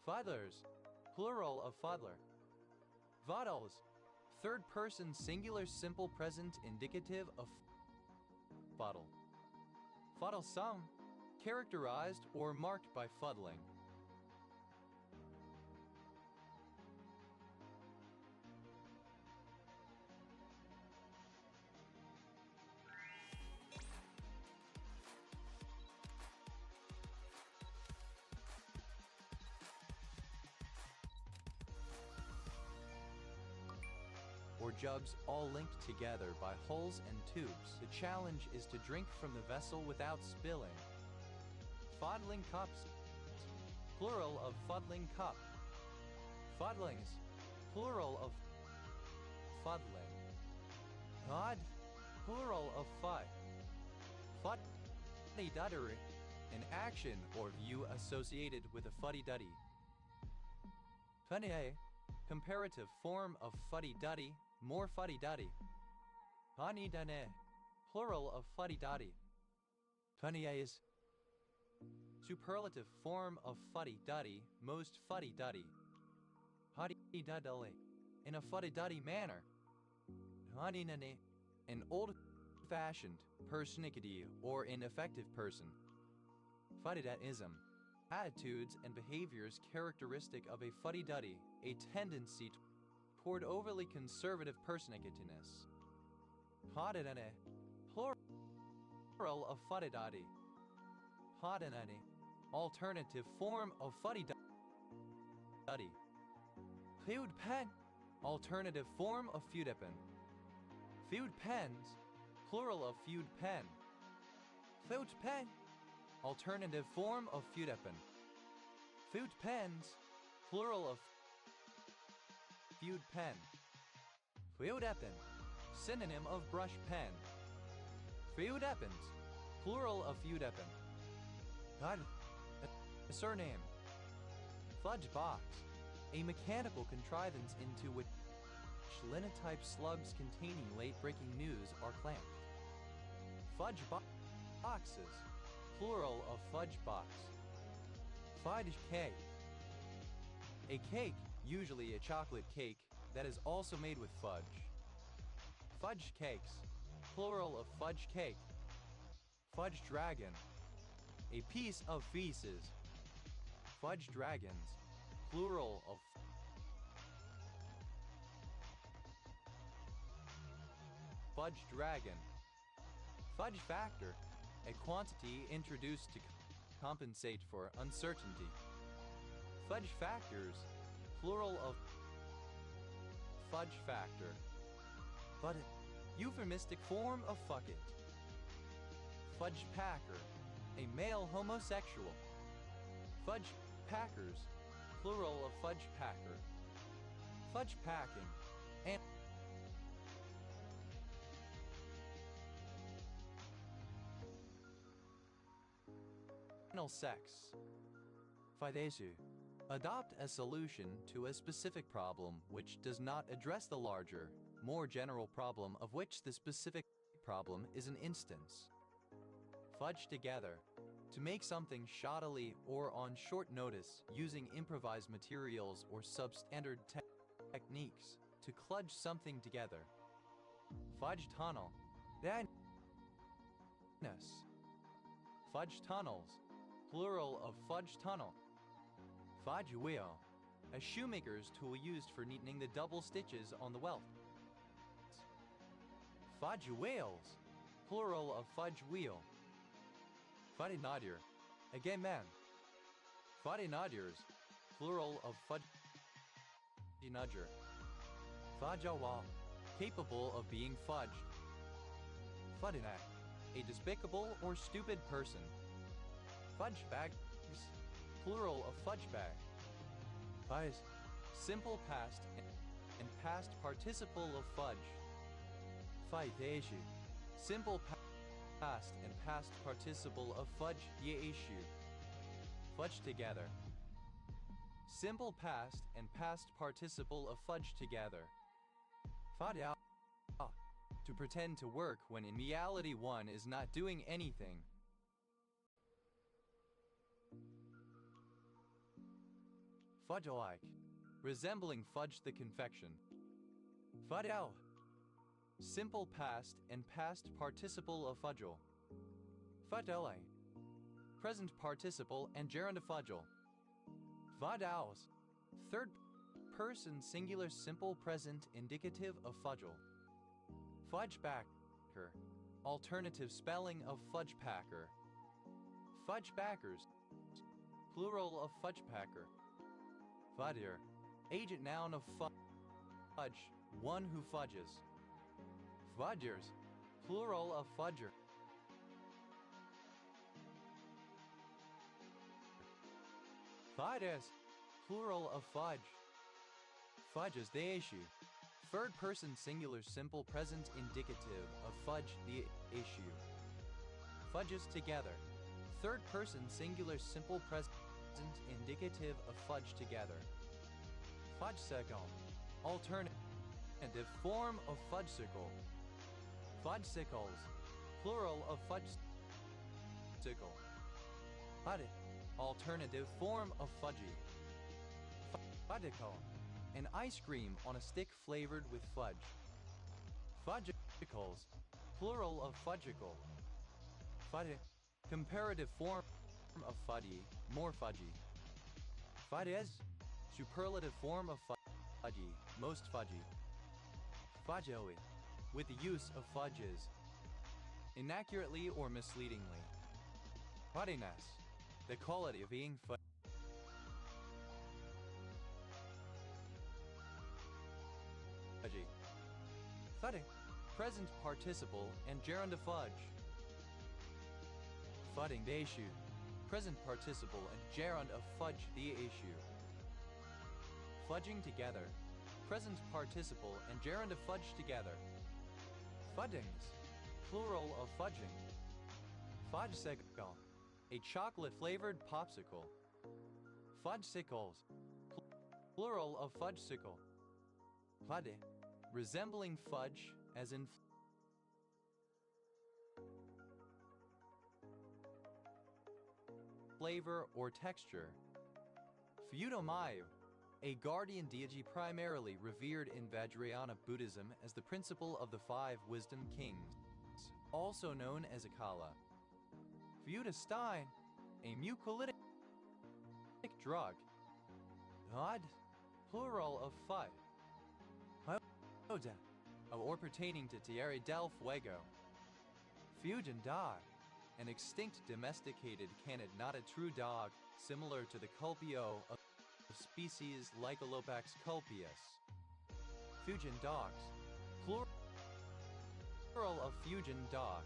Fuddlers, plural of fuddler. Fuddles, third person singular simple present indicative of fuddle. Fuddlesome, characterized or marked by fuddling. Or jugs all linked together by holes and tubes. The challenge is to drink from the vessel without spilling. Fuddling cups, plural of fuddling cup. Fuddlings, plural of fuddling. Fud, plural of fud. Fuddy-duddery, an action or view associated with a fuddy-duddy. Funny, comparative form of fuddy-duddy, more fuddy-duddy. Funny-duddy, plural of fuddy-duddy. Funny is superlative form of fuddy-duddy, most fuddy-duddy. Fuddy-duddly, in a fuddy-duddy manner. Funny-nanny, an old-fashioned personicity or ineffective person. Fuddy-duddyism, attitudes and behaviors characteristic of a fuddy-duddy, a tendency toward overly conservative personicityness. Fuddy-duddy, plural of fuddy-duddy. Fuddy-duddy, alternative form of fuddy-duddy. Feud pen, alternative form of feudepen. Feud pens, plural of feud pen. Feud pen, alternative form of feudepen. Feud pens, plural of feud pen. Feudepen, synonym of brush pen. Feudepens, plural of feudepen. God, a surname. Fudge box, a mechanical contrivance into which linotype slugs containing late-breaking news are clamped. Fudge boxes, plural of fudge box. Fudge cake, a cake, usually a chocolate cake, that is also made with fudge. Fudge cakes, plural of fudge cake. Fudge dragon, a piece of feces. Fudge dragons, plural of fudge dragon. Fudge factor, a quantity introduced to compensate for uncertainty. Fudge factors, plural of fudge factor. But euphemistic form of fuck it. Fudge packer, a male homosexual. Fudge packers, plural of fudge packer. Fudge packing, and anal sex. Fidesu. Adopt a solution to a specific problem which does not address the larger, more general problem of which the specific problem is an instance. Fudge together. To make something shoddily or on short notice using improvised materials or substandard techniques to kludge something together. Fudge tunnel. That fudge tunnels, plural of fudge tunnel. Fudge wheel, a shoemaker's tool used for neatening the double stitches on the welt. Fudge wheels, plural of fudge wheel. Fuddy nodder, a gay man. Fuddy nodders, plural of fudge nudger. Fudge wall, capable of being fudged. Fuddynack, a despicable or stupid person. Fudge bags, plural of fudge bag. Fudge, simple past and past participle of fudge. Fudge, simple past and past participle of fudge issue. Fudge together. Simple past and past participle of fudge together. Fudge out. To pretend to work when in reality one is not doing anything. Fudge-like, resembling fudge the confection. Fudge-out, simple past and past participle of fudgel. Fudgele, present participle and gerund of fudgel. Fudge-aus, third person singular simple present indicative of fudgel. Fudgebacker, alternative spelling of fudgepacker. Fudgebackers, plural of fudgepacker. Fudger, agent noun of fudge, one who fudges. Fudgers, plural of fudger. Fudges, plural of fudge. Fudges the issue. Third person singular simple present indicative of fudge the issue. Fudges together. Third person singular simple present indicative of fudge together. Fudgesicle, alternative form of fudgesicle. Fudgesicles, plural of fudgesicle. Fudge, alternative form of fudgy. Fudgicle, an ice cream on a stick flavored with fudge. Fudgicles, plural of fudgicle. Fudgy, comparative form of fudgy, more fudgy. Fudges, superlative form of fudgy, most fudgy. Fudgeowy, with the use of fudges, inaccurately or misleadingly. Fuddiness, the quality of being fudgy. Fudding, present participle and gerund of fudge. Fudding the issue, present participle and gerund of fudge the issue. Fudging together, present participle and gerund of fudge together. Fuddings, plural of fudging. Fudgesicle, a chocolate-flavored popsicle. Fudgesicles, plural of fudgesicle. Fuddy, resembling fudge as in flavor or texture. Fudomayu, a guardian deity primarily revered in Vajrayana Buddhism as the principal of the five wisdom kings, also known as Akala. Fudestein, a mucolytic drug. God, plural of fud. Or pertaining to Tierra del Fuego. Fugen dog, an extinct domesticated canid, not a true dog, similar to the culpio of species Lycolopax culpius. Fugen dogs, plural of fugen dog.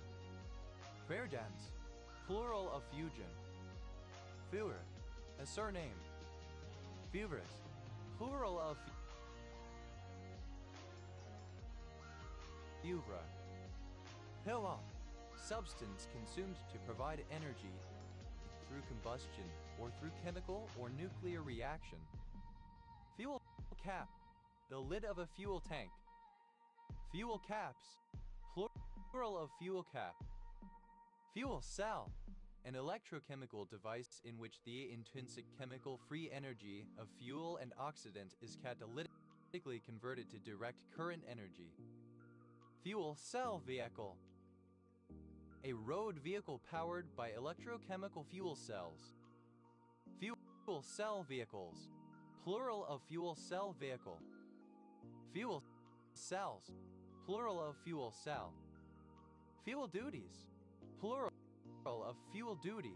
Verdans, plural of fugen. Fuer, a surname. Fuverus, plural of Fuvra. Hilla, substance consumed to provide energy through combustion or through chemical or nuclear reaction. Fuel cap, the lid of a fuel tank. Fuel caps, plural of fuel cap. Fuel cell, an electrochemical device in which the intrinsic chemical free energy of fuel and oxidant is catalytically converted to direct current energy. Fuel cell vehicle, a road vehicle powered by electrochemical fuel cells. Fuel cell vehicles, plural of fuel cell vehicle. Fuel cells, plural of fuel cell. Fuel duties, plural of fuel duty.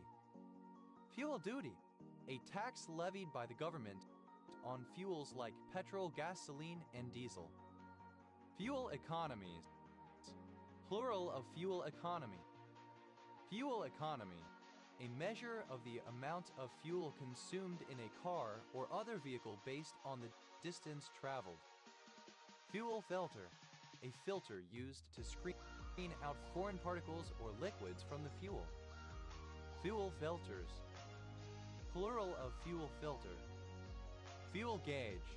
Fuel duty, a tax levied by the government on fuels like petrol, gasoline, and diesel. Fuel economies, plural of fuel economy. Fuel economy, a measure of the amount of fuel consumed in a car or other vehicle based on the distance traveled. Fuel filter, a filter used to screen out foreign particles or liquids from the fuel. Fuel filters, plural of fuel filter. Fuel gauge,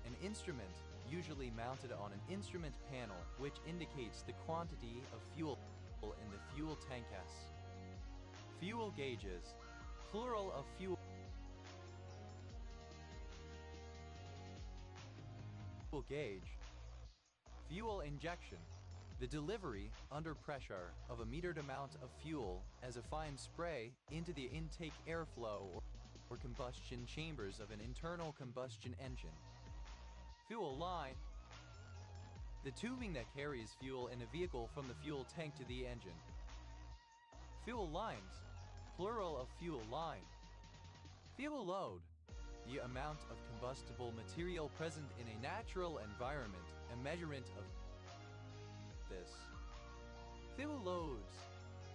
an instrument usually mounted on an instrument panel which indicates the quantity of fuel in the fuel tankas. Fuel gauges, plural of fuel gauge. Fuel injection. The delivery, under pressure, of a metered amount of fuel as a fine spray into the intake airflow or combustion chambers of an internal combustion engine. Fuel line. The tubing that carries fuel in a vehicle from the fuel tank to the engine. Fuel lines, plural of fuel line. Fuel load. The amount of combustible material present in a natural environment, a measurement of this. Fuel loads,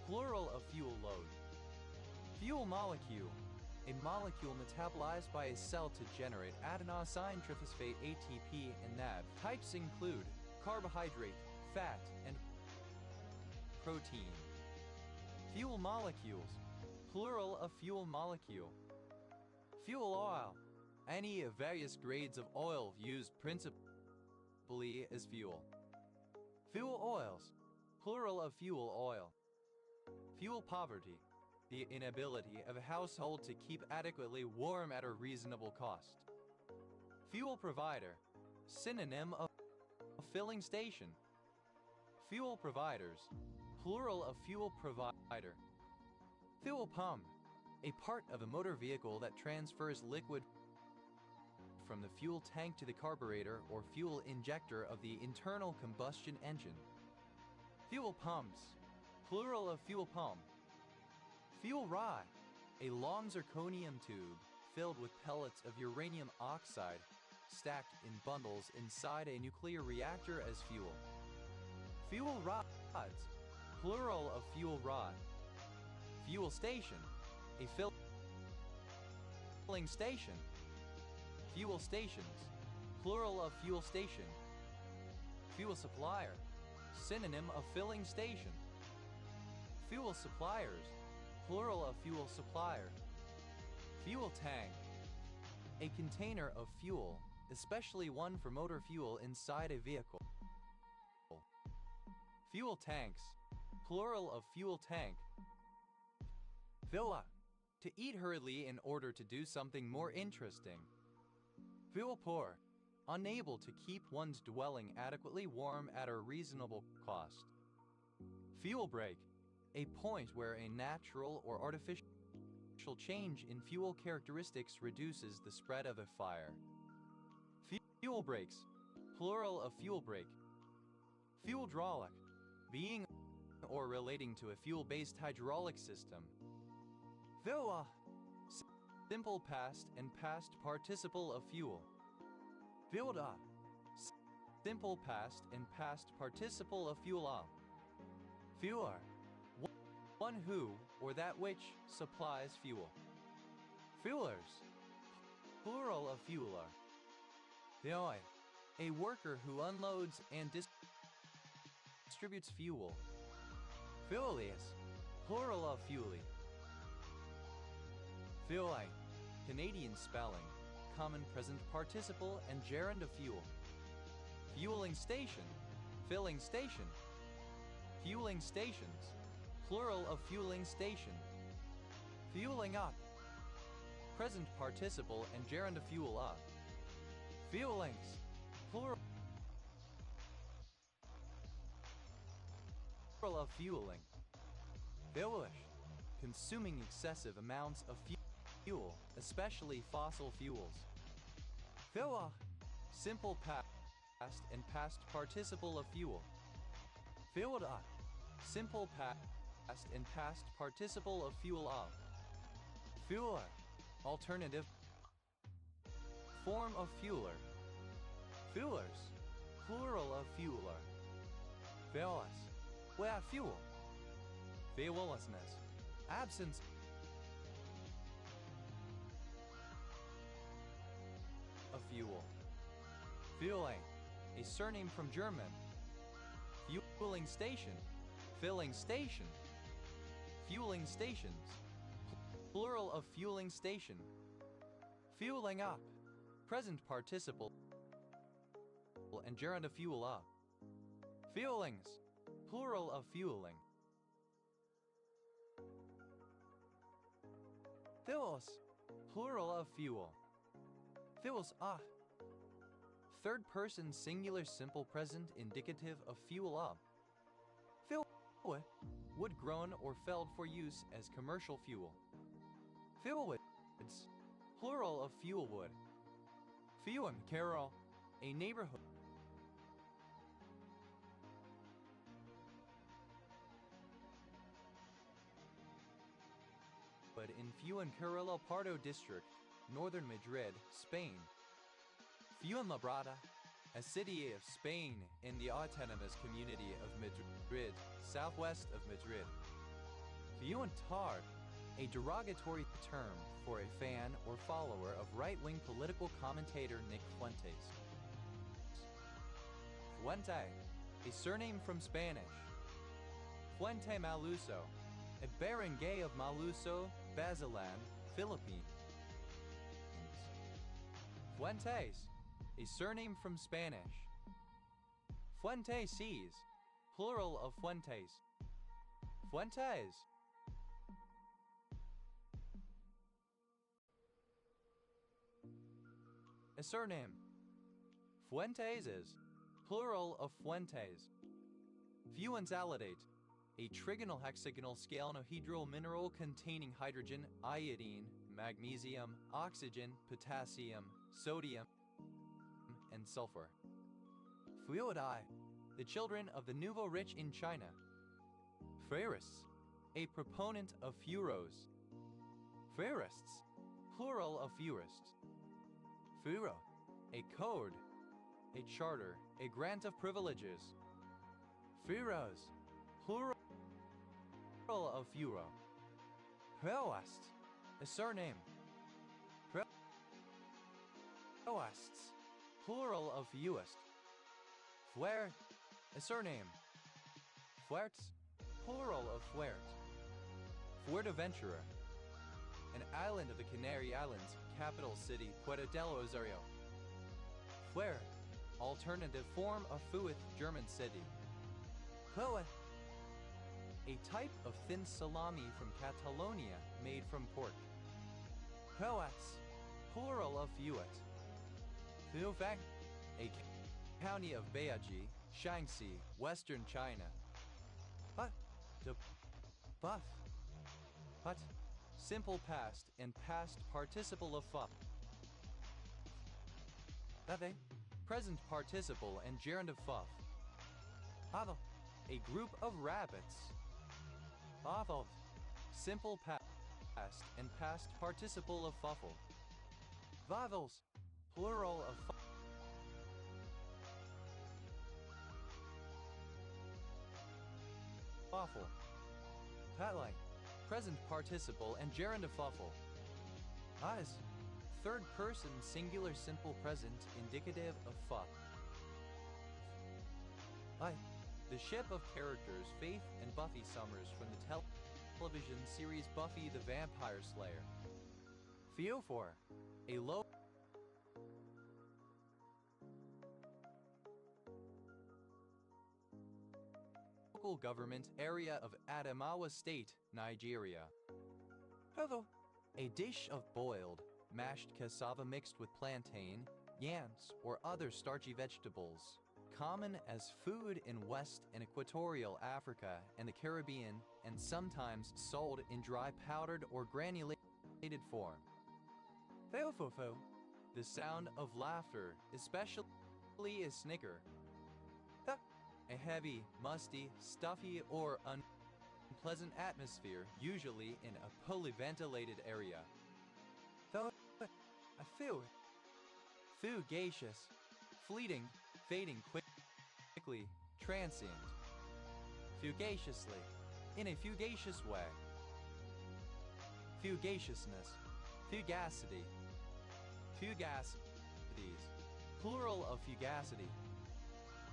plural of fuel load. Fuel molecule, a molecule metabolized by a cell to generate adenosine triphosphate ATP and NAD. Types include carbohydrate, fat, and protein. Fuel molecules, plural of fuel molecule. Fuel oil, any of various grades of oil used principally as fuel. Fuel oils, plural of fuel oil. Fuel poverty, the inability of a household to keep adequately warm at a reasonable cost. Fuel provider, synonym of filling station. Fuel providers, plural of fuel provider. Fuel pump, a part of a motor vehicle that transfers liquid from the fuel tank to the carburetor or fuel injector of the internal combustion engine. Fuel pumps, plural of fuel pump. Fuel rod, a long zirconium tube filled with pellets of uranium oxide stacked in bundles inside a nuclear reactor as fuel. Fuel rods, plural of fuel rod. Fuel station, a filling station. Fuel stations, plural of fuel station. Fuel supplier, synonym of filling station. Fuel suppliers, plural of fuel supplier. Fuel tank, a container of fuel, especially one for motor fuel inside a vehicle. Fuel tanks, plural of fuel tank. Villa, to eat hurriedly in order to do something more interesting. Fuel poor, unable to keep one's dwelling adequately warm at a reasonable cost. Fuel break, a point where a natural or artificial change in fuel characteristics reduces the spread of a fire. Fuel brakes, plural of fuel brake. Fuel hydraulic, being or relating to a fuel-based hydraulic system. Villa, simple past and past participle of fuel. Vilda, simple past and past participle of fuel. Fueler, one who or that which supplies fuel. Fuelers, plural of fueler. Fuel, a worker who unloads and distributes fuel. Fuelius, plural of fuelie. Fueling, Canadian spelling, common present participle and gerund of fuel. Fueling station, filling station. Fueling stations, plural of fueling station. Fueling up, present participle and gerund of fuel up. Fuelings, plural of fueling. Fuelish, consuming excessive amounts of fuel, especially fossil fuels. Fuel, simple past and past participle of fuel. Fuelda, simple past and past participle of fuel of. Fueler, alternative form of fueler. Fuelers, plural of fueler. Fuelless, where fuel. Fuellessness, absence of fuel. Fueling, a surname from German. Fueling station, filling station. Fueling stations, plural of fueling station. Fueling up, present participle and gerund of fuel up. Fuelings, plural of fueling. Fuels, plural of fuel. Fuels third person singular simple present indicative of fuel up. Fuel wood grown or felled for use as commercial fuel. Fuelwoods, plural of fuel wood. Fuem Carol, a neighborhood. But in Fuencarral Pardo district, northern Madrid, Spain. Fuenlabrada, a city of Spain in the autonomous community of Madrid, southwest of Madrid. Fuentard, a derogatory term for a fan or follower of right-wing political commentator Nick Fuentes. Fuente, a surname from Spanish. Fuente Maluso, a barangay of Maluso, Basilan, Philippines. Fuentes, a surname from Spanish. Fuenteses, plural of Fuentes. Fuentes. A surname. Fuenteses, plural of Fuentes. Fuensalidate, a trigonal hexagonal scalenohedral mineral containing hydrogen, iodine, magnesium, oxygen, potassium, sodium, and sulfur. Fuodai, the children of the nouveau rich in China. Frerists, a proponent of furos. Frerists, plural of furists. Furo, a code, a charter, a grant of privileges. Furos, plural of furo. Proast, a surname. Proasts, plural of feuist. Fuert, a surname. Fuertes, plural of fuert. Fuerteventura, an island of the Canary Islands, capital city Puerto del Rosario. Fuer, alternative form of Fuet, German city. Cloa, a type of thin salami from Catalonia made from pork. Croats, plural of Fuet. Fuefang, a county of Beiji, Shaanxi, western China. Hut, to buff. Hut, simple past and past participle of fu. Bave, present participle and gerund of fuff. Havel, a group of rabbits. Bavel, simple past and past participle of fuffle. Vavels, plural of fuffle. Patlai, present participle and gerund of fuffle. As, third person singular simple present indicative of fuck. I, the ship of characters Faith and Buffy Summers from the television series Buffy the Vampire Slayer. Theophor, a local government area of Adamawa State, Nigeria. Hovo, a dish of boiled, mashed cassava mixed with plantain, yams, or other starchy vegetables, common as food in West and Equatorial Africa and the Caribbean, and sometimes sold in dry powdered or granulated form. Theofofo, the sound of laughter, especially a snicker. A heavy, musty, stuffy, or unpleasant atmosphere, usually in a poorly ventilated area. Though a fugacious, fleeting, fading quickly, transient. Fugaciously, in a fugacious way. Fugaciousness, fugacity. Fugacities, plural of fugacity.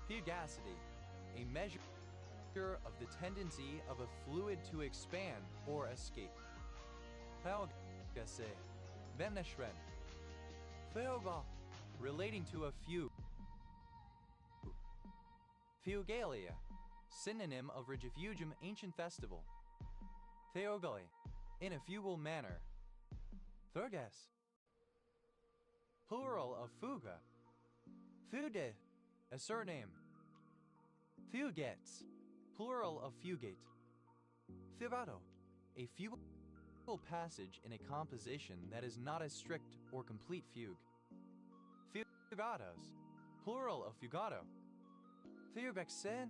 Fugacity, a measure of the tendency of a fluid to expand or escape. Faugase, Beneshren. Feuga, relating to a fugue. Fugalia, synonym of Regifugium ancient festival. Theogale, in a fugal manner. Thurgas, plural of fuga. Fude, a surname. Fugates, plural of fugate. Fugato, a fugal passage in a composition that is not a strict or complete fugue. Fugatos, plural of fugato. Fubexin,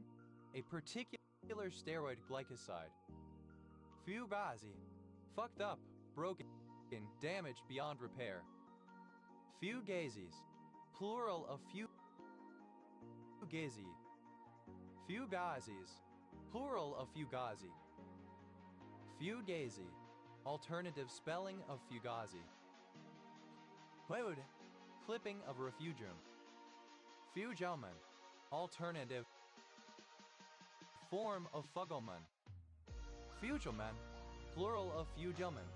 a particular steroid glycoside. Fugazi, fucked up, broken, damaged beyond repair. Fugazes, plural of fugazi. Fugazis, plural of fugazi. Fugazi, alternative spelling of fugazi. Cloud, clipping of refugium. Fugelman, alternative form of fugelman. Fugelman, plural of fugelman.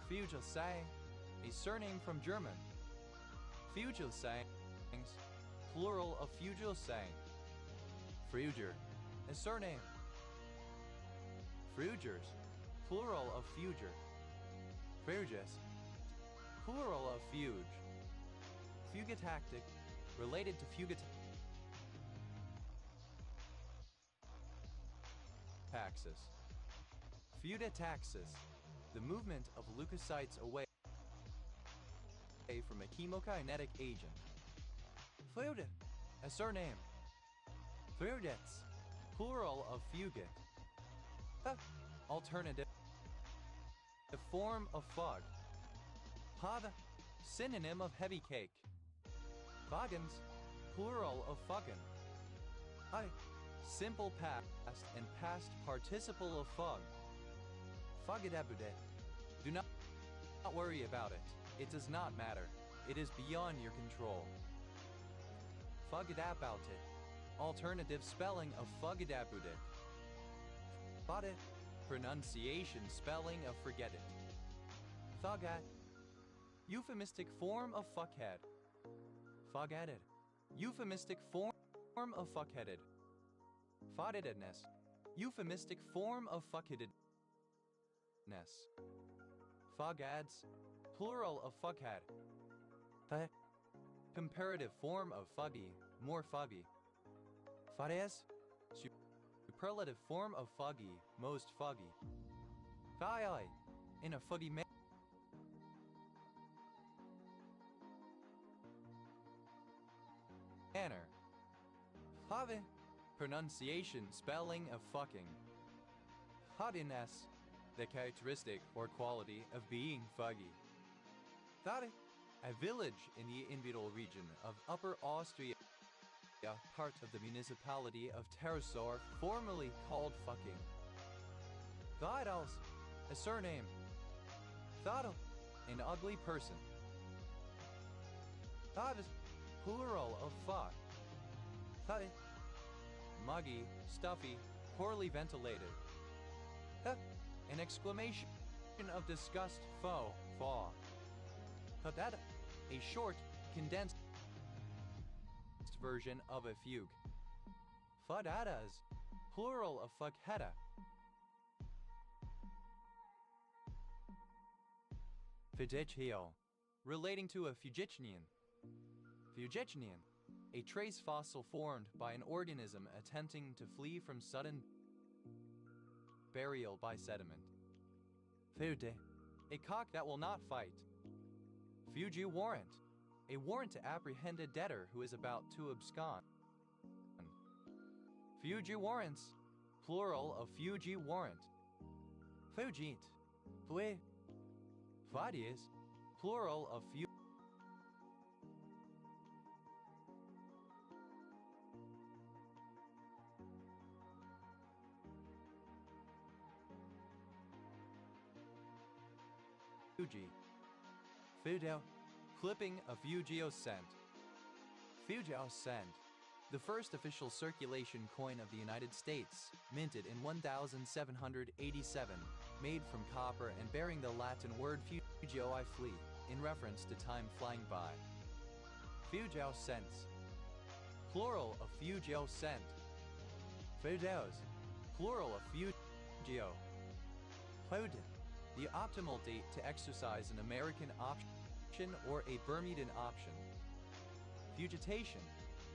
Fugelsang, a surname from German. Fugelsangs, plural of Fugelsang. Fruger, a surname. Frugers, plural of Fuger. Fruges, plural of fuge. Fugatactic, related to fugataxis. Fugataxis, the movement of leukocytes away from a chemokinetic agent. Fluid, a surname. Fugits, plural of fugit. Alternative, the form of fog. Pod, synonym of heavy cake. Foggins, plural of foggin. Simple past and past participle of fog. Fogadabude. Do not worry about it. It does not matter. It is beyond your control. Fogadabout it. Alternative spelling of fogadabude. Fode. Pronunciation spelling of forget it. Fogat. Euphemistic form of fuckhead. Fogadded. Euphemistic form of fuckheaded. Foddedness. Euphemistic form of fuckheadedness. Fogads. Plural of fuckhead. Comparative form of fuggy, more fuggy. Fades. Superlative form of fuggy, most fuggy. Fai, in a fuggy manner. Have, pronunciation, spelling of fucking. Hardiness, the characteristic or quality of being fuggy. Thade, a village in the Innviertel region of Upper Austria, part of the municipality of Terrasor, formerly called fucking. Thadals, a surname. Thadal, an ugly person. Thadis, plural of fuck. Thade, muggy, stuffy, poorly ventilated. An exclamation of disgust, foe, faw. Thadada, a short, condensed version of a fugue. Fudadas, plural of fugheta. Fugitio, relating to a Fugichnian. Fugichnian, a trace fossil formed by an organism attempting to flee from sudden burial by sediment. Fude, a cock that will not fight. Fugi warrant, a warrant to apprehend a debtor who is about to abscond. Fugi warrants, plural of Fugi warrant. Fugit, fue. Fadies, plural of Fugi. Fugio, clipping of Fugio cent. Fugio cent, the first official circulation coin of the United States, minted in 1787, made from copper and bearing the Latin word fugio I flee, in reference to time flying by. Fugio cents, plural of Fugio cent. Fugios, plural of Fugio. Plowden, the optimal date to exercise an American option or a Bermudan option. Fugitation,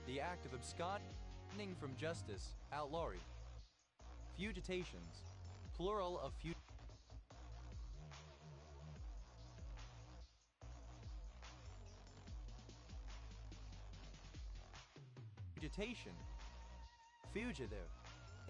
the act of absconding from justice, outlawry. Fugitations, plural of fugitation. Fugitive,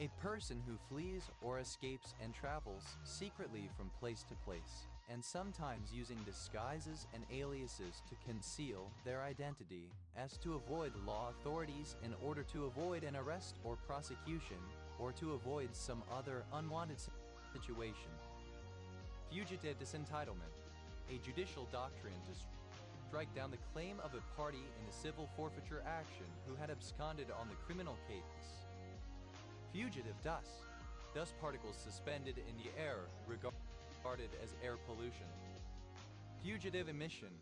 a person who flees or escapes and travels secretly from place to place, and sometimes using disguises and aliases to conceal their identity, as to avoid law authorities in order to avoid an arrest or prosecution, or to avoid some other unwanted situation. Fugitive disentitlement, a judicial doctrine to strike down the claim of a party in the civil forfeiture action who had absconded on the criminal case. Fugitive dust particles suspended in the air regarded as air pollution. Fugitive emission,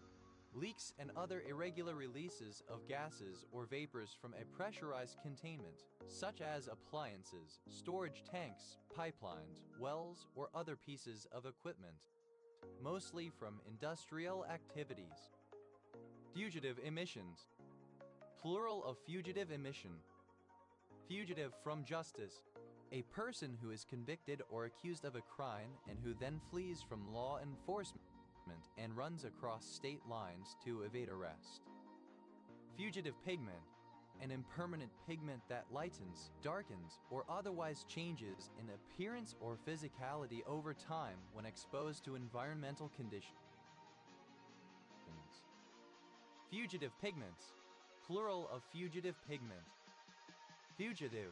leaks and other irregular releases of gases or vapors from a pressurized containment, such as appliances, storage tanks, pipelines, wells, or other pieces of equipment, mostly from industrial activities. Fugitive emissions, plural of fugitive emission. Fugitive from justice, a person who is convicted or accused of a crime and who then flees from law enforcement and runs across state lines to evade arrest. Fugitive pigment, an impermanent pigment that lightens, darkens, or otherwise changes in appearance or physicality over time when exposed to environmental conditions. Fugitive pigments, plural of fugitive pigment. Fugitive,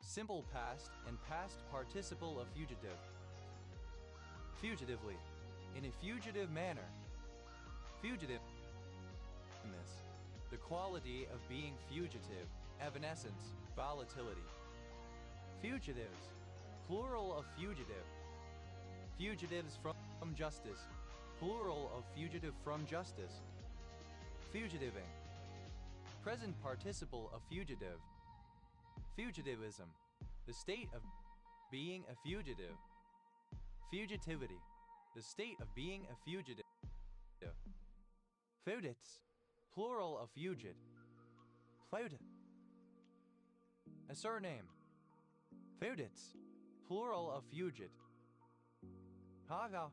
simple past and past participle of fugitive. Fugitively, in a fugitive manner. Fugitiveness, the quality of being fugitive, evanescence, volatility. Fugitives, plural of fugitive. Fugitives from justice, plural of fugitive from justice. Fugitiving, present participle of fugitive. Fugitivism, the state of being a fugitive. Fugitivity, the state of being a fugitive. Feudits, plural of fugit. Feudit, a surname. Feudits, plural of fugit. Haga,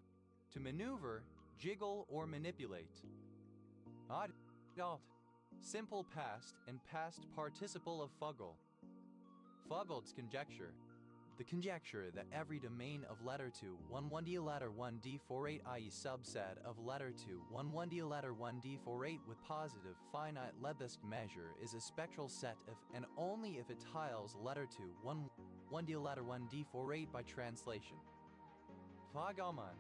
to maneuver, jiggle, or manipulate. Adult, simple past and past participle of fuggle. Fuggled conjecture, the conjecture that every domain of letter 2, 1 letter 1d48 i.e. subset of letter 2, 1 letter 1d48 with positive finite Lebesgue measure is a spectral set if and only if it tiles letter 2, 1 letter 1d48 by translation. Faggaman,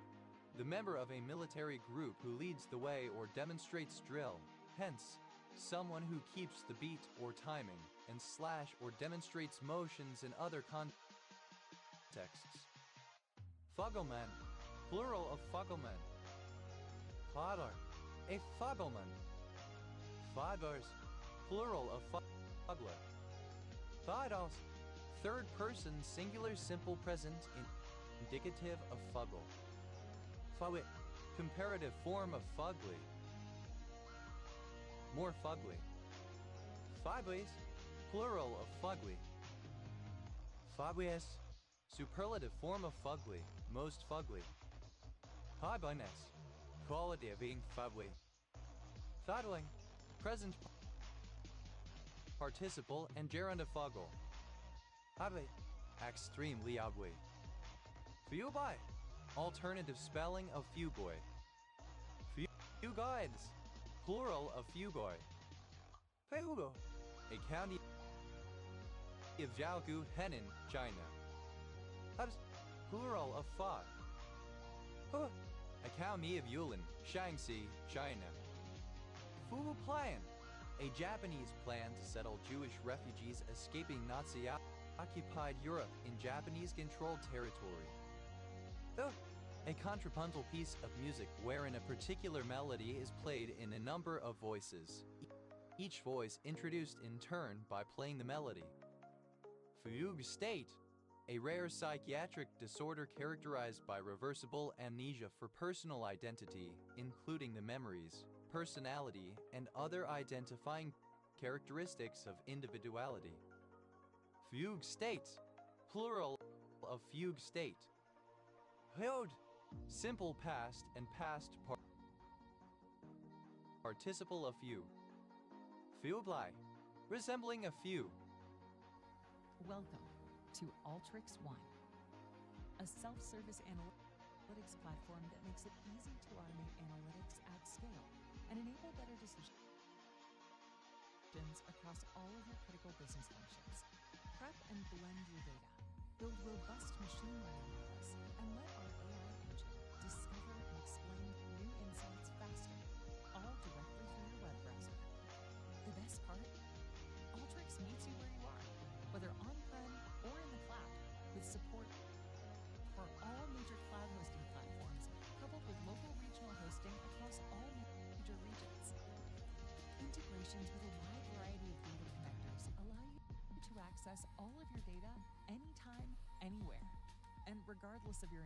the member of a military group who leads the way or demonstrates drill, hence, someone who keeps the beat or timing, and slash or demonstrates motions in other contexts. Fuggleman, plural of fuggleman. Fadar, a fuggleman. Fadars, plural of fuggler. Fados, third person singular simple present indicative of fuggle. Fawit, comparative form of fugly. More fugly. Fibes, plural of fugly. Fabies, superlative form of fugly, most fugly. Fiboness, quality of being fugly. Fuddling, present participle and gerund of fuggle. Habe, extremely ugly. Fubai, alternative spelling of fugoi. Fuguides, plural of fugoi. Feugo, a county of Jiaogu, Henan, China. Hubs, plural of Fa. Hu, a county of Yulin, Shaanxi, China. Fu Plan, a Japanese plan to settle Jewish refugees escaping Nazi-occupied Europe in Japanese-controlled territory. A contrapuntal piece of music wherein a particular melody is played in a number of voices, each voice introduced in turn by playing the melody. Fugue state, a rare psychiatric disorder characterized by reversible amnesia for personal identity, including the memories, personality, and other identifying characteristics of individuality. Fugue state, plural of fugue state. Höd, simple past and past participle of few. Fueblei, resembling a few. Welcome to Alteryx One, a self-service analytics platform that makes it easy to automate analytics at scale and enable better decisions across all of your critical business functions. Prep and blend your data, build robust machine learning models, and let our AI engine discover and explain new insights faster, all directly through your web browser. The best part? Alteryx meets you where you are, whether on-prem or in the cloud, with support for all major cloud hosting platforms, coupled with local regional hosting across all major regions. Integrations with a wide variety of data connectors allow you to access all of your data anytime, anywhere, and regardless of your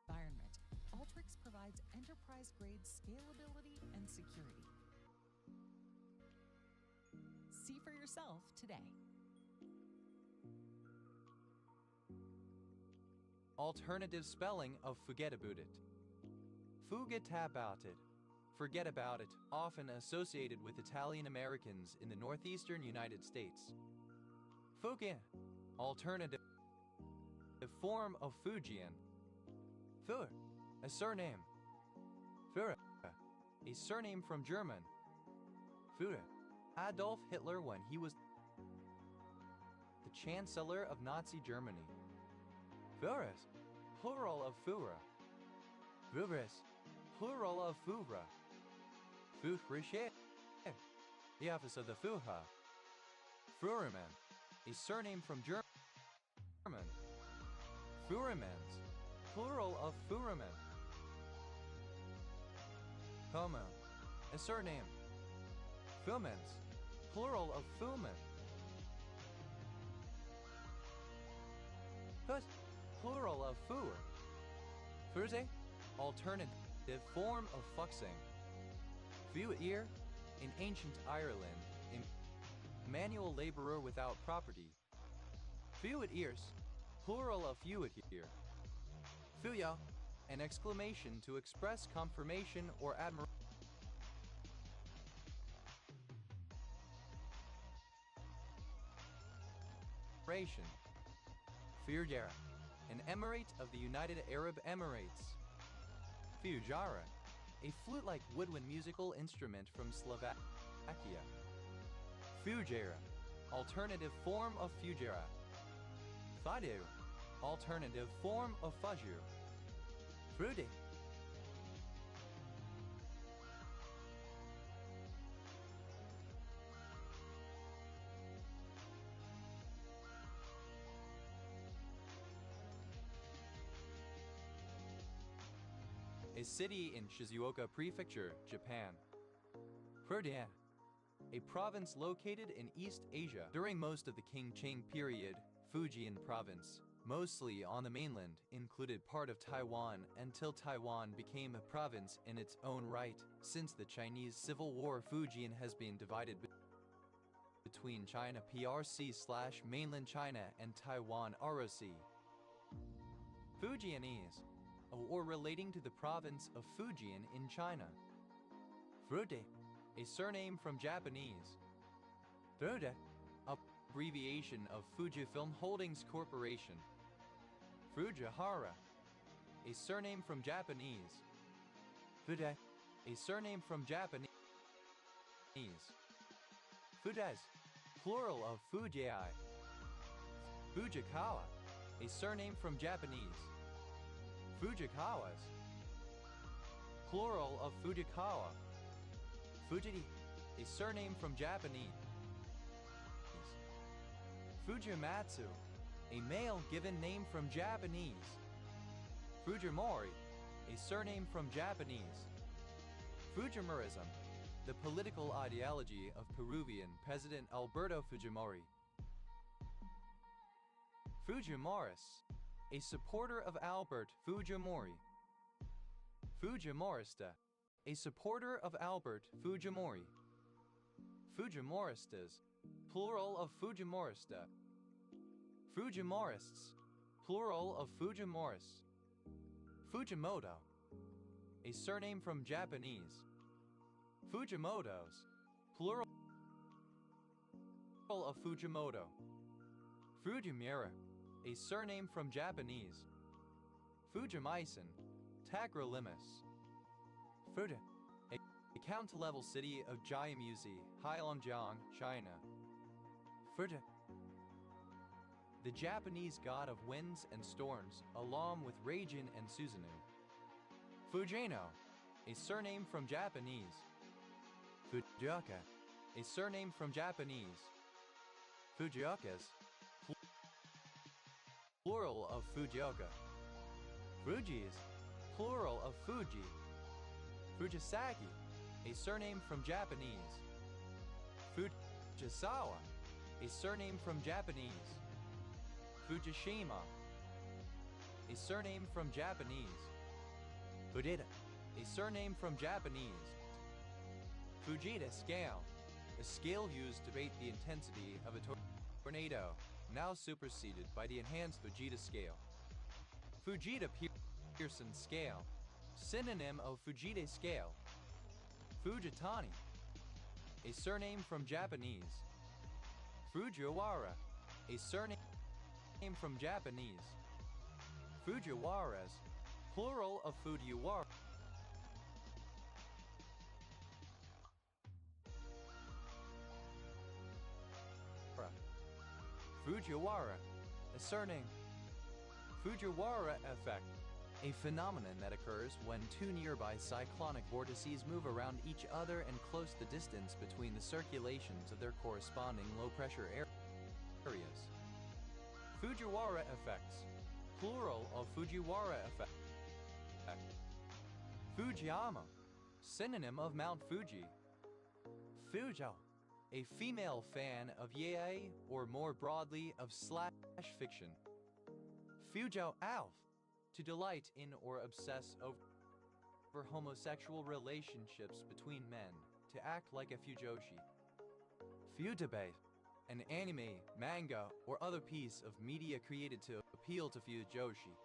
environment. Alteryx provides enterprise-grade scalability and security. See for yourself today. Alternative spelling of forget about it. Fugetabouted. Forget about it, often associated with Italian Americans in the northeastern United States. Fujian. Alternative form of Fujian. Fuhr. A surname. Führer. A surname from German. Führer. Adolf Hitler when he was the Chancellor of Nazi Germany. Führers, plural of Führer. Führers, plural of Führer. Führersche, the office of the Führer. Führermann, a surname from German. Führermanns, plural of Führermann. Como, a surname. Führmanns, plural of Führmann. Put, plural of Führ. Fürze, alternative form of fuxing. Fuir, in ancient Ireland, a manual laborer without property. Fuit ears, plural of fuit here. Fuya, an exclamation to express confirmation or admiration. Fujara, an emirate of the United Arab Emirates. Fujara, a flute-like woodwind musical instrument from Slovakia. Fujara, alternative form of Fujara. Fadu, alternative form of Faju. Fruity. A city in Shizuoka Prefecture, Japan. Fujian, a province located in East Asia. During most of the Qing period, Fujian province, mostly on the mainland, included part of Taiwan until Taiwan became a province in its own right. Since the Chinese Civil War, Fujian has been divided between China PRC/mainland China and Taiwan ROC. Fujianese, or relating to the province of Fujian in China. Fude, a surname from Japanese. Fude, abbreviation of Fujifilm Holdings Corporation. Fujihara, a surname from Japanese. Fude, a surname from Japanese. Fudes, plural of Fujii. Fujikawa, a surname from Japanese. Fujikawas, plural of Fujikawa. Fujiri, a surname from Japanese. Fujimatsu, a male given name from Japanese. Fujimori, a surname from Japanese. Fujimurism, the political ideology of Peruvian President Alberto Fujimori. Fujimoris, a supporter of Albert Fujimori. Fujimorista, a supporter of Albert Fujimori. Fujimoristas, plural of Fujimorista. Fujimorists, plural of Fujimorists. Fujimoto, a surname from Japanese. Fujimotos, plural of Fujimoto. Fujimura, a surname from Japanese. Fujimisen, tacrolimus. Fuji, a county-level city of Jiamusi, Heilongjiang, China. Fuji, the Japanese god of winds and storms, along with Raijin and Susanoo. Fujino, a surname from Japanese. Fujioka, a surname from Japanese. Fujiokas, plural of Fujioka. Fujis, plural of Fuji. Fujisaki, a surname from Japanese. Fujisawa, a surname from Japanese. Fujishima, a surname from Japanese. Fujita, a surname from Japanese. Fujita scale, a scale used to rate the intensity of a tornado, now superseded by the enhanced Fujita scale. Fujita Pearson scale, synonym of Fujita scale. Fujitani, a surname from Japanese. Fujiwara, a surname from Japanese. Fujiwaras, plural of Fujiwara. Fujiwara, a surname. Fujiwara effect, a phenomenon that occurs when two nearby cyclonic vortices move around each other and close the distance between the circulations of their corresponding low-pressure areas. Fujiwara effects, plural of Fujiwara effect. Fujiyama, synonym of Mount Fuji. Fujou, a female fan of yaoi, or more broadly, of slash fiction. Fujou Alf, to delight in or obsess over homosexual relationships between men, to act like a fujoshi. Futabe, an anime, manga, or other piece of media created to appeal to fujoshi.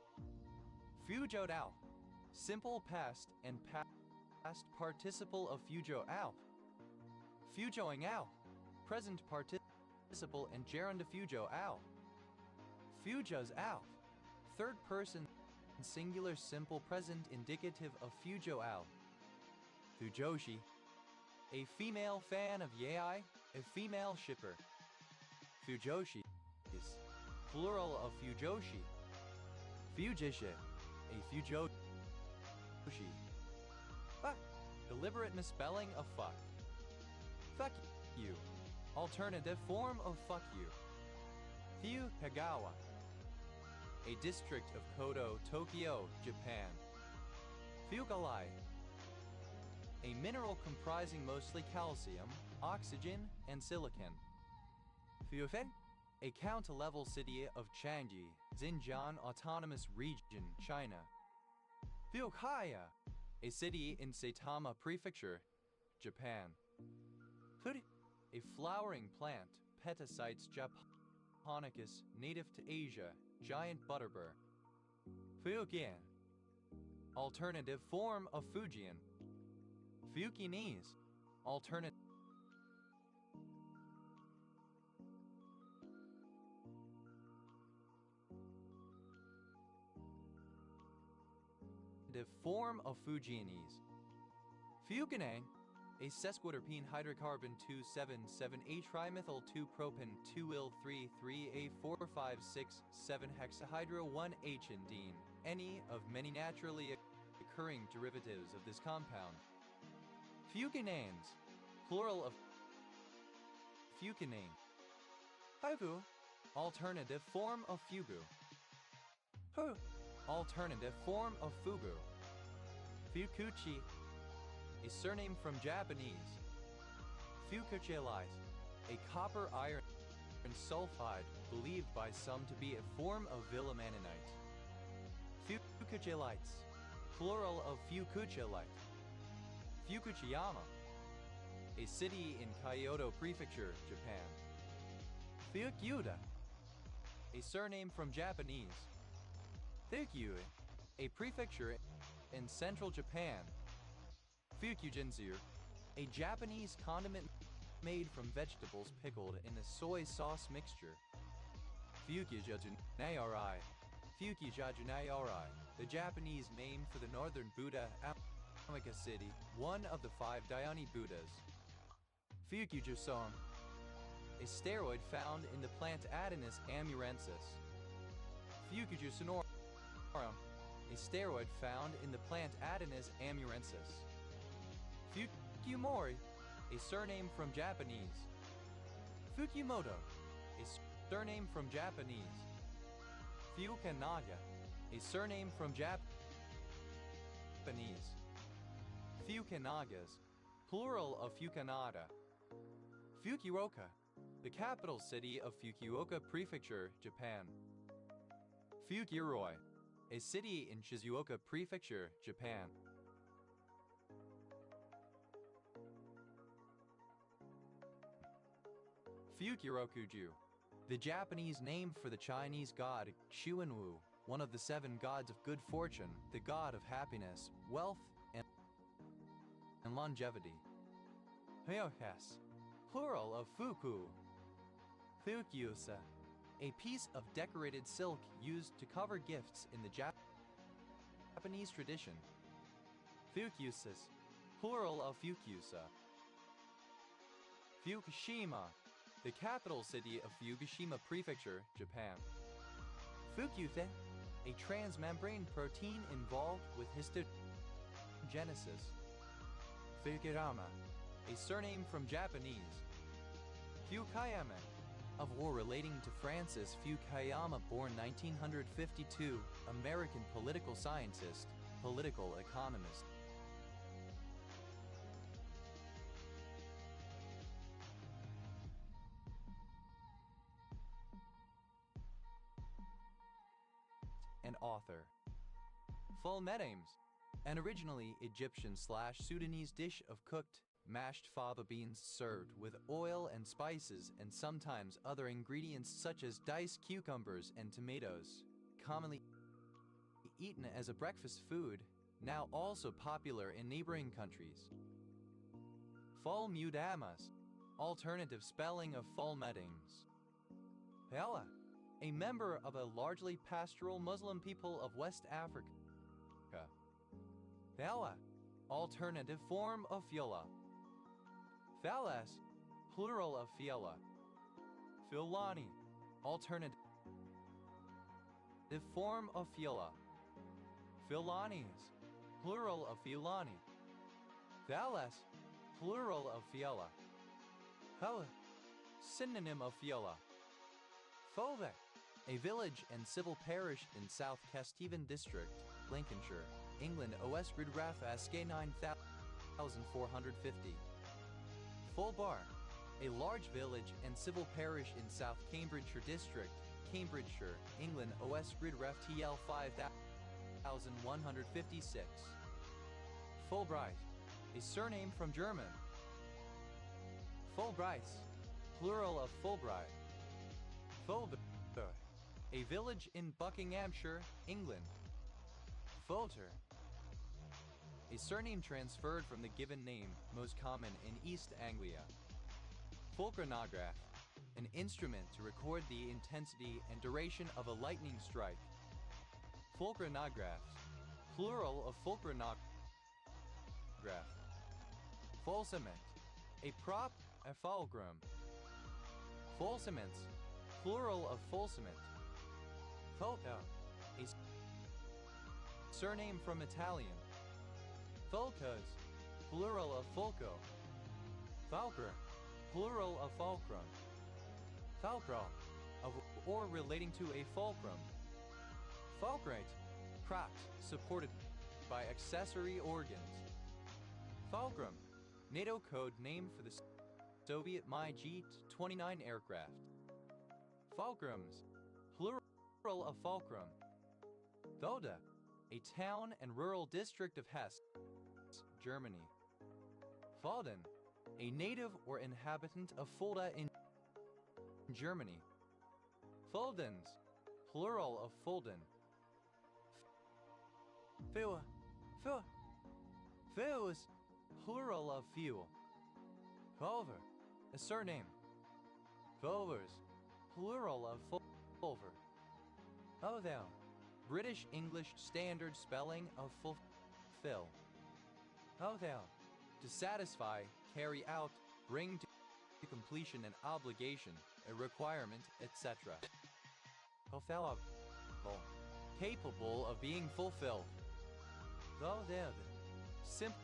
Fujodao, simple past and past participle of fujo ao. Fujoing ao, present participle and gerund fujo ao. Fujo's ao, third person singular simple present indicative of fujo ao. Fujoshi, a female fan of yaoi, a female shipper. Fujoshi is plural of fujoshi. Fujisha, a fujoshi. Fuck, deliberate misspelling of fuck. Fuck you, alternative form of fuck you. Fukagawa, a district of Koto, Tokyo, Japan. Fugalai, a mineral comprising mostly calcium, oxygen, and silicon. Fufen, a county-level city of Changji, Xinjiang Autonomous Region, China. Fukuoka, a city in Saitama Prefecture, Japan. Furi, a flowering plant, Petasites japonicus, native to Asia, giant butterbur. Fujian, alternative form of Fujian. Fukinese, alternative form of Fujianese. Fuganang, a sesquiterpene hydrocarbon 2,7,7-H-trimethyl 2-propan-2-il-3-3-A-4-5-6-7-hexahydro-1-H-indene, any of many naturally occurring derivatives of this compound. Fugananes, plural of fuganane. Fugu, alternative form of fugu. Fu, alternative form of fugu. Fukuchi, a surname from Japanese. Fukuchilize, a copper iron sulfide believed by some to be a form of villamanonite. Fukuchilites, plural of fukuchilite. Fukuchiyama, a city in Kyoto Prefecture, Japan. Fukuoka, a surname from Japanese. Fukui, a prefecture in central Japan. Fukujinzu, a Japanese condiment made from vegetables pickled in a soy sauce mixture. Fukujajunairai, Fukujajunairai, the Japanese name for the northern Buddha Amika city, one of the 5 Dhyani Buddhas. Fukujusong, a steroid found in the plant Adonis amurensis. Fukujusonorum, a steroid found in the plant Adonis amurensis. Fukumori, a surname from Japanese. Fukumoto, a surname from Japanese. Fukanaga, a surname from Japanese. Fukanagas, plural of Fukanada. Fukuoka, the capital city of Fukuoka Prefecture, Japan. Fukiroi, a city in Shizuoka Prefecture, Japan. Fukurokuju, the Japanese name for the Chinese god Xuanwu, one of the 7 gods of good fortune, the god of happiness, wealth, and longevity. Hyokas, plural of fuku. Fukyusa, a piece of decorated silk used to cover gifts in the Japanese tradition. Fukyusas, plural of fukyusa. Fukushima, the capital city of Fukushima Prefecture, Japan. Fukyuthe, a transmembrane protein involved with histogenesis. Fukuyama, a surname from Japanese. Fukuyama, of war relating to Francis Fukuyama, born 1952, American political scientist, political economist. And author. Full Medames, an originally Egyptian/Sudanese dish of cooked, mashed fava beans served with oil and spices and sometimes other ingredients such as diced cucumbers and tomatoes, commonly eaten as a breakfast food, now also popular in neighboring countries. Ful Mudamas, alternative spelling of Full Medames. Peala, a member of a largely pastoral Muslim people of West Africa. Fala, alternative form of Fiola. Falas, plural of Fiola. Filani, alternative form of Fiola. Filanis, plural of Filani. Falas, plural of Fiola. Hella, synonym of Fiola. Fove, a village and civil parish in South Kesteven District, Lincolnshire, England. OS Gridgraph SK 9450. Fulbar, a large village and civil parish in South Cambridgeshire District, Cambridgeshire, England. OS Gridgraph TL 5156. Fulbright, a surname from German. Fulbrights, plural of Fulbright. Fulber, a village in Buckinghamshire, England. Fulter, a surname transferred from the given name, most common in East Anglia. Fulcronograph, an instrument to record the intensity and duration of a lightning strike. Fulcronographs, plural of fulcronograph. Fulciment, a prop, a fulcrum. Fulciments, plural of fulciment. Fulca, a surname from Italian. Fulcas, plural of fulco. Fulcra, plural of fulcrum. Fulcral, of or relating to a fulcrum. Fulcrate, cropped, supported by accessory organs. Fulcrum, NATO code name for the Soviet Mi-29 aircraft. Fulcrums, plural of fulcrum. Voda, a town and rural district of Hesse, Germany. Fulden, a native or inhabitant of Fulda in Germany. Fuldens, plural of Fulden. Fuel, fuels, plural of fuel. Fulver, a surname. Fulvers, plural of fulver. Fulfill, British English standard spelling of fulfill. Fulfill, to satisfy, carry out, bring to completion an obligation, a requirement, etc. Fulfillable, capable of being fulfilled. Fulfilled, simple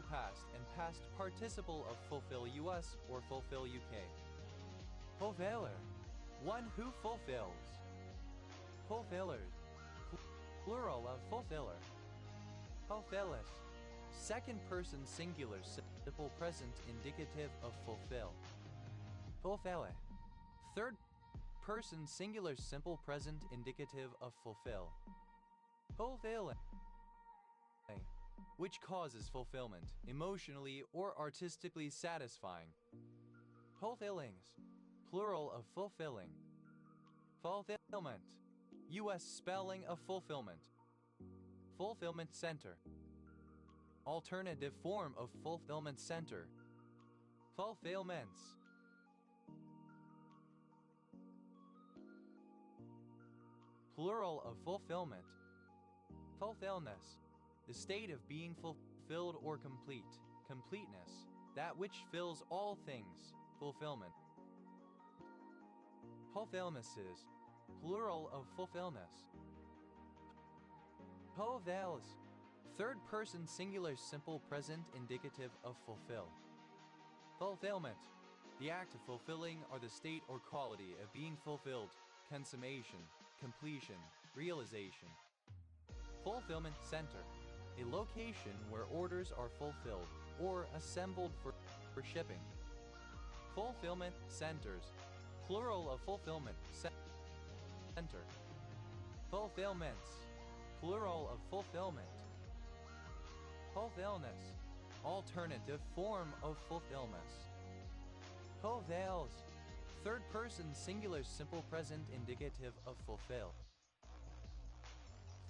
past and past participle of fulfill US or fulfill UK. Fulfiller, one who fulfills. Fulfillers, plural of fulfiller. Fulfillus, second person singular simple present indicative of fulfill. Fulfille, third person singular simple present indicative of fulfill. Fulfilling, which causes fulfillment, emotionally or artistically satisfying. Fulfillings, plural of fulfilling. Fulfillment, US spelling of fulfillment. Fulfillment center, alternative form of fulfillment center. Fulfillments, plural of fulfillment. Fulfillness, the state of being fulfilled or complete. Completeness, that which fills all things. Fulfillment. Fulfillnesses, plural of fulfillness. Fulfills, third person singular simple present indicative of fulfill. Fulfillment, the act of fulfilling or the state or quality of being fulfilled. Consummation, completion, realization. Fulfillment center, a location where orders are fulfilled or assembled for shipping. Fulfillment centers, plural of fulfillment center. Fulfillments, plural of fulfillment. Fulfillness, alternative form of fulfillments. Fulfills, third person singular simple present indicative of fulfill.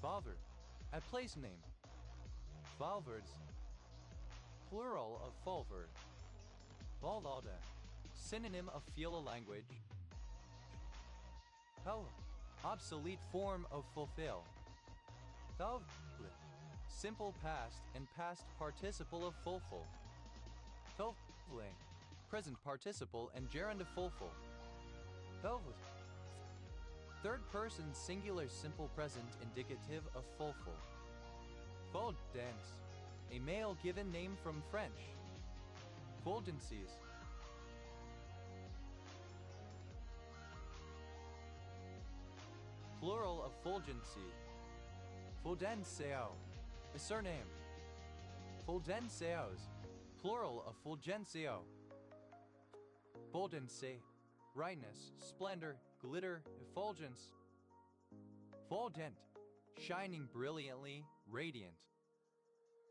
Fulver, a place name. Fulvards, plural of fulver. Fulvalda, synonym of feel a language. Ful, obsolete form of fulfill. Fulvl, simple past and past participle of fulfil. Fulfilling, present participle and gerund of fulfil. Fulvus, third person singular simple present indicative of fulfil. Fulgence, a male given name from French. Fulgencies, plural of fulgency. Fulgenseo, a surname. Fulgenseos, plural of fulgensio. Fulgency, brightness, splendor, glitter, effulgence. Fulgent, shining brilliantly, radiant.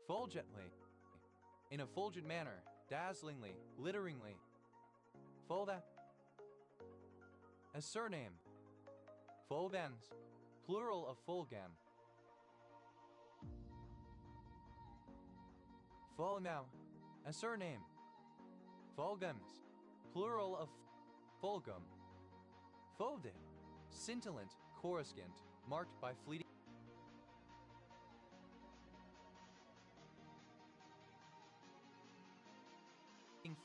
Fulgently, in a fulgent manner, dazzlingly, glitteringly. Fulda, a surname. Fulgens, plural of fulgem. Fulgam, a surname. Fulgems, plural of fulgum. Folded, scintillant, coruscant, marked by fleeting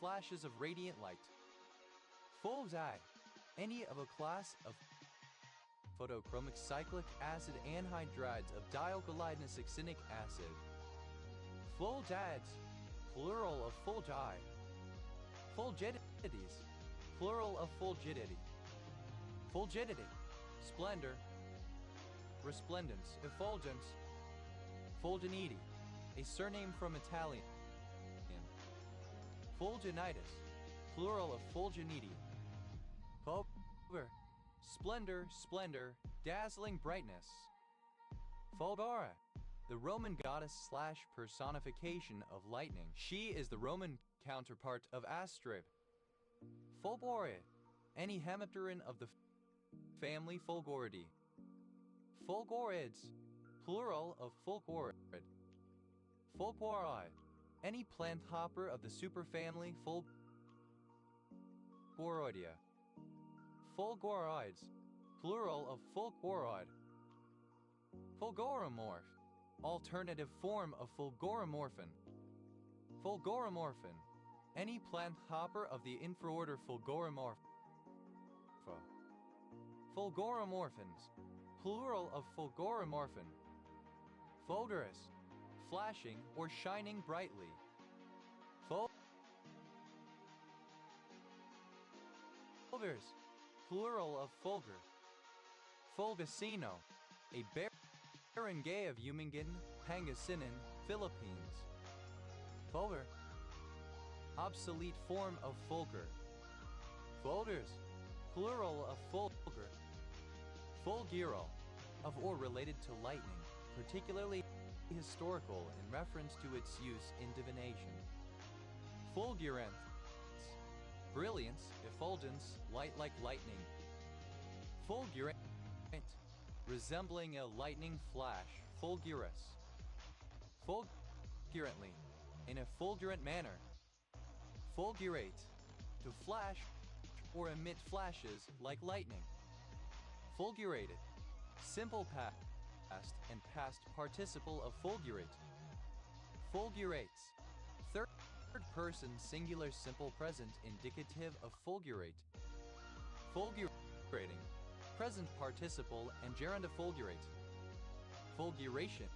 flashes of radiant light. Fulgi, any of a class of photochromic cyclic acid anhydrides of dialkylidin succinic acid. Fulgides, plural of fulgi. Fulgidities, plural of fulgidity. Fulgidity, splendor. Resplendence, effulgence. Fulginiti, a surname from Italian. Fulginitis, plural of fulginiti. Fulver, splendor, splendor, dazzling brightness. Fulgara, the Roman goddess slash personification of lightning. She is the Roman counterpart of Astrib. Fulgore, any hemipteran of the family Fulgoridae. Fulgorids, plural of Fulgorid. Fulgori, any plant hopper of the superfamily Fulgoroidea. Fulgoroids, plural of Fulgoroid. Fulgoromorph, alternative form of Fulgoromorphin. Fulgoromorphin, any plant hopper of the infraorder Fulgoromorpha. Fulgoromorphins, plural of Fulgoromorphin. Fulgurous, flashing or shining brightly. Fulgurs, plural of fulgur. Fulgacino, a barangay of Umingan, Pangasinan, Philippines. Fulgur, obsolete form of fulgur. Fulgurs, plural of fulgur. Fulguro, of or related to lightning, particularly historical in reference to its use in divination. Fulgurance, brilliance, effulgence, light like lightning. Fulgurant, resembling a lightning flash, fulgurous. Fulgurantly, in a fulgurant manner. Fulgurate, to flash or emit flashes like lightning. Fulgurated, simple past and past participle of fulgurate. Fulgurates, third person singular simple present indicative of fulgurate. Fulgurating, present participle and gerund of fulgurate. Fulguration,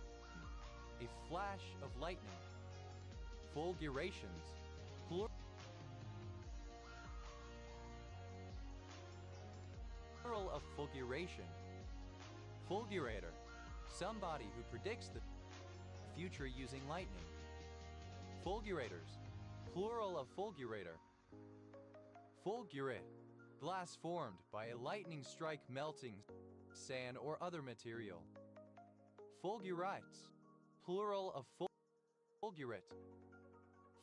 a flash of lightning. Fulgurations, plural of fulguration. Fulgurator, somebody who predicts the future using lightning. Fulgurators, plural of fulgurator. Fulgurate, glass formed by a lightning strike melting sand or other material. Fulgurites, plural of fulgurate.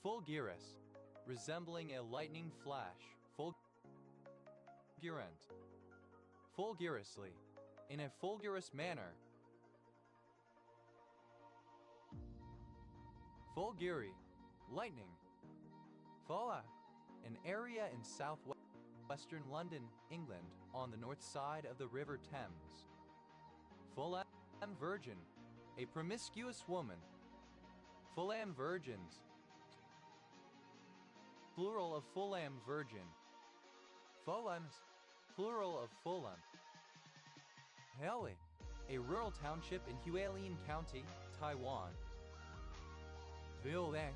Fulgurous, resembling a lightning flash. Fulgurant, fulgurously, in a fulgurous manner. Fulguri, lightning. Fola, an area in southwestern London, England, on the north side of the River Thames. Fulham virgin, a promiscuous woman. Fulham virgins, plural of Fulham virgin. Fulhams, plural of Fulham. Heli, a rural township in Hualien County, Taiwan. Violin,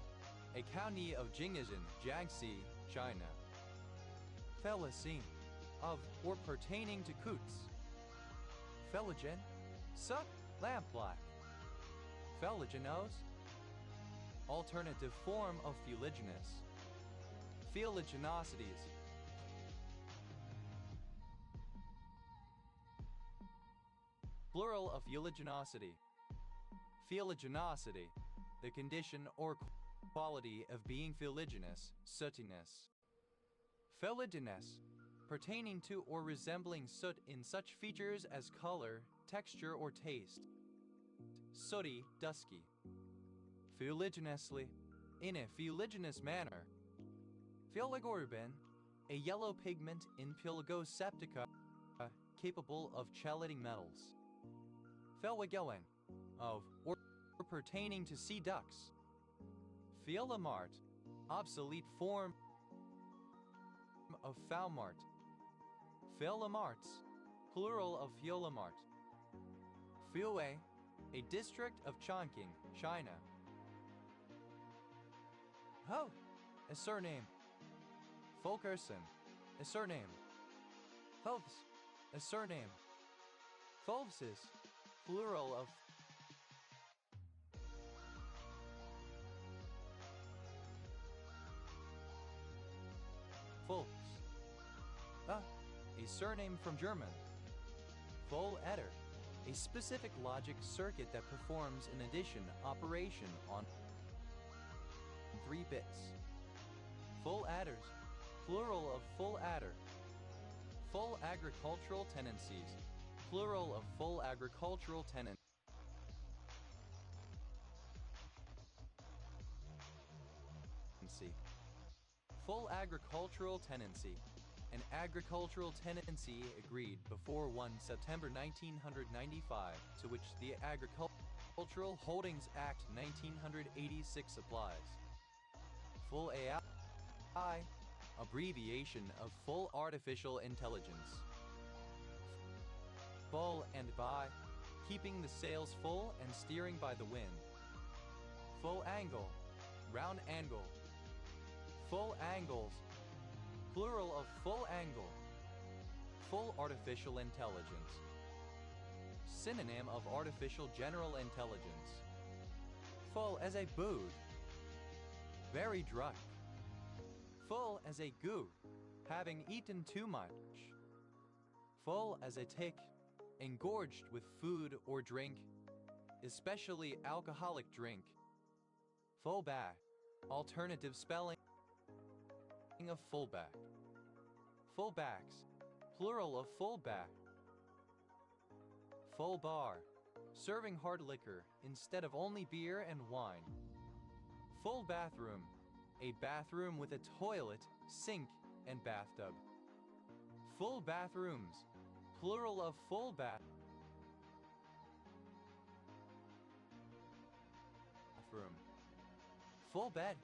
a county of Jingzhen, Jiangxi, China. Felicine, of or pertaining to coots. Feligen, suck, lamplight. Feligenose, alternative form of fuliginous. Feliginosities, plural of fuliginosity. Fuliginosity, the condition or quality of being fuliginous, sootiness. Felidinous, pertaining to or resembling soot in such features as color, texture, or taste. Sooty, dusky. Fuliginously, in a fuliginous manner. Filigorben, a yellow pigment in Pyligoseptica, capable of chelating metals. Felwigelen, of or pertaining to sea ducks. Filamart, obsolete form of Falmart. Filamarts, plural of Fiolamart. Fue, a district of Chongqing, China. Ho, a surname. Fulkerson, a surname. Fulvs, a surname. Fulvses, plural of Fulks. A surname from German. Full-eder, a specific logic circuit that performs an addition operation on 3 bits. Full adders, plural of full adder. Full agricultural tenancies, plural of full agricultural tenant. Full agricultural tenancy. An agricultural tenancy agreed before 1 September 1995, to which the Agricultural Holdings Act 1986 applies. Full AI, abbreviation of Full Artificial Intelligence. Full and by, keeping the sails full and steering by the wind. Full angle, round angle. Full angles, plural of full angle. Full artificial intelligence. Synonym of artificial general intelligence. Full as a boot. Very drunk. Full as a goo, having eaten too much. Full as a tick, engorged with food or drink, especially alcoholic drink. Full back, alternative spelling of fullback. Fullbacks, plural of fullback. Full bar, serving hard liquor instead of only beer and wine. Full bathroom, a bathroom with a toilet, sink, and bathtub. Full bathrooms, plural of full bathroom. Full bed,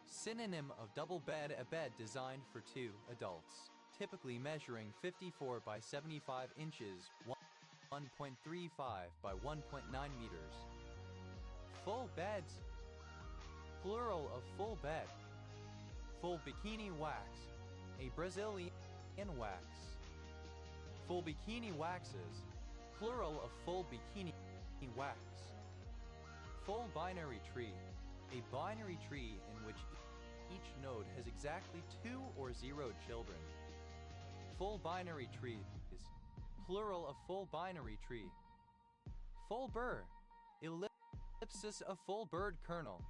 synonym of double bed, a bed designed for 2 adults, typically measuring 54 by 75 inches, 1.35 by 1.9 meters. Full beds, plural of full bed. Full bikini wax, a Brazilian wax. Full bikini waxes, plural of full bikini wax. Full binary tree, a binary tree in which each node has exactly 2 or 0 children. Full binary trees, plural of full binary tree. Full burr, ellipsis of full bird kernel.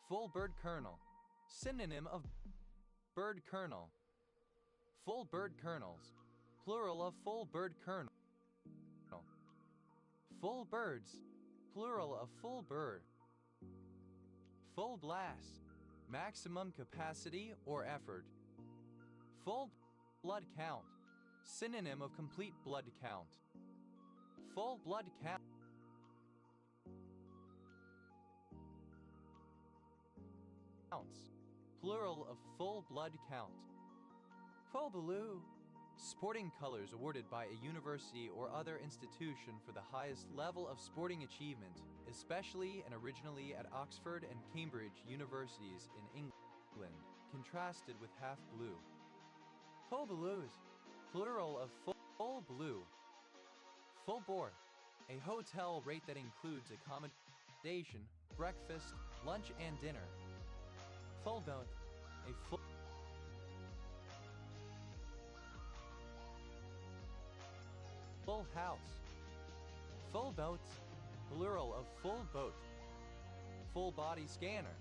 Full bird kernel, synonym of bird kernel. Full bird kernels, plural of full bird kernel. Full birds, plural of full bird. Full blast, maximum capacity or effort. Full blood count, synonym of complete blood count. Full blood count. Plural of full blood count. Full blue, sporting colors awarded by a university or other institution for the highest level of sporting achievement, especially and originally at Oxford and Cambridge universities in England, contrasted with half blue. Full blues, plural of full blue. Full board, a hotel rate that includes accommodation, breakfast, lunch and dinner. Full boat, a full house. Full boats, plural of full boat. Full body scanner,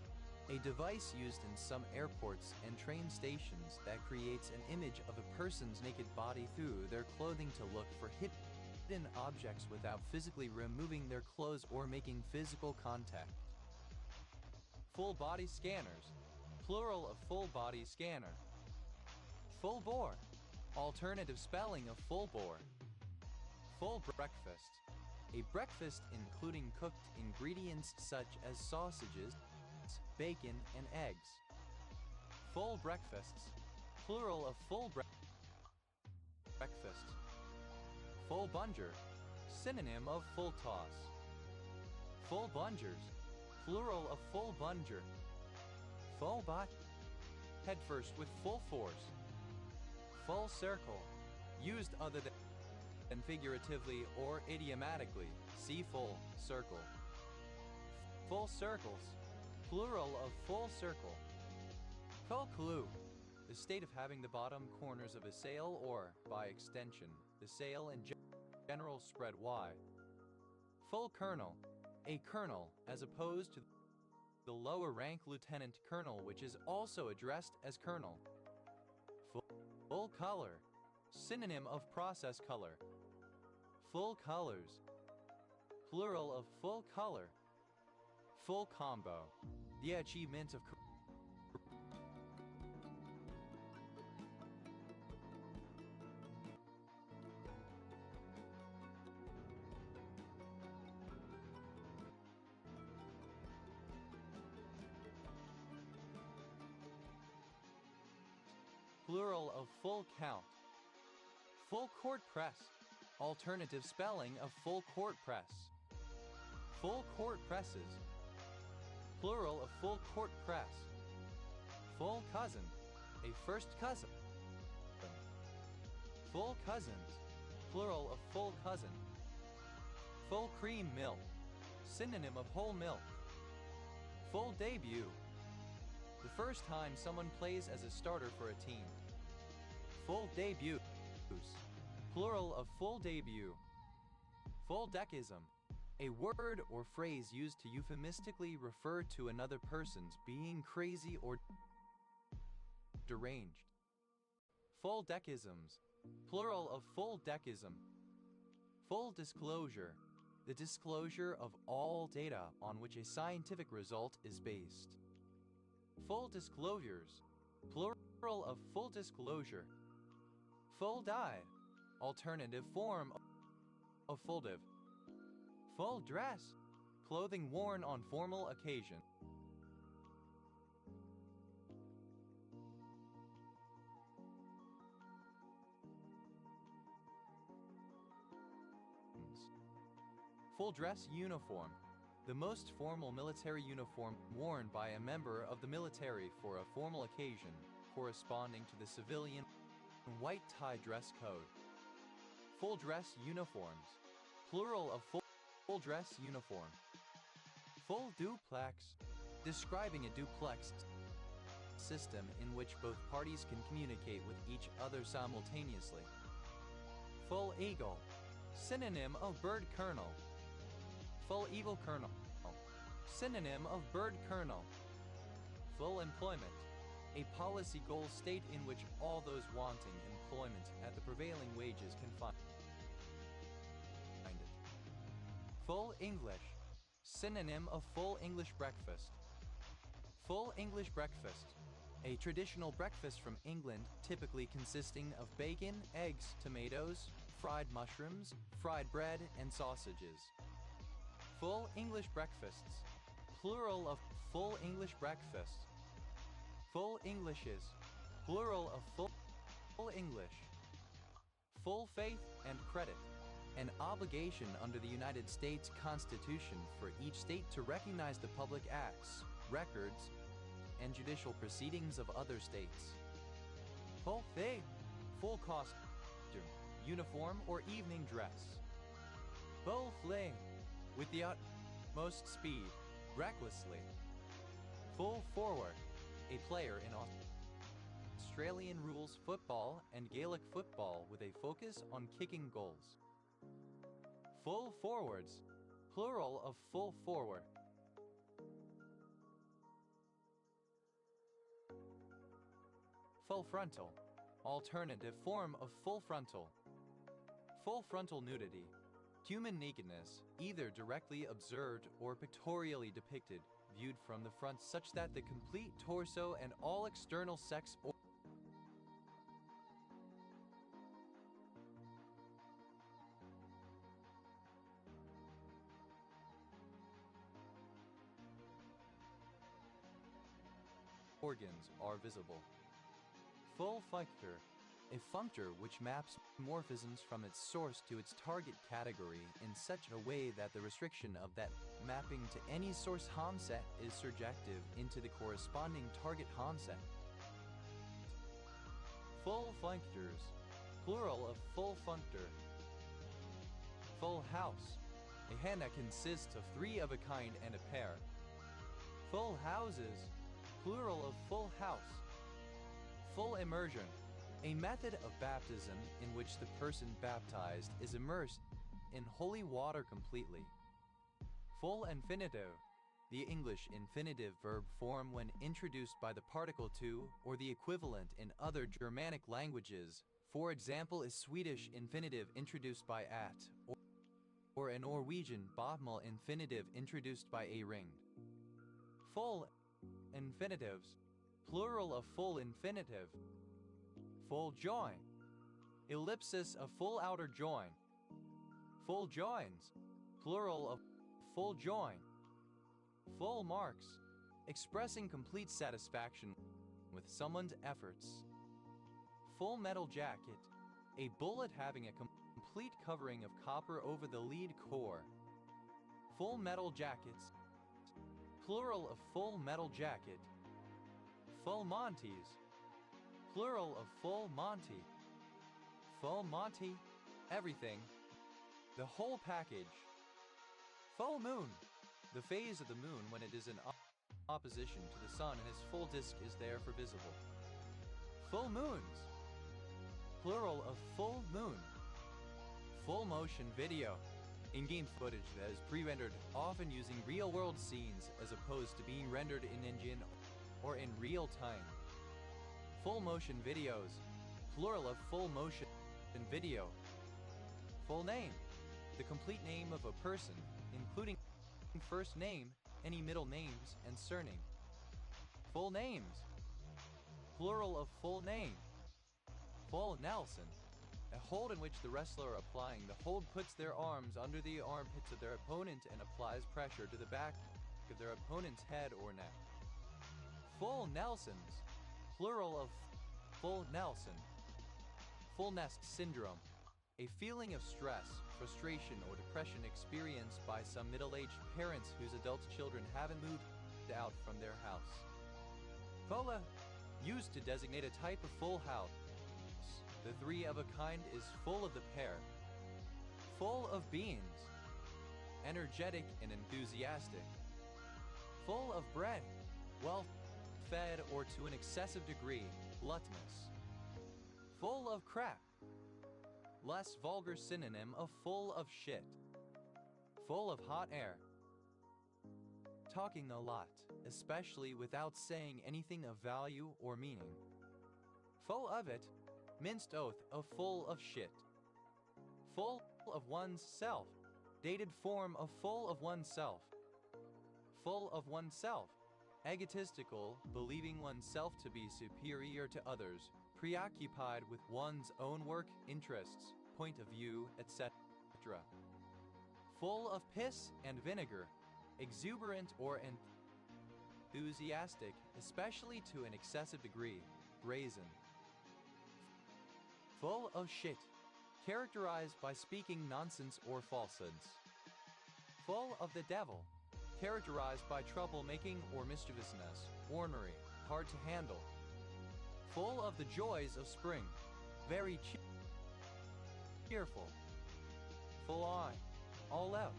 a device used in some airports and train stations that creates an image of a person's naked body through their clothing to look for hidden objects without physically removing their clothes or making physical contact. Full body scanners, plural of full body scanner. Full bore, alternative spelling of full bore. Full breakfast, a breakfast including cooked ingredients such as sausages, bacon, and eggs. Full breakfasts, plural of full breakfast. Full bunger, synonym of full toss. Full bungers, plural of full bunger. Full butt, head first with full force. Full circle, used other than figuratively or idiomatically, see full circle. Full circles, plural of full circle. Full clue, the state of having the bottom corners of a sail or, by extension, the sail and general spread Y. Full colonel, a colonel, as opposed to the lower rank lieutenant colonel, which is also addressed as colonel. Full color, synonym of process color. Full colors, plural of full color. Full combo, the achievement of plural of full count. Full court press, alternative spelling of full court press. Full court presses, plural of full court press. Full cousin, a first cousin. Full cousins, plural of full cousin. Full cream milk, synonym of whole milk. Full debut, the first time someone plays as a starter for a team. Full debuts, plural of full debut. Full deckism, a word or phrase used to euphemistically refer to another person's being crazy or deranged. Full deckisms, plural of full deckism. Full disclosure, the disclosure of all data on which a scientific result is based. Full disclosures, plural of full disclosure. Full dye, alternative form of full div. Full dress, clothing worn on formal occasion. Full dress uniform, the most formal military uniform worn by a member of the military for a formal occasion, corresponding to the civilian white tie dress code. Full dress uniforms, plural of full dress uniform. Full duplex, describing a duplex system in which both parties can communicate with each other simultaneously. Full eagle, synonym of bird colonel. Full evil colonel, synonym of bird colonel. Full employment, a policy goal state in which all those wanting employment at the prevailing wages can find it. Full English, synonym of full English breakfast. Full English breakfast, a traditional breakfast from England typically consisting of bacon, eggs, tomatoes, fried mushrooms, fried bread, and sausages. Full English breakfasts, plural of full English breakfast. Full Englishes, plural of full English. Full faith and credit, an obligation under the United States Constitution for each state to recognize the public acts, records, and judicial proceedings of other states. Full faith, full costume, uniform or evening dress. Full fling, with the utmost speed, recklessly. Full forward, a player in Australian rules football and Gaelic football with a focus on kicking goals. Full forwards, plural of full forward. Full frontal, alternative form of full frontal. Full frontal nudity, human nakedness, either directly observed or pictorially depicted, viewed from the front such that the complete torso and all external sex organs are visible. Full functor, a functor which maps morphisms from its source to its target category in such a way that the restriction of that mapping to any source hamset is surjective into the corresponding target hamset. Full functors, plural of full functor. Full house, a hen that consists of three of a kind and a pair. Full houses, plural of full house. Full immersion, A method of baptism in which the person baptized is immersed in holy water completely. Full infinitive, the English infinitive verb form when introduced by the particle to or the equivalent in other Germanic languages. For example, is Swedish infinitive introduced by at, or a Norwegian botmal infinitive introduced by a ring. Full infinitives, plural of full infinitive. Full join, ellipsis of full outer join. Full joins, plural of full join. Full marks, expressing complete satisfaction with someone's efforts. Full metal jacket, a bullet having a complete covering of copper over the lead core. Full metal jackets, plural of full metal jacket. Full monties, plural of full monty. Full monty, everything, the whole package. Full moon, the phase of the moon when it is in opposition to the sun and its full disk is therefore visible. Full moons, plural of full moon. Full motion video, in-game footage that is pre-rendered, often using real-world scenes as opposed to being rendered in engine or in real time. Full motion videos, plural of full motion video. Full name, the complete name of a person, including first name, any middle names, and surname. Full names, plural of full name. Full Nelson, a hold in which the wrestler applying the hold puts their arms under the armpits of their opponent and applies pressure to the back of their opponent's head or neck. Full Nelsons, plural of full Nelson. Full nest syndrome, a feeling of stress, frustration, or depression experienced by some middle-aged parents whose adult children haven't moved out from their house. Fola, used to designate a type of full house. The three of a kind is full of the pair. Full of beans, energetic and enthusiastic. Full of bread, well fed or to an excessive degree, gluttonous. Full of crap, less vulgar synonym of full of shit. Full of hot air, talking a lot, especially without saying anything of value or meaning. Full of it, minced oath of full of shit. Full of one's self, dated form of full of oneself. Full of oneself, egotistical, believing oneself to be superior to others, preoccupied with one's own work, interests, point of view, etc. Full of piss and vinegar, exuberant or enthusiastic, especially to an excessive degree, brazen. Full of shit, characterized by speaking nonsense or falsehoods. Full of the devil, characterized by troublemaking or mischievousness, ornery, hard to handle. Full of the joys of spring, very cheerful. Full on, all out.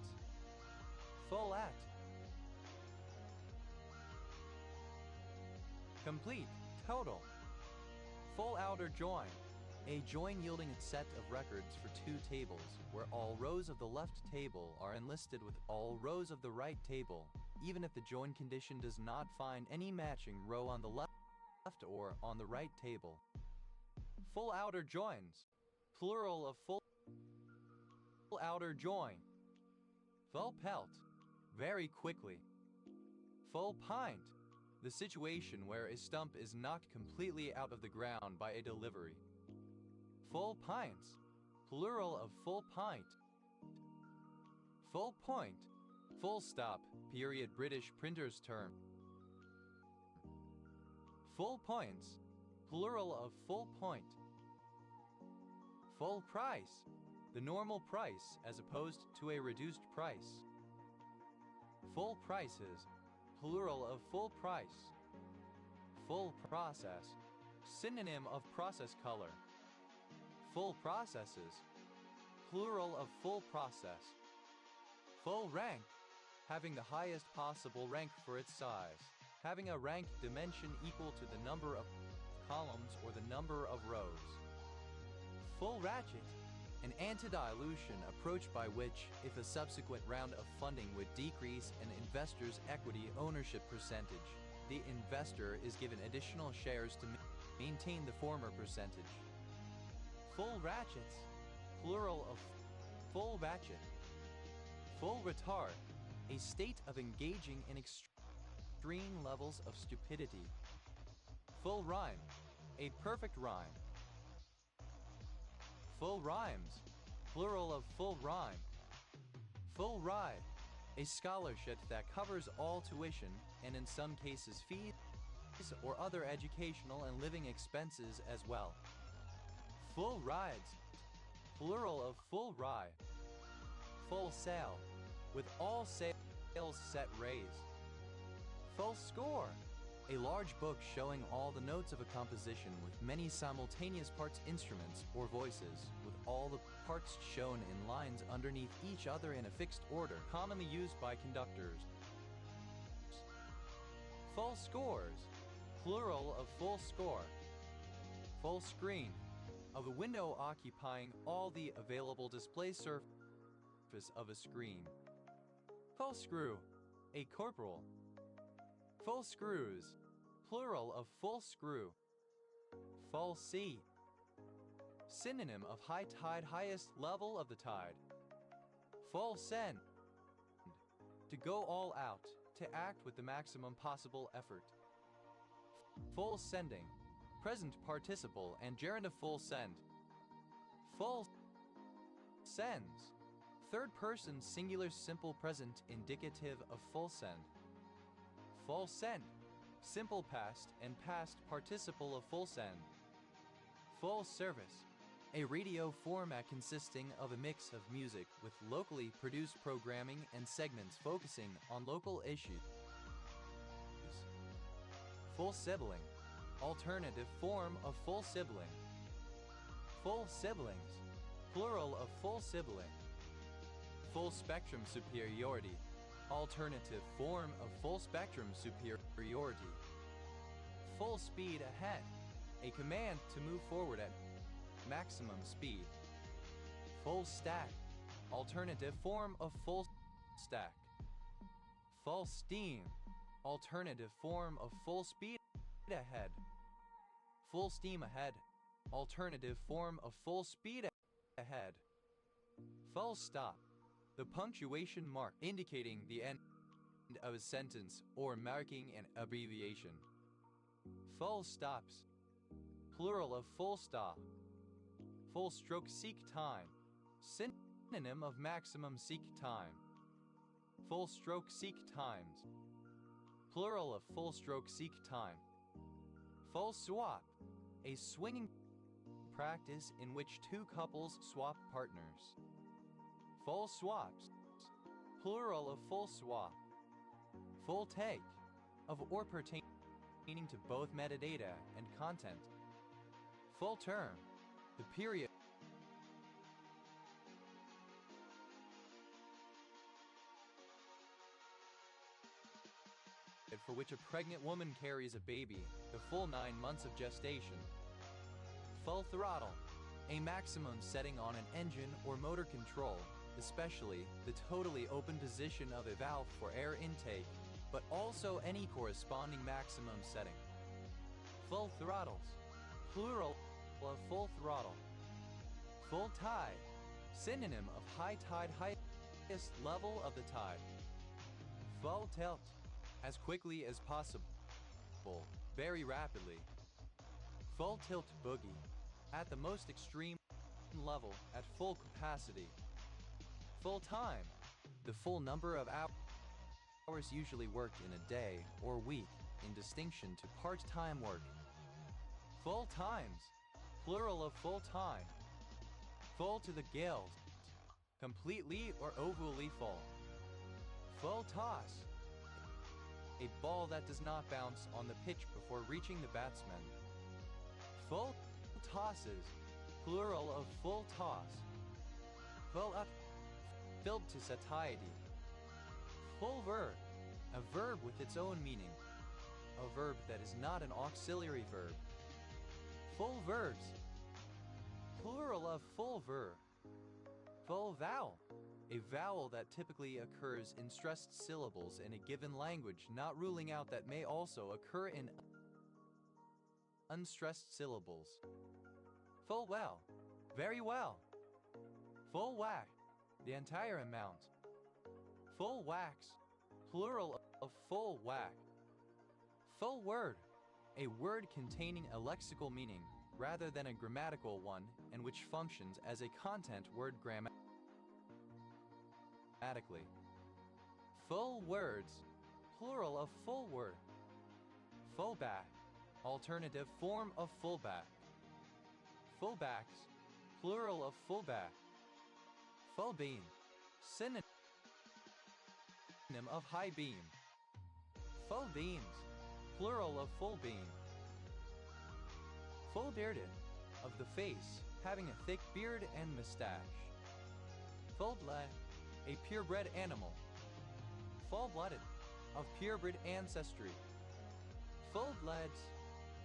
Full at. Complete, total. Full outer join, a join yielding a set of records for two tables, where all rows of the left table are enlisted with all rows of the right table, even if the join condition does not find any matching row on the left or on the right table. Full outer joins, plural of full outer join. Full pelt, very quickly. Full pint, the situation where a stump is knocked completely out of the ground by a delivery. Full pints, plural of full pint. Full point, full stop, period British printer's term. Full points, plural of full point. Full price, the normal price as opposed to a reduced price. Full prices, plural of full price. Full process, synonym of process color. Full processes, plural of full process. Full rank, having the highest possible rank for its size, having a rank dimension equal to the number of columns or the number of rows. Full ratchet, an anti-dilution approach by which, if a subsequent round of funding would decrease an investor's equity ownership percentage, the investor is given additional shares to maintain the former percentage. Full ratchets, plural of full ratchet. Full retard, a state of engaging in extreme levels of stupidity. Full rhyme, a perfect rhyme. Full rhymes, plural of full rhyme. Full ride, a scholarship that covers all tuition and in some cases fees or other educational and living expenses as well. Full rides, plural of full ride. Full sail, with all sails set raised. Full score, a large book showing all the notes of a composition with many simultaneous parts, instruments, or voices, with all the parts shown in lines underneath each other in a fixed order, commonly used by conductors. Full scores, plural of full score. Full screen, of a window occupying all the available display surface of a screen. Full screw, a corporal. Full screws, plural of full screw. Full sea, synonym of high tide, highest level of the tide. Full send, to go all out, to act with the maximum possible effort. Full sending, present participle and gerund of full send. Full sends, third person singular simple present indicative of full send. Full send, simple past and past participle of full send. Full service, a radio format consisting of a mix of music with locally produced programming and segments focusing on local issues. Full sibling, alternative form of full sibling. Full siblings, plural of full sibling. Full spectrum superiority, alternative form of full spectrum superiority. Full speed ahead, a command to move forward at maximum speed. Full stack, alternative form of full stack. Full steam, alternative form of full speed ahead. Full steam ahead, alternative form of full speed ahead. Full stop, the punctuation mark indicating the end of a sentence or marking an abbreviation. Full stops, plural of full stop. Full stroke seek time, synonym of maximum seek time. Full stroke seek times, plural of full stroke seek time. Full swap, a swinging practice in which two couples swap partners. Full swaps, plural of full swap. Full take, of or pertaining to both metadata and content. Full term, the period for which a pregnant woman carries a baby, the full 9 months of gestation. Full throttle, a maximum setting on an engine or motor control, especially the totally open position of a valve for air intake, but also any corresponding maximum setting. Full throttles, plural of full throttle. Full tide, synonym of high tide, highest level of the tide. Full tilt, as quickly as possible, very rapidly. Full tilt boogie, at the most extreme level, at full capacity. Full time, the full number of hours usually worked in a day or week, in distinction to part-time work. Full times, plural of full time. Full to the gills, completely or ovally full. Full toss, a ball that does not bounce on the pitch before reaching the batsman. Full tosses, plural of full toss. Full up, filled to satiety. Full verb, a verb with its own meaning. A verb that is not an auxiliary verb. Full verbs. Plural of full verb. Full vowel. A vowel that typically occurs in stressed syllables in a given language, not ruling out that may also occur in unstressed syllables. Full well. Very well. Full whack. The entire amount. Full wax. Plural of full whack. Full word. A word containing a lexical meaning rather than a grammatical one, and which functions as a content word grammatically. Full words. Plural of full word. Fullback. Alternative form of fullback. Fullbacks. Plural of fullback. Full beam. Synonym of high beam. Full beams. Plural of full beam. Full bearded. Of the face, having a thick beard and mustache. Full blood. A purebred animal. Full-blooded. Of purebred ancestry. Full bloods.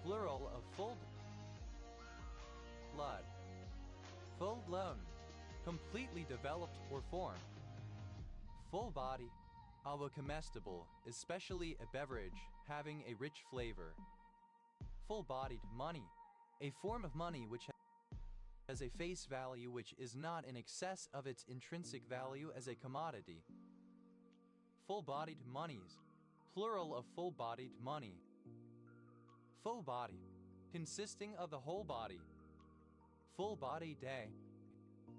Plural of full blood. Full blown. Completely developed or formed. Full body. Of a comestible, especially a beverage, having a rich flavor. Full-bodied money. A form of money which has a face value which is not in excess of its intrinsic value as a commodity. Full-bodied monies. Plural of full-bodied money. Full body. Consisting of the whole body. Full body day.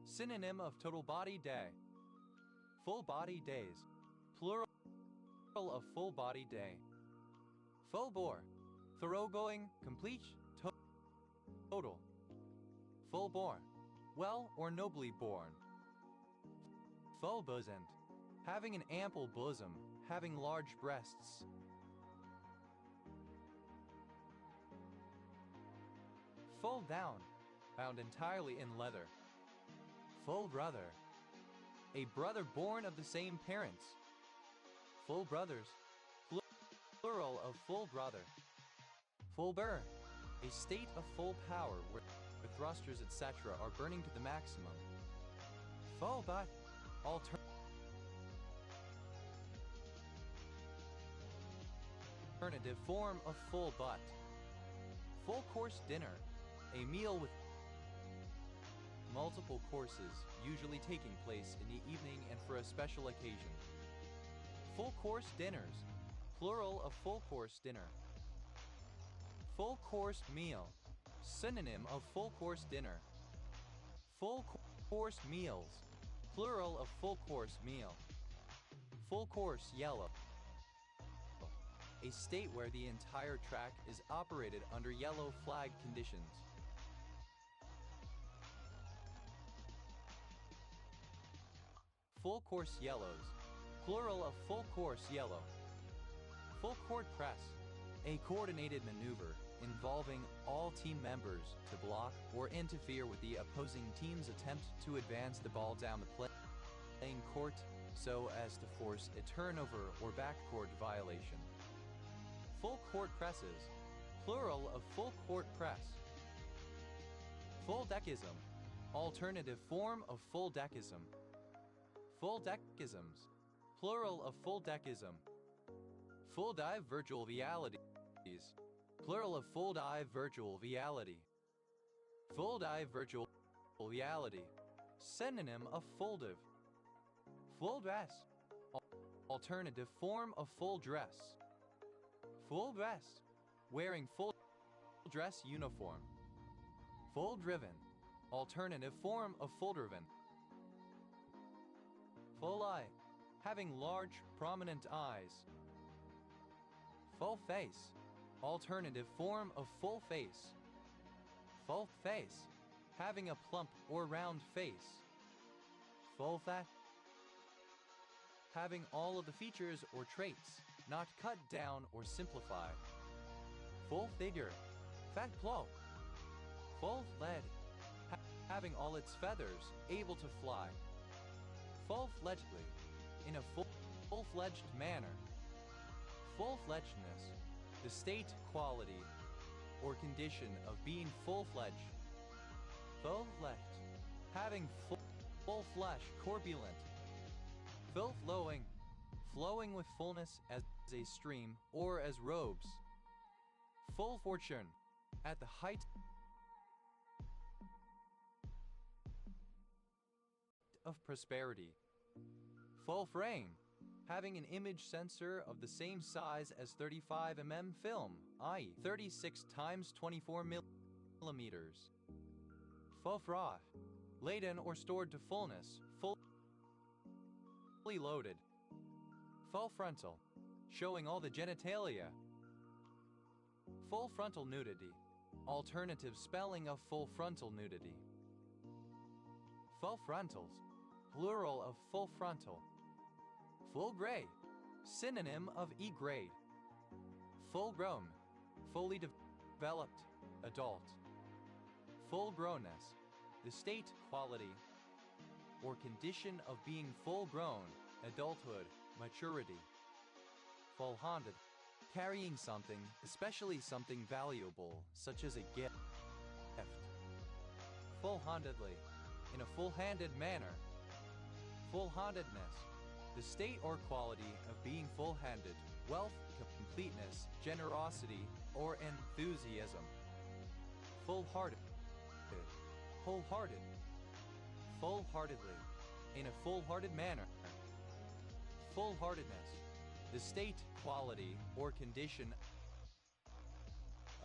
Synonym of total body day. Full body days. Plural of full body day. Full bore. Thoroughgoing, complete, total. Full born. Well or nobly born. Full bosomed. Having an ample bosom, having large breasts. Full down. Bound entirely in leather. Full brother. A brother born of the same parents. Full brothers. Plural of full brother. Full burn. A state of full power where the thrusters etc. are burning to the maximum. Full butt. Alternative form of full butt. Full course dinner. A meal with multiple courses, usually taking place in the evening and for a special occasion. Full course dinners. Plural of full course dinner. Full course meal. Synonym of full course dinner. Full course meals. Plural of full course meal. Full course yellow. A state where the entire track is operated under yellow flag conditions. Full course yellows. Plural of full course yellow. Full court press. A coordinated maneuver involving all team members to block or interfere with the opposing team's attempt to advance the ball down the playing court so as to force a turnover or backcourt violation. Full court presses. Plural of full court press. Full deckism. Alternative form of full deckism. Full deckisms. Plural of full deckism. Full dive virtual realities. Plural of full dive virtual reality. Full dive virtual reality. Synonym of full dive. Full dress. Alternative form of full dress. Full dress. Wearing full dress uniform. Full driven. Alternative form of full driven. Full eye. Having large, prominent eyes. Full face. Alternative form of full face. Full face. Having a plump or round face. Full fat. Having all of the features or traits, not cut down or simplified. Full figure. Fat plow. Full fled. Having all its feathers, able to fly. Full-fledgedly. In a full-fledged manner. Full-fledgedness. The state quality. or condition of being full-fledged. Full-fledged, having full flesh, corpulent. Full-flowing, flowing with fullness as a stream or as robes. Full fortune, at the height of prosperity. Full frame, having an image sensor of the same size as 35 mm film, i.e. 36 times 24 millimeters. Full froth, laden or stored to fullness, fully loaded. Full frontal, showing all the genitalia. Full frontal nudity, alternative spelling of full frontal nudity. Full frontals, plural of full frontal. Full gray, synonym of E-grade. Full grown, fully developed, adult. Full grownness, the state, quality, or condition of being full grown, adulthood, maturity. Full-handed, carrying something, especially something valuable, such as a gift. Full-handedly, in a full-handed manner. Full-handedness, the state or quality of being full-handed, wealth, completeness, generosity, or enthusiasm. Full-hearted, wholehearted, full-heartedly, in a full-hearted manner. Full-heartedness, the state, quality, or condition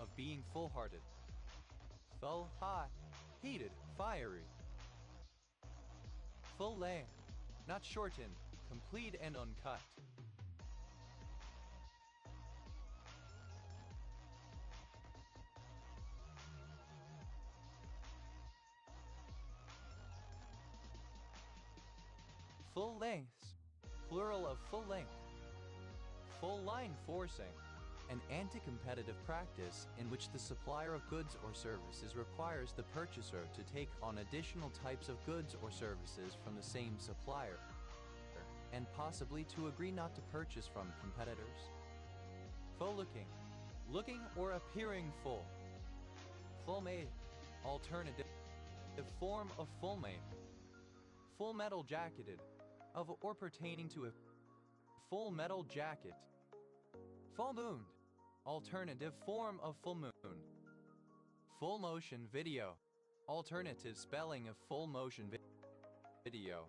of being full-hearted. Full hot, heated, fiery. Full length, not shortened, complete and uncut. Full lengths, plural of full length. Full line forcing, an anti-competitive practice in which the supplier of goods or services requires the purchaser to take on additional types of goods or services from the same supplier, and possibly to agree not to purchase from competitors. Full looking, looking or appearing full. Full made, alternative form of full made. Full metal jacketed, of or pertaining to a full metal jacket. Full moon, alternative form of full moon. Full motion video, alternative spelling of full motion video.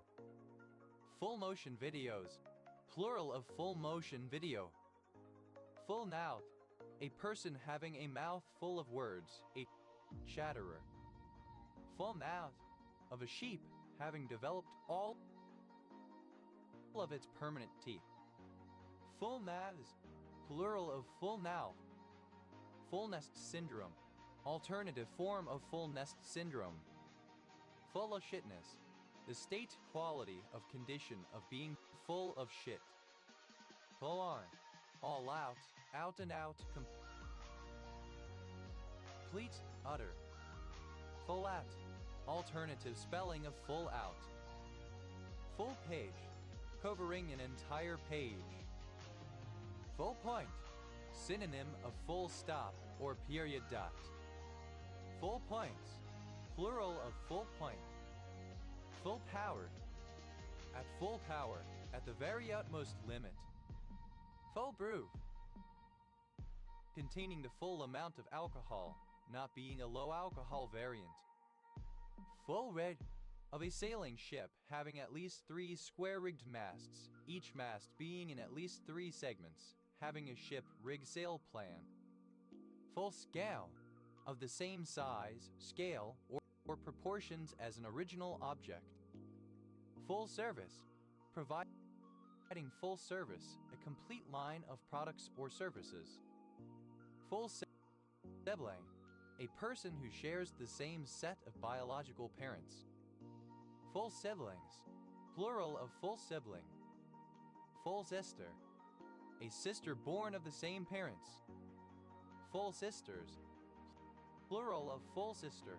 Full motion videos, plural of full motion video. Full mouth, a person having a mouth full of words, a chatterer. Full mouth, of a sheep having developed all of its permanent teeth. Full mouths, plural of full mouth. Full nest syndrome, alternative form of full nest syndrome. Full of shitness, the state, quality of condition of being full of shit. Full on, all out and out, complete, utter. Full out, alternative spelling of full out. Full page, covering an entire page. Full point, synonym of full stop or period dot. Full points, plural of full point. Full power, at full power, at the very utmost limit. Full brew, containing the full amount of alcohol, not being a low alcohol variant. Full red, of a sailing ship having at least 3 square-rigged masts, each mast being in at least 3 segments, having a ship rig sail plan. Full scale, of the same size, scale, or proportions as an original object. Full service, providing full service, a complete line of products or services. Full sibling, a person who shares the same set of biological parents. Full siblings, plural of full sibling. Full sister, a sister born of the same parents. Full sisters, plural of full sister.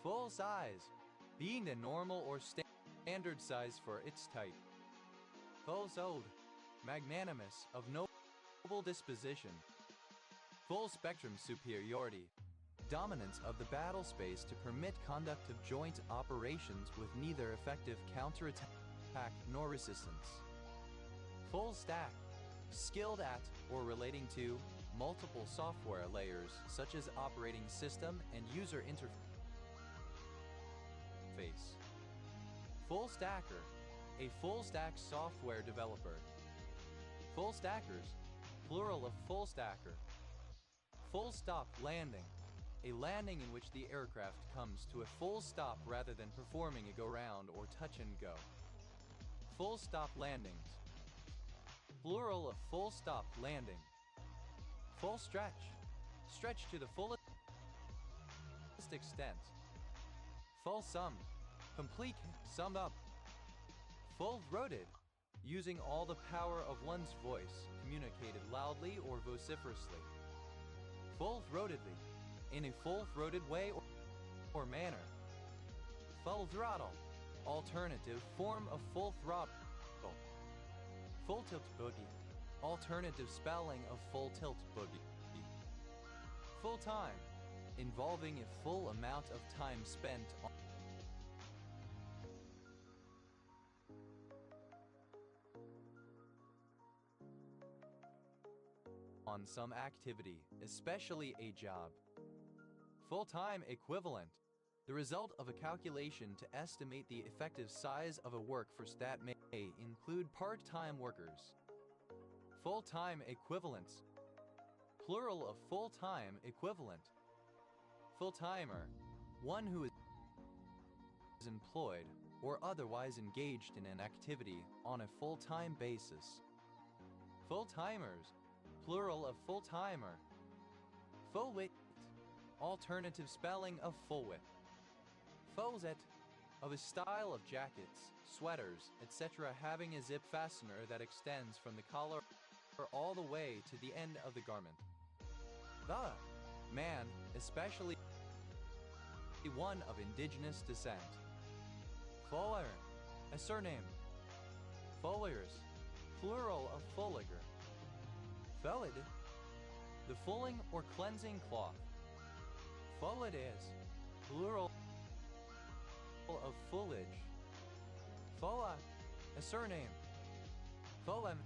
Full size, being the normal or standard size for its type. Full souled, magnanimous, of noble disposition. Full spectrum superiority. Dominance of the battle space to permit conduct of joint operations with neither effective counterattack nor resistance. Full stack. Skilled at or relating to multiple software layers such as operating system and user interface. Full stacker. A full stack software developer. Full stackers. Plural of full stacker. Full stop landing. A landing in which the aircraft comes to a full stop rather than performing a go-round or touch and go. Full stop landings. Plural of full stop landing. Full stretch. Stretch to the fullest extent. Full sum. Complete, summed up. Full-throated. Using all the power of one's voice, communicated loudly or vociferously. Full-throatedly. In a full-throated way or manner. Full throttle. Alternative form of full throttle. Full tilt boogie. Alternative spelling of full tilt boogie. Full time. Involving a full amount of time spent on some activity, especially a job. Full-time equivalent. The result of a calculation to estimate the effective size of a work for stat may include part-time workers. Full-time equivalents. Plural of full-time equivalent. Full-timer. One who is employed or otherwise engaged in an activity on a full-time basis. Full-timers. Plural of full-timer. Full-wit. Alternative spelling of full-wit. Faux-et. Of a style of jackets, sweaters, etc. having a zip fastener that extends from the collar all the way to the end of the garment. The man, especially one of indigenous descent. Fuller. A surname. Fullers. Plural of fulliger. Fullid. The fulling or cleansing cloth. Fullid is. Plural of fullage. Folla. A surname. Follem.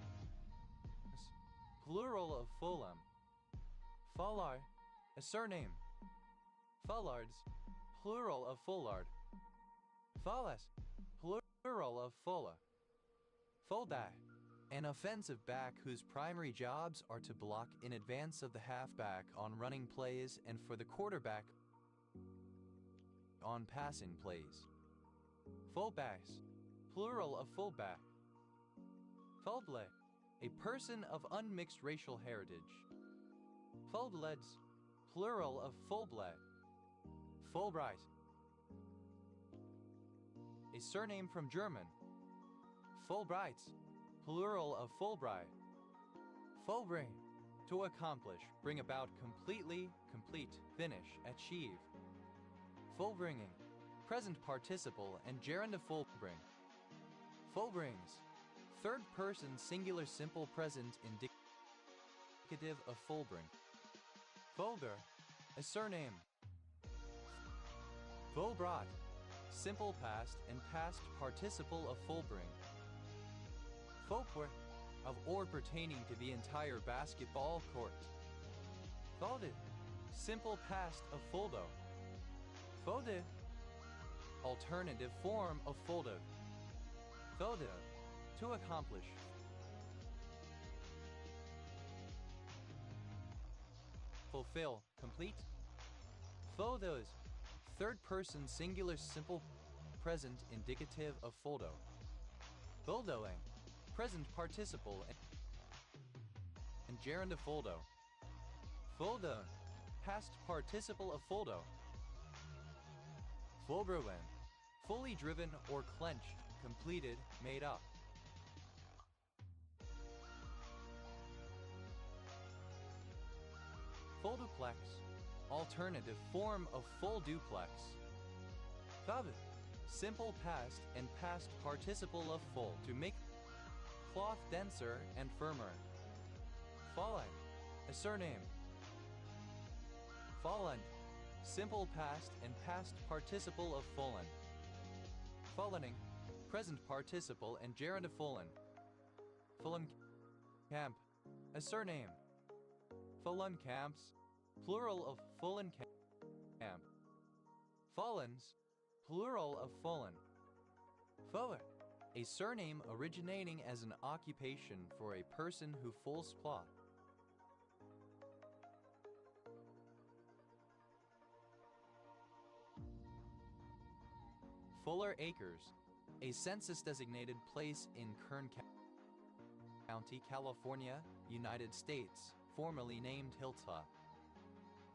Plural of fullam. Follar. A surname. Follards. Plural of fullard. Follas. Plural of folla. Fullback. An offensive back whose primary jobs are to block in advance of the halfback on running plays and for the quarterback on passing plays. Fullbacks. Plural of fullback. Fullble. A person of unmixed racial heritage. Fullbleds. Plural of fullbled. Fulbright. A surname from German. Fulbrights. Plural of Fulbright. Fullbring. To accomplish, bring about completely, complete, finish, achieve. Fullbringing. Present participle and gerund of fullbring. Fullbrings. Third person singular simple present indicative of fullbring. Fulgur. A surname. Fullbrought. Simple past and past participle of fullbring. Fulpwer. Of or pertaining to the entire basketball court. Folded. Simple past of foldo. Folded. Alternative form of foldo. Foldo. To accomplish. Fulfill. Complete. Foldos. Third person singular simple present indicative of foldo. Foldoing. Present participle and gerund of foldo. Foldo. Past participle of foldo. Fulbrowen. Fully driven or clenched, completed, made up. Full-duplex. Alternative form of full duplex. Fav. Simple past and past participle of full to make cloth denser and firmer. Fallen. A surname. Fallen. Simple past and past participle of fallen. Fallening. Present participle and gerund of fallen. Fallen camp. A surname. Fallen camps. Plural of fallen camp. Fallens. Plural of fallen. Fuller. A surname originating as an occupation for a person who fulls plot. Fuller Acres, a census-designated place in Kern County, California, United States, formerly named Hilltop.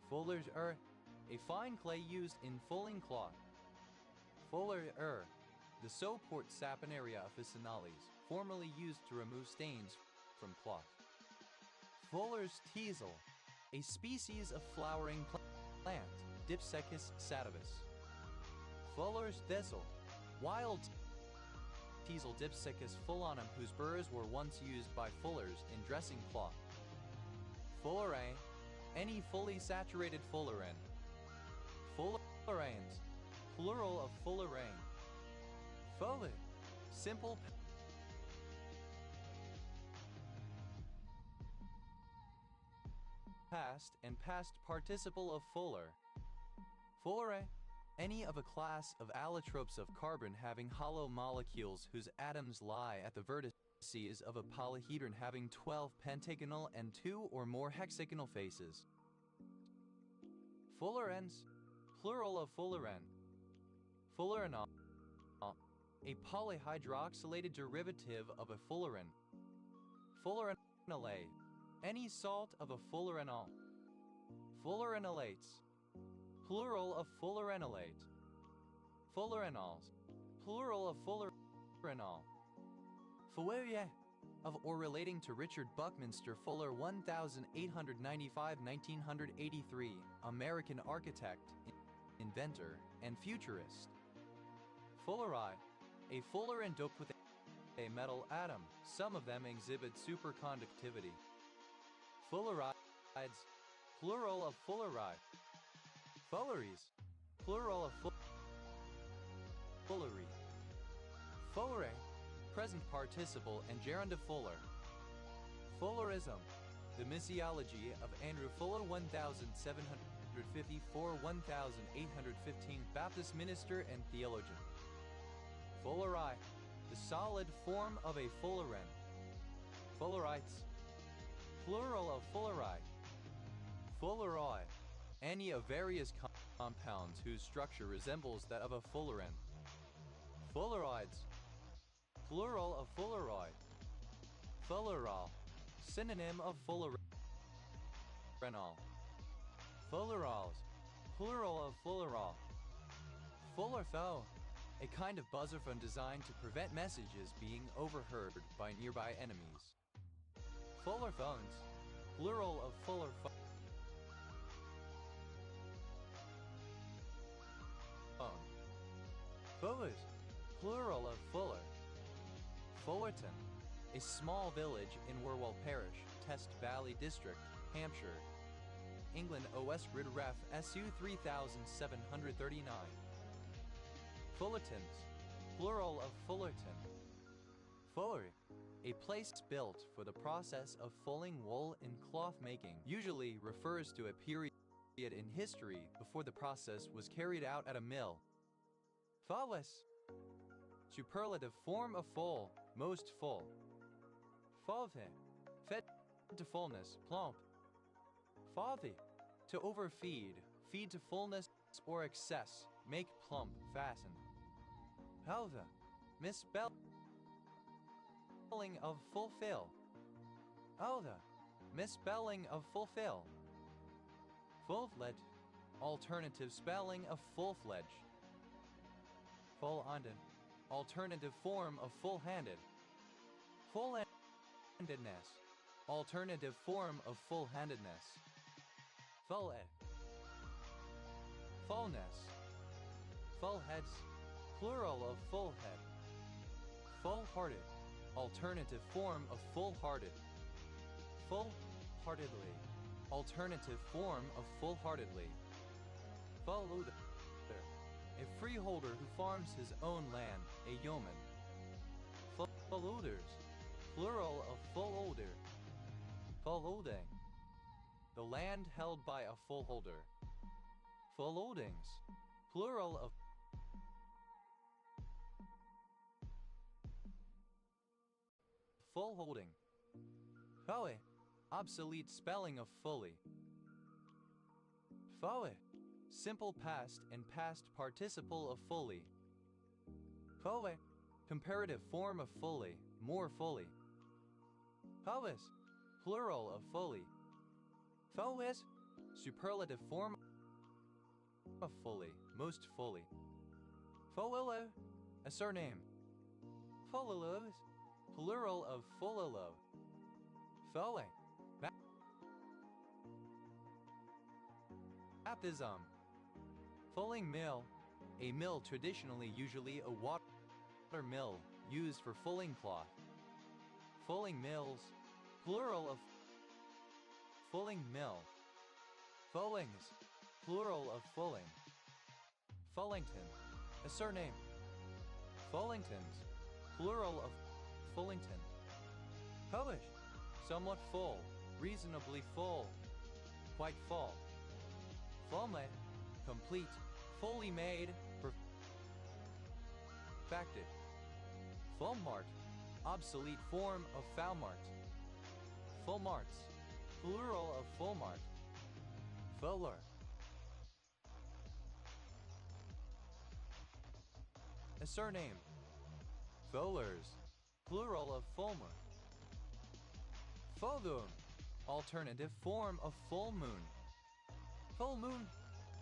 Fuller's a fine clay used in fulling cloth. Fuller the Soport Saponaria officinalis, formerly used to remove stains from cloth. Fuller's teasel, a species of flowering plant, Dipsecus sativus. Fuller's thistle, wild teasel Dipsecus fullanum, whose burrs were once used by fullers in dressing cloth. Fullerene, any fully saturated fullerene. Fullerenes, plural of fullerene. Fuller, simple past and past participle of fuller. Fullere, any of a class of allotropes of carbon having hollow molecules whose atoms lie at the vertices of a polyhedron having 12 pentagonal and 2 or more hexagonal faces. Fullerenes, plural of fulleren. Fullerenol, a polyhydroxylated derivative of a fullerene. Fullerenolate, any salt of a fullerenol. Fullerenolates, plural of fullerenolate. Fullerenols, plural of fullerenol. Fourier, of or relating to Richard Buckminster Fuller 1895-1983, American architect, inventor, and futurist. Fulleri, a fullerene doped with a metal atom. Some of them exhibit superconductivity. Fullerides, plural of fulleri. Fulleries, plural of fullery. Fullere, present participle and gerund of fuller. Fullerism, the missiology of Andrew Fuller 1754-1815, Baptist minister and theologian. Fulleri, the solid form of a fullerene. Fullerites, plural of fulleri. Fulleroi, any of various compounds whose structure resembles that of a fullerene. Fulleroids, plural of fulleroid. Fullerol, synonym of fullerenol. Fullerols, plural of fullerol. Fullerphone, a kind of buzzerphone designed to prevent messages being overheard by nearby enemies. Fullerphones, plural of fullerphone. Fullers, plural of fuller. Fullerton, a small village in Wherwell Parish, Test Valley District, Hampshire, England. OS Rid Ref SU 3739. Fullertons, plural of Fullerton. Fuller, a place built for the process of fulling wool in cloth making, usually refers to a period in history before the process was carried out at a mill. Fullless, superlative form of full, most full. Fulve, fed to fullness, plump. Fulve, to overfeed, feed to fullness or excess, make plump, fasten. Pelva, misspelling of fulfill. Elva, misspelling of fulfill. Full-fledged, alternative spelling of full-fledged. Full-handed, alternative form of full-handed. Full-handedness, alternative form of full-handedness. Full-ed, fullness. Full-heads, plural of full-head. Full-hearted, alternative form of full-hearted. Full-heartedly, alternative form of full-heartedly. Full-hearted, a freeholder who farms his own land, a yeoman. Full-holders, plural of full-holder. Full-holding, the land held by a full-holder. Full-holdings, plural of full-holding. Fully, obsolete spelling of fully. Fully, simple past and past participle of fully. Fully, comparative form of fully, more fully. Fullis, plural of fully. Fullis, superlative form of fully, most fully. Fulilo, a surname. Fulilos, plural of fulilo. Fully, baptism. Fulling mill, a mill traditionally usually a water mill used for fulling cloth. Fulling mills, plural of fulling mill. Fullings, plural of fulling. Fullington, a surname. Fullingtons, plural of Fullington. Publish, somewhat full, reasonably full, quite full. Fulme, complete, fully made, perfected. Fulmart, obsolete form of foulmart. Fullmarts, plural of fullmart. Fuller, a surname. Fullers, plural of fulmer. Fullmoon, alternative form of full moon. Full moon,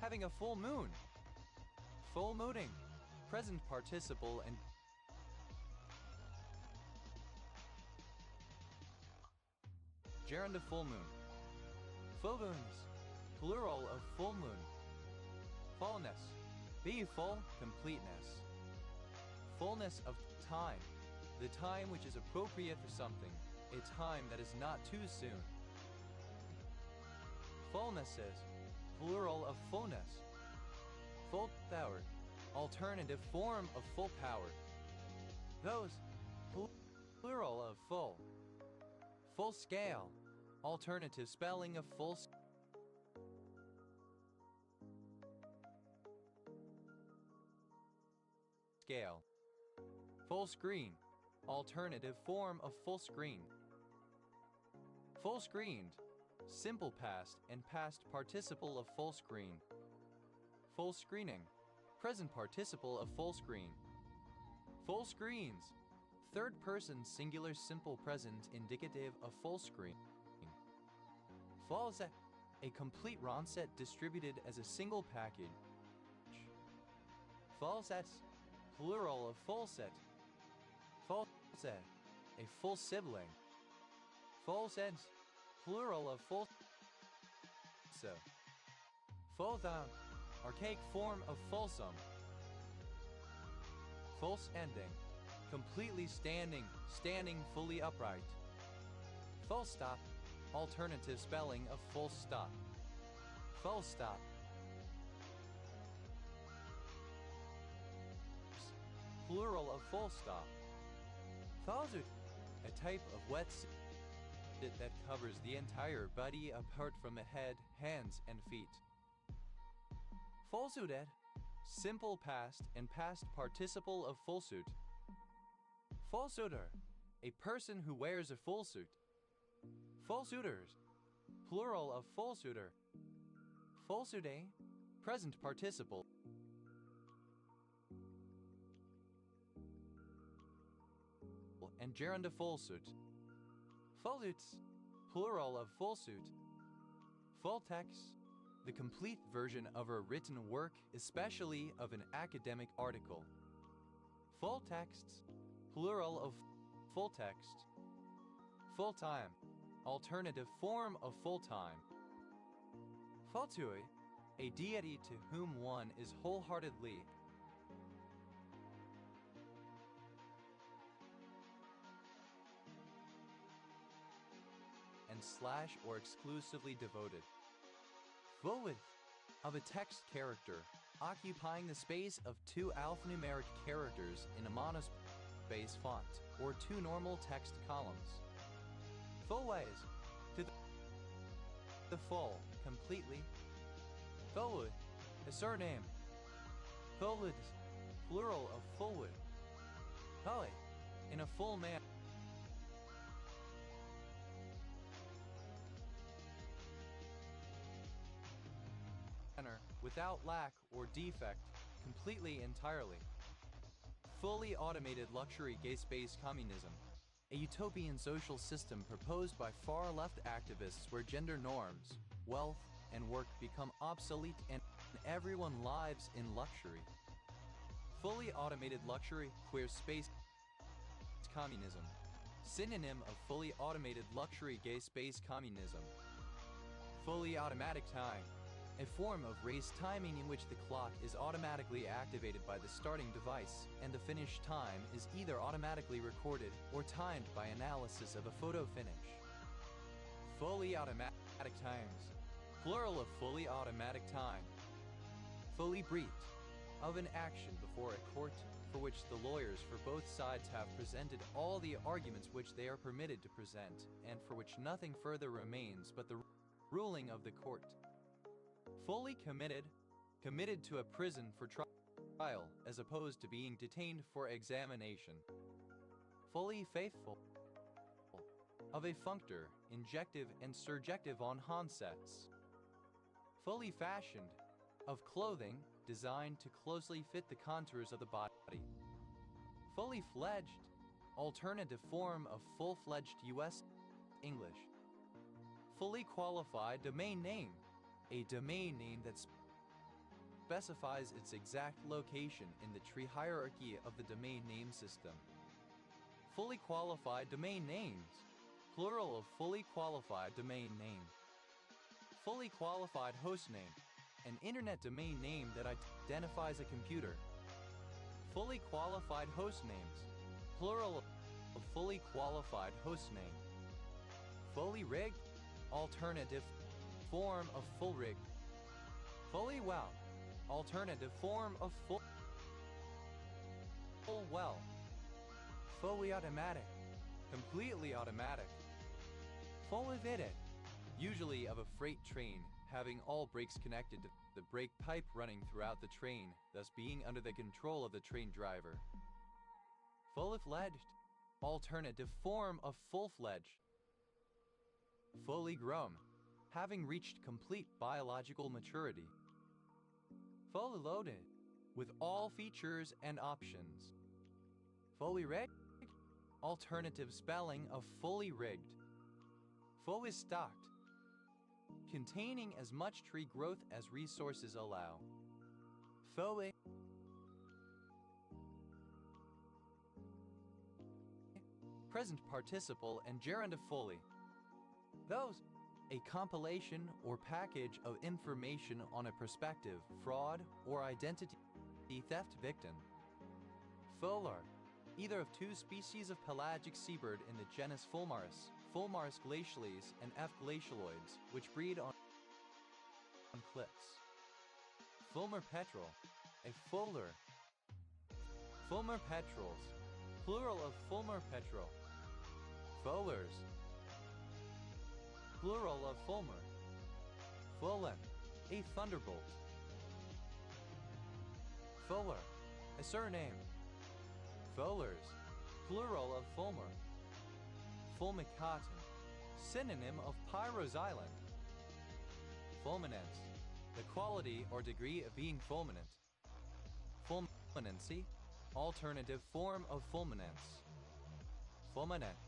having a full moon. Full mooning, present participle and gerund of full moon. Full moons, plural of full moon. Fullness, be full, completeness. Fullness of time, the time which is appropriate for something, a time that is not too soon. Fullnesses, plural of fullness. Full power, alternative form of full power. Those, plural of full. Full scale, alternative spelling of full scale. Full screen, alternative form of full screen. Full screened, simple past and past participle of full screen. Full screening, present participle of full screen. Full screens, third person singular simple present indicative of full screen. Full set, a complete ROM set distributed as a single package. Full sets, plural of full set. Full set, a full sibling. Full sense, plural of full so. Full down, archaic form of fulsome. Full standing, completely standing, standing fully upright. Full stop, alternative spelling of full stop. Full stop. Plural of full stop. Falsuit, a type of wetsuit that covers the entire body apart from the head, hands, and feet. Fullsuited, simple past and past participle of fullsuit. Fullsuiter, a person who wears a full suit. Fullsuiters, plural of fullsuiter. Fullsuite, present participle. And gerund of full suit. Fullsuits, plural of full suit. Full text, the complete version of a written work, especially of an academic article. Full texts, plural of full text. Full time, alternative form of full time. Fultui, a deity to whom one is wholeheartedly and and slash or exclusively devoted. Full width of a text character, occupying the space of two alphanumeric characters in a monospace font, or two normal text columns. Full ways to the full, completely. Fullwood, a surname. Fullwood, plural of fullwood. Fully, in a full manner. Without lack or defect, completely entirely. Fully automated luxury gay space communism, a utopian social system proposed by far-left activists where gender norms, wealth, and work become obsolete and everyone lives in luxury. Fully automated luxury queer space communism, synonym of fully automated luxury gay space communism. Fully automatic time, a form of race timing in which the clock is automatically activated by the starting device, and the finish time is either automatically recorded or timed by analysis of a photo finish. Fully automatic times, plural of fully automatic time. Fully briefed, of an action before a court for which the lawyers for both sides have presented all the arguments which they are permitted to present, and for which nothing further remains but the ruling of the court. Fully committed, committed to a prison for trial as opposed to being detained for examination. Fully faithful, of a functor, injective and surjective on Hansets. Fully fashioned, of clothing designed to closely fit the contours of the body. Fully fledged, alternative form of full-fledged U.S. English. Fully qualified domain name, a domain name that specifies its exact location in the tree hierarchy of the domain name system. Fully qualified domain names, plural of fully qualified domain name. Fully qualified host name, an internet domain name that identifies a computer. Fully qualified host names, plural of fully qualified host name. Fully rigged, alternative form of full rigged. Fully well, alternative form of full well. Fully automatic, completely automatic. Fully fitted, usually of a freight train, having all brakes connected to the brake pipe running throughout the train, thus being under the control of the train driver. Fully fledged, alternative form of full-fledged. Fully grown, having reached complete biological maturity. Fully loaded, with all features and options. Fully rigged, alternative spelling of fully rigged. Fully stocked, containing as much tree growth as resources allow. Fully present participle and gerund of fully. Those, a compilation or package of information on a prospective fraud or identity theft victim. Fuller, either of two species of pelagic seabird in the genus Fulmarus, Fulmarus glacialis and F. glacialoids, which breed on cliffs. Fulmar petrel, a fuller. Fulmar petrels, plural of Fulmar petrel. Fullers, plural of Fulmar. Fullen, a thunderbolt. Fuller, a surname. Fullers, plural of Fulmar. Fulmicatin, synonym of pyroxylin. Fulminance, the quality or degree of being fulminant. Fulminancy, alternative form of fulminance. Fulminant,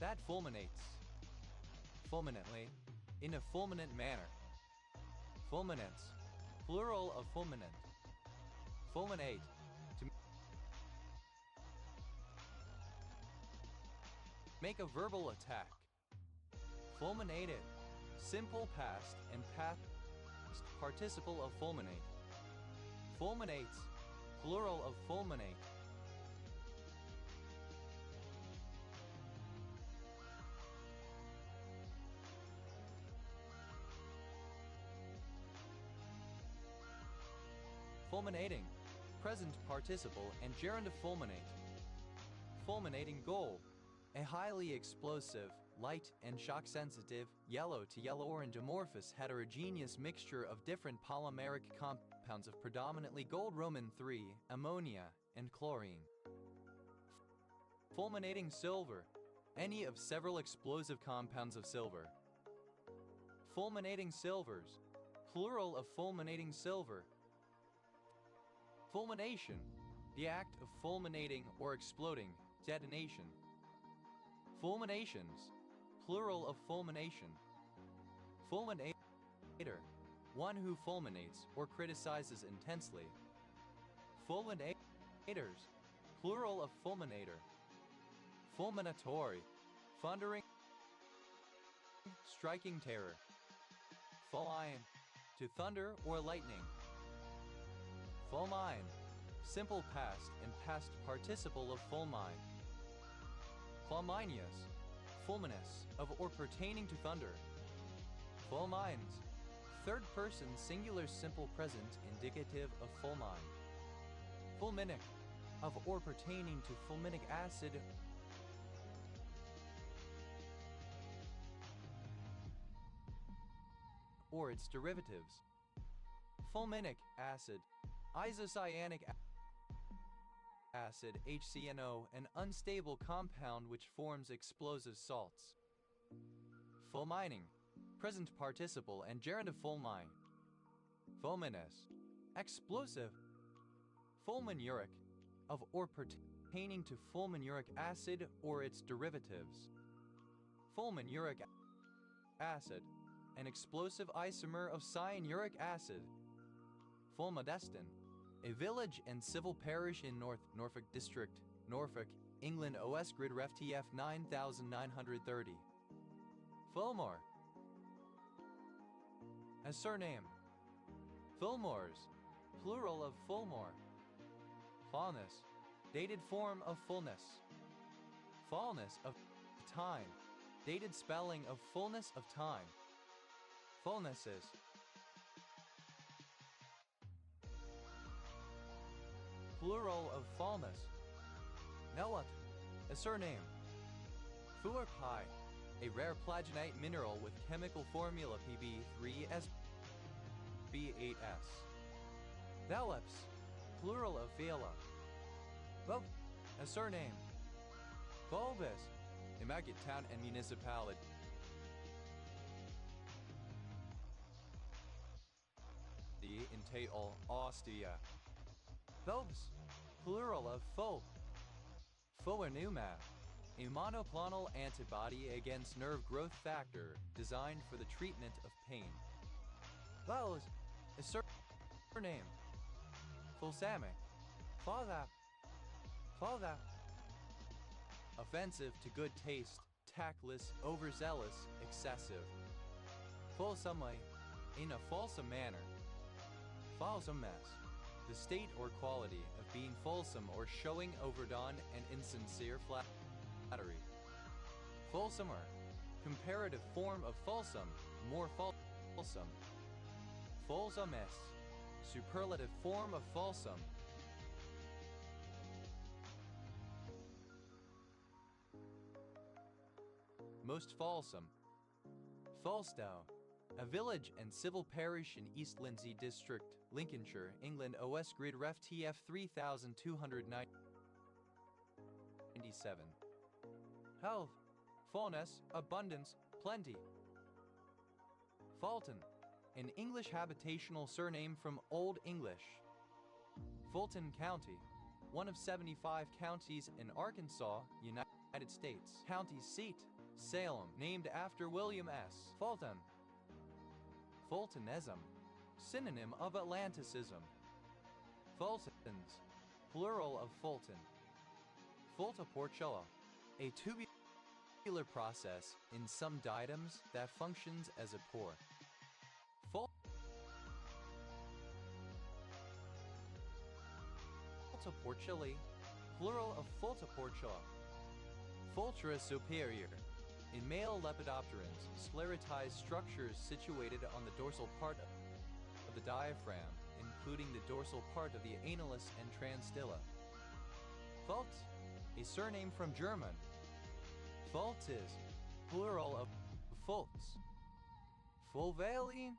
that fulminates. Fulminantly, in a fulminant manner. Fulminance, plural of fulminant. Fulminate, to make a verbal attack. Fulminated, simple past and past participle of fulminate. Fulminates, plural of fulminate. Fulminating, present participle and gerund to fulminate. Fulminating gold, a highly explosive, light and shock-sensitive, yellow to yellow-orange amorphous heterogeneous mixture of different polymeric compounds of predominantly gold Roman-3, ammonia, and chlorine. Fulminating silver, any of several explosive compounds of silver. Fulminating silvers, plural of fulminating silver. Fulmination, the act of fulminating or exploding, detonation. Fulminations, plural of fulmination. Fulminator, one who fulminates or criticizes intensely. Fulminators, plural of fulminator. Fulminatory, thundering, striking terror. Fulmine, to thunder or lightning. Fulmine, simple past and past participle of fulmine. Fulminous, fulminous, of or pertaining to thunder. Fulmines, third person singular simple present indicative of fulmine. Fulminic, of or pertaining to fulminic acid or its derivatives. Fulminic acid, isocyanic acid HCNO, an unstable compound which forms explosive salts. Fulmining, present participle and gerund of fulmine. Fulminous, explosive. Fulminuric, of or pertaining to fulminuric acid or its derivatives. Fulminuric acid, an explosive isomer of cyanuric acid. Fulmodestin, a village and civil parish in Norfolk District, Norfolk, England. OS Grid Ref TF 9930. Fulmore, a surname. Fulmores, plural of fulmore. Fulness, dated form of fullness. Fullness of time, dated spelling of fullness of time. Fullnesses, plural of fullness. Nelot, a surname. Fuerpi, a rare plaginite mineral with chemical formula Pb3sb8s. Thaleps, plural of Phala. Vov, a surname. Volbus, a market town and municipality. In Teal, Austria. Phobos, plural of pho. Phoenuma, a monoclonal antibody against nerve growth factor designed for the treatment of pain. Those, a surname. Fulsamic, Falthap, Falthap. Offensive to good taste, tactless, overzealous, excessive. Fulsomely, in a fulsome manner. Falsomeness, the state or quality of being fulsome or showing overdone and insincere flattery. Fulsomer, comparative form of fulsome, more fulsome. Fulsomes, superlative form of fulsome. Most fulsome. Falstow, a village and civil parish in East Lindsey District, Lincolnshire, England. OS Grid Ref TF 3297. Health, fullness, abundance, plenty. Fulton, an English habitational surname from Old English. Fulton County, one of 75 counties in Arkansas, United States. County seat, Salem, named after William S. Fulton. Fultonism, synonym of Atlanticism. Fultons, plural of Fulton. Fultoportula, a tubular process in some diatoms that functions as a pore. Fultoportuli, plural of Fultoportula. Fultra superior, in male lepidopterans, sclerotized structures situated on the dorsal part of the diaphragm, including the dorsal part of the analus and transstilla. Fulz, a surname from German. Fulz is plural of Fulz. Fulvaline,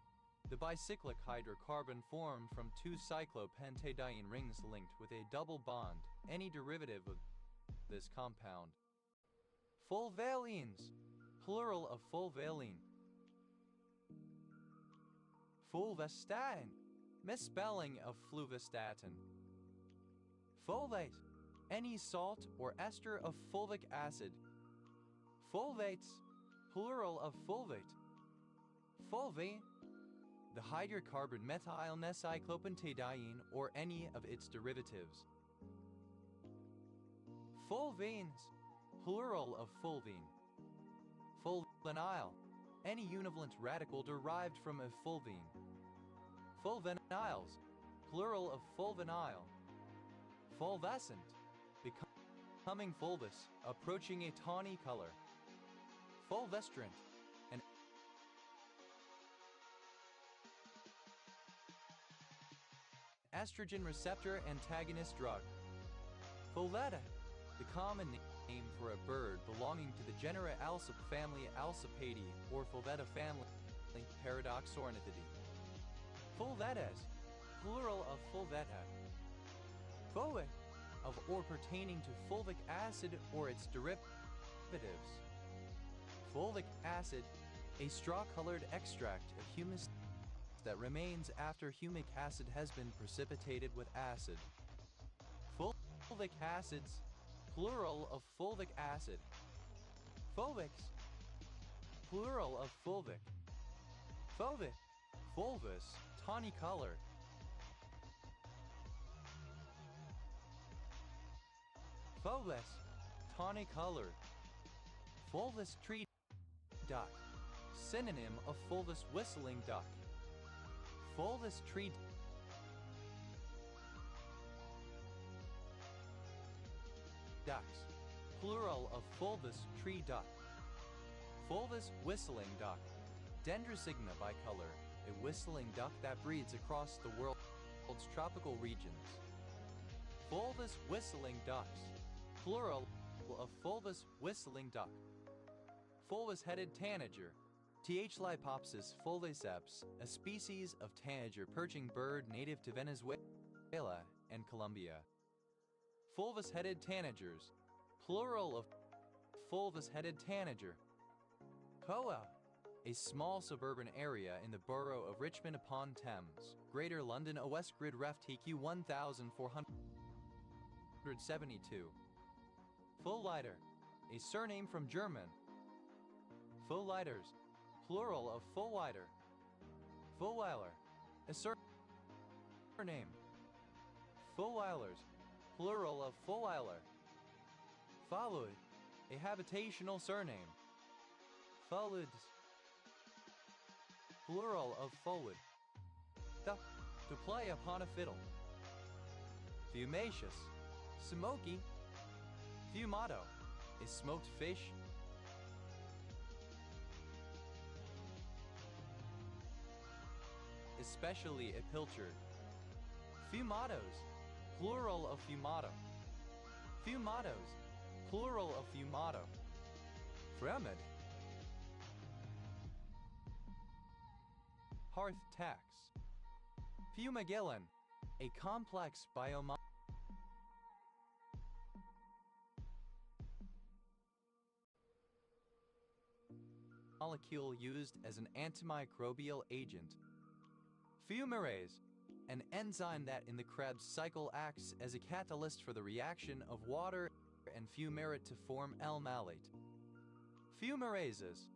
the bicyclic hydrocarbon formed from two cyclopentadiene rings linked with a double bond, any derivative of this compound. Fulvalines, plural of fulvaline. Fulvastatin, misspelling of fluvastatin. Fulvate, any salt or ester of fulvic acid. Fulvates, plural of fulvate. Fulvane, the hydrocarbon methylnecyclopentadiene or any of its derivatives. Fulvanes, plural of fulvine. Fulvinyl, any univalent radical derived from a fulvine. Fulvinyls, plural of fulvinyl. Fulvescent, becoming fulvous, approaching a tawny color. Fulvestrant, an estrogen receptor antagonist drug. Fulvetta, the common name for a bird belonging to the genera Alsip family Alcipidae or Fulvetta family Paradoxornithidae. Fulvettes, plural of fulvetta. Fulvic, of or pertaining to fulvic acid or its derivatives. Fulvic acid, a straw-colored extract of humus that remains after humic acid has been precipitated with acid. Fulvic acids, plural of fulvic acid. Fulvics, plural of fulvic. Fulvic, fulvous, tawny color. Fulvous, tawny color. Fulvous tree duck, synonym of fulvous whistling duck. Fulvous tree ducks, plural of fulvous tree duck. Fulvous whistling duck, Dendrocygna bicolor, a whistling duck that breeds across the world's tropical regions. Fulvous whistling ducks, plural of fulvous whistling duck. Fulvous-headed tanager, Th. Lipopsis fulviceps, a species of tanager perching bird native to Venezuela and Colombia. Fulvous-headed tanagers, plural of fulvous-headed tanager. Coa, a small suburban area in the borough of Richmond upon Thames, Greater London, a West Grid Ref TQ 1472. Fullleiter, a surname from German. Fullleiters, plural of Fullleiter. Fullweiler, a surname. Fullweilers, plural of Fullweiler. Followed, a habitational surname. Fulwoods, plural of Fulwood. To play upon a fiddle. Fumacious, smoky. Fumato, a smoked fish. Especially a pilchard. Fumatos, plural of fumato. Fumatos, plural of fumato. Fremd. Hearth tax. Fumagillin, a complex molecule used as an antimicrobial agent. Fumarase, an enzyme that in the Krebs cycle acts as a catalyst for the reaction of water and fumarate to form L-malate. Fumarases,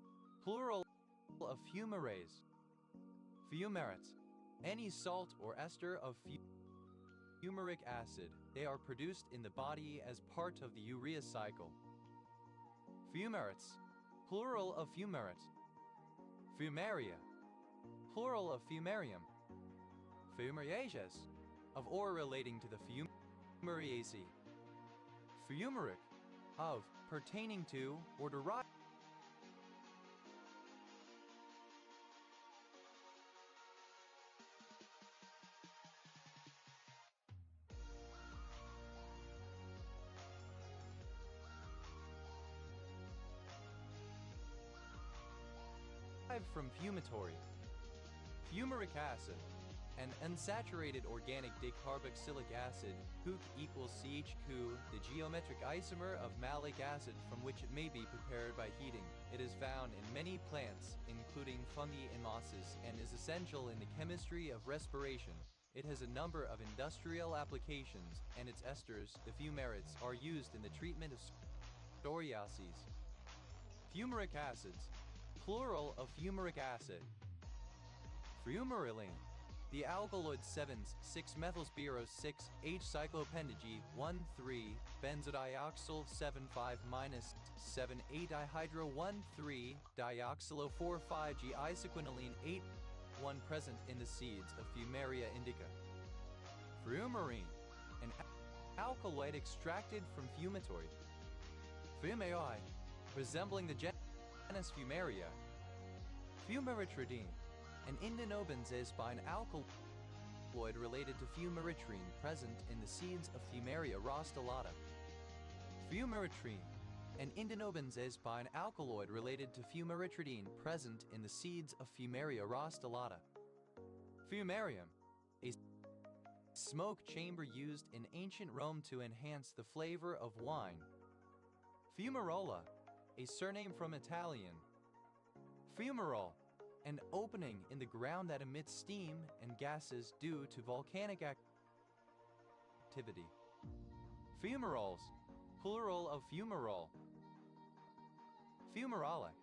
plural of fumarase. Fumarates, any salt or ester of fumaric acid. They are produced in the body as part of the urea cycle. Fumarates, plural of fumarate. Fumaria, plural of fumarium. Fumariaceous, of or relating to the Fumariaceae. Fumaric, of, pertaining to, or derived derived from fumitory. Fumaric acid, an unsaturated organic decarboxylic acid, HUC equals CH2, the geometric isomer of malic acid from which it may be prepared by heating. It is found in many plants, including fungi and mosses, and is essential in the chemistry of respiration. It has a number of industrial applications, and its esters, the fumarates, are used in the treatment of psoriasis. Fumaric acids, plural of fumaric acid. Fumarylene, the alkaloid 7,6-methylspiro-6-H-cyclopendigy 1,3-benzodioxyl 7,5-7,8-dihydro 1,3-dioxylo-4,5-G isoquinoline 8,1 present in the seeds of Fumaria indica. Fumarine, an alkaloid extracted from fumitory. Fumari, resembling the genus Fumaria. Fumaritridine, an indinobenzazepine alkaloid related to fumaritrine present in the seeds of Fumaria rostulata. Fumaritrine, an indinobenzazepine alkaloid related to fumaritridine present in the seeds of Fumaria rostulata. Fumarium, a smoke chamber used in ancient Rome to enhance the flavor of wine. Fumarola, a surname from Italian. Fumarole, an opening in the ground that emits steam and gases due to volcanic activity. Fumaroles, plural of fumarole. Fumarolic,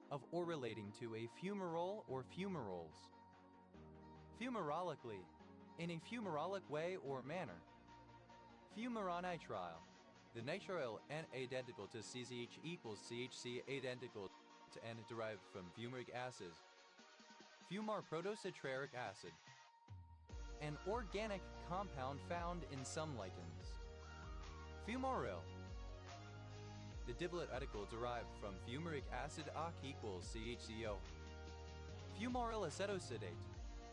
of or relating to a fumarole or fumaroles. Fumarolically, in a fumarolic way or manner. Fumaronitrile, the nitrile N identical to CH equals CHC identical to N derived from fumaric acid. Fumar protocitric acid, an organic compound found in some lichens. Fumaril, the diplet article derived from fumaric acid OC equals CHCO. Fumaryl acetosidate,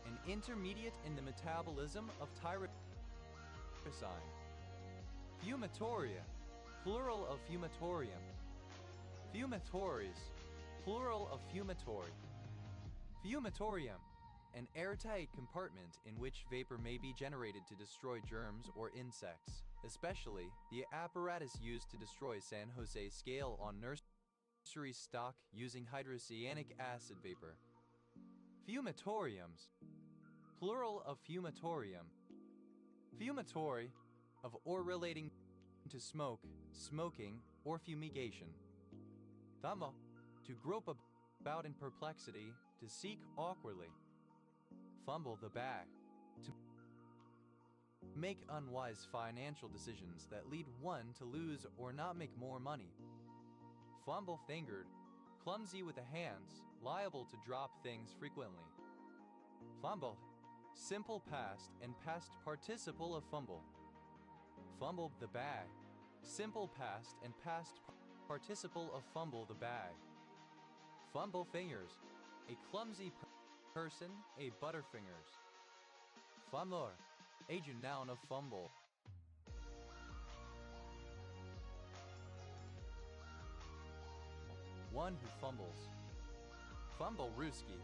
an intermediate in the metabolism of tyrosine. Fumatoria, plural of fumatorium. Fumatories, plural of fumatory. Fumatorium, an airtight compartment in which vapor may be generated to destroy germs or insects, especially the apparatus used to destroy San Jose scale on nursery stock using hydrocyanic acid vapor. Fumatoriums, plural of fumatorium. Fumatory, of or relating to smoke, smoking, or fumigation. Thumma, to grope about in perplexity, to seek awkwardly. Fumble the bag, to make unwise financial decisions that lead one to lose or not make more money. Fumble-fingered, clumsy with the hands, liable to drop things frequently. Fumble, simple past and past participle of fumble. Fumble the bag, simple past and past participle of fumble the bag. Fumble fingers, a clumsy person, a butterfingers. Fumbler, agent noun of fumble. One who fumbles. Fumblerooski,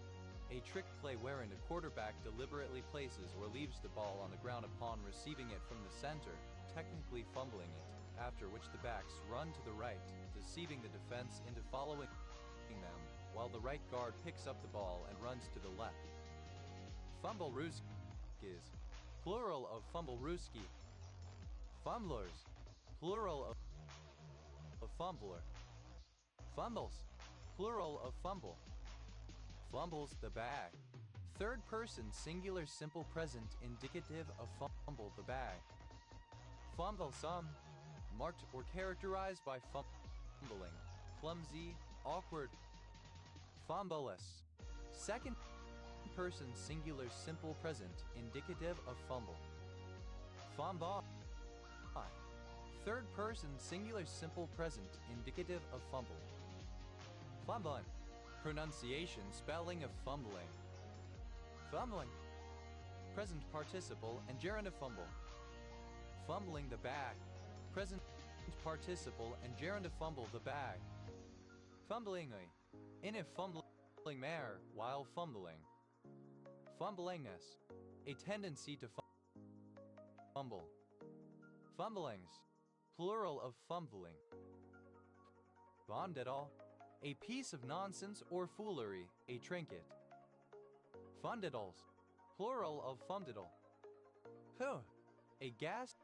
a trick play wherein a quarterback deliberately places or leaves the ball on the ground upon receiving it from the center, technically fumbling it, after which the backs run to the right, deceiving the defense into following them, while the right guard picks up the ball and runs to the left. Fumblerooskis, plural of fumblerooski. Fumblers, plural of fumbler. Fumbles, plural of fumble. Fumbles the bag, third person singular simple present indicative of fumble the bag. Fumblesome, marked or characterized by fumbling, clumsy, awkward. Fumbleless, second person singular simple present indicative of fumble. Fumble, third person singular simple present indicative of fumble. Fumbling, pronunciation spelling of fumbling. Fumbling, present participle and gerund of fumble. Fumbling the bag, present participle and gerund of fumble the bag. Fumblingly, in a fumbling mare while fumbling. Fumblingness, a tendency to fumble. Fumblings, plural of fumbling. Fondidal, a piece of nonsense or foolery, a trinket. Fundidals, plural of fundiddle. Huh, a gas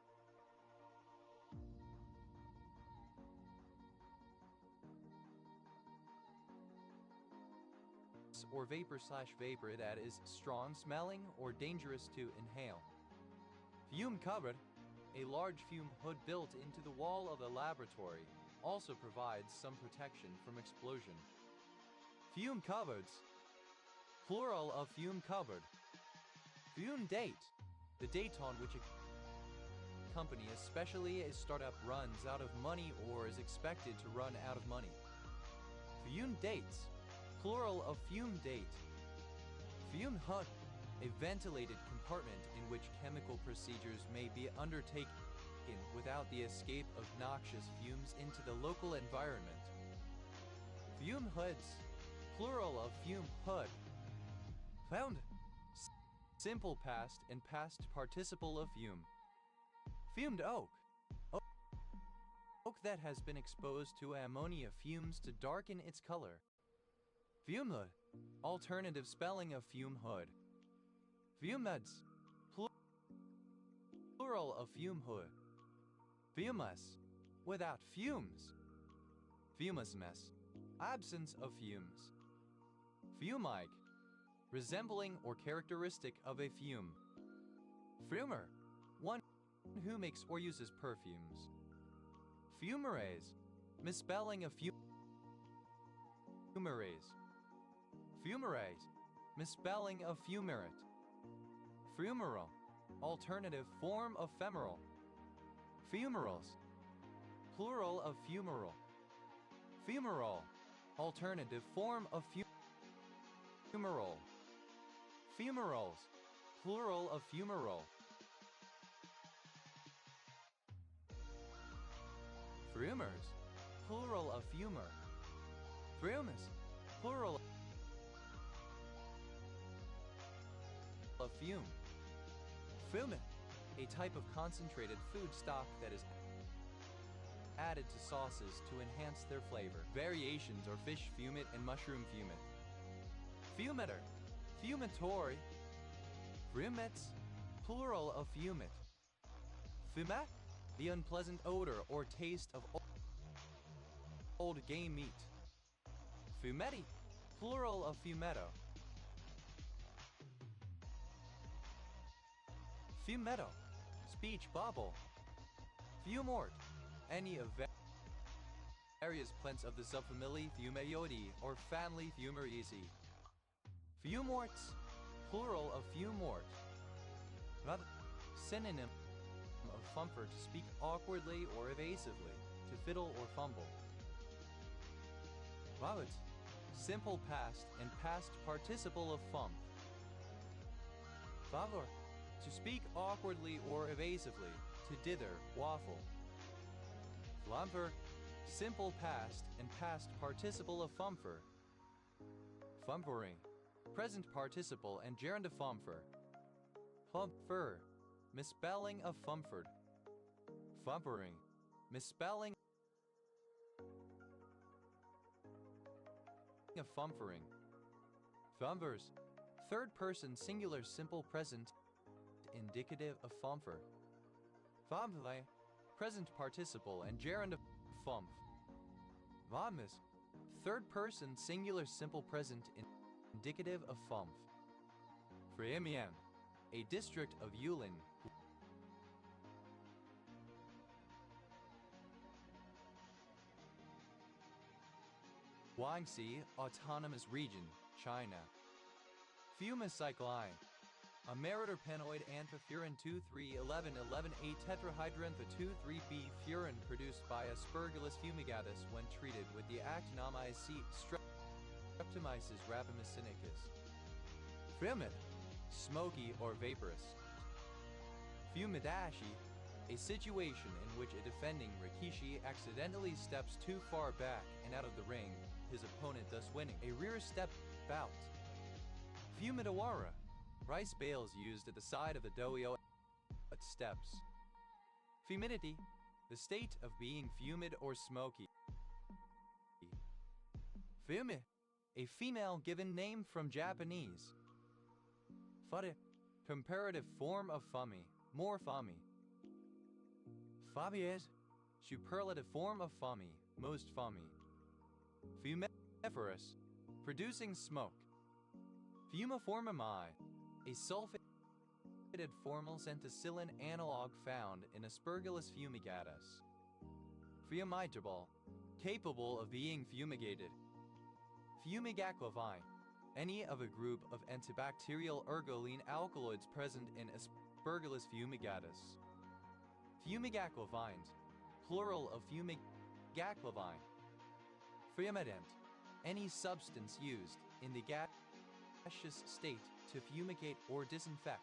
or vapor/vapor that is strong smelling or dangerous to inhale. Fume cupboard, a large fume hood built into the wall of a laboratory, also provides some protection from explosion. Fume cupboards, plural of fume cupboard. Fume date, the date on which a company, especially a startup, runs out of money or is expected to run out of money. Fume dates, plural of fume date. Fume hood, a ventilated compartment in which chemical procedures may be undertaken without the escape of noxious fumes into the local environment. Fume hoods, plural of fume hood. Found, simple past and past participle of fume. Fumed oak, oak that has been exposed to ammonia fumes to darken its color. Fume hood, alternative spelling of fume hood. Fumeds, plural of fume hood. Fumus, without fumes. Fumusmess, absence of fumes. Fumike, resembling or characteristic of a fume. Fumer, one who makes or uses perfumes. Fumarase, misspelling of fumarase. Fumarase, misspelling of fumarate. Fumeral, alternative form of femoral. Fumerals, plural of fumeral. Fumarole, alternative form of fumarole. Fumaroles, plural of fumarole. Frumers, plural of fumer. Frumus, plural of fume. Fumet, a type of concentrated food stock that is added to sauces to enhance their flavor. Variations are fish fumet and mushroom fumet. Fumetter, fumatory. Fumets, plural of fumet. Fumet, the unpleasant odor or taste of old game meat. Fumetti, plural of fumetto. Fumetto, speech bubble. Fumort, any of various plants of the subfamily Fumaeidae or family Fumariaceae. Fumorts, plural of fumort. Another synonym of fumper, to speak awkwardly or evasively, to fiddle or fumble. Rabbit, simple past and past participle of fump. Favor, to speak awkwardly or evasively, to dither, waffle. Flumper, simple past and past participle of fumfer. Fumpering, present participle and gerund of fumfer. Fumfer, misspelling of fumford. Fumpering, misspelling of fumfering. Fumbers, third person singular simple present indicative of fumfer. Fumfle, present participle and gerund of fumf. Vommis, third person singular simple present indicative of fumf. Freemian, a district of Yulin. Guangxi Autonomous Region, China. Fumicycline, a meritterpenoid amphifurin 2,3,11,11A tetrahydranthotwo,3B furin produced by Aspergillus fumigatus when treated with the actinomyces Streptomyces rapamycinicus. Fumid, smoky or vaporous. Fumidashi, a situation in which a defending Rikishi accidentally steps too far back and out of the ring, his opponent thus winning. A rear step spout. Fumidawara, rice bales used at the side of the doyo steps. Fumidity, the state of being humid or smoky. Fume, a female given name from Japanese. Fare, comparative form of fami, more fami. Fabies, superlative form of fami, most fami. Fumiferous, producing smoke. Fumiformamide, a sulfated formal centicillin analog found in Aspergillus fumigatus. Fumigatable, capable of being fumigated. Fumigaclovine, any of a group of antibacterial ergoline alkaloids present in Aspergillus fumigatus. Fumigaclovines, plural of fumigaclovine. Fumidant, any substance used in the gaseous state to fumigate or disinfect.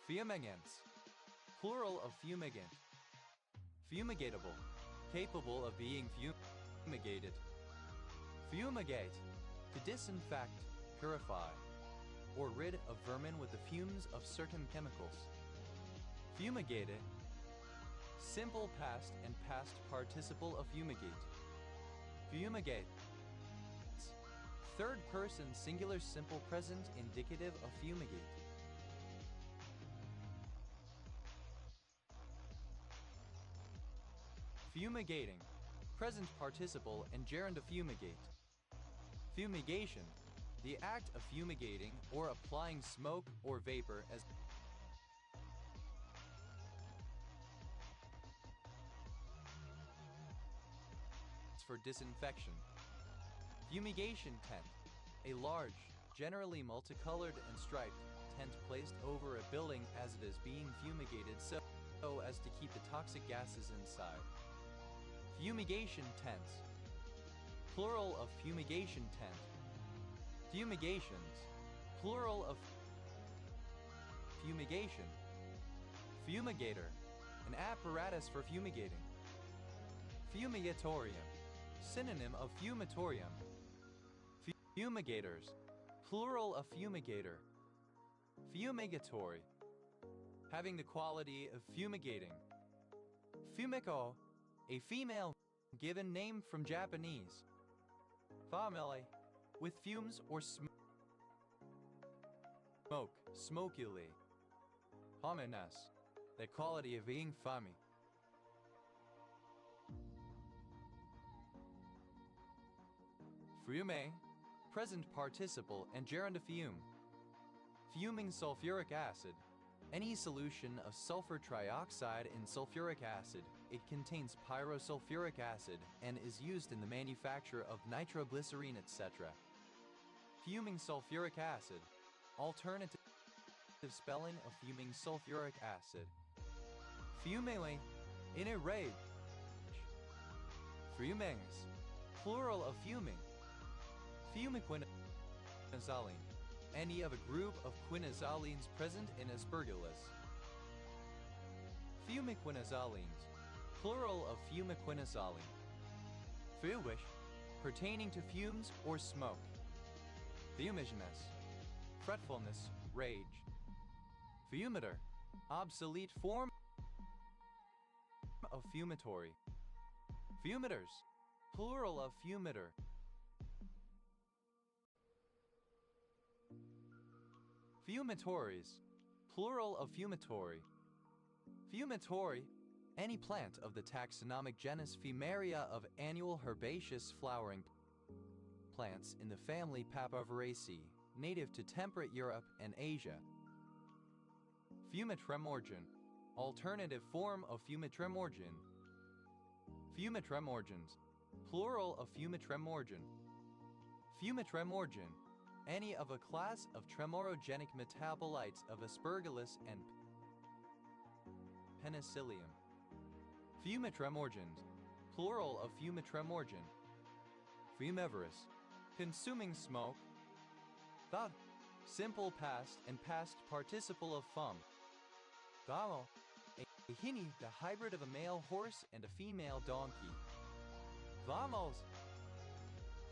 Fumigants, plural of fumigant. Fumigatable, capable of being fumigated. Fumigate, to disinfect, purify, or rid of vermin with the fumes of certain chemicals. Fumigated, simple past and past participle of fumigate. Fumigate, third person singular simple present indicative of fumigate. Fumigating, present participle and gerund of fumigate. Fumigation, the act of fumigating or applying smoke or vapor as for disinfection. Fumigation tent, a large, generally multicolored and striped tent placed over a building as it is being fumigated so as to keep the toxic gases inside. Fumigation tents, plural of fumigation tent. Fumigations, plural of fumigation. Fumigator, an apparatus for fumigating. Fumigatorium, synonym of fumatorium. Fumigators, plural of fumigator. Fumigatory, having the quality of fumigating. Fumiko, a female given name from Japanese. Family, with fumes or smoke, smokily. Homines, the quality of being fummy. Fume, present participle and gerund of fume. Fuming sulfuric acid, any solution of sulfur trioxide in sulfuric acid. It contains pyrosulfuric acid and is used in the manufacture of nitroglycerine, etc. Fuming sulfuric acid, alternative spelling of fuming sulfuric acid. Fumele, in a rage. Fumings, plural of fuming. Fumiquinazoline, any of a group of quinazolines present in Aspergillus. Fumiquinazolines, plural of fumiquinazoline. Fumish, pertaining to fumes or smoke. Fumiginous, fretfulness, rage. Fumitor, obsolete form of fumitory. Fumitors, plural of fumitor. Fumitories, plural of fumitory. Fumitory, any plant of the taxonomic genus Fumaria of annual herbaceous flowering plants in the family Papaveraceae, native to temperate Europe and Asia. Fumitremorgen, alternative form of fumitremorgen. Fumitremorgens, plural of fumitremorgen. Fumitremorgen, any of a class of tremorogenic metabolites of Aspergillus and Penicillium. Fumitremorgens, plural of fumitremorgen. Fumivorous, consuming smoke. Thought, simple past and past participle of fum. Gamo, a hinny, the hybrid of a male horse and a female donkey. Vamos,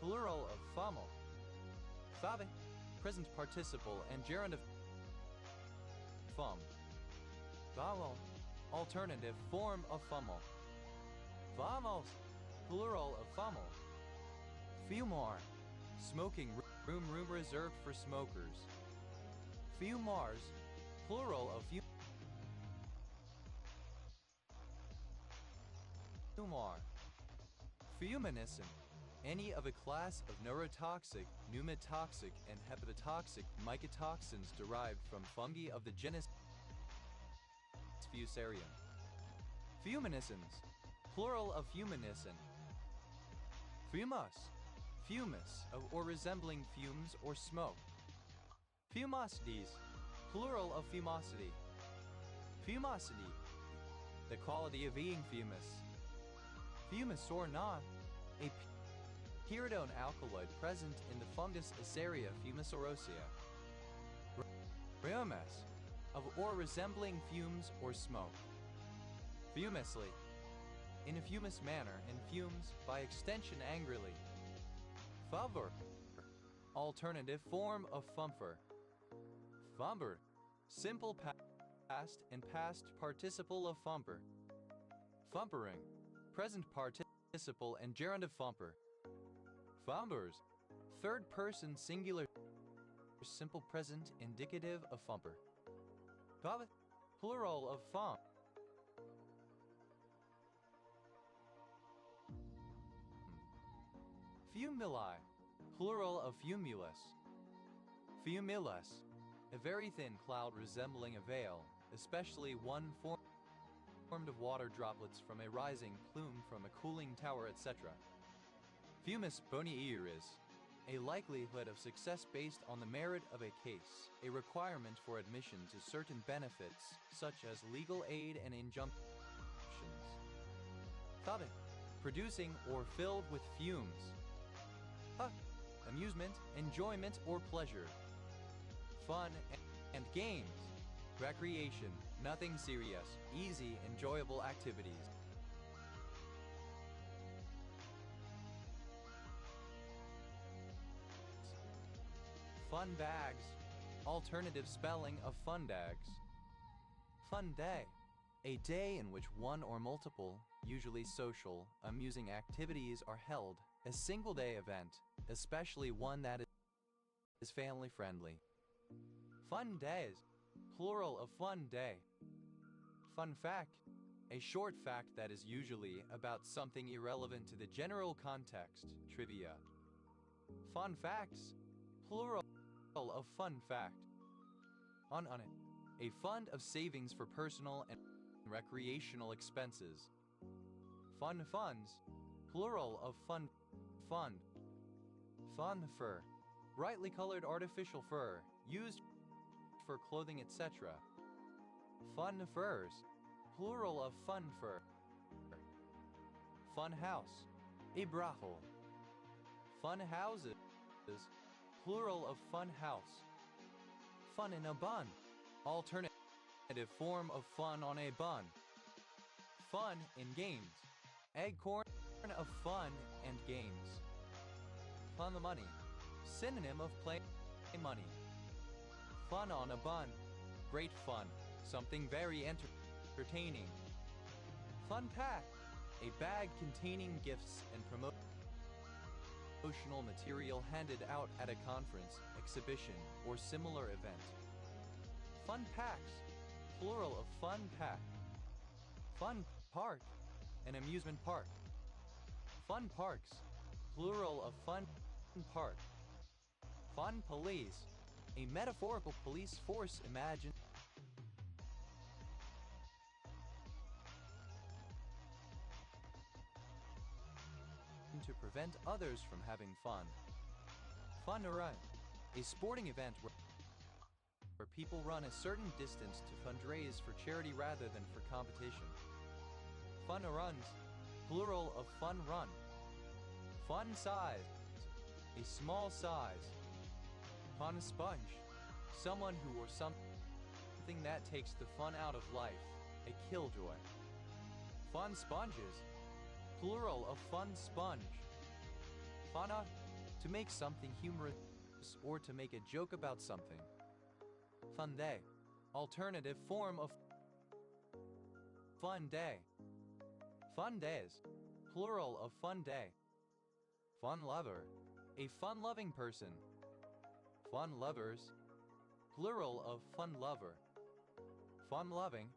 plural of famo. Fave, present participle and gerund of fum. Vowel, alternative form of fummel. Vamos, plural of fummel. Fumar, smoking room reserved for smokers. Fumars, plural of fumar. Fumonisin, any of a class of neurotoxic, pneumotoxic, and hepatotoxic mycotoxins derived from fungi of the genus Fusarium. Fumonisins, plural of fumonissin. Fumus, fumus of or resembling fumes or smoke. Fumosities, plural of fumosity. Fumosity, the quality of being fumous. Fumus or not, a pyridone alkaloid present in the fungus Azaria fumicirosea. Rheomes, of or resembling fumes or smoke. Fumously, in a fumous manner, and fumes, by extension angrily. Fumver, alternative form of fumfer. Fumber, simple past and past participle of fumper. Fumpering, present participle and gerund of fumper. Fumbers, third person singular simple present indicative of fumper. Fave, plural of fum. Fumuli, plural of fumulus. Fumulus, a very thin cloud resembling a veil, especially one formed of water droplets from a rising plume from a cooling tower, etc. Fumus boniiris, a likelihood of success based on the merit of a case, a requirement for admission to certain benefits, such as legal aid and injunctions. Fave, producing or filled with fumes. Amusement, enjoyment, or pleasure. Fun and games. Recreation, nothing serious, easy, enjoyable activities. Fun bags, alternative spelling of fundags. Fun day, a day in which one or multiple, usually social, amusing activities are held, a single-day event, especially one that is family-friendly. Fun days, plural of fun day. Fun fact, a short fact that is usually about something irrelevant to the general context, trivia. Fun facts, plural of fun fact. On it, a fund of savings for personal and recreational expenses. Fun funds, plural of fun fund. Fun fur, brightly colored artificial fur, used for clothing, etc. Fun furs, plural of fun fur. Fun house, a brothel. Fun houses, plural of fun house. Fun in a bun, alternative form of fun on a bun. Fun in games, acorn of fun and games. Fun the money, synonym of play money. Fun on a bun, great fun, something very entertaining. Fun pack, a bag containing gifts and promotional material handed out at a conference, exhibition, or similar event. Fun packs, plural of fun pack. Fun park, an amusement park. Fun parks, plural of fun park. Fun police, a metaphorical police force imagined to prevent others from having fun. Fun run, a sporting event where people run a certain distance to fundraise for charity rather than for competition. Fun runs, plural of fun run. Fun size, a small size. Fun sponge, someone who or something that takes the fun out of life, a killjoy. Fun sponges, plural of fun sponge. Fana, to make something humorous or to make a joke about something. Fun day. Alternative form of fun day. Fun days. Plural of fun day. Fun lover. A fun-loving person. Fun lovers. Plural of fun lover. Fun-loving.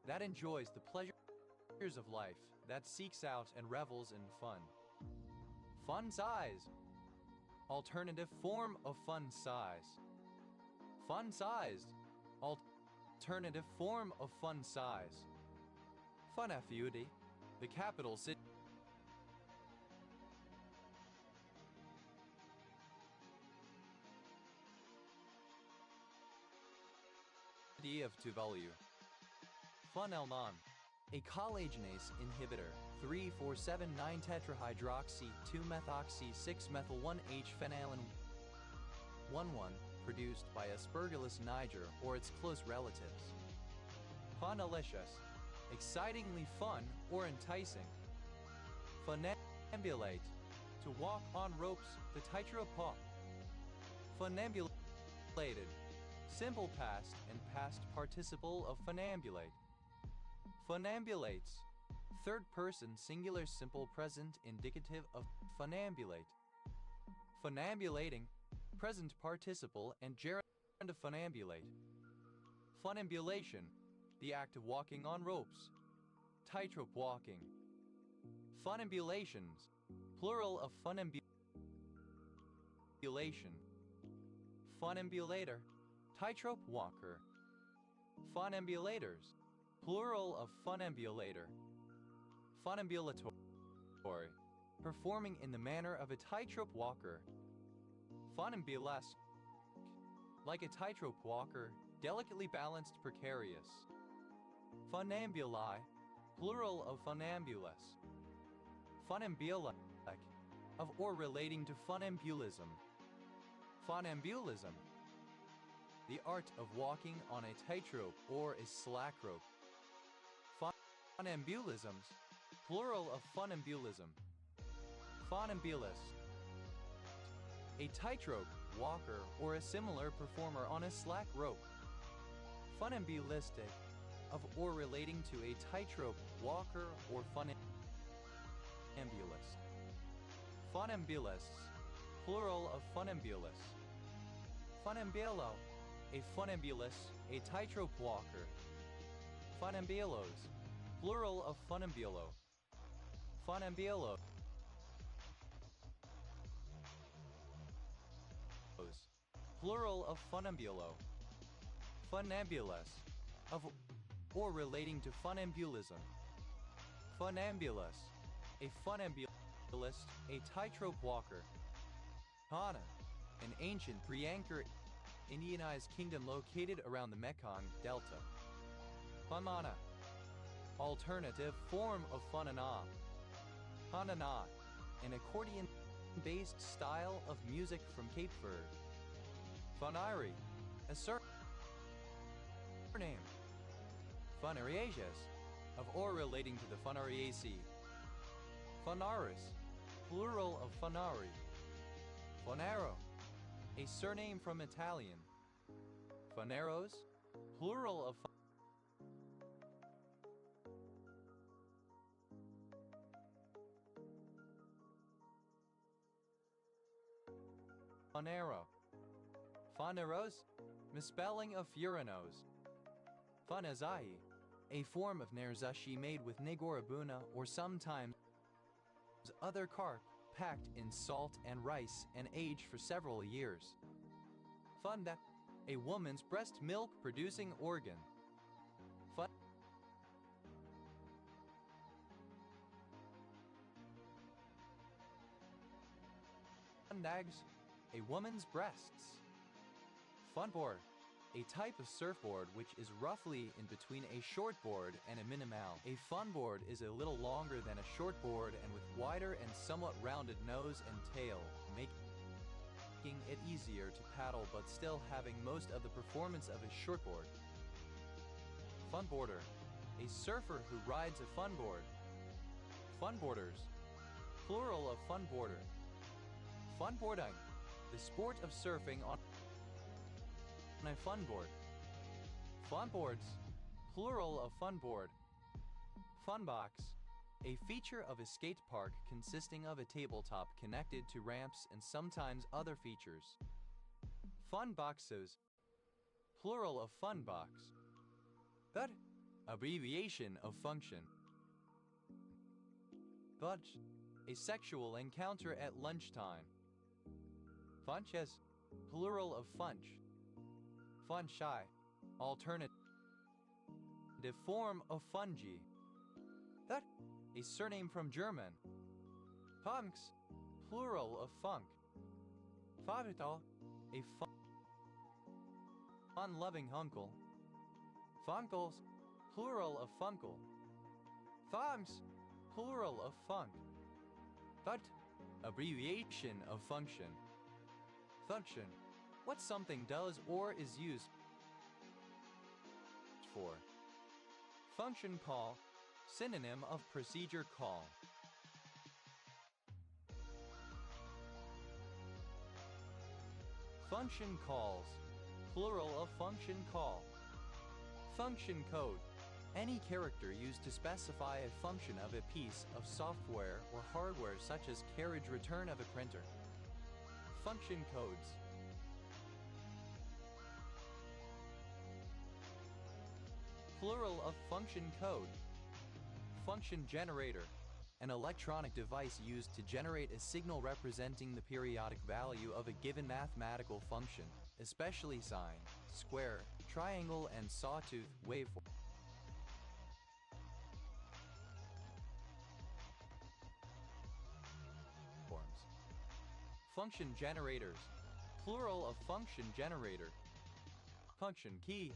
That enjoys the pleasures of life, that seeks out and revels in fun. Fun size. Alternative form of fun size. Fun-sized. Alternative form of fun size. Funafuti, the capital city of Tuvalu. Funelnon, a collagenase inhibitor, 3,4,7-9-tetrahydroxy-2-methoxy-6-methyl-1-H-phenylalanine 1,1, produced by Aspergillus niger or its close relatives. Funalicious, excitingly fun or enticing. Funambulate, to walk on ropes, the tightrope. Funambulated, simple past and past participle of funambulate. Funambulates, third person singular simple present indicative of funambulate. Funambulating, present participle and gerund of funambulate. Funambulation, the act of walking on ropes. Tightrope walking. Funambulations, plural of funambulation. Funambulator, tightrope walker. Funambulators, plural of funambulator. Funambulatory, performing in the manner of a tightrope walker. Funambulesque, like a tightrope walker, delicately balanced, precarious. Funambuli, plural of funambulus. Funambulic, of or relating to funambulism. Funambulism, the art of walking on a tightrope or a slack rope. Funambulisms, plural of funambulism. Funambulist, a tightrope walker or a similar performer on a slack rope. Funambulistic, of or relating to a tightrope walker or funambulist. Funambulists, plural of funambulus. Funambulo, a funambulist, a tightrope walker. Funambulos, plural of funambulo. Funambulo, plural of funambulo. Funambulous, of or relating to funambulism. Funambulus, a funambulist, a tightrope walker. Hana, an ancient pre-Angkor Indianized kingdom located around the Mekong Delta. Funmana, alternative form of funana. Hanana, an accordion-based style of music from Cape Verde. Funari, a surname. Funariaceous, of or relating to the Funariaceae. Funaris, plural of funari. Funaro, a surname from Italian. Funeros, plural of funero. Funeros, misspelling of furinos. Funazai, a form of nerzashi made with negorabuna or sometimes other carp, packed in salt and rice and aged for several years. Funda, a woman's breast milk producing organ. Fundags, a woman's breasts. Funboard, a type of surfboard which is roughly in between a shortboard and a minimal. A funboard is a little longer than a shortboard and with wider and somewhat rounded nose and tail, making it easier to paddle but still having most of the performance of a shortboard. Funboarder, a surfer who rides a funboard. Funboarders, plural of funboarder. Funboarding, The sport of surfing on a funboard. Funboards, plural of funboard. Funbox, a feature of a skate park consisting of a tabletop connected to ramps and sometimes other features. Funboxes, plural of funbox. But, abbreviation of function. Fudge, a sexual encounter at lunchtime. Funches, plural of funch. Fungi, alternative form of fungi. That, a surname from German. Funks, plural of funk. Favital, a fun-loving uncle. Funkles, plural of funkle. Funks, plural of funk. But, abbreviation of function. Function, what something does or is used for. Function call, synonym of procedure call. Function calls, plural of function call. Function code, any character used to specify a function of a piece of software or hardware such as carriage return of a printer. Function codes. Plural of function code. Function generator, an electronic device used to generate a signal representing the periodic value of a given mathematical function, especially sine, square, triangle, and sawtooth waveforms. Function generators, plural of function generator. Function key,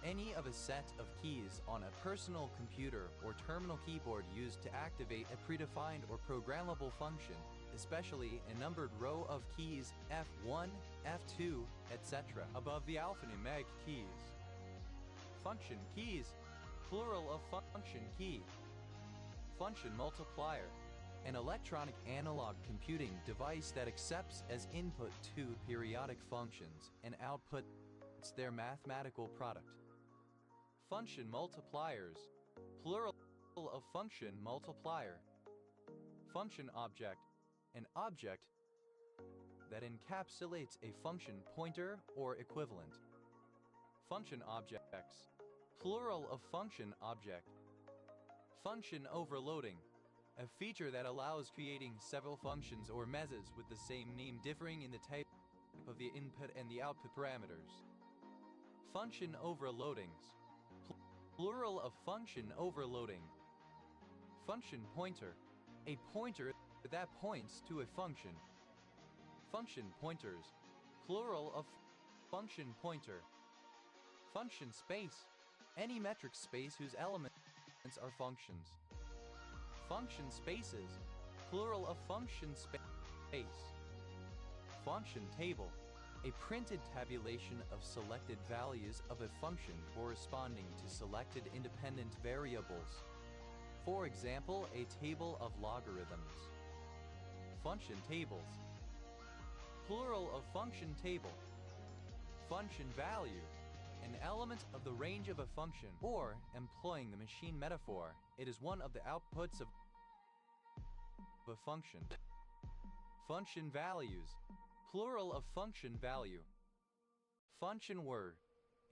any of a set of keys on a personal computer or terminal keyboard used to activate a predefined or programmable function, especially a numbered row of keys F1, F2, etc. above the alphanumeric keys. Function keys, plural of function key. Function multiplier, an electronic analog computing device that accepts as input two periodic functions and outputs their mathematical product. Function multipliers, plural of function multiplier. Function object, an object that encapsulates a function pointer or equivalent. Function objects, plural of function object. Function overloading, a feature that allows creating several functions or methods with the same name differing in the type of the input and the output parameters. Function overloadings, plural of function overloading. Function pointer, a pointer that points to a function. Function pointers, plural of function pointer. Function space, any metric space whose elements are functions. Function spaces, plural of function space. Function table, a printed tabulation of selected values of a function corresponding to selected independent variables. For example, a table of logarithms. Function tables, plural of function table. Function value, an element of the range of a function, or, employing the machine metaphor, it is one of the outputs of a function. Function values, plural of function value. Function word,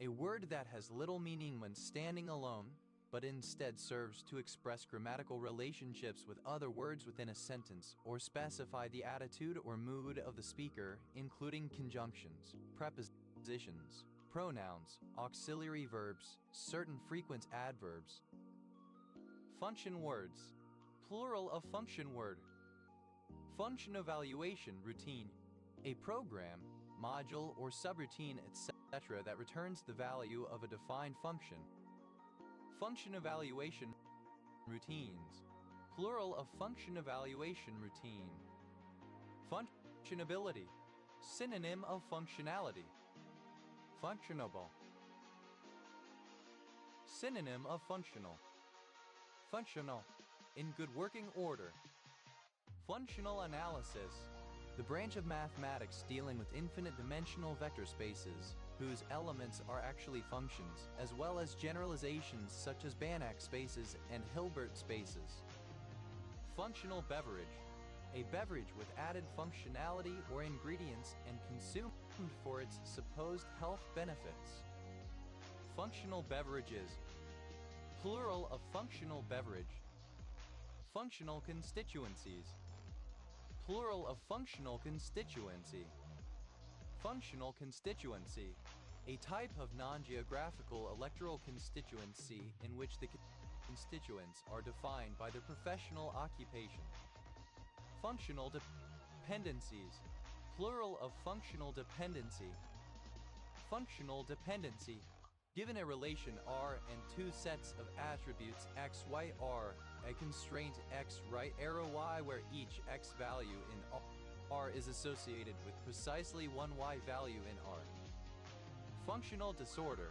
a word that has little meaning when standing alone, but instead serves to express grammatical relationships with other words within a sentence or specify the attitude or mood of the speaker, including conjunctions, prepositions, pronouns, auxiliary verbs, certain frequent adverbs. Function words, plural of function word. Function evaluation routine, a program, module, or subroutine, etc. that returns the value of a defined function. Function evaluation routines, plural of function evaluation routine. Functionability, synonym of functionality. Functionable, synonym of functional. Functional, in good working order. Functional analysis, the branch of mathematics dealing with infinite dimensional vector spaces, whose elements are actually functions, as well as generalizations such as Banach spaces and Hilbert spaces. Functional beverage, a beverage with added functionality or ingredients and consumed for its supposed health benefits. Functional beverages, plural of functional beverage. Functional constituencies, plural of functional constituency. Functional constituency, a type of non-geographical electoral constituency in which the constituents are defined by their professional occupation. Functional dependencies, plural of functional dependency. Functional dependency, given a relation R and two sets of attributes x, y, R, a constraint x, right arrow y, where each x value in R is associated with precisely one y value in R. Functional disorder,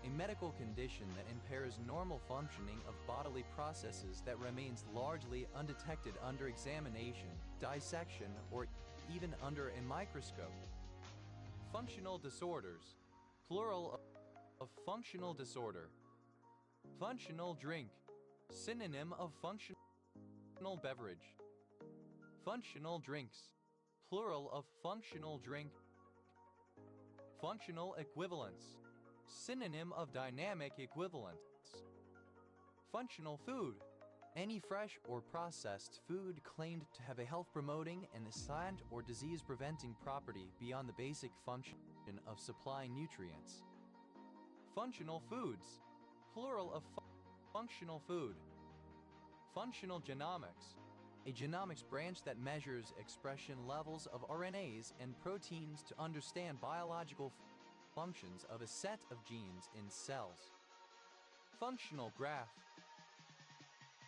a medical condition that impairs normal functioning of bodily processes that remains largely undetected under examination, dissection, or even under a microscope. Functional disorders, plural of functional disorder. Functional drink, synonym of functional beverage. Functional drinks, plural of functional drink. Functional equivalence, synonym of dynamic equivalence. Functional food, any fresh or processed food claimed to have a health-promoting and assigned or disease-preventing property beyond the basic function of supplying nutrients. Functional foods, plural of functional food. Functional genomics, a genomics branch that measures expression levels of RNAs and proteins to understand biological functions of a set of genes in cells. Functional graph,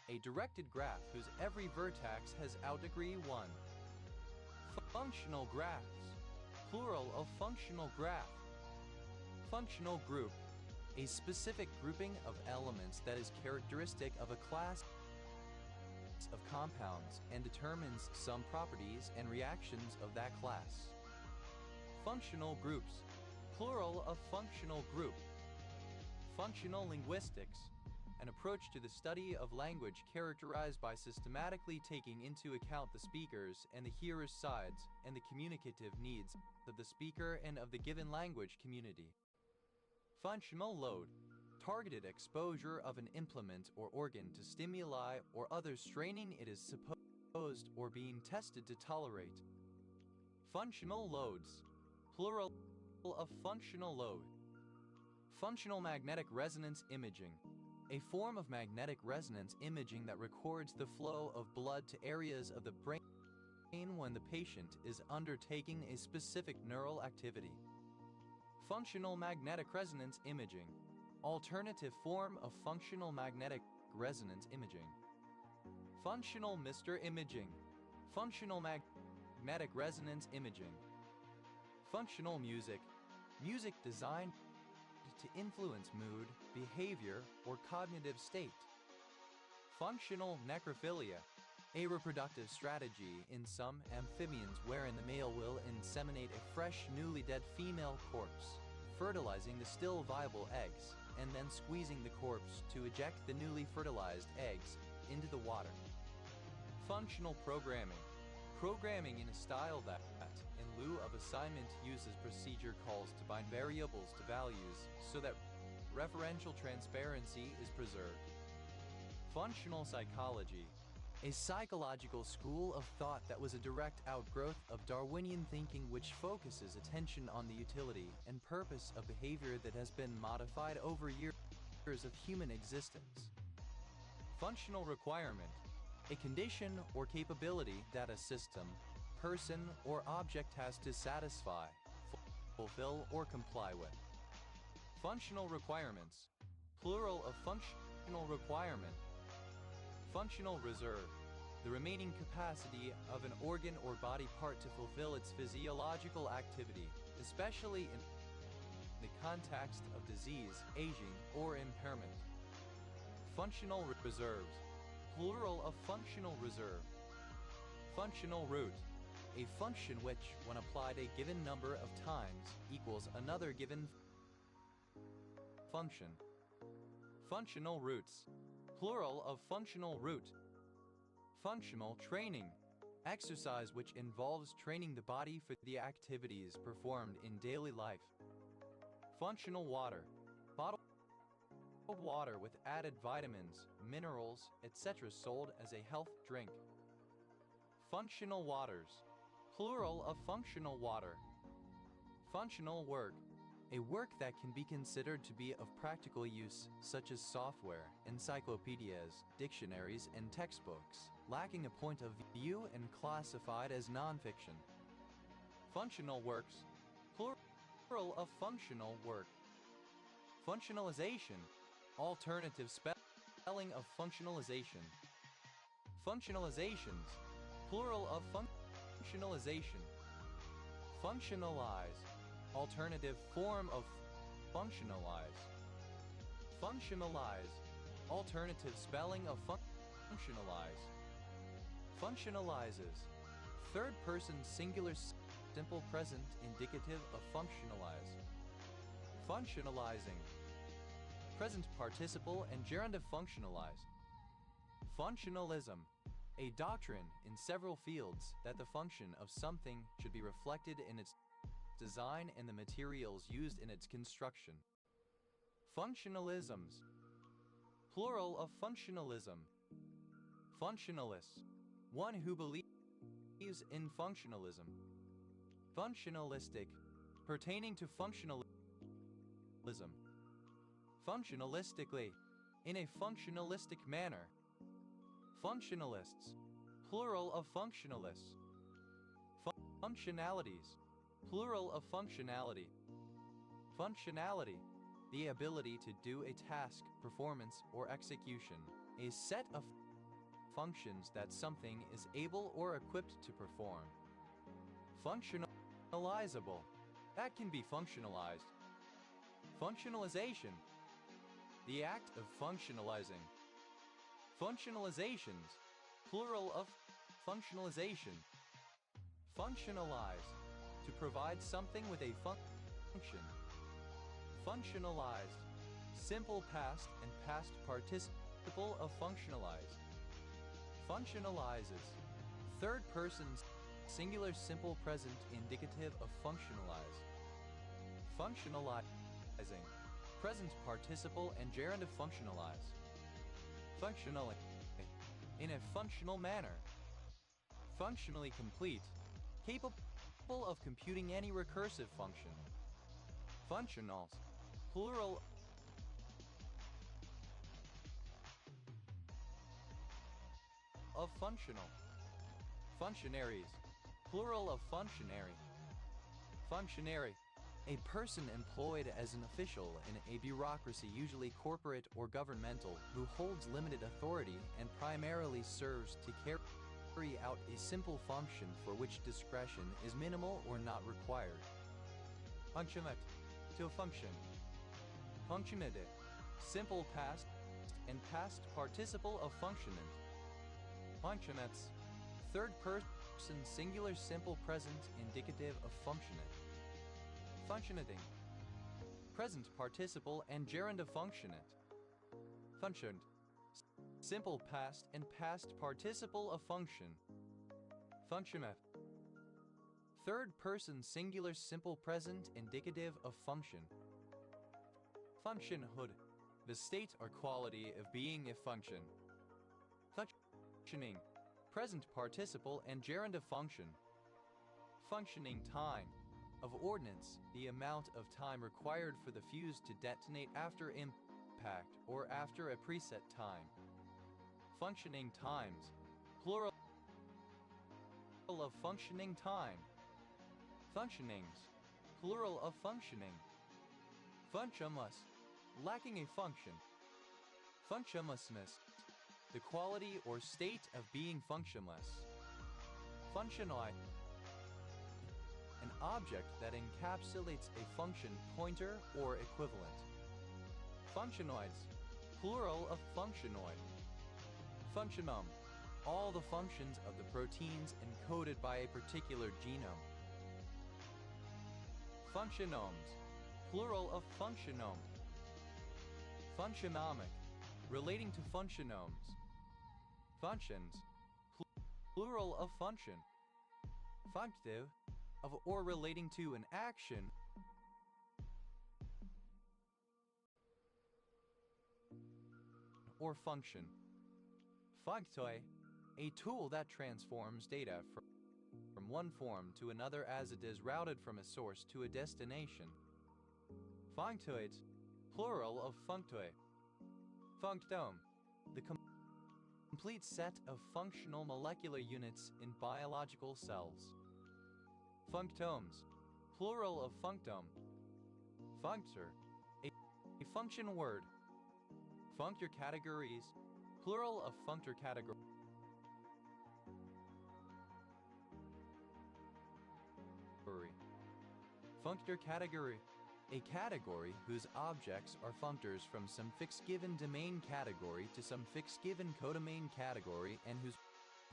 a directed graph whose every vertex has outdegree 1. Functional graphs, plural of functional graph. Functional group, a specific grouping of elements that is characteristic of a class of compounds and determines some properties and reactions of that class. Functional groups, plural of functional group. Functional linguistics, an approach to the study of language characterized by systematically taking into account the speaker's and the hearer's sides and the communicative needs of the speaker and of the given language community. Functional load, targeted exposure of an implement or organ to stimuli or other straining it is supposed or being tested to tolerate. Functional loads, plural of functional load. Functional magnetic resonance imaging, a form of magnetic resonance imaging that records the flow of blood to areas of the brain when the patient is undertaking a specific neural activity. Functional magnetic resonance imaging, alternative form of functional magnetic resonance imaging. Functional MR imaging, functional magnetic resonance imaging. Functional music, music designed to influence mood, behavior, or cognitive state. Functional necrophilia, a reproductive strategy in some amphibians wherein the male will inseminate a fresh, newly dead female corpse, fertilizing the still viable eggs, and then squeezing the corpse to eject the newly fertilized eggs into the water. Functional programming, programming in a style that, in lieu of assignment, uses procedure calls to bind variables to values so that referential transparency is preserved. Functional psychology, a psychological school of thought that was a direct outgrowth of Darwinian thinking which focuses attention on the utility and purpose of behavior that has been modified over years of human existence. Functional requirement, a condition or capability that a system, person, or object has to satisfy, fulfill, or comply with. Functional requirements, plural of functional requirement. Functional reserve, the remaining capacity of an organ or body part to fulfill its physiological activity, especially in the context of disease, aging, or impairment. Functional reserves, plural of functional reserve. Functional root, a function which, when applied a given number of times, equals another given function. Functional roots, plural of functional root. Functional training, exercise which involves training the body for the activities performed in daily life. Functional water, bottled water with added vitamins, minerals, etc. sold as a health drink. Functional waters, plural of functional water. Functional work, a work that can be considered to be of practical use, such as software, encyclopedias, dictionaries, and textbooks, lacking a point of view and classified as nonfiction. Functional works, plural of functional work. Functionalization, alternative spelling of functionalization. Functionalizations, plural of functionalization. Functionalize, alternative form of functionalize. Functionalize, alternative spelling of functionalize. Functionalizes, third person singular simple present indicative of functionalize. Functionalizing, present participle and gerund of functionalize. Functionalism, a doctrine in several fields that the function of something should be reflected in its design and the materials used in its construction. Functionalisms, plural of functionalism. Functionalist, one who believes in functionalism. Functionalistic, pertaining to functionalism. Functionalistically, in a functionalistic manner. Functionalists, plural of functionalists. Functionalities, plural of functionality. Functionality, the ability to do a task, performance, or execution, a set of functions that something is able or equipped to perform. Functionalizable, that can be functionalized. Functionalization, the act of functionalizing. Functionalizations, plural of functionalization. Functionalize, to provide something with a function. Functionalized, simple past and past participle of functionalize. Functionalizes, third person singular simple present indicative of functionalize. Functionalizing, present participle and gerund of functionalize. Functionally, in a functional manner. Functionally complete, capable of computing any recursive function. Functionals, plural of functional. Functionaries, plural of functionary. Functionary, a person employed as an official in a bureaucracy, usually corporate or governmental, who holds limited authority and primarily serves to carry out a simple function for which discretion is minimal or not required. Functionate, to function. Functionate, simple past and past participle of functionant. Functionates, third person singular simple present indicative of functionate. Functionating, present participle and gerund of functionate. Functioned, simple past and past participle of function. Functioneth, third person singular simple present indicative of function. Functionhood, the state or quality of being a function. Functioning, present participle and gerund of function. Functioning time, of ordnance, the amount of time required for the fuse to detonate after impact or after a preset time. Functioning times, plural of functioning time. Functionings, plural of functioning. Functionless, lacking a function. Functionlessness, the quality or state of being functionless. Functionoid, an object that encapsulates a function, pointer, or equivalent. Functionoids, plural of functionoid. Functionum, all the functions of the proteins encoded by a particular genome. Functionomes, plural of functionome. Functionomic, relating to functionomes. Functions, plural of function. Functive, of or relating to an action or function. Functoi, a tool that transforms data from one form to another as it is routed from a source to a destination. Functoids, plural of functoi. Functome, the complete set of functional molecular units in biological cells. Functomes, plural of functome. Functor, a function word. Functor categories, plural of functor category. Functor category, a category whose objects are functors from some fixed given domain category to some fixed given codomain category and whose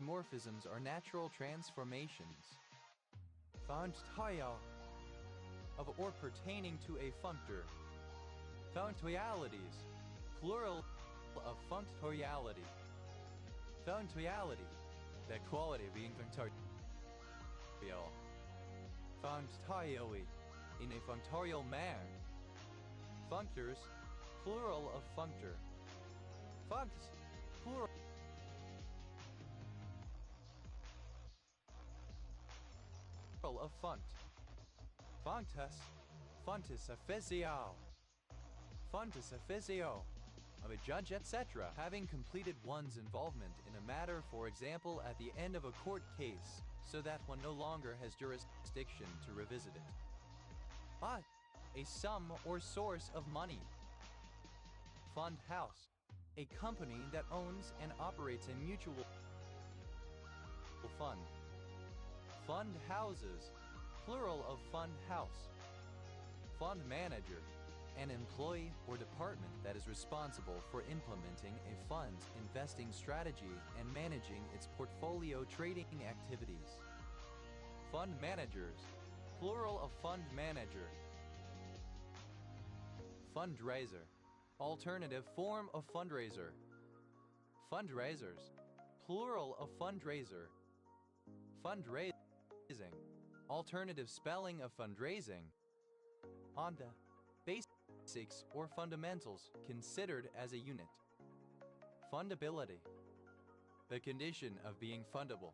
morphisms are natural transformations. Functoia, of or pertaining to a functor. Functorialities, plural of functoriality. Functoriality, the quality of being functorial. Functorially, in a functorial manner. Functors, plural of functor. Functs, plural of funct. Functus, funtus officio. Funtus officio, of a judge, etc., having completed one's involvement in a matter, for example, at the end of a court case, so that one no longer has jurisdiction to revisit it. But a sum or source of money. Fund house, a company that owns and operates a mutual fund. Fund houses, plural of fund house. Fund manager, an employee or department that is responsible for implementing a fund's investing strategy and managing its portfolio trading activities. Fund managers, plural of fund manager. Fundraiser, alternative form of fundraiser. Fundraisers, plural of fundraiser. Fundraising, alternative spelling of fundraising. On the basics or fundamentals considered as a unit. Fundability, the condition of being fundable.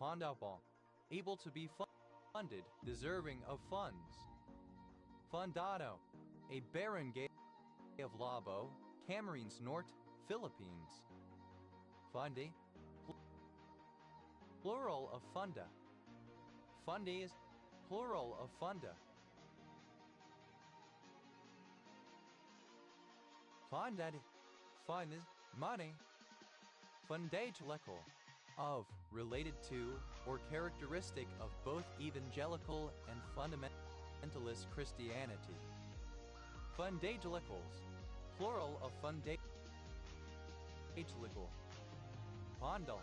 Fundable, able to be funded, deserving of funds. Fundado, a barangay of Labo, Camarines Norte, Philippines. Fundi, plural of funda. Fundies, plural of funda. Funded, fund is money. Fundatical, of, related to, or characteristic of both evangelical and fundamentalist Christianity. Fundatilicals, plural of fundatical. Fundal,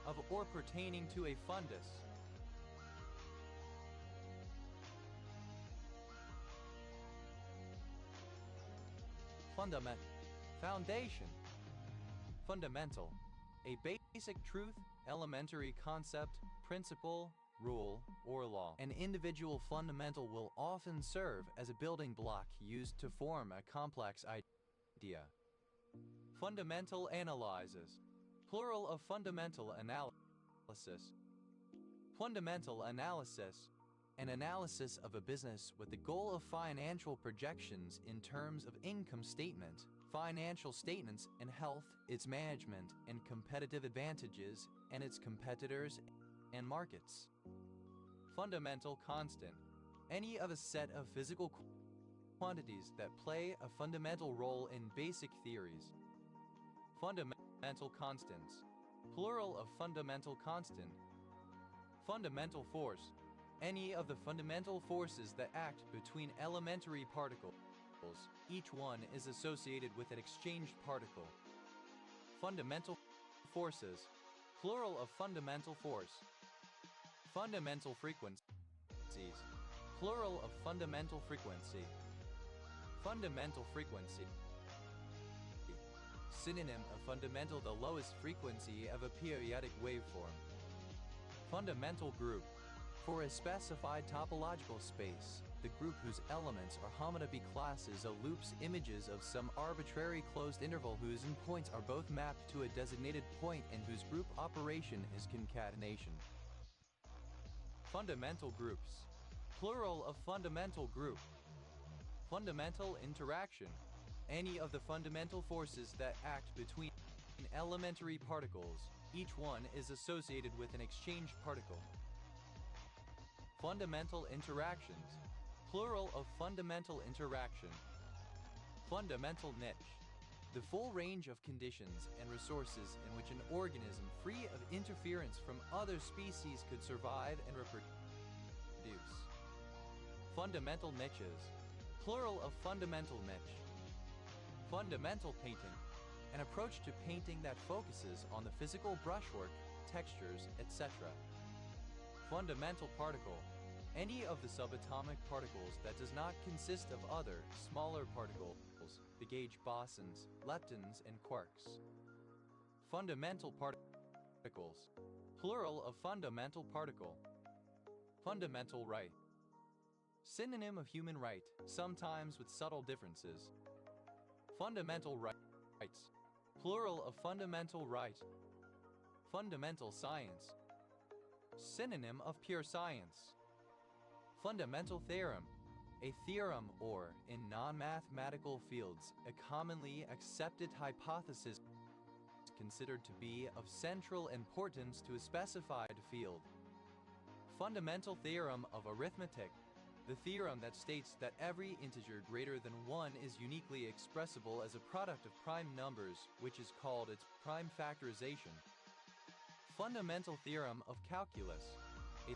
of or pertaining to a fundus. Fundament, foundation. Fundamental, a basic truth, elementary concept, principle, rule, or law. An individual fundamental will often serve as a building block used to form a complex idea. Fundamental analyzes, plural of fundamental analysis. Fundamental analysis, an analysis of a business with the goal of financial projections in terms of income statement, financial statements, and health, its management and competitive advantages, and its competitors and markets. Fundamental constant, any of a set of physical quantities that play a fundamental role in basic theories. Fundamental constants, plural of fundamental constant. Fundamental force, any of the fundamental forces that act between elementary particles. Each one is associated with an exchanged particle. Fundamental forces, plural of fundamental force. Fundamental frequencies, plural of fundamental frequency. Fundamental frequency. Synonym of fundamental, the lowest frequency of a periodic waveform. Fundamental group. For a specified topological space, the group whose elements are homotopy classes of loops images of some arbitrary closed interval whose endpoints are both mapped to a designated point and whose group operation is concatenation. Fundamental groups. Plural of fundamental group. Fundamental interaction. Any of the fundamental forces that act between elementary particles, each one is associated with an exchange particle. Fundamental interactions. Plural of fundamental interaction. Fundamental niche. The full range of conditions and resources in which an organism free of interference from other species could survive and reproduce. Fundamental niches. Plural of fundamental niche. Fundamental painting. An approach to painting that focuses on the physical brushwork, textures, etc. Fundamental particle. Any of the subatomic particles that does not consist of other, smaller particles, the gauge bosons, leptons, and quarks. Fundamental particles. Plural of fundamental particle. Fundamental right. Synonym of human right, sometimes with subtle differences. Fundamental rights. Plural of fundamental right. Fundamental science. Synonym of pure science. Fundamental theorem. A theorem or, in non-mathematical fields, a commonly accepted hypothesis considered to be of central importance to a specified field. Fundamental theorem of arithmetic. The theorem that states that every integer greater than 1 is uniquely expressible as a product of prime numbers, which is called its prime factorization. Fundamental theorem of calculus. A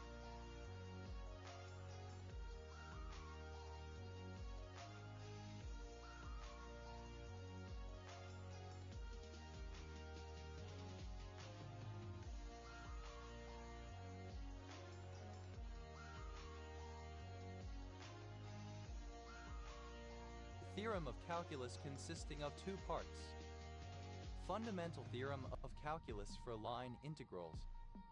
theorem of calculus consisting of two parts. Fundamental theorem of calculus for line integrals.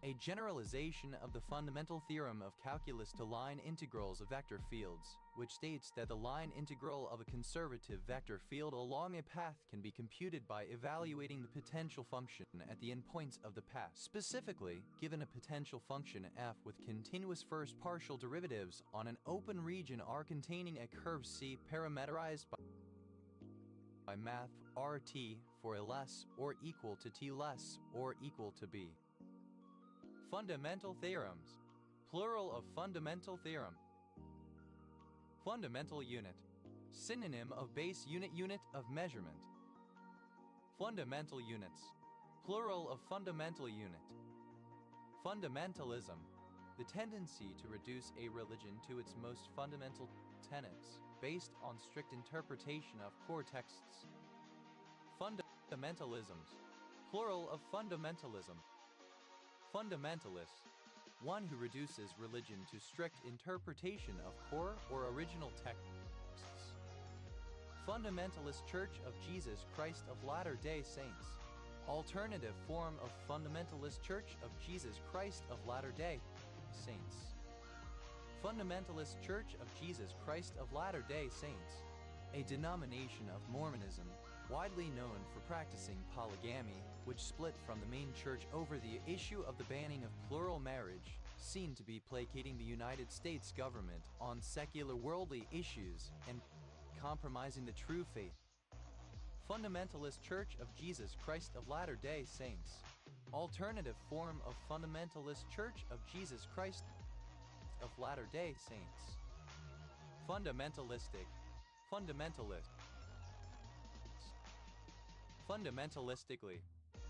A generalization of the fundamental theorem of calculus to line integrals of vector fields, which states that the line integral of a conservative vector field along a path can be computed by evaluating the potential function at the endpoints of the path. Specifically, given a potential function f with continuous first partial derivatives on an open region R containing a curve C parameterized by math RT for a less or equal to t less or equal to b. Fundamental theorems. Plural of fundamental theorem. Fundamental unit. Synonym of base unit, unit of measurement. Fundamental units. Plural of fundamental unit. Fundamentalism. The tendency to reduce a religion to its most fundamental tenets, based on strict interpretation of core texts. Fundamentalisms. Plural of fundamentalism. Fundamentalist. One who reduces religion to strict interpretation of core or original texts. Fundamentalist Church of Jesus Christ of Latter-day Saints. Alternative form of Fundamentalist Church of Jesus Christ of Latter-day Saints. Fundamentalist Church of Jesus Christ of Latter-day Saints. A denomination of Mormonism, widely known for practicing polygamy, which split from the main church over the issue of the banning of plural marriage, seen to be placating the United States government on secular worldly issues and compromising the true faith. Fundamentalist Church of Jesus Christ of Latter-day Saints. Alternative form of Fundamentalist Church of Jesus Christ of Latter-day Saints. Fundamentalistic. Fundamentalist. Fundamentalistically.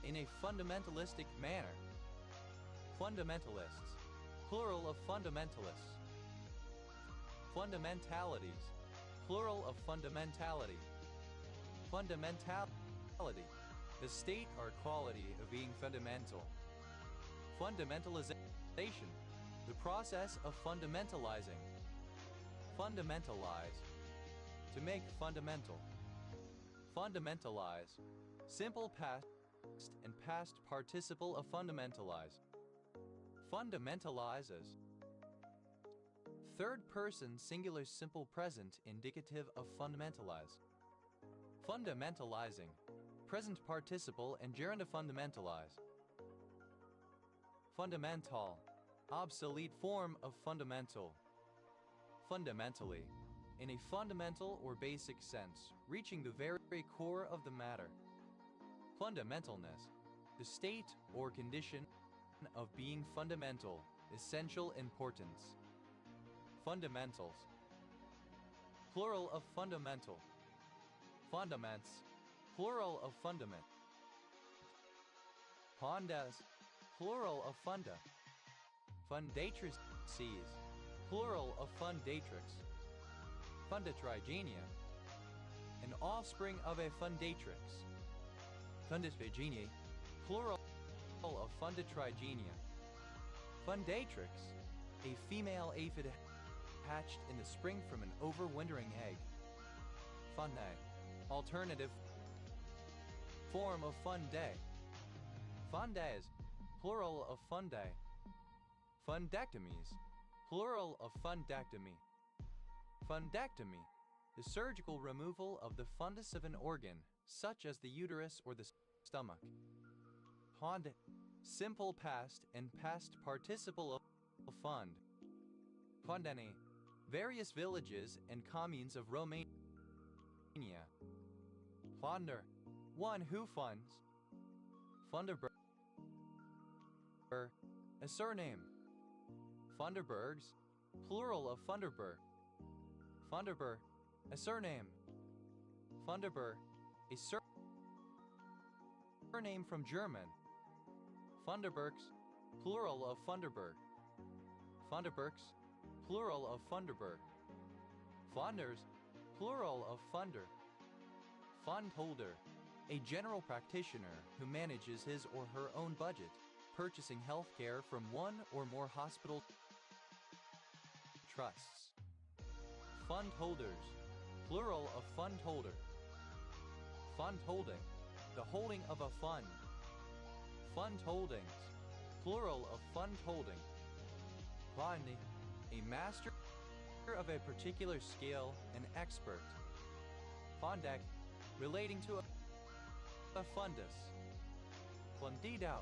In a fundamentalistic manner. Fundamentalists. Plural of fundamentalists. Fundamentalities. Plural of fundamentality. Fundamentality. The state or quality of being fundamental. Fundamentalization. The process of fundamentalizing. Fundamentalize. To make fundamental. Fundamentalize. Simple past and past participle of fundamentalize. Fundamentalizes. Third person singular simple present indicative of fundamentalize. Fundamentalizing. Present participle and gerund of fundamentalize. Fundamental. Obsolete form of fundamental. Fundamentally. In a fundamental or basic sense, reaching the very core of the matter. Fundamentalness. The state or condition of being fundamental, essential importance. Fundamentals. Plural of fundamental. Fundaments. Plural of fundament. Fondas. Plural of funda. Fundatrices. Plural of fundatrix. Fundatrigenia. An offspring of a fundatrix. Fundatrigenia. Plural of fundatrigenia. Fundatrix. A female aphid hatched in the spring from an overwintering egg. Fundae. Alternative form of fundae. Fundaes. Plural of fundae. Fundectomies. Plural of fundectomy. Fundectomy. The surgical removal of the fundus of an organ, such as the uterus or the stomach. Fond. Simple past and past participle of fund. Fondeni. Various villages and communes of Romania. Fonder. One who funds. Funderburg. A surname. Funderburgs. Plural of Funderburg. Funderburg. A surname. Funderburg. A surname from German. Funderburgs. Plural of Funderburg. Funderburgs. Plural of Funderburg. Funders. Plural of funder. Fundholder. A general practitioner who manages his or her own budget, purchasing health care from one or more hospital trusts. Fund holders. Plural of fund holder. Fund holding. The holding of a fund. Fund holdings. Plural of fund holding. Finding. A master of a particular skill, an expert. Fondec. Relating to a fundus. Fundido.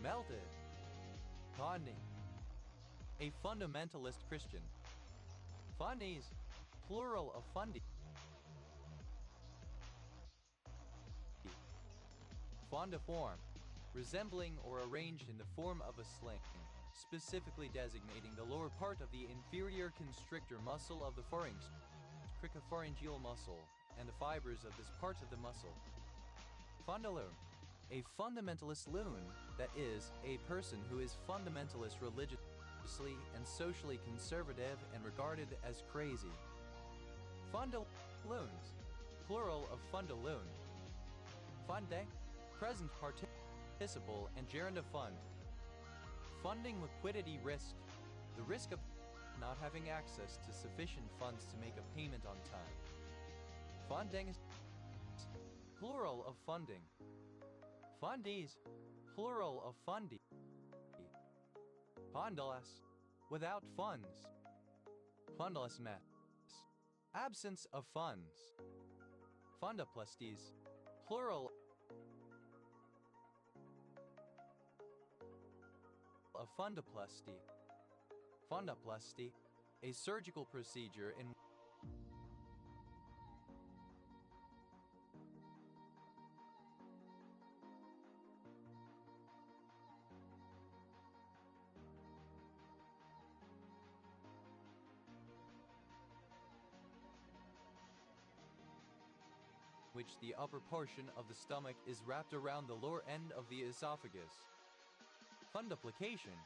Melted. Fonding. A fundamentalist Christian. Fundies. Plural of fundi. Fondiform. Resembling or arranged in the form of a sling, specifically designating the lower part of the inferior constrictor muscle of the pharynx, cricopharyngeal muscle, and the fibers of this part of the muscle. Fondaloon. A fundamentalist loon, that is, a person who is fundamentalist religiously and socially conservative and regarded as crazy. Fundaloons. Plural of fundaloon. Funde. Present participle and gerund of fund. Funding liquidity risk. The risk of not having access to sufficient funds to make a payment on time. Funding. Plural of funding. Fundies. Plural of fundi. Fundalas. Without funds. Fundalas mess. Absence of funds. Fundaplasties. Plural of fundaplasty. Fundaplasty. A surgical procedure in which the upper portion of the stomach is wrapped around the lower end of the esophagus. Funduplication,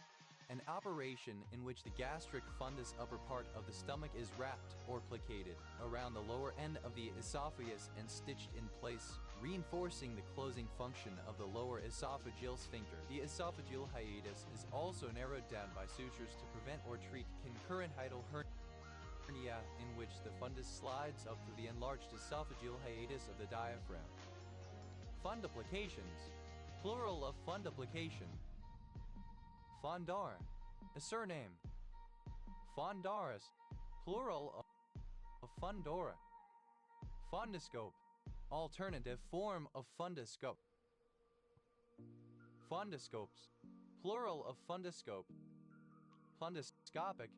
an operation in which the gastric fundus upper part of the stomach is wrapped or plicated around the lower end of the esophagus and stitched in place reinforcing the closing function of the lower esophageal sphincter. The esophageal hiatus is also narrowed down by sutures to prevent or treat concurrent hiatal hernia, in which the fundus slides up through the enlarged esophageal hiatus of the diaphragm. Funduplications, plural of funduplication. Fondar, a surname. Fondaris, plural of fundora. Fundoscope, alternative form of fundoscope. Fundoscopes, plural of fundoscope. Fundoscopic,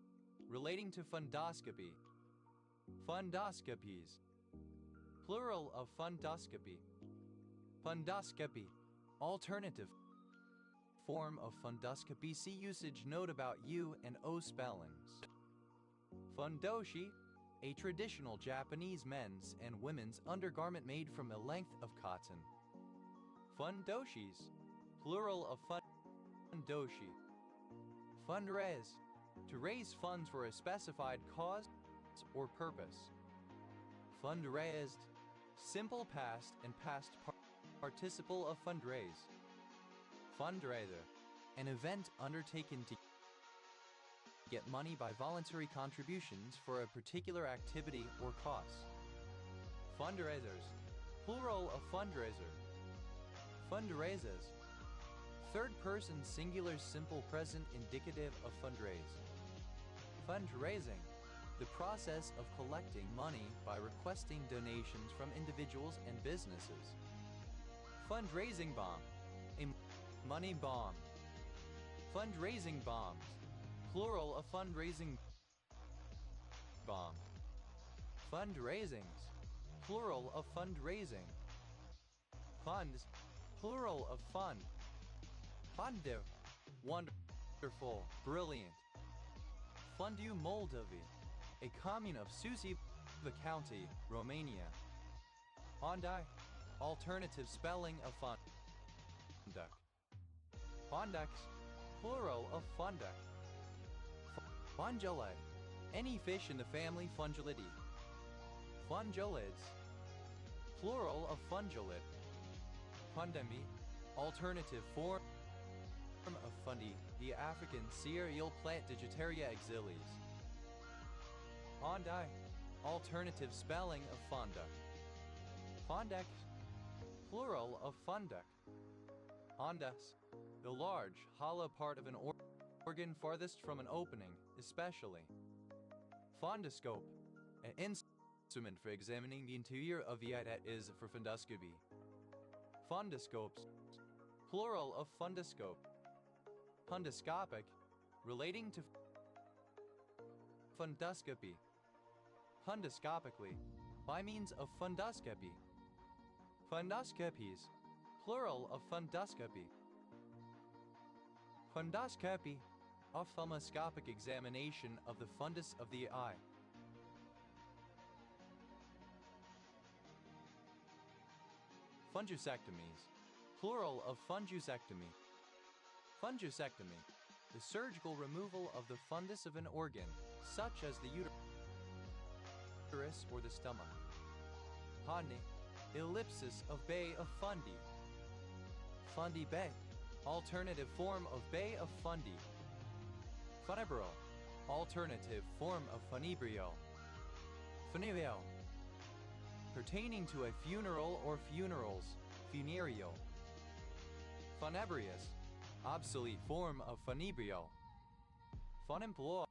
relating to fundoscopy. Fundoscopies, plural of fundoscopy. Fundoscopy, alternative form of fundoscopy. See usage note about U and O spellings. Fundoshi, a traditional Japanese men's and women's undergarment made from a length of cotton. Fundoshis, plural of fundoshi. Fundraise, to raise funds for a specified cause or purpose. Fundraised, simple past and past participle of fundraise. Fundraiser, an event undertaken to get money by voluntary contributions for a particular activity or cause. Fundraisers, plural of fundraiser. Fundraisers, third person singular simple present indicative of fundraise. Fundraising, the process of collecting money by requesting donations from individuals and businesses. Fundraising bomb, a money bomb. Fundraising bombs, plural of fundraising bomb. Fundraisings, plural of fundraising. Funds, plural of fund. Fundu, wonderful, brilliant. Fundu Moldovi, a commune of Suceava County, Romania. Fondai, alternative spelling of funduc. Fundux, plural of funduc. Fungulid, any fish in the family Fungulidae. Fungulids, plural of fungulid. Fundemi, alternative form of fundi, the African cereal plant Digitaria exilis. Fondai, alternative spelling of fonda. Fondex, plural of funduc. Ondas, the large, hollow part of an organ farthest from an opening, especially. Fundoscope, an instrument for examining the interior of the eye, that is, for fundoscopy. Fundoscopes, plural of fundoscope. Fundoscopic, relating to fundoscopy. Fundoscopically, by means of fundoscopy. Fundoscopies, plural of fundoscopy. Fundoscopy, ophthalmoscopic examination of the fundus of the eye. Fungusectomies, plural of fungusectomy. Fungusectomy, the surgical removal of the fundus of an organ, such as the uterus or the stomach. Fundi, ellipsis of bay of fundi. Fundi bay, alternative form of bay of fundi. Funebrio, alternative form of funebrio. Funebrio, pertaining to a funeral or funerals, funereal. Funebrious, obsolete form of funebrio. Funemploy,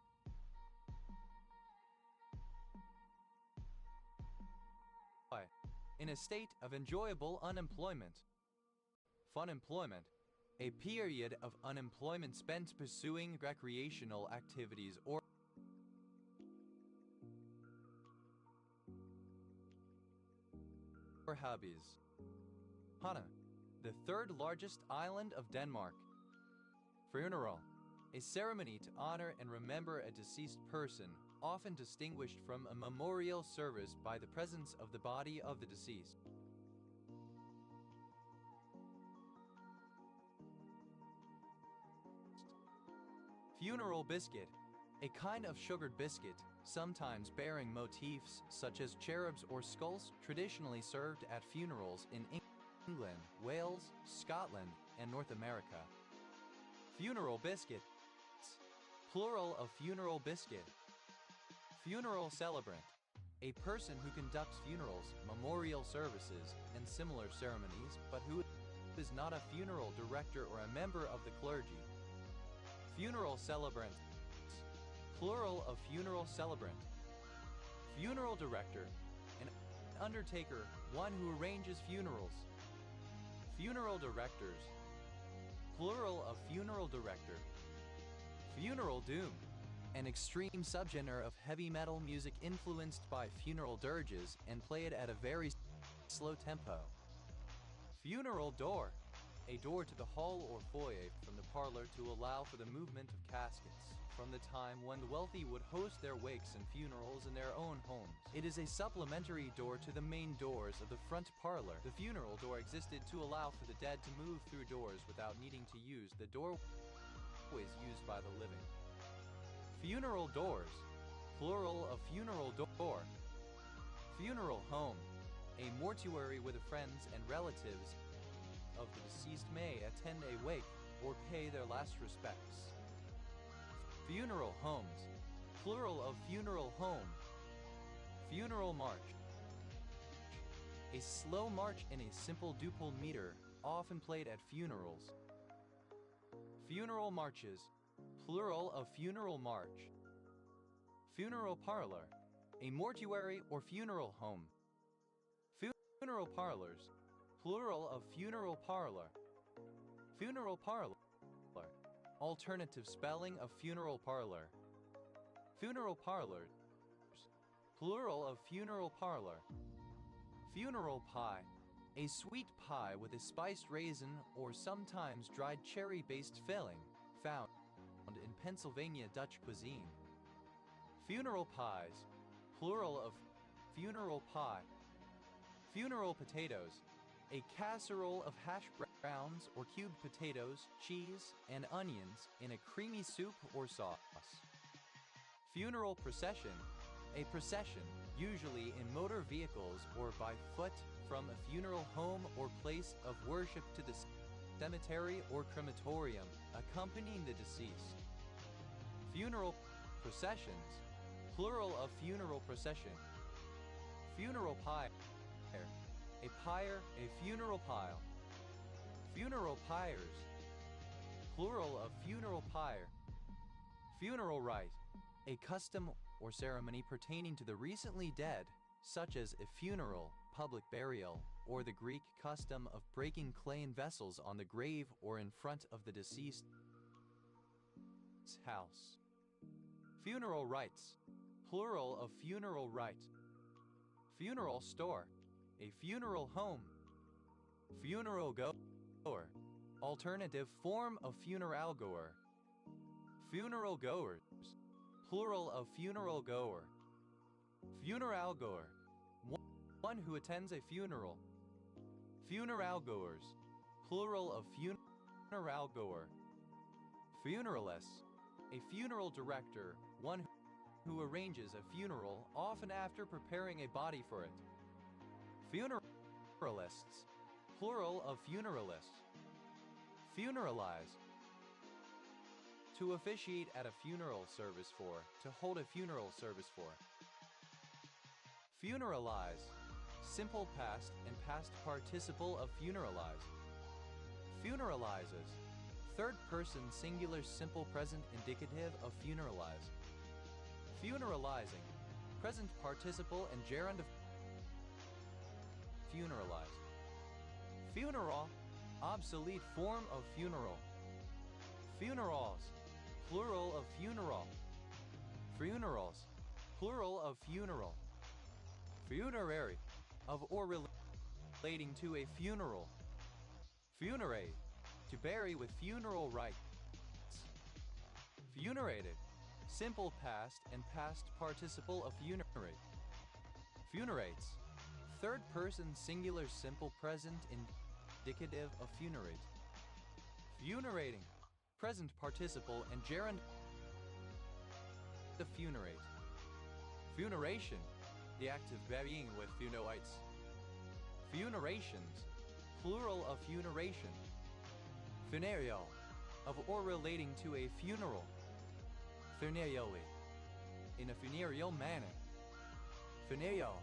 in a state of enjoyable unemployment. Funemployment, a period of unemployment spent pursuing recreational activities or hobbies. Hana, the third largest island of Denmark. Funeral, a ceremony to honor and remember a deceased person, often distinguished from a memorial service by the presence of the body of the deceased. Funeral biscuit, a kind of sugared biscuit, sometimes bearing motifs such as cherubs or skulls, traditionally served at funerals in England, Wales, Scotland, and North America. Funeral biscuits, plural of funeral biscuit. Funeral celebrant, a person who conducts funerals, memorial services, and similar ceremonies, but who is not a funeral director or a member of the clergy. Funeral celebrant, plural of funeral celebrant. Funeral director, an undertaker, one who arranges funerals. Funeral directors, plural of funeral director. Funeral doom, an extreme subgenre of heavy metal music influenced by funeral dirges and played at a very slow tempo. Funeral door, a door to the hall or foyer from the parlor to allow for the movement of caskets, from the time when the wealthy would host their wakes and funerals in their own homes. It is a supplementary door to the main doors of the front parlor. The funeral door existed to allow for the dead to move through doors without needing to use the doorways used by the living. Funeral doors, plural of funeral door. Funeral home, a mortuary where the friends and relatives of the deceased may attend a wake or pay their last respects. Funeral homes, plural of funeral home. Funeral march, a slow march in a simple duple meter, often played at funerals. Funeral marches, plural of funeral march. Funeral parlor, a mortuary or funeral home. Funeral parlors, plural of funeral parlor. Funeral parlor, alternative spelling of funeral parlor. Funeral parlors, plural of funeral parlor. Funeral pie, a sweet pie with a spiced raisin or sometimes dried cherry-based filling, found in Pennsylvania Dutch cuisine. Funeral pies, plural of funeral pie. Funeral potatoes, a casserole of hash browns or cubed potatoes, cheese, and onions in a creamy soup or sauce. Funeral procession, a procession, usually in motor vehicles or by foot, from a funeral home or place of worship to the cemetery or crematorium, accompanying the deceased. Funeral processions, plural of funeral procession. Funeral pyre, a pyre, a funeral pile. Funeral pyres, plural of funeral pyre. Funeral rite, a custom or ceremony pertaining to the recently dead, such as a funeral, public burial, or the Greek custom of breaking clay in vessels on the grave or in front of the deceased's house. Funeral rites, plural of funeral rite. Funeral store, a funeral home. Funeral goer, alternative form of funeral goer. Funeral goers, plural of funeral goer. Funeral goer, one who attends a funeral. Funeral goers, plural of funeral goer. Funeralist, a funeral director, one who arranges a funeral, often after preparing a body for it. Funeralists, plural of funeralists. Funeralize, to officiate at a funeral service for, to hold a funeral service for. Funeralize, simple past and past participle of funeralize. Funeralizes, third person singular simple present indicative of funeralize. Funeralizing, present participle and gerund of funeralize. Funeral, obsolete form of funeral. Funerals, plural of funeral. Funerals, plural of funeral. Funerary, of or relating to a funeral. Funerate, to bury with funeral rites. Funerated, simple past and past participle of funerate. Funerates, third person singular simple present indicative of funerate. Funerating, present participle and gerund of funerate. Funeration, the act of burying with funoites. Funerations, plural of funeration. Funereal, of or relating to a funeral. Funereally, in a funereal manner. Funereal,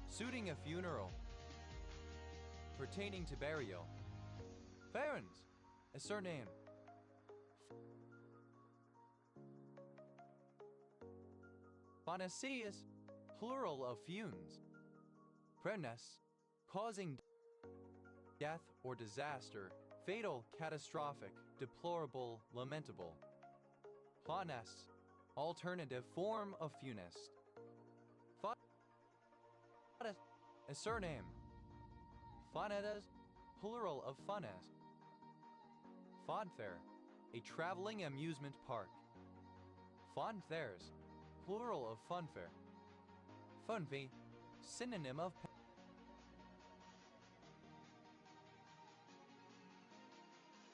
suiting a funeral. Pertaining to burial. Ferens, a surname. Phanasius, plural of funes. Prenes, causing death or disaster, fatal, catastrophic, deplorable, lamentable. Phanes, alternative form of funest. Phanes, a surname. Phanedes, plural of phanes. Funfair, a traveling amusement park. Funfairs, plural of funfair. Funfee, synonym of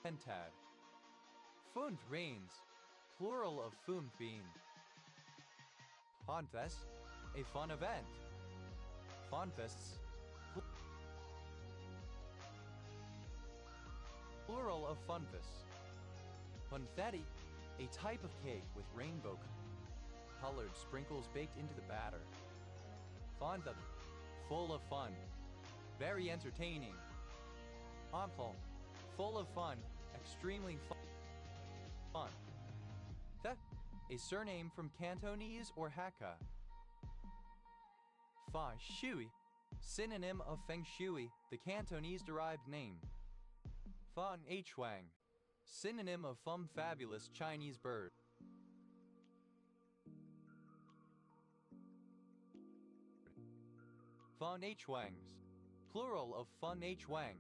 pentad. Funf rains, plural of funfbean. Funfest, a fun event. Funfests, plural of funfests. Funfetti, a type of cake with rainbow colored sprinkles baked into the batter. Funfun, full of fun, very entertaining. Ample, full of fun, extremely fun. That, a surname from Cantonese or Hakka. Fa Shui, synonym of Feng Shui, the Cantonese-derived name. Fan Huang, synonym of Fum fabulous Chinese bird. Fan Huangs, plural of Fun Huang.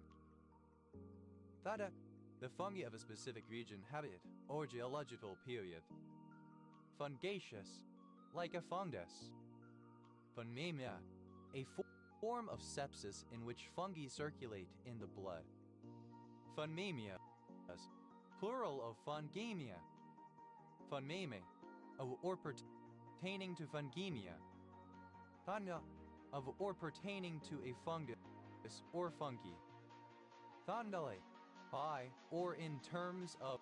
Thada, the fungi of a specific region, habitat, or geological period. Fungaceous, like a fungus. Fungemia, a form of sepsis in which fungi circulate in the blood. Fungemia, plural of fungemia. Funmeme, or pertaining to fungemia. Thanya, of or pertaining to a fungus or fungi. Thandale, by or in terms of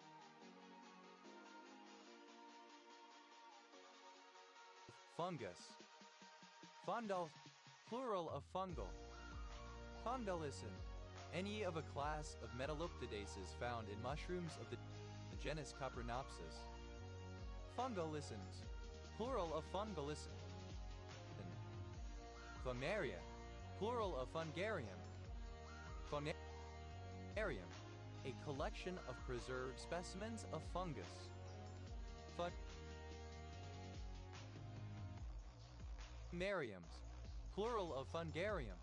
fungus. Fundal, plural of fungal. Fundalicin, any of a class of metalloptidaceae found in mushrooms of the genus Coprinopsis. Fungalicins, plural of fungalicin. Fumaria, plural of fungarium. Funarium, a collection of preserved specimens of fungus. Fungariums, plural of fungarium.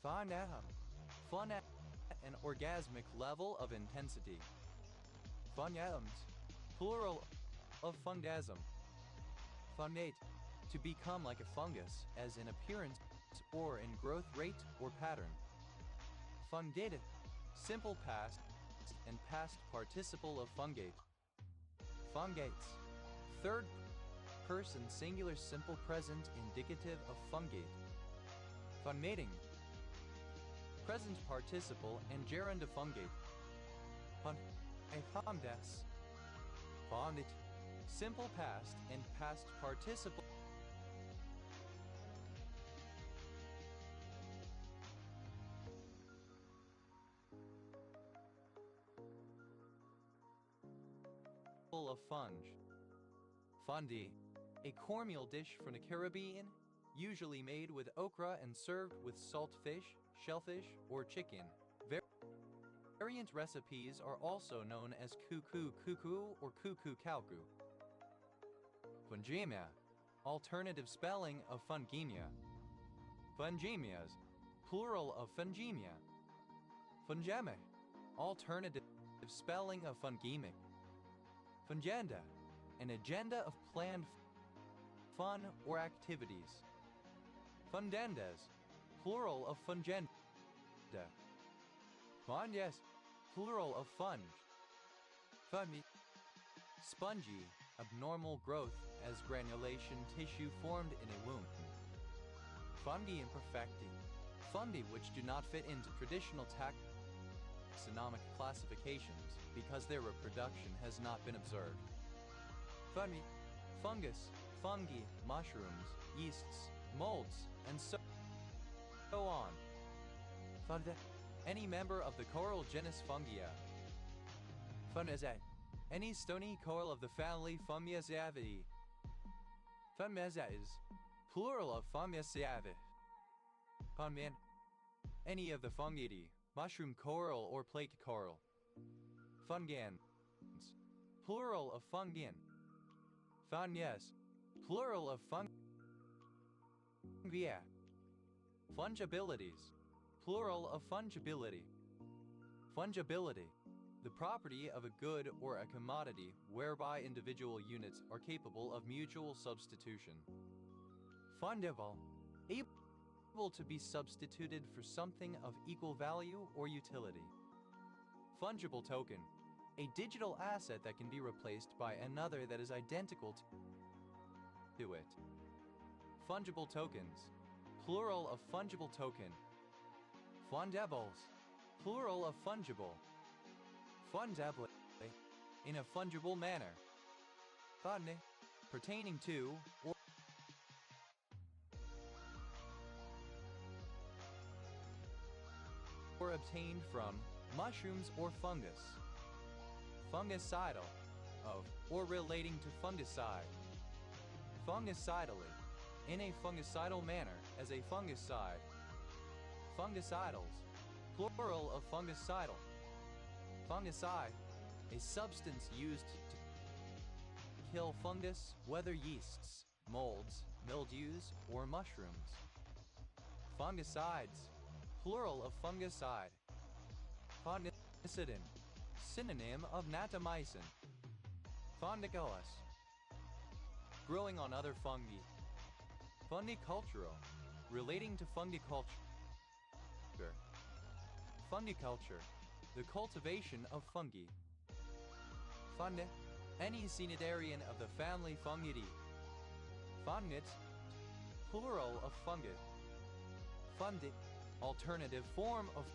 Funatum, fun at an orgasmic level of intensity. Fungatums, plural of fungasm. Funate, to become like a fungus, as in appearance or in growth rate or pattern. Fungated, simple past and past participle of fungate. Fungates, third person singular simple present indicative of fungate. Funmating, present participle and gerund of fungate. Fundes, fondit, simple past and past participle of funge. Fundi, a cornmeal dish from the Caribbean, usually made with okra and served with salt fish, shellfish, or chicken. Variant recipes are also known as cuckoo cuckoo or cuckoo cowcoo. Fungemia, alternative spelling of fungemia. Fungemias, plural of fungemia. Fungeme, alternative spelling of fungemic. Fungenda, an agenda of planned fun or activities. Fundendas, plural of fungenda. Funges, plural of funge. Fungi, spongy, abnormal growth as granulation tissue formed in a wound. Fungi imperfecti, fungi which do not fit into traditional taxonomic classifications because their reproduction has not been observed. Fungi, fungus, fungi, mushrooms, yeasts, molds, and so on. Fungi, any member of the coral genus Fungia. Fungiae, any stony coral of the family Fungiaceae. Fungiaceae is plural of Fungiaceae. Fungian, any of the fungidae, mushroom coral or plate coral. Fungians, plural of fungian. Fungias, plural of fungia. Fungibilities, plural of fungibility. Fungibility, the property of a good or a commodity whereby individual units are capable of mutual substitution. Fungible, able to be substituted for something of equal value or utility. Fungible token, a digital asset that can be replaced by another that is identical to it. Fungible tokens, plural of fungible token. Fundables, plural of fungible. Fundably, in a fungible manner. Funne, pertaining to or obtained from mushrooms or fungus. Fungicidal, of or relating to fungicide. Fungicidally, in a fungicidal manner as a fungicide. Fungicidals, plural of fungicidal. Fungicide, a substance used to kill fungus, whether yeasts, molds, mildews, or mushrooms. Fungicides, plural of fungicide. Fungicidin, synonym of natamycin. Fungiculus, growing on other fungi. Fungicultural, relating to fungiculture. Fungiculture, the cultivation of fungi. Fungi, any cnidarian of the family Fungidae. Fungit, plural of fungit. Fundit, alternative form of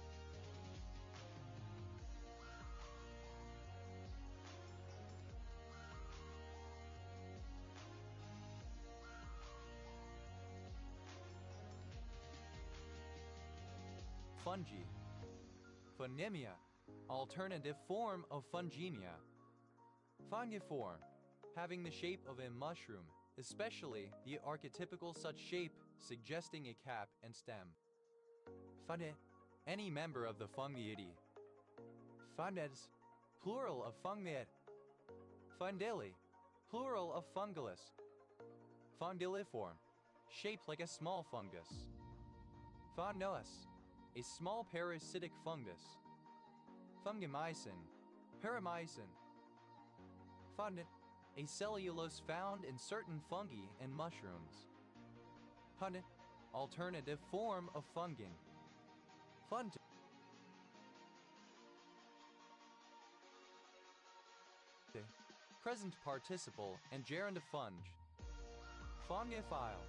fungi. Fungemia, alternative form of fungemia. Fungiform, having the shape of a mushroom, especially the archetypical such shape suggesting a cap and stem. Fungi, any member of the Fungidae. Fundes, plural of fungiid. Fundili, plural of fungulus. Fungilliform, shaped like a small fungus. Fungoas, a small parasitic fungus. Fungimycin, paramycin. Fundit, a cellulose found in certain fungi and mushrooms. Fundit, alternative form of fungin. Fund, present participle and gerund of funge. Fungophile,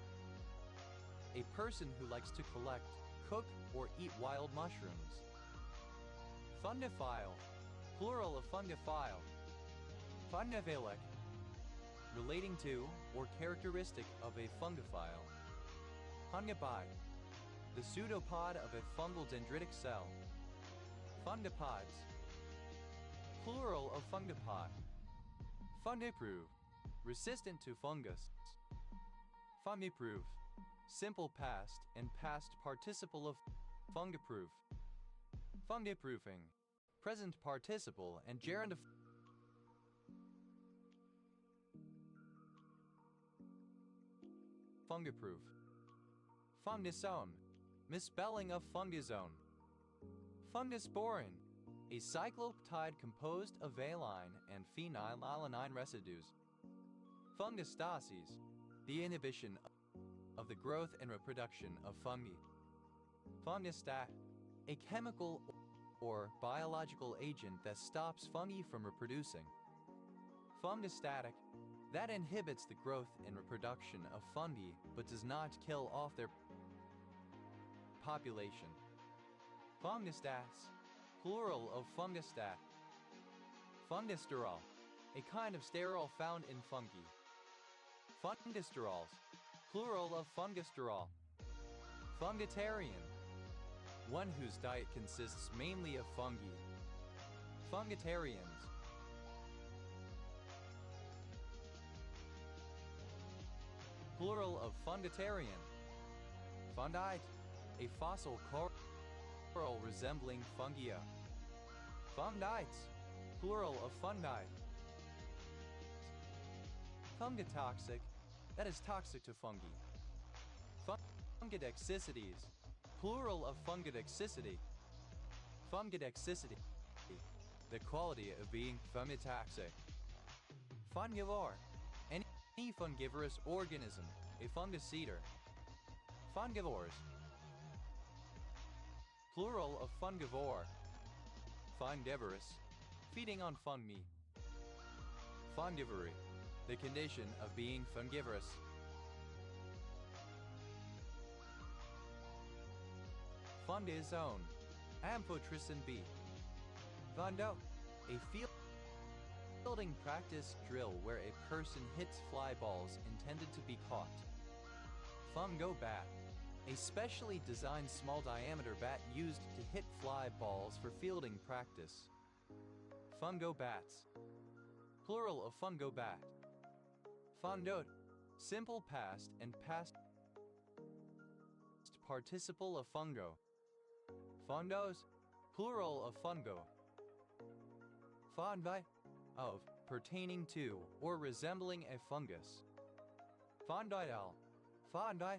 a person who likes to collect, cook, or eat wild mushrooms. Fungophile, plural of fungophile. Fungophilic, relating to or characteristic of a fungophile. Fungipod, the pseudopod of a fungal dendritic cell. Fungipods, plural of fungipod. Fungiprove, resistant to fungus. Fungiprove, simple past and past participle of fungiproof. Fungiproofing, present participle and gerund of fungiproof. Fungisome, misspelling of fungizone. Fungisporin, a cyclopeptide composed of valine and phenylalanine residues. Fungostases, the inhibition of the growth and reproduction of fungi. Fungostat, a chemical or biological agent that stops fungi from reproducing. Fungostatic, that inhibits the growth and reproduction of fungi but does not kill off their population. Fungustats, plural of fungustat. Fungusterol, a kind of sterol found in fungi. Fungusterols, plural of fungusterol. Fungitarian, one whose diet consists mainly of fungi. Fungitarians. Plural of fungitarian. Fundite, a fossil coral resembling fungia. Fungites, plural of fungi. Fungitoxic, that is toxic to fungi. Fungidexicities, plural of fungidexicity. Fungidexicity, the quality of being fungitoxic. Fungivore, any fungivorous organism, a fungicidor. Fungivores, plural of fungivore. Fungivorous, feeding on fungi. Fungivory, the condition of being fungivorous. Fundizone, amphotericin B. Fundo, a fielding practice drill where a person hits fly balls intended to be caught. Fungo bat, a specially designed small diameter bat used to hit fly balls for fielding practice. Fungo bats, plural of fungo bat. Fondot, simple past and past participle of fungo. Fondos, plural of fungo. Fondvi, of, pertaining to, or resembling a fungus. Fondidal, fondi,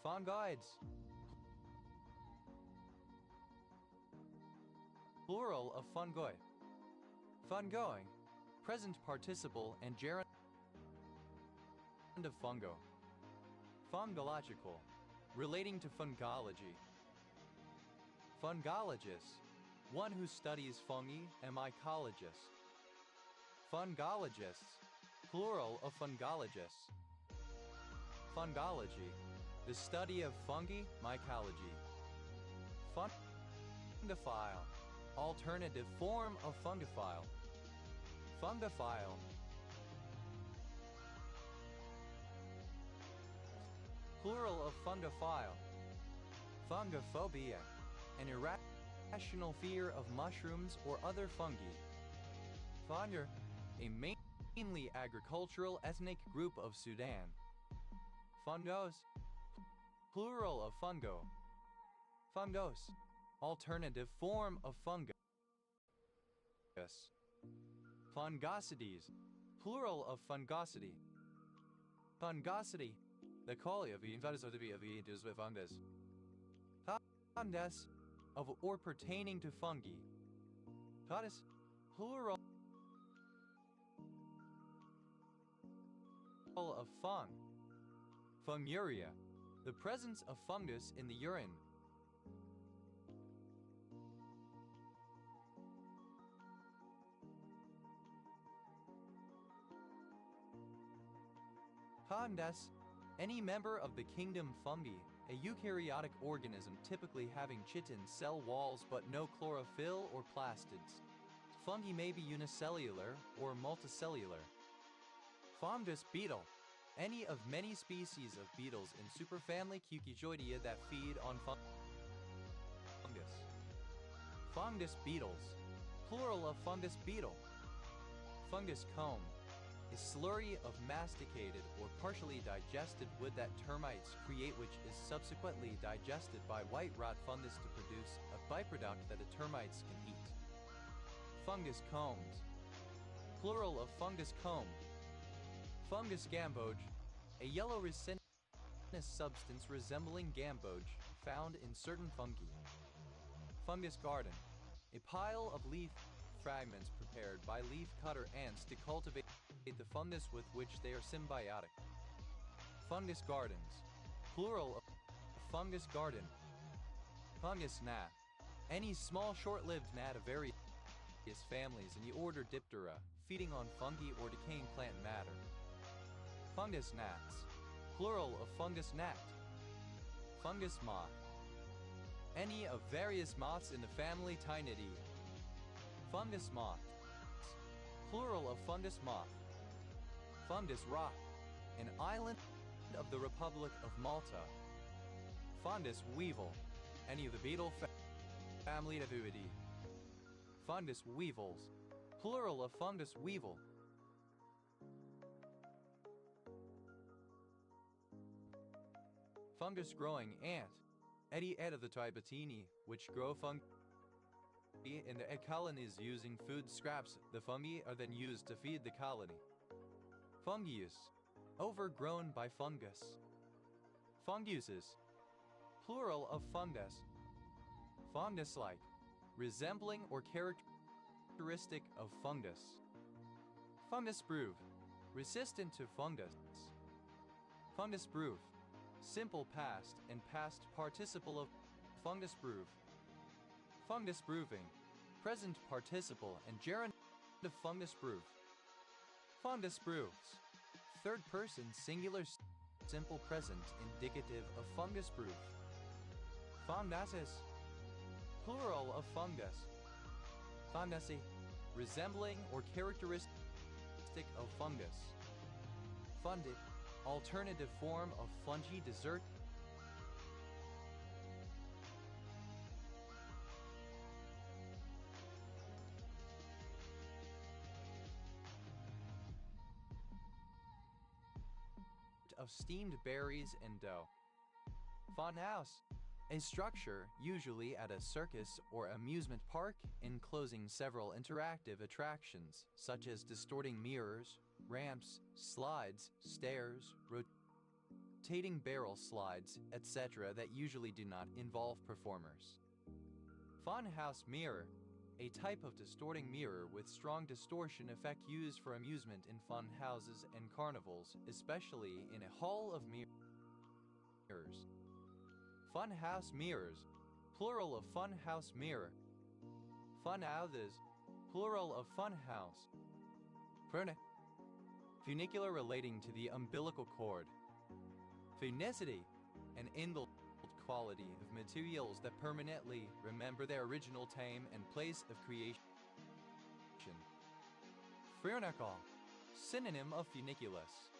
fungoids. Plural of fungoi. Fungoi, present participle and gerund of fungo. Fungological, relating to fungology. Fungologist, one who studies fungi and mycologist. Fungologists, plural of fungologists. Fungology, the study of fungi, mycology. Fungophile, alternative form of fungophile. Fungophile, plural of fungophile. Fungophobia, an irrational fear of mushrooms or other fungi. Fanyar, a mainly agricultural ethnic group of Sudan. Fungos, plural of fungo. Fungos, alternative form of fungus. Fungosities, plural of fungosity. Fungosity, the quality of fungus. Fungus, of or pertaining to fungi. Fungus, plural of fung. Funguria, the presence of fungus in the urine. Fungus, any member of the kingdom fungi, a eukaryotic organism typically having chitin cell walls but no chlorophyll or plastids. Fungi may be unicellular or multicellular. Fungus beetle, any of many species of beetles in superfamily Cucujoidea that feed on fungus. Fungus beetles, plural of fungus beetle. Fungus comb, a slurry of masticated or partially digested wood that termites create, which is subsequently digested by white rot fungus to produce a byproduct that the termites can eat. Fungus combs, plural of fungus comb. Fungus gamboge, a yellow resinous substance resembling gamboge found in certain fungi. Fungus garden, a pile of leaf fragments prepared by leaf cutter ants to cultivate the fungus with which they are symbiotic. Fungus gardens, plural of fungus garden. Fungus gnat, any small short-lived gnat of various families in the order Diptera, feeding on fungi or decaying plant matter. Fungus gnats, plural of fungus gnat. Fungus moth. Any of various moths in the family Tinidae. Fungus moth, plural of fungus moth. Fungus rock, an island of the Republic of Malta. Fungus weevil, any of the beetle family Davuidae. Fungus weevils, plural of fungus weevil. Fungus growing ant, Edi of the Tibatini, which grow fungi in the egg colonies using food scraps. The fungi are then used to feed the colony. Fungus, overgrown by fungus. Funguses, plural of fungus. Fungus-like, resembling or characteristic of fungus. Fungus brewed, resistant to fungus. Fungus brewed, simple past and past participle of fungus brewed. Fungus brewing, present participle and gerund of fungus brewed. Fungus brews, third person singular simple present indicative of fungus brewed. Fungases, plural of fungus. Fungasi, resembling or characteristic of fungus. Funded, alternative form of fungi dessert. Of steamed berries and dough. Funhouse, a structure usually at a circus or amusement park enclosing several interactive attractions such as distorting mirrors, ramps, slides, stairs, rotating barrel slides, etc. that usually do not involve performers. Funhouse mirror, a type of distorting mirror with strong distortion effect used for amusement in fun houses and carnivals, especially in a hall of mirrors. Funhouse mirrors, plural of funhouse mirror. Funhouses, plural of funhouse. Funicular relating to the umbilical cord. Funicity, an indel quality of materials that permanently remember their original time and place of creation. Funicle, synonym of funiculus.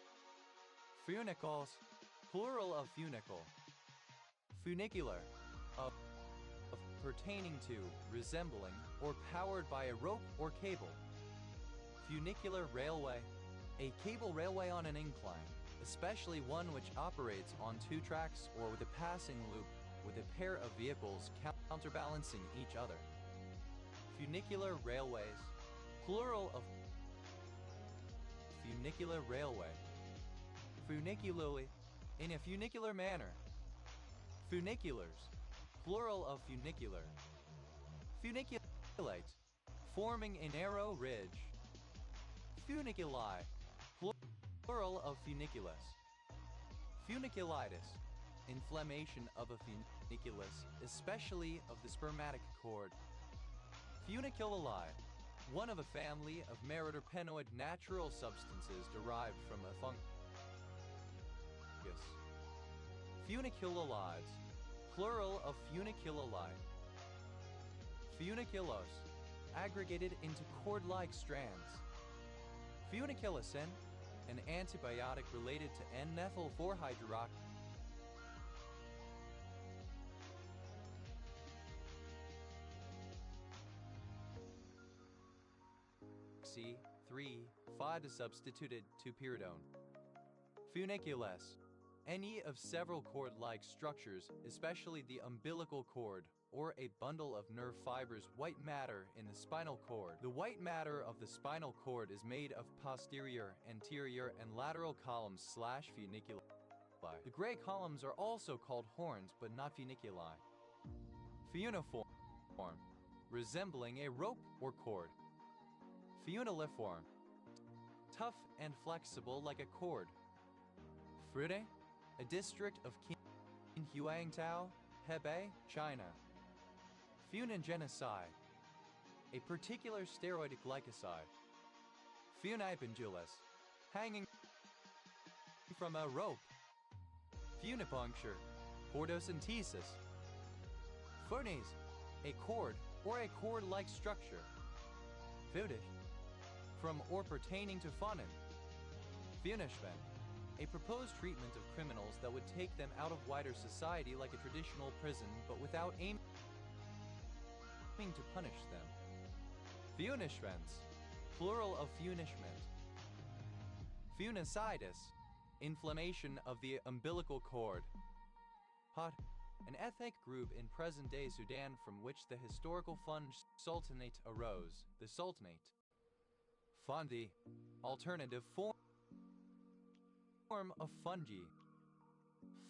Funicles, plural of funicle. Funicular, of pertaining to, resembling, or powered by a rope or cable. Funicular railway, a cable railway on an incline, especially one which operates on two tracks or with a passing loop with a pair of vehicles counterbalancing each other. Funicular railways, plural of funicular railway. Funicularly, in a funicular manner. Funiculars, plural of funicular. Funiculate, forming a narrow ridge. Funiculi, plural of funiculus. Funiculitis, inflammation of a funiculus, especially of the spermatic cord. Funicululi, one of a family of meroterpenoid natural substances derived from a fungus. Funiculides, plural of funicululi. Funiculose, aggregated into cord-like strands. Funiculacin, an antibiotic related to N-methyl-4-hydroxy. C3,5 is substituted to pyridone. Funiculus, any of several cord-like structures, especially the umbilical cord, or a bundle of nerve fibers, white matter in the spinal cord. The white matter of the spinal cord is made of posterior, anterior, and lateral columns / funiculi. The gray columns are also called horns, but not funiculi. Funiform, resembling a rope or cord. Funiliform, tough and flexible like a cord. Frude, a district of Qinhuangdao, Hebei, China. Funingenicide, a particular steroid glycoside. Funipunculus, hanging from a rope. Funipuncture, chordocentesis. Funes, a cord or a cord-like structure. Fudish, from or pertaining to funin. Punishment, a proposed treatment of criminals that would take them out of wider society like a traditional prison, but without aiming to punish them. Punishments, plural of punishment. Funicitis, inflammation of the umbilical cord. Hot, an ethnic group in present-day Sudan from which the historical Fun Sultanate arose, the Sultanate. Fundi, alternative form of fungi.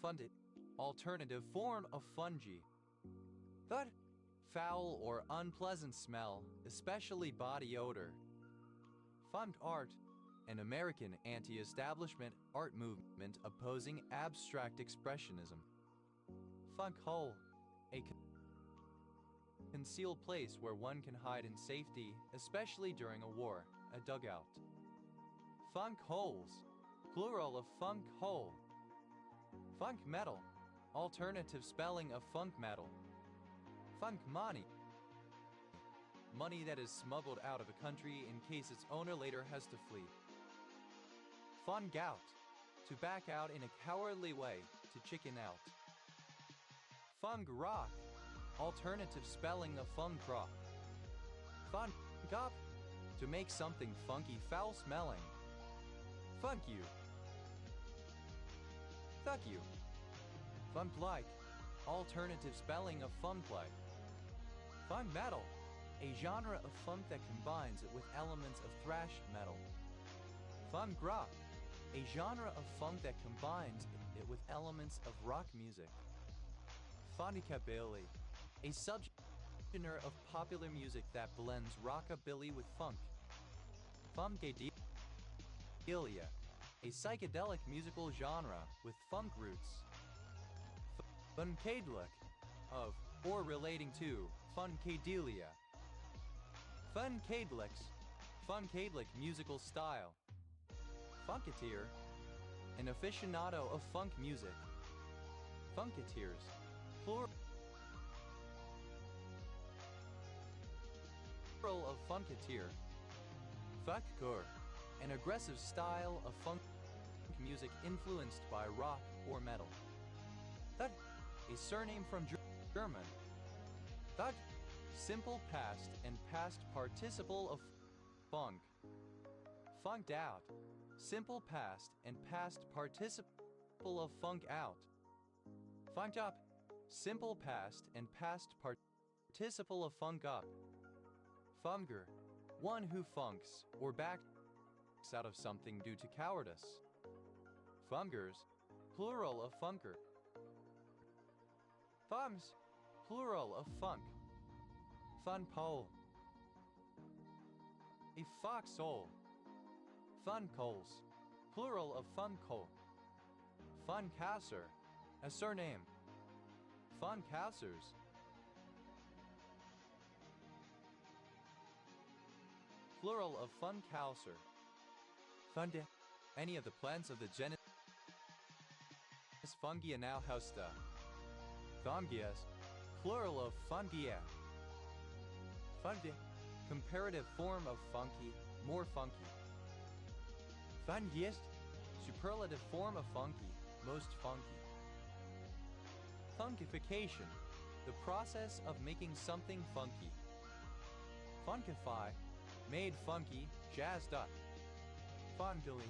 Fundit, alternative form of fungi. Thud, foul or unpleasant smell, especially body odor. Funk art, an American anti-establishment art movement opposing abstract expressionism. Funk hole, a concealed place where one can hide in safety, especially during a war, a dugout. Funk holes, plural of funk hole. Funk metal, alternative spelling of funk metal. Funk money, money that is smuggled out of a country in case its owner later has to flee. Fun gout, to back out in a cowardly way, to chicken out. Fung rock, alternative spelling of fung rock. Fun up, to make something funky foul smelling. Funk you. Fuck you. Funk-like, alternative spelling of funk-like. Funk metal, a genre of funk that combines it with elements of thrash metal. Funk rock, a genre of funk that combines it with elements of rock music. Funkabilly, a subgenre of popular music that blends rockabilly with funk. Funkadelic, a psychedelic musical genre with funk roots. Funkadelic, of or relating to funkadelia. Funkadelic musical style. Funketeer, an aficionado of funk music. Funketeers, plural of funketeer. Funkcore, an aggressive style of funk music influenced by rock or metal. Thud, a surname from German. Thud, simple past and past participle of funk. Funked out, simple past and past participle of funk out. Funked up, simple past and past participle of funk up. Funger, one who funks or backs out of something due to cowardice. Fungers, plural of funker. Fungs, plural of funk. Fun pole, a foxhole. Fun coals, plural of fun coal. Fun Kasser, a surname. Fun Kassers, plural of fun Kauser. Funde, any of the plants of the genus Fungia now hausta. Fungias, plural of fungia. Funde, comparative form of funky, more funky. Fungiest, superlative form of funky, most funky. Funkification, the process of making something funky. Funkify, made funky, jazzed up. Fondly,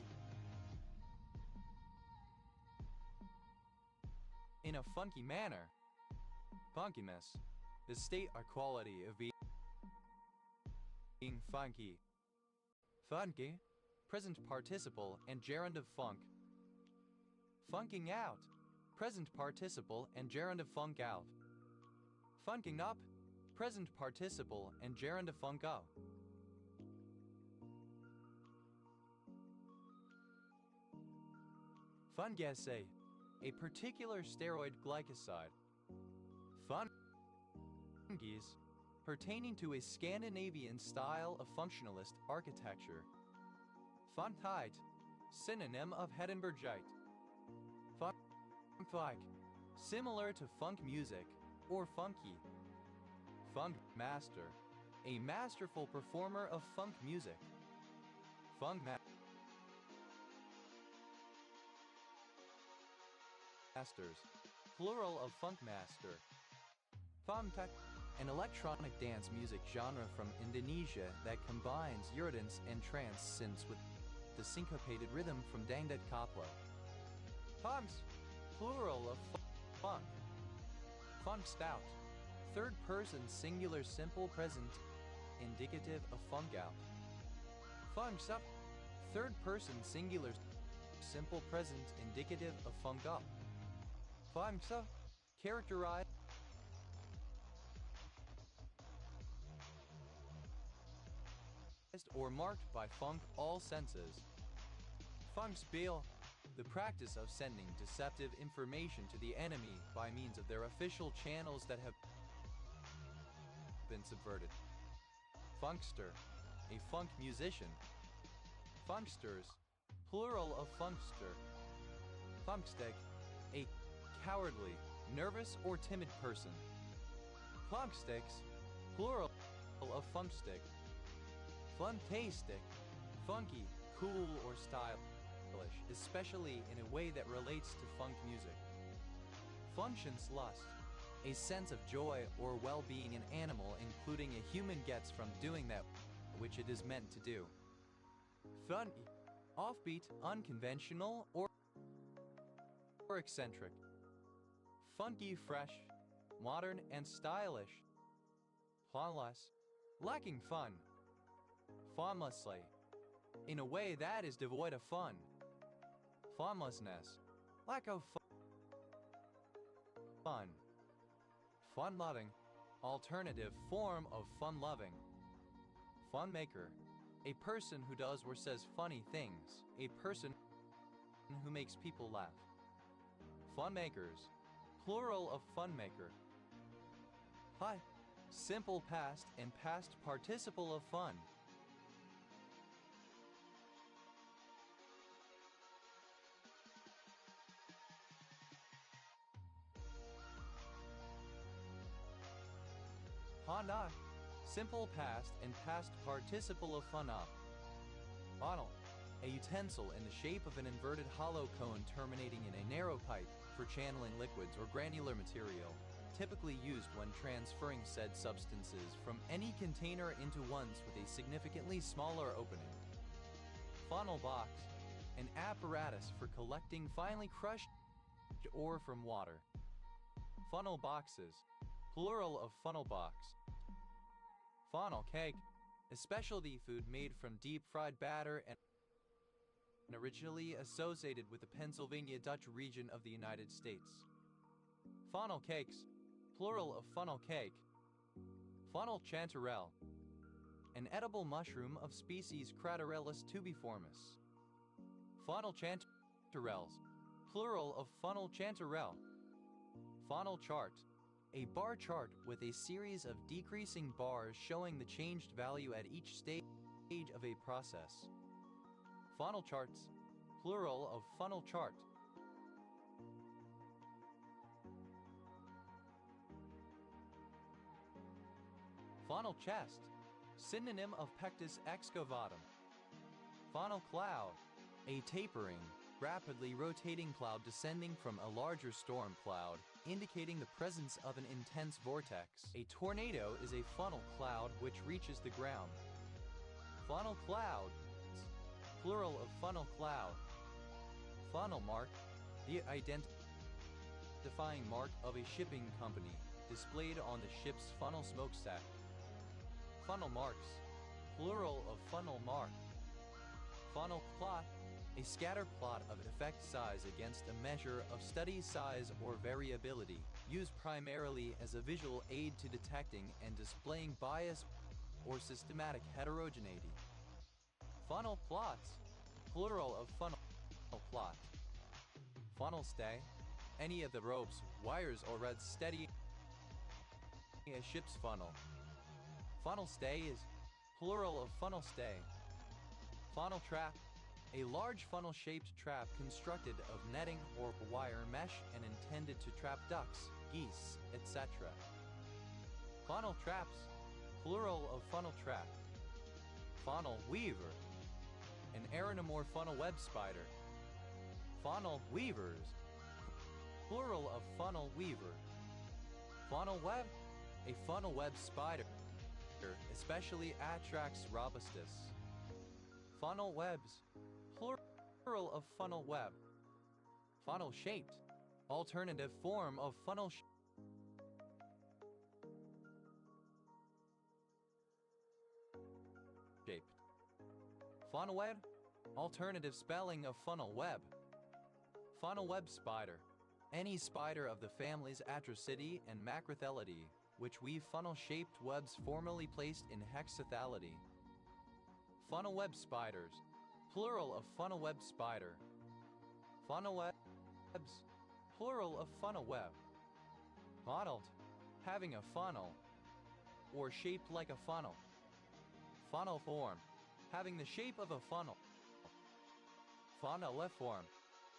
in a funky manner. Funkiness, the state or quality of being funky. Funky, present participle and gerund of funk. Funking out, present participle and gerund of funk out. Funking up, present participle and gerund of funk up. Fungese, a particular steroid glycoside. Fungis, pertaining to a Scandinavian style of functionalist architecture. Funkheit, synonym of Heddenbergite. Funk, similar to funk music or funky. Funk master, a masterful performer of funk music. Funk masters, plural of funk master. Funktek, an electronic dance music genre from Indonesia that combines eurodance and trance synths with the syncopated rhythm from Dangdut Koplo. Funks, plural of funk. Funk stout, third person singular simple present, indicative of funk out. Funk sup, third person singular simple present, indicative of funk up. Funk sup, characterized or marked by funk all senses. Funk spiel, the practice of sending deceptive information to the enemy by means of their official channels that have been subverted. Funkster, a funk musician. Funksters, plural of funkster. Funksteg, a cowardly, nervous or timid person. Funksticks, plural of funkstick. Funtastic, funky, cool or stylish, especially in a way that relates to funk music. Functions lust, a sense of joy or well-being an animal including a human gets from doing that which it is meant to do. Funky, offbeat, unconventional or eccentric. Funky, fresh, modern and stylish. Funless, lacking fun. Funlessly, in a way that is devoid of fun. Funlessness, lack of fun. Fun-loving, alternative form of fun-loving. Fun-maker, a person who does or says funny things, a person who makes people laugh. Fun-makers, plural of fun-maker. Hi, simple past and past participle of fun. Hana, simple past and past participle of fun up. Funnel, a utensil in the shape of an inverted hollow cone terminating in a narrow pipe for channeling liquids or granular material, typically used when transferring said substances from any container into ones with a significantly smaller opening. Funnel box, an apparatus for collecting finely crushed ore from water. Funnel boxes, plural of funnel box. Funnel cake, a specialty food made from deep-fried batter and originally associated with the Pennsylvania Dutch region of the United States. Funnel cakes, plural of funnel cake. Funnel chanterelle, an edible mushroom of species Craterellus tubiformis. Funnel chanterelles, plural of funnel chanterelle. Funnel chart, a bar chart with a series of decreasing bars showing the changed value at each stage of a process. Funnel charts, plural of funnel chart. Funnel chest, synonym of Pectus excavatum. Funnel cloud, a tapering, rapidly rotating cloud descending from a larger storm cloud, indicating the presence of an intense vortex. A tornado is a funnel cloud which reaches the ground. Funnel clouds, plural of funnel cloud. Funnel mark, the identifying mark of a shipping company, displayed on the ship's funnel smokestack. Funnel marks, plural of funnel mark. Funnel plot, a scatter plot of effect size against a measure of study size or variability, used primarily as a visual aid to detecting and displaying bias or systematic heterogeneity. Funnel plots, plural of funnel plot. Funnel stay, any of the ropes, wires or rods steady a ship's funnel. Funnel stay is plural of funnel stay. Funnel trap, A large funnel-shaped trap constructed of netting or wire mesh and intended to trap ducks, geese, etc. Funnel traps, plural of funnel trap. Funnel weaver, an aeronomore funnel web spider. Funnel weavers, plural of funnel weaver. Funnel web, a funnel web spider, especially Atrax robustus. Funnel webs, plural of funnel web. Funnel shaped, alternative form of funnel shaped. Funnel web, alternative spelling of funnel web. Funnel web spider, any spider of the families Atricidae and Macrothelidae, which weave funnel-shaped webs formerly placed in hexathalidae. Funnel web spiders, plural of funnel web spider. Funnel webs, plural of funnel web. Funneled, having a funnel, or shaped like a funnel. Funnel form, having the shape of a funnel. Funneliform,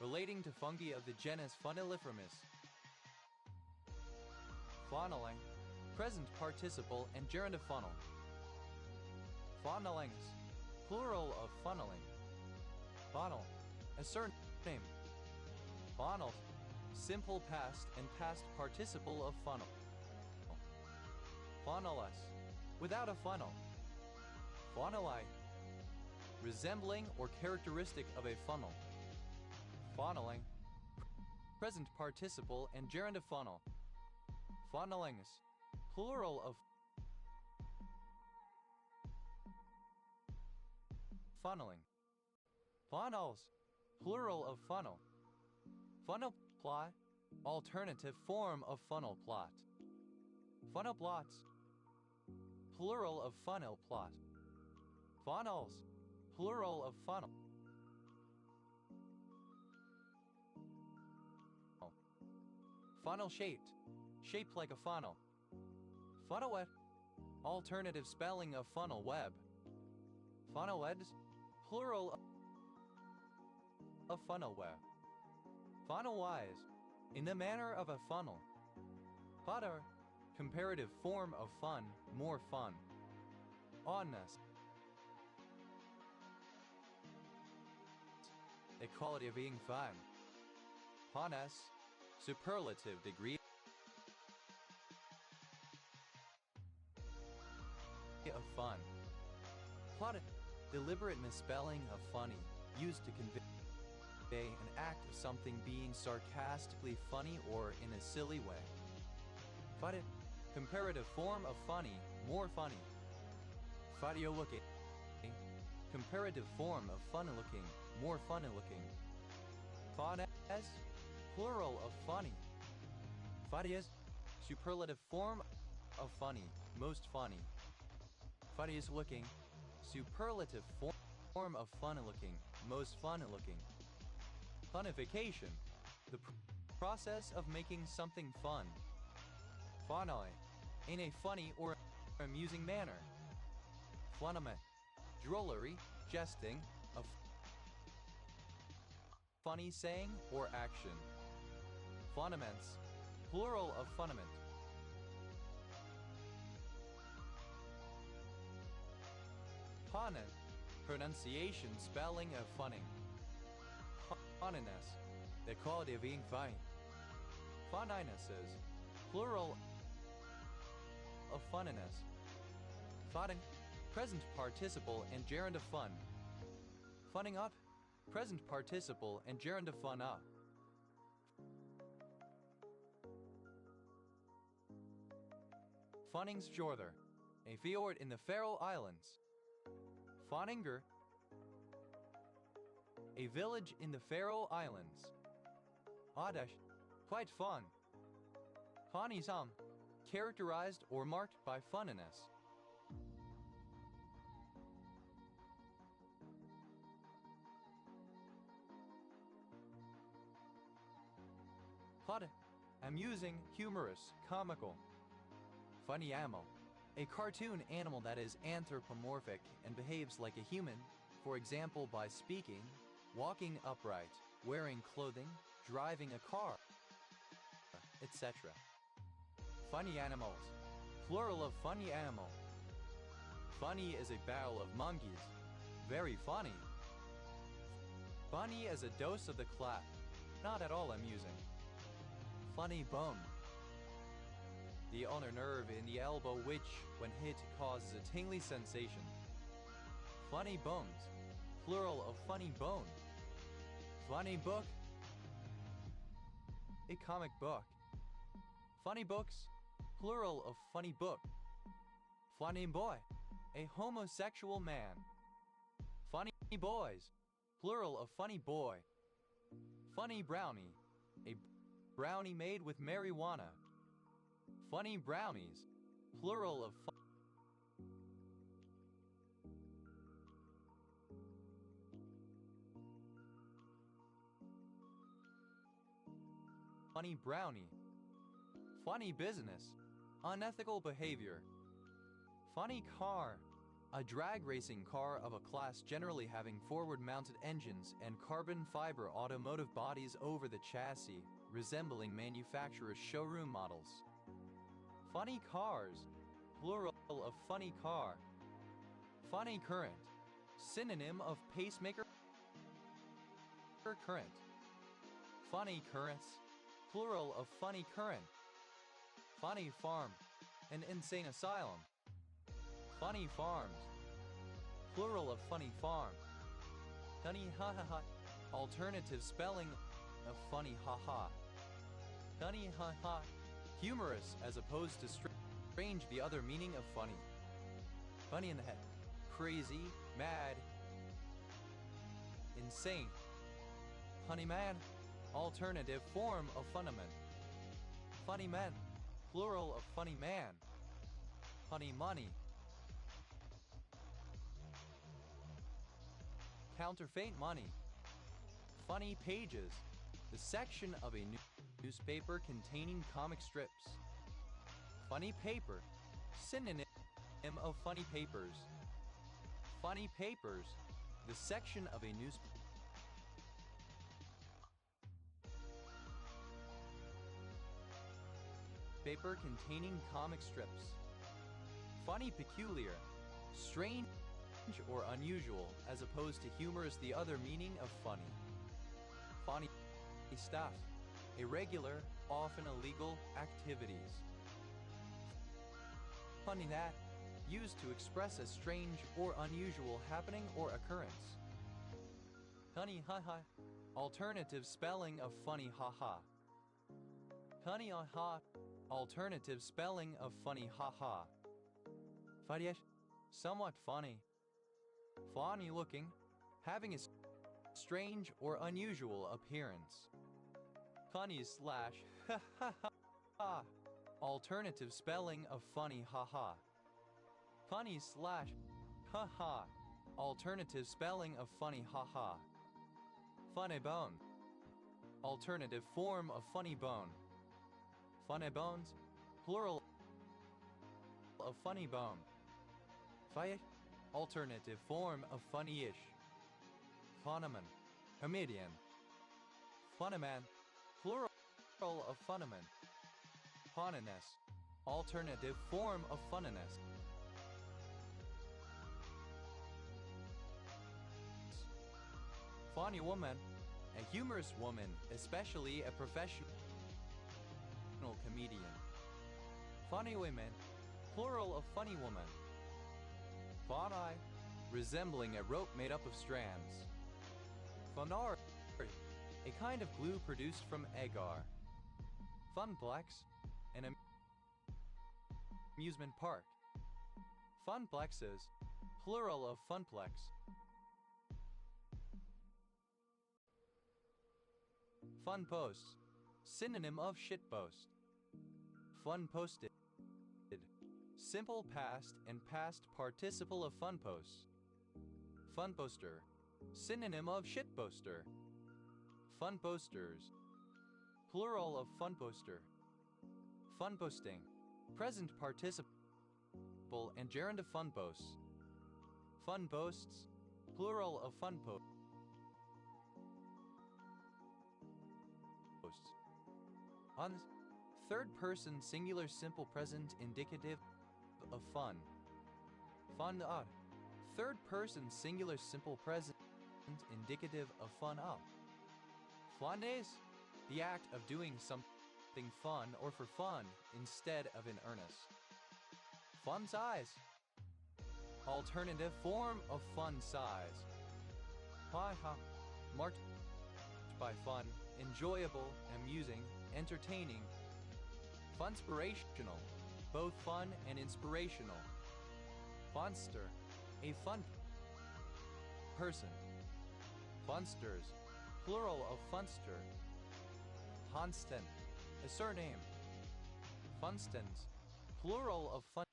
relating to fungi of the genus Funneliformis. Funneling, present participle and gerund of funnel. Funnelings, plural of funneling. Funnel, a surname. Funneled, simple past and past participle of funnel. Funnelless, without a funnel. Funneli, resembling or characteristic of a funnel. Funneling, present participle and gerund of funnel. Funnelings, plural of funneling. Funnels, plural of funnel. Funnel plot, alternative form of funnel plot. Funnel plots, plural of funnel plot. Funnels, plural of funnel. Funnel shaped, shaped like a funnel. Funnel web, alternative spelling of funnel web. Funnel webs, plural of funnel web. Funnel wise, in the manner of a funnel. Futter, comparative form of fun, more fun. Honest, equality of being fun. Honest, superlative degree of fun. Plotted, deliberate misspelling of funny, used to convey an act of something being sarcastically funny or in a silly way. Fudded, comparative form of funny, more funny. Fuddio looking, comparative form of funny looking, more funny looking. Funnes, plural of funny. Funniest, superlative form of funny, most funny. Funniest looking, superlative form of funny looking, most funny looking. Funnification, the process of making something fun. Funnily, in a funny or amusing manner. Funniment, drollery, jesting, of funny saying or action. Fundaments, plural of fundament. Funnin, pronunciation spelling of funning. Funniness, the quality of being funny. Funninesses, plural of funniness. Fudding, present participle and gerund of fun. Funning up, present participle and gerund of fun up. Funningsfjordur, a fjord in the Faroe Islands. Funningur, a village in the Faroe Islands. Oddish, quite fun. Funnisome, characterized or marked by funniness. Fud, amusing, humorous, comical. Funny animal, a cartoon animal that is anthropomorphic and behaves like a human, for example by speaking, walking upright, wearing clothing, driving a car, etc. Funny animals, plural of funny animal. Funny is a barrel of monkeys, very funny. Funny as a dose of the clap, not at all amusing. Funny bone. The ulnar nerve in the elbow which, when hit, causes a tingly sensation. Funny bones, plural of funny bone. Funny book. A comic book. Funny books, plural of funny book. Funny boy, a homosexual man. Funny boys, plural of funny boy. Funny brownie, a brownie made with marijuana. Funny brownies, plural of funny brownie. Funny business, unethical behavior. Funny car, a drag racing car of a class generally having forward-mounted engines and carbon fiber automotive bodies over the chassis, resembling manufacturers' showroom models. Funny cars, plural of funny car. Funny current, synonym of pacemaker current. Funny currents, plural of funny current. Funny farm, an insane asylum. Funny farms, plural of funny farm. Funny ha ha ha, alternative spelling of funny ha ha. Funny ha ha, humorous as opposed to strange, the other meaning of funny. Funny in the head, crazy, mad, insane. Funny man, alternative form of fundament. Funny men, plural of funny man. Funny money. Counterfeit money. Funny pages, the section of a newspaper containing comic strips. Funny paper, synonym of funny papers. Funny papers, the section of a newspaper containing comic strips. Funny peculiar, strange or unusual as opposed to humorous, the other meaning of funny. Funny stuff, irregular, often illegal activities. Funny that, used to express a strange or unusual happening or occurrence. Funny ha ha, alternative spelling of funny ha ha. Funny ha ha, alternative spelling of funny ha ha. Funny, somewhat funny. Funny looking, having a strange or unusual appearance. Funny slash ha ha ha ha, alternative spelling of funny ha ha. Funny slash ha ha, alternative spelling of funny ha ha. Funny bone, alternative form of funny bone. Funny bones, plural of funny bone. Funny, alternative form of funny-ish. Funneman, comedian. Funneman, plural of funneman. Funniness, alternative form of funniness. Funny woman, a humorous woman, especially a professional comedian. Funny women, plural of funny woman. Funni, resembling a rope made up of strands. Funari, a kind of glue produced from agar. Funplex, an amusement park. Funplexes, plural of funplex. Fun posts, synonym of shitpost. Fun posted, simple past and past participle of fun posts. Fun poster, synonym of shitposter. Fun posters, plural of fun poster. Fun posting, present participle and gerund of fun posts. Fun posts, plural of fun post. On third person singular simple present indicative of fun. Fun odd. Third person singular simple present indicative of fun of. Flanes, the act of doing something fun or for fun instead of in earnest. Fun size. Alternative form of fun size. Marked by fun, enjoyable, amusing, entertaining. Funspirational, both fun and inspirational. Funster, a fun person. Funsters, plural of funster. Funston, a surname. Funstons, plural of Funston.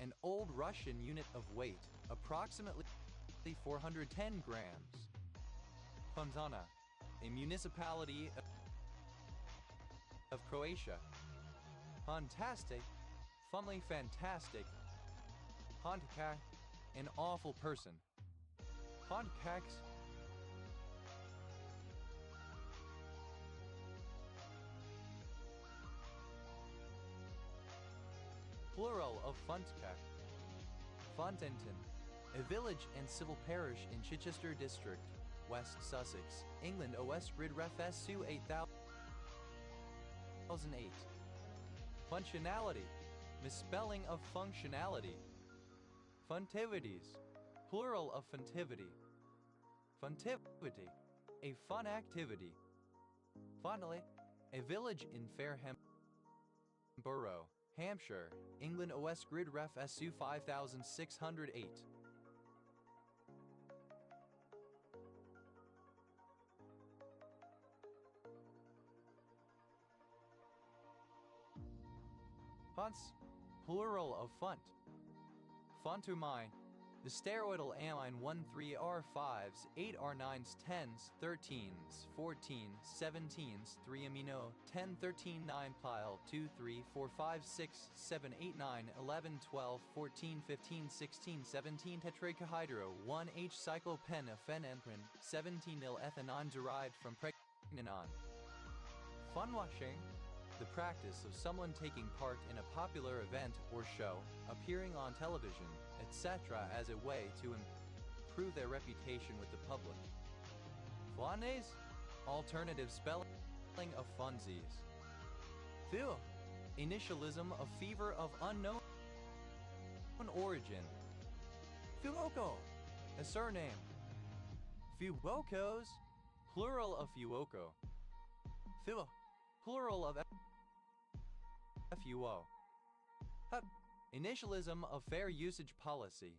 An old Russian unit of weight, approximately 410 grams. Fontana, a municipality of Croatia. Fantastic, funly fantastic. Pontikak, an awful person. Pontikaks, plural of Funtkak. Fontenton, a village and civil parish in Chichester District, West Sussex, England. OS Grid Ref SU 8008. Functionality, misspelling of functionality. Funtivities, plural of funtivity. Funtivity, a fun activity. Finally, a village in Fareham Borough, Hampshire, England. OS Grid Ref SU 5608. Funts, plural of funt. Funtumine, the steroidal amine 13R5s, 8R9s, 10s, 13s, 14s, 17s, 3 amino, 10, 13, 9 plyl, 2, 3, 4, 5, 6, 7, 8, 9, 11, 12, 14, 15, 16, 17 tetrahydro, 1H cyclopentaphenephrine, 17 nil ethanol derived from pregnenon. Funwashing, the practice of someone taking part in a popular event or show, appearing on television, etc. as a way to improve their reputation with the public. Flanes, alternative spelling of funsies. Few, initialism of fever of unknown origin. Fuoco, a surname. Fuocos, plural of fuoco. Fuo, plural of FUO. Initialism of fair usage policy.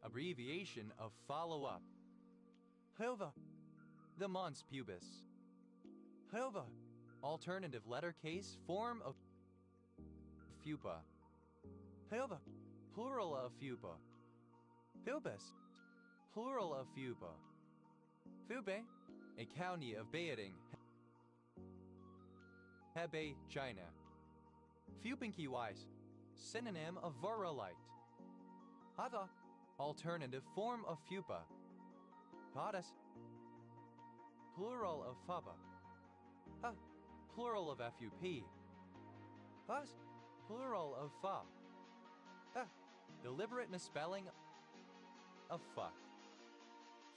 Abbreviation of follow-up. Hova, the mons pubis. Hova, alternative letter case form of fupa. Hova, plural of fupa. Pubis, plural of fupa. Fube, a county of Beijing, Hebei, China. Fupinki wise, synonym of varolite. Hava, alternative form of fupa. Goddess, plural of faba. Plural of fup. Hus, plural of fa. Deliberate misspelling of fuck.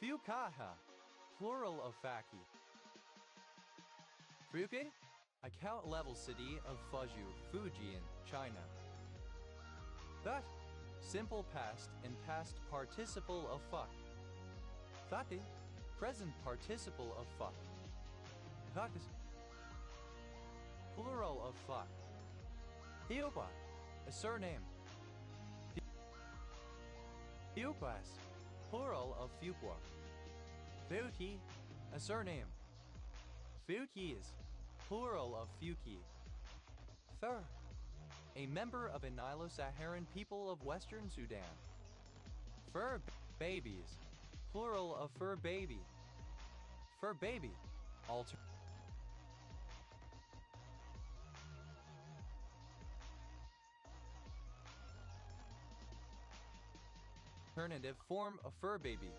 Fukaha, plural of faki. Fuke, account level city of Fuju, Fujian, China. That, simple past and past participle of fuck. Thati, present participle of fuck. Thakis, plural of fuck. Hiopa, a surname. Fuquas, plural of fuqua. Fuki, a surname. Fukis, plural of Fuki. Fur, a member of a Nilo-Saharan people of Western Sudan. Fur babies, plural of fur baby. Fur baby, alternative form of fur baby.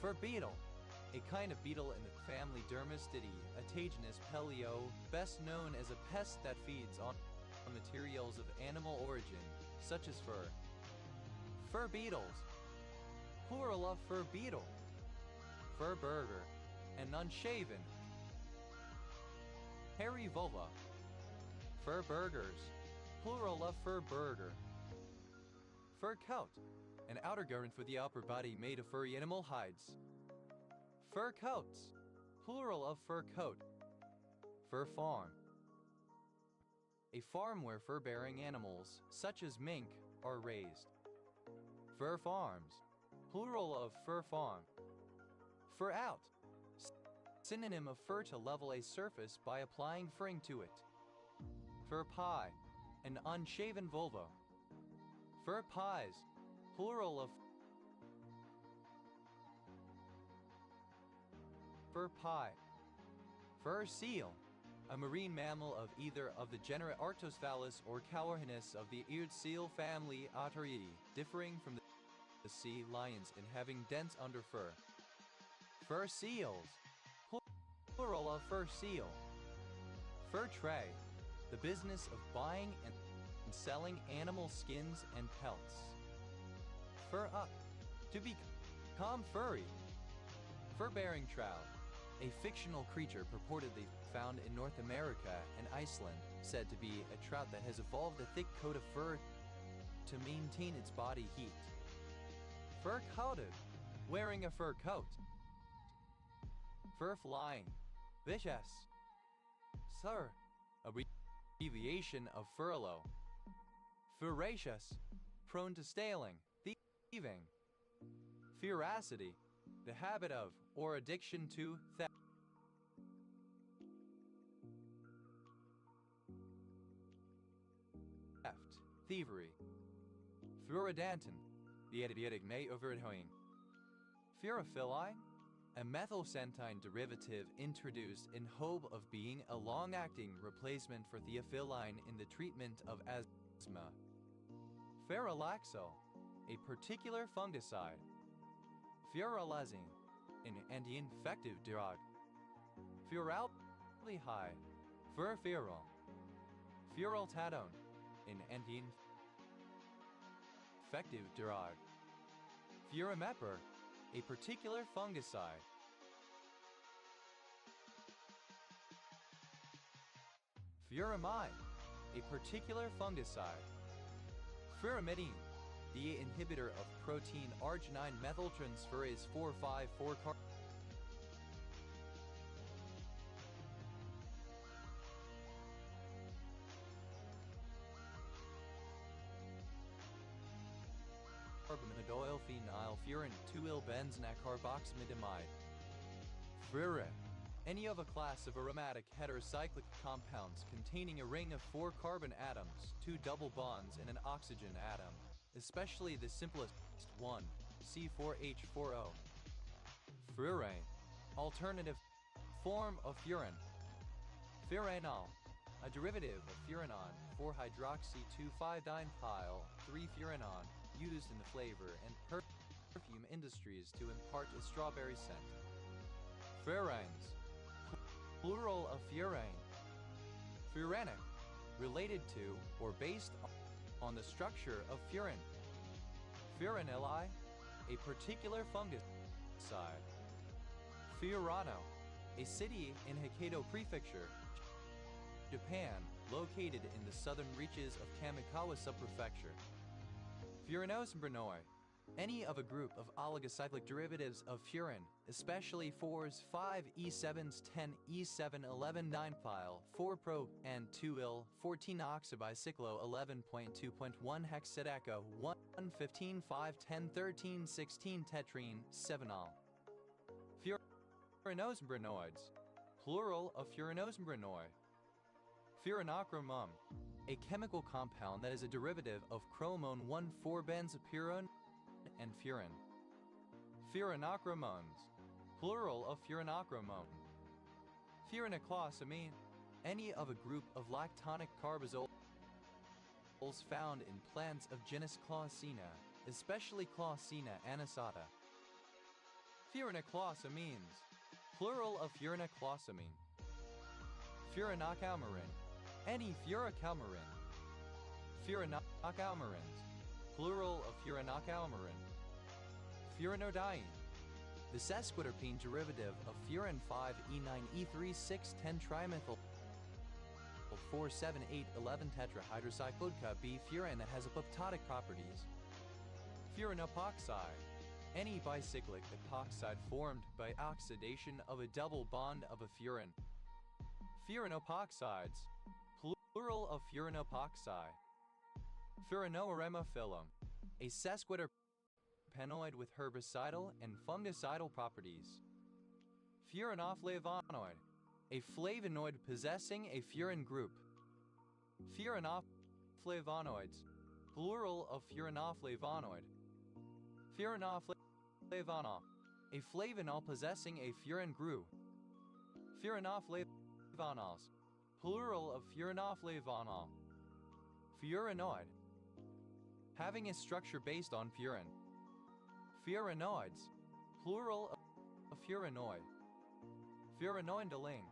Fur beetle, a kind of beetle in the family Dermastidae, Atagenus peleo, best known as a pest that feeds on materials of animal origin, such as fur. Fur beetles, plural of fur beetle, fur burger, and unshaven. Hairy vulva, fur burgers, plural of fur burger. Fur coat, an outer garment for the upper body made of furry animal hides. Fur coats, plural of fur coat. Fur farm, a farm where fur-bearing animals, such as mink, are raised. Fur farms, plural of fur farm. Fur out, synonym of fur to level a surface by applying furring to it. Fur pie, an unshaven vulva. Fur pies, plural of fur pie. Fur seal, a marine mammal of either of the genera Artocephalus or Cauarhinus of the eared seal family Otariidae, differing from the sea lions in having dense underfur. Fur seals, plural of fur seal. Fur trade, the business of buying and selling animal skins and pelts. Fur up, to become furry. Fur-bearing trout, a fictional creature purportedly found in North America and Iceland, said to be a trout that has evolved a thick coat of fur to maintain its body heat. Fur-coated, wearing a fur coat. Fur flying, vicious. Sir, abbreviation of furlough. Furacious, prone to stealing, thieving. Furacity, the habit of or addiction to theft. Thievery. Furidantin, the adiatic may overdoing. Furofili, a methylxanthine derivative introduced in hope of being a long-acting replacement for theophylline in the treatment of asthma. Ferrolaxo, a particular fungicide. Furalazine, an anti-infective drug. Furaldehyde, furfural. Furaltadone, an anti-infective drug. Furamepar, a particular fungicide. Furamide, a particular fungicide. Furamidine, the inhibitor of protein arginine methyltransferase 4,5,4 carbamidoyl phenyl furan 2-ylbenzonac carboxamidamide. Furan, any of a class of aromatic heterocyclic compounds containing a ring of 4 carbon atoms, 2 double bonds, and an oxygen atom, especially the simplest one, C4H4O. Furane, alternative form of furan. Furanol, a derivative of furanon, 4-hydroxy-2,5-dimethyl 3-furanon, used in the flavor and perfume industries to impart a strawberry scent. Furans, plural of furane. Furanic, related to or based on the structure of furan. Furanilli, a particular fungicide. Furano, a city in Hokkaido Prefecture, Japan, located in the southern reaches of Kamikawa Subprefecture. Furanosembranoi, any of a group of oligocyclic derivatives of furan, especially 4s 5E7s 10E711-dimethyl 4-pro and 2-il-14-oxybicyclo 11.2.1 hexadeca 1,15,5,10,13,16 tetrene 7-ol. Furanosembranoids, plural of furanosembranoi. Furanochromum, a chemical compound that is a derivative of chromone 1,4-benzopyrone and furan. Furanochromons, plural of furanochromone. Furanoclosamine, any of a group of lactonic carbozols found in plants of genus Clausina, especially Clausina anisata. Furanoclosamines, plural of furanoclosamine. Furanocoumarin, any furacoumarin. Furanocoumarins, plural of furanocoumarin. Furanodiene, the sesquiterpene derivative of furan 5E9E3,6,10-trimethyl 4,7,8,11 tetrahydrocycloidca B furan that has apoptotic properties. Furanopoxide, any bicyclic epoxide formed by oxidation of a double bond of a furan. Furanopoxides, plural of furanopoxide. Furanoeremophyllum, a sesquiterpenoid with herbicidal and fungicidal properties. Furanoflavonoid, a flavonoid possessing a furan group. Furanoflavonoids, plural of furanoflavonoid. Furanoflavonol, a flavonol possessing a furan group. Furanoflavonols, plural of furanoflavonol. Furanoid, having a structure based on furan. Furanoids, plural of furanoid. Furanoindoline,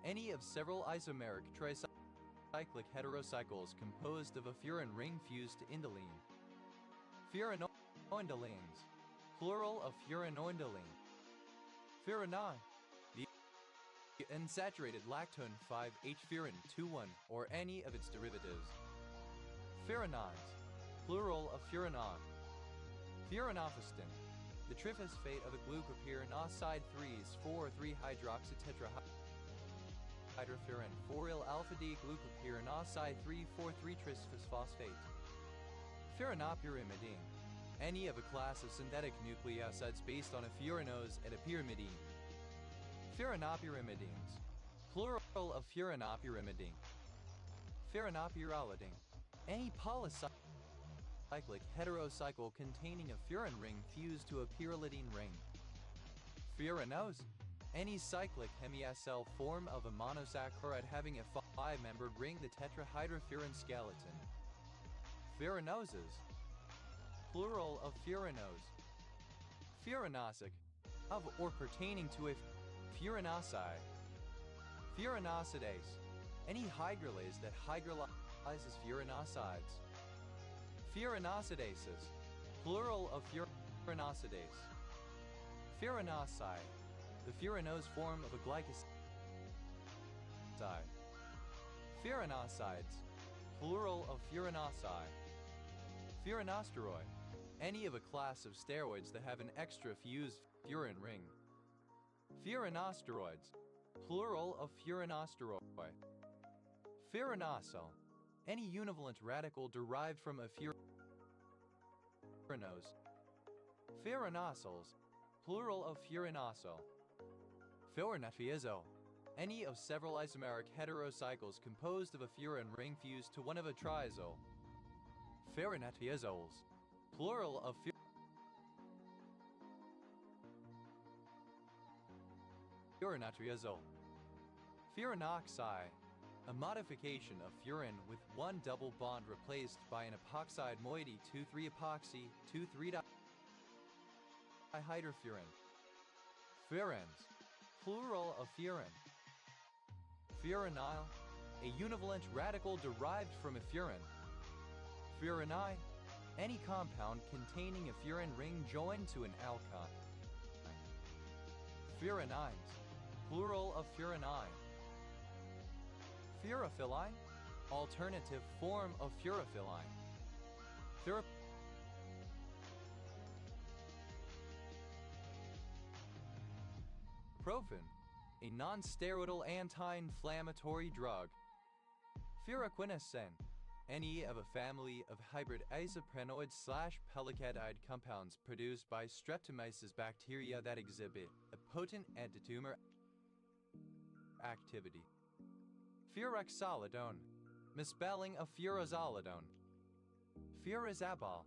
any of several isomeric tricyclic heterocycles composed of a furan ring fused to indoline. Furanoindolines, plural of furanoindoline. Furanine, the unsaturated lactone 5-H-furan 2,1 or any of its derivatives. Furanines, plural of furanon. Furanophistin, the triphosphate of a glucopyranoside 3's,4,3-hydroxytetrahydrofuran 4-il alpha-D glucopyranoside 3,4,3-trisphosphate. Furanopyrimidine, any of a class of synthetic nucleosides based on a furanose and a pyrimidine. Furanopyrimidines, plural of furanopyrimidine. Furanopyrrolidine, any polycyclic heterocycle containing a furan ring fused to a pyrrolidine ring. Furanose, any cyclic hemiacyl form of a monosaccharide having a 5-membered ring, the tetrahydrofuran skeleton. Furanoses, plural of furanose. Furanosic, of or pertaining to a furanoside. Furanosidase, any hydrolase that hydrolyzes furanosides. Furanosidases, plural of furanosidase. Furanoside, the furanose form of a glycoside. Furanosides, plural of furanoside. Furanosteroid, any of a class of steroids that have an extra fused furan ring. Furanosteroids, plural of furanosteroid. Furanosol, any univalent radical derived from a furanose. Furanosols, plural of furanosol. Furanothiazole, any of several isomeric heterocycles composed of a furan ring fused to one of a triazole. Furanothiazoles, plural of furanotriazole. Furanoxide, a modification of furan with one double bond replaced by an epoxide moiety 2,3-epoxy 2,3-dihydrofuran. Furans, plural of furan. Furanyl, a univalent radical derived from a furan. Furani, any compound containing a furan ring joined to an alkyne. Furanines, plural of furanine. Furaphiline, alternative form of furaphiline. Furaprofen, a non-steroidal anti-inflammatory drug. Furaquinacin, any of a family of hybrid isoprenoid/pelycadide compounds produced by Streptomyces bacteria that exhibit a potent antitumor activity. Furaxolidone, misspelling of furazolidone. Furazabal,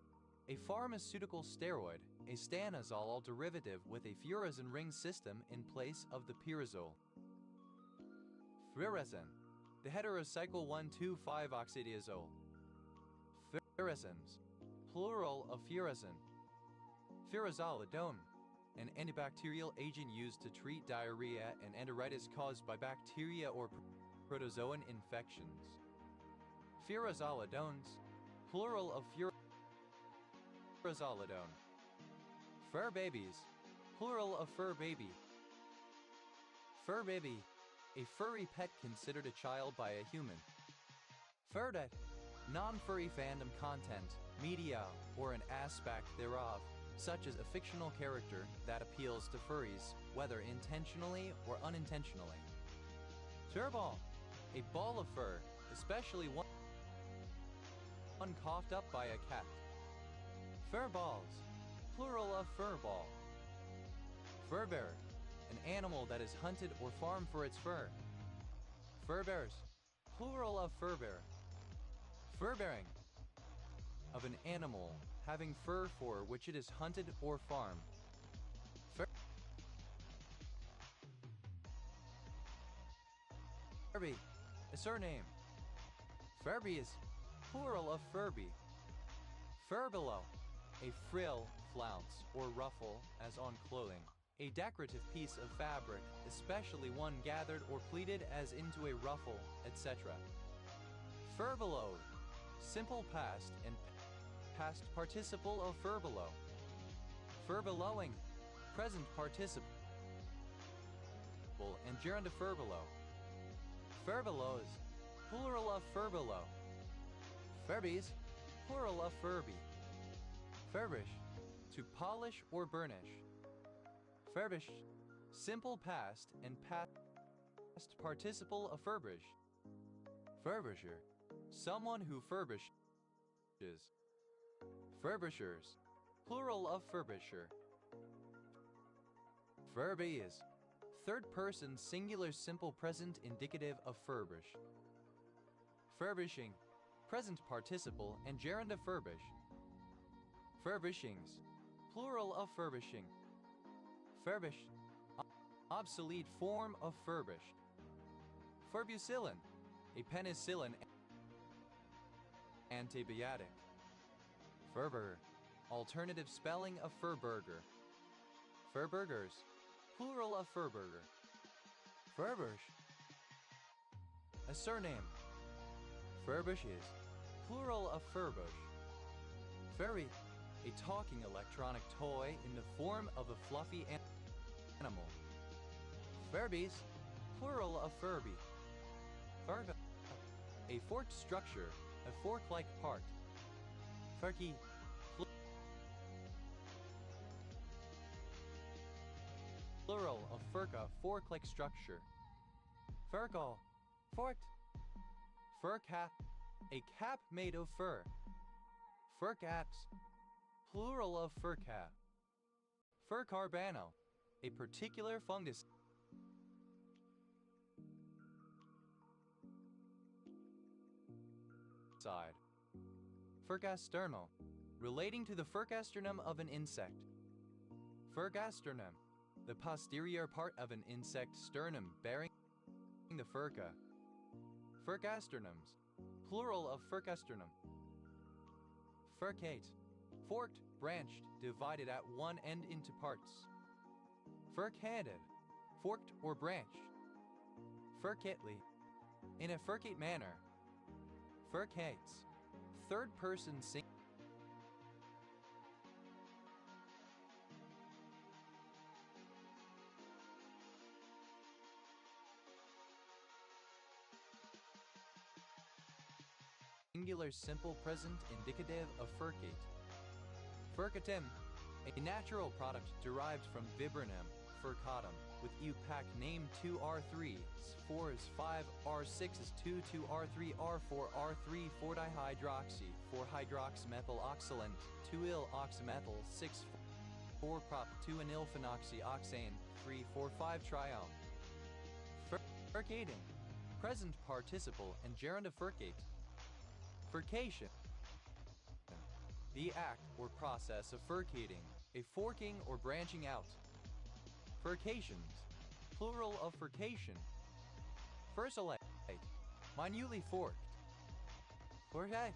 a pharmaceutical steroid, a stanozolol derivative with a furazin ring system in place of the pyrazole. Furazin, the heterocycle 1,2,5-oxidiazole. Furazins, plural of furazin. Furazolidone, an antibacterial agent used to treat diarrhea and enteritis caused by bacteria or protozoan infections. Furazolidones, plural of furazolidone. Fur babies, plural of fur baby. Fur baby, a furry pet considered a child by a human. Furdet, non-furry fandom content, media, or an aspect thereof, such as a fictional character that appeals to furries, whether intentionally or unintentionally. Furball, a ball of fur, especially one coughed up by a cat. Furballs, plural of furball. Furbear, an animal that is hunted or farmed for its fur. Furbears, plural of furbear. Furbearing, of an animal having fur for which it is hunted or farmed. Furby, a surname. Furby is plural of Furby. Furbelow, a frill, flounce, or ruffle, as on clothing. A decorative piece of fabric, especially one gathered or pleated as into a ruffle, etc. Furbelowed, simple past and past participle of furbelow. Furbelowing, present participle and gerund of furbelow. Furbelows, plural of furbelow. Furbies, plural of furby. Furbish, to polish or burnish. Furbish, simple past and past participle of furbish. Furbisher, someone who furbishes. Furbishers, plural of furbisher. Furby is third person singular simple present indicative of furbish. Furbishing, present participle and gerund of furbish. Furbishings, plural of furbishing. Furbish, obsolete form of furbished. Furbucillin, a penicillin antibiotic. Furburger, alternative spelling of furburger. Furburgers, plural of furburger. Furbush, a surname. Furbush is plural of furbush. Furry, a talking electronic toy in the form of a fluffy animal. Furbies, plural of Furby. Furba, a forked structure, a fork-like part. Furky, plural of furca, fork-like structure. Furcall, forked. Fur cap, a cap made of fur. Fur caps, plural of fur cap. Fur carbano, a particular fungus. Furgasterno, relating to the furgasternum of an insect. Furgasternum, the posterior part of an insect sternum bearing the furca. Furgasternums, plural of furgasternum. Furcate, forked, branched, divided at one end into parts. Furc-handed, forked or branched. Furcately, in a furcate manner. Furcates, third person singular simple present indicative of furcate. Furcatim, a natural product derived from viburnum furcatum, with EUPAC name 2R3, 4 is 5, R6 is 2, 2R3, R4, R3, 4-dihydroxy, 4-hydroxymethyloxylent, 2-il-oxymethyl, 6, 4-prop, 2-anilphenoxyoxane, 3, 4, 5-trione. Furcating, present participle and gerund of furcate. Furcation, the act or process of furcating, a forking or branching out. Furcations, plural of furcation. Fursulate, minutely forked. Furcate,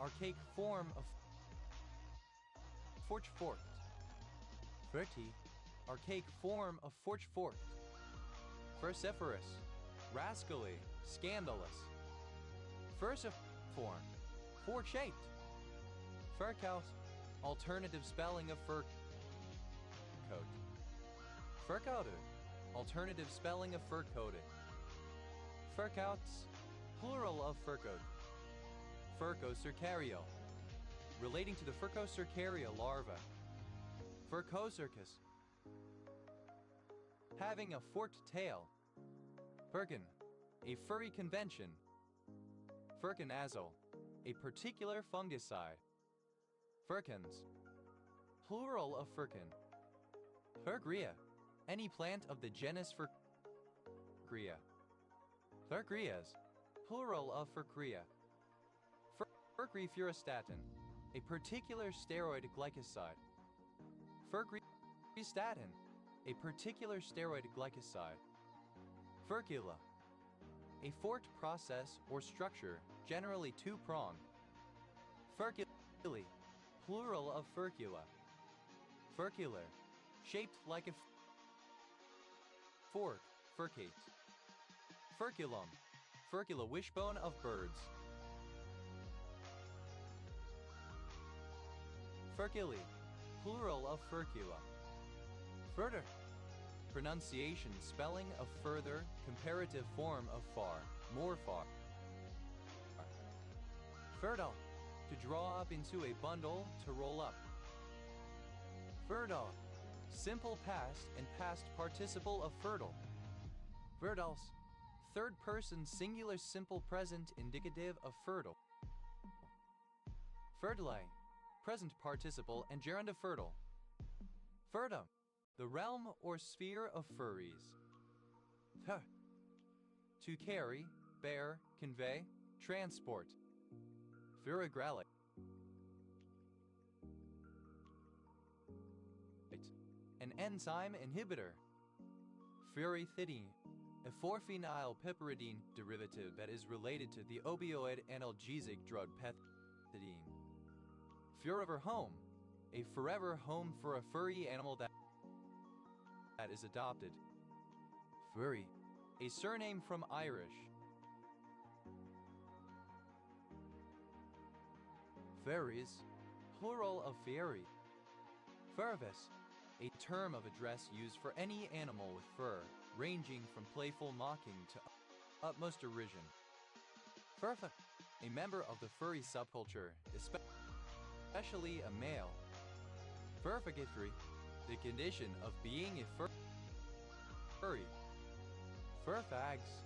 archaic form of forked. Furty, archaic form of fork. Furciferous, rascally, scandalous. Furciform, fork-shaped. Furcoat, alternative spelling of fur coat. Fur-coated, alternative spelling of fur-coated. Furcouts, plural of furcoat. Furcocercario, relating to the Furcocercaria larva. Furcocercus, having a forked tail. Firkin, a furry convention. Firkinazole, a particular fungicide. Firkins, plural of firkin. Furgria, any plant of the genus Furgria. Furgrias, plural of Furgria. Furgrifurostatin, a particular steroid glycoside. Furgristatin, a particular steroid glycoside. Furcula, a forked process or structure, generally two-pronged. Furculi, plural of furcula. Furcular, shaped like a fork, furcate. Furculum, furcula wishbone of birds. Furculi, plural of furcula. Further, pronunciation, spelling of further, comparative form of far, more far. Fertile, to draw up into a bundle, to roll up. Fertile, simple past and past participle of fertile. Fertiles, third person singular simple present indicative of fertile. Fertile, present participle and gerund of fertile. Fertum, the realm or sphere of furries. To carry, bear, convey, transport. Furigralic, an enzyme inhibitor. Furithidine, a 4-phenylpiperidine derivative that is related to the opioid analgesic drug pethidine. Forever home, a forever home for a furry animal that is adopted. Furry, a surname from Irish. Fairies, plural of fairy. Furvis, a term of address used for any animal with fur, ranging from playful mocking to utmost derision. Furfa, a member of the furry subculture, especially a male. Furfagatory, the condition of being a furry. Furfags,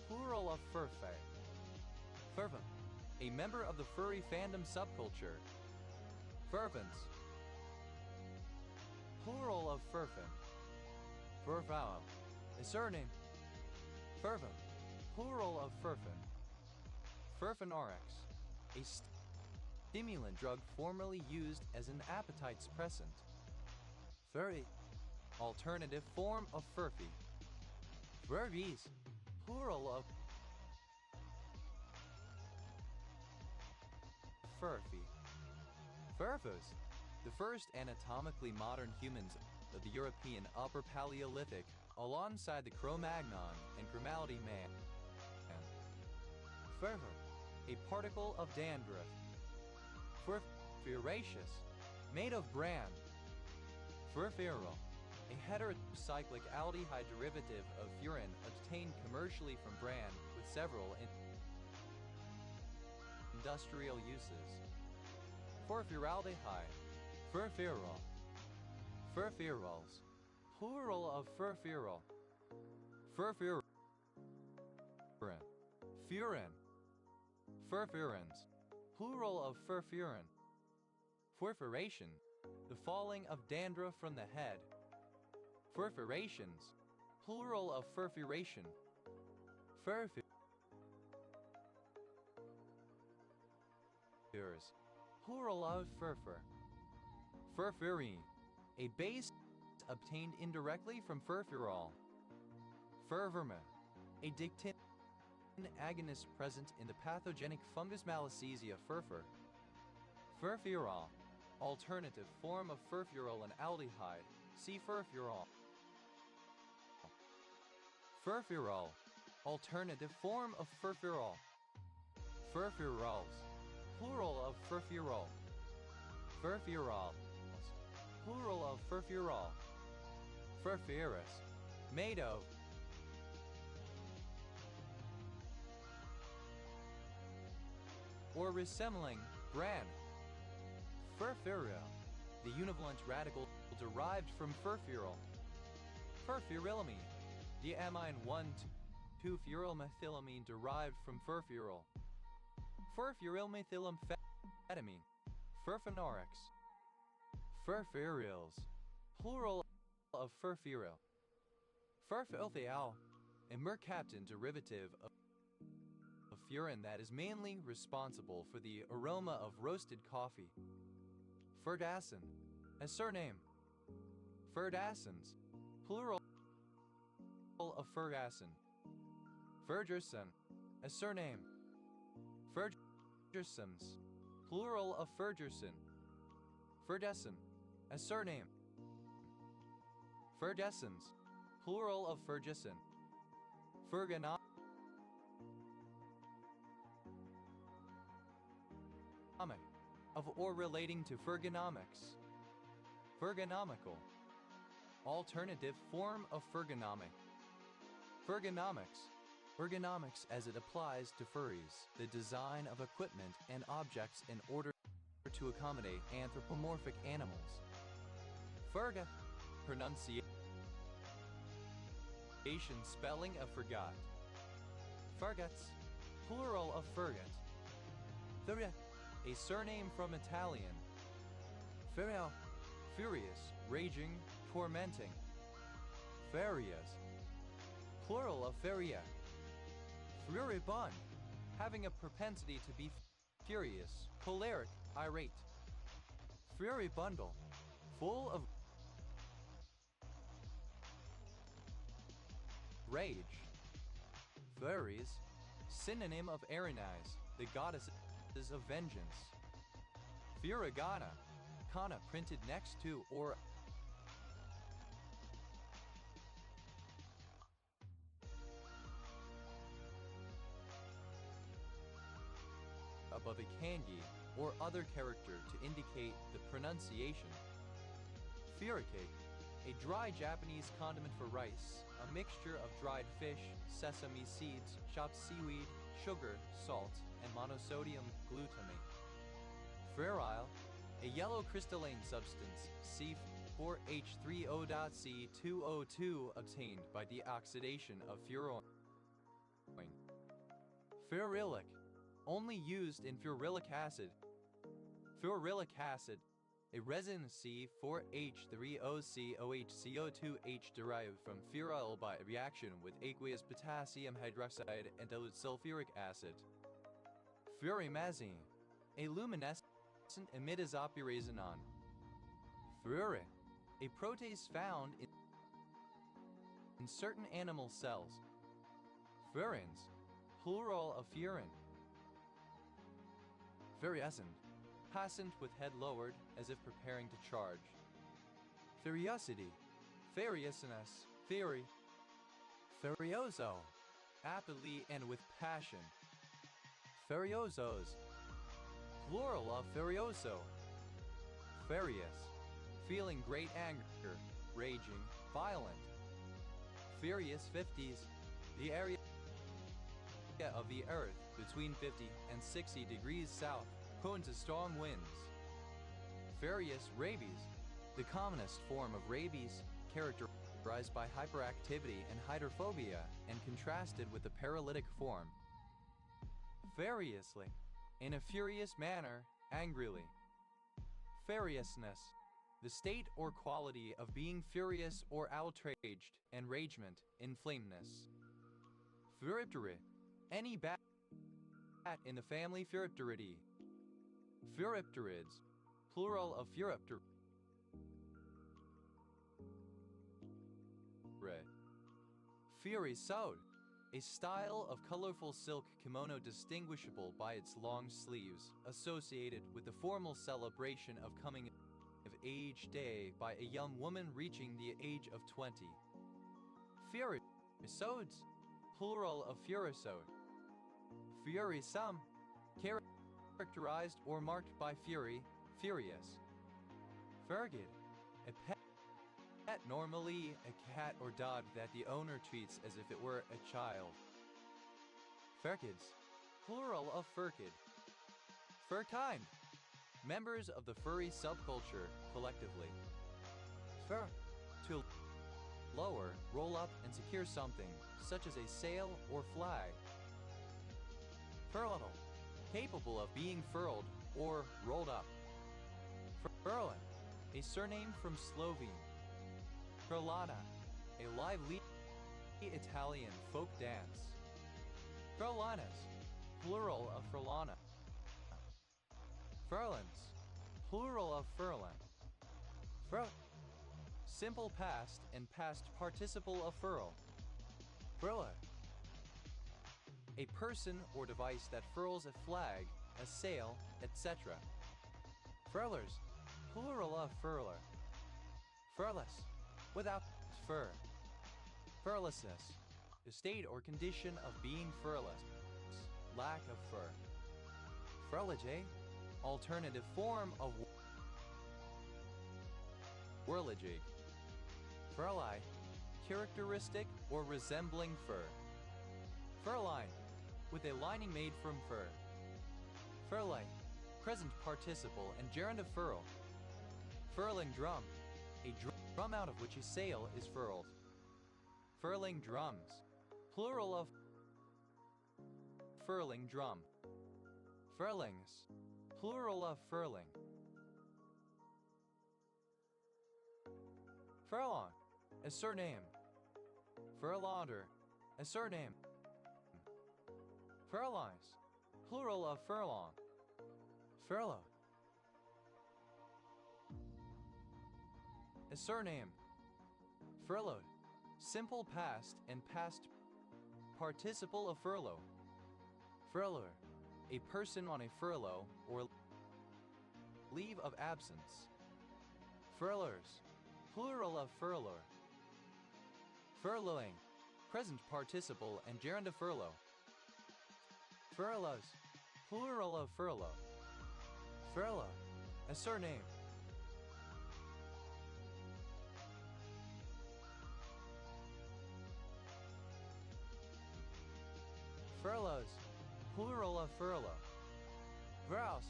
plural of furfag. Furfa, a member of the furry fandom subculture. Furfins, plural of furfin. Furfowl, a surname. Furfin, plural of furfin. Furfinrx, a stimulant drug formerly used as an appetite suppressant. Furry, alternative form of furfy. Furries, plural of furfy. Furfos, the first anatomically modern humans of the European Upper Paleolithic, alongside the Cro-Magnon and Grimaldi man. Furfur, a particle of dandruff. Furfuraceous, made of bran. Furfural, a heterocyclic aldehyde derivative of furan obtained commercially from bran with several industrial uses. Furfuraldehyde, furfural. Furfurols, plural of furfural. Furfurin, furin. Furfurins, plural of furfurin. Furfuration, the falling of dandruff from the head. Furfurations, plural of furfuration. Furfurs, plural of furfur. Furfurin, a base obtained indirectly from furfurol. Furvermin, a dictin agonist present in the pathogenic fungus Malassezia furfur. Furfurol, alternative form of furfural and aldehyde, See furfural. Furfural. Alternative form of furfural. Furfurals. Plural of furfural. Furfurals. Plural of furfural. Furfurus. Made of. Or resembling, brand. Furfural. The univalent radical derived from furfural. Furfurylamine. The amine 1,2-furylmethylamine derived from furfural. Furfurylmethylamphetamine. Furfunorex. Furfuryls. Plural of furfuryl. Furfylthial. A mercaptan derivative of furin that is mainly responsible for the aroma of roasted coffee. Furdacin. A surname. Furdacins. Plural of furgacin. Furgerson. A surname. Furgersons. Plural of furgerson. Furdescin. A surname. Furdescens. Plural of furgescin. Furganomic. Of or relating to furgonomics. Furgonomical. Alternative form of furgonomic. Furgonomics. Ergonomics as it applies to furries, the design of equipment and objects in order to accommodate anthropomorphic animals. Furga. Pronunciation spelling of forgot. Furgats. Plural of furgat. Furia. A surname from Italian. Furio. Furious, raging, tormenting. Furious. Plural of feria. Furibund. Having a propensity to be furious, choleric, irate. Furibundle. Full of rage. Furies. Synonym of Erinyes, the goddesses of vengeance. Furigana. Kana printed next to or above a kanji or other character to indicate the pronunciation. Furikake. A dry Japanese condiment for rice, a mixture of dried fish, sesame seeds, chopped seaweed, sugar, salt, and monosodium glutamate. Ferile. A yellow crystalline substance, C4H3O.C2O2 obtained by deoxidation of furoin. Ferulic. Only used in ferulic acid. Ferulic acid. A resin C4H3OCOHCO2H derived from furil by reaction with aqueous potassium hydroxide and dilute sulfuric acid. Furimazine. A luminescent imidazopyrazinon. Furure. A protease found in certain animal cells. Furins. Plural of furin. Furiescent. Passant with head lowered as if preparing to charge. Furiosity. Furiousness. Fury. Furioso. Aptly and with passion. Furiosos. Plural of furioso. Furious. Feeling great anger, raging, violent. Furious 50s. The area of the earth between 50 and 60 degrees south, prone to strong winds. Furious rabies. The commonest form of rabies, characterized by hyperactivity and hydrophobia, and contrasted with the paralytic form. Furiously. In a furious manner, angrily. Furiousness. The state or quality of being furious or outraged, enragement, inflameness. Furipteri. Any bat in the family Furipteridae. Furipterids. Plural of Furipter. Fury sewed. A style of colorful silk kimono distinguishable by its long sleeves, associated with the formal celebration of coming age day by a young woman reaching the age of 20. Furisodes, plural of furisode. Furisome, characterized or marked by fury, furious. Fergid, a pet, normally a cat or dog that the owner treats as if it were a child. Furkids, plural of furkid. Furkind, members of the furry subculture, collectively. Fur, to lower, roll up, and secure something, such as a sail or flag. Furled, capable of being furled or rolled up. Furlan, a surname from Slovene. Furlana, a lively Italian folk dance. Furlanas, plural of furlana. Furlans, plural of furlan. Furl, simple past and past participle of furl. Furler, a person or device that furls a flag, a sail, etc. Furlers, plural of furler. Furless, without fur. Furlessness, a state or condition of being furless, lack of fur. Furlage, alternative form of whirligig. Furli, characteristic or resembling fur. Furline, with a lining made from fur. Furlite, present participle and gerund of furl. Furling drum, a drum out of which a sail is furled. Furling drums, plural of furling drum. Furlings, plural of furling. Furlong, a surname. Furlaunder, a surname. Furlongs, plural of furlong. Furlough, a surname. Furloughed, simple past and past participle of furlough. Furlougher, a person on a furlough or leave of absence. Furlers, plural of furlougher. Furloughing, present participle and gerund of furlough. Furloughs, plural of furlough. Furlough, a surname. Furloughs, plural of furlough. Furrows,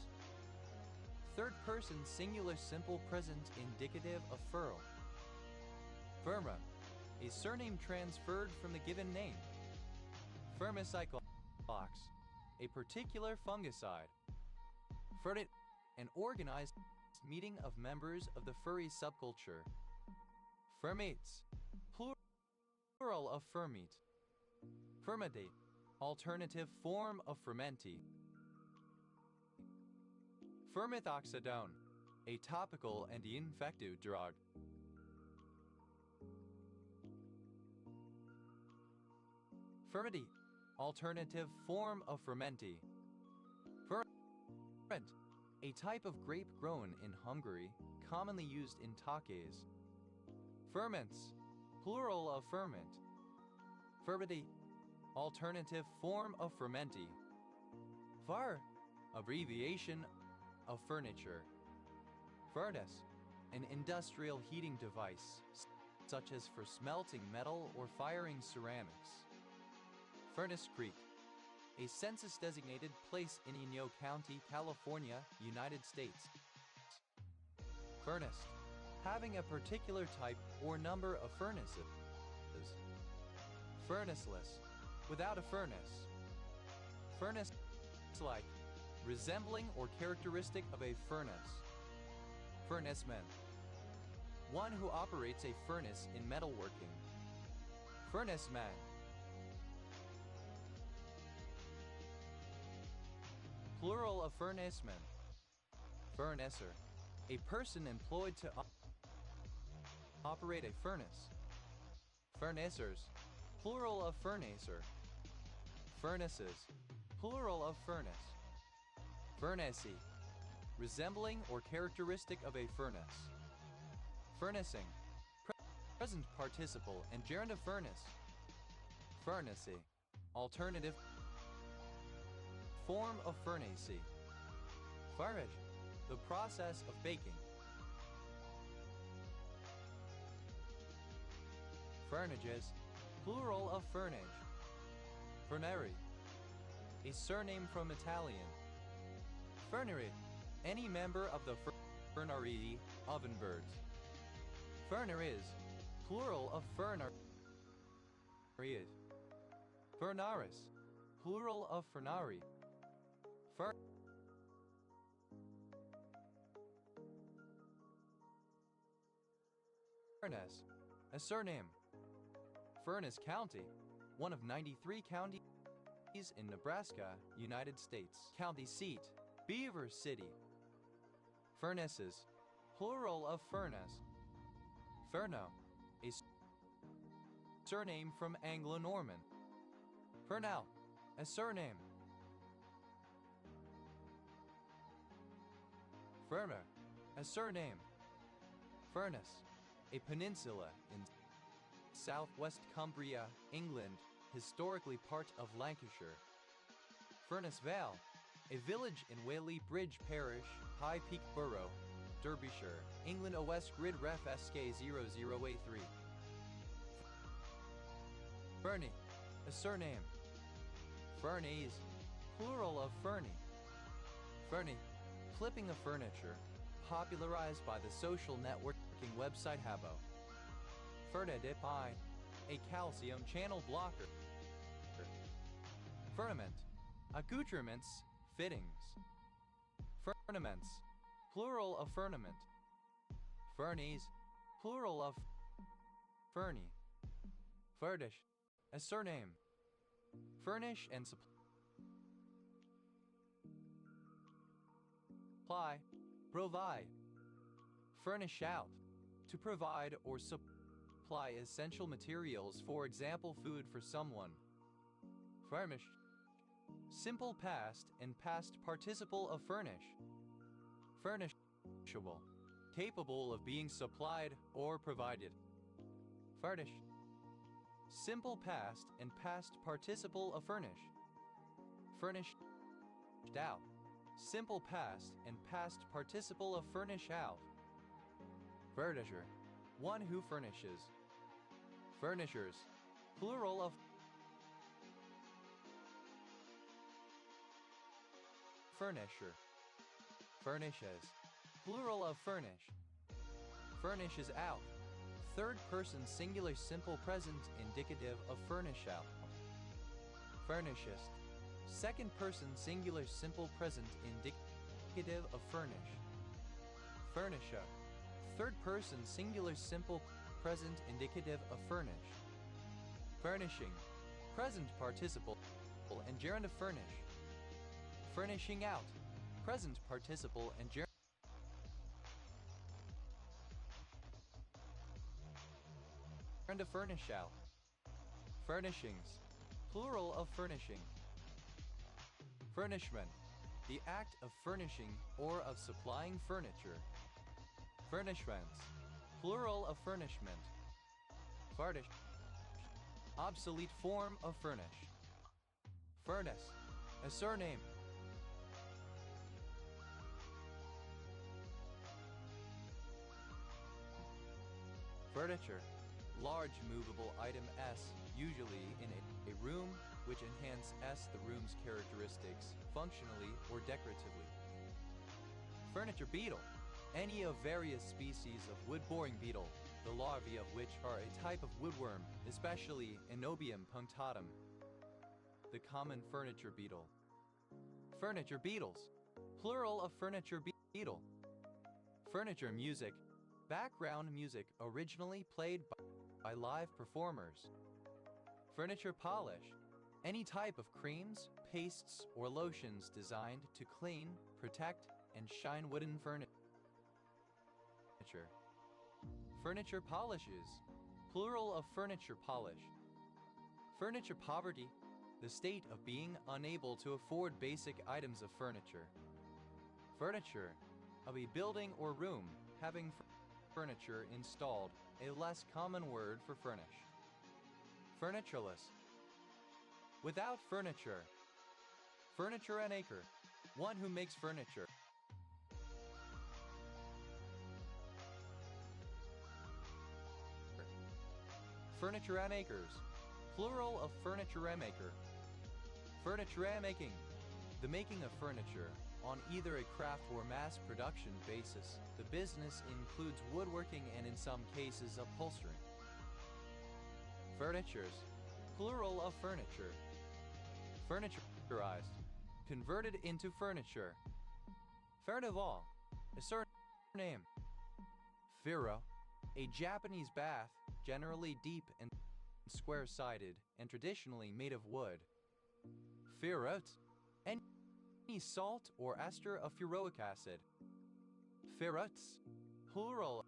third person singular simple present indicative of furl. Firma, a surname transferred from the given name. Firmicyclox, a particular fungicide. Furtit, an organized meeting of members of the furry subculture. Fermates, plural of fermate. Fermentate, alternative form of fermenti. Fermethoxidone, a topical and infective drug. Fermenty, alternative form of fermenti. Ferment, a type of grape grown in Hungary, commonly used in takes. Ferments, plural of ferment. Fermenty, alternative form of fermenti. Far, abbreviation of furniture. Furnace, an industrial heating device, such as for smelting metal or firing ceramics. Furnace Creek, a census-designated place in Inyo County, California, United States. Furnace, having a particular type or number of furnaces. Furnaceless, without a furnace. Furnace-like, resembling or characteristic of a furnace. Furnaceman, one who operates a furnace in metalworking. Furnaceman, plural of furnaceman. Furnacer, a person employed to operate a furnace. Furnacers, plural of furnacer. Furnaces, plural of furnace. Furnacy, resembling or characteristic of a furnace. Furnacing, present participle and gerund of furnace. Furnacy, alternative form of furnacy. Furnage, the process of baking. Furnages, plural of furnage. Furnari, a surname from Italian. Furnari, any member of the Furnari ovenbirds. Furnaries, plural of furnarias. Furnaris, plural of furnari. Furness, a surname. Furnace County, one of 93 counties in Nebraska, United States. County seat, Beaver City. Furnaces, plural of furnace. Furno, a surname from Anglo-Norman. Furnell, a surname. Furmer, a surname. Furness, a peninsula in southwest Cumbria, England, historically part of Lancashire. Furness Vale, a village in Whaley Bridge Parish, High Peak Borough, Derbyshire, England. OS Grid Ref SK0083. Fernie, a surname. Fernies, plural of Fernie. Fernie, flipping of furniture, popularized by the social networking website Habbo. Fernadipine, a calcium channel blocker. Firmament, accoutrements, fittings. Firmaments, plural of firmament. Furnies, plural of furny. Furnish, a surname. Furnish and supply, provide. Furnish out, to provide or supply essential materials, for example food for someone. Furnish, simple past and past participle of furnish. Furnishable, capable of being supplied or provided. Furnish, simple past and past participle of furnish. Furnished out, simple past and past participle of furnish out. Furnisher, one who furnishes. Furnishers, plural of furnisher. Furnishes, plural of furnish. Furnishes out, third person singular simple present indicative of furnish out. Furnishest, second person singular simple present indicative of furnish. Furnisher, third person singular simple present indicative of furnish. Furnishing, present participle and gerund of furnish. Furnishing out, present participle and gerund of furnish out. Furnishings, plural of furnishing. Furnishment, the act of furnishing or of supplying furniture. Furnishments, plural of furnishment. Furnish, obsolete form of furnish. Furnace, a surname. Furniture, large movable item S, usually in a room, which enhance the room's characteristics, functionally or decoratively. Furniture beetle, any of various species of wood-boring beetle, the larvae of which are a type of woodworm, especially Enobium punctatum. The common furniture beetle. Furniture beetles, plural of furniture beetle. Furniture music, background music originally played by live performers. Furniture polish, any type of creams, pastes, or lotions designed to clean, protect, and shine wooden furniture. Furniture polishes, plural of furniture polish. Furniture poverty, the state of being unable to afford basic items of furniture. Furniture of a building or room having furniture installed, a less common word for furnished. Furnitureless. Without furniture. Furniture an acre. One who makes furniture. Furniture an acres. Plural of furniture maker. Furniture making. The making of furniture. On either a craft or mass production basis, the business includes woodworking and in some cases upholstery. Furnitures. Plural of furniture. Furniturized. Converted into furniture. Fernival. A surname. Furo. A Japanese bath, generally deep and square-sided and traditionally made of wood. Furot. Any salt or ester of furoic acid. Ferots. Plural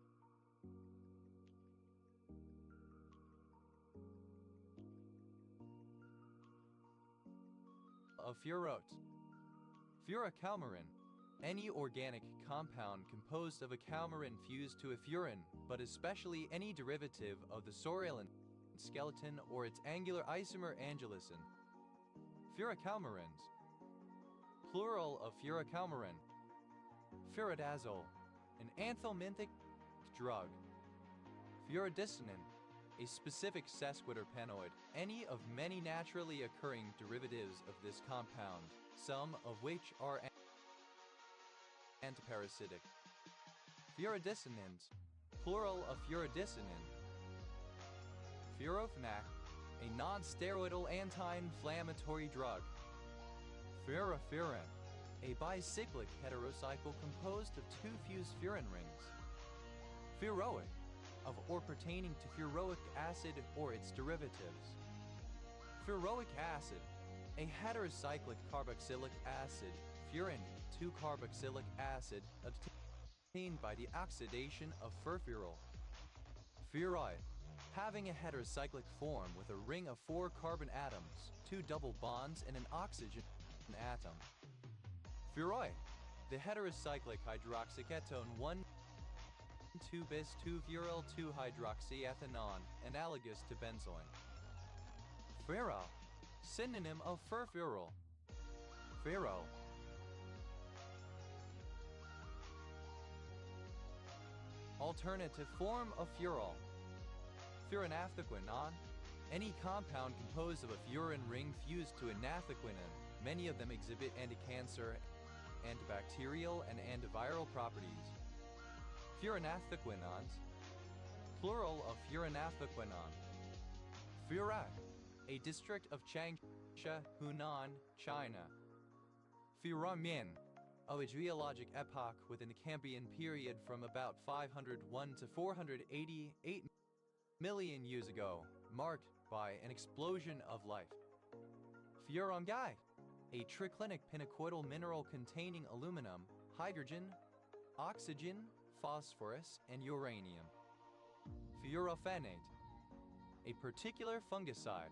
of furot. Furocalmarin. Any organic compound composed of a calmarin fused to a furan, but especially any derivative of the sorrelin skeleton or its angular isomer angilicin. Furocalmarins. Plural of furocalmarin. Furodazole. An anthelmintic drug. Furodicinin. A specific sesquiterpenoid, any of many naturally occurring derivatives of this compound, some of which are antiparasitic. Furodicinins. Plural of furodicinin. Furofenac. A non-steroidal anti-inflammatory drug. Furafuran. A bicyclic heterocycle composed of two fused furan rings. Furoic. Of or pertaining to furoic acid or its derivatives. Furoic acid. A heterocyclic carboxylic acid, furan 2-carboxylic acid, obtained by the oxidation of furfural. Furoi. Having a heterocyclic form with a ring of 4 carbon atoms, 2 double bonds, and an oxygen atom. Furoi. The heterocyclic hydroxyketone 1,2-bis-2-furyl 2-hydroxyethanone, analogous to benzoin. Furol. Synonym of furfural. Furol. Alternative form of furol. Furanaphthaquinon. Any compound composed of a furan ring fused to a naphthaquinin. Many of them exhibit anti-cancer, antibacterial, and antiviral properties. Furanaphthaquinons. Plural of furanaphthaquinon. Furai. A district of Changsha, Hunan, China. Furanmian. Of a geologic epoch within the Cambrian period from about 501 to 488 million years ago, marked by an explosion of life. Furongai. A triclinic pinacoidal mineral containing aluminum, hydrogen, oxygen, phosphorus, and uranium. Furophenate. A particular fungicide.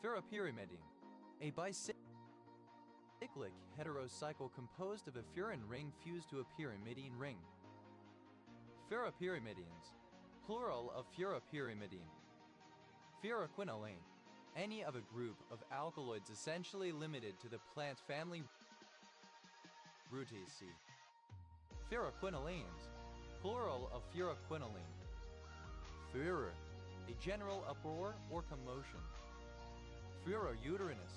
Furopyrimidine. A bicyclic heterocycle composed of a furan ring fused to a pyrimidine ring. Furopyrimidines. Plural of furopyrimidine. Furoquinoline. Any of a group of alkaloids essentially limited to the plant family Rutaceae. Furoquinolines. Plural of furoquinoline. Furor. A general uproar or commotion. Furouterine.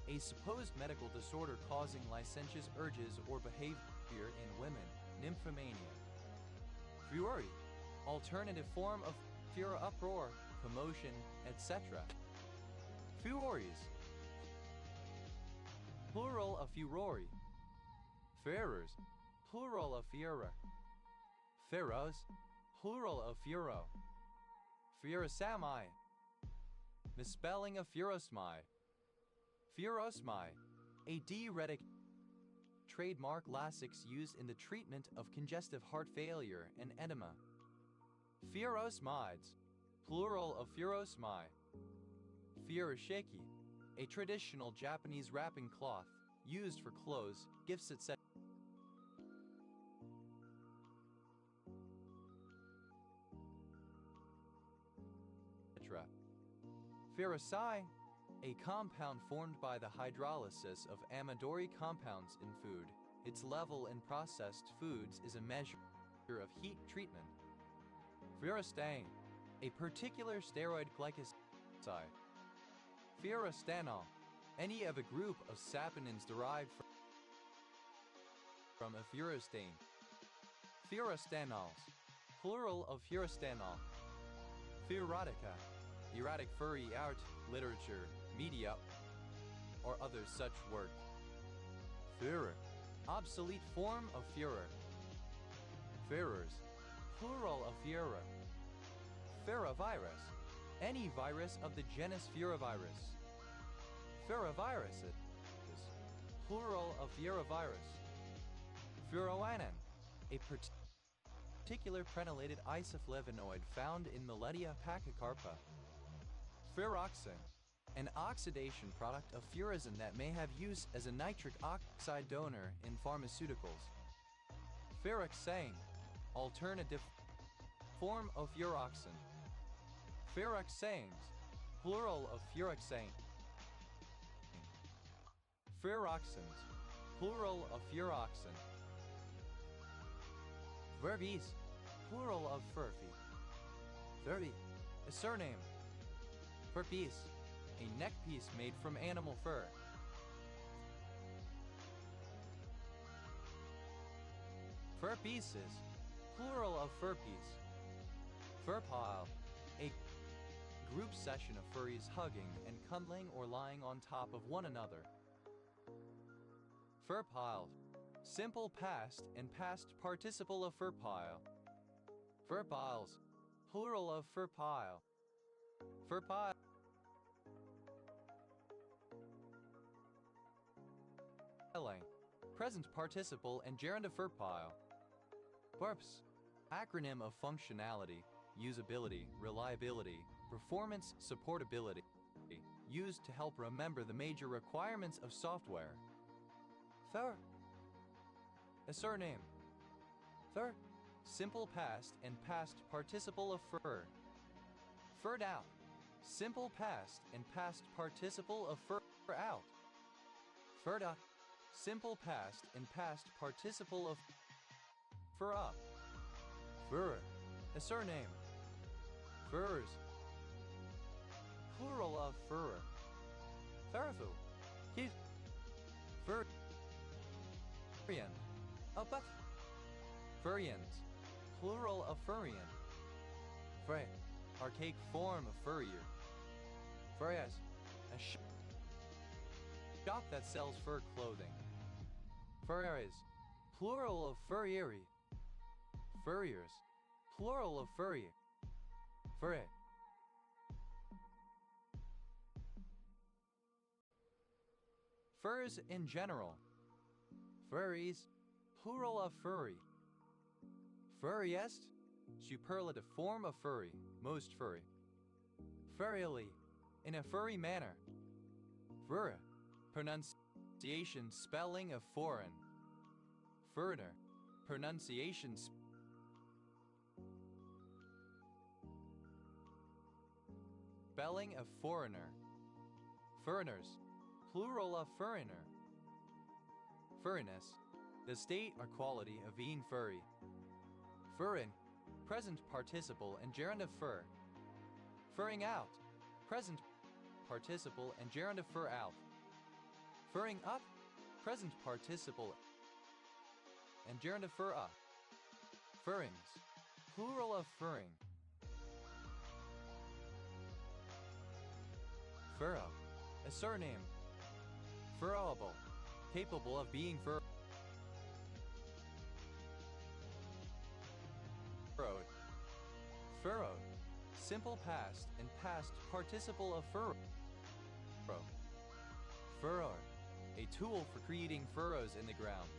A supposed medical disorder causing licentious urges or behavior in women, nymphomania. Fury. Alternative form of furor, uproar, commotion, etc. Furores. Plural of furori. Furors. Plural of furor. Furos. Plural of furo. Furosami. Misspelling of furosmi. Furosmi. A diuretic trademark Lasix used in the treatment of congestive heart failure and edema. Furosmides. Plural of furosmi. Furoshiki. A traditional Japanese wrapping cloth used for clothes, gifts, etc. Ferrocide, a compound formed by the hydrolysis of amidori compounds in food. Its level in processed foods is a measure of heat treatment. Ferrostane, a particular steroid glycoside. Ferrostanol, any of a group of saponins derived from a ferrostane. Ferrostanols, plural of ferrostanol. Ferrotica, erotic furry art, literature, media, or other such work. Furor, obsolete form of furor. Furors, plural of furor. Ferrovirus, any virus of the genus Ferrovirus. Ferroviruses, plural of Ferrovirus. Furoanin, a particular prenylated isoflavonoid found in Millettia pachycarpa. Ferroxin, an oxidation product of furazin that may have use as a nitric oxide donor in pharmaceuticals. Ferroxane, alternative form of furoxin. Ferroxanes, plural of furoxane. Ferroxins, plural of furoxin. Verves, plural of furphy. Furby, a surname. Furpiece, a neck piece made from animal fur. Furpieces, plural of furpiece. Furpile, a group session of furries hugging and cuddling or lying on top of one another. Furpiled, simple past and past participle of furpile. Furpiles, plural of furpile. Furpile, present participle and gerund of furpile. Burps, acronym of functionality, usability, reliability, performance, supportability, used to help remember the major requirements of software. Fur, a surname. Fur, simple past and past participle of fur. Furred out, simple past and past participle of fur out. Furda, simple past and past participle of fur up. Fur, a surname. Furs, plural of fur. Furfu, his. Fur. Furrian, a buff. Furrians, plural of furrian. Fray, archaic form of furrier. Furrias, a shop that sells fur clothing. Furriers, plural of furrieri. Furriers, plural of furrier. Furry. Furs in general. Furries, plural of furry. Furriest, superlative form of furry, most furry. Furrially, in a furry manner. Furra, pronunciation spelling of foreign. Furner, pronunciation spelling of foreigner. Furriners, plural of furriner. Furriness, the state or quality of being furry. Furrin, present participle and gerund of fur. Furring out, present participle and gerund of fur out. Furring up, present participle and gerund of fur up. Furrings, plural of furring. Furrow, a surname. Furrowable, capable of being furrowed. Furrowed, simple past and past participle of furrow. Furrower, a tool for creating furrows in the ground.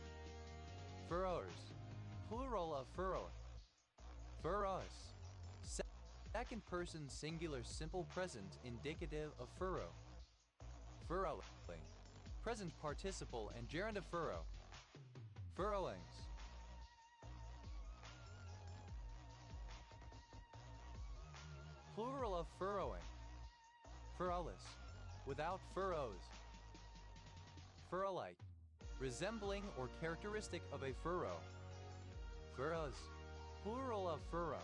Furrowers, plural of furrower. Furrows, second person singular simple present indicative of furrow. Furrowing, present participle and gerund of furrow. Furrowings. Plural of furrowing. Furrowless, without furrows. Furrow-like, resembling or characteristic of a furrow. Furrows, plural of furrow.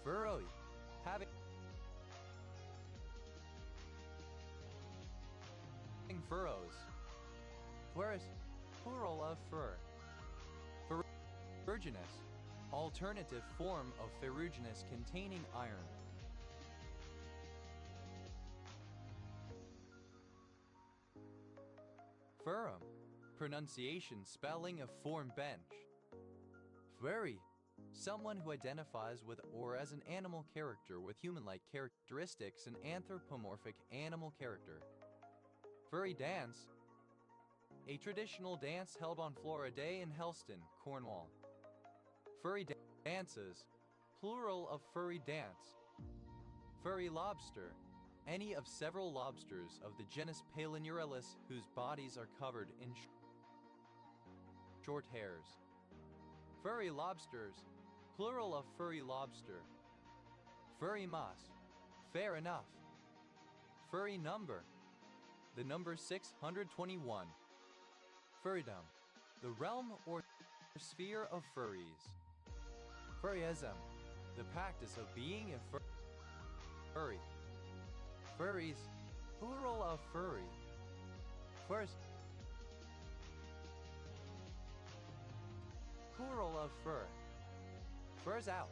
Furrowy, having furrows. Whereas, plural of fur. Ferruginous, alternative form of ferruginous containing iron. Furum, pronunciation spelling of form bench. Furry, someone who identifies with or as an animal character with human-like characteristics, an anthropomorphic animal character. Furry dance, a traditional dance held on Flora Day in Helston, Cornwall. Furry dances, plural of furry dance. Furry lobster, any of several lobsters of the genus Palinurellus whose bodies are covered in short hairs. Furry lobsters, plural of furry lobster. Furry moss, fair enough. Furry number, the number 621. Furrydom, the realm or sphere of furries. Furryism, the practice of being a furry. Furries, plural of furry. First, plural of fur. Furs out,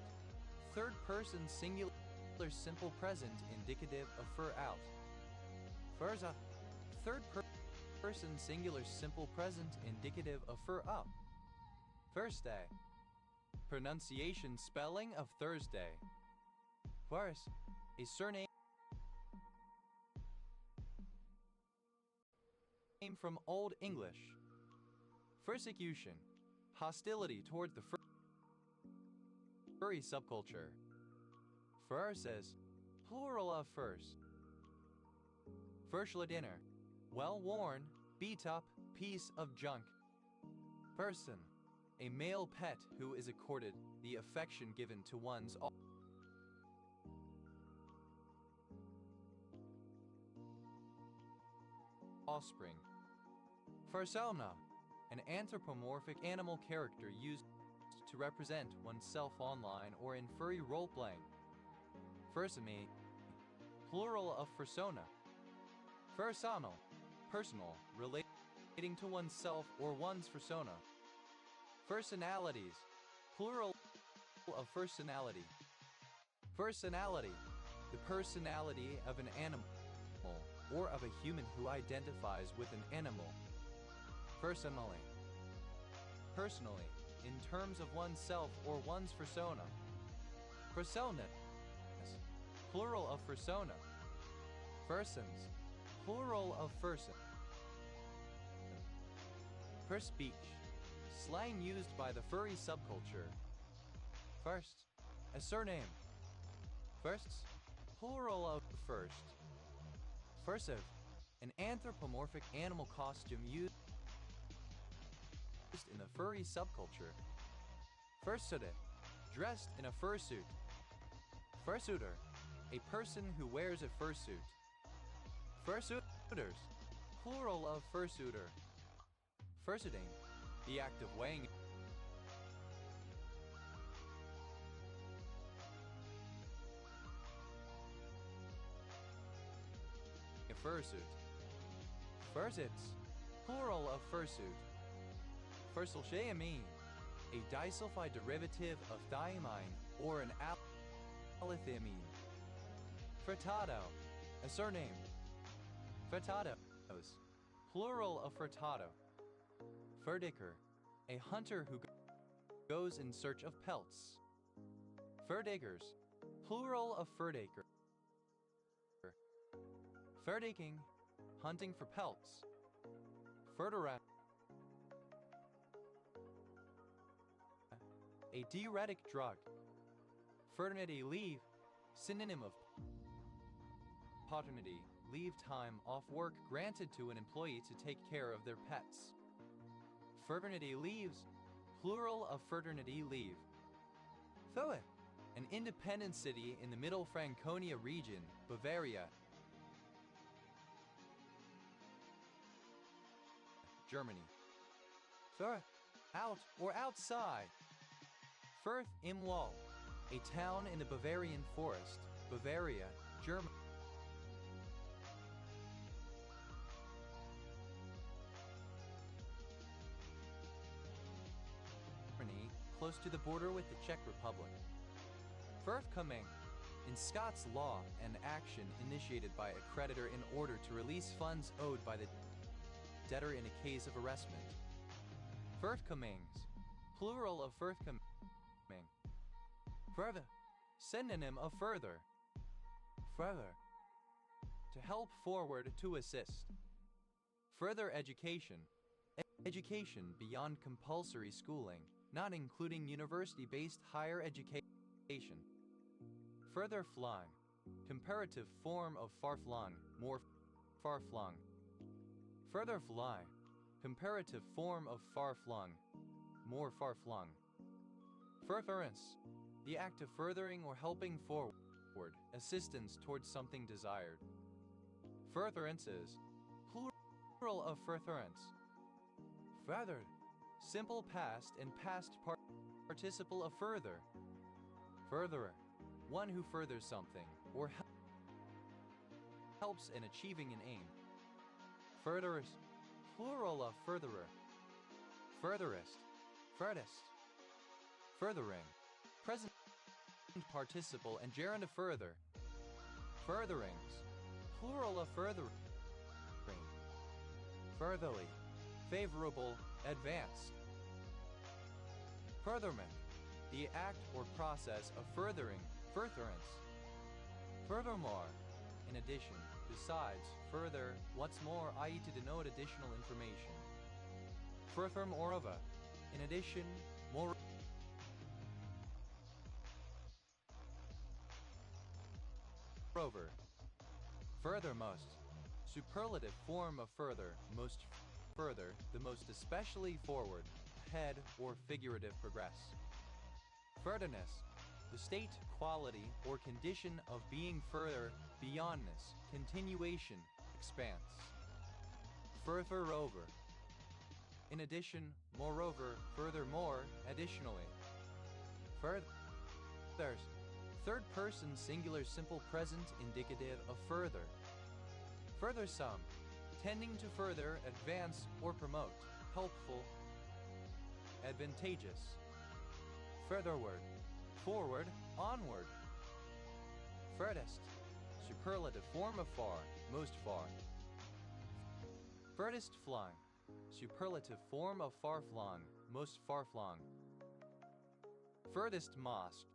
third person singular simple present indicative of fur out. Furs up, third person singular simple present indicative of fur up. Thursday, pronunciation spelling of Thursday. First, a surname from Old English. Persecution, hostility toward the furry subculture. Furses, plural of furs. Firstly dinner, well worn, beat up, piece of junk. Person, a male pet who is accorded the affection given to one's offspring. Fursona, an anthropomorphic animal character used to represent oneself online or in furry role-playing. Fursami, plural of fursona. Fursonal, personal, relating to oneself or one's fursona. Personalities, plural of personality. Personality, the personality of an animal or of a human who identifies with an animal. Personally, personally, in terms of oneself or one's persona. Personas, plural of persona. Persons, plural of person. Per speech, slang used by the furry subculture. First, a surname. Firsts, plural of first. Fursive, an anthropomorphic animal costume used in the furry subculture. Fursuited, dressed in a fursuit. Fursuiter, a person who wears a fursuit. Fursuiters, plural of fursuiter. Fursuiting, the act of weighing a fursuit. Fursits, plural of fursuit. Fursulcheamine, a disulfide derivative of thiamine or an alithiamine. Furtado, a surname. Furtados, plural of furtado. Furdicker, a hunter who goes in search of pelts. Furdiggers, plural of furdaker. Furdaking, hunting for pelts. Furderant, a diuretic drug. Fraternity leave, synonym of paternity, leave time off work granted to an employee to take care of their pets. Fraternity leaves, plural of fraternity leave. Thoe, an independent city in the Middle Franconia region, Bavaria. Germany. Furth, out or outside. Furth im Wald, a town in the Bavarian forest, Bavaria, Germany. Close to the border with the Czech Republic. Forthcoming. In Scots law, an action initiated by a creditor in order to release funds owed by the debtor in a case of arrestment. Forthcomings. Plural of forthcoming. Further. Synonym of further. Further. To help, forward, to assist. Further education. Education beyond compulsory schooling, not including university-based higher education. Further flung. Comparative form of far-flung, more far-flung. Further fly. Comparative form of far-flung, more far-flung. Furtherance. The act of furthering or helping forward, assistance towards something desired. Furtherances. Plural of furtherance. Furthered. Simple past and past participle of further. Furtherer. One who furthers something, or helps in achieving an aim. Furtherers. Plural of furtherer. Furtherest. Furthest. Furthering. Present participle and gerund of further. Furtherings. Plural of furthering. Furtherly. Favorable, advanced. Furtherment. The act or process of furthering, furtherance. Furthermore. In addition, besides, further, what's more, i.e. to denote additional information. Furthermoreover. In addition, more. Moreover. Furthermost. Superlative form of further, most further, the most especially forward, ahead, or figurative progress. Furtherness. The state, quality, or condition of being further, beyondness, continuation, expanse. Further-over. In addition, moreover, furthermore, additionally. Furthers. Third person singular simple present indicative of further. Further some. Tending to further, advance, or promote, helpful, advantageous. Furtherward. Forward, onward. Furthest. Superlative form of far, most far. Furthest flung. Superlative form of far flung, most far flung. Furthest mosque.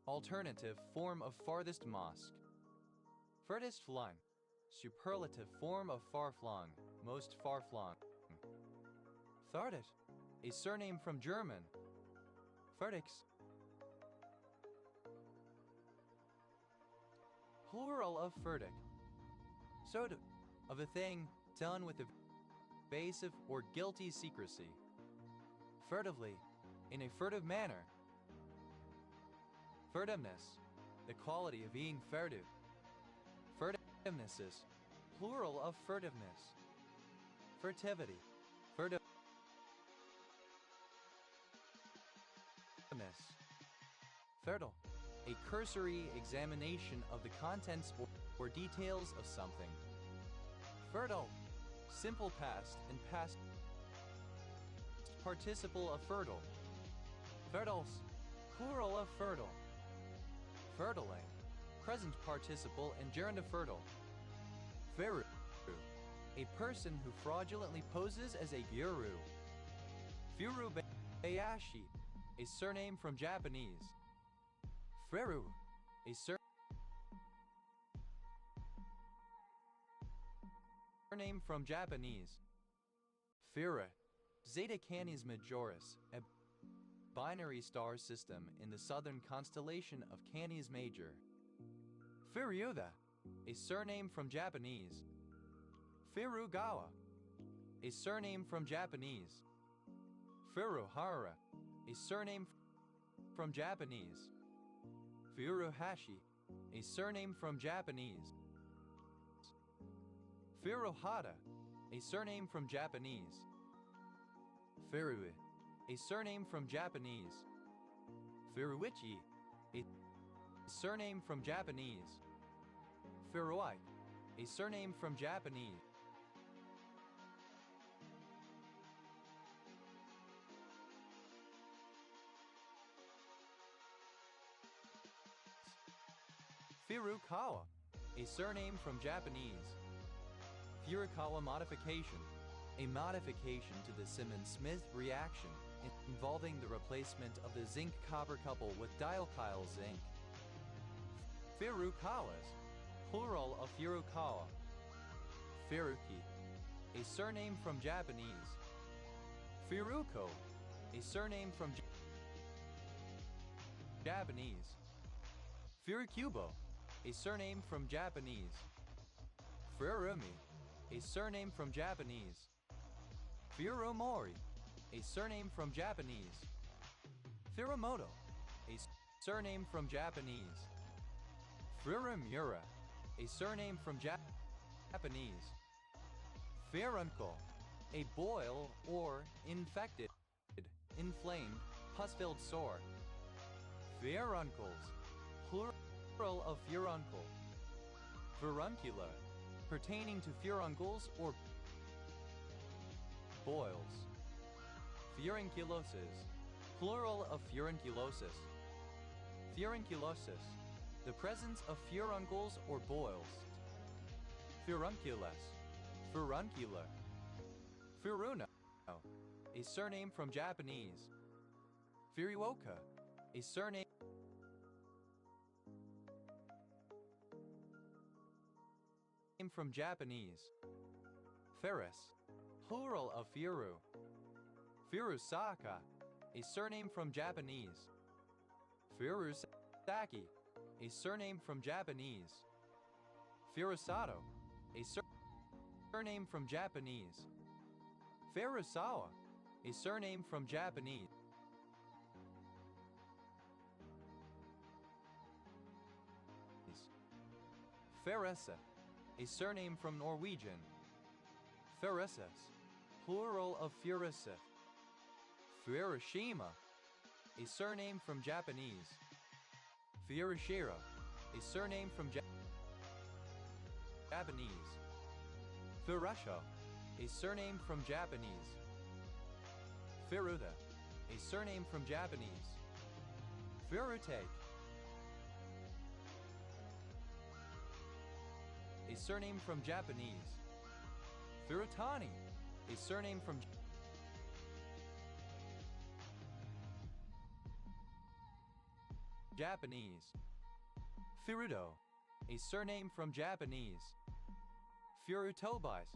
Alternative form of farthest mosque. Furthest flung. Superlative form of far flung, most far flung. Thardit. A surname from German. Furdix. Plural of furdic. Sort of a thing done with evasive or guilty secrecy. Furtively. In a furtive manner. Furtiveness. The quality of being furtive. Furtivenesses. Plural of furtiveness. Furtivity. Furtiveness. Fertile. A cursory examination of the contents or details of something. Fertile. Simple past and past participle of fertile. Fertiles. Plural of fertile. Fertiling. Present participle and gerund of fertile. Feru. A person who fraudulently poses as a gyuru. Furubayashi. A surname from Japanese. Freru. A surname from Japanese. Fira. Zeta Canis Majoris, a binary star system in the southern constellation of Canis Major. Firyuda. A surname from Japanese. Firugawa. A surname from Japanese. Furuhara. A surname from Japanese. Furuhashi. A surname from Japanese. Furuhata. A surname from Japanese. Ferui, a surname from Japanese. Feruichi, a surname from Japanese. Feroi, a surname from Japanese. Furukawa, a surname from Japanese. Furukawa modification, a modification to the Simmons-Smith reaction involving the replacement of the zinc-copper couple with dialkyl zinc. Furukawas, plural of Furukawa. Furuki, a surname from Japanese. Furuko, a surname from Japanese. Furukubo, a surname from Japanese. Furumi, a surname from Japanese. Furumori, a surname from Japanese. Furumoto, a surname from Japanese. Furumura, a surname from Japanese. Furuncle, a boil or infected, inflamed, pus-filled sore. Furuncles, plural of furuncle. Furuncular, pertaining to furuncles or boils. Furunculosis, plural of furunculosis. Furunculosis, the presence of furuncles or boils. Furunculus, furuncular. Furuno, a surname from Japanese. Furuoka, a surname from Japanese. Ferris, plural of Furu. Furusaka, a surname from Japanese. Furusaki, a surname from Japanese. Furusato, a surname from Japanese. Furusawa, a surname from Japanese. Feressa, a surname from Norwegian. Feressas, plural of Furissa. Furushima, a surname from Japanese. Furushira, a surname from Japanese. Furusha, a surname from Japanese. Furuta, a surname from Japanese. Furutake, a surname from Japanese. Furutani, a surname from Japanese. Furudo, a surname from Japanese. Furutobis,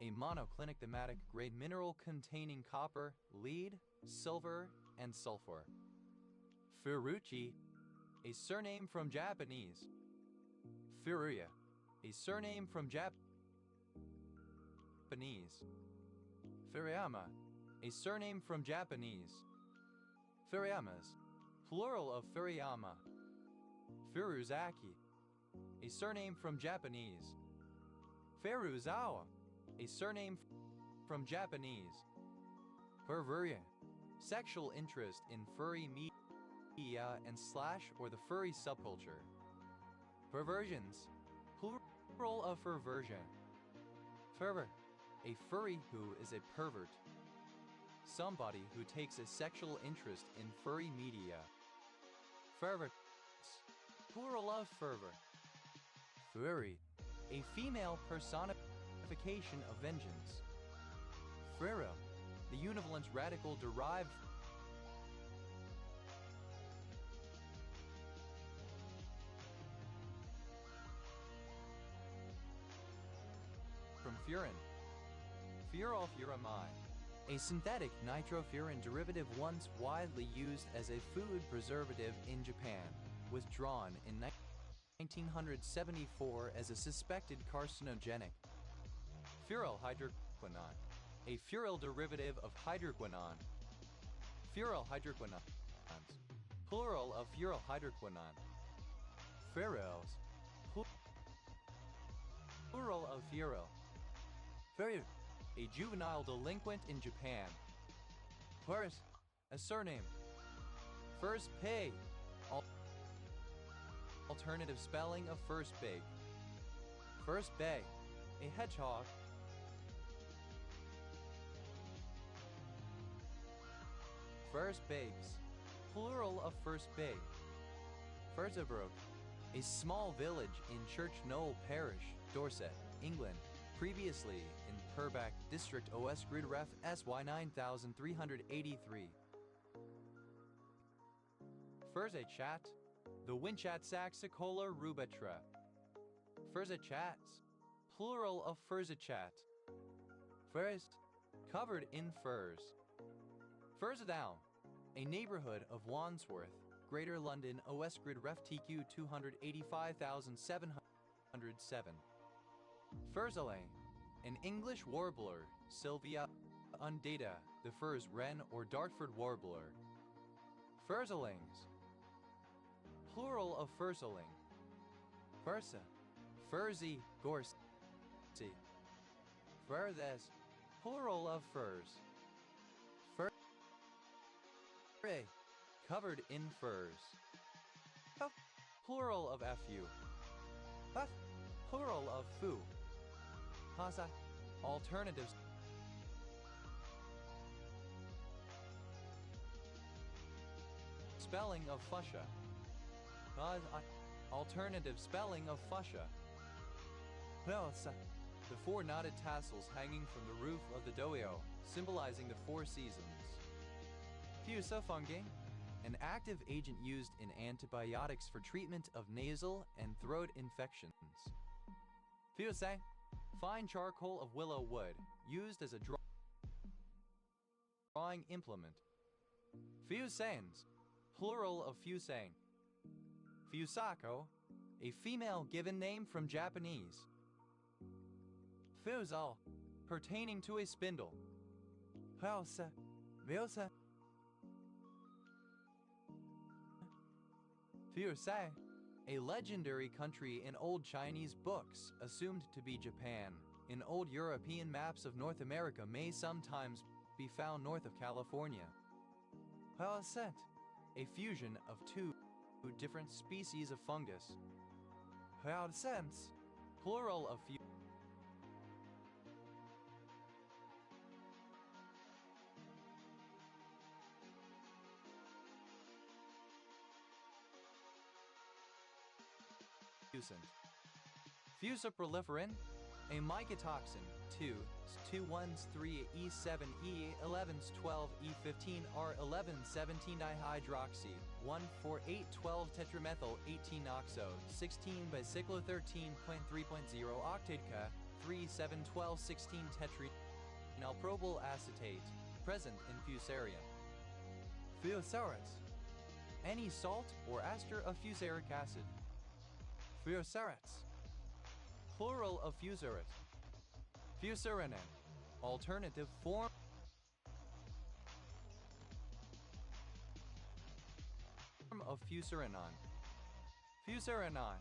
a monoclinic thematic grade mineral containing copper, lead, silver, and sulfur. Furuchi, a surname from Japanese. Furuya, a surname from Japanese. Furiyama, a surname from Japanese. Furiyamas, plural of Furiyama. Furuzaki, a surname from Japanese. Furuzawa, a surname from Japanese. Perversion, sexual interest in furry media and slash or the furry subculture. Perversions, plural of perversion. Fervor, a furry who is a pervert. Somebody who takes a sexual interest in furry media. Fervor, plural of fervor. Fury, a female personification of vengeance. Frero, the univalent radical derived from furin. Furylfuramide, a synthetic nitrofuran derivative once widely used as a food preservative in Japan, withdrawn in 1974 as a suspected carcinogenic. Furylhydroquinone, a furyl derivative of hydroquinone. Furylhydroquinones, plural of furylhydroquinone. Furyls, plural of furyl. Furyu, a juvenile delinquent in Japan. First, a surname. First pay. Alternative spelling of first big. First bay. A hedgehog. First babes. Plural of first bay. Furzebrook. A small village in Church Knoll Parish, Dorset, England. Previously in Purbeck District OS Grid Ref SY 9383. Furzechat. The Winchat Saxicola rubetra. Furzechats. Plural of Furzechat. First. Covered in furs. Furzadown. A neighborhood of Wandsworth, Greater London OS Grid Ref TQ 285,707. Furzalang. An English warbler, Sylvia undata, the furze wren or Dartford warbler. Furzalings. Plural of furzaling. Fursa. Furzy, gorse. Furthes. Plural of furs. Furre. Covered in furs. F. Plural of fu. F. Plural of fu. Hasa. Alternatives. Spelling of fusha. Alternative spelling of fusha. The four knotted tassels hanging from the roof of the doyo, symbolizing the four seasons. Fusa fungi. An active agent used in antibiotics for treatment of nasal and throat infections. Fusang. Fine charcoal of willow wood, used as a drawing implement. Fusains. Plural of fusang. Fusako. A female given name from Japanese. Fusal. Pertaining to a spindle. Hausa. Vilsa. Fusai. A legendary country in old Chinese books, assumed to be Japan. In old European maps of North America may sometimes be found north of California. Haosent. A fusion of two different species of fungus. Haosents. Plural of Fusoproliferin, a mycotoxin, 2,2,1,3,E7,E11,12,E15,R11,17 dihydroxy, 1,4,8,12 tetramethyl 18-oxo, 16 bicyclo13.3.0 octateca, 3,7,12,16 tetranylprobyl acetate, present in Fusarium. Fusarics. Any salt or ester of fusaric acid. Fusarets. Plural of fusaret. Fusarinan. Alternative form of fusarinon. Fusarinon.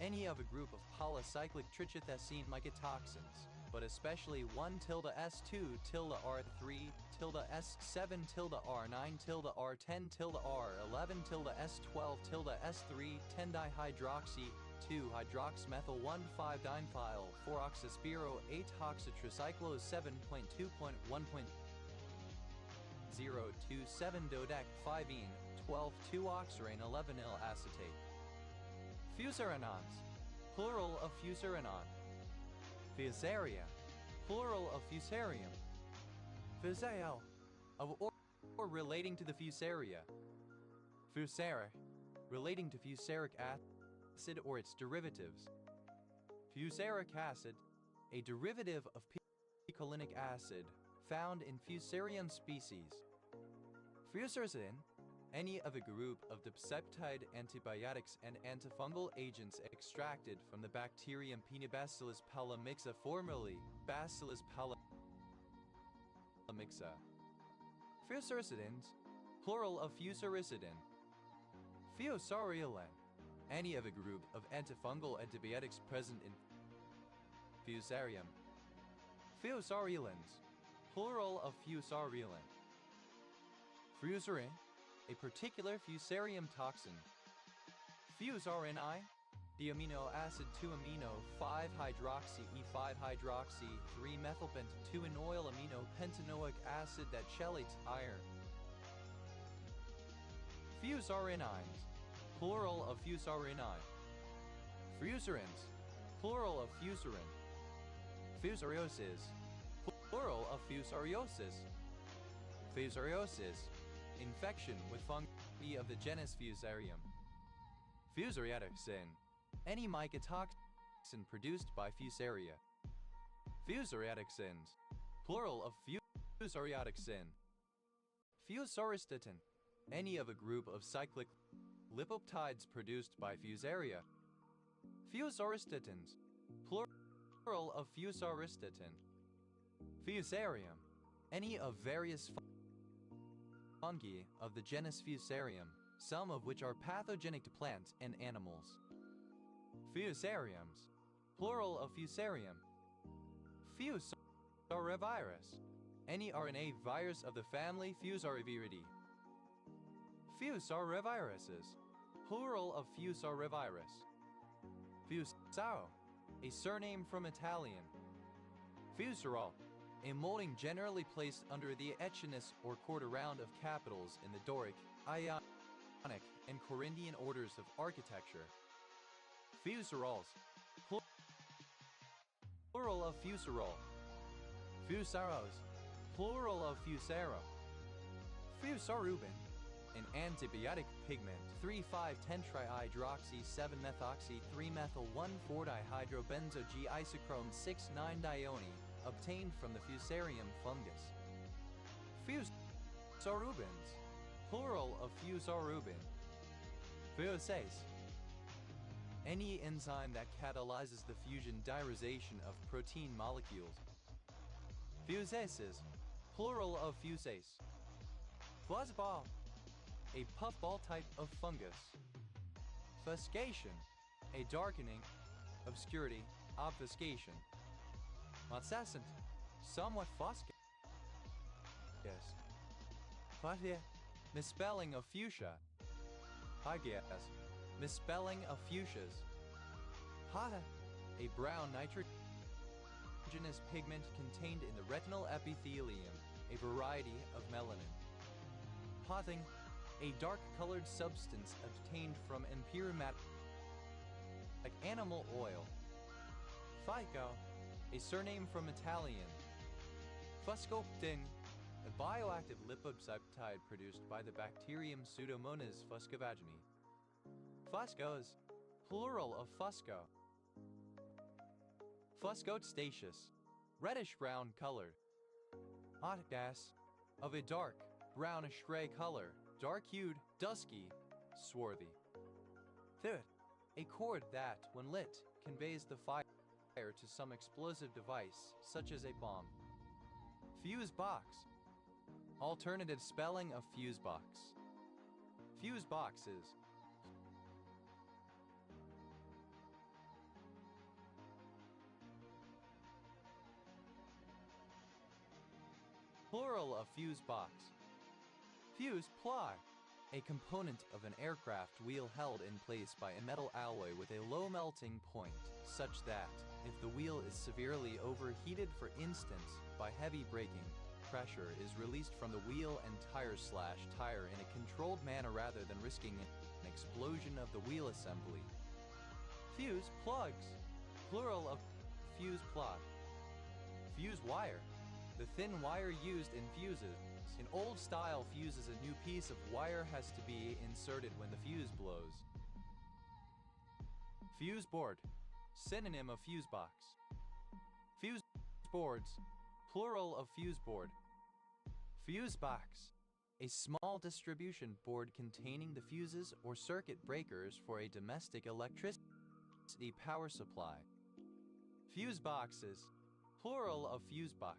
Any of a group of polycyclic trichothecene mycotoxins, but especially 1-S2-S7-R9-S10-R11-S12-S3-10-dihydroxy 2-hydroxmethyl 1,5-dimethyl 4-oxyspiro 8-hydroxycyclo7.2.1.027 dodec 5-ene 12,2-oxirane 11-il acetate. Fusarinons. Plural of fusarinon. Fusaria. Plural of fusarium. Fusael. Of or relating to the fusaria. Fusaric. Relating to fusaric acid or its derivatives. Fusaric acid, a derivative of picolinic acid, found in Fusarium species. Fusarin, any of a group of dipeptide antibiotics and antifungal agents extracted from the bacterium Penibacillus palamixa, formerly Bacillus palamixa. Fusaricidins, plural of fusaricidin. Fusariolin, any of a group of antifungal antibiotics present in Fusarium. Fusariolins, plural of fusariolin. Fusarin, a particular fusarium toxin. Fusarin-I, the amino acid 2-amino-5-hydroxy E5-hydroxy 3-methylpent-2-enoyl amino pentanoic acid that chelates iron. Fusarinines, plural of fusarinine. Fusarins, plural of fusarin. Fusariosis, plural of fusariosis. Fusariosis, infection with fungi of the genus Fusarium. Fusariatic sin, any mycotoxin produced by Fusaria. Fusariatic sins, plural of fusariatic sin. Fusaristatin, any of a group of cyclic lipopeptides produced by Fusaria. Fusaristatins, plural of fusaristatin. Fusarium, any of various fungi of the genus Fusarium, some of which are pathogenic to plants and animals. Fusariums, plural of fusarium. Fusarivirus, any RNA virus of the family Fusariviridae. Fusariviruses, plural of Fusarivirus. Fusaro, a surname from Italian. Fusarol, a molding generally placed under the echinus or quarter-round of capitals in the Doric, Ionic, and Corinthian orders of architecture. Fusarols, plural of fusarol. Fusaros, plural of fusaro. Fusarubin, an antibiotic pigment 3,5-tetrahydroxy 7-methoxy 3-methyl 1,4-dihydrobenzo-G-isochrome 6,9-dione, obtained from the Fusarium fungus. Fusarubins, plural of fusarubin. Fusase, any enzyme that catalyzes the fusion dimerization of protein molecules. Fusases, plural of fusase. Fuzzball, a puffball type of fungus. Fuscation, a darkening, obscurity, obfuscation. Matsascent, somewhat fuscous. Fatia, misspelling of fuchsia. Hygias, misspelling of fuchsias. Hata, a brown nitrogenous pigment contained in the retinal epithelium, a variety of melanin. Pothing, a dark-colored substance obtained from empyreumatic animal oil. Fico, a surname from Italian. Fuscoptin, a bioactive lipopeptide produced by the bacterium Pseudomonas fuscovaginae. Fuscose, plural of fusco. Fuscostaceous, reddish-brown color. Hot gas, of a dark, brownish-gray color, dark-hued, dusky, swarthy. Third, a cord that, when lit, conveys the fire to some explosive device, such as a bomb. Fuse box, alternative spelling of fuse box. Fuse boxes, plural of fuse box. Fuse ply, a component of an aircraft wheel held in place by a metal alloy with a low melting point, such that, if the wheel is severely overheated, for instance, by heavy braking, pressure is released from the wheel and tire in a controlled manner rather than risking an explosion of the wheel assembly. Fuse plugs, plural of fuse plug. Fuse wire, the thin wire used in fuses. In old-style fuses, a new piece of wire has to be inserted when the fuse blows. Fuse board, synonym of fuse box. Fuse boards, plural of fuse board. Fuse box, a small distribution board containing the fuses or circuit breakers for a domestic electricity power supply. Fuse boxes, plural of fuse box.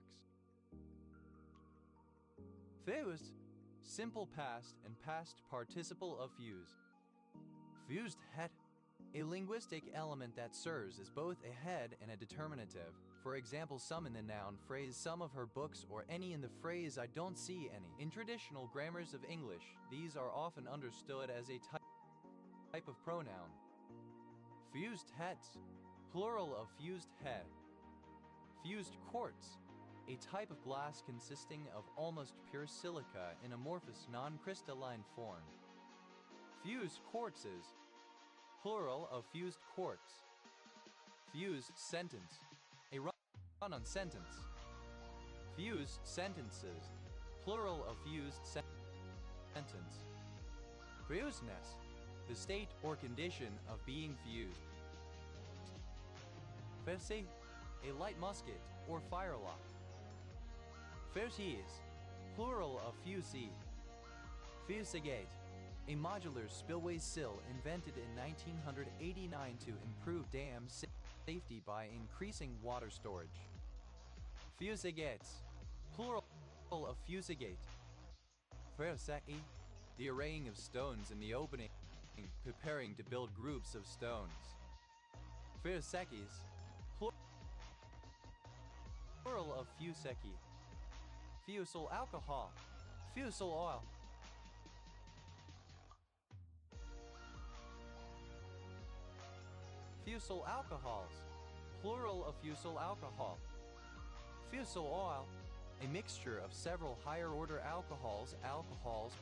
Fused, simple past and past participle of fuse. Fused head, a linguistic element that serves as both a head and a determinative. For example, some in the noun phrase some of her books or any in the phrase I don't see any. In traditional grammars of English, these are often understood as a type of pronoun. Fused heads, plural of fused head. Fused quartz, a type of glass consisting of almost pure silica in amorphous non-crystalline form. Fused quartzes, plural of fused quartz. Fused sentence, a run-on sentence. Fused sentences, plural of fused sentence. Fusedness, the state or condition of being fused. Fusil, a light musket or firelock. Fusiles, plural of fusee. Fusegate, a modular spillway sill invented in 1989 to improve dam safety by increasing water storage. Fusigates, plural of fusigate. Fuseki, the arraying of stones in the opening, preparing to build groups of stones. Fusekis, plural of fuseki. Fusel alcohol, fusel oil. Fusel alcohols, plural of fusel alcohol. Fusel oil, a mixture of several higher-order alcohols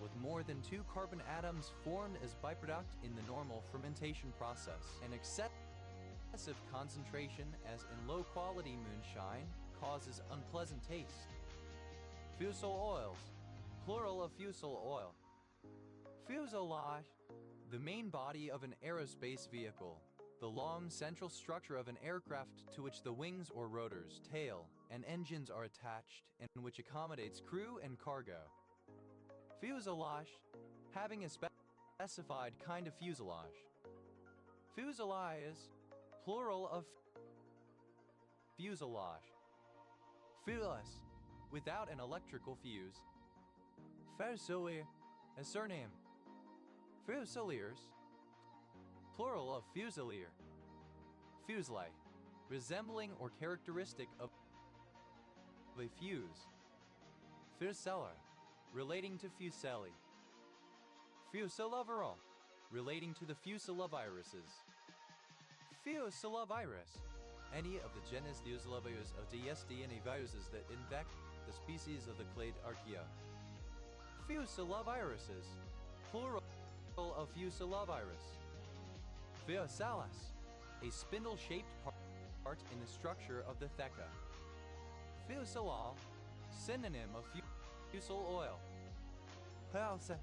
with more than 2 carbon atoms formed as byproduct in the normal fermentation process. An excessive concentration, as in low-quality moonshine, causes unpleasant taste. Fusel oils, plural of fusel oil. Fuselage, the main body of an aerospace vehicle, the long central structure of an aircraft to which the wings or rotors, tail, and engines are attached and which accommodates crew and cargo. Fuselage, having a specified kind of fuselage. Fuselages, plural of fuselage. Fuseliers, without an electrical fuse. Fusilier, a surname. Fusiliers, plural of fusilier. Fuseli, resembling or characteristic of a fuse. Fusella, relating to fuselli. Fusillavirus, relating to the fusillaviruses. Fusillavirus, any of the genus Fusillavirus of dsDNA viruses that infect the species of the clade Archaea. Fusillaviruses, plural of fusillavirus. Fusalis, a spindle-shaped part in the structure of the theca. Fusilol, synonym of fusel oil. Fusa,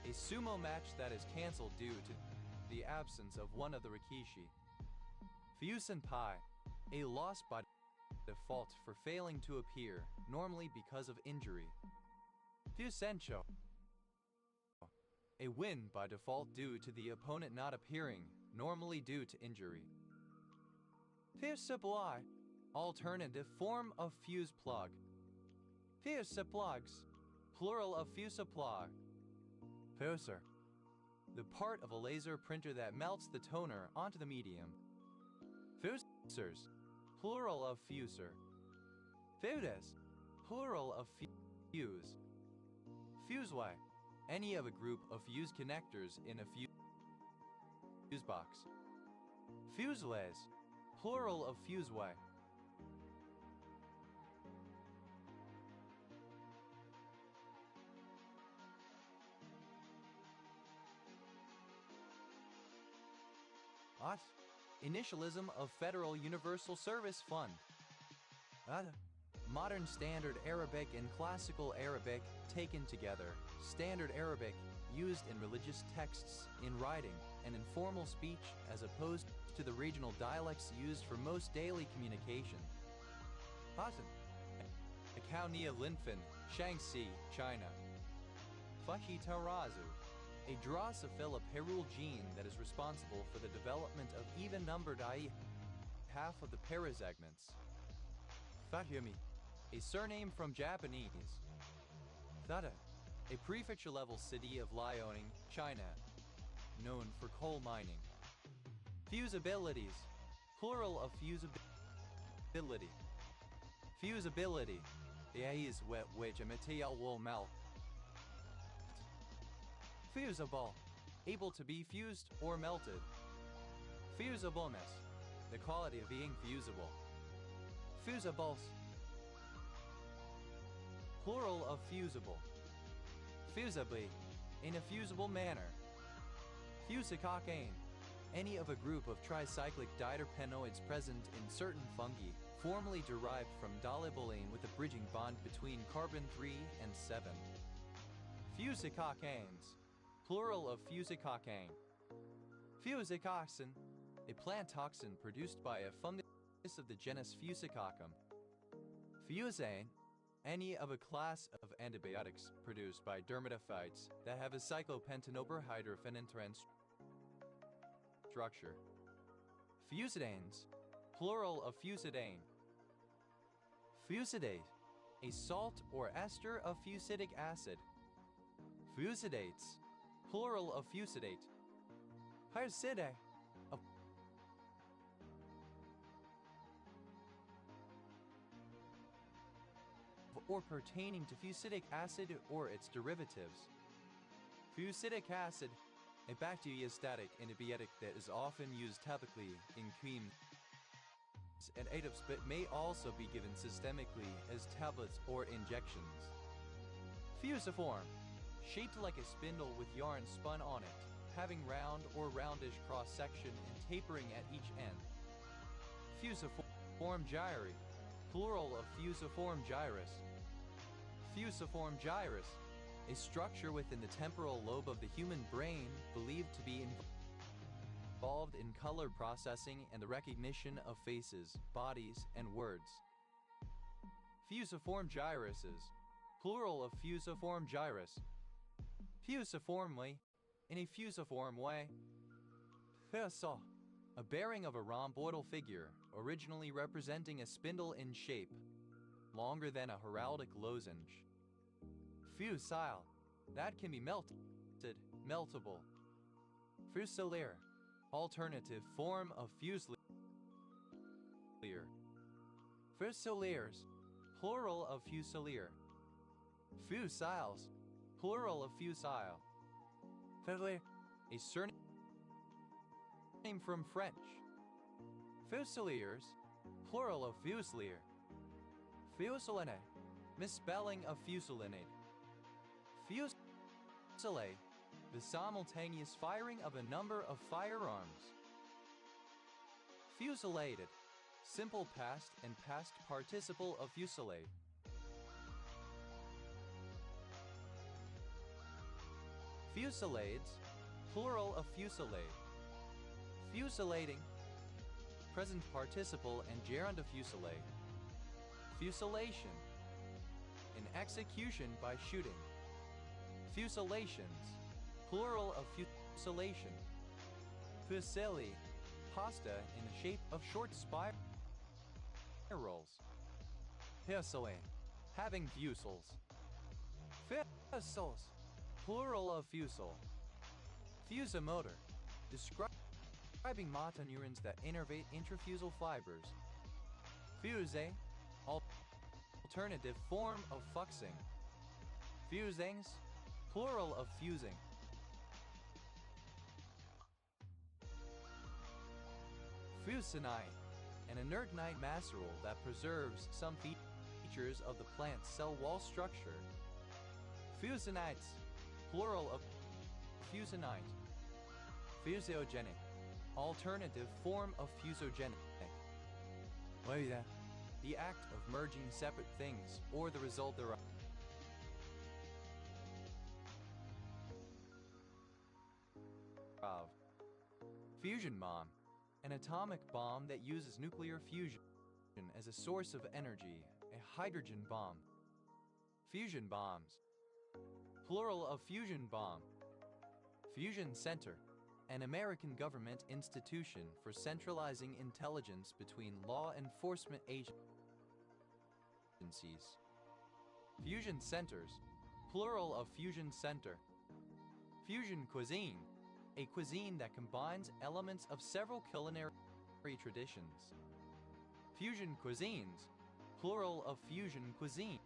a sumo match that is cancelled due to the absence of one of the rikishi. Fusenpai, a loss by default for failing to appear, normally because of injury. Fusencho, a win by default due to the opponent not appearing, normally due to injury. Fusupply, alternative form of fuse plug. Fuseplugs, plural of fusupply. Fuser, the part of a laser printer that melts the toner onto the medium. Fusers, plural of fuser. Fudes, plural of fuse. Fuseway, any of a group of fuse connectors in a fuse box. Fuselays, plural of fuseway. What? Initialism of Federal Universal Service Fund. Modern Standard Arabic and Classical Arabic taken together. Standard Arabic used in religious texts, in writing, and in formal speech as opposed to the regional dialects used for most daily communication. Pasan. Akaunia Linfen, Shaanxi, China. Fahitarazu, a Drosophila perule gene that is responsible for the development of even-numbered i.e. half of the parasegments. Fahyumi, a surname from Japanese. Thada, a prefecture-level city of Liaoning, China, known for coal mining. Fusabilities, plural of fusability. Fusibility, the ease with which a material will melt. Fusible, able to be fused or melted. Fusibleness, the quality of being fusible. Fusibles, plural of fusible. Fusibly, in a fusible manner. Fusicocaine, any of a group of tricyclic diterpenoids present in certain fungi, formerly derived from doliboline with a bridging bond between carbon 3 and 7. Fusicocaines, plural of fusicocaine. Fusicoxin, a plant toxin produced by a fungus of the genus Fusicoccum. Fusane, any of a class of antibiotics produced by dermatophytes that have a cyclopentanoberhydrophenantran structure. Fusidanes, plural of fusidane. Fusidate, a salt or ester of fusidic acid. Fusidates, plural of fusidate. Hyoside, or pertaining to fusidic acid or its derivatives. Fusidic acid, a bacteriostatic antibiotic that is often used topically in creams and ATIPs, but may also be given systemically as tablets or injections. Fusiform, shaped like a spindle with yarn spun on it, having round or roundish cross-section and tapering at each end. Fusiform gyri, plural of fusiform gyrus. Fusiform gyrus, a structure within the temporal lobe of the human brain believed to be involved in color processing and the recognition of faces, bodies, and words. Fusiform gyruses, plural of fusiform gyrus. Fusiformly, in a fusiform way. Fuso, a bearing of a rhomboidal figure, originally representing a spindle in shape, longer than a heraldic lozenge. Fusile, that can be melted, meltable. Fusilier, alternative form of fusilier. Fusiliers, plural of fusilier. Fusiles, plural of fusile. Fusilier, a surname from French. Fusiliers, plural of fusilier. Fusiline, misspelling of fusilinate. Fusillade, the simultaneous firing of a number of firearms. Fusiladed, simple past and past participle of fusillade. Fusillades, plural of fusillade. Fusillading, present participle and gerund of fusillade. Fusillation, an execution by shooting. Fusillations, plural of fusillation. Fusilli, pasta in the shape of short spirals. Fusillane, having fusils. Fusils, plural of fusil. Fusomotor, describing motor neurons that innervate intrafusal fibers. Fuse, alternative form of fuxing. Fusings, plural of fusing. Fusinite, an inert night mackerel that preserves some features of the plant's cell wall structure. Fusinites, plural of fusinite. Fusiogenic, alternative form of fusogenic. The act of merging separate things or the result thereof. Fusion bomb, an atomic bomb that uses nuclear fusion as a source of energy, a hydrogen bomb. Fusion bombs, plural of fusion bomb. Fusion Center, an American government institution for centralizing intelligence between law enforcement agencies. Fusion centers, plural of fusion center. Fusion cuisine, a cuisine that combines elements of several culinary traditions. Fusion cuisines, plural of fusion cuisine.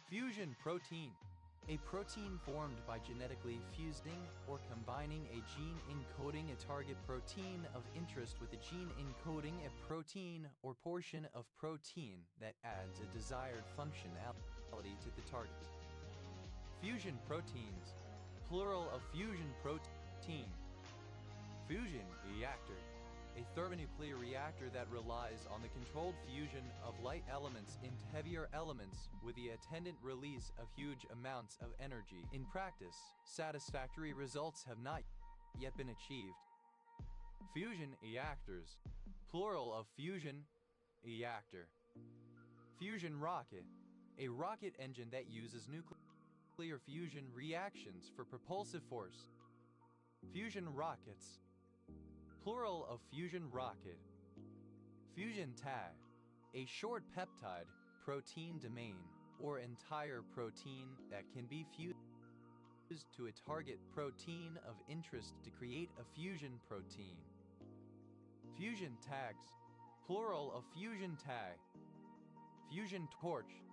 Fusion protein. A protein formed by genetically fusing or combining a gene encoding a target protein of interest with a gene encoding a protein or portion of protein that adds a desired functionality to the target. Fusion proteins, plural of fusion protein. Fusion reactor. A thermonuclear reactor that relies on the controlled fusion of light elements into heavier elements with the attendant release of huge amounts of energy. In practice, satisfactory results have not yet been achieved. Fusion reactors, plural of fusion reactor. Fusion rocket. A rocket engine that uses nuclear fusion reactions for propulsive force. Fusion rockets. Plural of fusion rocket. Fusion tag. A short peptide, protein domain, or entire protein that can be fused to a target protein of interest to create a fusion protein. Fusion tags. Plural of fusion tag. Fusion torch.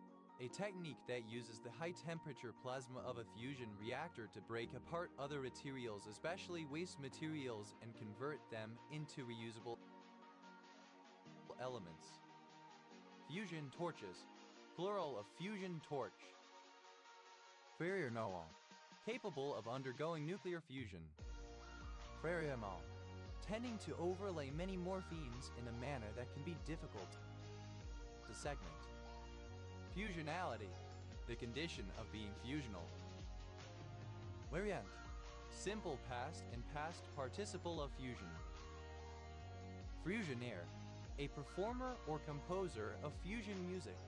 A technique that uses the high-temperature plasma of a fusion reactor to break apart other materials, especially waste materials, and convert them into reusable elements. Fusion torches, plural of fusion torch. Ferriernol, capable of undergoing nuclear fusion. Ferriernol, tending to overlay many morphemes in a manner that can be difficult to segment. Fusionality, the condition of being fusional. Variant, simple past and past participle of fusion. Fusionaire, a performer or composer of fusion music.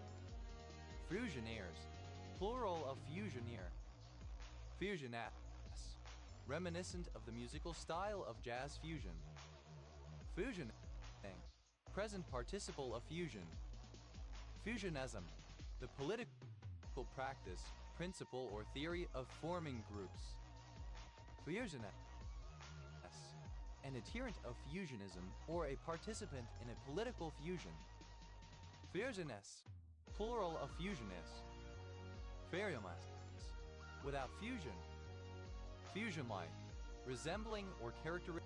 Fusionaires, plural of fusioneer. Fusionasse, reminiscent of the musical style of jazz fusion. Fusioning, present participle of fusion. Fusionism, the political practice, principle, or theory of forming groups. Fusionaire, an adherent of fusionism or a participant in a political fusion. Fusioness, plural of fusionist. Ferriomas, without fusion. Fusion-like, resembling or characteristic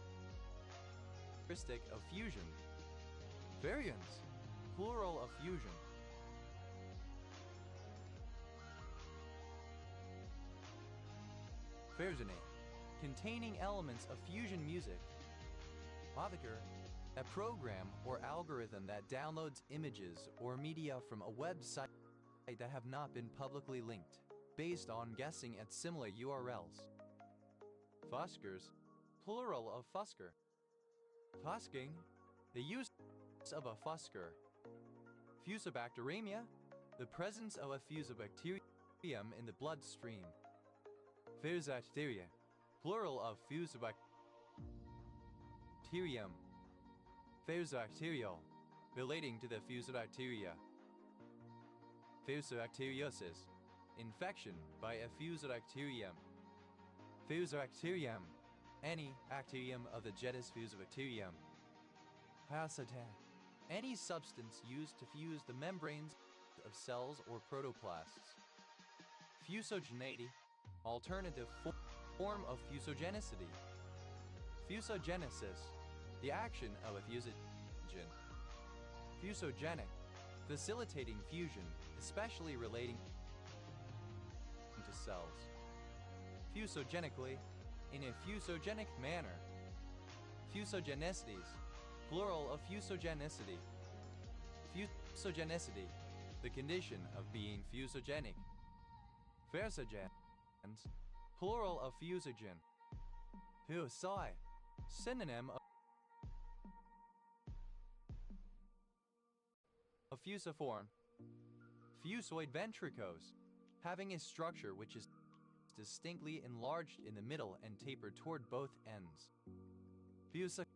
of fusion. Variants, plural of fusion. Versionate, containing elements of fusion music. Motherker, a program or algorithm that downloads images or media from a website that have not been publicly linked, based on guessing at similar URLs. Fuskers, plural of fusker. Fusking, the use of a fusker. Fusobacteremia, the presence of a fusobacterium in the bloodstream. Fusobacteria, plural of fusobacterium. Fusobacterial, relating to the fusobacteria. Fusobacteriosis, infection by a fusobacterium. Fusobacterium, any bacterium of the genus Fusobacterium. Hyoscine, any substance used to fuse the membranes of cells or protoplasts. Fusogeneity, alternative form of fusogenicity. Fusogenesis, the action of a fusogen. Fusogenic, facilitating fusion, especially relating to cells. Fusogenically, in a fusogenic manner. Fusogenicities, plural of fusogenicity. Fusogenicity, the condition of being fusogenic. Fusogens, plural of fusogen. Fusoi, synonym of fusiform. Fusoid ventricose, having a structure which is distinctly enlarged in the middle and tapered toward both ends. Fusokine,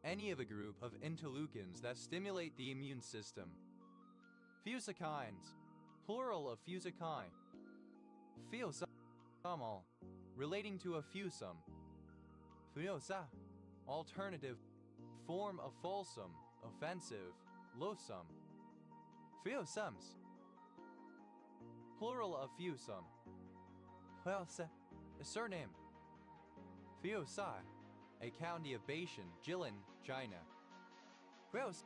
any of a group of interleukins that stimulate the immune system. Fusokines, plural of fusokine. Fuyosamal, relating to a fusum. Fuyosa, alternative form of fulsome, offensive, loathsome. Fuyosums, plural of fusum. Fuyosa, a surname. Fuyosai, a county of Baishan, Jilin, China. Fuyos.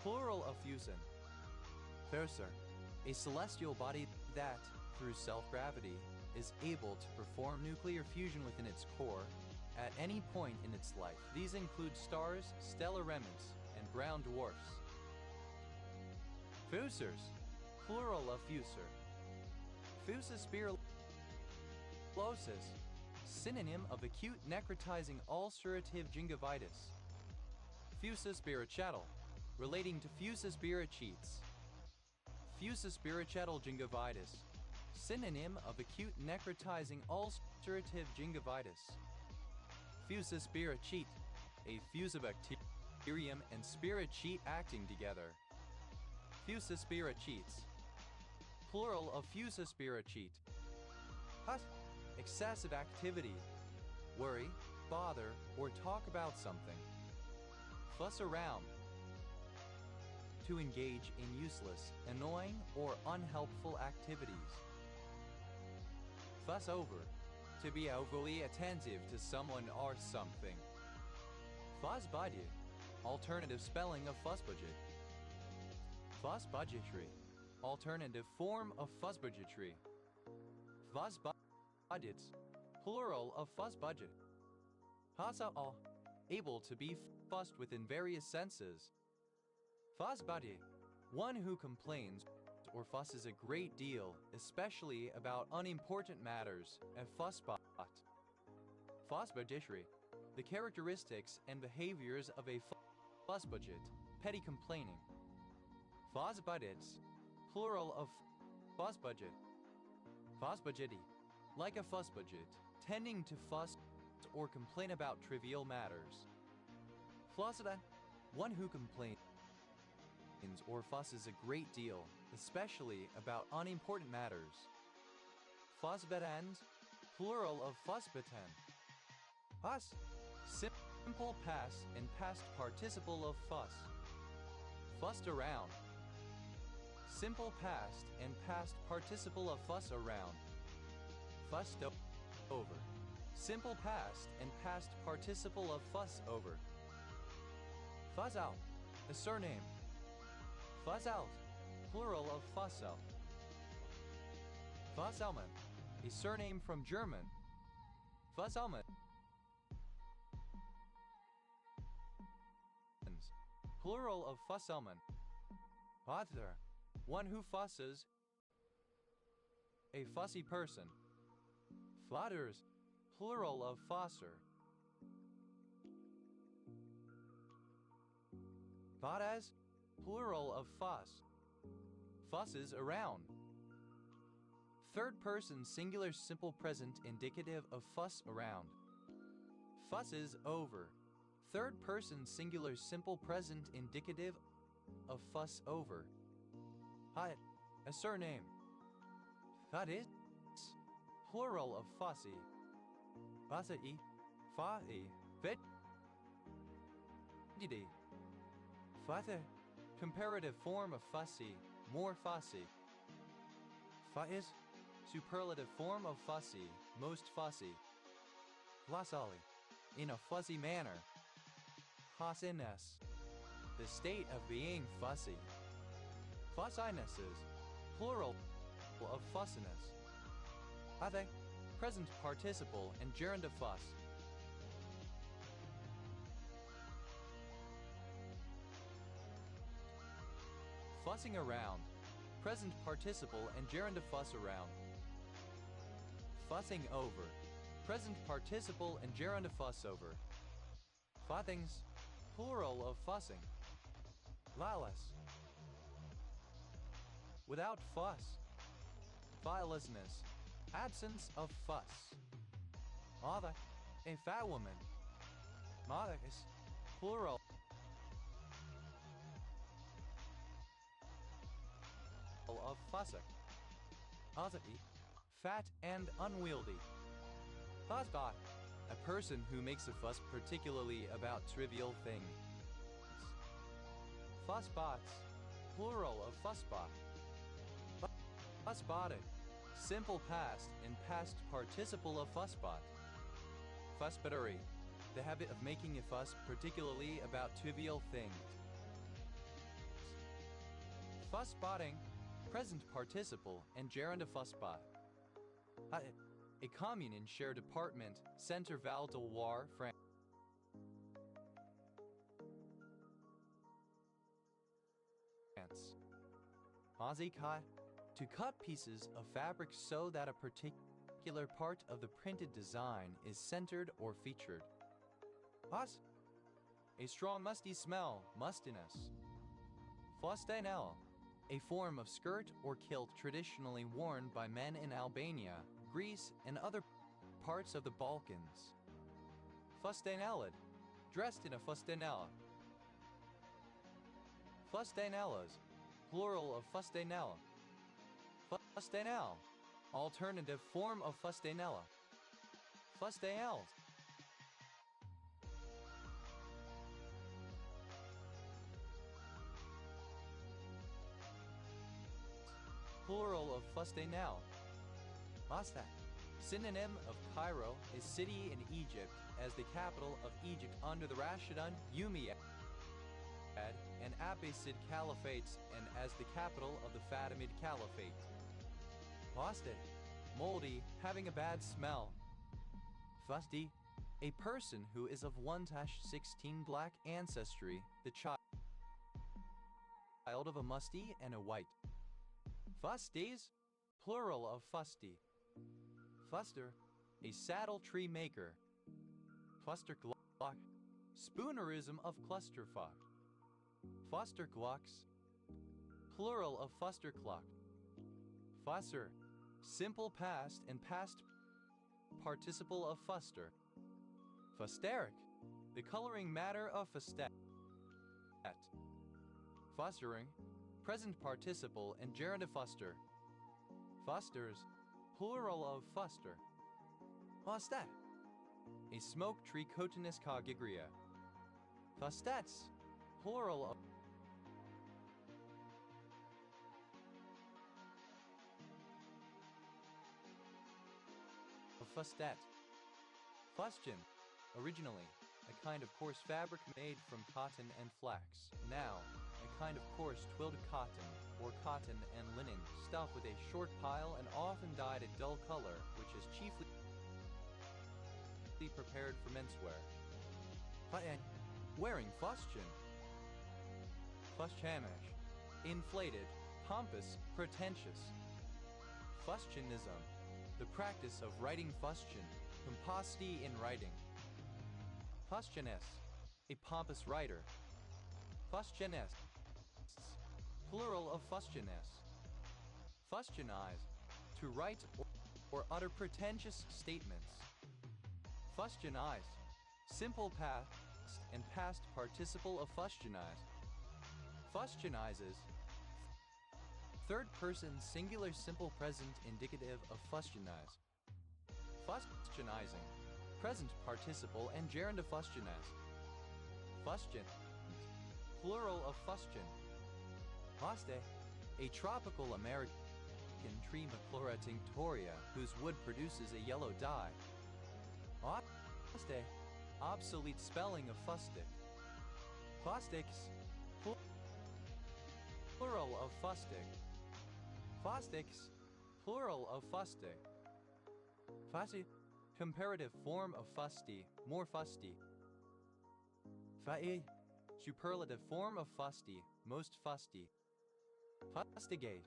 Plural of fusen. Furser, a celestial body that, through self-gravity, is able to perform nuclear fusion within its core at any point in its life. These include stars, stellar remnants, and brown dwarfs. Fusers, plural of fuser. Fusospiralosis, synonym of acute necrotizing ulcerative gingivitis. Fusospirochattal, relating to fusospirachetes. Fusospirochattal gingivitis, synonym of acute necrotizing ulcerative gingivitis. Fusospirachete, a fusobacterium and spirochete acting together. Fusospirachetes, plural of fusospirachete. Hut, excessive activity, worry, bother, or talk about something. Fuss around, to engage in useless, annoying, or unhelpful activities. Fuss over, to be overly attentive to someone or something. Fussbudget, alternative spelling of fussbudget. Fussbudgetry, alternative form of fussbudgetry. Fussbudgets, plural of fussbudget. Fussall, able to be fussed with in various senses. Fussbuddy, one who complains or fusses a great deal, especially about unimportant matters, a fussbot. Fussbudgetry, the characteristics and behaviors of a fussbudget, petty complaining. Fussbuddets, plural of fussbudget. Fussbudgety, like a fussbudget, tending to fuss or complain about trivial matters. Flossida, one who complains or fusses a great deal, especially about unimportant matters. Fussbetend, plural of fussbeten. Fuss, simple past and past participle of fuss. Fussed around, simple past and past participle of fuss around. Fussed over, simple past and past participle of fuss over. Fuzz out, a surname. Fuzz out, plural of Fussell. Fusselman, a surname from German. Fusselman, plural of Fusselman. Father, one who fusses, a fussy person. Flatters, plural of fosser. Fadas, plural of fuss. Fusses around. Third person singular simple present indicative of fuss around. Fusses over. Third person singular simple present indicative of fuss over. Hut, a surname. Fadis, plural of fussy. Fasai, fa'i, vedidi. Father, comparative form of fussy, more fussy. Faiz, superlative form of fussy, most fussy. Flossally, in a fuzzy manner. Fussiness, the state of being fussy. Fussinesses, plural of fussiness. Hathe, present participle and gerund of fuss. Fussing around, present participle and gerund of fuss around. Fussing over, present participle and gerund of fuss over. Futhings, plural of fussing. Lawless, without fuss. Filelessness, absence of fuss. Other, A fat woman. Maris, plural of fussock. Ozzy, fat and unwieldy. Fussbot, a person who makes a fuss particularly about trivial things. Fussbots, plural of fussbot. Fussbotted, simple past and past participle of fussbot. Fussbuttery, the habit of making a fuss particularly about trivial things. Fussbotting, present participle and gerund of fussbot. A commune in shared apartment, Centre Val de Loire, France. Mazikai, to cut pieces of fabric so that a particular part of the printed design is centered or featured. Fus, a strong musty smell, mustiness. Fustainel, a form of skirt or kilt traditionally worn by men in Albania, Greece, and other parts of the Balkans. Fustainelid, dressed in a fustainella. Fustainellas, plural of fustainella. Fustainel, alternative form of fustainella. Fustainels. Plural of fustainel. Mastat, synonym of Cairo, is city in Egypt as the capital of Egypt under the Rashidun, Umayyad, and Abbasid caliphates and as the capital of the Fatimid Caliphate. Fusted, moldy, having a bad smell. Fusty, a person who is of 1-16 black ancestry, the child of a musty and a white. Fusties, plural of fusty. Fuster, a saddle tree maker. Fusterglock, spoonerism of clusterfuck. Fusterglocks, plural of fusterclock. Fusser, simple past and past participle of fuster. Fusteric, the coloring matter of fustet. Fustering, present participle and gerund of fuster. Fusters, plural of fuster. Fustet, a smoke tree cotinus cogigria. Fustets, plural of fustet. Fustian, originally, a kind of coarse fabric made from cotton and flax. Now, a kind of coarse twilled cotton, or cotton and linen, stuffed with a short pile and often dyed a dull color, which is chiefly prepared for menswear. Wearing fustian. Fustianish, inflated, pompous, pretentious. Fustianism, the practice of writing fustian, pomposity in writing. Fustianess, a pompous writer. Fustianists, plural of fustianess. Fustianize, to write or utter pretentious statements. Fustianize, simple past and past participle of fustianize. Fustianizes, third person singular simple present indicative of fustianize. Fustianizing, present participle and gerund of fustianize. Fustian, plural of fustian. Hoste, a tropical American tree Maclora tinctoria whose wood produces a yellow dye. Hoste, obsolete spelling of fustic. Fustics, plural of fustic. Fustics, plural of fustic. Fusty, comparative form of fusty, more fusty. Fae, superlative form of fusty, most fusty. Fustigate,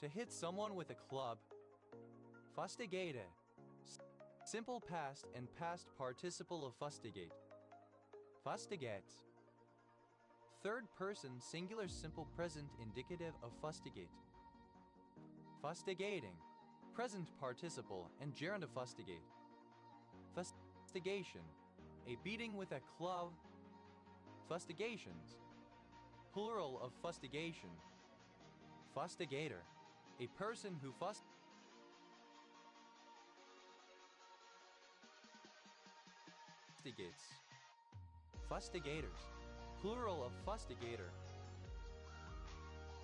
to hit someone with a club. Fustigate, simple past and past participle of fustigate. Fustigate, third person singular simple present indicative of fustigate. Fustigating, present participle and gerund of fustigate. Fustigation, a beating with a club. Fustigations, plural of fustigation. Fustigator, a person who fustigates. Fustigators, plural of fustigator.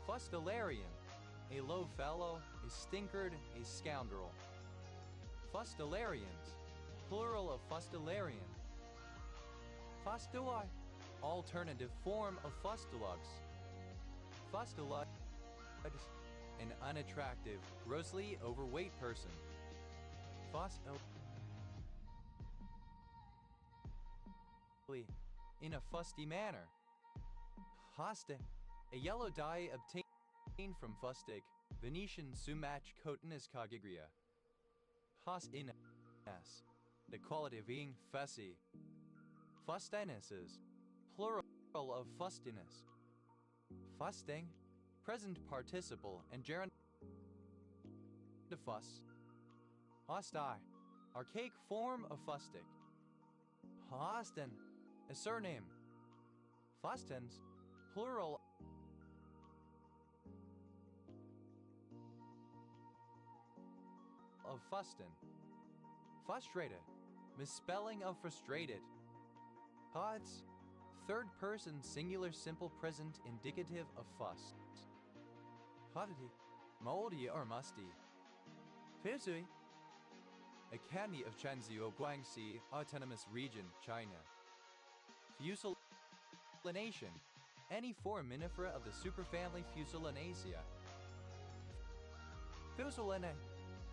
Fustularian, a low fellow, a stinkard, a scoundrel. Fustularians, plural of fustularian. Fustuli, alternative form of fustulux. Fustulus, an unattractive, grossly overweight person. In a fusty manner. Hoste, a yellow dye obtained from fustic, Venetian sumac cotinus cogigria. Hos in s, the quality of being fussy. Fustinuses, plural of fustiness. Fusting, present participle and gerund to fuss. Hosti, archaic form of fustic. Hosten, a surname. Fustens, plural of fustin. Frustrated, misspelling of frustrated. Pods, third person singular simple present indicative of fuss. Podity, moldy or musty. Fusui, a candy of Chenzhou Guangxi Autonomous Region, China. Fusulination, any foraminifera of the superfamily Fusulinaceae. Fusulinae,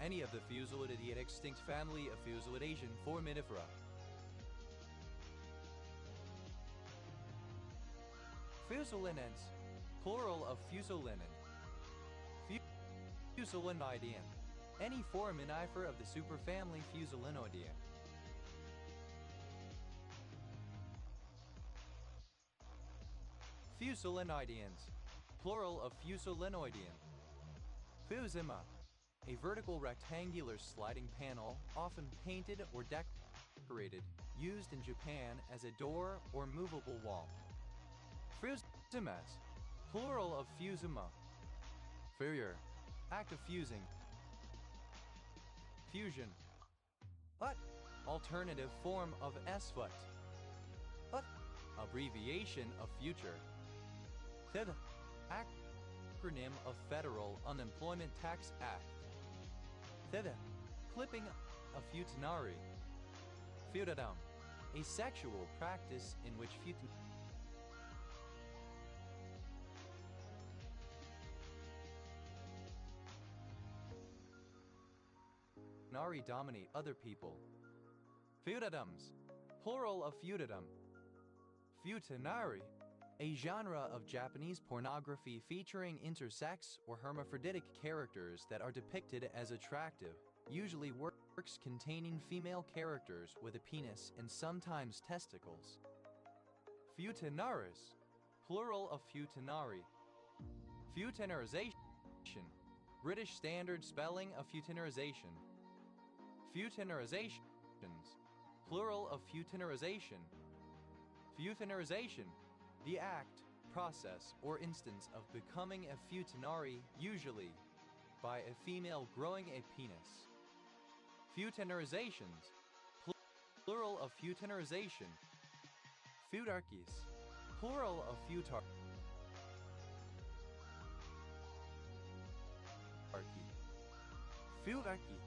any of the Fusulidae yet extinct family of Fusulidasian foraminifera. Fusulinans, plural of fusulinin. Fusulinidean, any foraminifera of the superfamily Fusulinoidea. Fusulinideans, plural of Fusulinoidean. Fusima, a vertical rectangular sliding panel, often painted or decorated, used in Japan as a door or movable wall. Fusimas, plural of fusima. Furier, act of fusing. Fusion. Ut, alternative form of esfut. Ut, abbreviation of future. Thid, acronym of Federal Unemployment Tax Act. Thid, clipping of futanari. Feudadam, a sexual practice in which futanari dominate other people. Feudadums, plural of feudadum. Futanari, a genre of Japanese pornography featuring intersex or hermaphroditic characters that are depicted as attractive, usually works containing female characters with a penis and sometimes testicles. Futanaris, plural of futanari. Futanarization, British standard spelling of futanarization. Futanarizations, plural of futanarization. Futanarization, the act, process, or instance of becoming a futanari, usually by a female growing a penis. Futanarizations, plural of futanarization. Futarchies, plural of futarchy. Futarchy,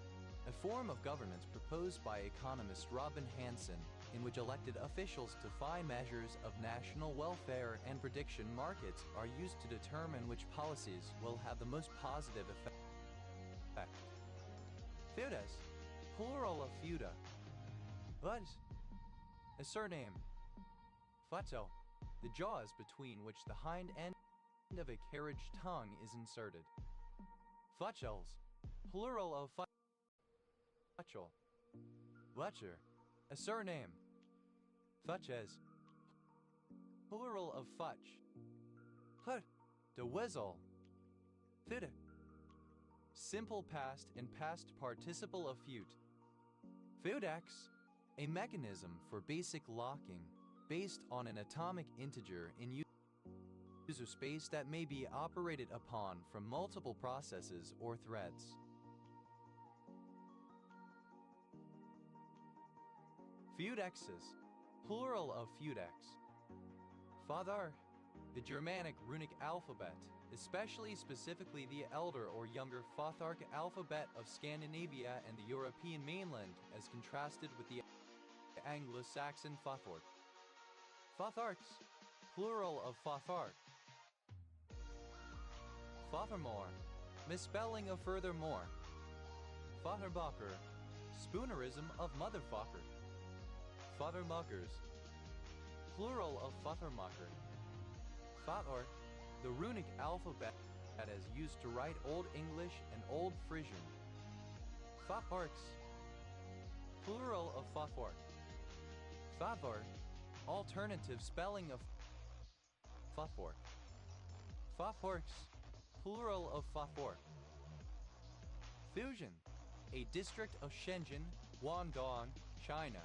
a form of government proposed by economist Robin Hanson, in which elected officials define measures of national welfare and prediction markets are used to determine which policies will have the most positive effect. Feudas, plural of feuda. But, a surname. Fato, the jaws between which the hind end of a carriage tongue is inserted. Futchels, plural of futchel. Fletcher, a surname. Futches, plural of futch. Hut, de whizzle. Fid, simple past and past participle of fute. Fudex, a mechanism for basic locking based on an atomic integer in user space that may be operated upon from multiple processes or threads. Feudexes, plural of feudex. Father, the Germanic runic alphabet, especially specifically the elder or younger Fathark alphabet of Scandinavia and the European mainland as contrasted with the Anglo-Saxon Fathark. Fatharks, plural of Fathark. Fathermore, misspelling of furthermore. Fatherbacher, spoonerism of motherfucker. Fathermuckers, plural of Fathermucker. Fathor, the runic alphabet that is used to write Old English and Old Frisian. Fatharks, plural of Fathor. Fathor, alternative spelling of Fathor. Fathorks, plural of Fathor. Fusion, a district of Shenzhen, Guangdong, China.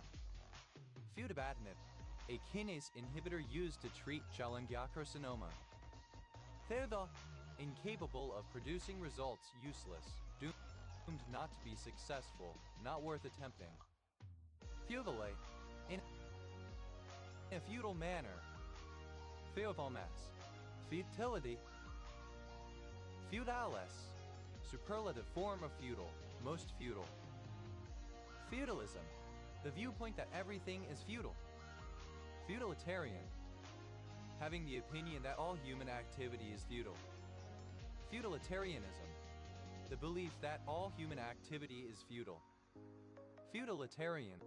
Futibatinib, a kinase inhibitor used to treat cholangiocarcinoma. Therda, incapable of producing results, useless, doomed not to be successful, not worth attempting. Feudale, in a feudal manner. Feudalmas, futility. Feudales, superlative form of feudal, most feudal. Feudalism, the viewpoint that everything is feudal. Feudalitarian, having the opinion that all human activity is feudal. Feudalitarianism, the belief that all human activity is feudal. Feudalitarians,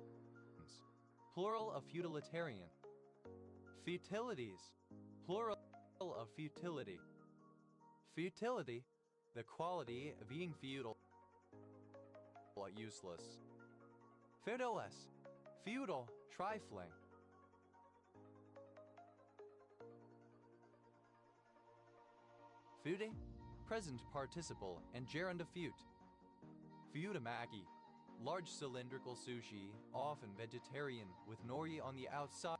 plural of feudalitarian. Futilities, plural of futility. Futility, the quality of being feudal, useless. Feudaless, feudal, trifling. Feude, present participle and gerund of feud. Feudamaki, large cylindrical sushi, often vegetarian with nori on the outside.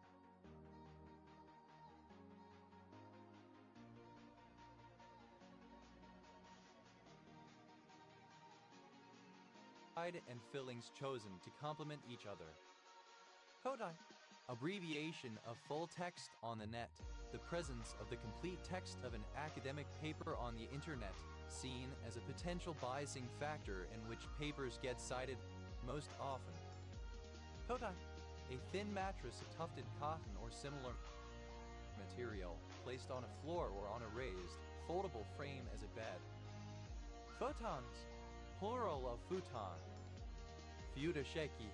And fillings chosen to complement each other. Kodai, abbreviation of full text on the net, the presence of the complete text of an academic paper on the internet, seen as a potential biasing factor in which papers get cited most often. Kodai, a thin mattress of tufted cotton or similar material placed on a floor or on a raised, foldable frame as a bed. Photons, plural of futon. Fudasheki,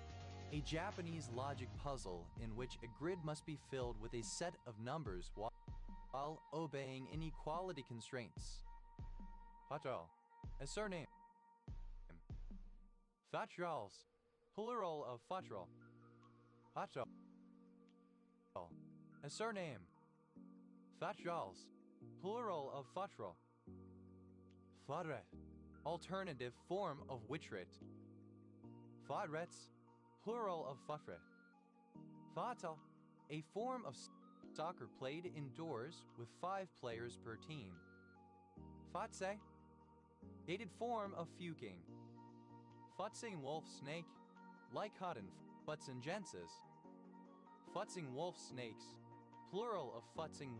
a Japanese logic puzzle in which a grid must be filled with a set of numbers while obeying inequality constraints. Fatral, a surname. Fatrals, plural of fatral. Fatral, a surname. Fatrals, plural of fatral. Fadre, alternative form of witret. Fadrets, plural of fatre. Fata, a form of soccer played indoors with 5 players per team. Fatse, dated form of fuking. Futzing wolf snake, Lycodon futzingensis. Futzing wolf snakes, plural of futzing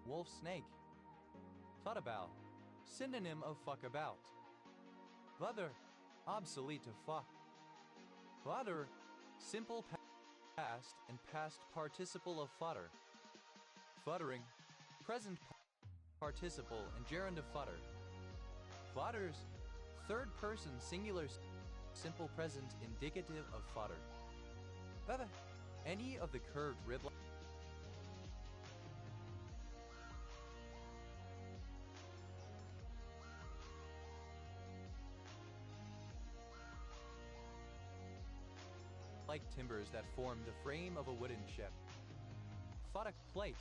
wolf snake. Futtabout, synonym of fuckabout. Fother, obsolete of fuck. Fodder, simple past and past participle of fodder. Futtering, present participle and gerund of fodder. Fodders, third person singular simple present indicative of fodder. Fother, any of the curved rib like timbers that form the frame of a wooden ship. Foddic plate,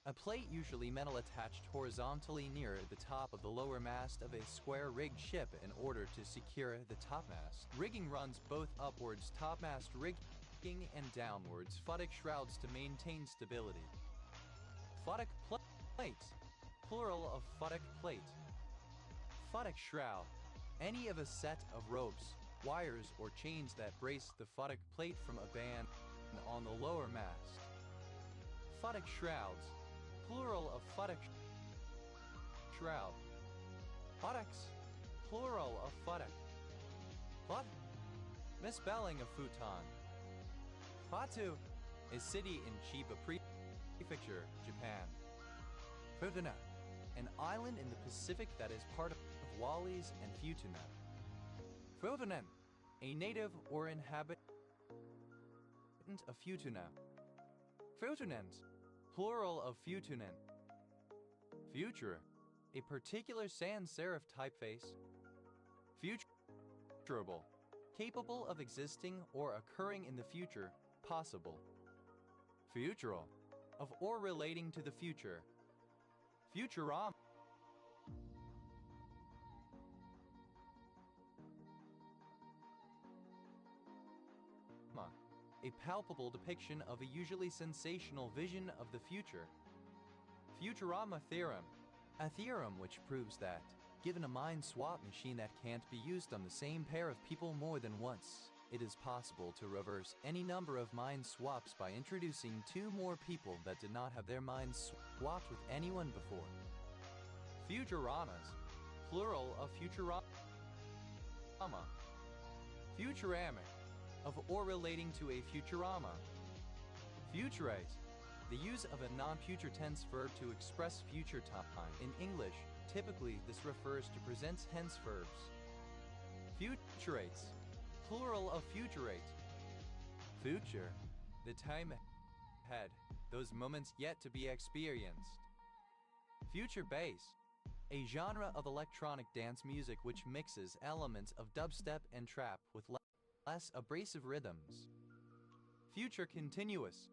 A plate, usually metal, attached horizontally near the top of the lower mast of a square-rigged ship in order to secure the topmast. Rigging runs both upwards, topmast rigging, and downwards, futtock shrouds to maintain stability. Futtock plate, plural of futtock plate. Futtock shroud, any of a set of ropes, wires, or chains that brace the futtock plate from a band on the lower mast. Futtock shrouds, plural of futtock shroud. Futtocks, plural of futtock. What? Misspelling of futon. Fatu, a city in Chiba Prefecture, Japan. Futuna, an island in the Pacific that is part of Wallis and Futuna. Futunen, a native or inhabitant of Futuna. Futunens, plural of Futunen. Future, a particular sans serif typeface. Futurable, capable of existing or occurring in the future, possible. Futural, of or relating to the future. Futurama, a palpable depiction of a usually sensational vision of the future. Futurama theorem, a theorem which proves that, given a mind swap machine that can't be used on the same pair of people more than once, it is possible to reverse any number of mind swaps by introducing two more people that did not have their minds swapped with anyone before. Futuramas, plural of Futurama. Futuramic, of or relating to a Futurama. Futurate, the use of a non-future tense verb to express future time. In English, typically this refers to present tense verbs. Futurates, plural of futurate. Future, the time ahead, those moments yet to be experienced. Future bass, a genre of electronic dance music which mixes elements of dubstep and trap with less abrasive rhythms. Future continuous,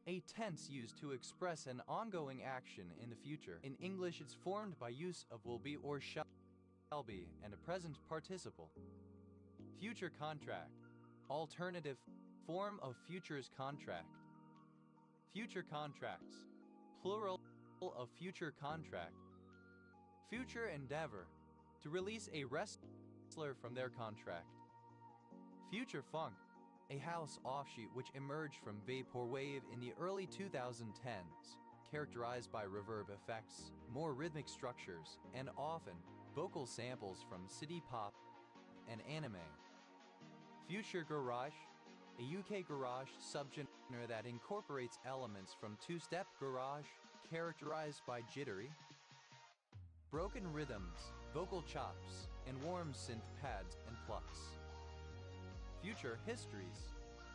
a tense used to express an ongoing action in the future. In English, it's formed by use of will be or shall be and a present participle. Future contract, alternative form of futures contract. Future contracts, plural of future contract. Future endeavor, to release a wrestler from their contract. Future funk, a house offshoot which emerged from vaporwave in the early 2010s, characterized by reverb effects, more rhythmic structures, and often vocal samples from city pop and anime. Future garage, a UK garage subgenre that incorporates elements from two-step garage, characterized by jittery, broken rhythms, vocal chops, and warm synth pads and plucks. Future histories,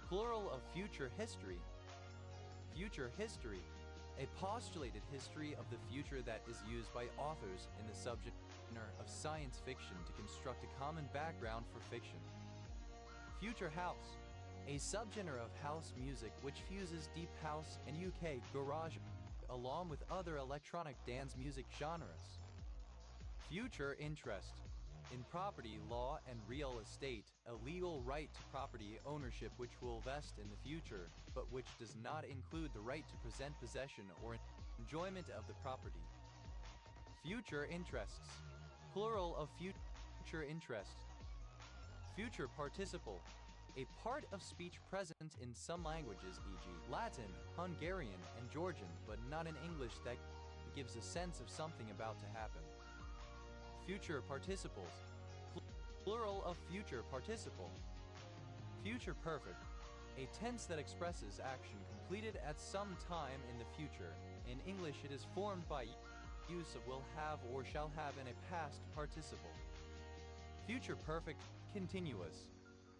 plural of future history. Future history, a postulated history of the future that is used by authors in the subgenre of science fiction to construct a common background for fiction. Future house, a subgenre of house music which fuses deep house and UK garage along with other electronic dance music genres. Future interest, in property law and real estate, a legal right to property ownership which will vest in the future, but which does not include the right to present possession or enjoyment of the property. Future interests, plural of future interest. Future participle, a part of speech present in some languages, e.g. Latin, Hungarian, and Georgian, but not in English, that gives a sense of something about to happen. Future participles, plural of future participle. Future perfect, a tense that expresses action completed at some time in the future. In English, it is formed by use of will have or shall have in a past participle. Future perfect continuous,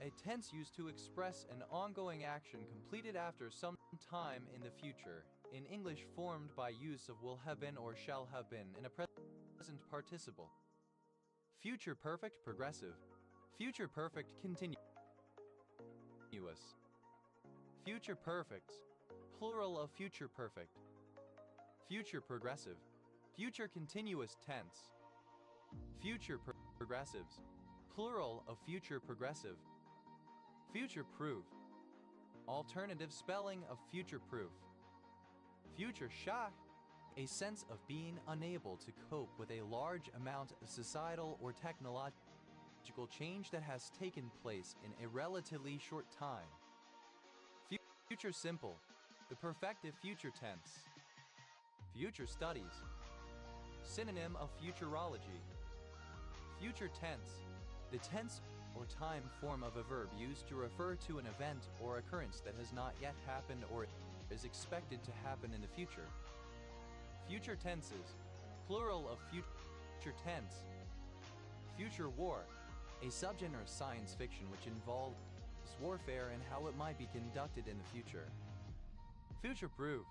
a tense used to express an ongoing action completed after some time in the future. In English, formed by use of will have been or shall have been in a present participle. Future perfect progressive. Future perfect continuous. Future perfect, plural of future perfect. Future progressive. Future continuous tense. Future progressives. Plural of future progressive. Future proof. Alternative spelling of future proof. Future shock. A sense of being unable to cope with a large amount of societal or technological change that has taken place in a relatively short time. Future simple. The perfective future tense. Future studies. Synonym of futurology. Future tense. The tense or time form of a verb used to refer to an event or occurrence that has not yet happened or is expected to happen in the future. Future tenses. Plural of future tense. Future war. A subgenre of science fiction which involves warfare and how it might be conducted in the future. Future proof.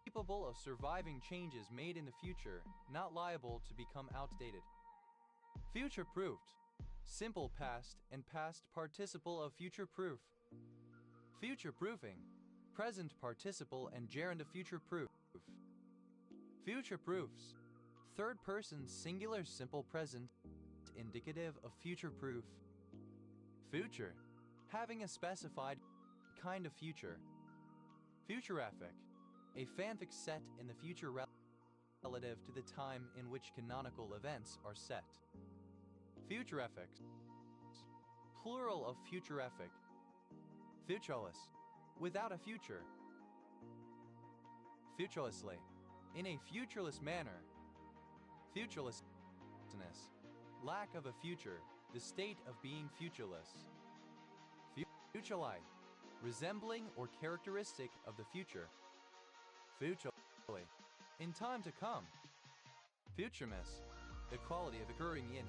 Capable of surviving changes made in the future, not liable to become outdated. Future proofed. Simple past and past participle of future proof. Future proofing. Present participle and gerund of future proof. Future proofs. Third person singular simple present indicative of future proof. Future. Having a specified kind of future. Futurific. A fanfic set in the future relative to the time in which canonical events are set. Futurifics. Plural of futurific. Futureless. Without a future. Futurelessly. In a futureless manner. Futurelessness. Lack of a future. The state of being futureless. Futurelike. Resembling or characteristic of the future. Futurely. In time to come. Futuremess. The quality of occurring in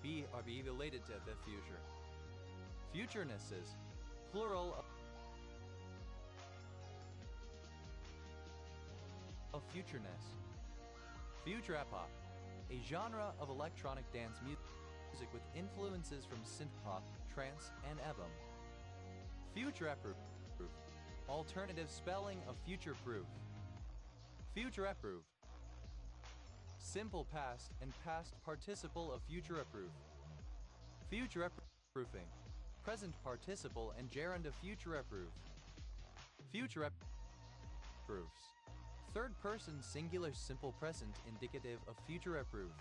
be or be related to the future. Futurenesses. Plural of futureness. Future epoch. A genre of electronic dance music with influences from synthpop, trance, and EBM. Future proof. Alternative spelling of future proof. Future proof. Simple past and past participle of future proof. Future proofing. Present participle and gerund of future proof. Future proofs. Third person singular simple present indicative of future proof.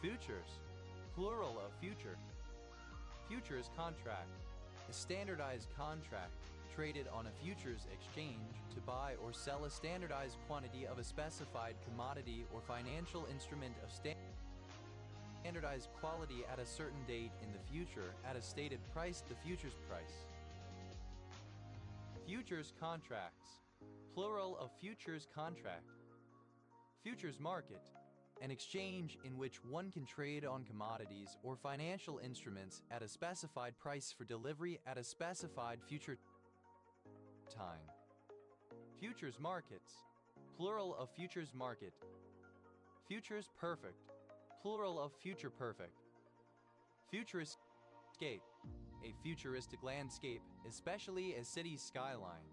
Futures. Plural of future. Futures contract. A standardized contract traded on a futures exchange to buy or sell a standardized quantity of a specified commodity or financial instrument of standardized quality at a certain date in the future at a stated price, the futures price. Futures contracts. Plural of futures contract. Futures market. An exchange in which one can trade on commodities or financial instruments at a specified price for delivery at a specified future time. Futures markets. Plural of futures market. Futures perfect. Plural of future perfect. Futuriscape. A futuristic landscape, especially a city's skyline.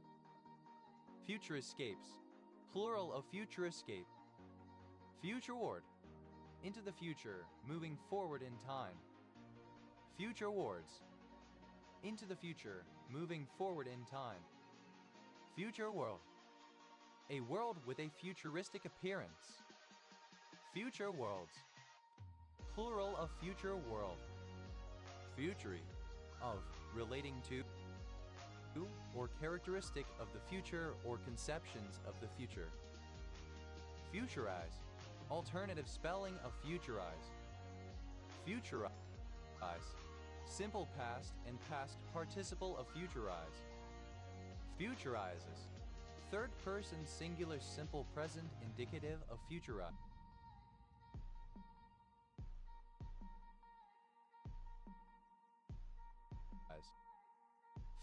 Futurescapes. Plural of futurescape. Futureward. Into the future, moving forward in time. Future wards. Into the future, moving forward in time. Future world. A world with a futuristic appearance. Future worlds. Plural of future world. Futury. Of, relating to, or characteristic of the future or conceptions of the future. Futurize. Alternative spelling of futurize. Futurize. Simple past and past participle of futurize. Futurizes. Third person singular simple present indicative of futurize.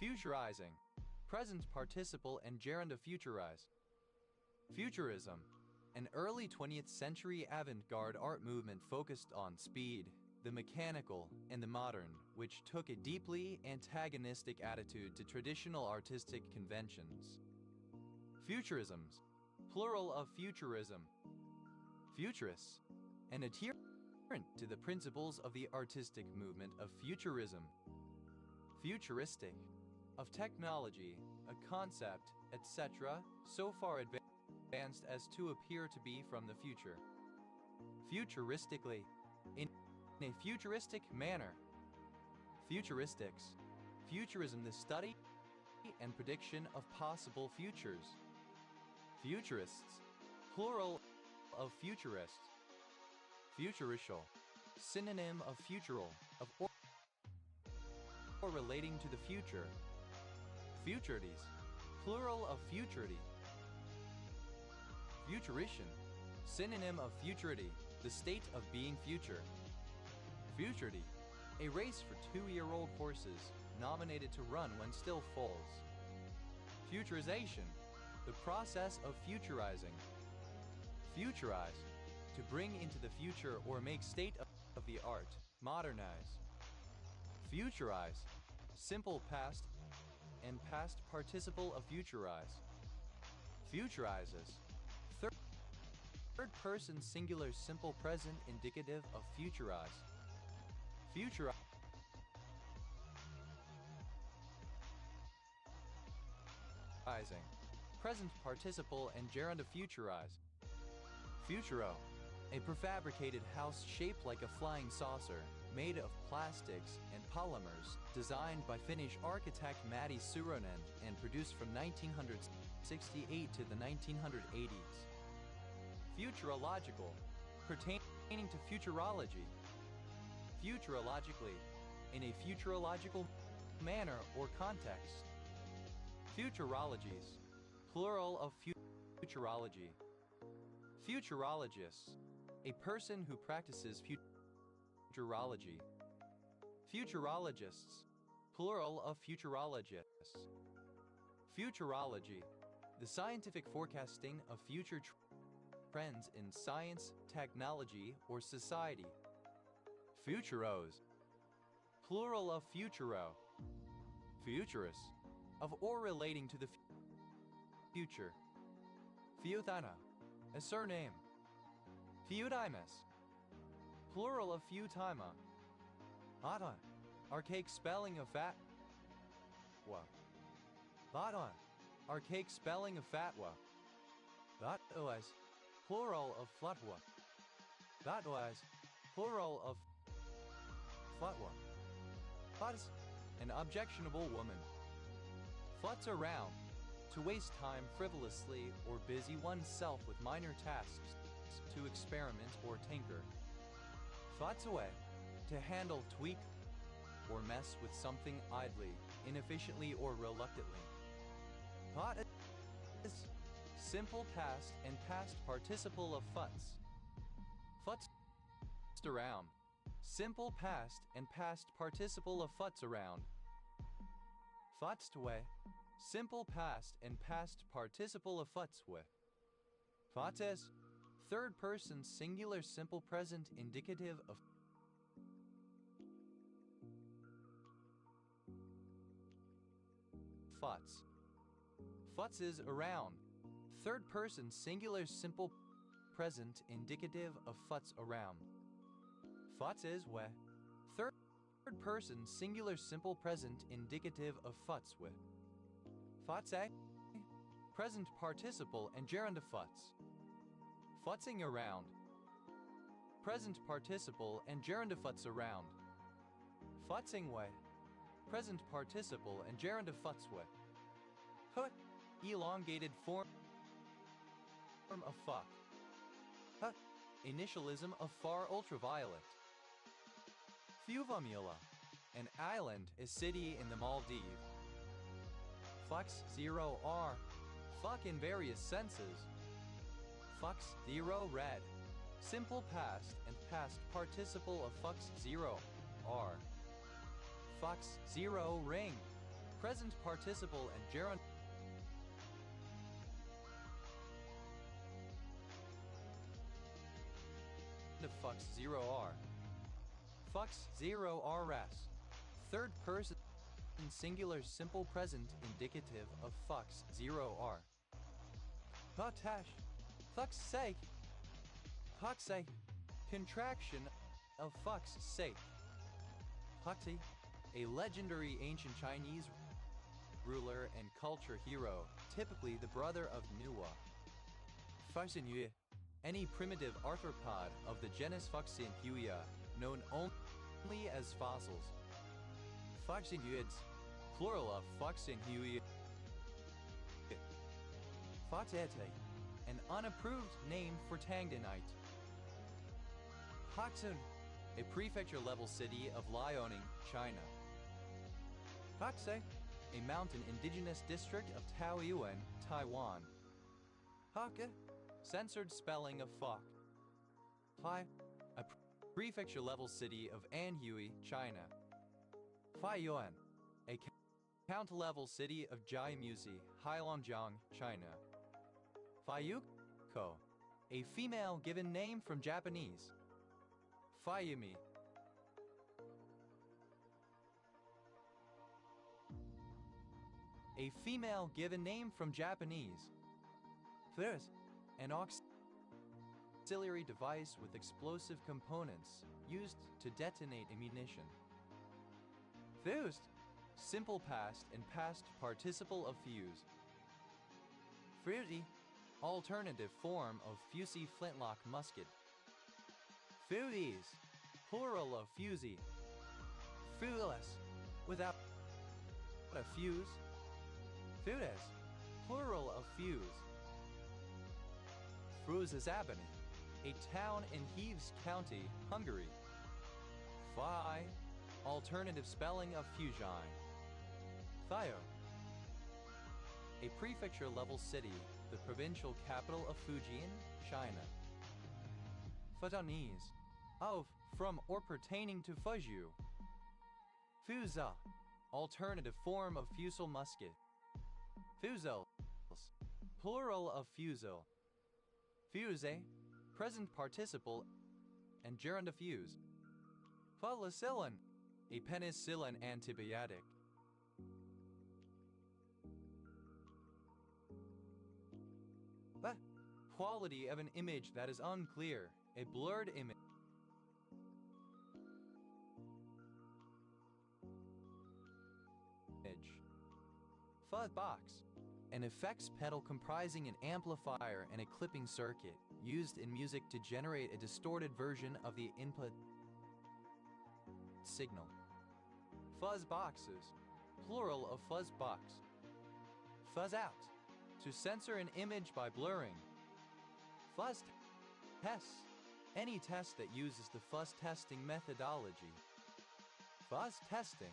Futurizing. Present participle and gerund of futurize. Futurism. An early 20th century avant-garde art movement focused on speed, the mechanical, and the modern, which took a deeply antagonistic attitude to traditional artistic conventions. Futurisms, plural of futurism. Futurists, an adherent to the principles of the artistic movement of futurism. Futuristic, of technology, a concept, etc., so far advanced as to appear to be from the future. Futuristically, in a futuristic manner. Futuristics, futurism, the study and prediction of possible futures. Futurists, plural of futurist. Futuricial, synonym of futural, of or relating to the future. Futurities, plural of futurity. Futurition, synonym of futurity, the state of being future. Futurity, a race for 2-year-old horses, nominated to run when still foals. Futurization, the process of futurizing. Futurize, to bring into the future or make state of the art, modernize. Futurize, simple past and past participle of futurize. Futurizes, third person singular simple present indicative of futurize. Futurizing, present participle and gerund of futurize. Futuro, a prefabricated house shaped like a flying saucer, made of plastics and polymers, designed by Finnish architect Matti Suronen and produced from 1968 to the 1980s. Futurological, pertaining to futurology. Futurologically, in a futurological manner or context. Futurologies, plural of futurology. Futurologists, a person who practices futurology. Futurologists, plural of futurologists. Futurology, the scientific forecasting of future trends in science, technology, or society. Futuros, plural of futuro. Futurists, of or relating to the future. Feudana, a surname. Feudimus, plural of feutima. Ata, archaic spelling of fatwa. Vatan, archaic spelling of fatwa. Vatoas, plural of flutwa. Vatoas, plural of flutwa. Futs, an objectionable woman. Futs around, to waste time frivolously or busy oneself with minor tasks, to experiment or tinker. Futs away, to handle, tweak, or mess with something idly, inefficiently, or reluctantly. Fut is simple past and past participle of futs. Futzed around, simple past and past participle of futs around. Futzed away, simple past and past participle of futs with. Fates, third person singular simple present indicative of futs. Futs is around, third person singular simple present indicative of futs around. Futs is we, third person singular simple present indicative of futs with. Futs a, present participle and gerund of futs. Futzing around, present participle and gerund of futs around. Futzing way, present participle and gerund of futs way. Hut, elongated form of fuck. Hut, initialism of far ultraviolet. Fuvumula, an island, a city in the Maldives. Fux 0R, fuck in various senses. Fux 0 red, simple past and past participle of fux 0R. Fux 0 ring, present participle and gerund Fux 0R. Fux 0R res. Third person singular simple present indicative of Fux 0R. Potash. Fux sake. Huxay. Contraction of Fux sake. Huxi. A legendary ancient Chinese ruler and culture hero, typically the brother of Nuwa. Fuxinyu. Any primitive arthropod of the genus Fuxinhuia, known only as fossils. Fuxinyuids, plural of Fuxinhuia. Foxete, an unapproved name for Tangdanite. Haxun, a prefecture-level city of Liaoning, China. Haxe, a mountain indigenous district of Taoyuan, Taiwan. Hake, censored spelling of Fok. Pai, a prefecture-level city of Anhui, China. Faiyuan, a county-level city of Jiamusi, Heilongjiang, China. Fayuko, a female given name from Japanese. Fayumi, a female given name from Japanese. First, an auxiliary device with explosive components used to detonate ammunition. Fused, simple past and past participle of fuse. Fruity, alternative form of fusee flintlock musket. Fusies, plural of fusee. Fueless, without a fuse. Fudes, plural of fuse. Fruzazabani, a town in Heves County, Hungary. Phi, alternative spelling of Fujian. Thio, a prefecture-level city, the provincial capital of Fujian, China. Futanese, of, from, or pertaining to Fuzhou. Fuza, alternative form of fusel musket. Fusels, plural of fusel. Fuse, present participle, and gerund of fuse. Fulicillin, a penicillin antibiotic. The quality of an image that is unclear, a blurred image. Fuzzbox, an effects pedal comprising an amplifier and a clipping circuit, used in music to generate a distorted version of the input signal. Fuzz boxes, plural of fuzz box. Fuzz out, to censor an image by blurring. Fuzz tests, any test that uses the fuzz testing methodology. Fuzz testing,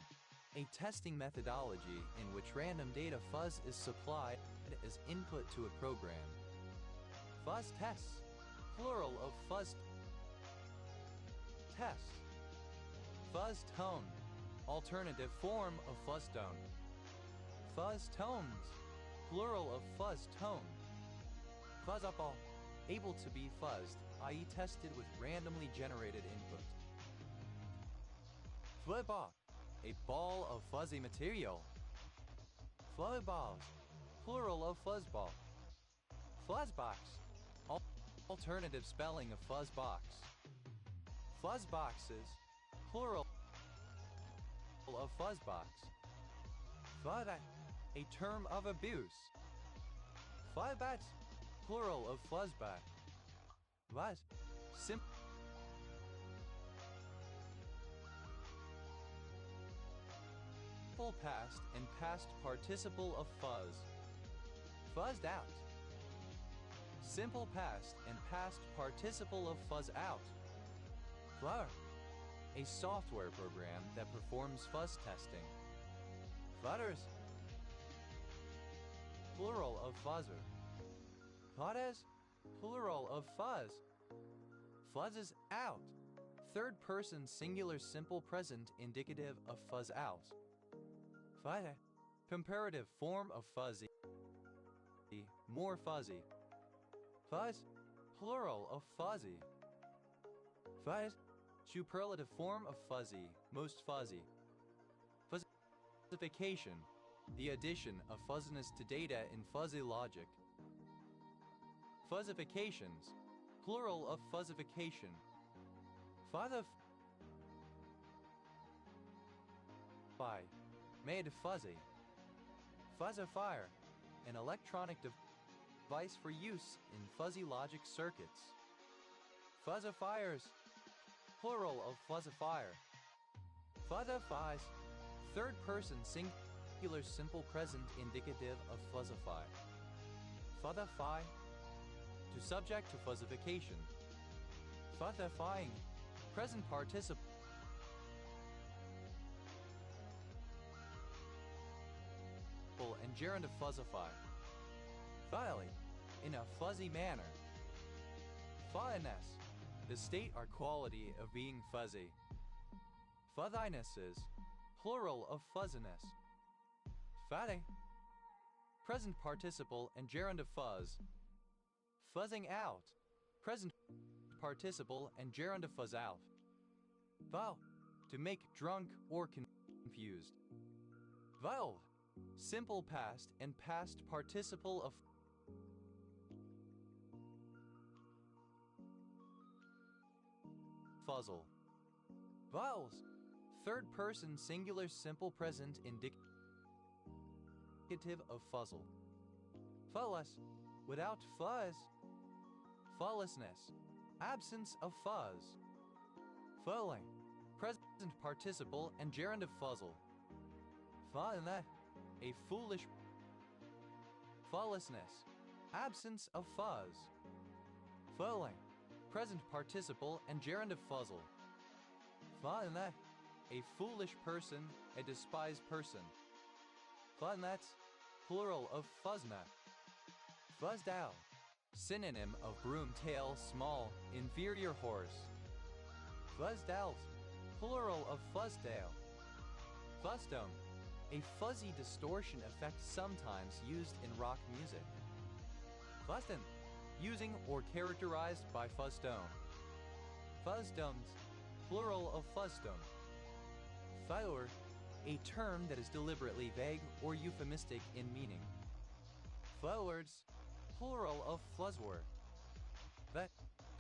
a testing methodology in which random data fuzz is supplied as input to a program. Fuzz tests, plural of fuzz tests. Fuzz tone, alternative form of fuzz tone. Fuzz tones, plural of fuzz tone. Fuzz up all, able to be fuzzed, i.e. tested with randomly generated input. Flip off, a ball of fuzzy material. Fuzzy balls, plural of fuzzball. Fuzzbox, alternative spelling of fuzzbox. Fuzzboxes, plural of fuzzbox. Fuzz, a term of abuse. Fuzzbat, plural of fuzzbat. Fuzz, simple past and past participle of fuzz. Fuzzed out. Simple past and past participle of fuzz out. Flur, a software program that performs fuzz testing. Flutters, plural of fuzzer. Fuzz, plural of fuzz. Fuzzes out, third person singular simple present indicative of fuzz out. Fuzz, comparative form of fuzzy, more fuzzy. Fuzz, plural of fuzzy. Fuzz, superlative form of fuzzy, most fuzzy. Fuzzification, the addition of fuzziness to data in fuzzy logic. Fuzzifications, plural of fuzzification. Fuzzify, made fuzzy. Fuzzifier, an electronic device for use in fuzzy logic circuits. Fuzzifiers, plural of fuzzifier. Fuzzifies, third person singular simple present indicative of fuzzify. Fuzzify, to subject to fuzzification. Fuzzifying, present participle and gerund of fuzzify. Finally, in a fuzzy manner. Fuzziness, the state or quality of being fuzzy. Fuzzinesses, plural of fuzziness. Fuzzy, present participle and gerund of fuzz. Fuzzing out, present participle and gerund of fuzz out. Val, to make drunk or confused. Valve, simple past and past participle of fuzzle. Vowels, third person singular simple present indicative of fuzzle. Fulless, without fuzz. Fulllessness, absence of fuzz. Fulling, present participle and gerund of fuzzle. Fullness, a foolish. Fulllessness, absence of fuzz. Fulling, present participle and gerund of fuzzle. Fullness, a foolish person, a despised person. Fullness, plural of fuznut. Fuzzed out, synonym of broom tail, small, inferior horse. Fuzzed out, plural of fuzztail. Fuzztone, a fuzzy distortion effect sometimes used in rock music. Fuzztone, using or characterized by fuzztone. Fuzztones, plural of fuzztone. Fuzzer, a term that is deliberately vague or euphemistic in meaning. Fuzzwords, plural of fuzzword. That,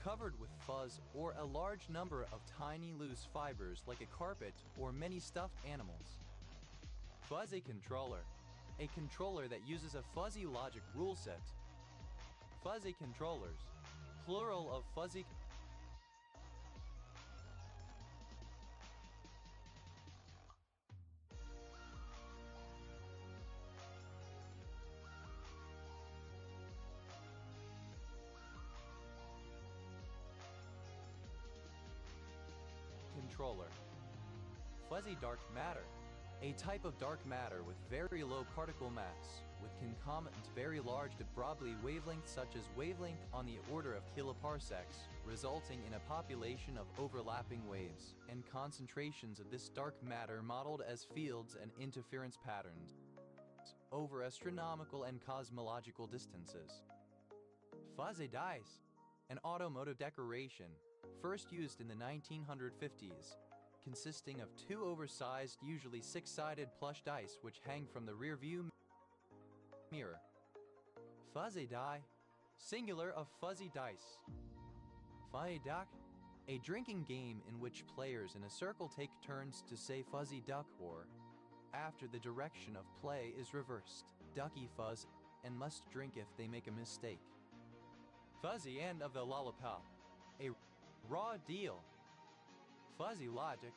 covered with fuzz or a large number of tiny loose fibers like a carpet or many stuffed animals. Fuzzy controller, a controller that uses a fuzzy logic rule set. Fuzzy controllers, plural of fuzzy controller. Fuzzy dark matter, a type of dark matter with very low particle mass, with concomitant very large de Broglie wavelengths such as wavelength on the order of kiloparsecs, resulting in a population of overlapping waves, and concentrations of this dark matter modeled as fields and interference patterns over astronomical and cosmological distances. Fuzzy dice, an automotive decoration, first used in the 1950s, consisting of two oversized, usually six-sided plush dice which hang from the rear view mirror. Fuzzy die, singular of fuzzy dice. Fuzzy duck, a drinking game in which players in a circle take turns to say fuzzy duck or, after the direction of play is reversed, ducky fuzz and must drink if they make a mistake. Fuzzy end of the lollipop, a raw deal. Fuzzy logic,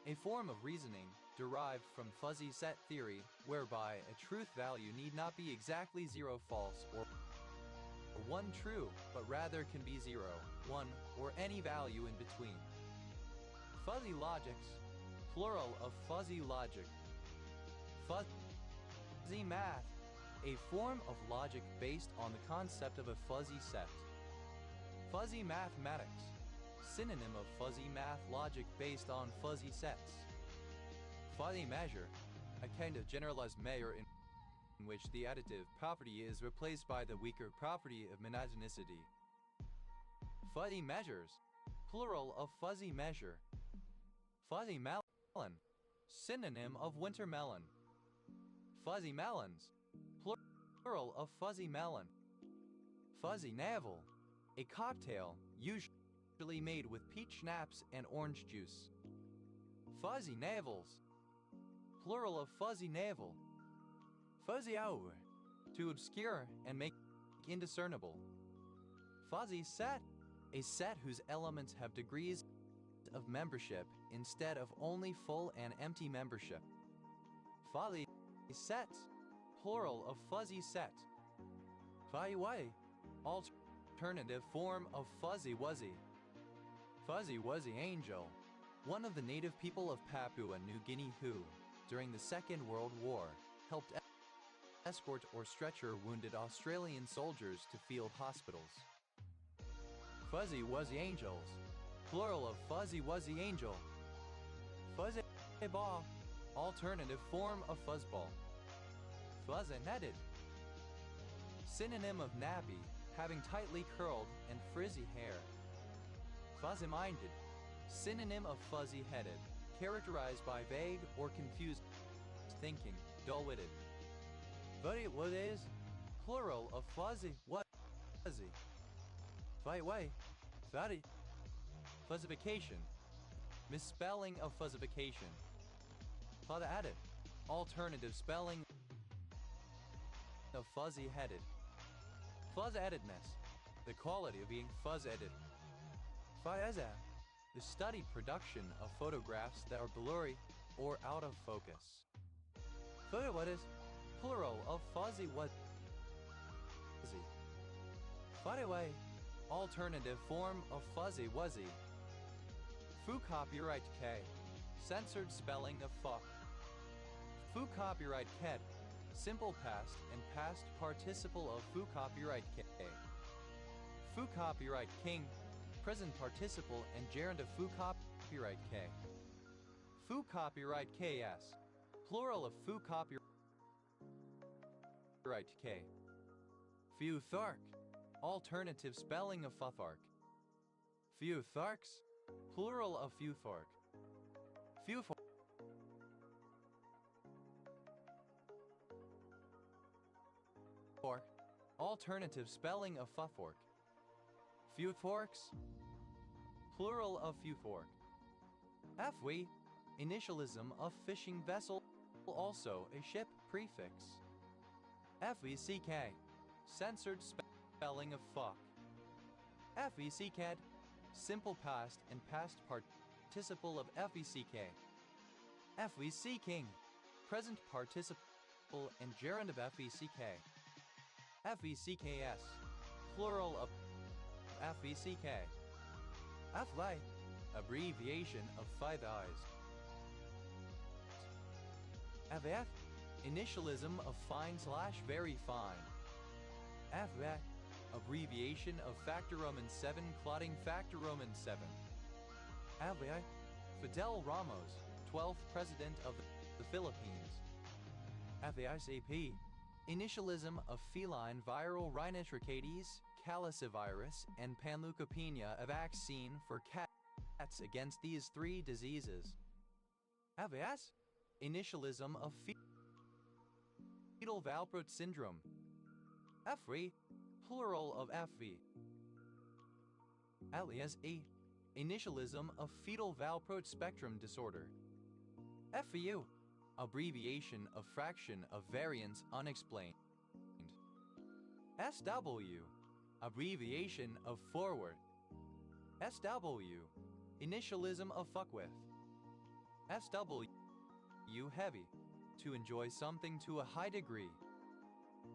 a form of reasoning derived from fuzzy set theory whereby a truth value need not be exactly 0 false or 1 true, but rather can be 0, 1, or any value in between. Fuzzy logics, plural of fuzzy logic. Fuzzy math, a form of logic based on the concept of a fuzzy set. Fuzzy mathematics, synonym of fuzzy math logic based on fuzzy sets. Fuzzy measure, a kind of generalized measure in which the additive property is replaced by the weaker property of monotonicity. Fuzzy measures, plural of fuzzy measure. Fuzzy melon, synonym of winter melon. Fuzzy melons, plural of fuzzy melon. Fuzzy navel, a cocktail usually made with peach schnapps and orange juice. Fuzzy navels, plural of fuzzy navel. Fuzzy hour, to obscure and make indiscernible. Fuzzy set, a set whose elements have degrees of membership instead of only full and empty membership. Fuzzy set, plural of fuzzy set. Fuzzy way, alternative form of fuzzy wuzzy. Fuzzy wuzzy angel, one of the native people of Papua New Guinea who, during the Second World War, helped escort or stretcher wounded Australian soldiers to field hospitals. Fuzzy wuzzy angels, plural of fuzzy wuzzy angel. Fuzzy ball, alternative form of fuzzball. Fuzzy netted, synonym of nappy, having tightly curled and frizzy hair. Fuzzy minded, synonym of fuzzy headed, characterized by vague or confused thinking, dull witted. Fuzzy what is, plural of fuzzy wuzzy. Fight way, fuzzy, fuzzification, misspelling of fuzzification. Fuzzy added, alternative spelling of fuzzy headed. Fuzz addedness, the quality of being fuzz added. Fuzza, the studied production of photographs that are blurry or out of focus. Fuzzy what is, plural of fuzzy wuzzy. Fuzzy way, alternative form of fuzzy wuzzy. Fu copyright K, censored spelling of fuck. Fu copyright ked, simple past and past participle of fu copyright K. Fu copyright king, present participle and gerund of fu copyright K. Fu copyright KS, plural of fu copyright K. Few thark, alternative spelling of futhark. Few tharks, plural of few thark. Few fork, alternative spelling of futfork. Few forks, plural of few fork. Fwe, initialism of fishing vessel, also a ship prefix. FECK, censored spelling of fuck. FECKed, simple past and past participle of FECK. FECking, present participle and gerund of FECK. FECKS, plural of FECK. FY, abbreviation of five eyes. FF, initialism of fine/very fine. FV, abbreviation of factor Roman 7 clotting factor Roman 7. FVI, Fidel Ramos, 12th President of the Philippines. FAICP, initialism of feline viral rhinotrichitis, calicivirus, and panleukopenia, a vaccine for cats against these three diseases. FAS, initialism of fetal Valproate syndrome. FRE, plural of FV. Alias A, initialism of fetal Valproate spectrum disorder. FVU, abbreviation of fraction of variance unexplained. SW, abbreviation of forward. SW, initialism of fuck with. SW, heavy, to enjoy something to a high degree.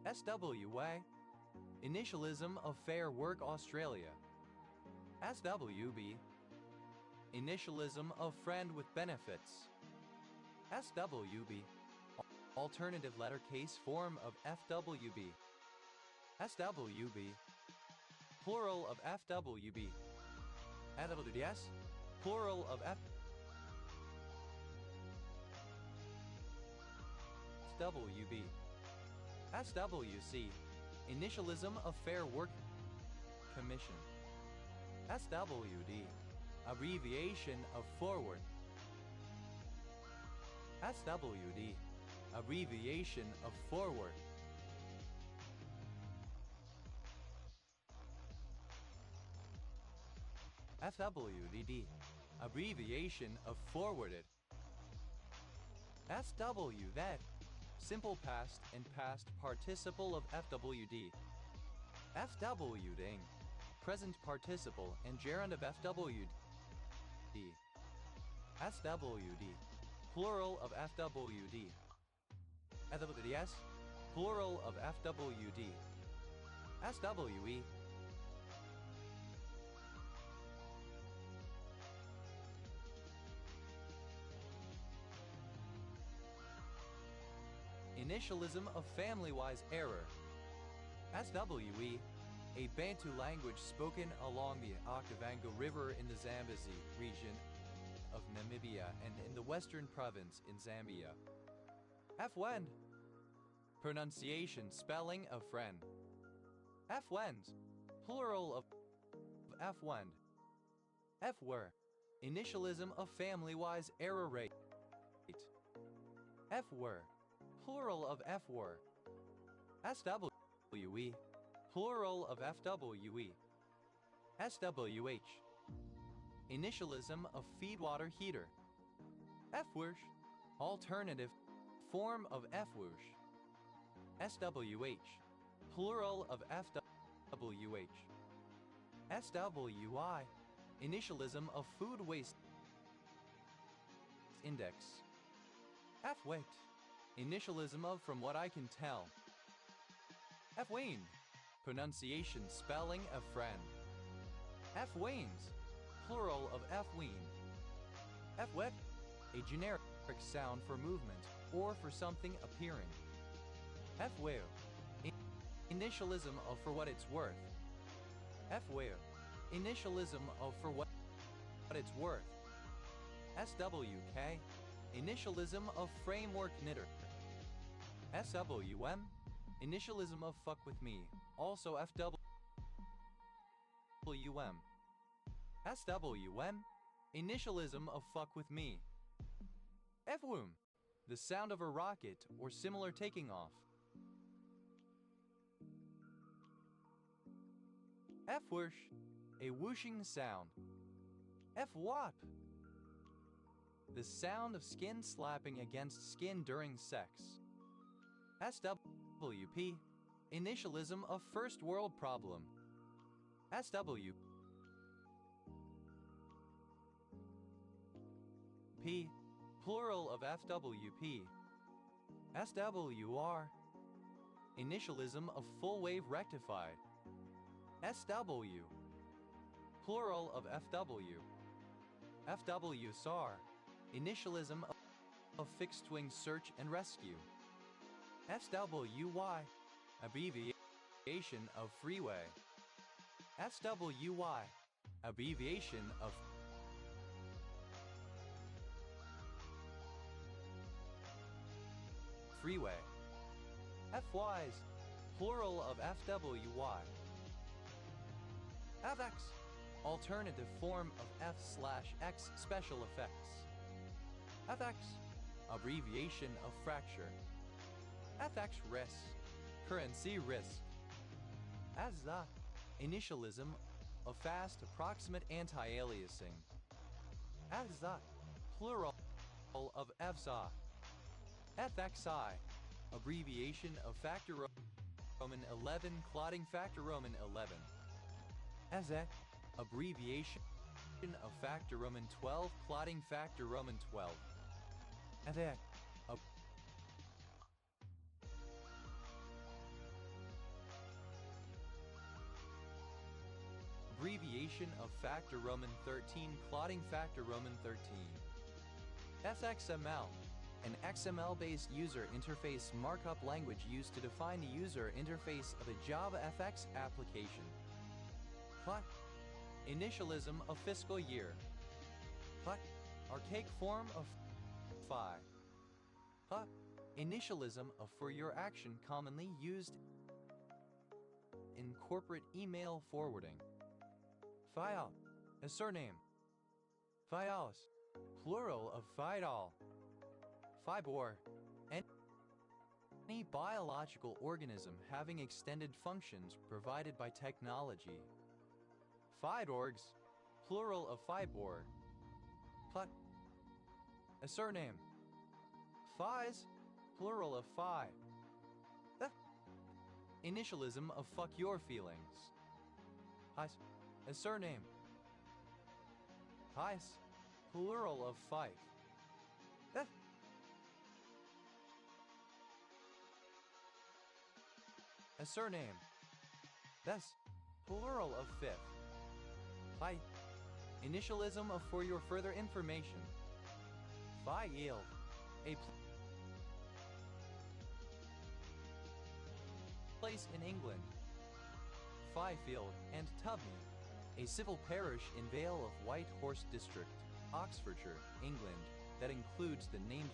SWA, initialism of Fair Work Australia. SWB, initialism of friend with benefits. SWB, alternative letter case form of FWB. SWB, plural of FWB. SWS, plural of FWB. SWC, initialism of Fair Work Commission. SWD, abbreviation of forward. SWD, abbreviation of forward. FWDD, abbreviation of forwarded. SW that, simple past and past participle of FWD. FWDing, present participle and gerund of FWD. SWD, plural of FWD. FWDS, plural of FWD. SWE. Initialism of family-wise error. SWE, a Bantu language spoken along the Okavango River in the Zambezi region of Namibia and in the western province in Zambia. Fwend, pronunciation spelling of friend. Fwend, plural of Fwend. Fwer, initialism of family-wise error rate. Fwer, plural of Fwer. SWE, plural of FWE. SWH, initialism of feedwater heater. Fwush, alternative form of Fwush. SWH, plural of FWH. SWI, initialism of food waste index. Fwait, initialism of from what I can tell. Fwane, pronunciation spelling of friend. Fwanes, plural of Fween. Fwet, a generic sound for movement or for something appearing. Fweo, initialism of for what it's worth. Fweo, initialism of for what it's worth. SWK, initialism of framework knitter. SWM, initialism of fuck with me, also FWM. SWM, initialism of fuck with me. Fwoom, the sound of a rocket or similar taking off. Fwoosh, a whooshing sound. Fwop, the sound of skin slapping against skin during sex. SWP, initialism of first world problem. SWP, plural of FWP. SWR, initialism of full wave rectified. SW, plural of FW. FWSAR, initialism of fixed wing search and rescue. SWY, abbreviation of freeway. SWY, abbreviation of freeway. FYs, plural of FWY. FX, alternative form of F/X special effects. FX, abbreviation of fracture. FX res, currency risk. ASA, initialism of fast approximate anti-aliasing. ASA, plural of FZA. FXI, abbreviation of factor Roman 11 clotting factor Roman 11. AZEC, abbreviation of factor Roman 12 clotting factor Roman 12. AZEC, abbreviation of factor Roman 13 clotting factor Roman 13. SXML, an XML-based user interface markup language used to define the user interface of a Java FX application. FUT, initialism of fiscal year. FUT, archaic form of FI. FUT, initialism of for your action commonly used in corporate email forwarding. FIOP, a surname. Phyos, plural of phytol. Phybor, any biological organism having extended functions provided by technology. Phydorgs, plural of phybor. A surname. Phys, plural of phi. The initialism of fuck your feelings. His, a surname. His, plural of fife. The a surname. Thus, plural of fifth. Phi, initialism of for your further information. Phi yield, a place in England. Fifield and Tubney, a civil parish in Vale of White Horse District, Oxfordshire, England, that includes the named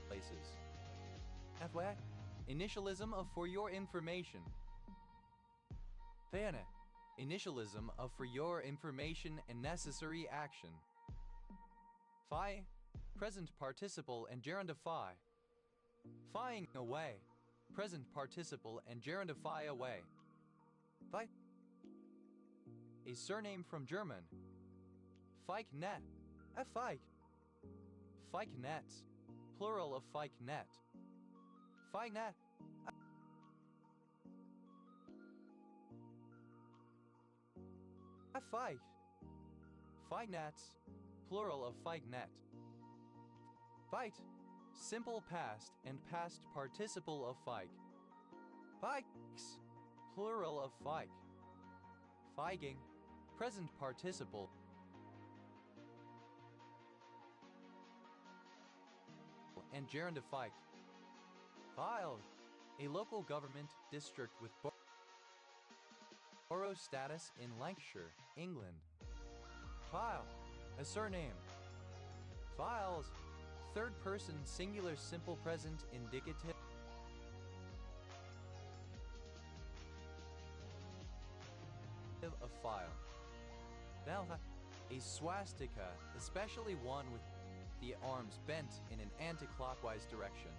places. FYI, initialism of for your information. Thana, initialism of for your information and necessary action. Phi, present participle and gerund of phi. Phying away, present participle and gerund of phi away. Phi, a surname from German. Feichnet, a feich. Feichnet, plural of feichnet. Feichnet, a feich. Feignets, plural of feignet. Fight, simple past and past participle of feig. Fikes, plural of feig. Feiging, present participle. And gerund of feig. File, a local government district with borough status in Lancashire, England. File, a surname. Files, third person singular simple present indicative. Of file. Valha, a swastika, especially one with the arms bent in an anti-clockwise direction.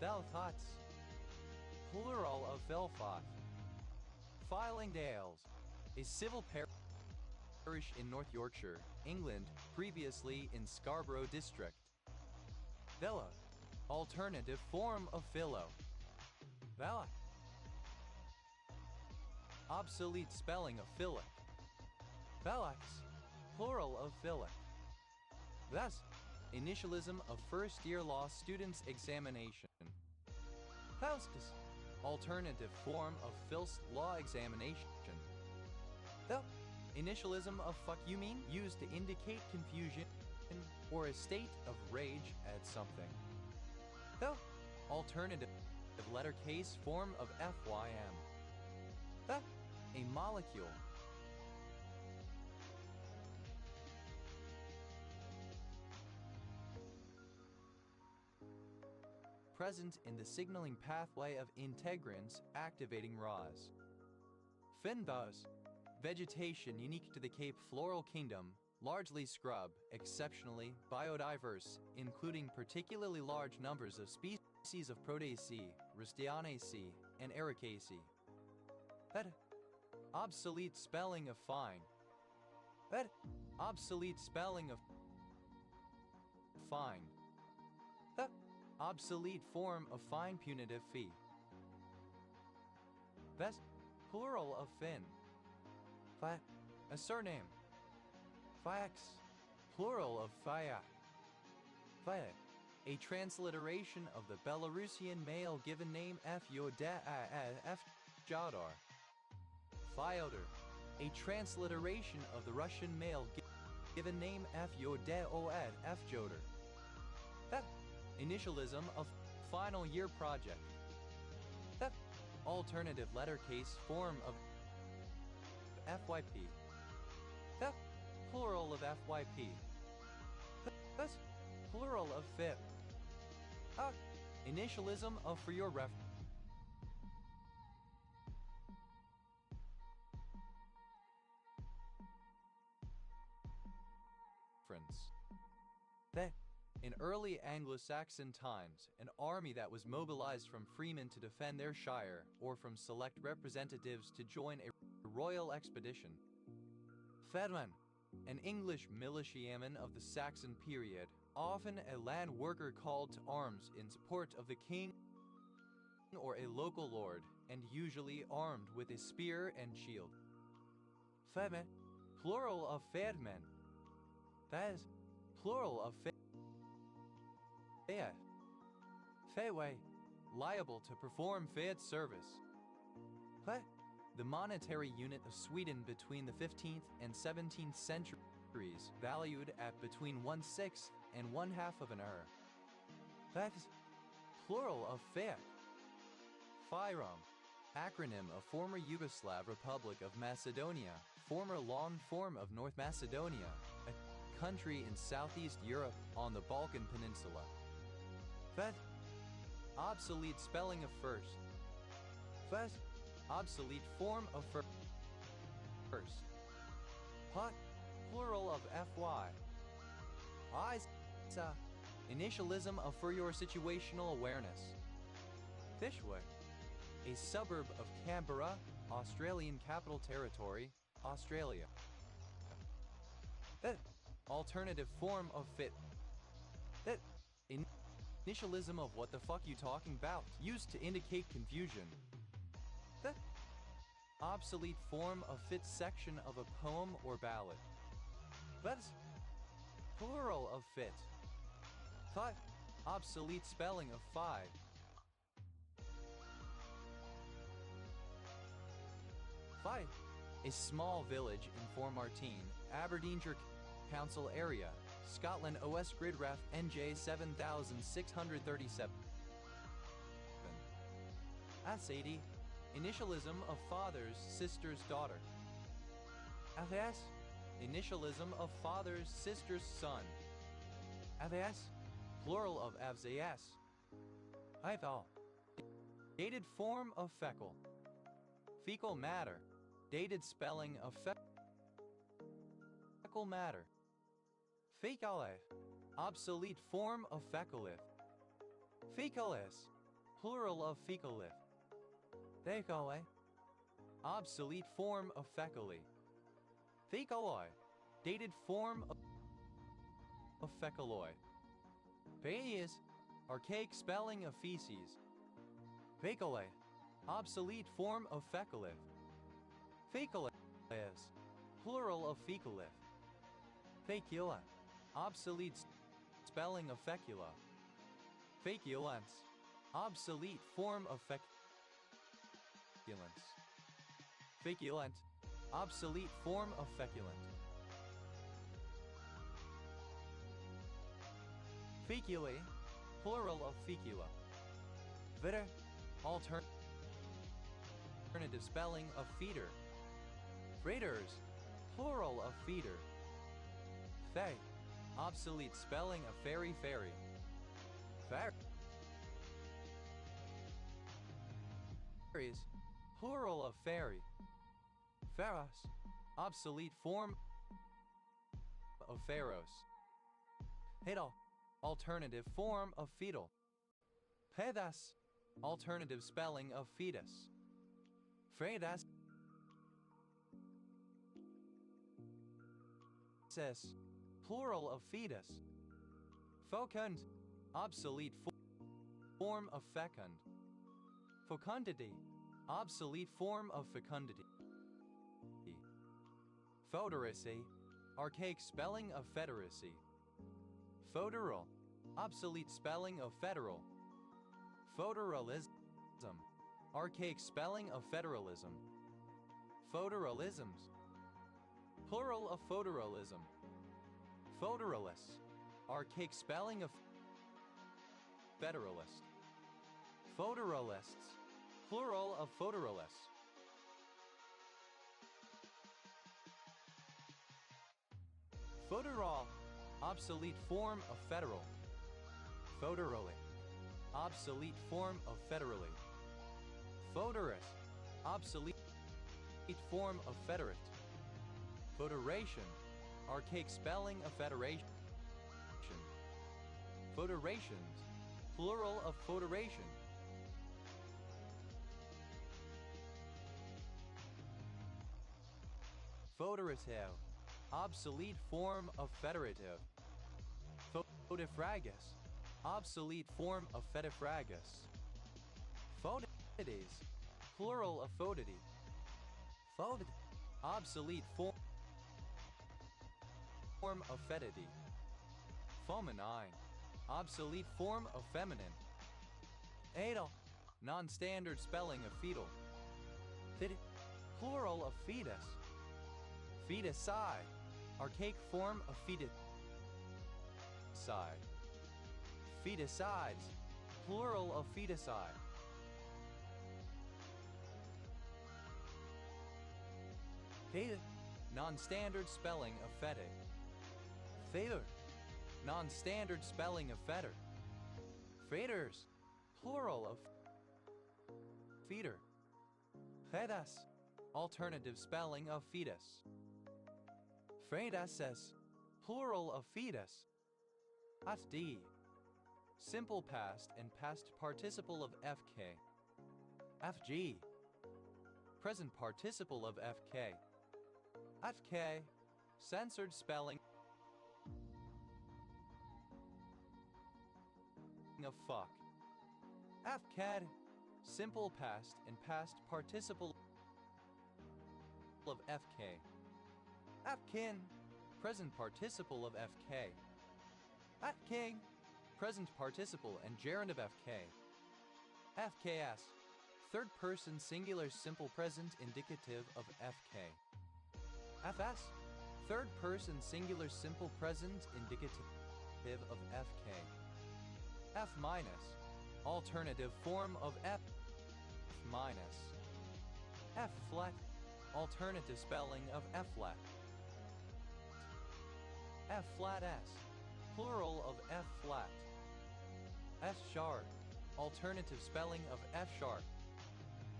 Valthats, plural of Velfoth. Filingdales, a civil parish in North Yorkshire, England, previously in Scarborough District. Villa, alternative form of philo. Vala, obsolete spelling of philic. Valax, plural of philic. Thus, initialism of first-year law students' examination. Faustus, alternative form of Phil's law examination. The initialism of fuck you mean used to indicate confusion or a state of rage at something. The alternative letter case form of FYM. The a molecule. Present in the signaling pathway of integrins activating ROS. Fynbos, vegetation unique to the Cape Floral Kingdom, largely scrub, exceptionally biodiverse, including particularly large numbers of species of Proteaceae, Ristianaceae, and Ericaceae. That obsolete spelling of fine. That obsolete spelling of fine. The obsolete form of fine punitive fee. Best plural of fin. Fi, a surname. Fiax, plural of Fia. Fia, a transliteration of the Belarusian male given name F Jodar. Fyodor, a transliteration of the Russian male given name F Jodar. That initialism of final year project. That alternative letter case form of FYP. That plural of FYP. That's plural of FIP. Initialism of for your reference. In early Anglo-Saxon times, an army that was mobilized from freemen to defend their shire or from select representatives to join a royal expedition. Fedman, an English militiaman of the Saxon period, often a land worker called to arms in support of the king or a local lord, and usually armed with a spear and shield. Fedmen, plural of fedmen. That is, plural of fed. Fedway, liable to perform fed service. Fed, the monetary unit of Sweden between the 15th and 17th centuries, valued at between 1/6 and 1/2 of an öre. That is, plural of fed. FYROM, acronym of former Yugoslav Republic of Macedonia, former long form of North Macedonia, a country in Southeast Europe on the Balkan Peninsula. Fed, obsolete spelling of first. Fed, obsolete form of first. Hut, plural of FY. Isa, initialism of for your situational awareness. Fishway, a suburb of Canberra, Australian Capital Territory, Australia. That, alternative form of fit. That, initialism of what the fuck you talking about, used to indicate confusion. That, obsolete form of fit section of a poem or ballad. That's, plural of fit. Five, obsolete spelling of five. Fife, a small village in Fort Martin, Aberdeenshire Council area, Scotland. OS grid ref NJ 7637. S80, initialism of father's sister's daughter. FS, initialism of father's sister's son. FS, plural of FZS. Ifal, dated form of fecal. Fecal matter, dated spelling of fecal matter. Fecalif, obsolete form of fecalif. Fecalis, plural of fecalif. Fecale, obsolete form of fecally. Fecaloi, dated form of fecaloi. Feis, archaic spelling of feces. Fecale, obsolete form of fecalif. Fecalis, plural of fecalif. Fecula, obsolete spelling of fecula. Feculence, obsolete form of feculence. Feculent, obsolete form of feculent. Feculae, plural of fecula. Vitter, alternative spelling of feeder. Freighters, plural of feeder. Fay, obsolete spelling of ferry. Ferries, plural of ferry. Pharos, obsolete form of pharos. Hedal, alternative form of fetal. Pedas, alternative spelling of fetus. Fredas, plural of fetus. Fecund, obsolete form of fecund. Fecundity, obsolete form of fecundity. Foderacy, archaic spelling of federacy. Federal, obsolete spelling of federal. Federalism, archaic spelling of federalism. Federalisms, plural of federalism. Federalists, archaic spelling of federalist. Federalists, plural of federalists. Federal, obsolete form of federal. Federally, obsolete form of federally. Foderus, obsolete form of federate. Federation, archaic spelling of federation. Photorations, plural of photoration. Federative, obsolete form of federative. Fodifragus, obsolete form of fedifragus. Photides, plural of fotidi. Fotid, obsolete form of fetidi. Feminine, obsolete form of feminine. Adel, non-standard spelling of fetal. Fid, plural of fetus. Feticide, archaic form of feticide. Feticides, plural of feticide. Feta, non-standard spelling of fete. Fetor, non-standard spelling of fetter. Feters, plural of feeder. Fetus, alternative spelling of fetus. Fetuses, plural of fetus. Fd, simple past and past participle of fk. Fg, present participle of fk. Fk, censored spelling of fuck. Fcad, simple past and past participle of fk. Fkin, present participle of fk. Fking, present participle and gerund of fk. Fks, third person singular simple present indicative of fk. Fs, third person singular simple present indicative of fk. F minus, alternative form of f minus. F flat, alternative spelling of f flat. F flat s, plural of f flat. F sharp, alternative spelling of f sharp.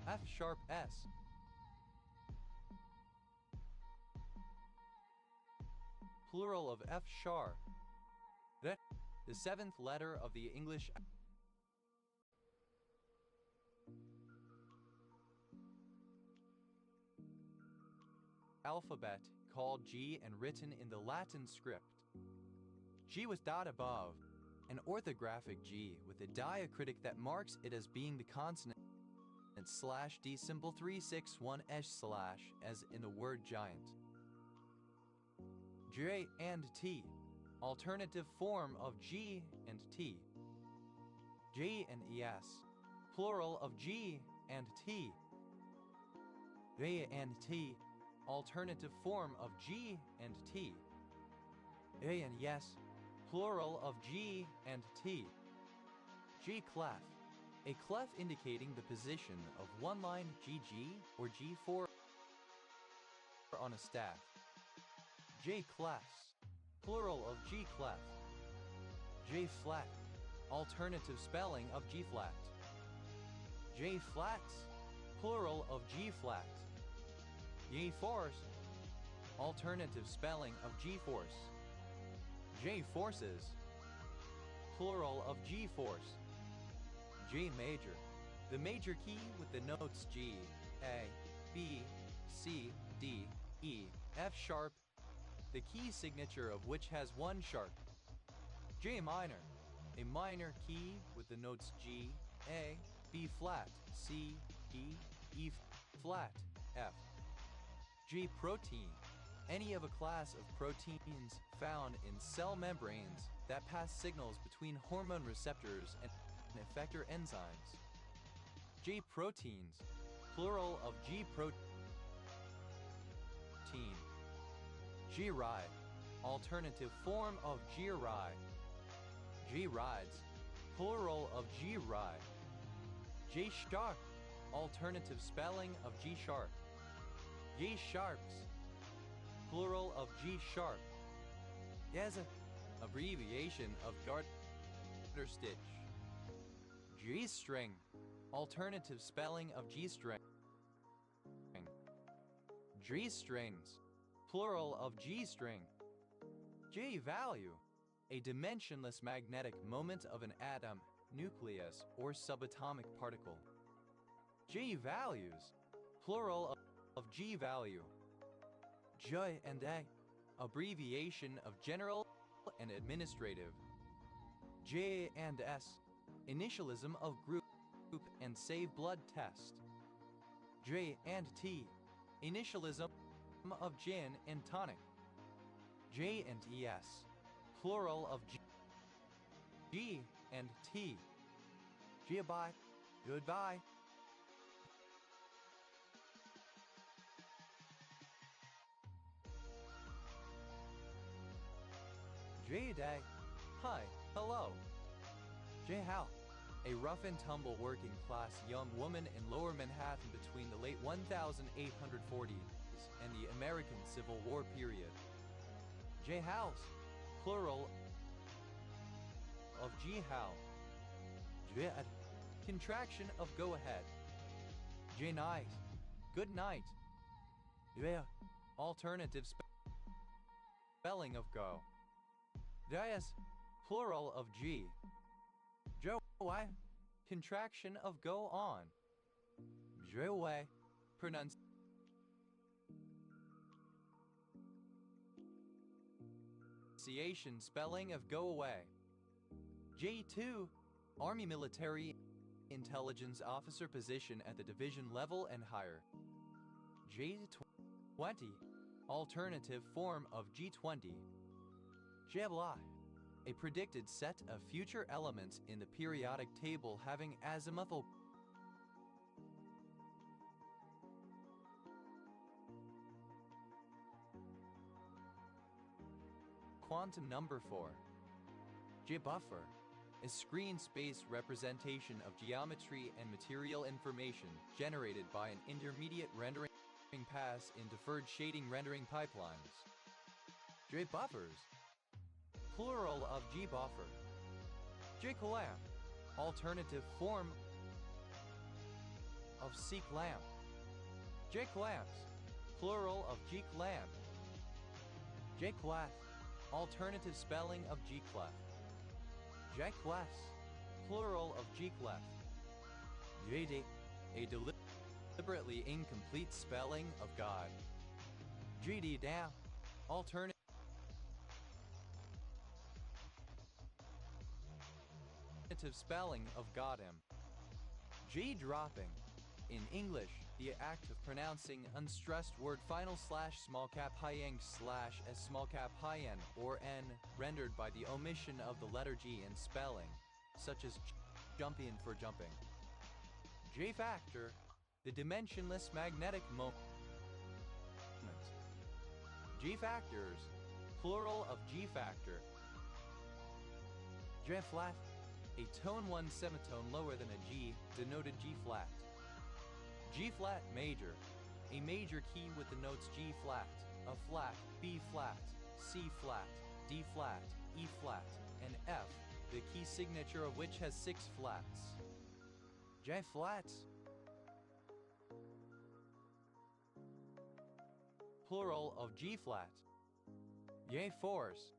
F sharp s. Plural of f sharp. The seventh letter of the English alphabet, called G and written in the Latin script. G with dot above, an orthographic G with a diacritic that marks it as being the consonant / D symbol 361 / as in the word giant. J and T, alternative form of G and T. J and ES, plural of G and T. J and T, alternative form of G and T. A and yes, plural of G and T. G clef, a clef indicating the position of one line GG or G4 on a staff. J clefs, plural of G clef. J flat, alternative spelling of G flat. J flats, plural of G flat. J force, alternative spelling of G force. J forces, plural of G force. G major, the major key with the notes G, A, B, C, D, E, F sharp, the key signature of which has one sharp. J minor, a minor key with the notes G, A, B flat, C, D, E flat, F. G protein, any of a class of proteins found in cell membranes that pass signals between hormone receptors and effector enzymes. G proteins, plural of G protein. G-ride, alternative form of G-ride. G-rides, plural of G-ride. G-sharp, alternative spelling of G-sharp. G-sharps, plural of G-sharp. Yes, abbreviation of garter stitch. G-string, alternative spelling of G-string. G-strings, plural of G-string. G-value, a dimensionless magnetic moment of an atom, nucleus, or subatomic particle. G values, plural of G value. J and A, abbreviation of general and administrative. J and S, initialism of group and save blood test. J and T, initialism of gin and tonic. J and ES, plural of G and T. Goodbye, goodbye. J-Day, hi, hello. J-How, a rough and tumble working class young woman in lower Manhattan between the late 1840s and the American Civil War period. J-House, plural of G-How. J-Ad, contraction of go ahead. J-Night, good night. J, alternative spelling of go. J-S, plural of G. J-Y, contraction of go on. J-Way, pronunciation spelling of go away. J2, Army Military Intelligence Officer position at the division level and higher. J20, alternative form of G20. J-Blah, a predicted set of future elements in the periodic table having azimuthal quantum number 4. J-Buffer, a screen space representation of geometry and material information generated by an intermediate rendering pass in deferred shading rendering pipelines. J-Buffers, plural of G-Buffer. J-Clamp, alternative form of C-Clamp. J-Clamps, plural of G-Clamp. J-Clef, alternative spelling of G-Clef. J-Clefs, plural of G-Clef. J-D, a deliberately incomplete spelling of God. J-D-Down, alternative spelling of Goddam. J-Dropping, in English, the act of pronouncing unstressed word final slash small cap high yang slash s small cap high n or n, rendered by the omission of the letter G in spelling, such as jumping for jumping. J-Factor, the dimensionless magnetic moment. G-Factors, plural of G-Factor. J-Flat, a tone 1 semitone lower than a G, denoted G-Flat. G-Flat major, a major key with the notes G-Flat, a flat, B-Flat, C-Flat, D-Flat, E-Flat, and F, the key signature of which has 6 flats. J-Flats, plural of G-Flat. J-Force,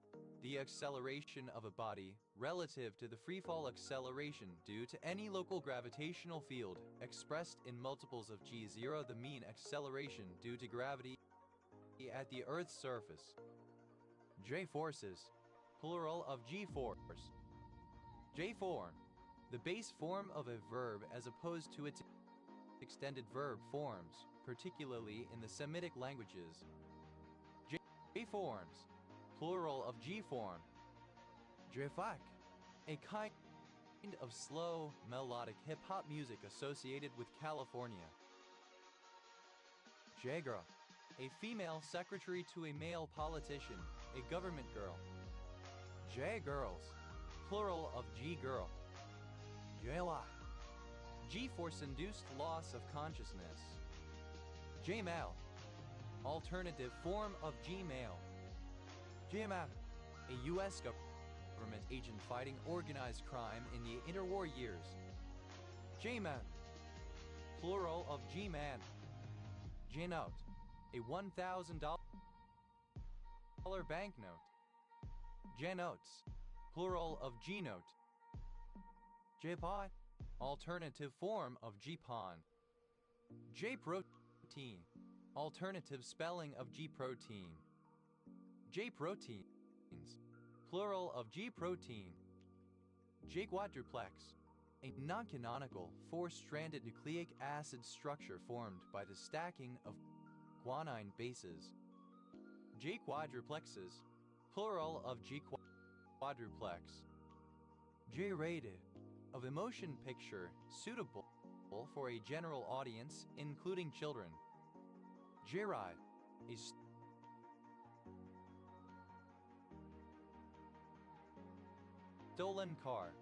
the acceleration of a body relative to the freefall acceleration due to any local gravitational field expressed in multiples of g0, the mean acceleration due to gravity at the Earth's surface. J-Forces, plural of G-Force. J-Form, the base form of a verb as opposed to its extended verb forms, particularly in the Semitic languages. J-Forms, plural of G-Form. J-Funk, a kind of slow, melodic hip-hop music associated with California. J-Girl, a female secretary to a male politician, a government girl. J-Girls, plural of G-Girl. J-Y, G-force-induced loss of consciousness. J-Mail, alternative form of Gmail. J-Map, a U.S. government agent fighting organized crime in the interwar years. J-Man, plural of G-Man. J-Note, a $1,000 banknote. J-Notes, plural of genote. J-pod, alternative form of G-pon. J-protein, alternative spelling of G-protein. J-proteins, plural of G-protein. J-quadruplex, a non-canonical four-stranded nucleic acid structure formed by the stacking of guanine bases. J-quadruplexes, plural of G-quadruplex. J-rated, of a motion picture suitable for a general audience, including children. J-ride, a stolen car.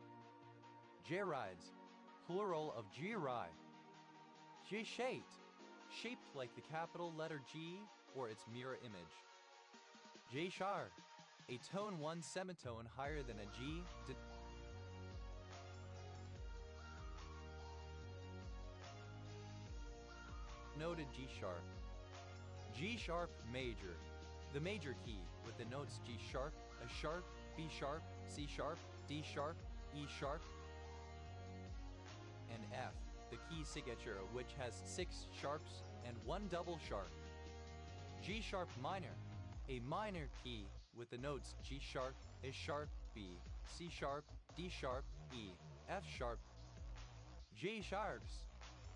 J-rides, plural of G-ride. J-shaped, shaped like the capital letter G or its mirror image. J-sharp, a tone one semitone higher than a G, noted G-sharp. G-sharp major, the major key with the notes G-sharp, A-sharp, B-sharp, C-sharp, D-sharp, E-sharp, and F, the key signature which has 6 sharps and 1 double sharp. G-sharp minor, a minor key with the notes G-sharp, A-sharp, B, C-sharp, D-sharp, E, F-sharp. G-sharps,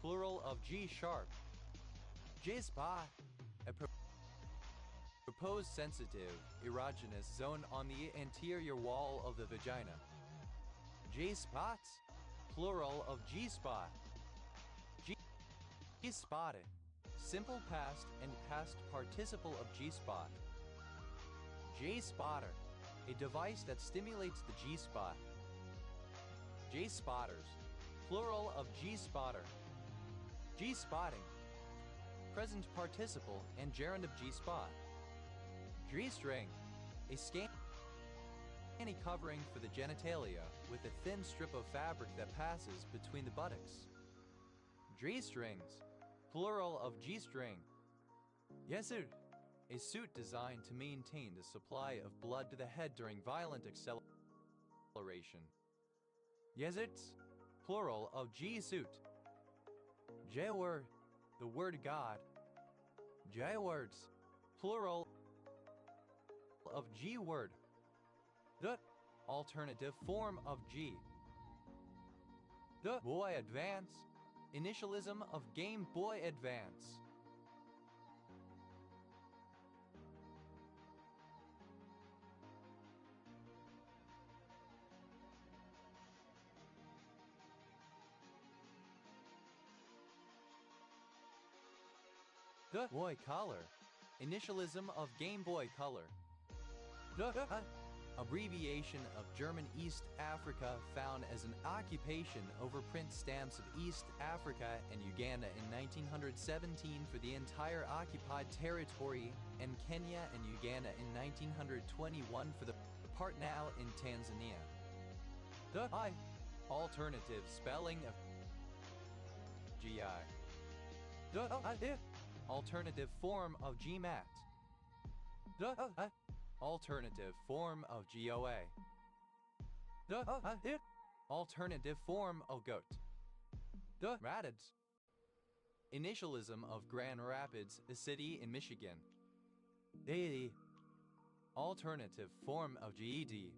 plural of G-sharp. J-spot, a proposed sensitive, erogenous zone on the anterior wall of the vagina. J-spots, plural of G-spot. G-spotted, simple past and past participle of G-spot. J-spotter, a device that stimulates the G-spot. J-spotters, plural of G-spotter. G-spotting, present participle and gerund of G-spot. G-string, a scanty covering for the genitalia with a thin strip of fabric that passes between the buttocks. G-strings, plural of G-string. Yesud, a suit designed to maintain the supply of blood to the head during violent acceleration. Yesuts, plural of G-suit. J-word, the word God. J-words, plural of G-word. The alternative form of G. The Boy Advance, initialism of Game Boy Advance. The Boy Color, initialism of Game Boy Color. The abbreviation of German East Africa found as an occupation over print stamps of East Africa and Uganda in 1917 for the entire occupied territory, and Kenya and Uganda in 1921 for the part now in Tanzania. The alternative spelling of GI. The alternative form of GMAT. The alternative form of GOA. The alternative form of GOAT. The Rapids, initialism of Grand Rapids, a city in Michigan. The alternative form of GED.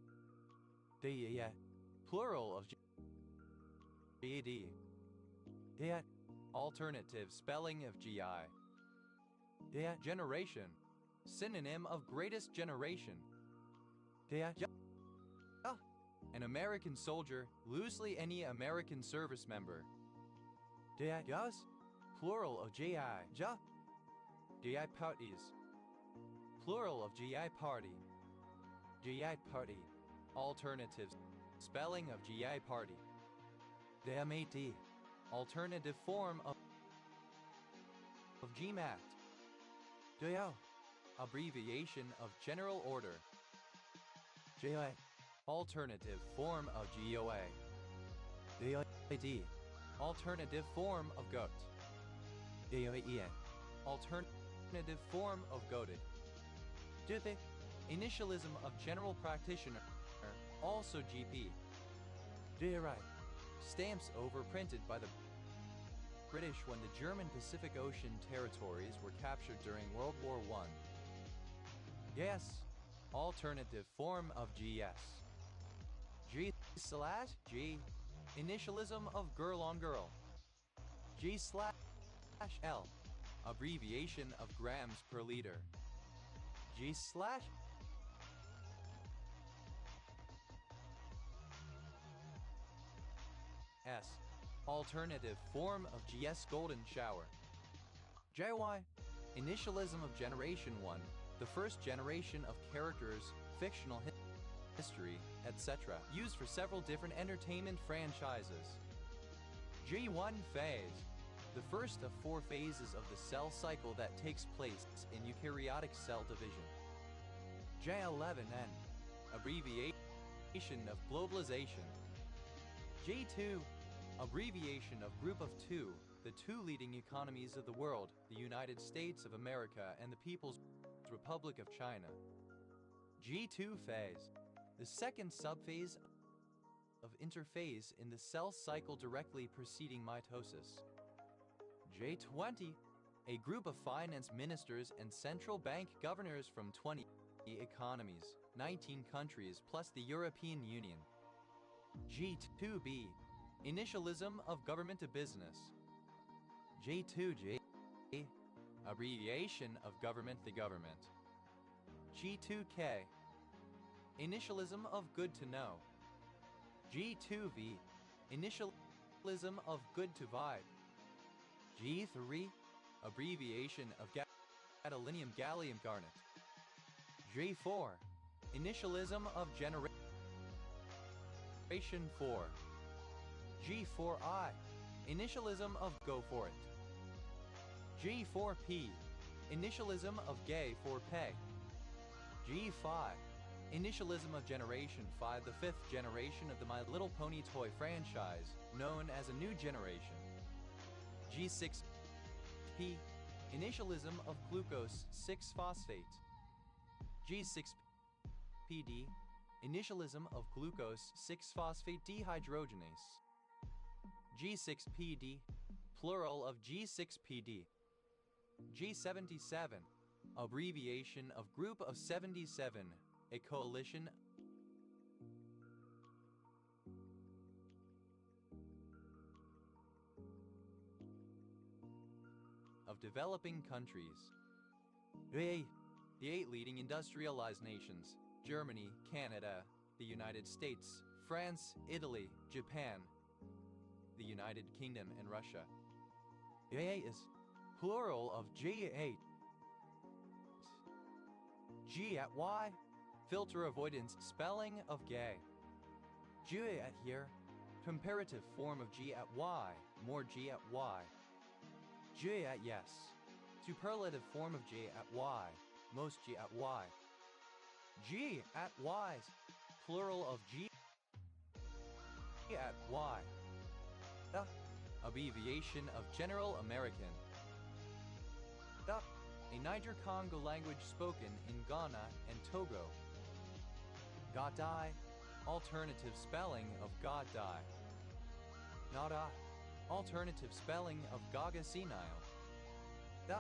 The plural of GED. The alternative spelling of GI. The generation, synonym of greatest generation. An American soldier, loosely any American service member. Plural of GI. GI parties, plural of GI party. GI party, alternative spelling of GI party. DMAT, alternative form of GMAT. JO, abbreviation of General Order. JOA, alternative form of GOA. DOID, alternative form of GOAT. DOAE, alternative form of GOATed. JITHE, initialism of General Practitioner, also GP. Right. Stamps overprinted by the British when the German Pacific Ocean territories were captured during World War I. Yes. Alternative form of GS. G/G. Initialism of girl on girl. G/L. Abbreviation of grams per liter. G/S. Alternative form of GS golden shower. JY. Initialism of Generation 1, the first generation of characters, fictional history, etc. used for several different entertainment franchises. G1 phase. The first of 4 phases of the cell cycle that takes place in eukaryotic cell division. J11N. Abbreviation of globalization. G2. Abbreviation of Group of Two, the 2 leading economies of the world, the United States of America and the People's Republic of China. G2 phase. The second subphase of interphase in the cell cycle directly preceding mitosis. J20. A group of finance ministers and central bank governors from 20 economies, 19 countries plus the European Union. G2B. Initialism of government to business. G2G. Abbreviation of government to government. G2K. Initialism of good to know. G2V. Initialism of good to vibe. G3. Abbreviation of gadolinium gallium garnet. G4. Initialism of generation 4. G4I. Initialism of go for it. G4P. Initialism of gay for pay. G5. Initialism of Generation 5, the 5th generation of the My Little Pony toy franchise, known as a new generation. G6P. Initialism of glucose 6-phosphate. G6PD. Initialism of glucose 6-phosphate dehydrogenase. G6PD. Plural of G6PD. G77. Abbreviation of Group of 77, a coalition of developing countries. The 8 leading industrialized nations: Germany, Canada, the United States, France, Italy, Japan, the United Kingdom, and Russia. G is plural of G8. G at Y. Filter avoidance spelling of gay. G at here. Comparative form of G at Y. More G at Y. G at yes. Superlative form of G at Y. Most G at Y. G at Y's. Plural of G at Y. Abbreviation of General American. A Niger-Congo language spoken in Ghana and Togo. Godai. Alternative spelling of Godai. Nada. Alternative spelling of Gaga Senile. The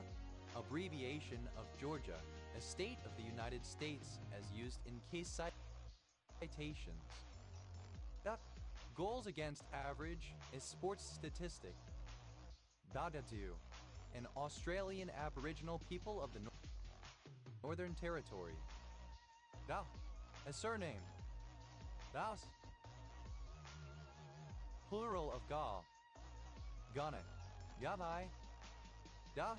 abbreviation of Georgia, a state of the United States as used in case citations. The goals against average is sports statistic. Dadadu, an Australian Aboriginal people of the Northern Territory. Da, a surname. Das, plural of Gal. Ghana. Yabai. Da,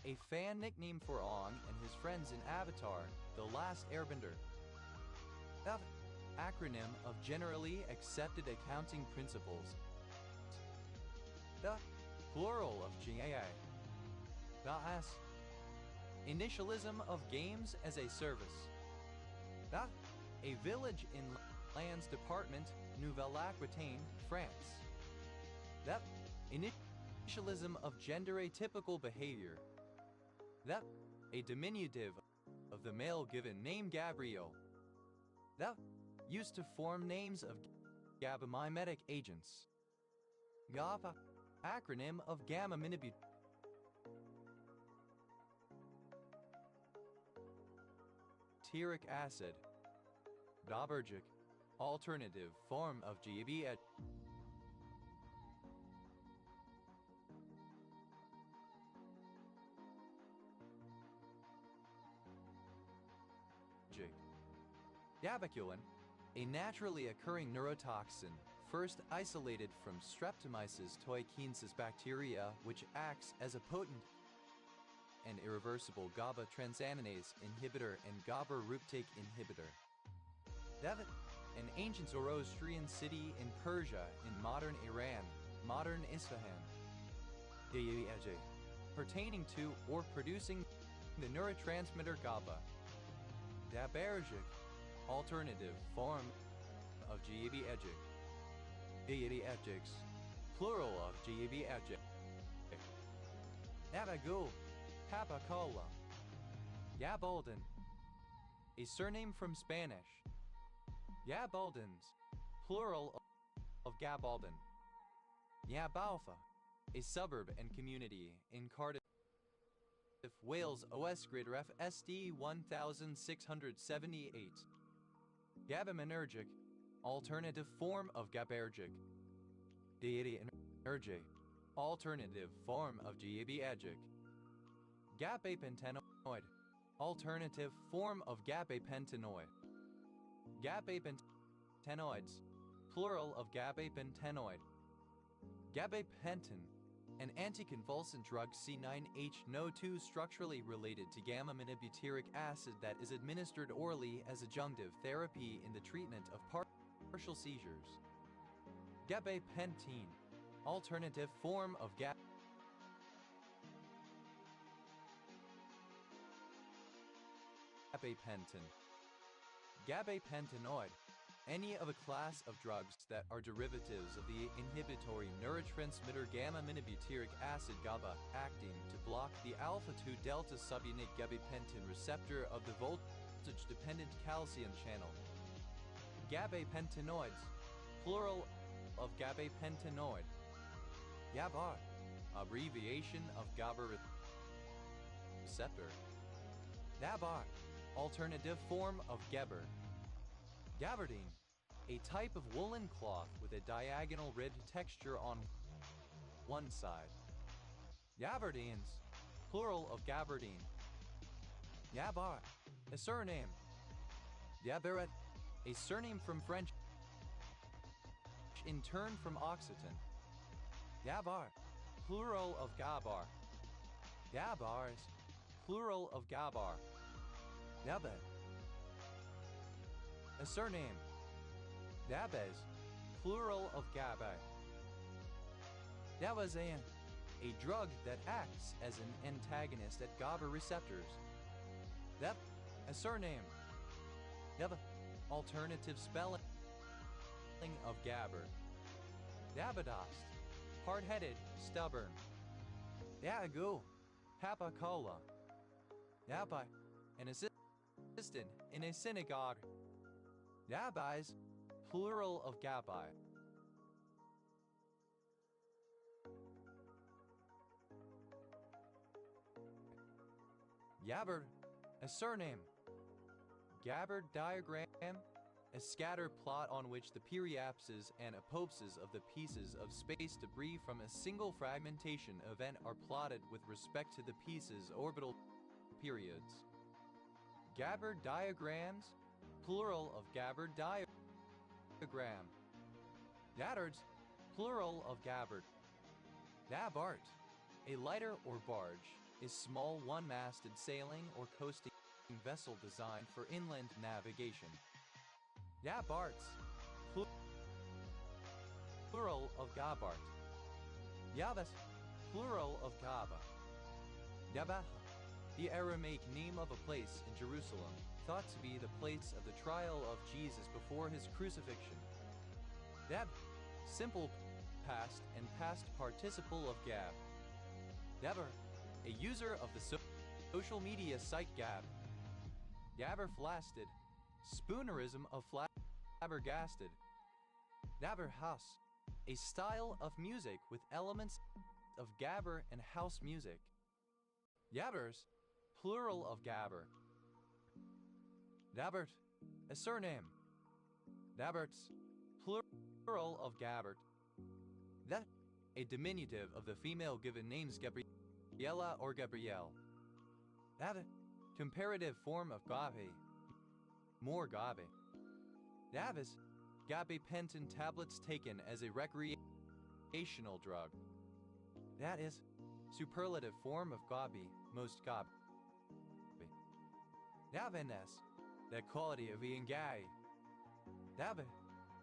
a fan nickname for Aang and his friends in Avatar, The Last Airbender. Da, acronym of Generally Accepted Accounting Principles. Da, plural of GAA. Da-S. Initialism of Games as a Service. Da, a village in Lands Department, Nouvelle-Aquitaine, France. Da, initialism of gender atypical behavior. Da, a diminutive of the male given name Gabriel. Da, used to form names of GABA mimetic agents. GABA, acronym of gamma minibutyric acid. GABAergic, alternative form of GABA. Gabaculin, a naturally occurring neurotoxin, first isolated from Streptomyces toicensis bacteria, which acts as a potent and irreversible GABA transaminase inhibitor and GABA reuptake inhibitor. Davat, an ancient Zoroastrian city in Persia in modern Iran, modern Isfahan. Dayaej, pertaining to or producing the neurotransmitter GABA. GABAergic, alternative form of GABAergic. GABAergics, plural of GABAergic. Abago, Papacola. Gabaldon, a surname from Spanish. Gabaldons, plural of Gabaldon. Yabalfa, a suburb and community in Cardiff, Wales, OS grid ref SD 1678. GABAergic, alternative form of GABAergic. GABAergic, alternative form of GABAergic. Gabapentenoid, alternative form of gabapentenoid. Gabapentenoids, plural of gabapentenoid. Gabapentin, an anticonvulsant drug C9H2 structurally related to gamma-minibutyric acid that is administered orally as adjunctive therapy in the treatment of partial seizures. Gabapentin, alternative form of gabapentin. Gabapentinoid, any of a class of drugs that are derivatives of the inhibitory neurotransmitter gamma-minibutyric acid GABA, acting to block the alpha-2 delta subunit gabapentin receptor of the voltage-dependent calcium channel. Gabapentinoids, plural of gabapentinoid. GABA, abbreviation of GABA receptor. GABA, alternative form of GABAR. Gabardine, a type of woolen cloth with a diagonal ribbed texture on one side. Gabardines, plural of gabardine. Gabar, a surname. Gabaret, a surname from French, in turn from Occitan. Gabar, plural of gabar. Gabars, plural of gabar. Gabe, a surname. Gabez, plural of gabe. Davazan, a drug that acts as an antagonist at GABA receptors. Dep, a surname. Deva, alternative spelling of gabber. Dabadost, hard-headed, stubborn. Dagu, papacola. Dabai, an assistant in a synagogue. Gabais, plural of gabai. Gabbard, a surname. Gabbard diagram, a scatter plot on which the periapses and apopses of the pieces of space debris from a single fragmentation event are plotted with respect to the piece's orbital periods. Gabbard diagrams, plural of Gabbard diagram. Gaddards, plural of Gabbard. Gabart, a lighter or barge, is small one-masted sailing or coasting vessel designed for inland navigation. Gabarts, plural of Gabart. Yavas, plural of Gaba. Gabaha, the Aramaic name of a place in Jerusalem, thought to be the place of the trial of Jesus before his crucifixion. Dab, simple past and past participle of Gab. Dabber, a user of the social media site Gab. Gabber flasted, spoonerism of flabbergasted. Dabberhaus, a style of music with elements of gabber and house music. Gabbers, plural of gabber. Dabbert, a surname. Dabberts, plural of gabbert. That, a diminutive of the female given names Gabriella or Gabrielle. That, comparative form of gabe, more gabe. Davis, gabapentin tablets taken as a recreational drug. That is, superlative form of gabi, most gabi. Davenes, that quality of being gay. Dave,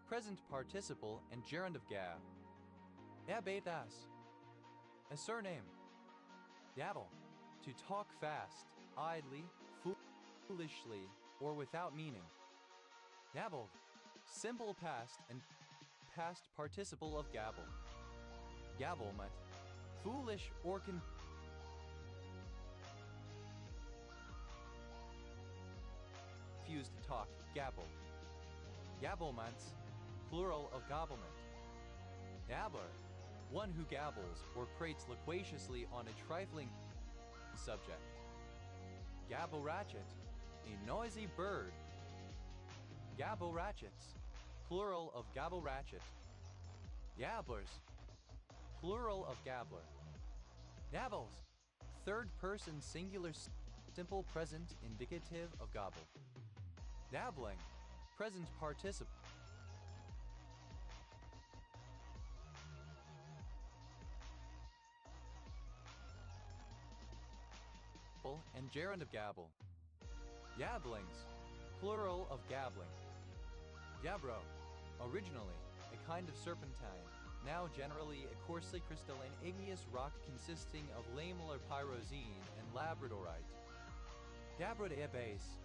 present participle and gerund of gab. Dabetas, a surname. Dabble, to talk fast, idly, foolishly, or without meaning. Dabbled, simple past and past participle of gabble. Gabblement, foolish or confused talk, gabble. Gabblements, plural of gobblement. Dabbler, one who gabbles or prates loquaciously on a trifling subject. Gabble-ratchet, a noisy bird. Gabble-ratchets, plural of gabble-ratchet. Gabblers, plural of gabbler. Dabbles, third person singular simple present indicative of gobble. Dabbling, present participle. And gerund of gabble. Gabblings, plural of gabbling. Gabbro, originally a kind of serpentine, now generally a coarsely crystalline igneous rock consisting of lamellar pyrozine and labradorite. Gabbro-diabase,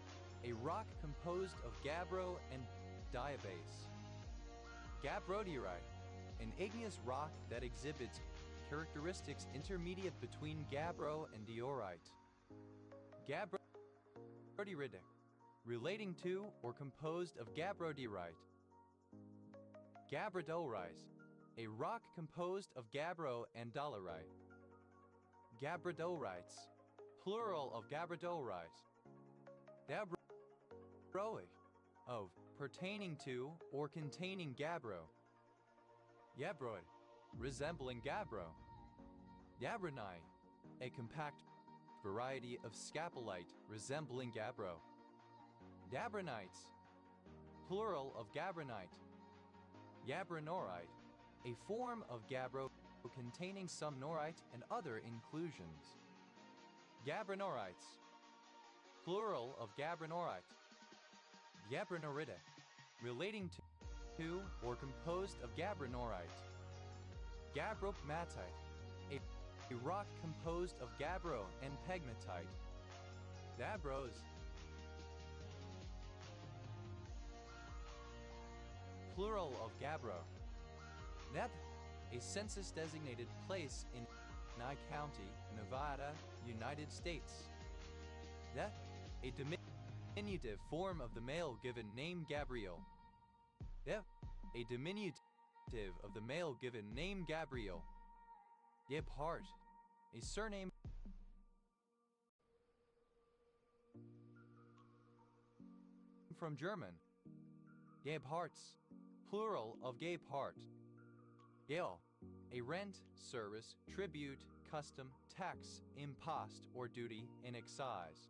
a rock composed of gabbro and diabase. Gabbrodierite, an igneous rock that exhibits characteristics intermediate between gabbro and diorite. Gabbrodiritic, relating to or composed of gabbrodierite. Gabbrodorite, a rock composed of gabbro and dolerite. Gabbrodorites, plural of gabbrodorite. Dabroic, of, pertaining to or containing gabbro. Gabbroid, resembling gabbro. Gabbronite, a compact variety of scapolite resembling gabbro. Gabbronites, plural of gabbronite. Gabbronorite, a form of gabbro containing some norite and other inclusions. Gabbronorites, plural of gabbronorite. Gabbronorite, relating to or composed of gabbronorite. Gabbropmatite, a rock composed of gabbro and pegmatite. Dabros, plural of gabbro. Nep, a census-designated place in Nye County, Nevada, United States. That, a diminutive form of the male given name Gabriel. Def, a diminutive of the male given name Gabriel. Gebhardt, a surname from German. Gebhardts, plural of Gebhardt. Gale, a rent, service, tribute, custom, tax, impost, or duty in excise.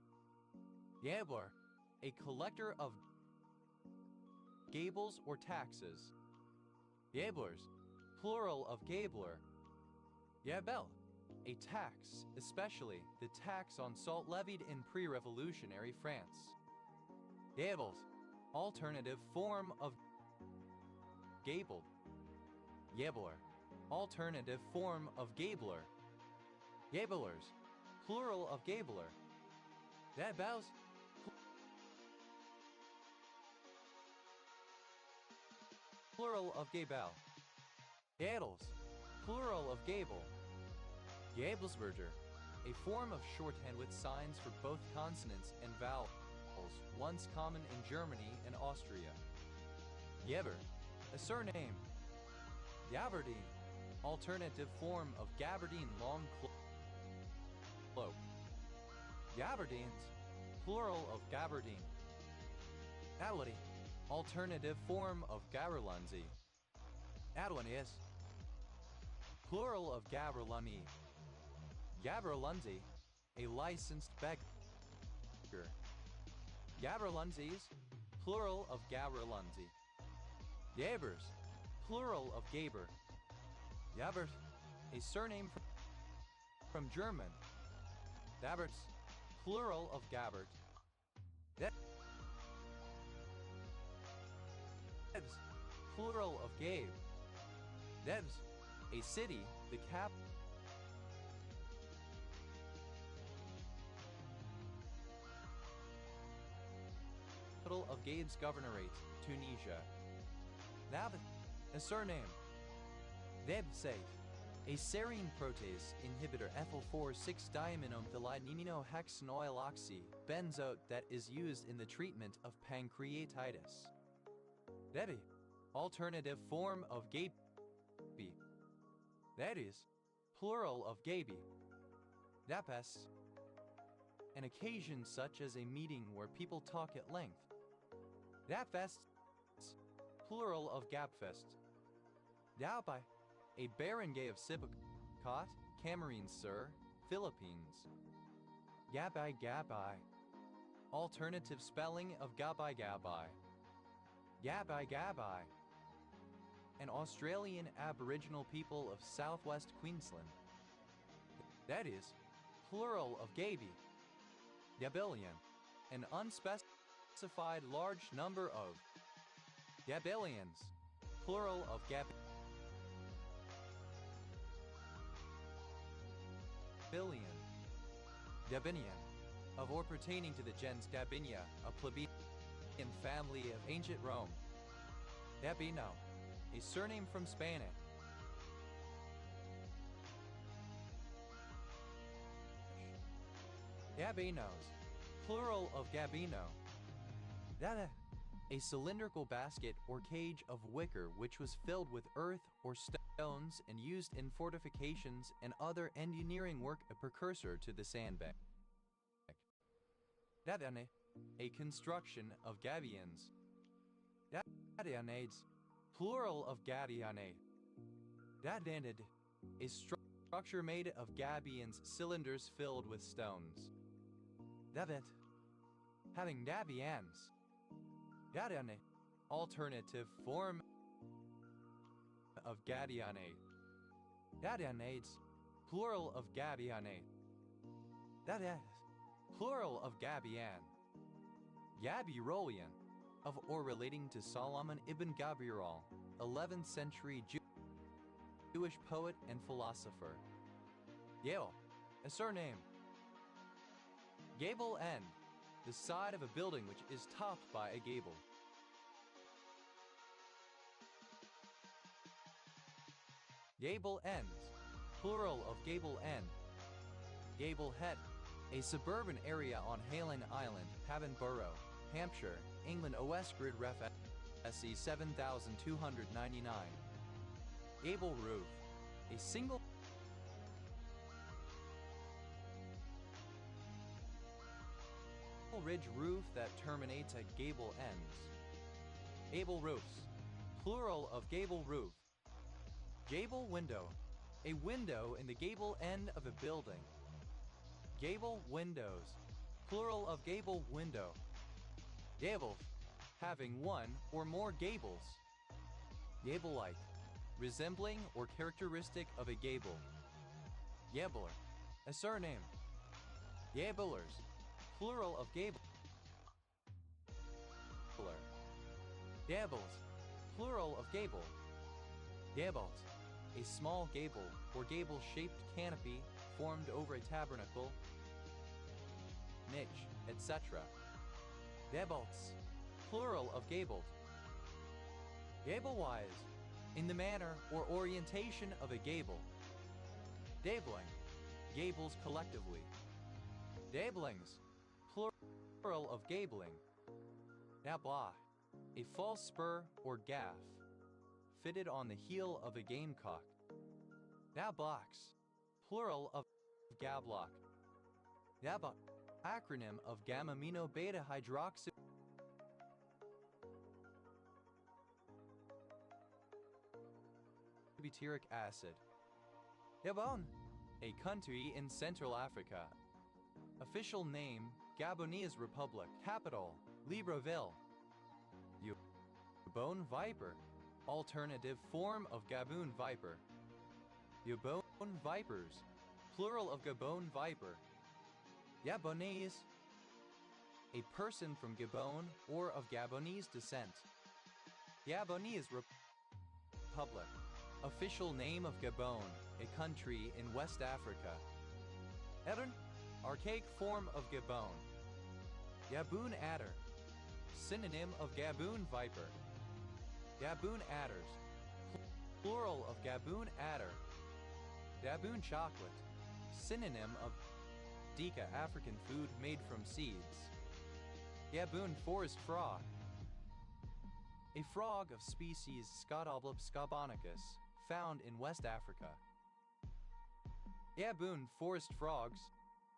Gabler, a collector of gables or taxes. Gablers, plural of gabler. Gabel, a tax, especially the tax on salt levied in pre-revolutionary France. Gables, alternative form of gabled. Gabler, alternative form of gabler. Gabelers, plural of gabler. Dabels, plural of gabel. Gadels, plural of gable. Gablesberger, a form of shorthand with signs for both consonants and vowels, once common in Germany and Austria. Yeber, a surname. Gabardine, alternative form of gabardine long cloak. Gabardines, plural of gabardine. Adlety, alternative form of gaberlunzie. Adwanius, plural of gaberlunny. Gaberlunzie, a licensed beggar. Gaberlunzies, plural of gaberlunzie. Gabers, plural of gaber. Gabert, a surname from German. Gaberts, plural of gabbert. Devs, plural of gabe. Devs, a city, the capital of Gabe's governorate, Tunisia. Nav, a surname. Debsafe, a serine protease inhibitor ethyl-4,6-diaminophthalidiminohexanoyloxy benzoate that is used in the treatment of pancreatitis. Debi, alternative form of gabi. That is, plural of gabi. Dapes, an occasion such as a meeting where people talk at length. Dapfests, plural of gabfest. Daupai, a barangay of Sipocot, Camarines, Sir, Philippines. Gabai Gabai, alternative spelling of Gabai Gabai. Gabai Gabai, an Australian Aboriginal people of southwest Queensland. That is, plural of Gaby. Gabellion, an unspecified large number of. Gabellions, plural of Gabellion. Gabinian, of or pertaining to the gens Gabinia, a plebeian family of ancient Rome. Gabino, a surname from Spanish. Gabinos, plural of Gabino. Dada, a cylindrical basket or cage of wicker which was filled with earth or stones and used in fortifications and other engineering work, a precursor to the sandbag. Dadane, a construction of gabions. Dadianades, plural of gabiane. Dadanid, a structure made of gabions, cylinders filled with stones. Davet, having dabians. Gadiane, alternative form of gadiane. Gadianades, plural of gabiane. Dadet, plural of gabian. Gabirolian, of or relating to Solomon ibn Gabirol, 11th century Jewish poet and philosopher. Yale, a surname. Gable end, the side of a building which is topped by a gable. Gable ends, plural of gable end. Gable head, a suburban area on Haylen Island, Haven Borough, Hampshire, England. OS grid ref SE 7299. Gable roof, a single ridge roof that terminates at gable ends. Gable roofs, plural of gable roof. Gable window, a window in the gable end of a building. Gable windows, plural of gable window. Gables, having one or more gables. Gable-like, resembling or characteristic of a gable. Gabler, a surname. Gablers, plural of gable. Gables, plural of gable. Gables, a small gable or gable-shaped canopy formed over a tabernacle, niche, etc. Gabolts, plural of gabled. Gable-wise, in the manner or orientation of a gable. Dabling, gables collectively. Dablings, plural of gabling. Dabla, A false spur or gaff, fitted on the heel of a gamecock. Gablox, plural of gablock. GABA, acronym of gamma-amino beta hydroxy butyric acid. Gabon, a country in Central Africa. Official name, Gabonese Republic. Capital, Libreville. Gabon viper, alternative form of Gabon viper. Gabon vipers, plural of Gabon viper. Gabonese, a person from Gabon or of Gabonese descent. Gabonese Republic, official name of Gabon, a country in West Africa. Edern, archaic form of Gabon. Gaboon adder, synonym of Gaboon viper. Gaboon adders, plural of Gaboon adder. Gaboon chocolate, synonym of Dika, African food made from seeds. Gaboon forest frog, a frog of species Scotoblops scobonicus, found in West Africa. Gaboon forest frogs,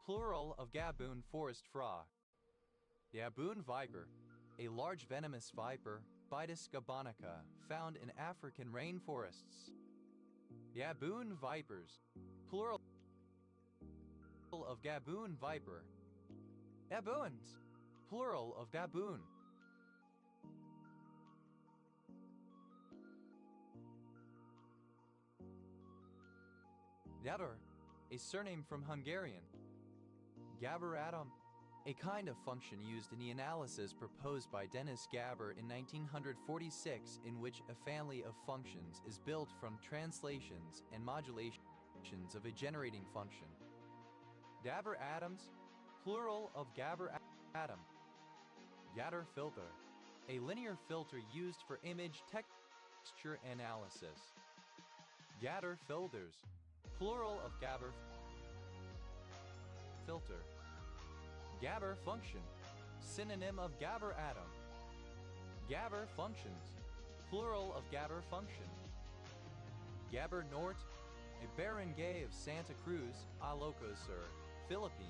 plural of Gaboon forest frog. Gaboon viper, a large venomous viper, Bitis gabonica, found in African rainforests. Gaboon vipers, plural of Gaboon viper. Gaboons, plural of Gaboon. Gaber, a surname from Hungarian. Gaberatom, a kind of function used in the analysis proposed by Dennis Gaber in 1946, in which a family of functions is built from translations and modulations of a generating function. Gaber atoms, plural of Gaber atom. Gatter filter, a linear filter used for image texture analysis. Gatter filters, plural of Gaber filter. Gaber function, synonym of Gaber atom. Gaber functions, plural of Gaber function. Gaber Nort, a barangay of Santa Cruz, Ilocos, Philippines.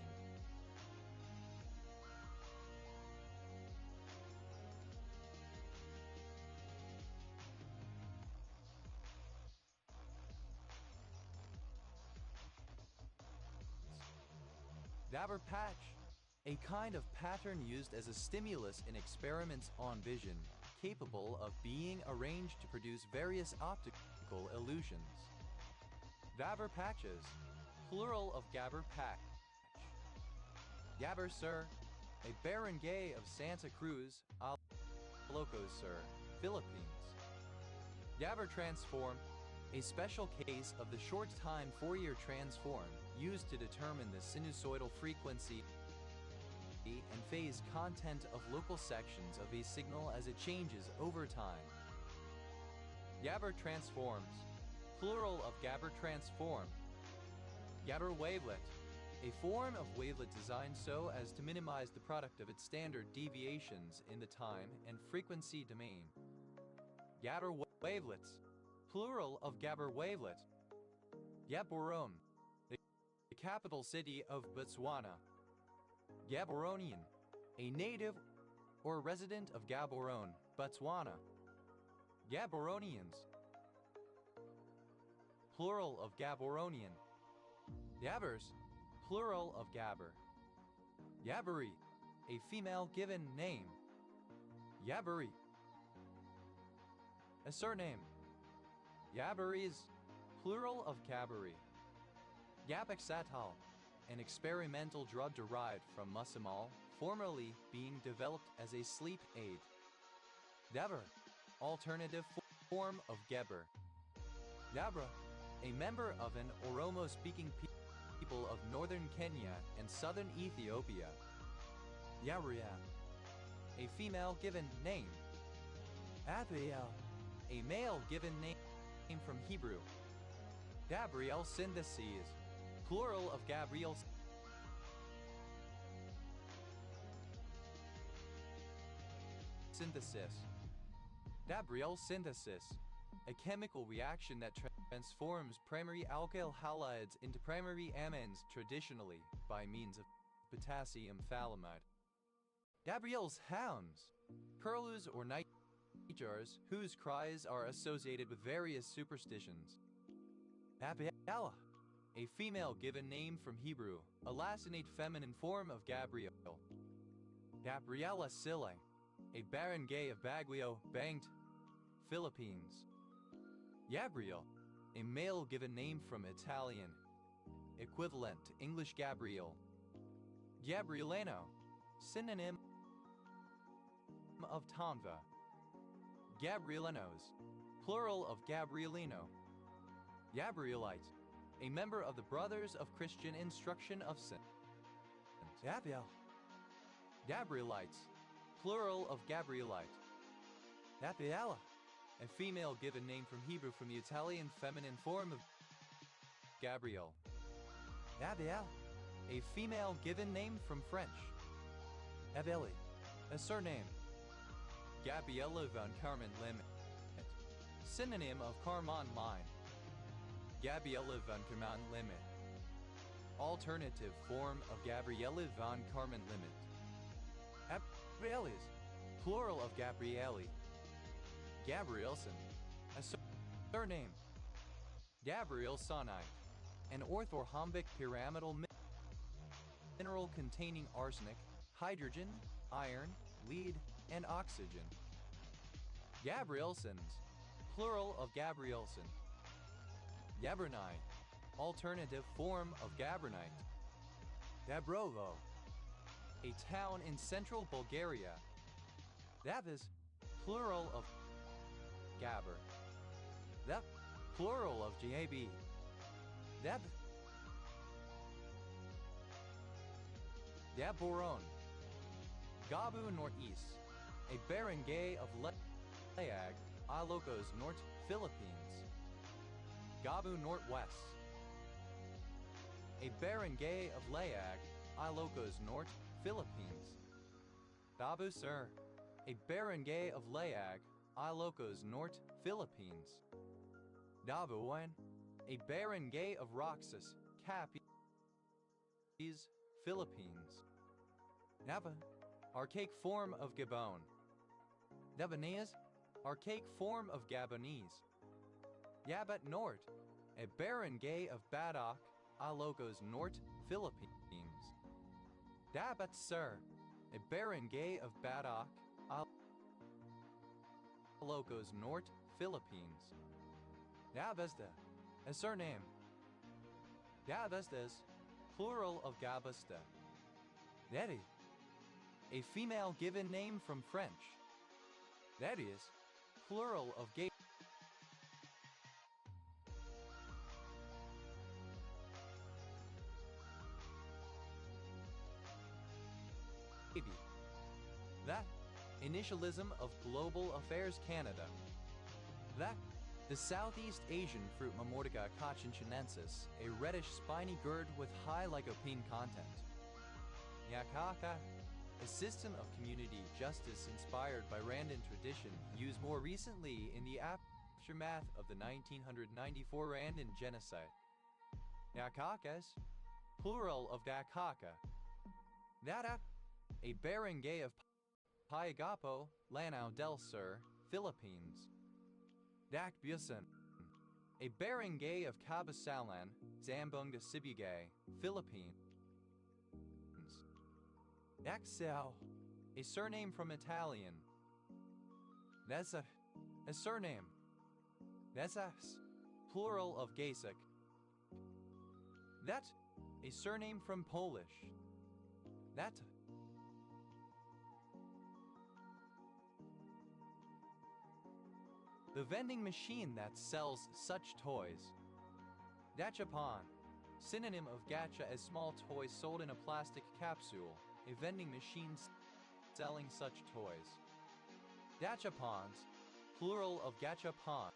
Gaber patch, a kind of pattern used as a stimulus in experiments on vision, capable of being arranged to produce various optical illusions. Gaber patches, plural of Gaber patch. Gaber Sur, a barangay of Santa Cruz, Ilocos, Philippines. Gaber transform, a special case of the short-time Fourier transform used to determine the sinusoidal frequency and phase content of local sections of a signal as it changes over time. Gaber transforms, plural of Gaber transform. Gaber wavelet, a form of wavelet designed so as to minimize the product of its standard deviations in the time and frequency domain. Gaber wavelets, plural of Gaber wavelet. Gaborone, the capital city of Botswana. Gaboronian, a native or resident of Gaborone, Botswana. Gaboronians, plural of Gaboronian. Gabbers, plural of Gabber. Gabberi, a female given name. Gabberi, a surname. Gabberies, plural of Gabbery. Gabaxatal, an experimental drug derived from muscimol, formerly being developed as a sleep aid. Geber, alternative form of Geber. Gabra, a member of an Oromo-speaking people of northern Kenya and southern Ethiopia. Yabria, a female given name. Abiel, a male given name from Hebrew. Gabriel syntheses, plural of Gabriel synthesis. Gabriel synthesis, a chemical reaction that transforms primary alkyl halides into primary amines traditionally by means of potassium phthalimide. Gabriel's hams, curlews or nightjars whose cries are associated with various superstitions. Gabriella, a female given name from Hebrew, a Latinate feminine form of Gabriel. Gabriella Sille, a barangay of Baguio, Bangt, Philippines. Gabriel, a male given name from Italian, equivalent to English Gabriel. Gabrielano, synonym of Tonva. Gabrielanos, plural of Gabrielino. Gabrielite, a member of the Brothers of Christian Instruction of Saint. Gabriel. Gabrielites, plural of Gabrielite. Gabriella, a female given name from Hebrew from the Italian feminine form of Gabriel. Gabrielle, a female given name from French. Abeli, a surname. Gabriella von Carmen Limit, synonym of Carmen line. Gabriella von Carmen Limit, alternative form of Gabriella von Carmen Limit. Gabrielis, plural of Gabrieli. Gabrielson, a surname. Gabrielsonite, an orthorhombic pyramidal mineral containing arsenic, hydrogen, iron, lead, and oxygen. Gabrielsons, plural of Gabrielson. Gabronite, alternative form of Gabronite. Dabrovo, a town in central Bulgaria. Davis, plural of Gabber. That, plural of Gab. Dab. Gaborone. Gabu Northeast, a barangay of Layag, Ilocos Norte, Philippines. Gabu Northwest, a barangay of Layag, Ilocos Norte, Philippines. Gabu Sur, a barangay of Layag, Ilocos Norte, Philippines. Dabuan, a barangay of Roxas, Capiz, Philippines. Nava, archaic form of Gabon. Gabonese, archaic form of Gabonese. Yabat Norte, a barangay of Badak, Ilocos Norte, Philippines. Dabat Sur, a barangay of Badak, Ilocos Norte, Philippines. Gabesta, a surname. Gabestas, plural of Gabesta. Daddy, a female given name from French. That is, plural of Gaby. That, initialism of Global Affairs Canada. That, the Southeast Asian fruit Mamortica cochinchonensis, a reddish spiny gourd with high lycopene content. Yakaka, a system of community justice inspired by Rwandan tradition used more recently in the aftermath of the 1994 Rwandan genocide. Yakakas, plural of Dakaka. Dada, a barangay of Payagapo, Lanao del Sur, Philippines. Dakbusan, a barangay of Cabasalan, Zambunga Sibugay, Philippines. Daxel, a surname from Italian. Nesa, a surname. Nesas, plural of Gasek. That, a surname from Polish. That. The vending machine that sells such toys. Gachapon, synonym of gacha as small toys sold in a plastic capsule, a vending machine selling such toys. Gachapons, plural of gachapon.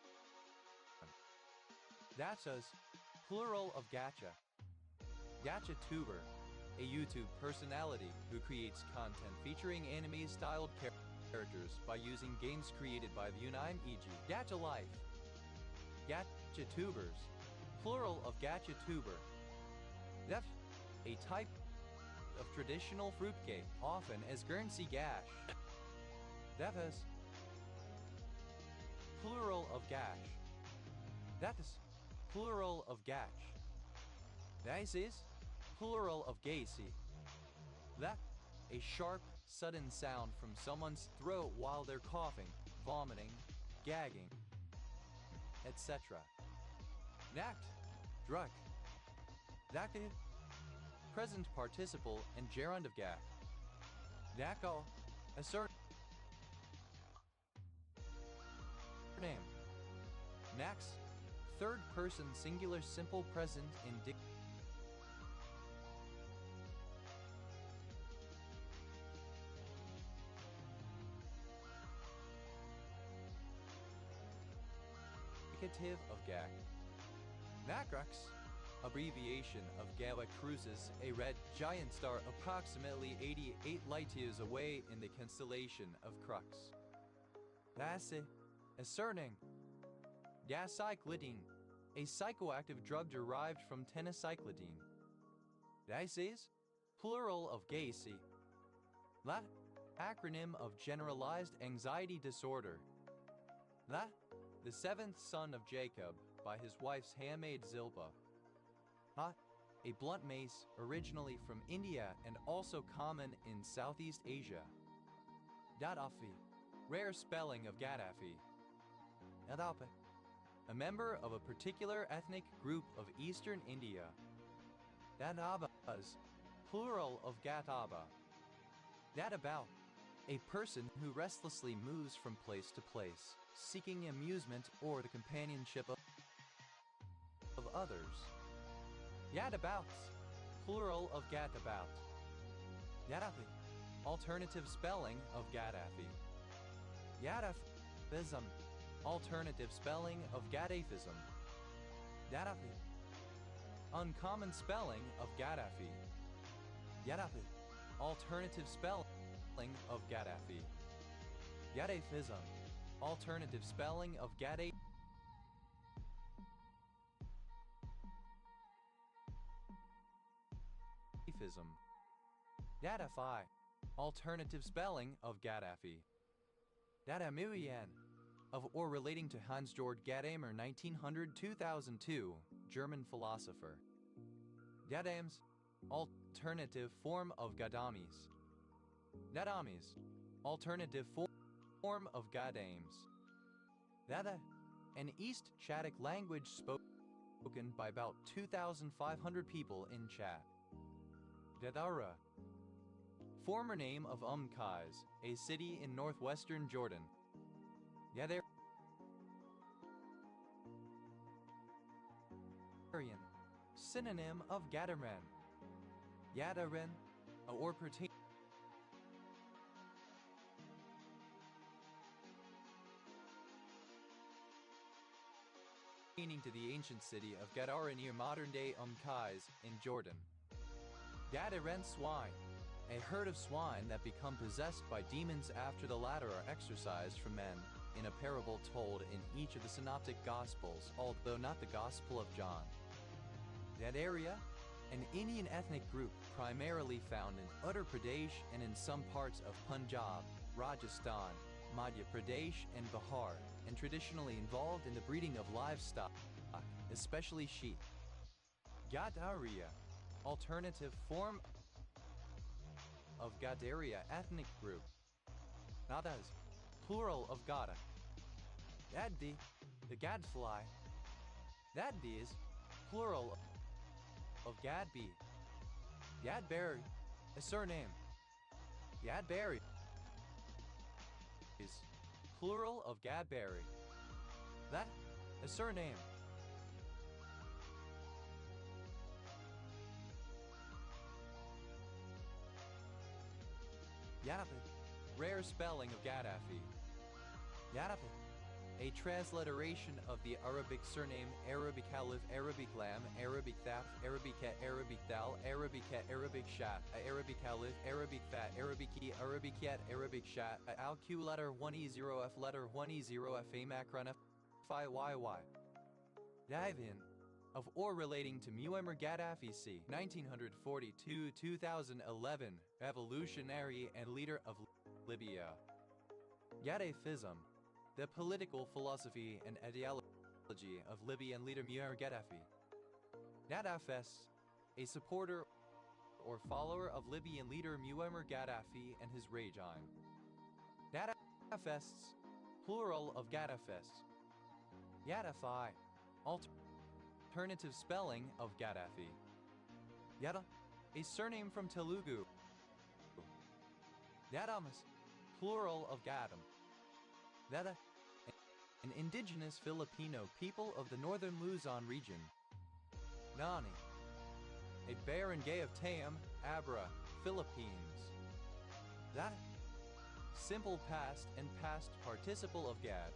Gachas, plural of gacha. GachaTuber, a YouTube personality who creates content featuring anime-styled characters by using games created by the Unime, e.g. Gacha Life, Gacha Tubers, plural of Gacha Tuber. That's a type of traditional fruitcake, often as Guernsey Gash. That is plural of Gash. That is plural of Gash. This is plural of Gacy. That a sharp, sudden sound from someone's throat while they're coughing, vomiting, gagging, etc. Nact, druk. Dactive, present participle and gerund of gag. Dacko, a certain name. Nax, third person singular simple present indicative. Of gag. Macrux, abbreviation of Gawa Crucis, a red giant star approximately 88 light-years away in the constellation of Crux. That's a surname. Gacyclidine, a psychoactive drug derived from tenacyclidine. This is plural of Gacy. That acronym of generalized anxiety disorder. That the seventh son of Jacob by his wife's handmaid Zilpah. A blunt mace originally from India and also common in Southeast Asia. Gaddafi, rare spelling of Gaddafi. Adape, a member of a particular ethnic group of Eastern India. Dadabas, plural of Gataba. Dadabout, a person who restlessly moves from place to place, seeking amusement or the companionship of others. Yadabouts, plural of Gadabout. Yadafi, alternative spelling of Gaddafi. Yadafism, alternative spelling of Gaddafism. Yadafi, uncommon spelling of Gaddafi. Yadafi, alternative spelling of Gaddafi. Gaddafism, alternative spelling of Gaddafism. Gaddafi, alternative spelling of Gaddafi. Gadamuyan, of or relating to Hans-Georg Gadamer 1900-2002, German philosopher. Gadams, alternative form of Gadamis. Gadamis, alternative form of Gadames. Dada, an East Chadic language spoken by about 2,500 people in Chad. Dadara, former name of Kais, a city in northwestern Jordan. Yadarian, synonym of Gadaran. Yadaran, or pertaining to the ancient city of Gadara near modern-day Kais in Jordan. Gadaran swine, a herd of swine that become possessed by demons after the latter are exorcised from men, in a parable told in each of the synoptic gospels, although not the Gospel of John. That area, an Indian ethnic group primarily found in Uttar Pradesh and in some parts of Punjab, Rajasthan, Madhya Pradesh, and Bihar, and traditionally involved in the breeding of livestock, especially sheep. Gadaria, alternative form of Gadaria ethnic group. Nadas, plural of Gada. Gaddi, the gadfly. Gaddis, plural of Gadbi. Gadberry, a surname. Gadberry is plural of Gadberry. That, a surname. Yadafi, rare spelling of Gaddafi. Yadafi, a transliteration of the Arabic surname Arabic Alif, Arabic Lam, Arabic Thaf, Arabic Ket, Arabic Dal, Arabic Ket, Arabic Shat, Arabic Alif, Arabic Fat, Arabic E, Arabic Yet, Arabic Shat, Al Q letter 1E0 F letter 1E0 F A Macron F Phi YY. Dive in. Of or relating to Muammar Gaddafi c. 1942-2011, revolutionary and leader of Libya. Gaddafism, the political philosophy and ideology of Libyan leader Muammar Gaddafi. Gaddafis, a supporter or follower of Libyan leader Muammar Gaddafi and his regime. Gaddafists, plural of Gaddafists. Gaddafi, alternative spelling of Gaddafi. Yada, a surname from Telugu. Gadamus, plural of Gadam. Dada, an indigenous Filipino people of the northern Luzon region. Nani, a barangay of Tayum, Abra, Philippines. That, simple past and past participle of Gad.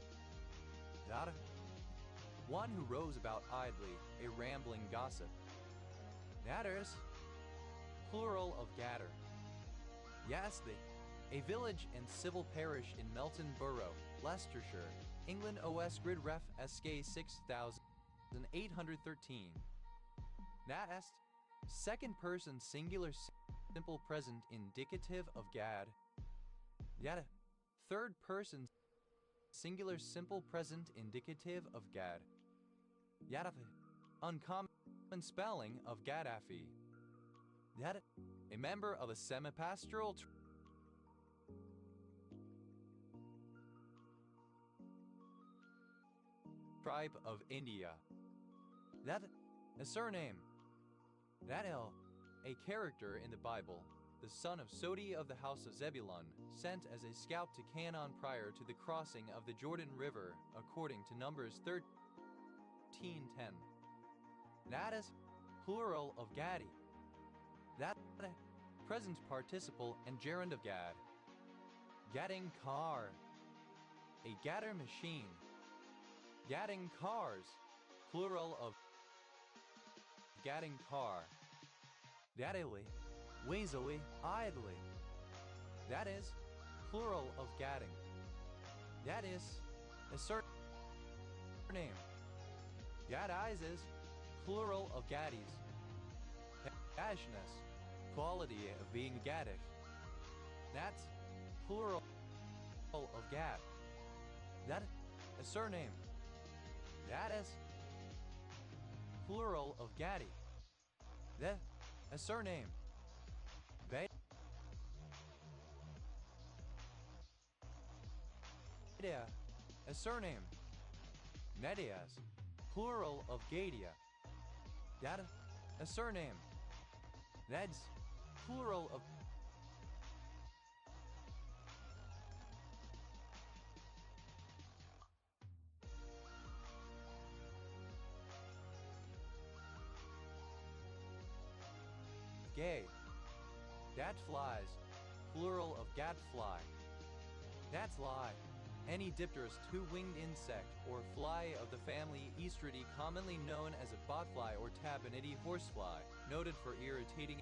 Dada, one who roves about idly, a rambling gossip. Gadders, plural of Gadder. Yasthi, a village and civil parish in Melton Borough, Leicestershire, England OS Grid Ref SK 6813. Naest, second person singular simple present indicative of Gad. Yada, third person singular simple present indicative of Gad. Yadafi, uncommon spelling of Gaddafi. Yada, a member of a semi-pastoral tribe of India. That, a surname. Dadel, a character in the Bible, the son of Sodi of the house of Zebulun, sent as a scout to Canaan prior to the crossing of the Jordan River, according to Numbers 13:10. Nadas, plural of Gadi. That, present participle and gerund of Gad. Gadding car, a gadder machine. Gadding cars, plural of gadding car. Daddily, weaselly, idly. That is, plural of gadding. That is, a surname. Gaddizes, plural of gaddies. Gashness, quality of being gaddish. That's, plural of gad. That, a surname. That is, plural of gaddy. The, a surname. Gadia, a surname. Medias, plural of Gadia. Data, a surname. Neds, plural of gay. Gadflies, plural of gadfly. That's lie. Any dipterous two-winged insect or fly of the family Oestridae, commonly known as a botfly or tabanidae horsefly, noted for irritating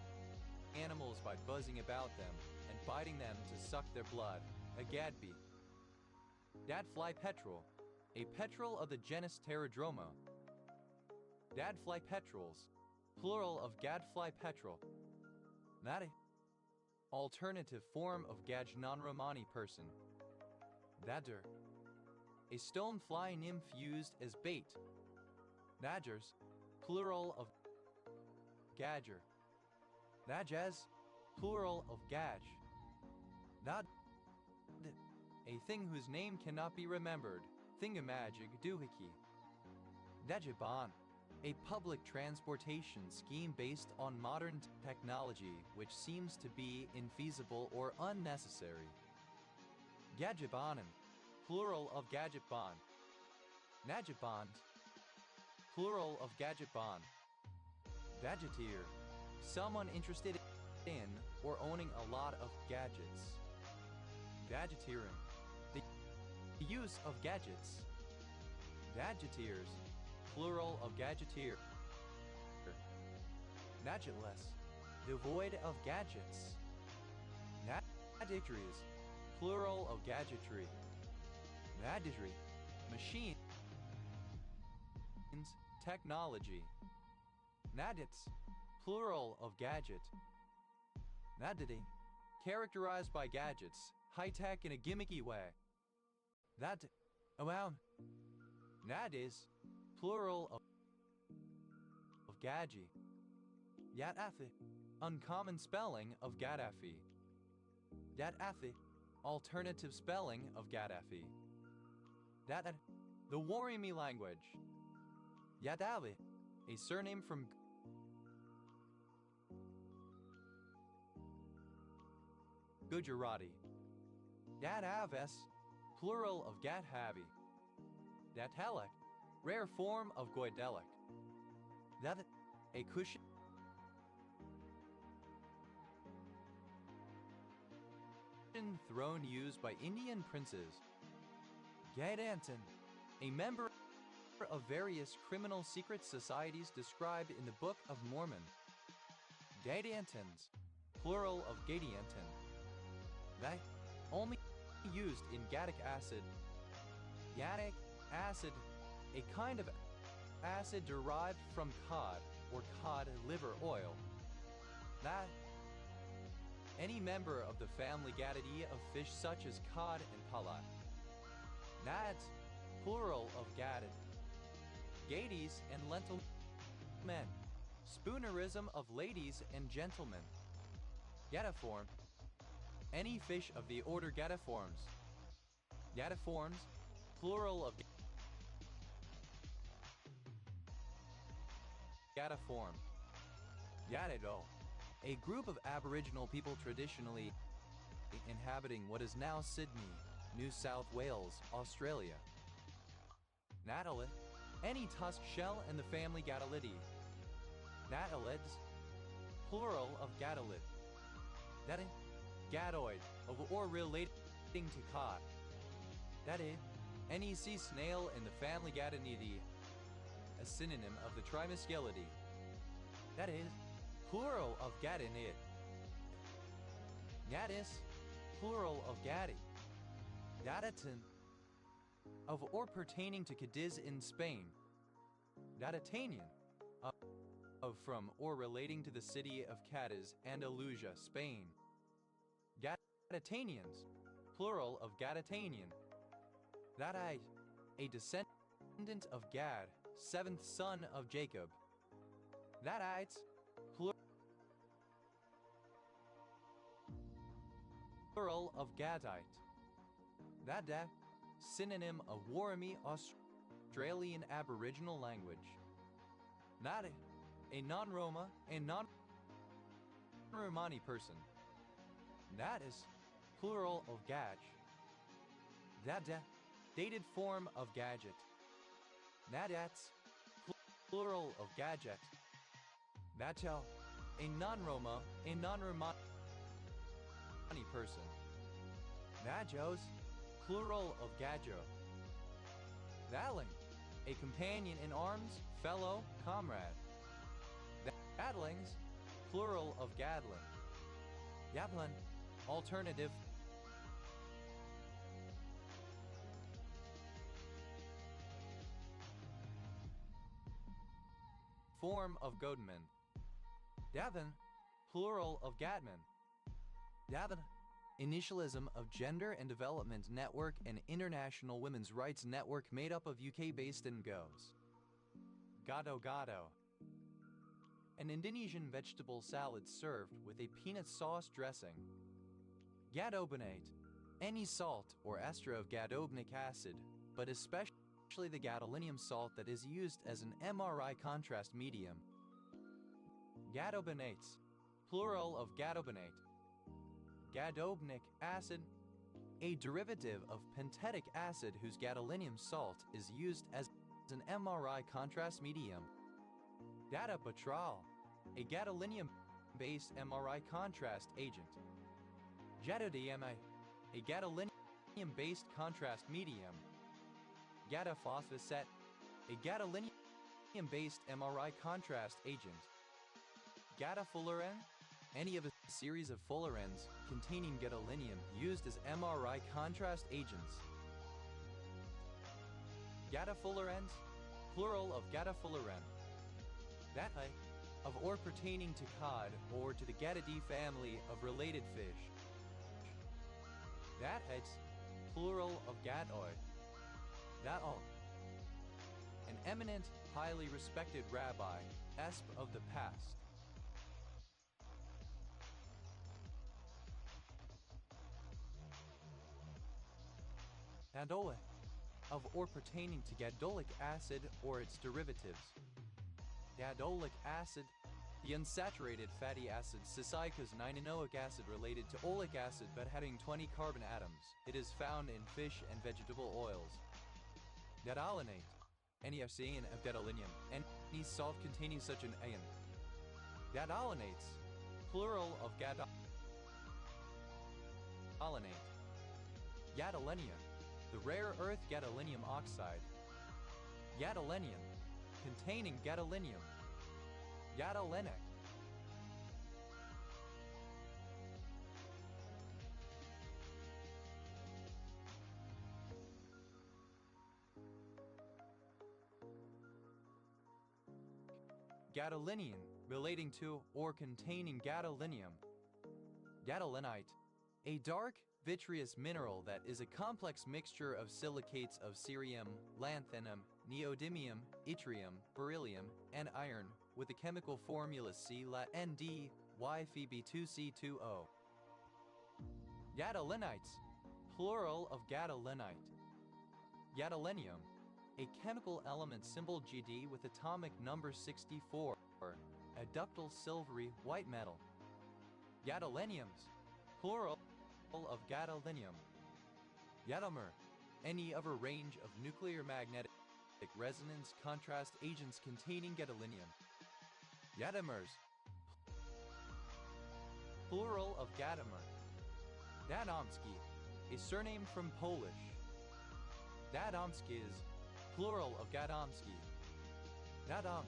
animals by buzzing about them and biting them to suck their blood. A gadbee. Dadfly petrel, a petrel of the genus Pterodroma. Dadfly petrels, plural of gadfly petrel. Nadi, alternative form of Gajnan-Romani person. Dadder, a stonefly nymph used as bait. Nadgers, plural of gadger. Najaz, plural of gaj. Nad, a thing whose name cannot be remembered. Thingamajig doohickey. Dajiban, a public transportation scheme based on modern technology which seems to be infeasible or unnecessary. Gadgetbanen, plural of gadgetban. Najiband, plural of gadgetban. Gadgeteer, someone interested in or owning a lot of gadgets. Gadgeteering, the use of gadgets. Gadgeteers, plural of gadgeteer. Gadgetless, devoid of gadgets. Gadgetries, plural of gadgetry. Gadgetry, machines, technology. Gadgets, plural of gadget. Gadgety, characterized by gadgets, high-tech in a gimmicky way. That, wow. Gadis, plural of gadgy. Yadathi, uncommon spelling of Gaddafi. Yadathi, alternative spelling of Gaddafi. That, the Warimi language. Yadavi, a surname from Gujarati. Yadaves, plural of Gadhavi. Datalek, rare form of Goidelic. That, a cushion throne used by Indian princes. Gaidanton, a member of various criminal secret societies described in the Book of Mormon. Gaidantons, plural of Gadianton. They only used in gaddic acid. Gaddic acid, a kind of acid derived from cod or cod liver oil. That any member of the family Gadidae of fish such as cod and pala. That, plural of gadid. Gades and lentil men. Spoonerism of ladies and gentlemen. Gadiform, any fish of the order Gadiforms. Gadiforms, plural of Gadiform. Gadido, a group of Aboriginal people traditionally inhabiting what is now Sydney, New South Wales, Australia. Natalid, any tusk shell in the family Gadalidae. Natalids, plural of Gadalid. That is, gadoid, of or relating to cod. That is, any sea snail in the family Gadanidae, a synonym of the Trimascelidae. That is, plural of Gadinid. Gadis, plural of Gadi. Gadatin, of or pertaining to Cadiz in Spain. Gadatanian, of from or relating to the city of Cadiz, Andalusia, Spain. Gadatanians, plural of Gadatanian. Gadai, a descendant of Gad, seventh son of Jacob. Gadites, plural of Gadite. Gada, synonym of Warami Australian Aboriginal language. Nadi, a non-Roma and non-Romani person. Nadis, plural of Gaj. Dada, dated form of gadget. Nadats, plural of gadget. Natel, a non-Roma and non-Romani person. Najos, plural of Gajo. Vatling, a companion in arms, fellow, comrade. Gadlings, plural of Gadlin. Yablin, alternative form of Godman. Davin, plural of Gatman. Davin, initialism of Gender and Development Network and International Women's Rights Network made up of UK-based Ngos. Gado Gado, an Indonesian vegetable salad served with a peanut sauce dressing. Gadobinate, any salt or ester of gadobinic acid, but especially the gadolinium salt that is used as an MRI contrast medium. Gadobinates, plural of gadobinate. Gadobinic acid, a derivative of pentetic acid whose gadolinium salt is used as an MRI contrast medium. Gadabitral, a gadolinium-based MRI contrast agent. Gadodma, a gadolinium-based contrast medium. Gadaphosphosphate, a gadolinium-based MRI contrast agent. Gadofullerene, any of a series of fullerenes containing gadolinium used as MRI contrast agents. Gadofullerenes, plural of gadofullerene. That type of or pertaining to cod or to the Gattidae family of related fish. That heads, plural of gadoi. That all. An eminent, highly respected rabbi, esp of the past. Gadole, of or pertaining to gadolic acid or its derivatives. Gadolic acid, the unsaturated fatty acid saccharose-9-enoic acid related to oleic acid but having 20 carbon atoms. It is found in fish and vegetable oils. Gadolinate, any acene of gadolinium, any salt containing such an ion. Gadolinates, plural of gadolinate. Gadolinium, the rare earth gadolinium oxide. Gadolinium, containing gadolinium. Gadolinic. Gadolinium, relating to or containing gadolinium. Gadolinite, a dark, vitreous mineral that is a complex mixture of silicates of cerium, lanthanum, neodymium, yttrium, beryllium, and iron, with the chemical formula ClA-ND-YFeB2C2O. Gadolinites, plural of gadolinite. Gadolinium, a chemical element symbol Gd with atomic number 64, a ductile silvery white metal. Gadoliniums, plural of gadolinium. Gadamer, any of a range of nuclear magnetic resonance contrast agents containing gadolinium. Gadamers, plural of Gadamer. Gadomski, a surname from Polish. Gadomskis, plural of Gadomski. Gadom,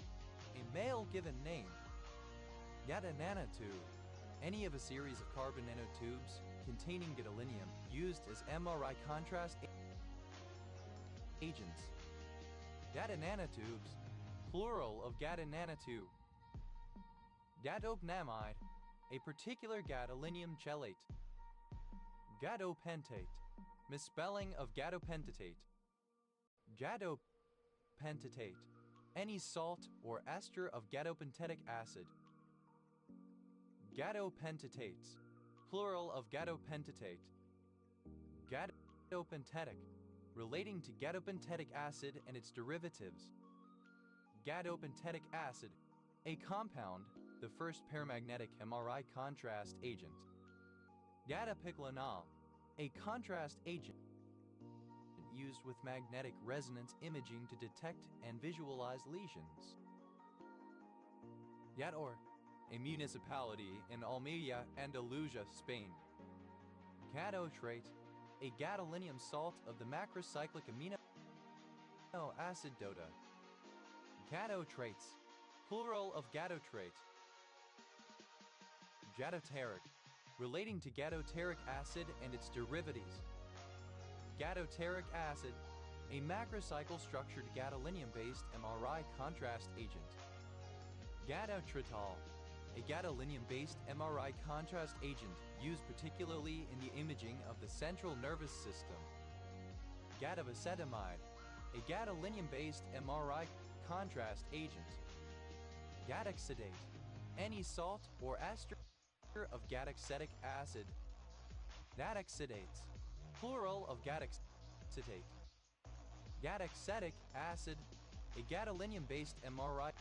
a male given name. Gadananotube, any of a series of carbon nanotubes containing gadolinium used as MRI contrast agents. Gadananotubes, plural of gadananotube. Gadopnamide, a particular gadolinium chelate. Gadopentate, misspelling of gadopentate. Gadopentate, any salt or ester of gadopentatic acid. Gadopentates, plural of gadopentate. Gadopentatic, relating to gadopentatic acid and its derivatives. Gadopentatic acid, a compound, the first paramagnetic MRI contrast agent. Gadopiclonal, a contrast agent used with magnetic resonance imaging to detect and visualize lesions. Gador, a municipality in Almeria, Andalusia, Spain. Gadotrate, a gadolinium salt of the macrocyclic amino acid DOTA. Gadotrates, plural of gadotrate. Gadoteric, relating to gadoteric acid and its derivatives. Gadoteric acid, a macrocycle structured gadolinium-based MRI contrast agent. Gadotritol, a gadolinium-based MRI contrast agent used particularly in the imaging of the central nervous system. Gadovacetamide, a gadolinium-based MRI contrast agent. Gadoxidate, any salt or ester of gadoxetic acid. Gadoxidates, plural of gadoxetate. Gadoxetic acid, a gadolinium-based MRI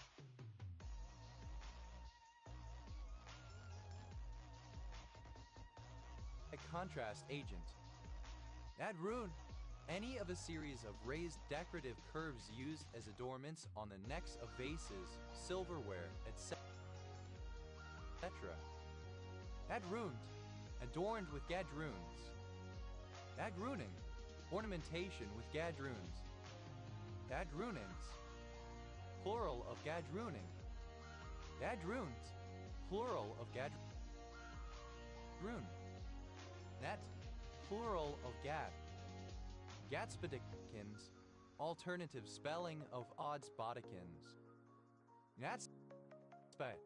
contrast agent. Adrune, any of a series of raised decorative curves used as adornments on the necks of vases, silverware, etc. Adrunt, adorned with gadrunes. Adruning, ornamentation with gadrunes. Adrunings, plural of gadruning. Gadrunes, plural of gadrun. Net, plural of gad. Gatspadikins, alternative spelling of oddsbodikins. Natspe,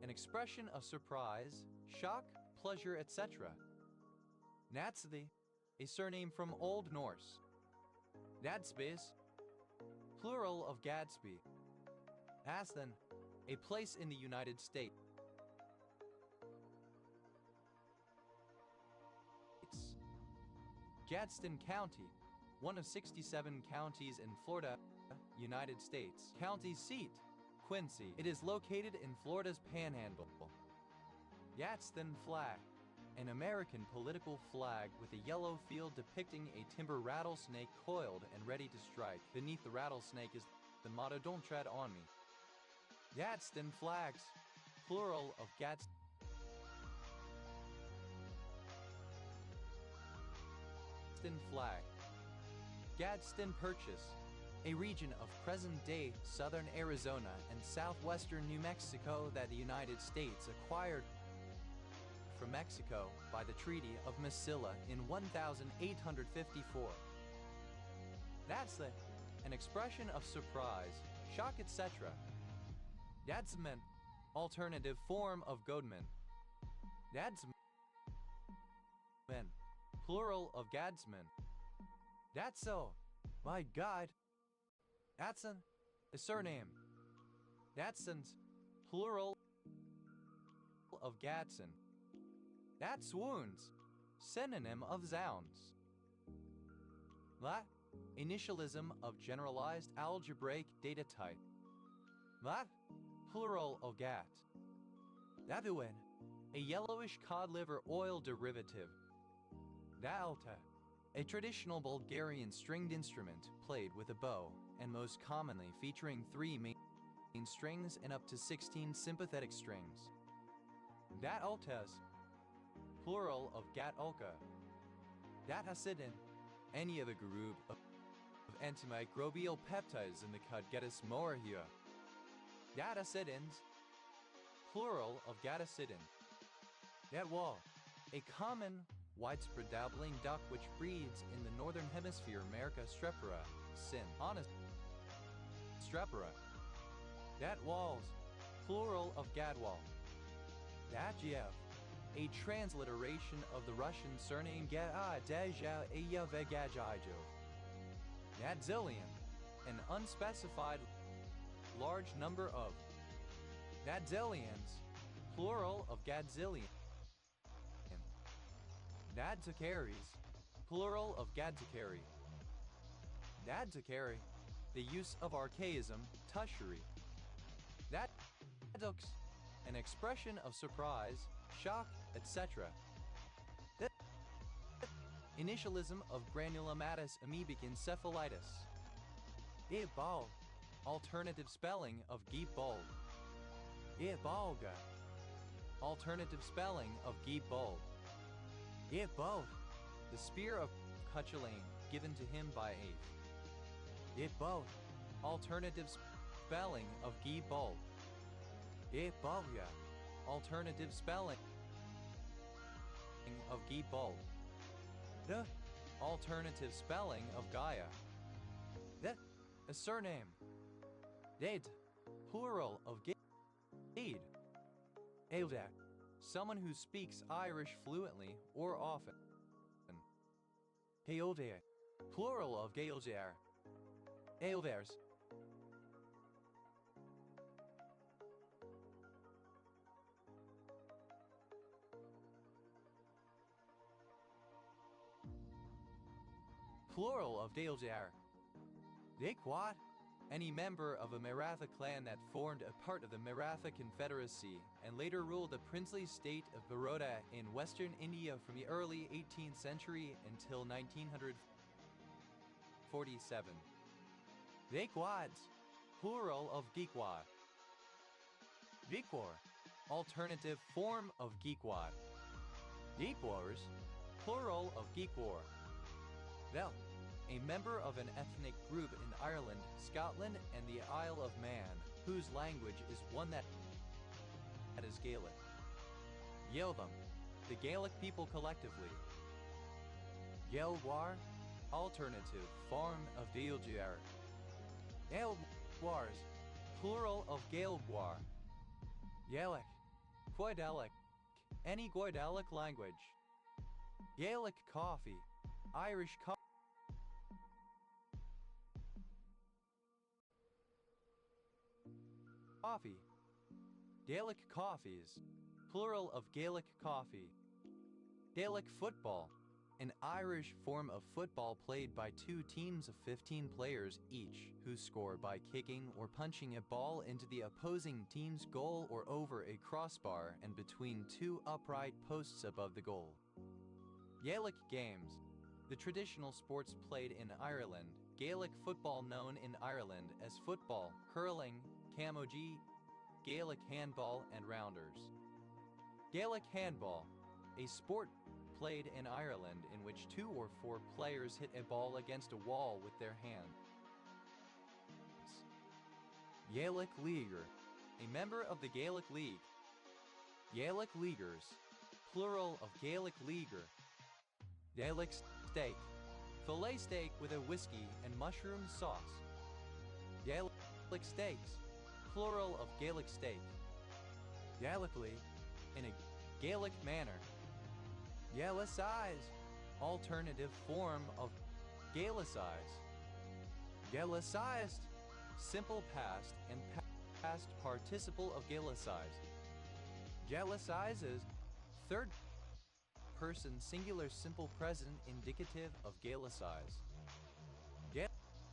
an expression of surprise, shock, pleasure, etc. Natsthi, a surname from Old Norse. Nadsbys, plural of Gadsby. Aston, a place in the United States. Gadsden County, one of 67 counties in Florida, United States. County seat, Quincy. It is located in Florida's Panhandle. Gadsden flag, an American political flag with a yellow field depicting a timber rattlesnake coiled and ready to strike. Beneath the rattlesnake is the motto, "Don't tread on me." Gadsden flags, plural of Gadsden flag. Gadsden Purchase, a region of present-day southern Arizona and southwestern New Mexico that the United States acquired from Mexico by the Treaty of Mesilla in 1854. That's an expression of surprise, shock, etc. Gadsman, alternative form of Godman. Gadsman, plural of Gadsman. That's so. My God. Datsun, a surname. Datsons, plural of Gadsden. That's wounds, synonym of zounds. La, initialism of generalized algebraic data type. La, plural of gat. Davuin, a yellowish cod liver oil derivative. Dalta, a traditional Bulgarian stringed instrument played with a bow and most commonly featuring 3 main strings and up to 16 sympathetic strings. Dat altes, plural of gat ulka. Dat acidin, any of a group of antimicrobial peptides in the Codgetus morahua. Dat acidins, plural of gatacidin. Dat wall, a common widespread dabbling duck which breeds in the northern hemisphere America strepera, sin, honest, strepera. Dat walls, plural of gadwall. Dadjev, a transliteration of the Russian surname Gadazha Eyavegajaijo. Nadzillion, an unspecified large number of. Nadzillions, plural of Gadzillion. Nadzakaries, plural of Gadzakari. Nadzakari, the use of archaism, tushery. Nadux, an expression of surprise, shock, etc. Initialism of granulomatous amoebic encephalitis. Ibal, alternative spelling of Geep-bulb. Ibalga, alternative spelling of Geep-bulb. Ibod, the spear of Cuchulain given to him by Aeth. Ibod, alternative spelling of Geep-bulb. Ibovya, alternative spelling of Geep-bulb. The alternative spelling of Gaia. The, a surname. Dade, plural of Gade. Eildak, someone who speaks Irish fluently or often. Gaeldair, plural of Gaeldair. Aelvers. Plural of Daeldair. Daequat, any member of a Maratha clan that formed a part of the Maratha Confederacy and later ruled the princely state of Baroda in western India from the early 18th century until 1947. Daequads, plural of Geekwad. Geekwar, alternative form of Geekwad. Geekwars, plural of Geekwar. Vel, a member of an ethnic group in Ireland, Scotland, and the Isle of Man, whose language is one that is Gaelic. Yeltham, the Gaelic people collectively. Gaelwar, alternative form of Gaeljar. Gaelwars, plural of Gaelwar. Gaelic, Goidelic, any Goidelic language. Gaelic coffee, Irish coffee. Gaelic coffees, plural of Gaelic coffee. Gaelic football, an Irish form of football played by two teams of 15 players each, who score by kicking or punching a ball into the opposing team's goal or over a crossbar and between two upright posts above the goal. Gaelic games, the traditional sports played in Ireland. Gaelic football known in Ireland as football, hurling, camogie, Gaelic handball, and rounders. Gaelic handball, a sport played in Ireland in which 2 or 4 players hit a ball against a wall with their hands. Gaelic Leaguer, a member of the Gaelic League. Gaelic Leaguers, plural of Gaelic Leaguer. Gaelic steak, fillet steak with a whiskey and mushroom sauce. Gaelic steaks, plural of Gaelic steak. Gaelically, in a Gaelic manner. Gaelicize, alternative form of Gaelicize. Gaelicized, simple past and past participle of Gaelicize. Gaelicizes, third person singular simple present indicative of Gaelicize.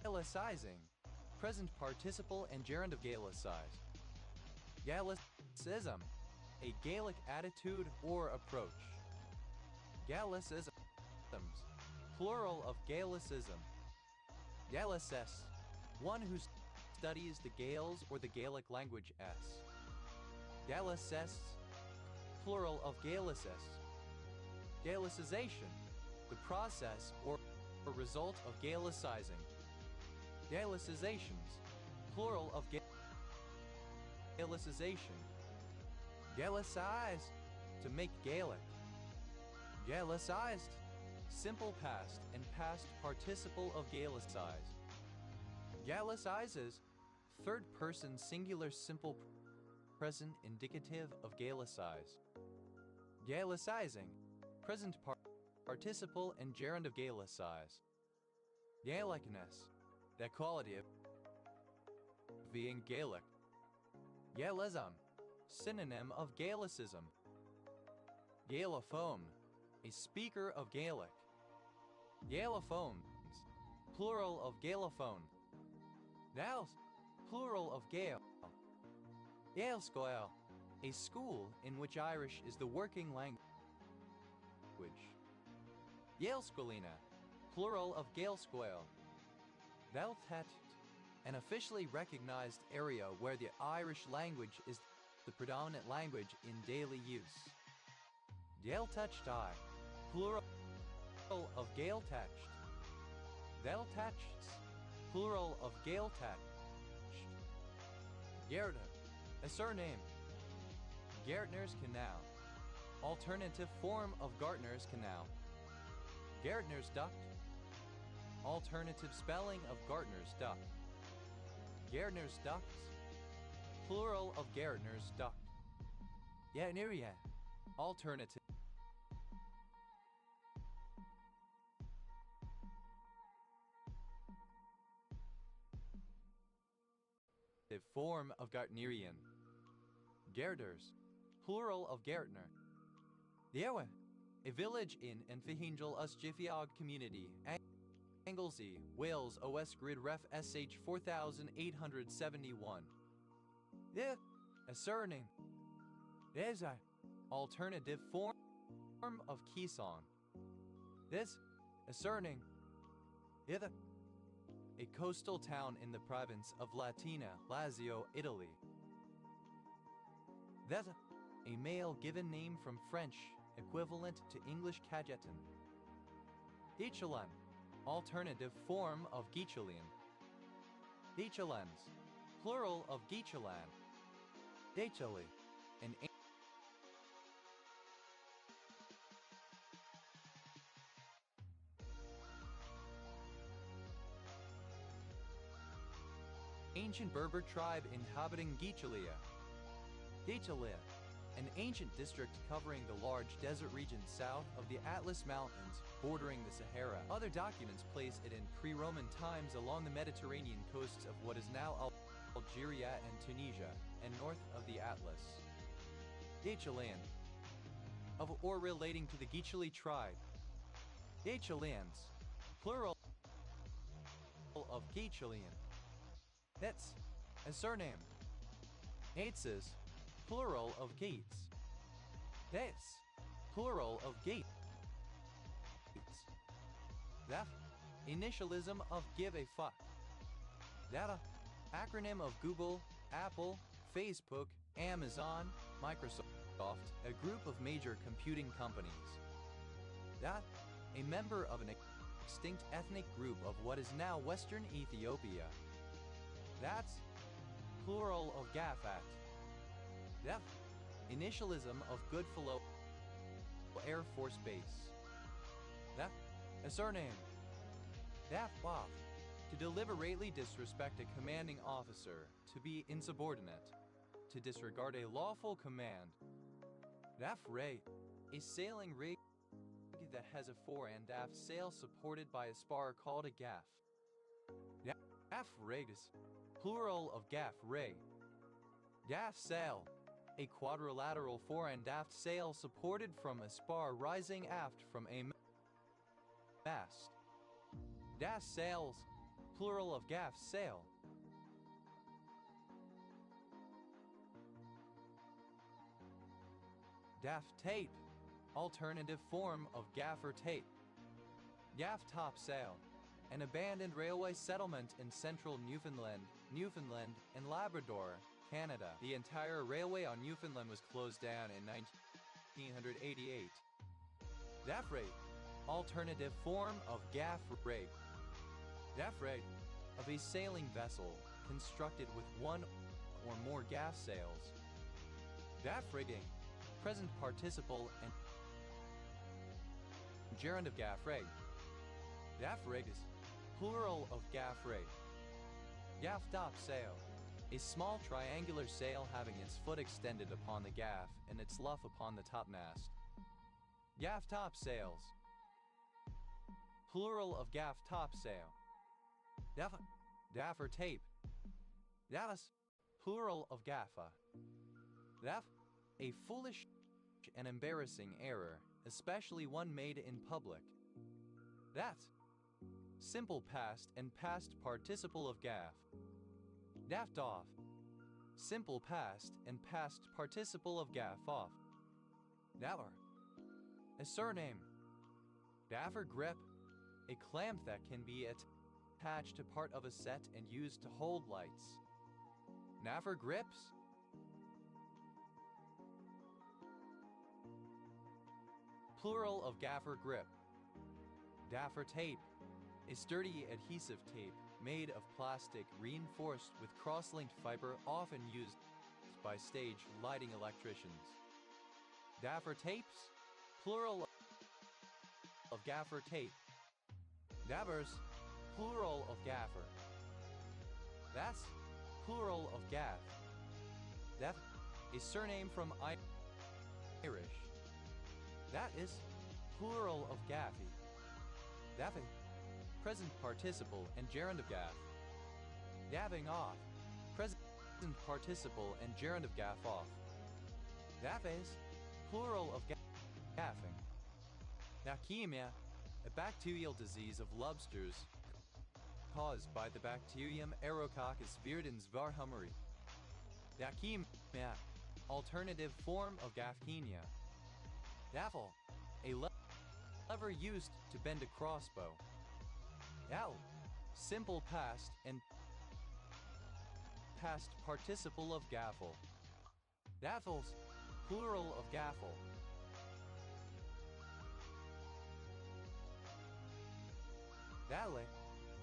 Gaelicizing, present participle and gerund of Gaelicize. Gaelicism, a Gaelic attitude or approach. Gaelicisms, plural of Gaelicism. Gaelicist, one who studies the Gaels or the Gaelic language s. Gaelicists, plural of Gaelicist. Gaelicization, the process or result of Gaelicizing. Gaelicizations, plural of Gaelicization. Gaelicize, to make Gaelic. Gaelicized, simple past and past participle of Gaelicize. Gaelicizes, third person singular simple present indicative of Gaelicize. Gaelicizing, present participle and gerund of Gaelicize. Gaelicness, the quality of being Gaelic. Gaelism, synonym of Gaelicism. Gaelophone, a speaker of Gaelic. Gaelophones, plural of Gaelophone. Gals, plural of Gael. Gaelscoil, a school in which Irish is the working language. Gaelscolina, plural of Gaelscoil. Gaeltacht, an officially recognized area where the Irish language is the predominant language in daily use. Gaeltachtai, plural of Gaeltacht. Gaeltachts, plural of Gaeltacht. Gerda, a surname. Gartner's Canal, alternative form of Gartner's Canal. Gartner's Duct, alternative spelling of Gartner's Duct. Gartner's Ducts, plural of Gartner's Duct. Gartneria, alternative form of Gartnerian. Gerders, plural of Gartner. Diewe, a village in Enfihingal Usjifiog community, Anglesey, Wales, OS Grid Ref SH 4871. A surname. There's a alternative form of Keysong. This, a surname. Hither, a coastal town in the province of Latina, Lazio, Italy. That's a male given name from French, equivalent to English Cajetan. Ichelan, alternative form of Geechalian. Geechalens, plural of Geechalan. Dechali, an ancient Berber tribe inhabiting Geechalia. Geechalia, an ancient district covering the large desert region south of the Atlas Mountains, bordering the Sahara. Other documents place it in pre-Roman times along the Mediterranean coasts of what is now Algeria and Tunisia, and north of the Atlas. Geechalian, of or relating to the Geechali tribe. Geechalians, plural of Geechalian. That's a surname. Gateses, plural of gates. That's plural of gates. That initialism of give a fuck. That acronym of Google, Apple, Facebook, Amazon, Microsoft, a group of major computing companies. That a member of an extinct ethnic group of what is now Western Ethiopia. That's plural of Gafat. That initialism of Goodfellow Air Force Base. That a surname. That Bob, to deliberately disrespect a commanding officer, to be insubordinate, to disregard a lawful command. That ray, a sailing rig that has a fore and aft sail supported by a spar called a gaff. Gaff rigs, plural of gaff rig. Gaff sail, a quadrilateral fore and aft sail supported from a spar rising aft from a mast. Das sails, plural of gaff sail. Gaff tape, alternative form of gaffer tape. Gaff top sail, an abandoned railway settlement in central Newfoundland, and Labrador, Canada. The entire railway on Newfoundland was closed down in 1988. Gaff rate, alternative form of gaff rig. Gaff rig, of a sailing vessel constructed with one or more gaff sails. Gaff rigging, present participle and gerund of gaff rig. Gaff rig is plural of gaff rig. Gaff top sail, a small triangular sail having its foot extended upon the gaff and its luff upon the topmast. Gaff top sails, plural of gaff top sail. Gaffer tape. Gaffas, plural of gaffa. Gaff, a foolish and embarrassing error, especially one made in public. That, simple past and past participle of gaff. Daft off, simple past and past participle of gaff off. Daffer, a surname. Daffer grip, a clamp that can be attached to part of a set and used to hold lights. Naffer grips, plural of gaffer grip. Gaffer tape, a sturdy adhesive tape made of plastic reinforced with cross-linked fiber often used by stage lighting electricians. Gaffer tapes, plural of gaffer tape. Gaffers, plural of gaffer. That's plural of gaff. That a surname from Irish. That is plural of gaffy. Gaffing, present participle and gerund of gaff. Gaffing off, present participle and gerund of gaff off. Gaffes, plural of gaffing. Nachemia, a bacterial disease of lobsters caused by the bacterium Aerococcus viridans varhumeri. Nachemia, alternative form of gaffkenia. Gaffle, a lever used to bend a crossbow. Gal, simple past and past participle of gaffle. Gaffles, plural of gaffle. Dalle,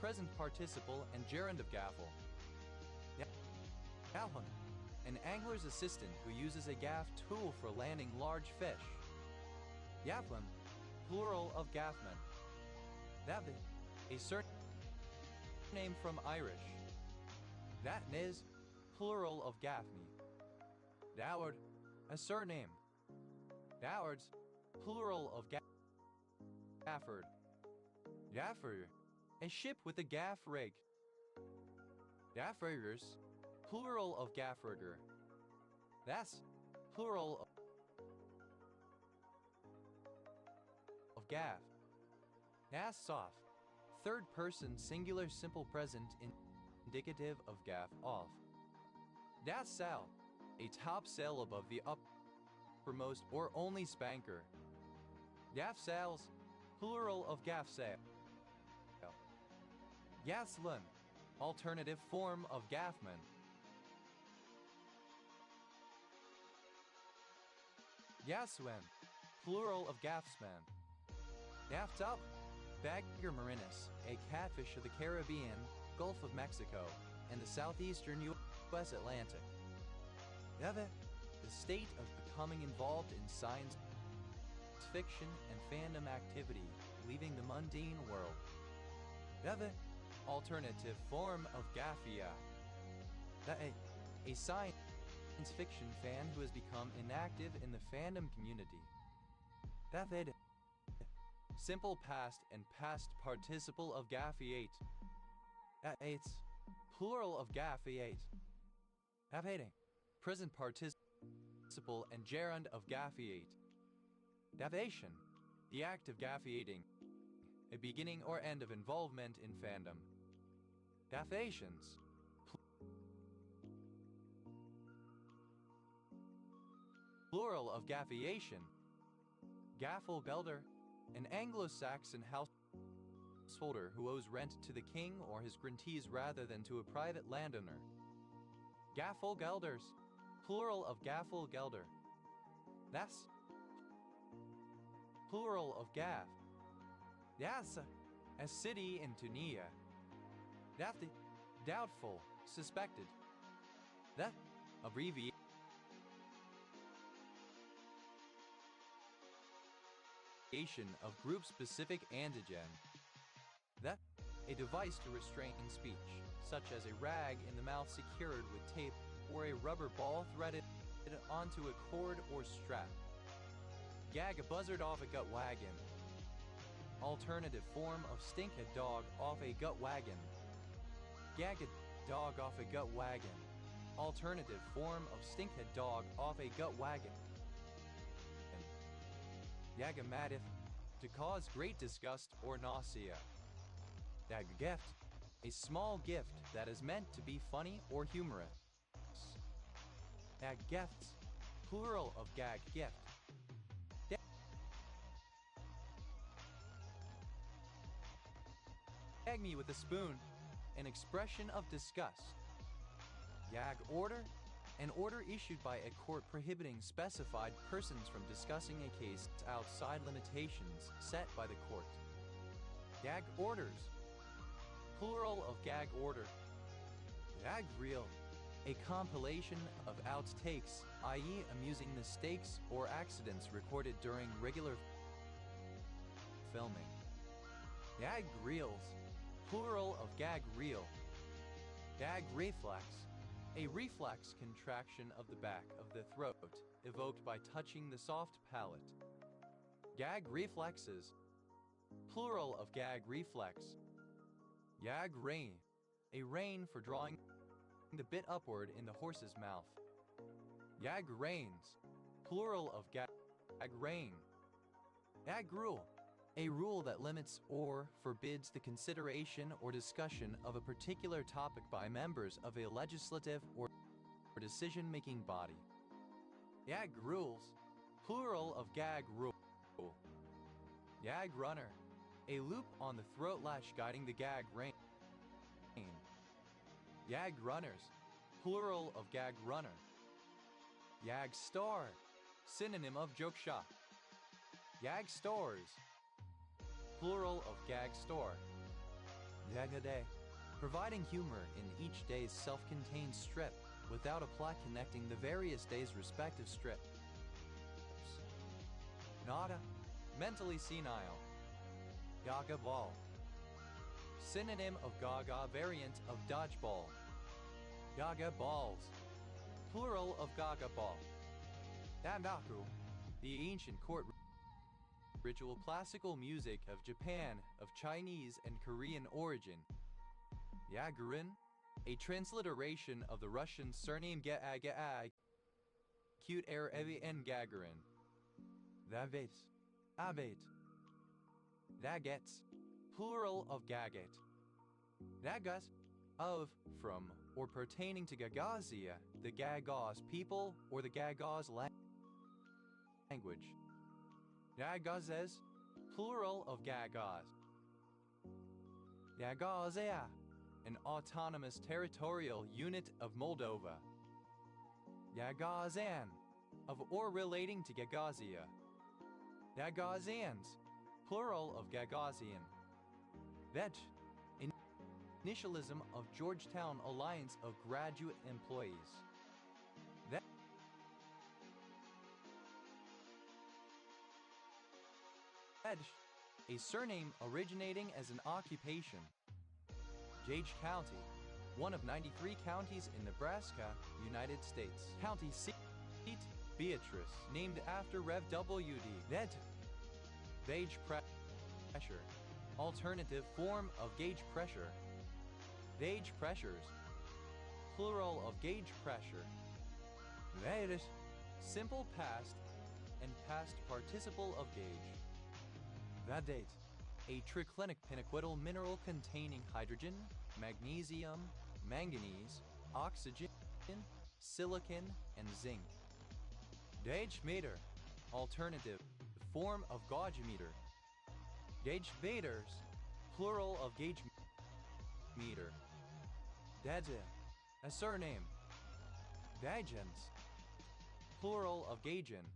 present participle and gerund of gaffle. Galhun, an angler's assistant who uses a gaff tool for landing large fish. Yaflin, plural of gaffman. David, a surname from Irish. Datniz, plural of gaffney. Doward, a surname. Dowards, plural of gafford. Gaffer, a ship with a gaff rig. Gaffriggers, plural of gaffrigger. That's plural of gaff. Nassau, third person singular simple present indicative of gaff off. Das sail, a top sail above the uppermost or only spanker. Gaff sails, plural of gaff sail. Gaslin, alternative form of gaffman. Gaswin, plural of gaffsman. Daft up, Bagger marinus, a catfish of the Caribbean, Gulf of Mexico, and the southeastern U.S. Atlantic. Deve, the state of becoming involved in science fiction and fandom activity, leaving the mundane world. Deve, alternative form of gaffia. A science fiction fan who has become inactive in the fandom community. David, simple past and past participle of gaffiate. Eights, plural of gaffiate. Davede, present participle and gerund of gaffiate. Davation, the act of gaffiating, a beginning or end of involvement in fandom. Daffations, plural of gaffiation. Gaffel-gelder, an Anglo-Saxon householder who owes rent to the king or his grantees rather than to a private landowner. Gaffel-gelders, plural of gaffel-gelder. That's plural of gaff. Yassa, a city in Tunisia. Dafty, doubtful, suspected. The abbreviation of group-specific antigen. That, a device to restrain speech, such as a rag in the mouth secured with tape or a rubber ball threaded onto a cord or strap. Gag a buzzard off a gut wagon. Alternative form of stink a dog off a gut wagon. Gag a dog off a gut wagon. Alternative form of stink a dog off a gut wagon. Yagamatith, to cause great disgust or nausea. Daggift, a small gift that is meant to be funny or humorous. Daggifts, plural of gag gift. Gag me with a spoon, an expression of disgust. Gag order, an order issued by a court prohibiting specified persons from discussing a case outside limitations set by the court. Gag orders, plural of gag order. Gag reel, a compilation of outtakes, i.e. amusing mistakes or accidents recorded during regular filming. Gag reels, plural of gag reel. Gag reflex, a reflex contraction of the back of the throat, evoked by touching the soft palate. Gag reflexes, plural of gag reflex. Gag rein, a rein for drawing the bit upward in the horse's mouth. Gag reins, plural of gag rein. Gag rule, a rule that limits or forbids the consideration or discussion of a particular topic by members of a legislative or decision-making body. Gag rules, plural of gag rule. Gag runner, a loop on the throat lash guiding the gag rein. Gag runners, plural of gag runner. Gag star, synonym of joke shop. Gag stores, plural of gag store. Yagade, providing humor in each day's self-contained strip without a plot connecting the various days' respective strips. Nada, mentally senile. Gaga ball. Synonym of gaga, variant of dodgeball. Gaga balls. Plural of gaga ball. Dandaku, the ancient court ritual classical music of Japan of Chinese and Korean origin. Yagarin, a transliteration of the Russian surname Gagaag, cute air Evn Gagarin. Davet, Abet. Dagets, plural of Gaget. Dagas, of, from, or pertaining to Gagazia, the Gagaz people or the Gagaz language. Gagazes, plural of Gagaz. Gagazea, an autonomous territorial unit of Moldova. Gagazan, of or relating to Gagazia. Gagazans, plural of Gagazian. Vet, initialism of Georgetown Alliance of Graduate Employees. A surname originating as an occupation. Gage County, one of 93 counties in Nebraska, United States. County seat, Beatrice, named after Rev. W.D. That gauge pressure, alternative form of gauge pressure. Gauge pressures, plural of gauge pressure. Veris, simple past and past participle of gauge. Vadate, a triclinic pinaquidyl mineral containing hydrogen, magnesium, manganese, oxygen, silicon, and zinc. Gauge meter, alternative form of gauge meter. Gauge meters, plural of gauge meter. Dadze, a surname. Dagens, plural of gagen.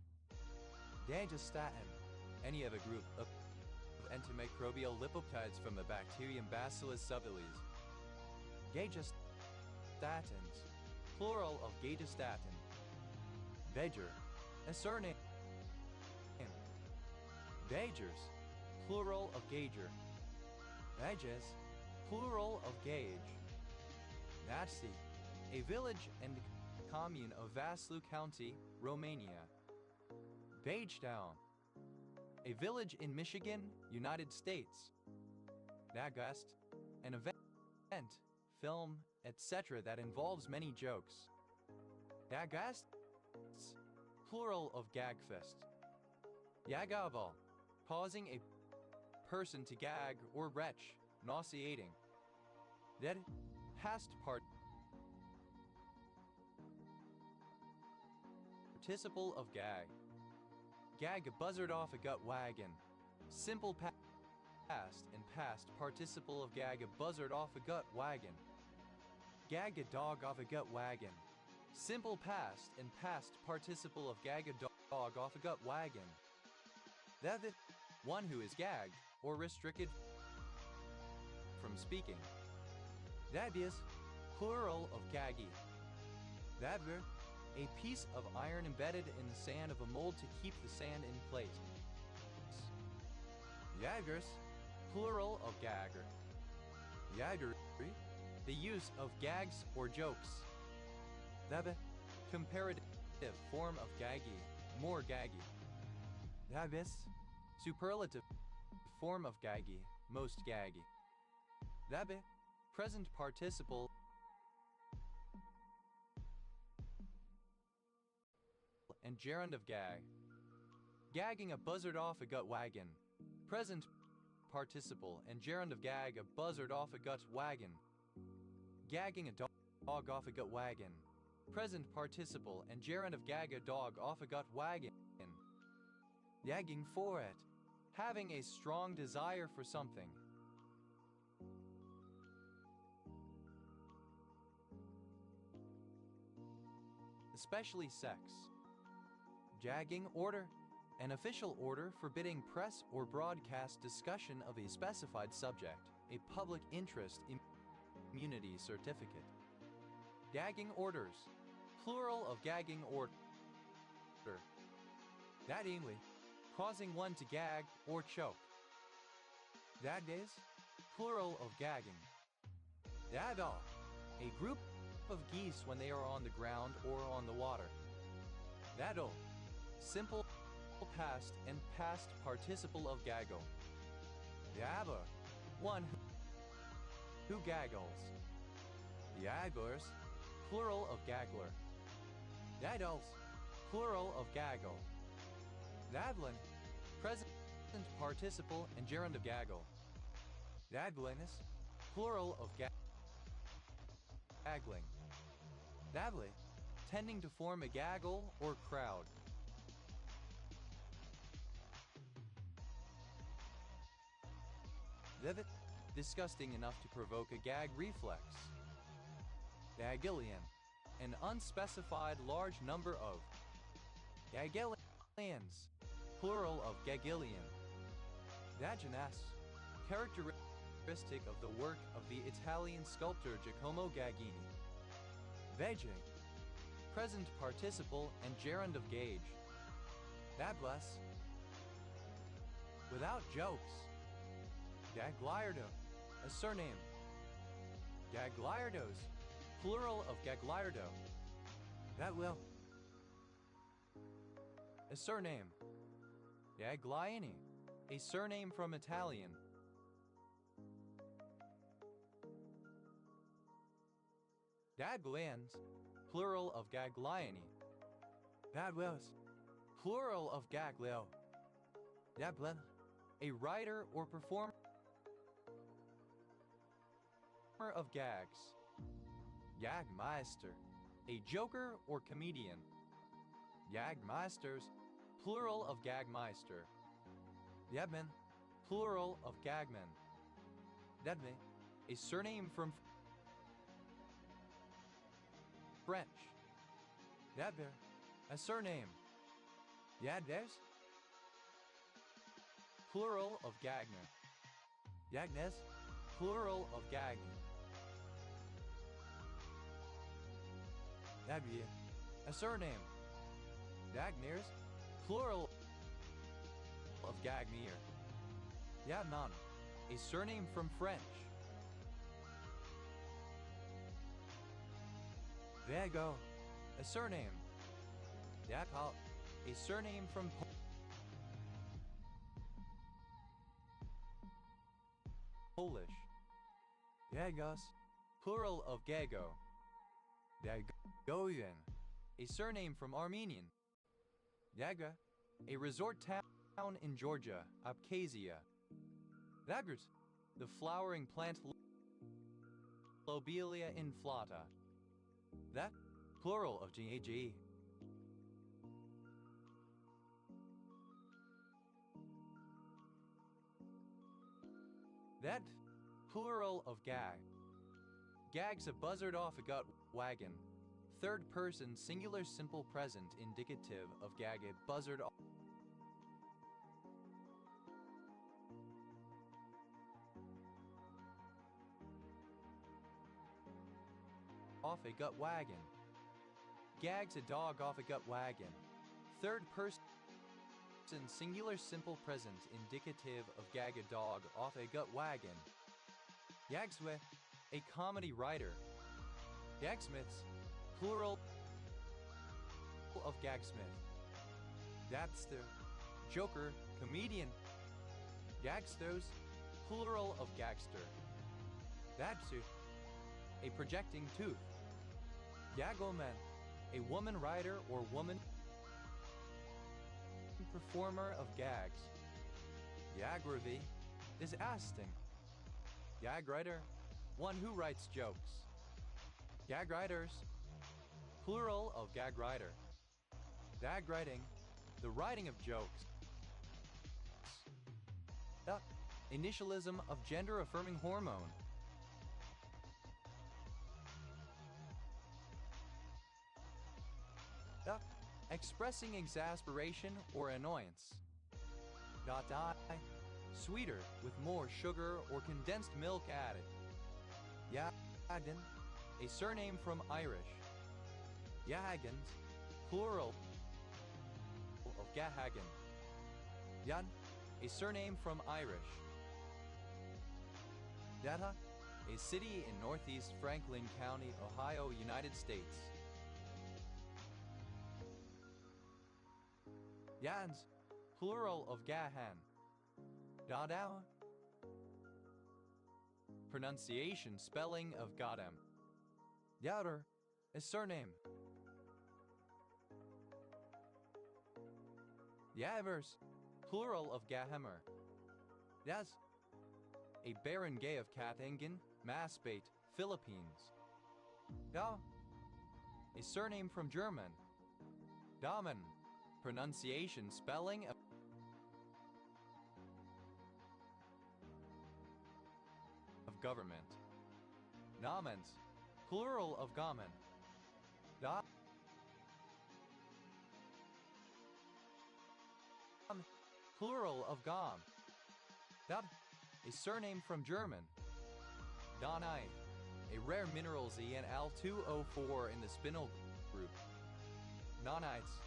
Dagistatin, any other group of antimicrobial lipopeptides from the bacterium Bacillus subtilis. Gagestatins, plural of gagestatin. Gager, a surname. Gagers, plural of gager. Gages, plural of gauge. Natsy, a village and commune of Vaslui County, Romania. Bagetown, a village in Michigan, United States. Nagast, an event, film, etc. that involves many jokes. Gagast, plural of gagfest. Yagabal, causing a person to gag or retch, nauseating. Dead, past participle of gag. Gag a buzzard off a gut wagon. Simple past and past participle of gag a buzzard off a gut wagon. Gag a dog off a gut wagon. Simple past and past participle of gag a dog off a gut wagon. That one who is gagged or restricted from speaking. That is plural of gaggy. That ver, a piece of iron embedded in the sand of a mold to keep the sand in place. Yaggers, plural of gagger. Yaggery, the use of gags or jokes. That comparative form of gaggy, more gaggy. That is superlative form of gaggy, most gaggy. That present participle and gerund of gag. Gagging a buzzard off a gut wagon. Present participle and gerund of gag a buzzard off a gut wagon. Gagging a dog off a gut wagon. Present participle and gerund of gag a dog off a gut wagon. Gagging for it. Having a strong desire for something. Especially sex. Jagging order, an official order forbidding press or broadcast discussion of a specified subject. a public interest immunity certificate. Gagging orders, plural of gagging order. That English, causing one to gag or choke. That is, plural of gagging. That all, a group of geese when they are on the ground or on the water. That all, simple past and past participle of gaggle. Yabba, one who gaggles. The agglers, plural of gaggler. Daddles, plural of gaggle. Dadlin, present participle and gerund of gaggle. Dadlinus, plural of gaggling. Dadly, tending to form a gaggle or crowd. Vivid, disgusting enough to provoke a gag reflex. Gagillion, an unspecified large number of. Gagillions, plural of gagillion. Dageness, characteristic of the work of the Italian sculptor Giacomo Gagini. Vege, present participle and gerund of gauge. Dabless, without jokes. Gagliardo, a surname. Gagliardos, plural of Gagliardo. That will. A surname. Gagliani, a surname from Italian. Gaglians, plural of Gagliani. Dadwills, plural of Gaglio. Dablin, a writer or performer of gags. Gagmeister, a joker or comedian. Gagmeisters, plural of Gagmeister. Yebman, plural of Gagman. Dedme, a surname from French. Yadber, a surname. Yadvers, plural of Gagner. Yagnes, plural of Gagner. Dabie, a surname. Dagmirs, plural of Gagmir. Yabnan, a surname from French. Vago, a surname. Dakal, a surname from Polish. Gagos, plural of Gago. Dagoyan, a surname from Armenian. Daga, a resort town in Georgia, Abkhazia. Dagers, the flowering plant Lobelia inflata. That, plural of Gag. That, plural of gag. Gags a buzzard off a gut wagon. Third person singular simple present indicative of gag a buzzard off a gut wagon. Gags a dog off a gut wagon. Third person singular simple present indicative of gag a dog off a gut wagon. Gagswe, a comedy writer. Gagsmiths, plural of gagsmith. Dabster, joker, comedian. Gagstos, plural of gagster. Dabsu, a projecting tooth. Gagomen, a woman writer or woman performer of gags. Gagravi is asting. Gag writer, one who writes jokes. Gag writers, plural of gag writer. Gag writing, the writing of jokes. Initialism of gender-affirming hormone. Expressing exasperation or annoyance. I, sweeter with more sugar or condensed milk added. Yagan, a surname from Irish. Yagans, plural of Gahagan. Yan, a surname from Irish. Yata, a city in northeast Franklin County, Ohio, United States. Yans, plural of Gahan. Dadao, pronunciation spelling of Godam. Yauder, a surname. Yavers, plural of Gahammer. Yaz, a barangay of Katangan, Masbate, Philippines. Da, a surname from German. Damen, pronunciation spelling of government. Namens, plural of Gamen. Da, plural of Gam. Dab, a surname from German. Donai, a rare mineral ZnL2O4 in the spinel group. Nonites,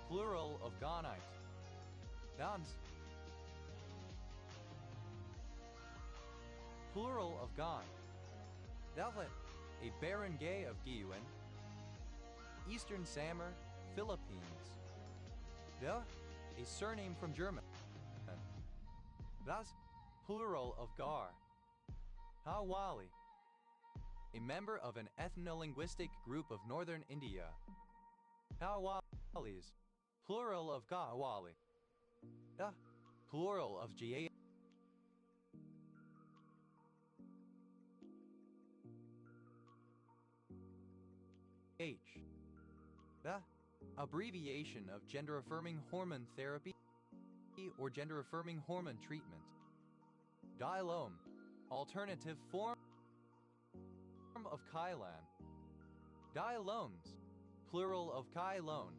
plural of Gonite. Dans, plural of Gon. Dalet, a barangay of Giyuan. Eastern Samar, Philippines. Da, a surname from German. Das, plural of Gar. Hawali, a member of an ethno-linguistic group of northern India. Hawalis, plural of Gawali. Da, plural of Ga. H. Da, abbreviation of gender-affirming hormone therapy or gender-affirming hormone treatment. Dialome, alternative form of Kylan. Dialones, plural of Kylone.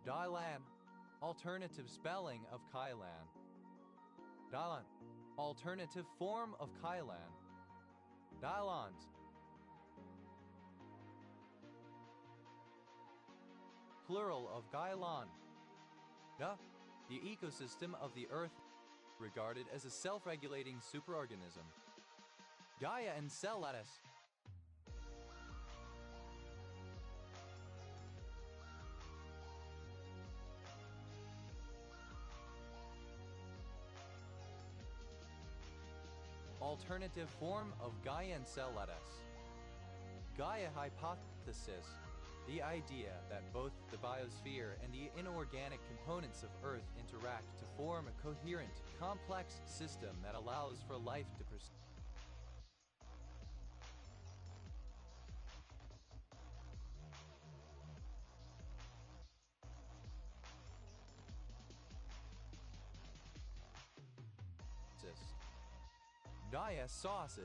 Dylan, alternative spelling of Kylan. Dylan, alternative form of Kylan. Dylons, plural of Gylon. Da, the ecosystem of the Earth, regarded as a self-regulating superorganism. Gaia Enceladus. Alternative form of Gaia Enceladus. Gaia hypothesis. The idea that both the biosphere and the inorganic components of Earth interact to form a coherent, complex system that allows for life to persist. Gaia Sausage,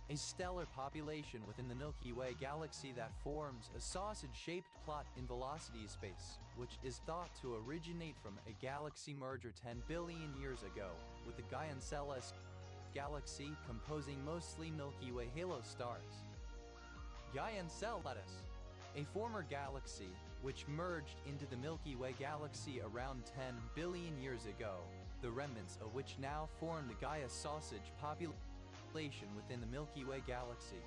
a stellar population within the Milky Way galaxy that forms a sausage-shaped plot in velocity space, which is thought to originate from a galaxy merger 10 billion years ago, with the Gaia Enceladus galaxy composing mostly Milky Way halo stars. Gaia Enceladus, a former galaxy which merged into the Milky Way galaxy around 10 billion years ago, the remnants of which now form the Gaia Sausage population within the Milky Way galaxy.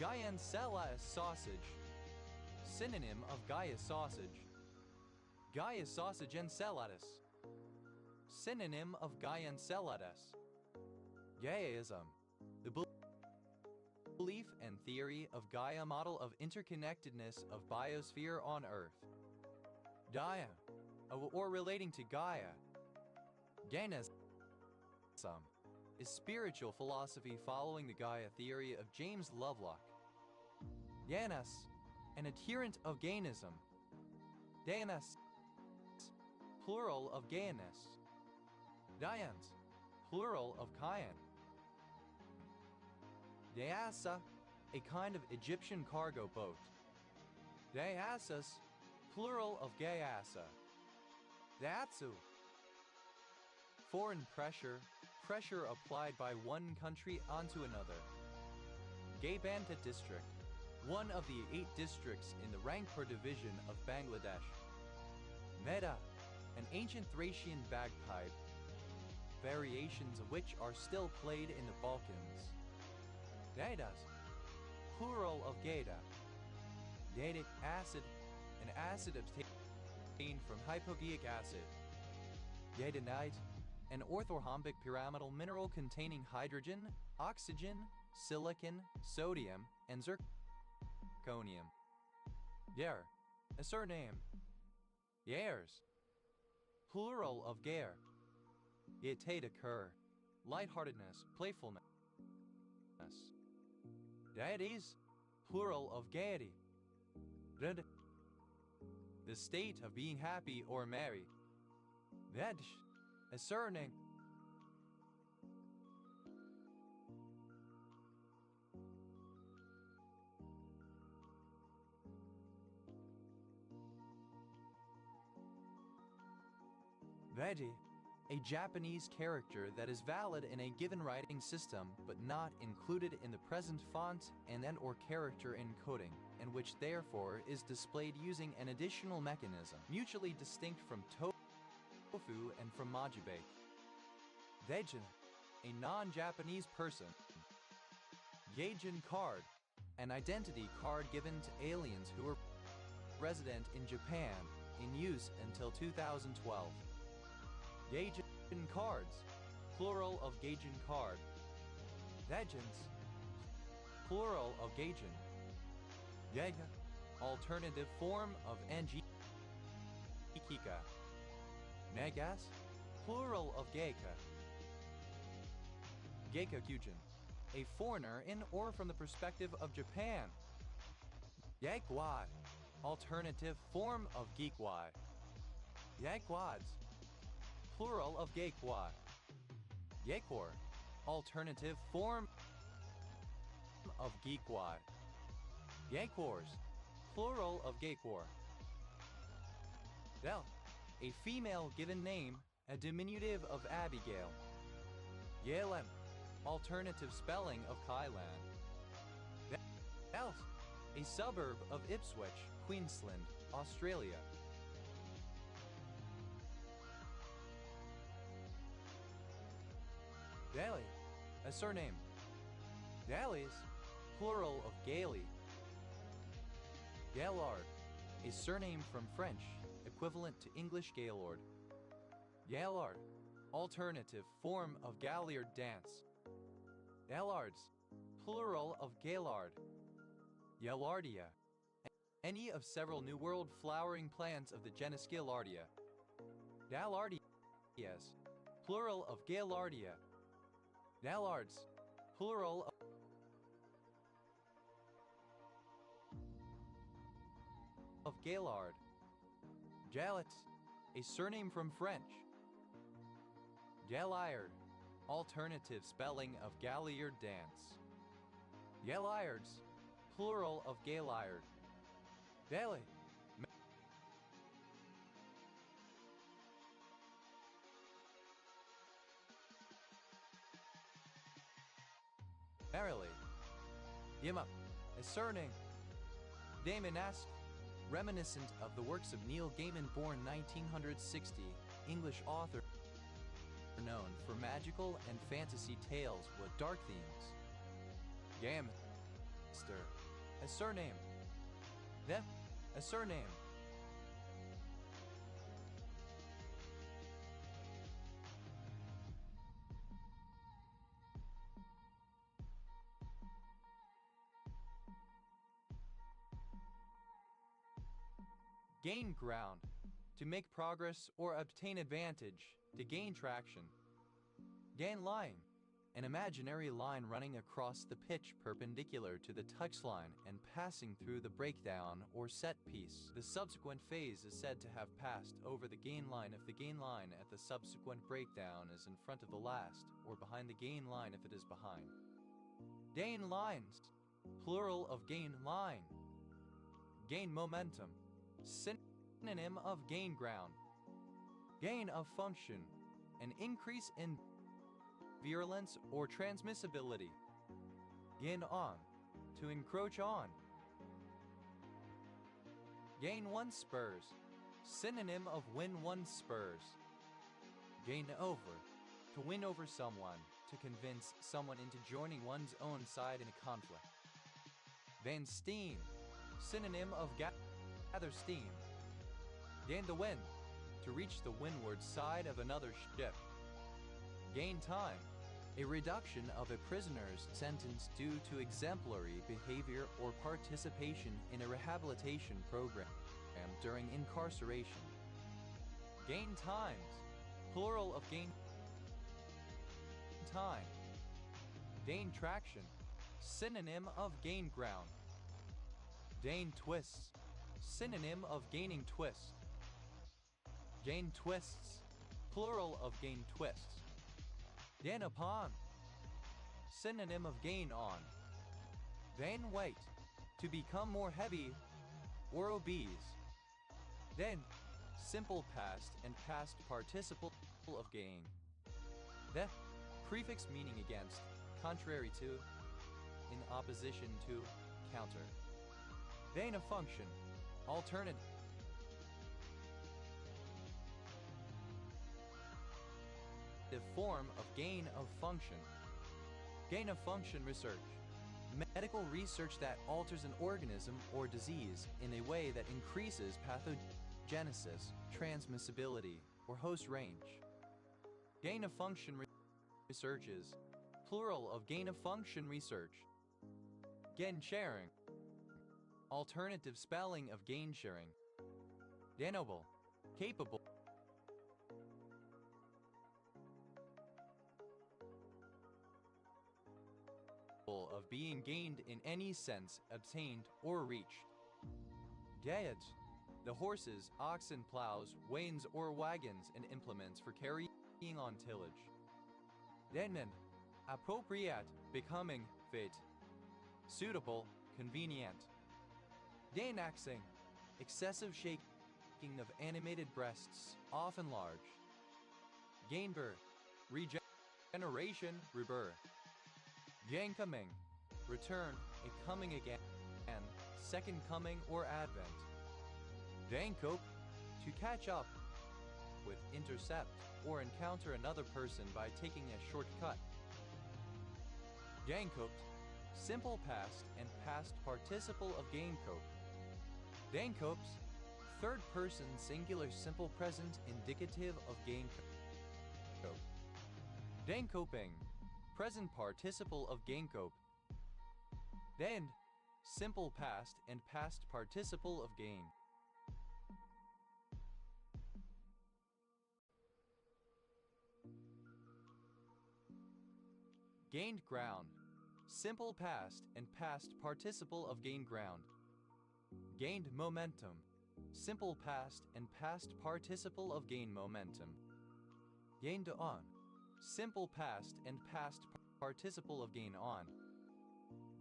Gaia Enceladus sausage, synonym of Gaia sausage. Gaia sausage Enceladus, synonym of Gaia Enceladus. Gaiaism, the belief and theory of Gaia model of interconnectedness of biosphere on Earth. Gaia, or relating to Gaia. Jainism is spiritual philosophy following the Gaia theory of James Lovelock. Janus, an adherent of Jainism. Dayanus, plural of Gaianus. Dians, plural of Kayan. Dayasa, a kind of Egyptian cargo boat. Dayasas, plural of Gayasa. Dayatsu, Foreign pressure, pressure applied by one country onto another. Gaibanta district, one of the 8 districts in the Rangpur division of Bangladesh. Meda, an ancient Thracian bagpipe, variations of which are still played in the Balkans. Gaidas, plural of gaida. Gaidic acid, an acid obtained from hypogeic acid. Gaidonite, an orthorhombic pyramidal mineral containing hydrogen, oxygen, silicon, sodium, and zirconium. Yer, a surname. Years, plural of gair. Yete occur, lightheartedness, playfulness. Deities, plural of gaiety. Red, the state of being happy or merry. Vedj, a surname. Veggie, a Japanese character that is valid in a given writing system but not included in the present font and or character encoding, and which therefore is displayed using an additional mechanism, mutually distinct from tofu and from majibake. Vejin, a non-Japanese person. Gaijin card, an identity card given to aliens who were resident in Japan, in use until 2012. Gaijin cards, plural of Gaijin card. Vejins, plural of Gaijin. Yega, alternative form of Angikika. Negas, plural of Geika. Geikokujin, a foreigner in or from the perspective of Japan. Yakwad, alternative form of Geekwad. Yakwads, plural of Gaikwad. Gaekwar, alternative form of Geekwad. Gaekwars, plural of Gaekwar. Del, a female given name, a diminutive of Abigail. Yalem, alternative spelling of Kylan. Elf, a suburb of Ipswich, Queensland, Australia. Daly, a surname. Dalys, plural of Gaily. Gaillard, a surname from French, equivalent to English Gaylord. Gaillard, alternative form of Galliard dance. Gallards, plural of Gaillard. Gaillardia, any of several New World flowering plants of the genus Gaillardia. Gallardias, plural of Gaillardia. Gallards, plural of Gaillard. Galet, a surname from French. Galliard, alternative spelling of Galliard dance. Galliards, plural of Gaillard. Daily, merrily. Yima, a surname. Damonesque, reminiscent of the works of Neil Gaiman, born 1960, English author known for magical and fantasy tales with dark themes. Gamster, a surname. Them, a surname. Gain ground, to make progress or obtain advantage, to gain traction. Gain line, an imaginary line running across the pitch perpendicular to the touchline and passing through the breakdown or set piece. The subsequent phase is said to have passed over the gain line if the gain line at the subsequent breakdown is in front of the last, or behind the gain line if it is behind. Gain lines, plural of gain line. Gain momentum, synonym of gain ground. Gain of function, an increase in virulence or transmissibility. Gain on, to encroach on. Gain 1 spurs, synonym of win 1 spurs. Gain over, to win over someone, to convince someone into joining one's own side in a conflict. Van steam, synonym of gather steam. Gain the wind, to reach the windward side of another ship. Gain time, a reduction of a prisoner's sentence due to exemplary behavior or participation in a rehabilitation program during incarceration. Gain times, plural of gain time. Gain traction, synonym of gain ground. Gain twists, synonym of gaining twist. Gain twists, plural of gain twists. Gain upon, synonym of gain on. Gain weight, to become more heavy or obese. Then, simple past and past participle of gain. The prefix meaning against, contrary to, in opposition to, counter. Gain a function, alternative. The form of gain of function. Gain of function research. Medical research that alters an organism or disease in a way that increases pathogenesis, transmissibility, or host range. Gain of function research is plural of gain of function research. Gain sharing. Alternative spelling of gain sharing. Gainable, capable. Of being gained in any sense, obtained, or reached. Gayet, the horses, oxen, plows, wains, or wagons and implements for carrying on tillage. Denman, appropriate, becoming, fit. Suitable, convenient. Gainaxing, excessive shaking of animated breasts, often large. Gainbirth, regeneration, rebirth. Gaincoming, return, a coming again, second coming or advent. Gaincope, to catch up with, intercept, or encounter another person by taking a shortcut. Gaincoped, simple past and past participle of gaincope. Gaincopes, third person singular simple present indicative of gaincope. Gaincoping, present participle of gaincope. Gained, simple past and past participle of gain. Gained ground, simple past and past participle of gained ground. Gained momentum, simple past and past participle of gain momentum. Gained on, simple past and past participle of gain on.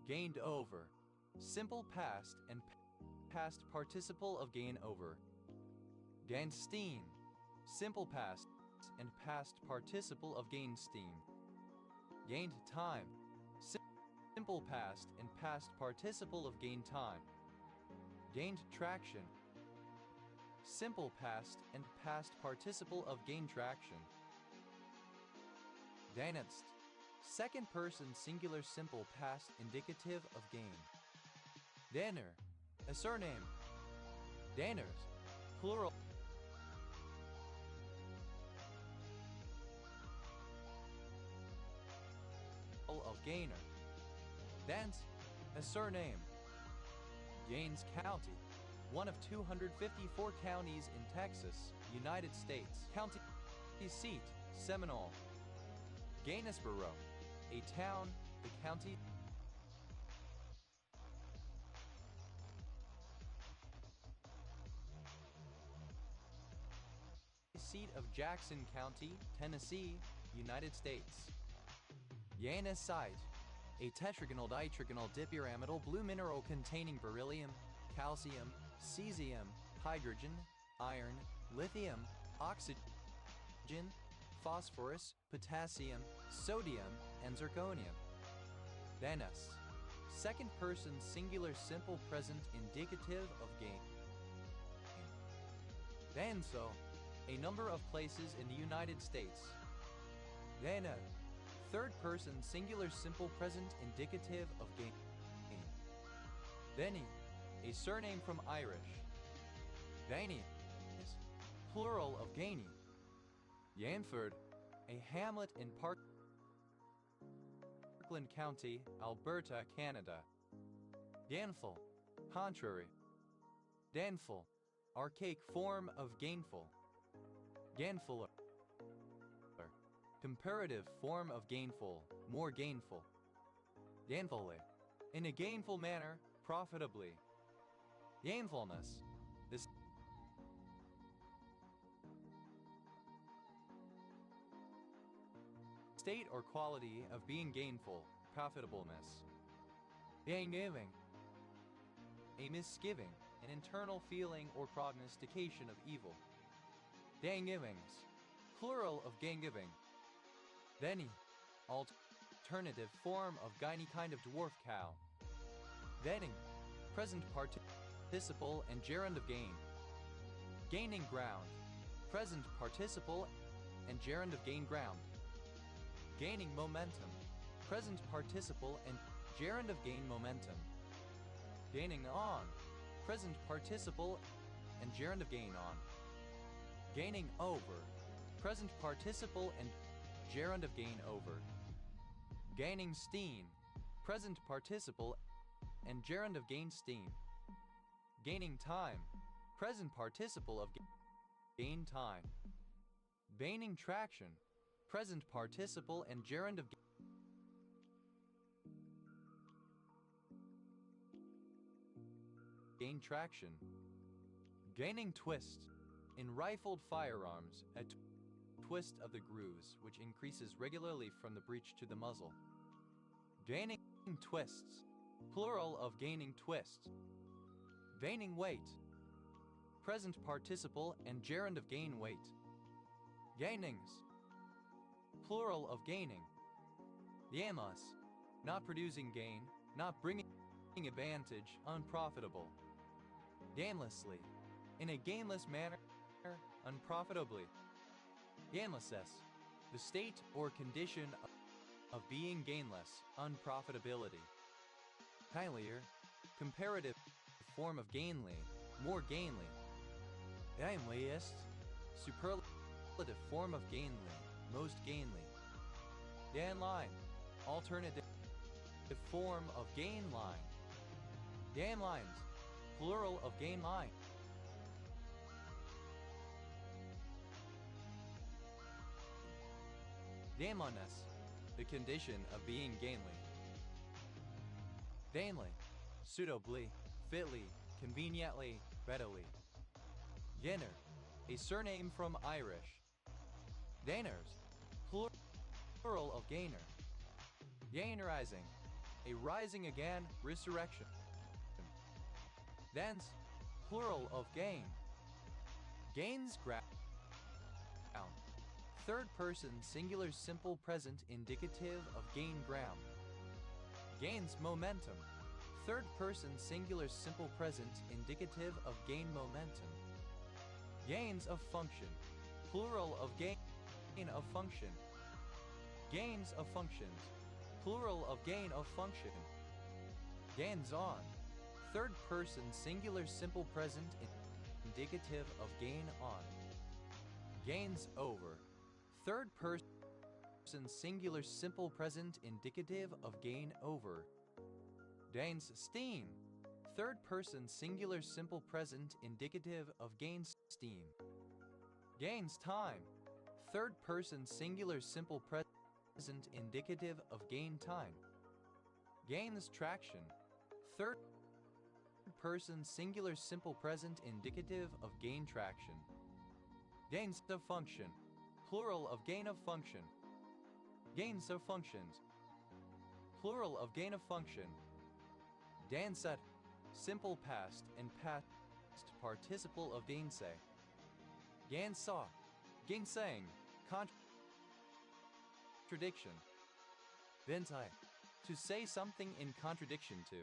Gained over, simple past and past participle of gain over. Gained steam, simple past and past participle of gain steam. Gained time, simple past and past participle of gain time. Gained traction, simple past and past participle of gain traction. Gainest, second person singular simple past indicative of gain. Danner, a surname. Danners, plural. Of gainer. Dance, a surname. Gaines County, one of 254 counties in Texas, United States. County seat, Seminole. Gainesboro, a town, the county seat of Jackson County, Tennessee, United States. Yannesite, a tetragonal ditrigonal dipyramidal blue mineral containing beryllium, calcium, cesium, hydrogen, iron, lithium, oxygen, phosphorus, potassium, sodium, and zirconium. Then S. Second person singular simple present indicative of gain. Then so, a number of places in the United States. Then a third person singular simple present indicative of gain. Then a surname from Irish. Gainy is plural of Gainy. Yanford, a hamlet in Parkland County, Alberta, Canada. Danful, contrary. Danful, archaic form of gainful. Gainfuller, comparative form of gainful, more gainful. Gainfully, in a gainful manner, profitably. Gainfulness, this state or quality of being gainful, profitableness. Gain-giving, a misgiving, an internal feeling or prognostication of evil. Gain-givings, plural of gain-giving. Theny, alternative form of gyny kind of dwarf cow. Theny, present participle and gerund of gain. Gaining ground, present participle and gerund of gain ground. Gaining momentum, present participle and gerund of gain momentum. Gaining on, present participle and gerund of gain on. Gaining over, present participle and gerund of gain over. Gaining steam, present participle and gerund of gain steam. Gaining time, present participle of gain time. Gaining traction, present participle and gerund of gain traction. Gaining twist, in rifled firearms, a twist of the grooves which increases regularly from the breech to the muzzle. Gaining twists, plural of gaining twist. Gaining weight, present participle and gerund of gain weight. Gainings, plural of gaining. Yamas, not producing gain, not bringing advantage, unprofitable. Gainlessly, in a gainless manner, unprofitably. Gainlessness, the state or condition of being gainless, unprofitability. Highlier, comparative form of gainly, more gainly. Gainliest, superlative form of gainly, most gainly. Gainline, alternative form of gain line. Gain lines, plural of gain line. Gainliness, the condition of being gainly. Gainly, suitably, fitly, conveniently, readily. Gainer, a surname from Irish. Gainers, plural of gainer. Gainerizing, a rising again, resurrection. Thence, plural of gain. Gains ground. Third person singular simple present indicative of gain ground. Gains momentum. Third person singular simple present indicative of gain momentum. Gains of function. Plural of gain of function. Gains of functions. Plural of gain of function. Gains on. Third person singular simple present indicative of gain on. Gains over. Third person singular simple present indicative of gain over. Gains steam. Third person singular simple present indicative of gain steam. Gains time. Third person singular simple present indicative of gain time. Gains traction. Third person singular simple present indicative of gain traction. Gains of function. Plural of gain of function. Gains of functions. Plural of gain of function. Gainset, simple past and past participle of gainsay. Gainsaw, gainsaying, contradiction. Ventai, to say something in contradiction to.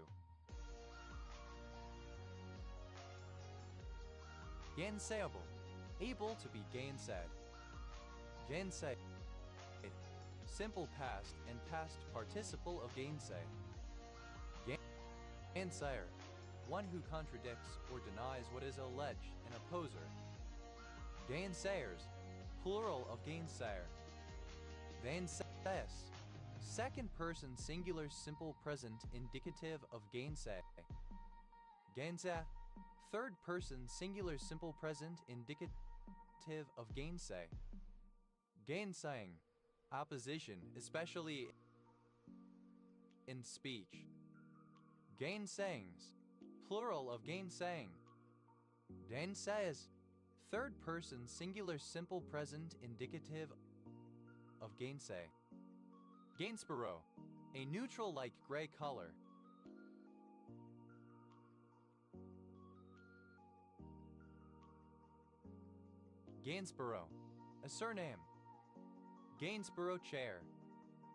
Gainsayable, able to be gainsaid. Gainsay, simple past and past participle of gainsay. Gainsayer, one who contradicts or denies what is alleged, an opposer. Gainsayers, plural of gainsayer. Gainsayers, second person singular simple present indicative of gainsay. Gainsay, third person singular simple present indicative of gainsay. Gainsaying, opposition, especially in speech. Gainsayings, plural of gainsaying. Gainsayers, third person singular simple present indicative of gainsay. Gainsborough, a neutral like gray color. Gainsborough, a surname. Gainsborough chair,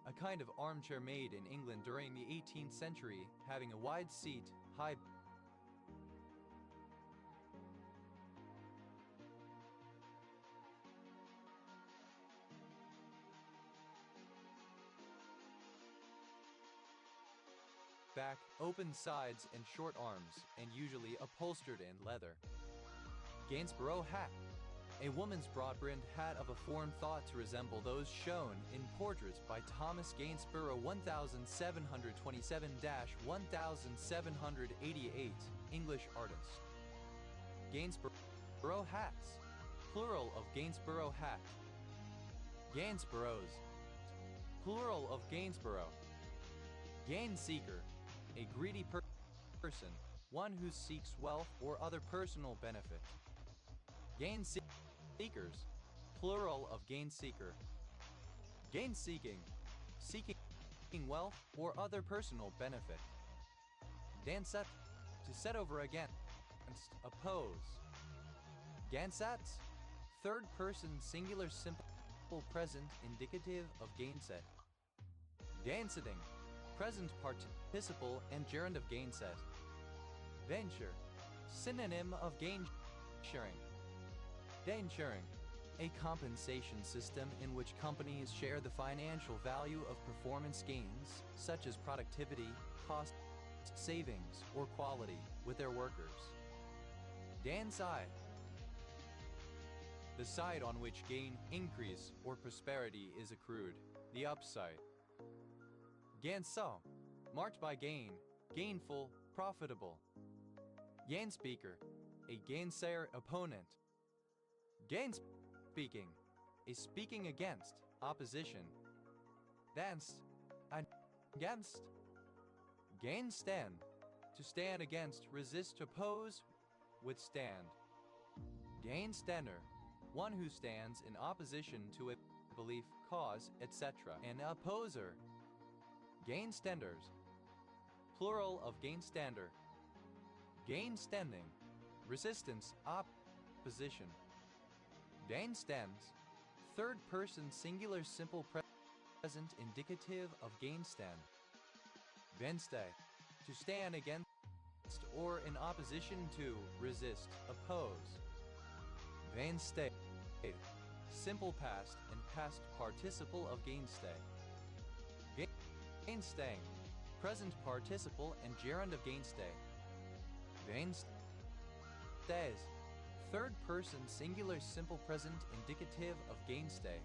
a kind of armchair made in England during the 18th century, having a wide seat, high back, open sides and short arms, and usually upholstered in leather. Gainsborough hat, a woman's broad-brimmed hat of a form thought to resemble those shown in portraits by Thomas Gainsborough 1727-1788, English artist. Gainsborough hats, plural of Gainsborough hat. Gainsboroughs, plural of Gainsborough. Gainseeker, a greedy person, one who seeks wealth or other personal benefit. Gainseekers, plural of gainseeker. Gainseeking, seeking wealth or other personal benefit. Danset, to set over against, oppose. Gansats, third person singular simple present indicative of gainset. Gainsetting, present participle and gerund of gainset. Venture, synonym of gain sharing. Gainsharing, a compensation system in which companies share the financial value of performance gains, such as productivity, cost savings, or quality, with their workers. Downside, the side on which gain, increase, or prosperity is accrued, the upside. Gainsaw, marked by gain, gainful, profitable. Gainspeaker, a gainsayer opponent. Gainspeaking, a speaking against, opposition. Dance, against. Gainstand, to stand against, resist, oppose, withstand. Gainstander, one who stands in opposition to a belief, cause, etc. An opposer. Gainstanders, plural of gainstander. Gainstanding, resistance, opposition. Gainstands, third person singular simple present indicative of gainstand. Gainstay, to stand against or in opposition to, resist, oppose. Gainstay, simple past and past participle of gainstay. Gainstaying, present participle and gerund of gainstay. Gainstays, third person singular simple present indicative of gainstay.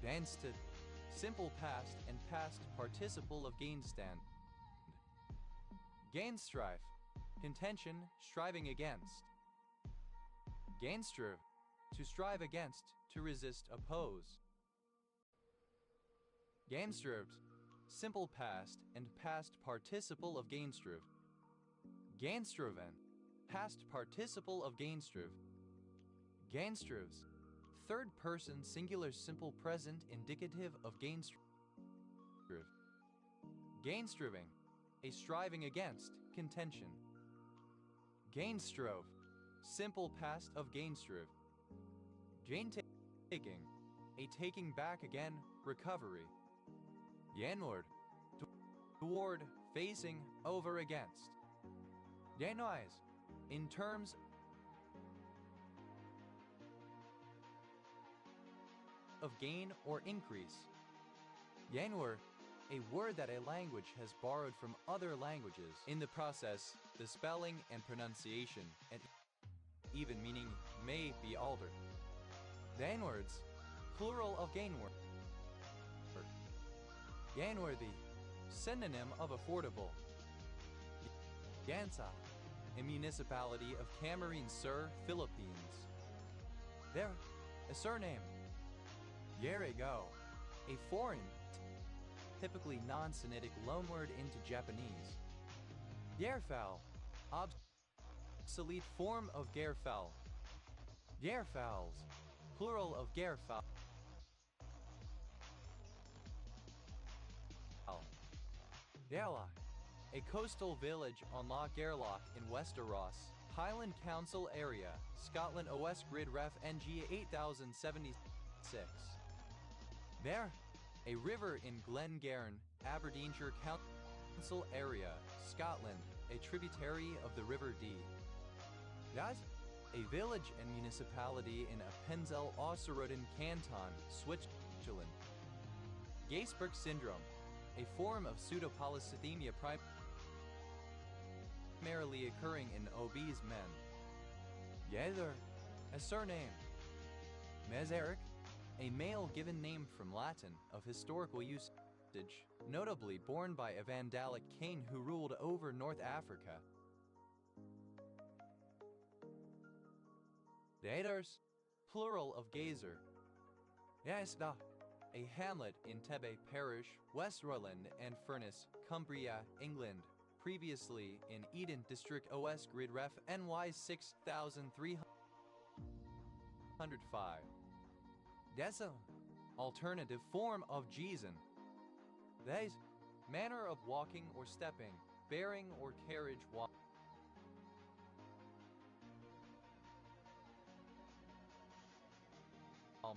Gainstead, simple past and past participle of gainstand. Gainstrive, contention, striving against. Gainstrive, to strive against, to resist, oppose. Gainstrived, simple past and past participle of gainstrive. Gainstriven, past participle of gainstrive. Gainstrives, third person singular simple present indicative of gainstrive. Gainstriving, a striving against, contention. Gainstrove, simple past of gainstrive. Gaintaking, a taking back again, recovery. Yanward, toward, facing, over against. Yanwise, in terms of gain or increase. Yanwar, a word that a language has borrowed from other languages. In the process, the spelling and pronunciation and even meaning may be altered. Yanwords, plural of gainward. Yanworthy, synonym of affordable. Yansa, a municipality of Camarines Sur, Philippines. There, a surname. Yerego, a foreign, typically non-Sinitic loanword into Japanese. Yerfal, obsolete form of Gerfal. Yerfals, plural of Gerfal. Yerla, a coastal village on Loch Gairloch in Westeros, Highland Council area, Scotland OS Grid Ref NG 8076. There, a river in Glencairn, Aberdeenshire Council area, Scotland, a tributary of the River Dee. Yaz, a village and municipality in Appenzell Ausserrhoden Canton, Switzerland. Gaisberg syndrome, a form of pseudopolycythemia primarily occurring in obese men. Yether, a surname. Meseric, a male given name from Latin of historical usage, notably borne by a Vandalic king who ruled over North Africa. Daeders, plural of gazer. Yaesda, a hamlet in Tebe Parish, West Rutland and Furness, Cumbria, England, previously in Eden District OS Grid Ref NY 6305. Desa, alternative form of Jeeson. These, manner of walking or stepping, bearing or carriage while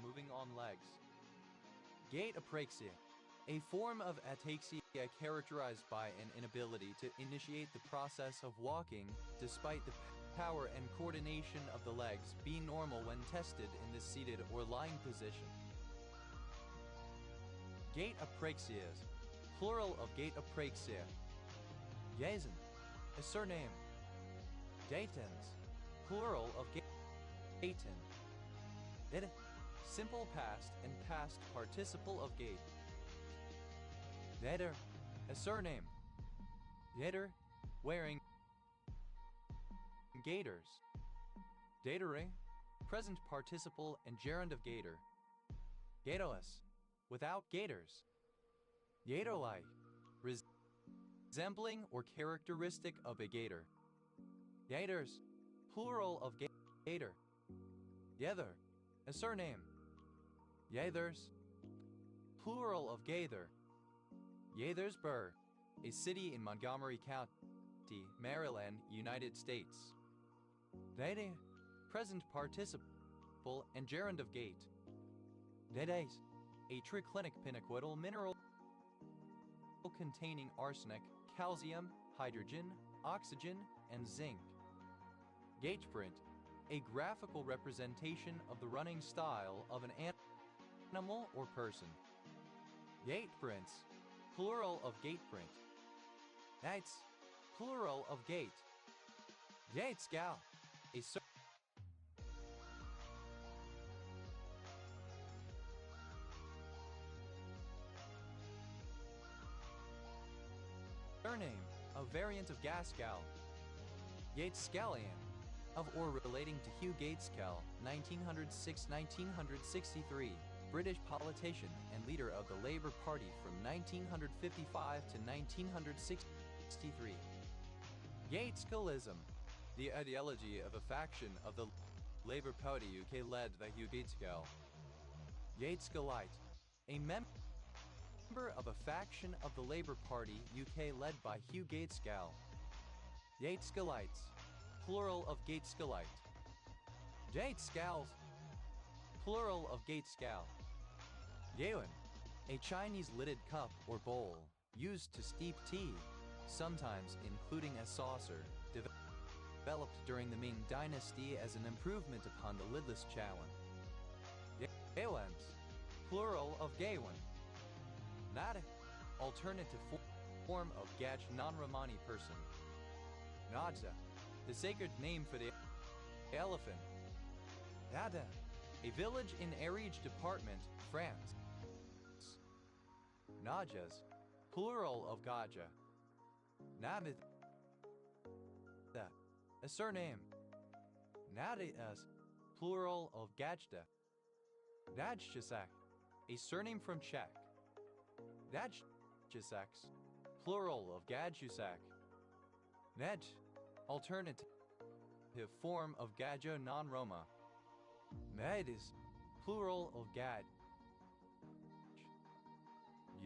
moving on legs. Gait apraxia, a form of ataxia characterized by an inability to initiate the process of walking despite the power and coordination of the legs being normal when tested in the seated or lying position. Gait apraxias, plural of gait apraxia. Yazen, a surname. Datens, plural of gaten. It, simple past and past participle of gait. Yeder, a surname. Yeder, wearing gaiters. Datere, present participle and gerund of gaiter. Gaitoas, without gaiters. Gaiterlai, resembling or characteristic of a gaiter. Gaiters, plural of gaiter. Yether, a surname. Yathers, plural of gaither. Yathersburg, a city in Montgomery County, Maryland, United States. Dede, present participle and gerund of gait. Dedes, a triclinic pinaquidal mineral containing arsenic, calcium, hydrogen, oxygen, and zinc. Gateprint, a graphical representation of the running style of an animal or person. Gateprints, plural of gateprint. Gates, plural of gate. Gatesgal, a surname, a variant of Gaskell. Gatescallion, of or relating to Hugh Gaitskell, 1906-1963, British politician and leader of the Labour Party from 1955 to 1963. Gatescallism, the ideology of a faction of the Labour Party UK led by Hugh Gaitskell. Gatescallite, a member of a faction of the Labour Party UK led by Hugh Gaitskell. Gatescallites, plural of Gatescallite. Gatescalls, plural of Gatescal. Yuan, a Chinese lidded cup or bowl used to steep tea, sometimes including a saucer, developed during the Ming Dynasty as an improvement upon the lidless chawan. Gaiwans, plural of Gaiwan. Nada, alternative form of Gaj non-Romani person. Nadza, the sacred name for the elephant. Nada, a village in Ariège Department, France. Najas, plural of Gaja. Nabith, a surname. Nadias, plural of Gajda. Dajchisak, a surname from Czech. Dajchisaks, plural of Gadjusak. Nej, alternative form of Gajo non-Roma. Medis, plural of Gad.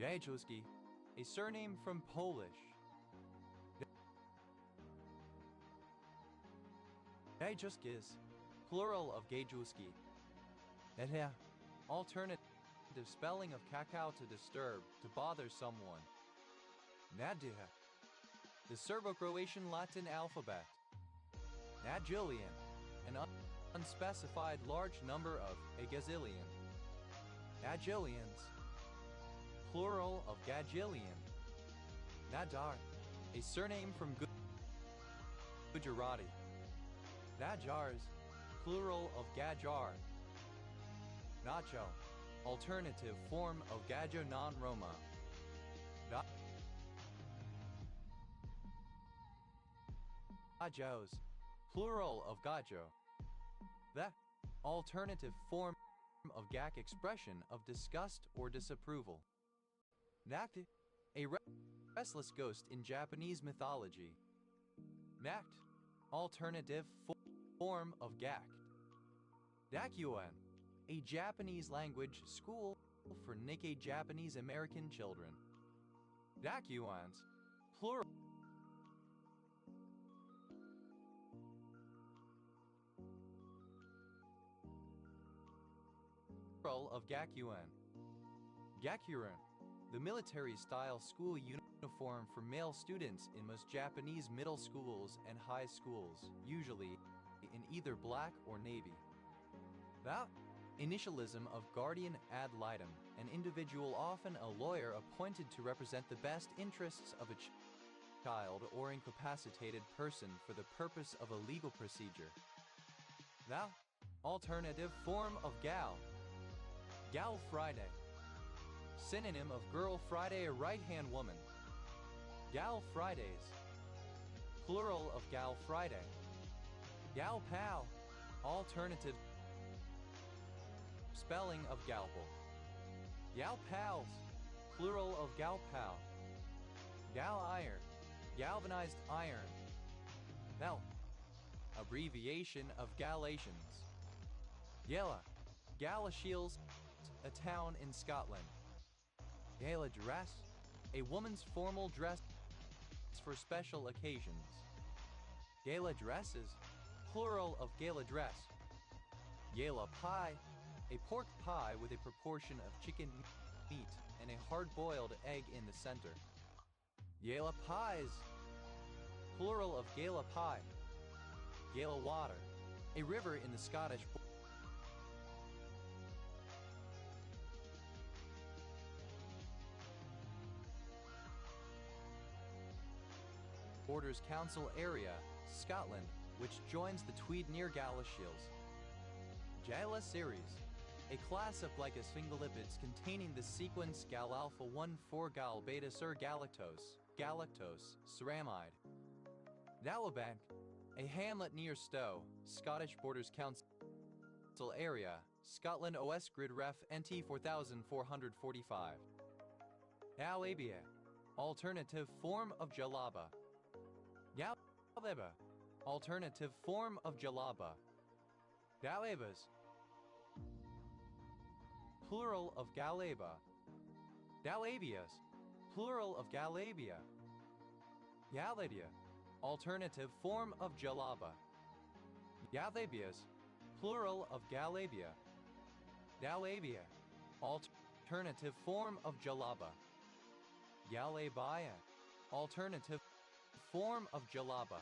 Jajowski, a surname from Polish. Gajewskis, plural of Gajewski. Ethe, alternative spelling of cacao to disturb, to bother someone. Nadiha, the Serbo-Croatian Latin alphabet. Nadjulian, an unspecified large number of a gazillion. Nadjilians, plural of Gajillion. Nadar, a surname from Gujarati. Najars, plural of Gajar. Nacho, alternative form of Gajo non-Roma. Gajos, plural of Gajo. The alternative form of Gak expression of disgust or disapproval. Nakt, a restless ghost in Japanese mythology. Nakt, alternative form of Gakt. Dakyuan, a Japanese language school for Nikkei Japanese American children. Dakyuans, plural of Gakuan. Gakuran, the military-style school uniform for male students in most Japanese middle schools and high schools, usually in either black or navy. That initialism of guardian ad litem, an individual, often a lawyer appointed to represent the best interests of a child or incapacitated person for the purpose of a legal procedure. Thou, alternative form of gal. Gal Friday. Synonym of Girl Friday, a right-hand woman. Gal Fridays. Plural of Gal Friday. Gal Pal. Alternative spelling of Galpal. Gal Pals. Plural of Gal Pal. Gal Iron. Galvanized iron. Vel. Abbreviation of Galatians. Yella. Galashiels, a town in Scotland. Gala dress, a woman's formal dress for special occasions. Gala dresses, plural of gala dress. Gala pie, a pork pie with a proportion of chicken meat and a hard-boiled egg in the center. Gala pies, plural of gala pie. Gala water, a river in the Scottish Borders Council area, Scotland, which joins the Tweed near Galashiels. Gala series, a class of glycosphingolipids containing the sequence gal-alpha 1,4-gal beta-sur galactose, ceramide. Dallabank, a hamlet near Stow, Scottish Borders Council area, Scotland OS Grid Ref NT 4445. Galabia, alternative form of jalaba. Galaba, alternative form of jalaba. Galabas, plural of galaba. Galabias, plural of galabia. Galabia, alternative form of jalaba. Galabias, plural of galabia. Galabia, alternative form of jalaba. Galabaya. Alternative form of jalaba.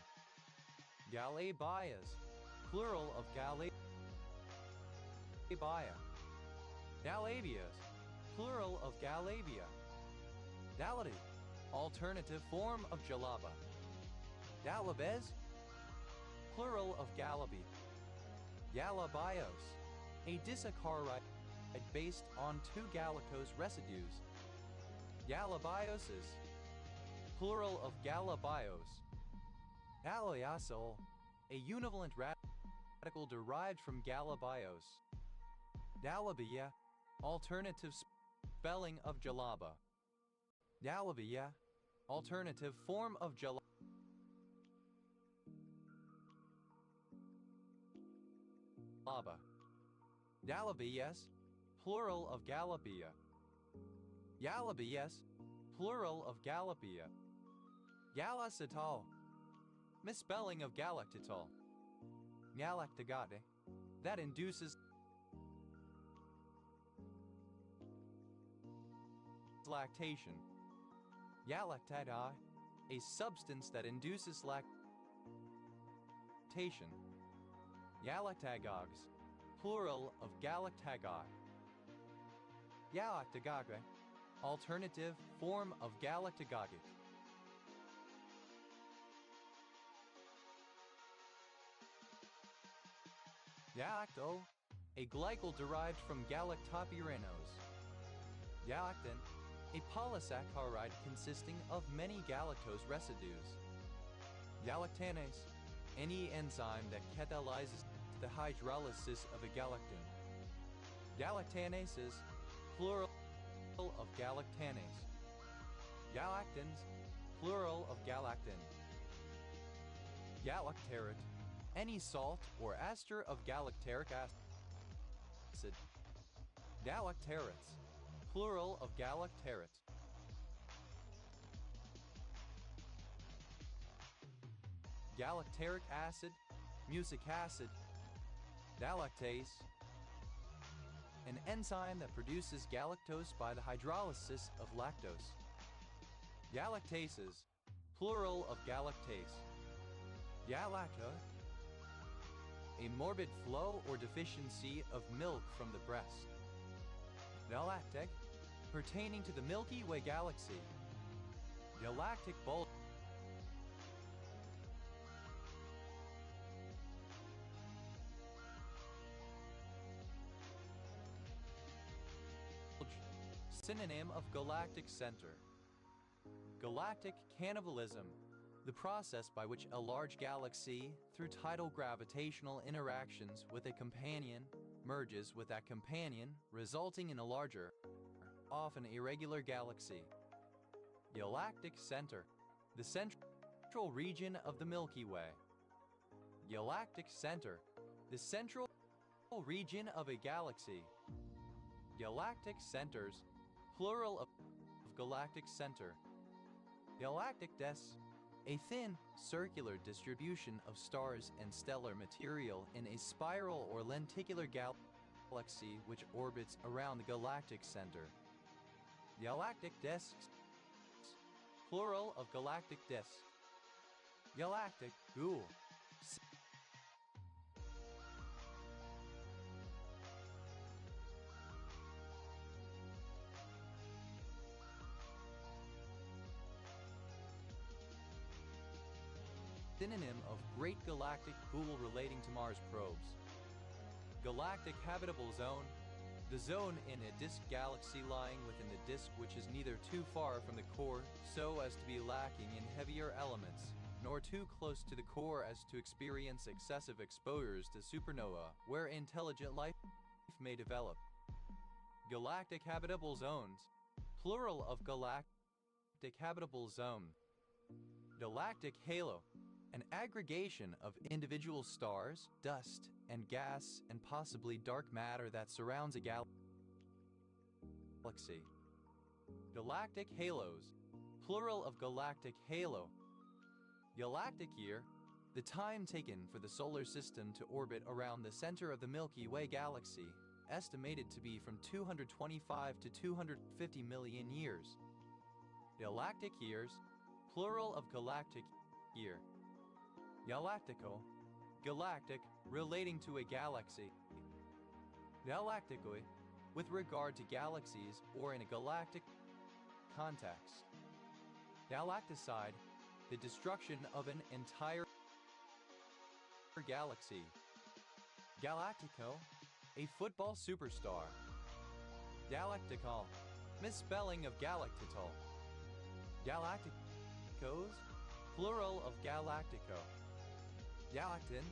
Galabayas. Plural of galabaya. Galabias. Plural of galabia. Daladi. Alternative form of jalaba. Dalabez. Plural of galabi. Galabios. A disaccharide based on two galactose residues. Galabioses. Plural of galabios. Galiasol. A univalent radical derived from galabios. Dalabia. Alternative spelling of jalaba. Dalabia. Alternative form of jalaba. Galabias. Plural of galabia. Galabias. Plural of galabia. Galactitol. Misspelling of galactitol. Galactigate. That induces lactation. Galactidi. A substance that induces lactation. Galactagogues. Plural of galactagi. Galactagage. Alternative form of galactagogic. Galacto. A glycol derived from galactopyranos. Galactin. A polysaccharide consisting of many galactose residues. Galactanase. Any enzyme that catalyzes the hydrolysis of a galactin. Galactanases. Plural of galactanase. Galactins. Plural of galactin. Galactarid. Any salt or ester of galactaric acid. Galactarates. Plural of galactarit. Galactaric acid. Mucic acid. Galactase. An enzyme that produces galactose by the hydrolysis of lactose. Galactases. Plural of galactase. Galacta. A morbid flow or deficiency of milk from the breast. Galactic. Pertaining to the Milky Way galaxy. Galactic bulge. Synonym of galactic center. Galactic cannibalism. The process by which a large galaxy, through tidal gravitational interactions with a companion, merges with that companion, resulting in a larger, often irregular galaxy. Galactic center. The central region of the Milky Way. Galactic center. The central region of a galaxy. Galactic centers. Plural of galactic center. Galactic disk. A thin, circular distribution of stars and stellar material in a spiral or lenticular galaxy which orbits around the galactic center. Galactic disks. Plural of galactic disk. Galactic ghoul. Synonym of Great Galactic Ghoul relating to Mars probes. Galactic habitable zone. The zone in a disk galaxy lying within the disk which is neither too far from the core so as to be lacking in heavier elements, nor too close to the core as to experience excessive exposures to supernova, where intelligent life may develop. Galactic habitable zones. Plural of galactic habitable zone. Galactic halo. An aggregation of individual stars, dust, and gas, and possibly dark matter that surrounds a galaxy. Galactic halos. Plural of galactic halo. Galactic year. The time taken for the solar system to orbit around the center of the Milky Way galaxy, estimated to be from 225 to 250 million years. Galactic years, plural of galactic year. Galactico, galactic, relating to a galaxy. Galacticoi, with regard to galaxies or in a galactic context. Galacticide, the destruction of an entire galaxy. Galactico, a football superstar. Galactical, misspelling of galactitol. Galacticos, plural of galactico. Galactin,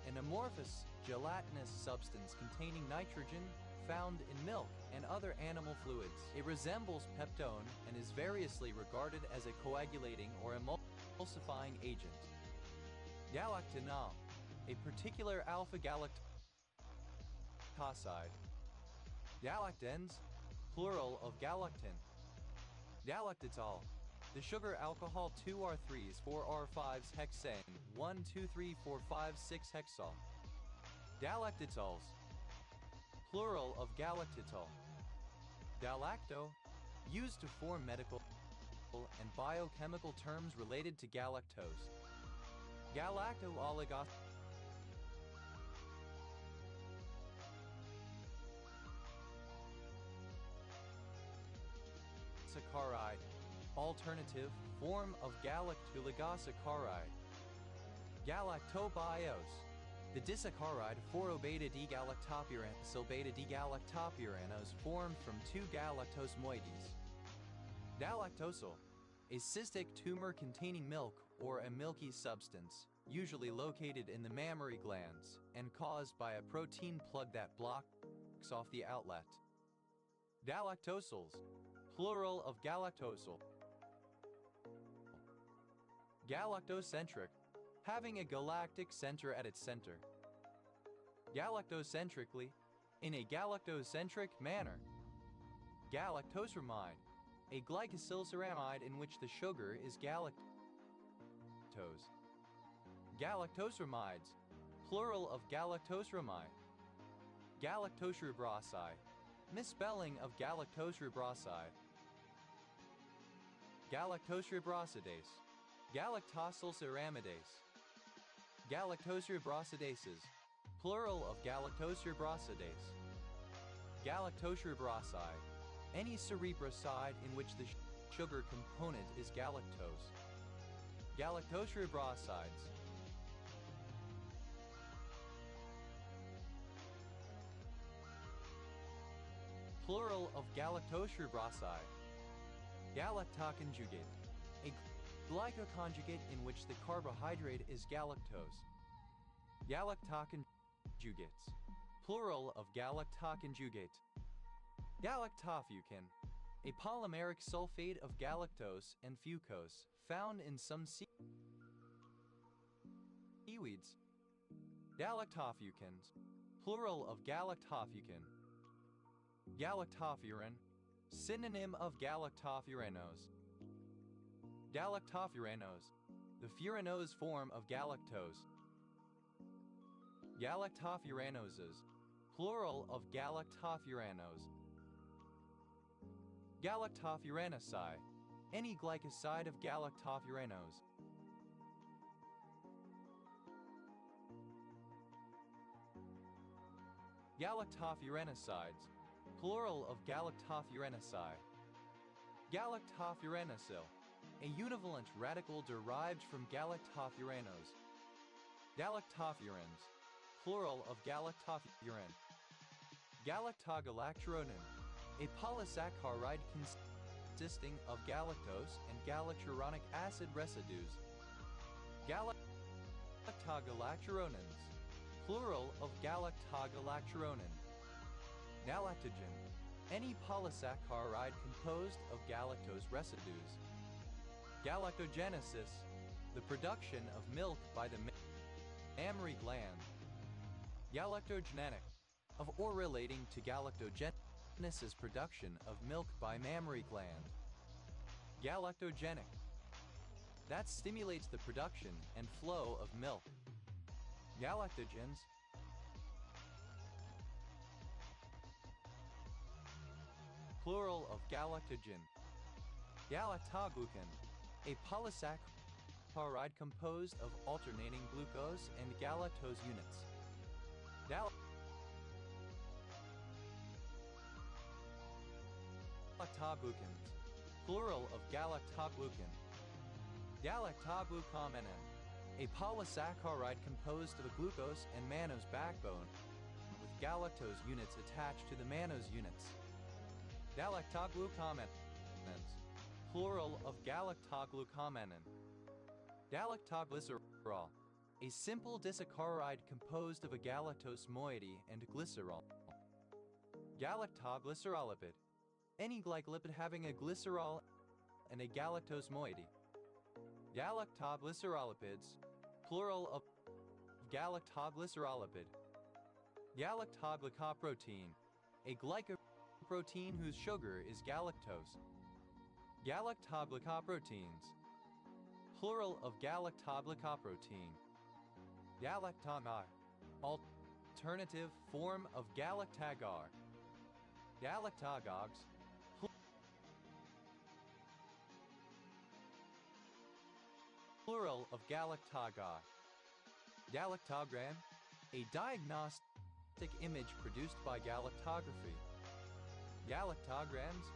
an amorphous, gelatinous substance containing nitrogen found in milk and other animal fluids. It resembles peptone and is variously regarded as a coagulating or emulsifying agent. Galactinol, a particular alpha-galactoside. Galactans, plural of galactin. Galactitol, the sugar alcohol 2R3s 4R5s hexane 1 2 3 4 5 6 hexol. Galactitols, plural of galactitol. Galacto, used to form medical and biochemical terms related to galactose. Galacto-oligos saccharide, alternative form of galactooligosaccharide. Galactobiose, the disaccharide 4-beta-D-galactopuranol beta-D-galactopuranose formed from 2 galactose moieties. Galactosal, a cystic tumor containing milk or a milky substance, usually located in the mammary glands and caused by a protein plug that blocks off the outlet. Galactosals, plural of galactosal. Galactocentric, having a galactic center at its center. Galactocentrically, in a galactocentric manner. Galactoceramide, a glycosylceramide in which the sugar is galactose. Galactoceramides, plural of galactoceramide. Galactocerebroside, misspelling of galactocerebroside. Galactocerebrosidase, galactosylceramidase. Galactocerebrosidases, plural of galactocerebrosidase. Galactocerebroside, any cerebroside in which the sugar component is galactose. Galactocerebrosides. Plural of galactocerebroside. Galactoconjugate, a glycoconjugate in which the carbohydrate is galactose. Galactoconjugates, plural of galactoconjugate. Galactofucin, a polymeric sulfate of galactose and fucose found in some seaweeds. Galactofucins, plural of galactofucin. Galactofuran, synonym of galactofuranose. Galactofuranose, the furanose form of galactose. Galactofuranoses, plural of galactofuranose. Galactofuranocide, any glycoside of galactofuranose. Galactofuranocides, plural of galactofuranocide. Galactofuranosyl, a univalent radical derived from galactofuranose. Galactofurans, plural of galactofuran. Galactogalacturonin, a polysaccharide consisting of galactose and galacturonic acid residues. Galactogalacturonins, plural of galactogalacturonin. Galactogen, any polysaccharide composed of galactose residues. Galactogenesis, the production of milk by the mammary gland. Galactogenic, of or relating to galactogenesis, production of milk by mammary gland. Galactogenic, that stimulates the production and flow of milk. Galactogens, plural of galactogen. Galactoglucan, a polysaccharide composed of alternating glucose and galactose units. Galactoglucans, plural of galactoglucan. Galactoglucomannan, a polysaccharide composed of a glucose and mannose backbone with galactose units attached to the mannose units. Galactoglucomannans, plural of galactoglucomannan. Galactoglycerol, a simple disaccharide composed of a galactose moiety and glycerol. Galactoglycerolipid, any glycolipid having a glycerol and a galactose moiety. Galactoglycerolipids, plural of galactoglycerolipid. Galactoglycoprotein, a glycoprotein whose sugar is galactose. Galactoglycoproteins, plural of galactoglycoprotein. Galactagar, alternative form of galactagar. Galactagogues, plural of galactagar. Galactogram, a diagnostic image produced by galactography. Galactograms,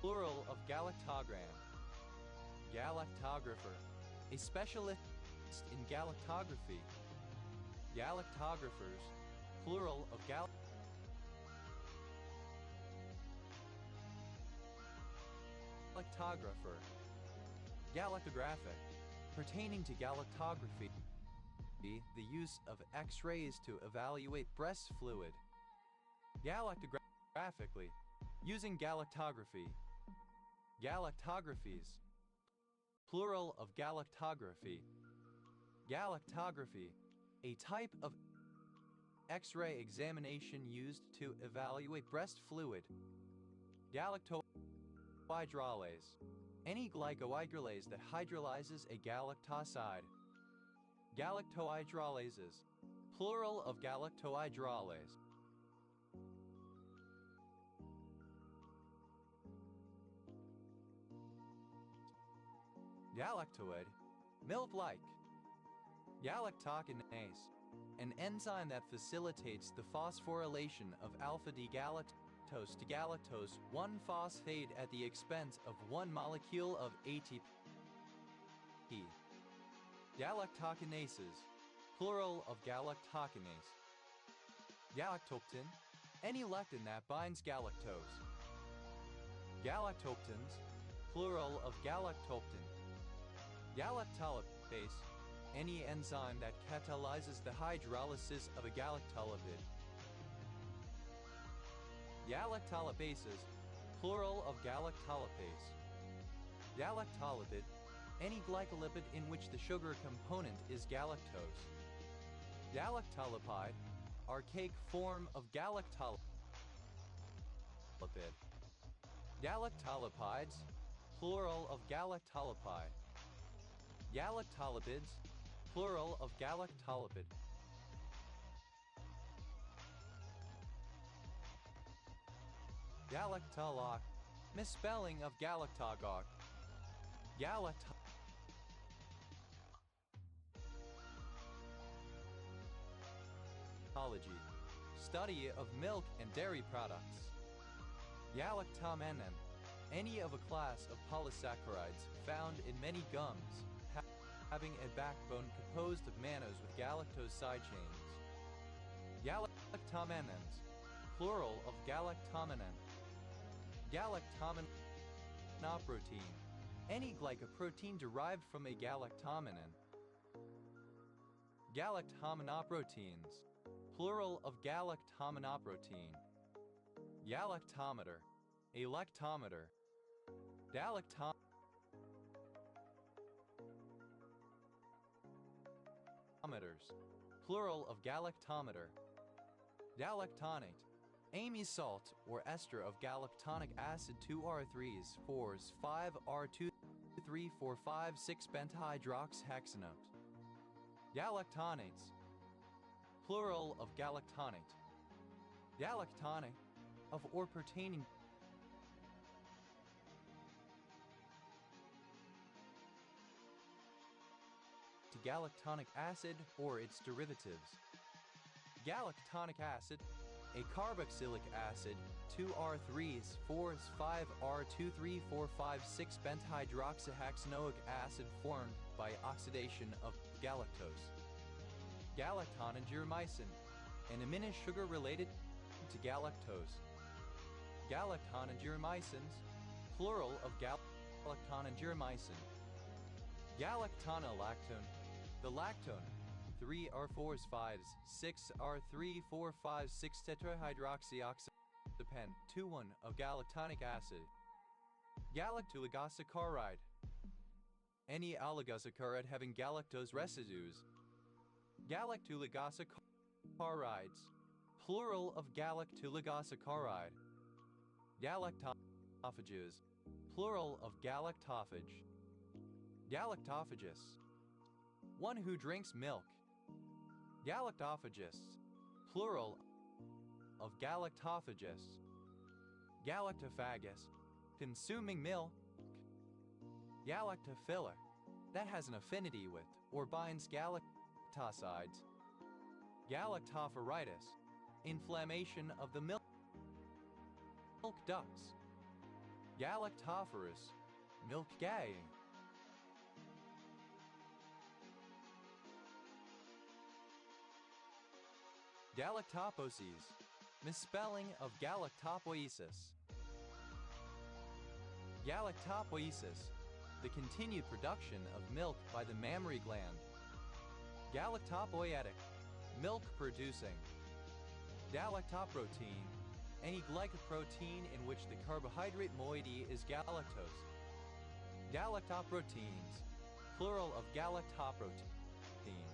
plural of galactogram. Galactographer, a specialist in galactography. Galactographers, plural of galactographer. Galactographic, pertaining to galactography, the use of X-rays to evaluate breast fluid. Galactographically, using galactography. Galactographies, plural of galactography. Galactography, a type of X-ray examination used to evaluate breast fluid. Galactohydrolase, any glycohydrolase that hydrolyzes a galactoside. Galactohydrolases, plural of galactohydrolase. Galactoid, milk-like. Galactokinase, an enzyme that facilitates the phosphorylation of alpha-D-galactose to galactose 1-phosphate at the expense of one molecule of ATP. Galactokinases, plural of galactokinase. Galactoctin, any lectin that binds galactose. Galactoctins, plural of galactoctin. Galactolipase, any enzyme that catalyzes the hydrolysis of a galactolipid. Galactolipases, plural of galactolipase. Galactolipid, any glycolipid in which the sugar component is galactose. Galactolipide, archaic form of galactolipid. Galactolipides, plural of galactolipide. Galactolipids, plural of galactolipid. Galactologue, misspelling of galactagar. Galactology, study of milk and dairy products. Galactomannan, any of a class of polysaccharides found in many gums, having a backbone composed of mannose with galactose side chains. Galactomannans, plural of galactomannan. Galactomanoprotein, any glycoprotein derived from a galactomannan. Galactomanoproteins, plural of galactomanoprotein. Galactometer, a lactometer. Galactometers, plural of galactometer. Galactonate, amine salt or ester of galactonic acid 2R3s 4s 5R2 3 4 5 6 pentahydroxyhexanoate. Galactonates, plural of galactonate. Galactonic, of or pertaining galactonic acid or its derivatives. Galactonic acid, a carboxylic acid, 2R3s, 4s, 5R23456 benzhydroxyhexanoic acid formed by oxidation of galactose. Galactonogermycin, an amino sugar related to galactose. Galactonogermycins, plural of galactonogermycin. Galactonolactone, the lactone, 3R4s, 5s, 6R3456 tetrahydroxyoxypen, 2,1 of galactonic acid. Galactulogosaccharide, any oligosaccharide having galactose residues. Galactulogosaccarides, plural of galactulogosaccharide. Galactophages, plural of galactophage. Galactophagus, one who drinks milk. Galactophagus, plural of galactophagus. Galactophagus, consuming milk. Galactophilic, that has an affinity with or binds galactosides. Galactophoritis, inflammation of the milk ducts. Galactophorus, milk gaying. Galactoposes, misspelling of galactopoiesis. Galactopoiesis, the continued production of milk by the mammary gland. Galactopoietic, milk producing. Galactoprotein, any glycoprotein in which the carbohydrate moiety is galactose. Galactoproteins, plural of galactoprotein.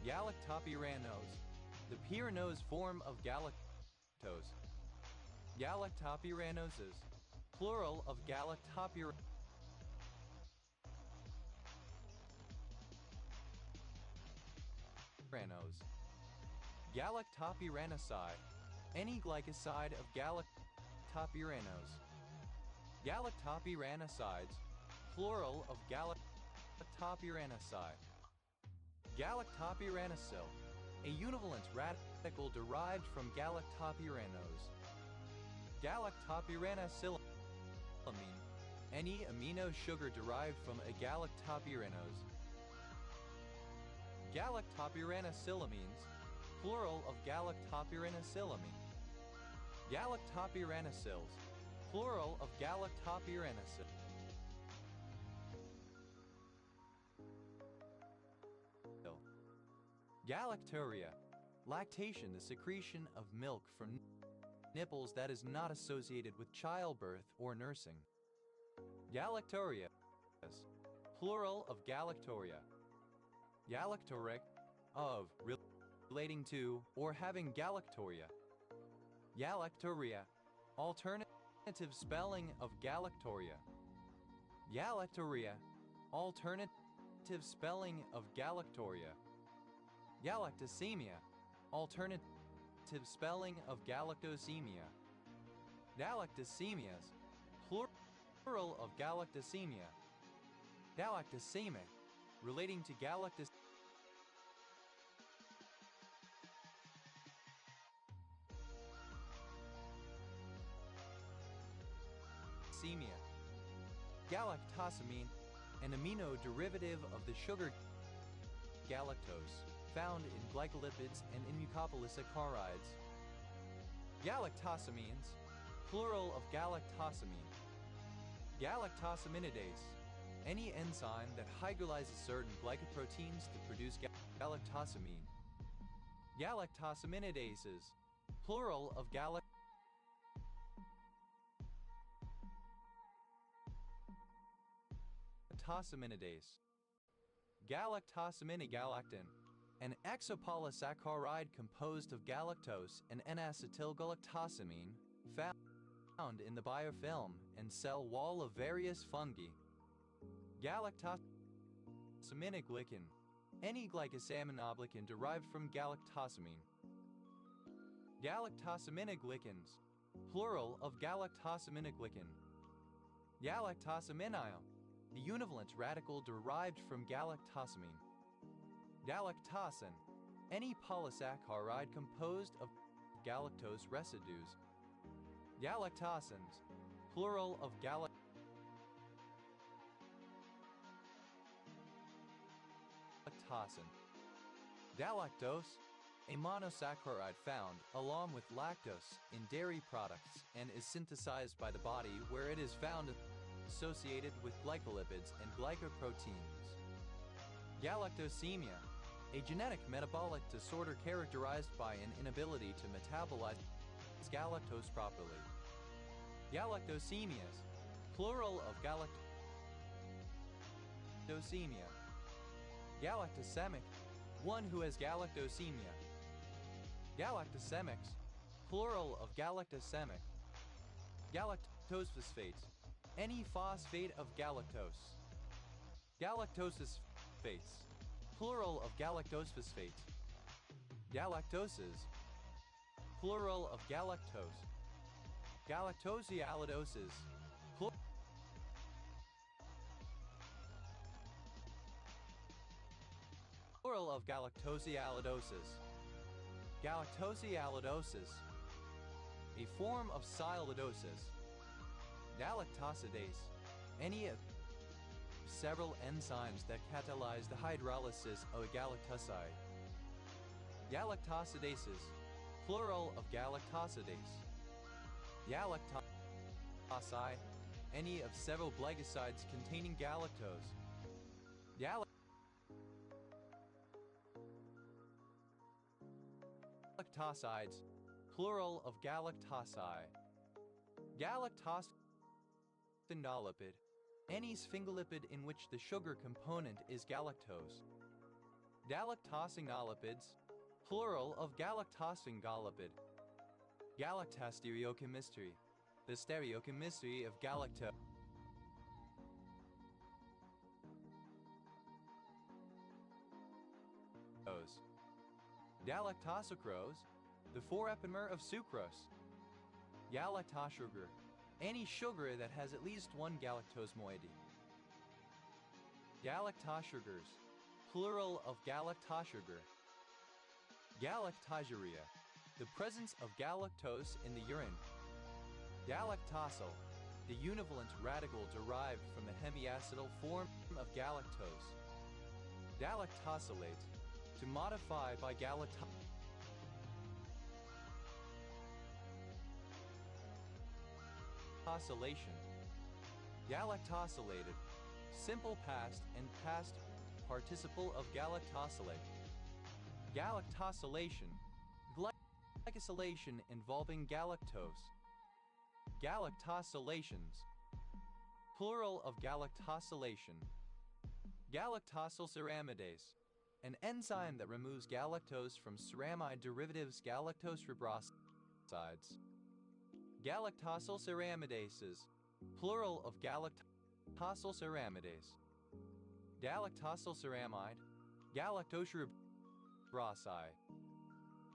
Galactopyranose, the pyranose form of galactose. Galactopyranoses, plural of galactopyranose. Galactopyranose, any glycoside of galactopyranose. Galactopyranosides, plural of galactopyranose. Galactopyranosyl, a univalent radical derived from galactopyranose. Galactopyranosylamine, any amino sugar derived from a galactopyranose. Galactopyranosylamines, plural of galactopyranosylamine. Galactopyranosyls, plural of galactopyranosyl. Galacturia, lactation, the secretion of milk from nipples that is not associated with childbirth or nursing. Galacturia, plural of galactoria. Galactoric, of, relating to, or having galactoria. Galacturia, alternative spelling of galactoria. Galacturia, alternative spelling of galactoria. Galactosemia, alternative spelling of galactosemia. Galactosemias, plural of galactosemia. Galactosemic, relating to galactosemia. Galactosamine, an amino derivative of the sugar galactose, found in glycolipids and in mucopolysaccharides. Galactosamines, plural of galactosamine. Galactosaminidase, any enzyme that hydrolyzes certain glycoproteins to produce galactosamine. Galactosaminidases, plural of galactosaminidase. Galactosaminigalactin, an exopolysaccharide composed of galactose and N-acetylgalactosamine, found in the biofilm and cell wall of various fungi. Galactosaminoglycan, any glycosaminoglycan derived from galactosamine. Galactosaminoglycans, plural of galactosaminoglycan. Galactosaminiol, the univalent radical derived from galactosamine. Galactosin. Any polysaccharide composed of galactose residues. Galactosins. Plural of galactosin. Galactose. A monosaccharide found, along with lactose, in dairy products and is synthesized by the body where it is found associated with glycolipids and glycoproteins. Galactosemia. A genetic metabolic disorder characterized by an inability to metabolize galactose properly. Galactosemias. Plural of galactosemia. Galactosemic. One who has galactosemia. Galactosemics. Plural of galactosemic. Galactose phosphates. Any phosphate of galactose. Galactose phosphates. Plural of galactose phosphates. Galactoses. Plural of galactose. Galactosialidoses. Plural of galactosialidosis. Galactosialidosis. A form of sialidosis. Galactosidase. Any of several enzymes that catalyze the hydrolysis of a galactoside. Galactosidases. Plural of galactosidase. Galactosi. Any of several glycosides containing galactose. Galactosides. Plural of galactosi. Galactosphendolipid. Any sphingolipid in which the sugar component is galactose. Galactosinolipids. Plural of galactosphingolipid. Galactostereochemistry. The stereochemistry of galactose. Galactosucrose. The 4-epimer of sucrose. Galactosugar. Any sugar that has at least one galactose moiety. Galactosugars. Plural of galactosugar. Galactosuria. The presence of galactose in the urine. Galactosyl. The univalent radical derived from the hemiacetal form of galactose. Galactosylate. To modify by galactosylation. Galactosylated. Simple past and past participle of galactosylate. Galactosylation. Glycosylation involving galactose. Galactosylations. Plural of galactosylation. Galactosylceramidase. An enzyme that removes galactose from ceramide derivatives galactose fibrosides. Galactosylceramidases. Plural of galactosylceramidase. Galactosylceramide. Galactose.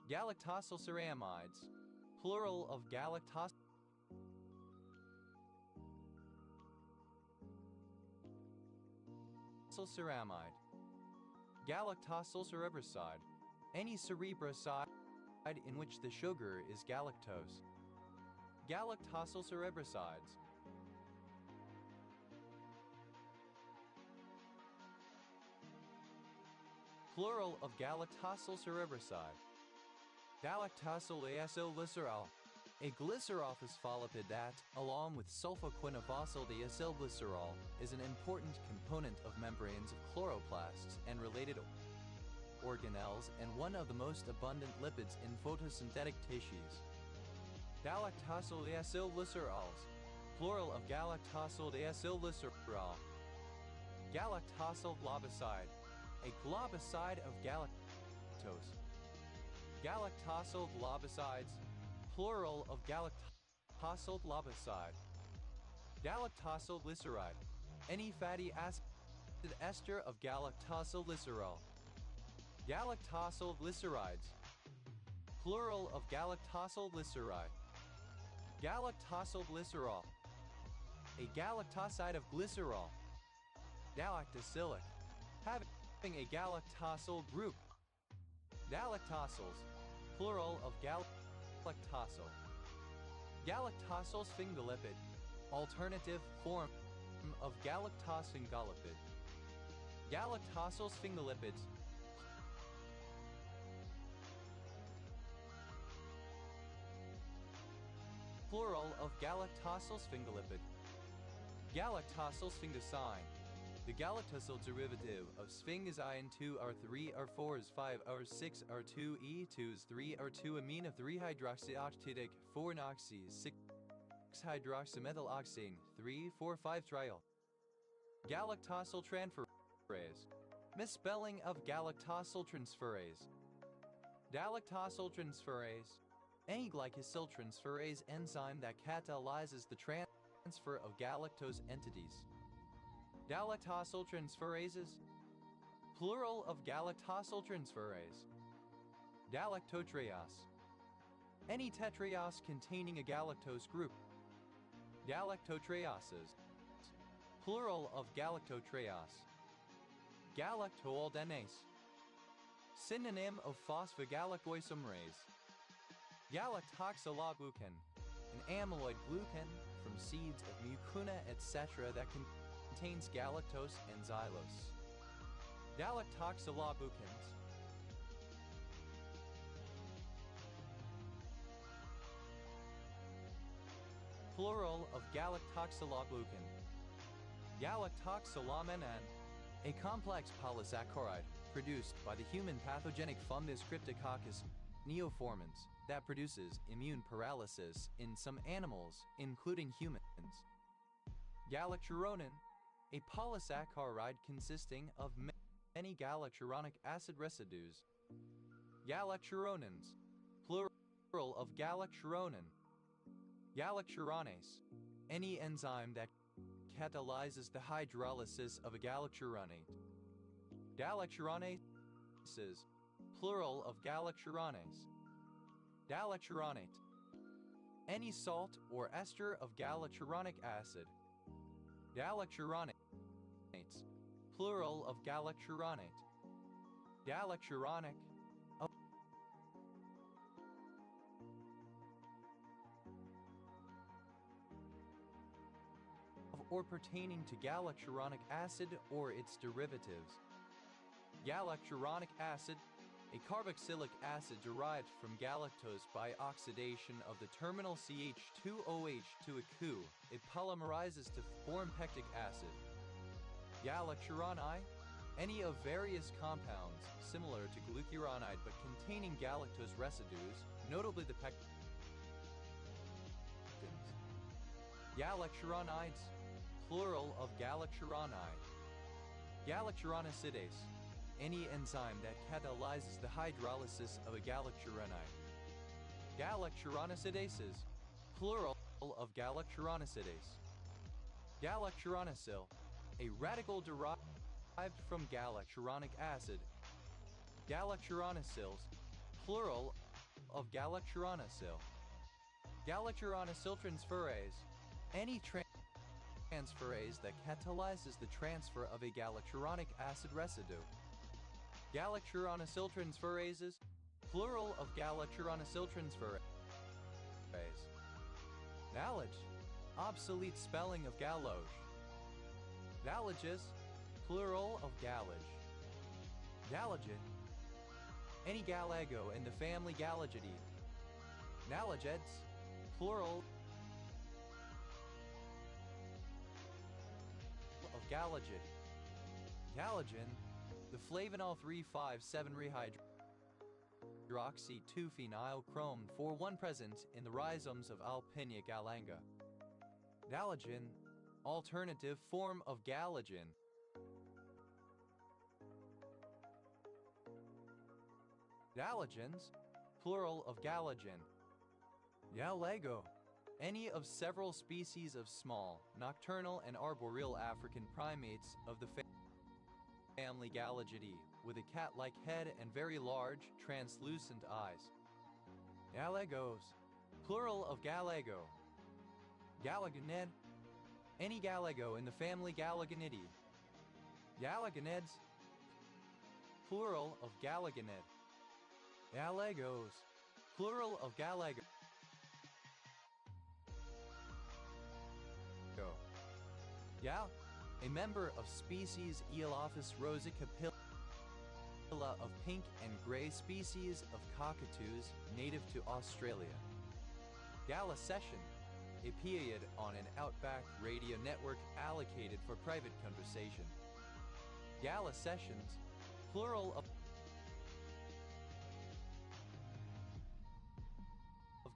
Galactosylceramides. Plural of galactosylceramide. Galactosylcerebroside. Any cerebroside in which the sugar is galactose. Galactosylcerebrosides. Plural of galactosylcerebroside. Galactosyl-deacylglycerol. A glycerol phospholipid that, along with sulfoquinovosyl-deacylglycerol, is an important component of membranes of chloroplasts and related organelles and one of the most abundant lipids in photosynthetic tissues. Galactosyl-deacylglycerols. Plural of galactosyl-deacylglycerol. Galactosyl-globoside. A globoside of galactose. Galactosyl-globosides. Plural of galactosyl-globoside. Galactosylglyceride. Any fatty acid ester of galactosylglycerol. Galactosylglycerides. Plural of galactosylglyceride. Galactosylglycerol. A galactoside of glycerol. Galactosylic. Having a galactosyl group. Galactosyls, plural of galactosyl. Galactosyl sphingolipid, alternative form of galactosphingolipid. Galactosyl sphingolipids, plural of galactosyl sphingolipid. Galactosyl sphingosine. The galactosyl derivative of sphingosine 2R3 R4 is 5R6 R2 E2 is 3 R2 amine of 3 hydroxyoctadic 4 noxy 6 hydroxymethyloxane 3 4 5 triol. Galactosyl transferase. Misspelling of galactosyl transferase. Galactosyl transferase. Any glycosyl transferase enzyme that catalyzes the transfer of galactose entities. Galactosyl transferases, plural of galactosyl transferase. Galactotriose. Any tetraiose containing a galactose group. Galactotrioses, plural of galactotriose. Galactoaldanase. Synonym of phosphogalacoisomerase. Galactoxyloglucan, an amyloid glucan from seeds of mucuna etc. that contains galactose and xylose. Galactoxyloglucans. Plural of galactoxyloglucan. Galactoxylamenan, a complex polysaccharide produced by the human pathogenic fungus Cryptococcus neoformans that produces immune paralysis in some animals, including humans. Galacturonin, a polysaccharide consisting of many galacturonic acid residues. Galacturonins, plural of galacturonin. Galacturonase, any enzyme that catalyzes the hydrolysis of a galacturonate. Galacturonases, plural of galacturonase. Galacturonate, any salt or ester of galacturonic acid. Galacturonates, plural of galacturonate. Galacturonic, or pertaining to galacturonic acid or its derivatives. Galacturonic acid, a carboxylic acid derived from galactose by oxidation of the terminal CH2OH to a CoO. It polymerizes to form pectic acid. Galacturoni, any of various compounds similar to glucuronide but containing galactose residues, notably the pectins. Galacturonides, plural of galacturoni. Galacturonosidase, any enzyme that catalyzes the hydrolysis of a galacturonide. Galacturonosidases, plural of galacturonosidase. Galacturonosyl, a radical derived from galacturonic acid. Galacturonosyls, plural of galacturonosyl. Galacturonosyltransferase, any transferase that catalyzes the transfer of a galacturonic acid residue. Galacturonosyltransferases, plural of galacturonosyltransferase. Gallage, obsolete spelling of galoge. Gallages, plural of gallage. Gallagid, any galago in the family Gallagidae. Galageds, plural of galagid. Galagen, the flavanol 3,5,7-rehydroxy-2-phenyl-chrome 4,1 present in the rhizomes of Alpinia galanga. Galagen, alternative form of galagen. Galagens, plural of galagen. Galago, any of several species of small, nocturnal and arboreal African primates of the family Galagidae, with a cat-like head and very large, translucent eyes. Galagos, plural of galago. Galagonid, any galago in the family Galagonidae. Galagonets, plural of Galaganid. Gallegos, plural of Gallego. Gal, a member of species Eolophus rosicapilla of pink and gray species of cockatoos native to Australia. Gala session, a period on an outback radio network allocated for private conversation. Gala sessions, plural of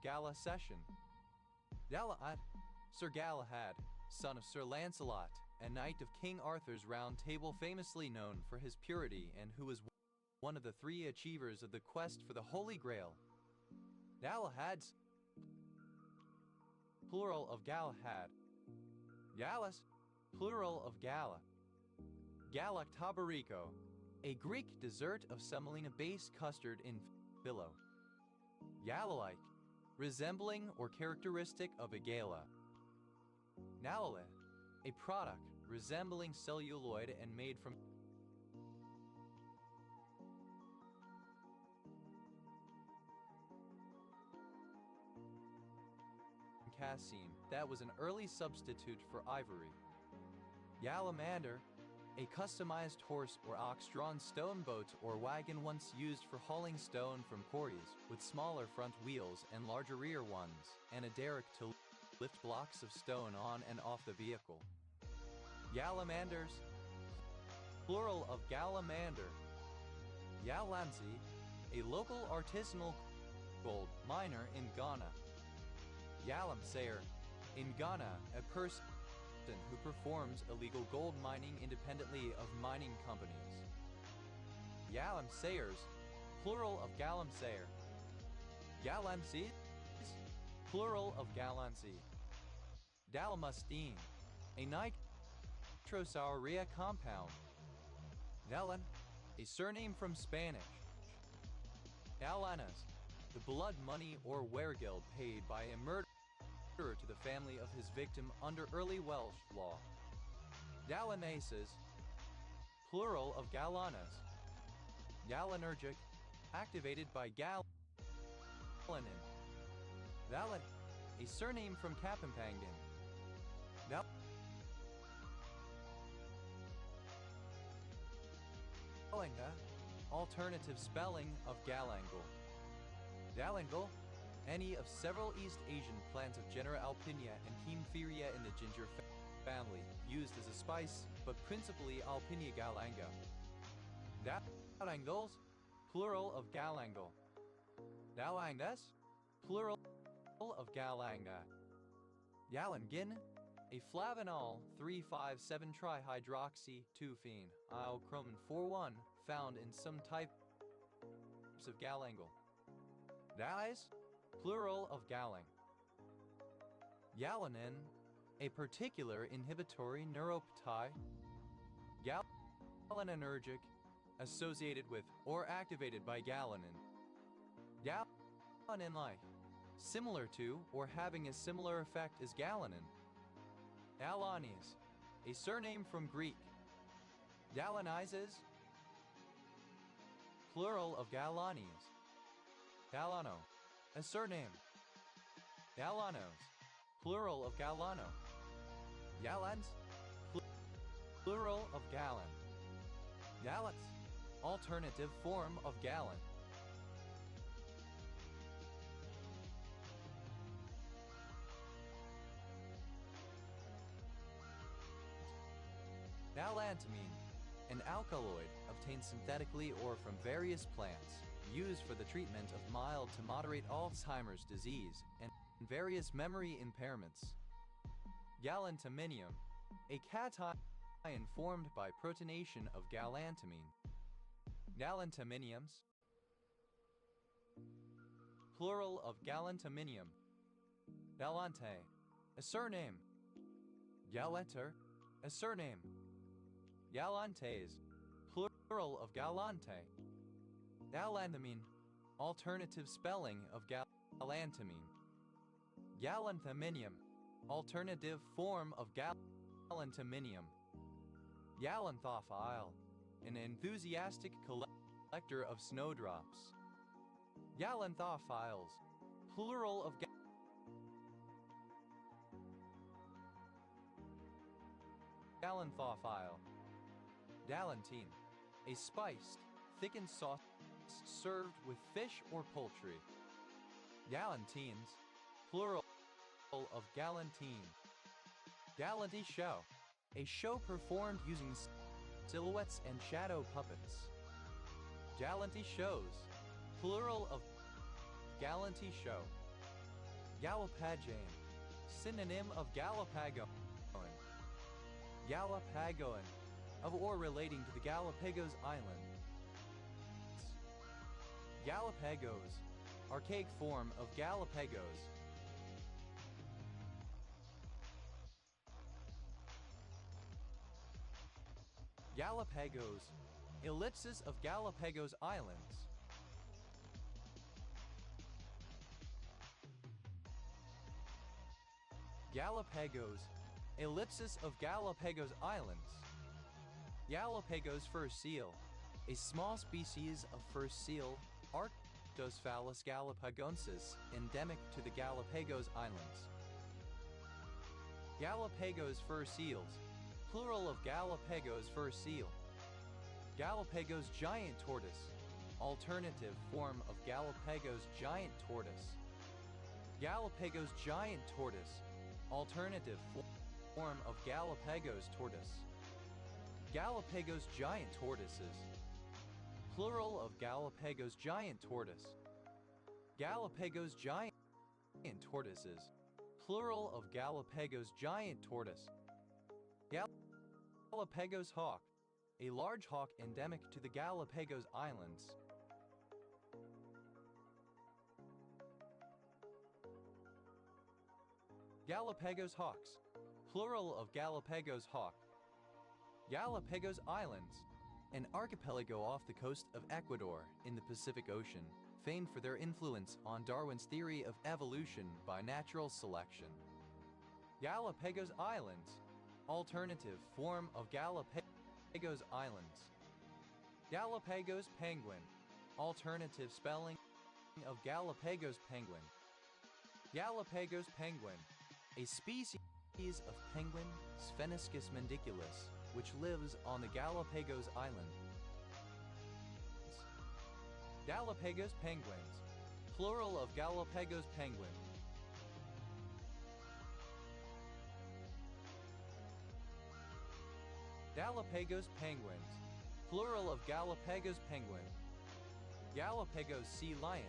Gala session. Galahad, Sir Galahad, son of Sir Lancelot, a knight of King Arthur's Round Table, famously known for his purity and who was one of the three achievers of the quest for the Holy Grail. Galahad's, plural of Galahad. Gallus, plural of Gala. Galactabarico, a Greek dessert of semolina-based custard in phyllo. Gala-like, resembling or characteristic of a gala. Nalale, a product resembling celluloid and made from casein that was an early substitute for ivory. Galamander, a customized horse or ox-drawn stone boat or wagon once used for hauling stone from quarries, with smaller front wheels and larger rear ones, and a derrick to lift blocks of stone on and off the vehicle. Galamanders, plural of Galamander. Yalansi, a local artisanal gold miner in Ghana. Yalam Sayer, in Ghana, a person who performs illegal gold mining independently of mining companies. Yalam Sayers, plural of Galam Sayer. Galamsees, plural of Galansi. Dalamustine, a nitrosauria compound. Dalan, a surname from Spanish. Dalanas, the blood money or weregild paid by a murderer to the family of his victim under early Welsh law. Galanases, plural of Galanas. Galanergic, activated by galanin. Valan, a surname from Kapampangan. Galanga, alternative spelling of Galangal. Galangal, any of several East Asian plants of genera Alpinia and Hemipteria in the ginger family, used as a spice, but principally Alpinia galanga. Galangals, plural of galangal. Galangas, plural of galanga. Galangin, a flavanol 3,5,7-trihydroxy-2-phene, iochromin 4,1, found in some types of galangal. Dyes, plural of galang. Galanin, a particular inhibitory neuropeptide. Galaninergic, associated with or activated by galanin. Galanin-like, similar to or having a similar effect as galanin. Galanes, a surname from Greek. Galanizes, plural of Galanes. Galano, a surname. Galanos, plural of Galano. Galans, plural of Galan. Galats, alternative form of Galan. Galantamine, an alkaloid obtained synthetically or from various plants, used for the treatment of mild to moderate Alzheimer's disease and various memory impairments. Galantaminium, a cation formed by protonation of galantamine. Galantaminiums, plural of galantaminium. Galante, a surname. Galanter, a surname. Galantes, plural of galante. Galantamine, alternative spelling of galantamine. Galanthaminium, alternative form of galantaminium. Galanthophile, an enthusiastic collector of snowdrops. Galanthophiles, plural of galanthophile. Galantine, a spiced, thickened sauce served with fish or poultry. Galantines, plural of galantine. Galanty show, a show performed using silhouettes and shadow puppets. Galanty shows, plural of galanty show. Galapagane, synonym of Galapagoan. Galapagoan, of or relating to the Galapagos Islands. Galapagos, archaic form of Galapagos. Galapagos, ellipsis of Galapagos Islands. Galapagos, ellipsis of Galapagos Islands. Galapagos fur seal, a small species of fur seal, Arctophalis galapagoensis, endemic to the Galapagos Islands. Galapagos fur seals, plural of Galapagos fur seal. Galapagos giant tortoise, alternative form of Galapagos giant tortoise. Galapagos giant tortoise, alternative form of Galapagos tortoise. Galapagos giant tortoises, plural of Galapagos giant tortoise. Galapagos giant tortoises, plural of Galapagos giant tortoise. Galapagos hawk, a large hawk endemic to the Galapagos Islands. Galapagos hawks, plural of Galapagos hawk. Galapagos Islands, an archipelago off the coast of Ecuador in the Pacific Ocean, famed for their influence on Darwin's theory of evolution by natural selection. Galapagos Islands, alternative form of Galapagos Islands. Galapagos penguin, alternative spelling of Galapagos penguin. Galapagos penguin, a species of penguin, Spheniscus mendiculus, which lives on the Galapagos Island. Galapagos penguins, plural of Galapagos penguin. Galapagos penguins, plural of Galapagos penguin. Galapagos sea lion,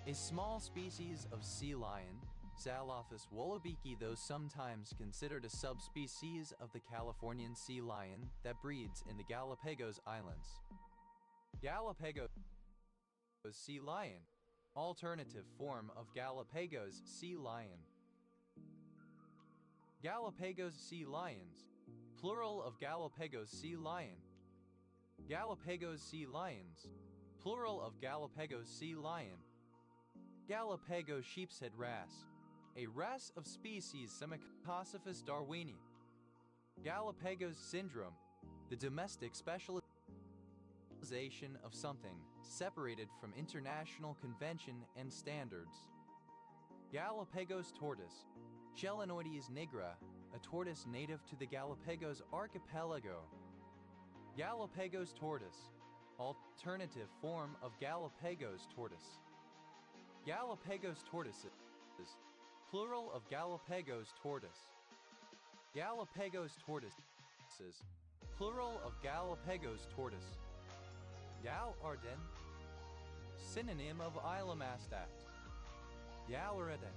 a small species of sea lion, Zalophus wolobiki, though sometimes considered a subspecies of the Californian sea lion that breeds in the Galapagos Islands. Galapagos sea lion, alternative form of Galapagos sea lion. Galapagos sea lions, plural of Galapagos sea lion. Galapagos sea lions, plural of Galapagos sea lion. Galapagos sheepshead wrasse, a wrasse of species Semicosophus darwini. Galapagos syndrome, the domestic specialization of something separated from international convention and standards. Galapagos tortoise, Chelenoides nigra, a tortoise native to the Galapagos archipelago. Galapagos tortoise, alternative form of Galapagos tortoise. Galapagos tortoises, plural of Galapagos tortoise. Galapagos tortoises, plural of Galapagos tortoise. Gal Arden, synonym of Ilomastat. Galaraden,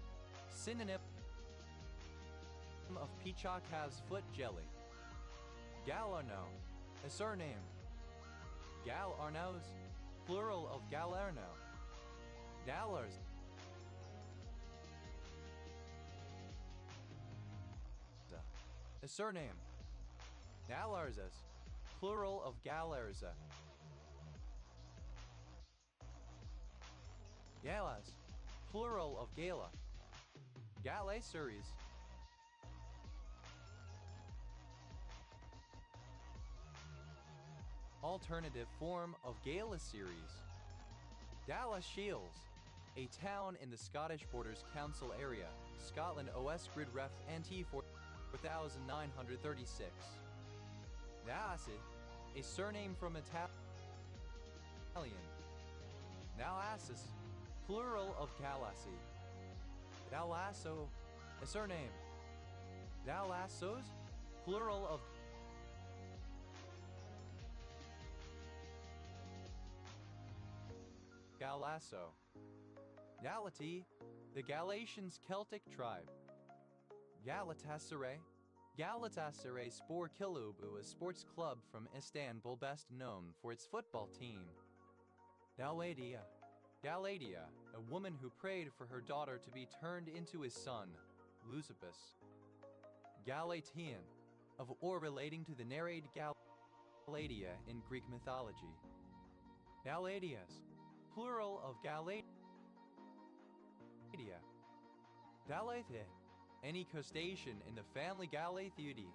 synonym of peacock calf's foot jelly. Galarno, a surname. Galarnos, plural of Galarno. Galars, a surname. Galarzas, plural of Galarza. Galas, plural of Gala. Galasuries, alternative form of Gala series. Dallas Shields, a town in the Scottish Borders Council area, Scotland OS grid ref NT 4936. Dalasi, a surname from Italian. Dallassus, plural of Galassi. Dallasso, a surname. Dallassos, plural of Galasso. Galati, the Galatians Celtic tribe. Galatasaray. Galatasaray Spor Kulübü, a sports club from Istanbul best known for its football team. Galatia. Galatia, a woman who prayed for her daughter to be turned into his son, Leucippus. Galatian, of or relating to the narrated Galatia in Greek mythology. Galatias, plural of Galatia. Galathe, any crustacean in the family Galathiidae.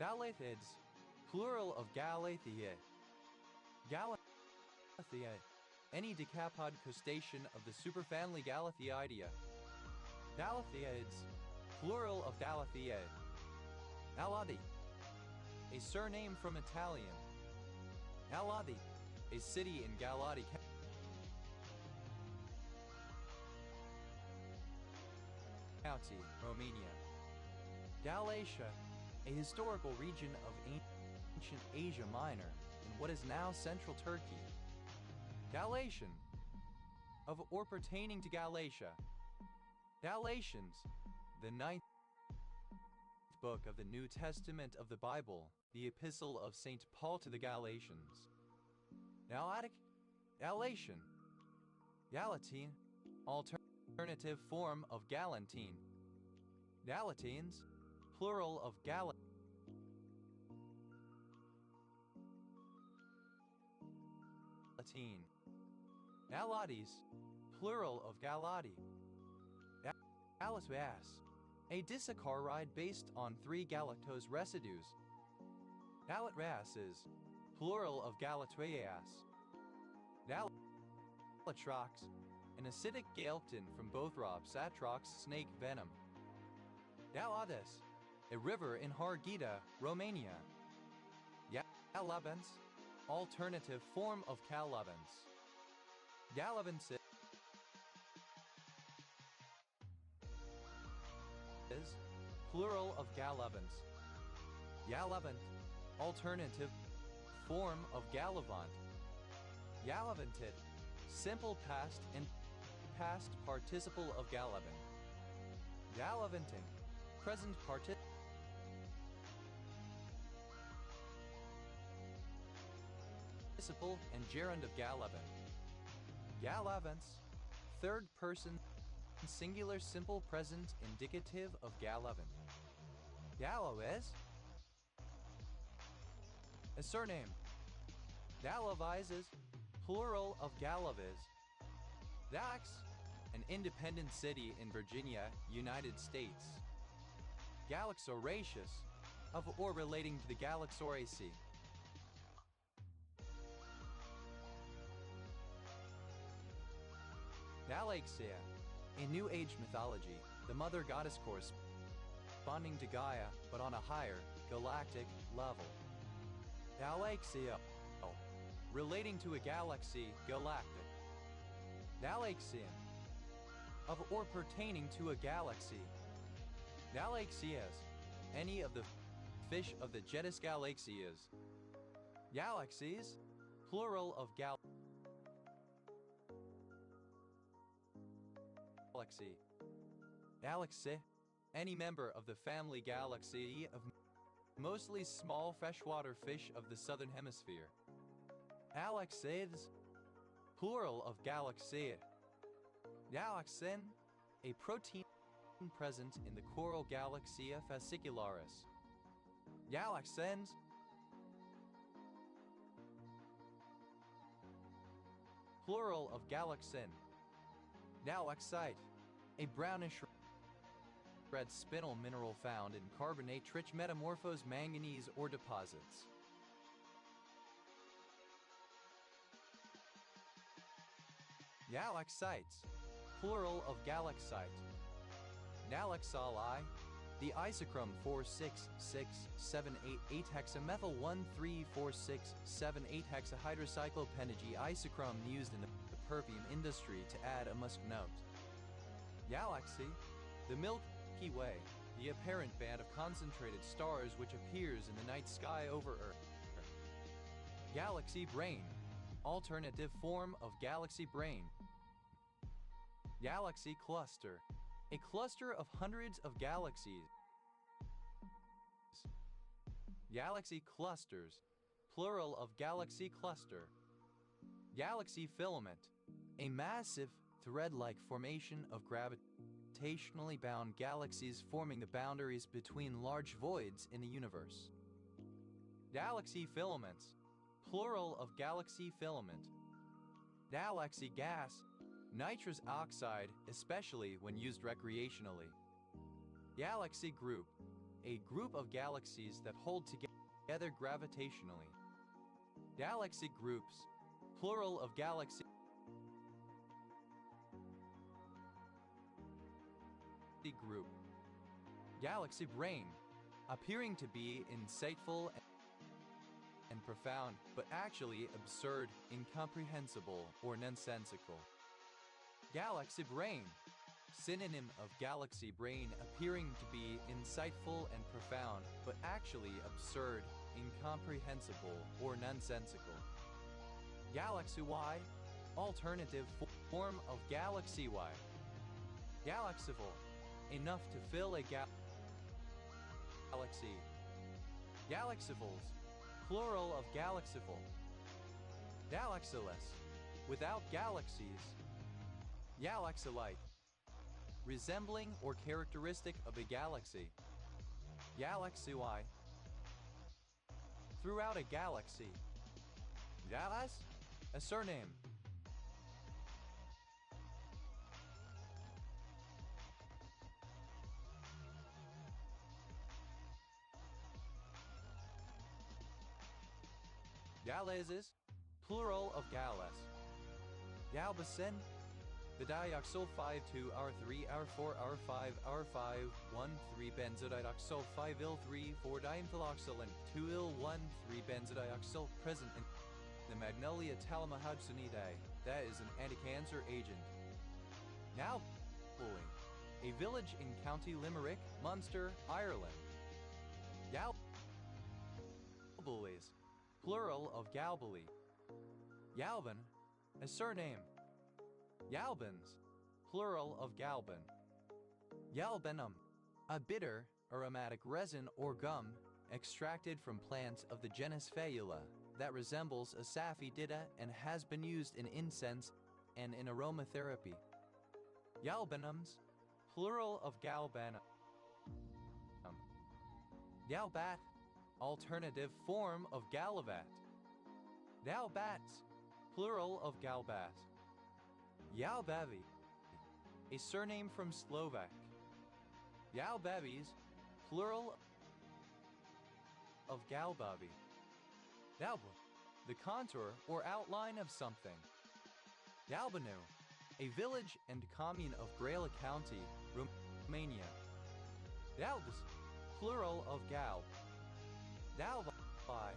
Galathids, plural of Galathiae. Galathiae, any decapod crustacean of the superfamily Galathiidea. Galathiids, plural of Galathiae. Aladi, a surname from Italian. Aladi, a city in Galati County, Romania. Galatia, a historical region of ancient Asia Minor in what is now central Turkey. Galatian, of or pertaining to Galatia. Galatians, the ninth book of the New Testament of the Bible, the epistle of St. Paul to the Galatians. Galatic, Galatian, Galatine, alternative form of Galantine. Galatines, plural of Galatine. Galates, plural of Galati. Galatras, a disaccharide based on 3 galactose residues. Galatrases, plural of Galatrias. Galatrox, an acidic galactin from Bothrops atrox snake venom. Galades, a river in Harghita, Romania. Galavens, alternative form of Galavens. Galavensis, plural of Galavens. Galavant, alternative form of Galavant. Galavanted, simple past and past participle of Galavant. Galavanting, present participle and gerund of Galavant. Galavants, third person singular simple present indicative of Galavant. Galoes, a surname. Galavises, plural of Galaviz. Dax, an independent city in Virginia, United States. Galaxoraceous, of or relating to the Galaxoraceae. Galaxia, in New Age mythology, the mother goddess corresponding to Gaia, but on a higher, galactic level. Galaxia, relating to a galaxy, galactic. Galaxian, of or pertaining to a galaxy. Galaxias, any of the fish of the genus Galaxias. Galaxies, plural of galaxy. Galaxy, any member of the family Galaxiae of mostly small freshwater fish of the southern hemisphere. Galaxids, plural of Galaxid. Galaxin, a protein present in the coral Galaxia fascicularis. Galaxens, plural of Galaxin. Galaxite, a brownish red spinel mineral found in carbonate-rich metamorphosed manganese ore deposits. Galaxites, plural of galaxite. Galaxali, the isochrome 4,6,6,7,8,8 hexamethyl 1,3,4,6,7,8 hexahydrocyclopenergy isochrome used in the perfume industry to add a musk note. Galaxy, the Milky Way, the apparent band of concentrated stars which appears in the night sky over Earth. Galaxy brain, alternative form of galaxy brain. Galaxy cluster, a cluster of hundreds of galaxies. Galaxy clusters, plural of galaxy cluster. Galaxy filament, a massive thread-like formation of gravitationally bound galaxies forming the boundaries between large voids in the universe. Galaxy filaments, plural of galaxy filament. Galaxy gas, nitrous oxide, especially when used recreationally. Galaxy group, a group of galaxies that hold together gravitationally. Galaxy groups, plural of galaxy group. Galaxy brain, appearing to be insightful and profound, but actually absurd, incomprehensible, or nonsensical. Galaxy brain, synonym of galaxy brain, appearing to be insightful and profound, but actually absurd, incomprehensible, or nonsensical. Galaxy Y, alternative form of galaxy Y. Galaxival, enough to fill a galaxy. Galaxivals, plural of galaxival. Galaxiless, without galaxies. Galaxylite, resembling or characteristic of a galaxy. Galaxy Y, throughout a galaxy. Galas, a surname. Galeses, plural of gales. Galbacin, the dioxyl 5,2R3R4R5R513 benzodioxyl 5-il-3,4-dimethyloxyl 2-il-1,3-benzodioxyl present in the Magnolia talma-hudsonidae, that is an anti-cancer agent. Now, Galbally, a village in County Limerick, Munster, Ireland. Galballies, plural of Galbally. Galban, a surname. Galbans, plural of Galban. Galbanum, a bitter, aromatic resin or gum extracted from plants of the genus Phaeula that resembles a Saffididae and has been used in incense and in aromatherapy. Galbanums, plural of galbanum. Galbat, alternative form of galavat. Galbats, plural of galbat. Galbavi, a surname from Slovak. Galbavis, plural of galbavi. Galba, the contour or outline of something. Galbanu, a village and commune of Brăila County, Romania. Galbis, plural of galb. Galbai,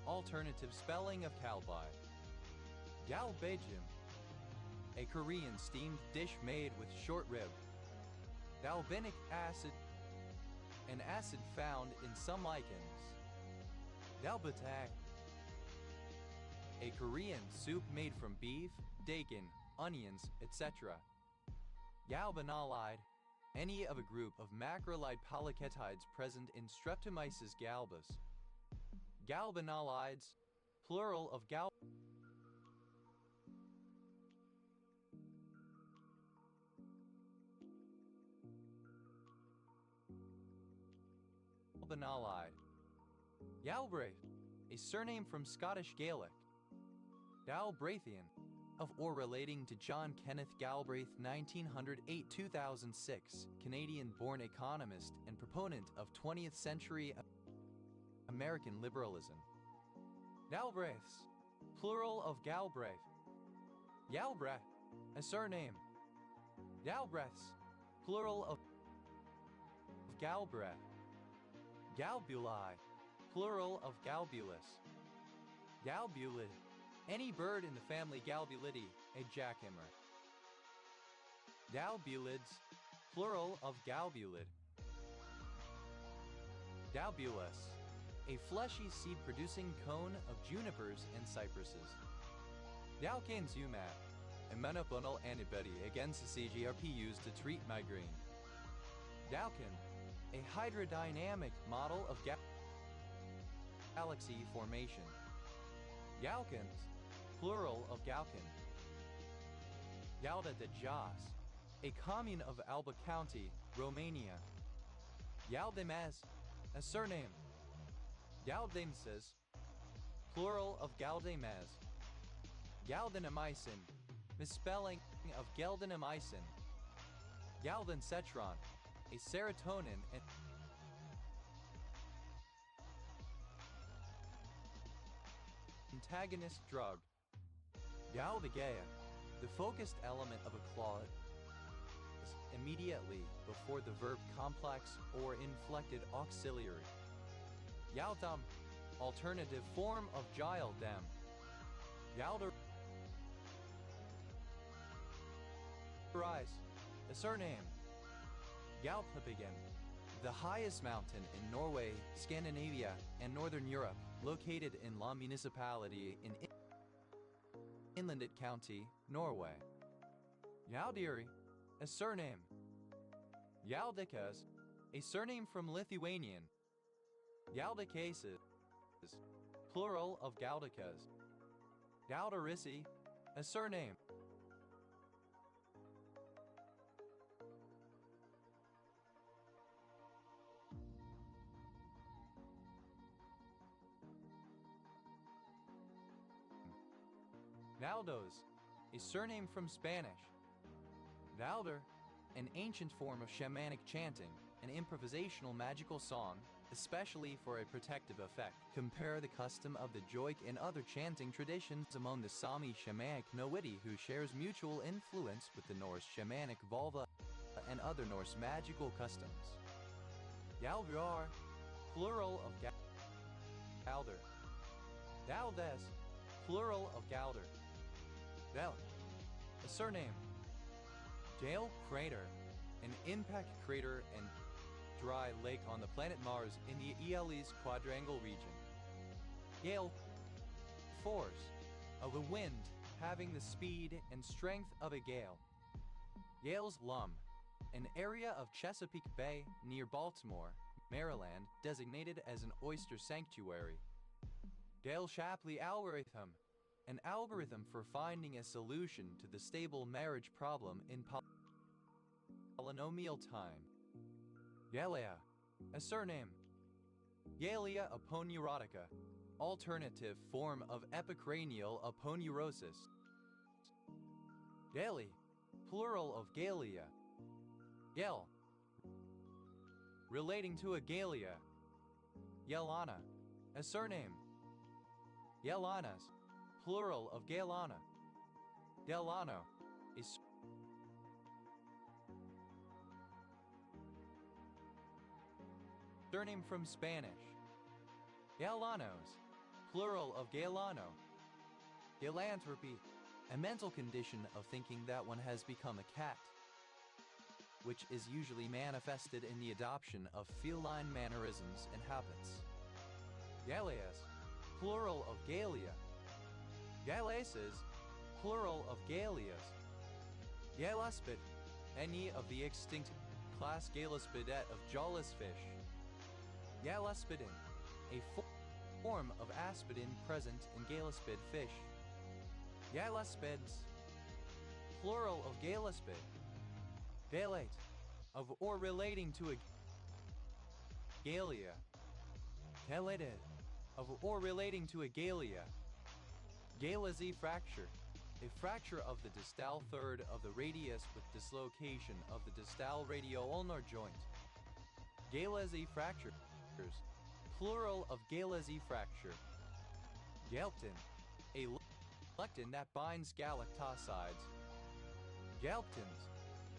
alternative spelling of kalbai. Galbajim, a Korean steamed dish made with short rib. Galbanic acid, an acid found in some lichens. Galbatak, a Korean soup made from beef, dakin, onions, etc. Galbanolide, any of a group of macrolide polyketides present in Streptomyces galbus. Galbanolides, plural of Galbanolide. Galbraith, a surname from Scottish Gaelic. Galbraithian, of or relating to John Kenneth Galbraith, 1908-2006, Canadian-born economist and proponent of 20th century American liberalism. Galbraiths, plural of Galbraith. Galbraith, a surname. Galbraiths, plural of Galbraith. Galbuli, plural of Galbulus. Galbulid, any bird in the family Galbulidae, a jackhammer. Galbulids, plural of Galbulid. Galbulus, a fleshy seed-producing cone of junipers and cypresses. Galcanzumat, a monoclonal antibody against CGRP used to treat migraine. Galcan, a hydrodynamic model of galaxy formation. Galcans, plural of Galcan. Galda de Jas, a commune of Alba County, Romania. Galdemez, a surname. Galdemses, plural of Galdemez. Galdenomycin, misspelling of geldenomycin. Galdencetron, a serotonin and antagonist drug. Galdegea, the focused element of a clause immediately before the verb complex or inflected auxiliary. Galdum, alternative form of gildem. Galder Rise, a surname. Galdhøpiggen, the highest mountain in Norway, Scandinavia, and Northern Europe, located in La Municipality in Innlandet County, Norway. Galdiri, a surname. Galdikas, a surname from Lithuanian. Galdikases, plural of Galdikas. Galdarissi, a surname. Naldos, a surname from Spanish. Nalder, an ancient form of shamanic chanting, an improvisational magical song, especially for a protective effect. Compare the custom of the joik and other chanting traditions among the Sami shamanic Nowiti, who shares mutual influence with the Norse shamanic Volva and other Norse magical customs. Galvar, plural of Galder. Daldes, plural of Galder. Dell, a surname. Dale Crater, an impact crater and dry lake on the planet Mars in the Elis quadrangle region. Gale force of a wind having the speed and strength of a gale. Gale's Lum, an area of Chesapeake Bay near Baltimore, Maryland, designated as an oyster sanctuary. Gale Shapley algorithm, an algorithm for finding a solution to the stable marriage problem in polynomial time. Galea, a surname. Galea aponeurotica, alternative form of epicranial aponeurosis. Gali, plural of Galea. Gel, relating to a Galea. Yelana, a surname. Yelanas, plural of Galana. Galano, a surname from Spanish. Galanos, plural of Galano. Galanthropy, a mental condition of thinking that one has become a cat, which is usually manifested in the adoption of feline mannerisms and habits. Galeas, plural of Galia. Galeases, plural of Galeas. Galaspid, any of the extinct class Galaspidet of jawless fish. Galaspidin, a form of aspidin present in Galaspid fish. Galaspids, plural of Galaspid. Galate, of or relating to a Galia. Galated, of or relating to a Galia. Galazi fracture, a fracture of the distal third of the radius with dislocation of the distal radioulnar joint. Galeazzi fractures, plural of Galeazzi fracture. Galptin, a lectin that binds galactosides. Galptins,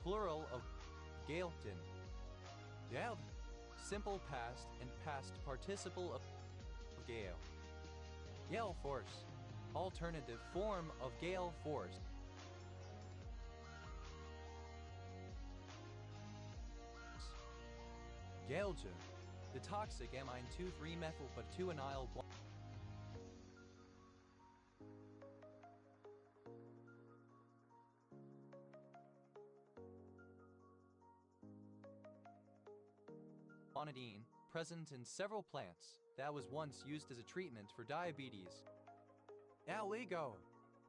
plural of galptin. Gald, simple past and past participle of gale. Gale force, alternative form of gale force. Galgia, the toxic amine 2,3-methyl but 2-anyl guanidine, present in several plants, that was once used as a treatment for diabetes. Gallego,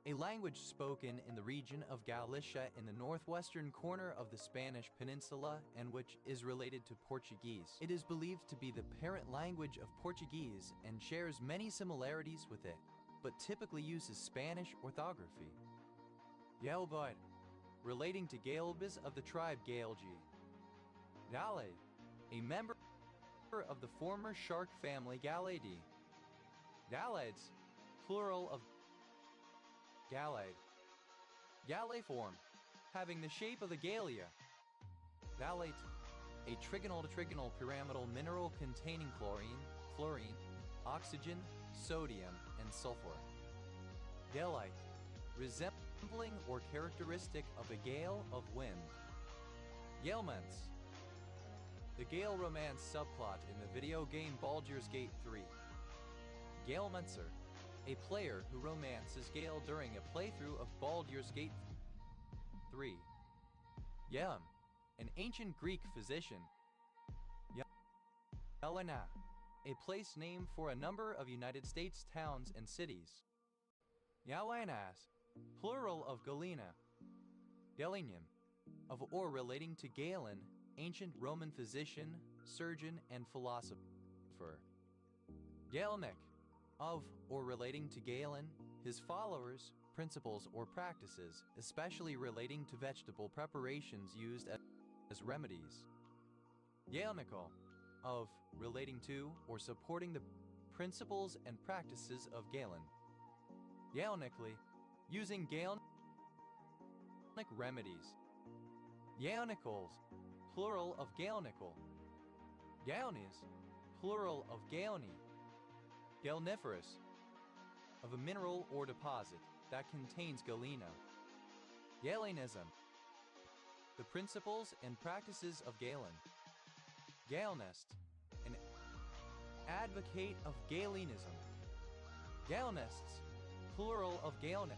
a language spoken in the region of Galicia in the northwestern corner of the Spanish peninsula and which is related to Portuguese. It is believed to be the parent language of Portuguese and shares many similarities with it, but typically uses Spanish orthography. Galbud, relating to Galebus of the tribe Galgi. Gale, a member of the former shark family Galaidae. Galaids, plural of Galade. Galliform, having the shape of the Gallia. Gallate, a trigonal to trigonal pyramidal mineral containing chlorine, fluorine, oxygen, sodium, and sulfur. Galite, resembling or characteristic of a gale of wind. Galements, the Gale romance subplot in the video game Baldur's Gate 3. Galementser, a player who romances Gale during a playthrough of Baldur's Gate 3. Yelm, an ancient Greek physician. Yelena, a place name for a number of United States towns and cities. Yalenas, plural of Galena. Galenium, of or relating to Galen, ancient Roman physician, surgeon, and philosopher. Galenic, of or relating to Galen, his followers, principles, or practices, especially relating to vegetable preparations used as remedies. Galenical, of relating to or supporting the principles and practices of Galen. Galenically, using Galenic remedies. Gaonicals, plural of Galenical. Gaonis, plural of Gaoni. Galeniferous, of a mineral or deposit that contains galena. Galenism, the principles and practices of Galen. Galnest, an advocate of Galenism. Galnests, plural of Galnest.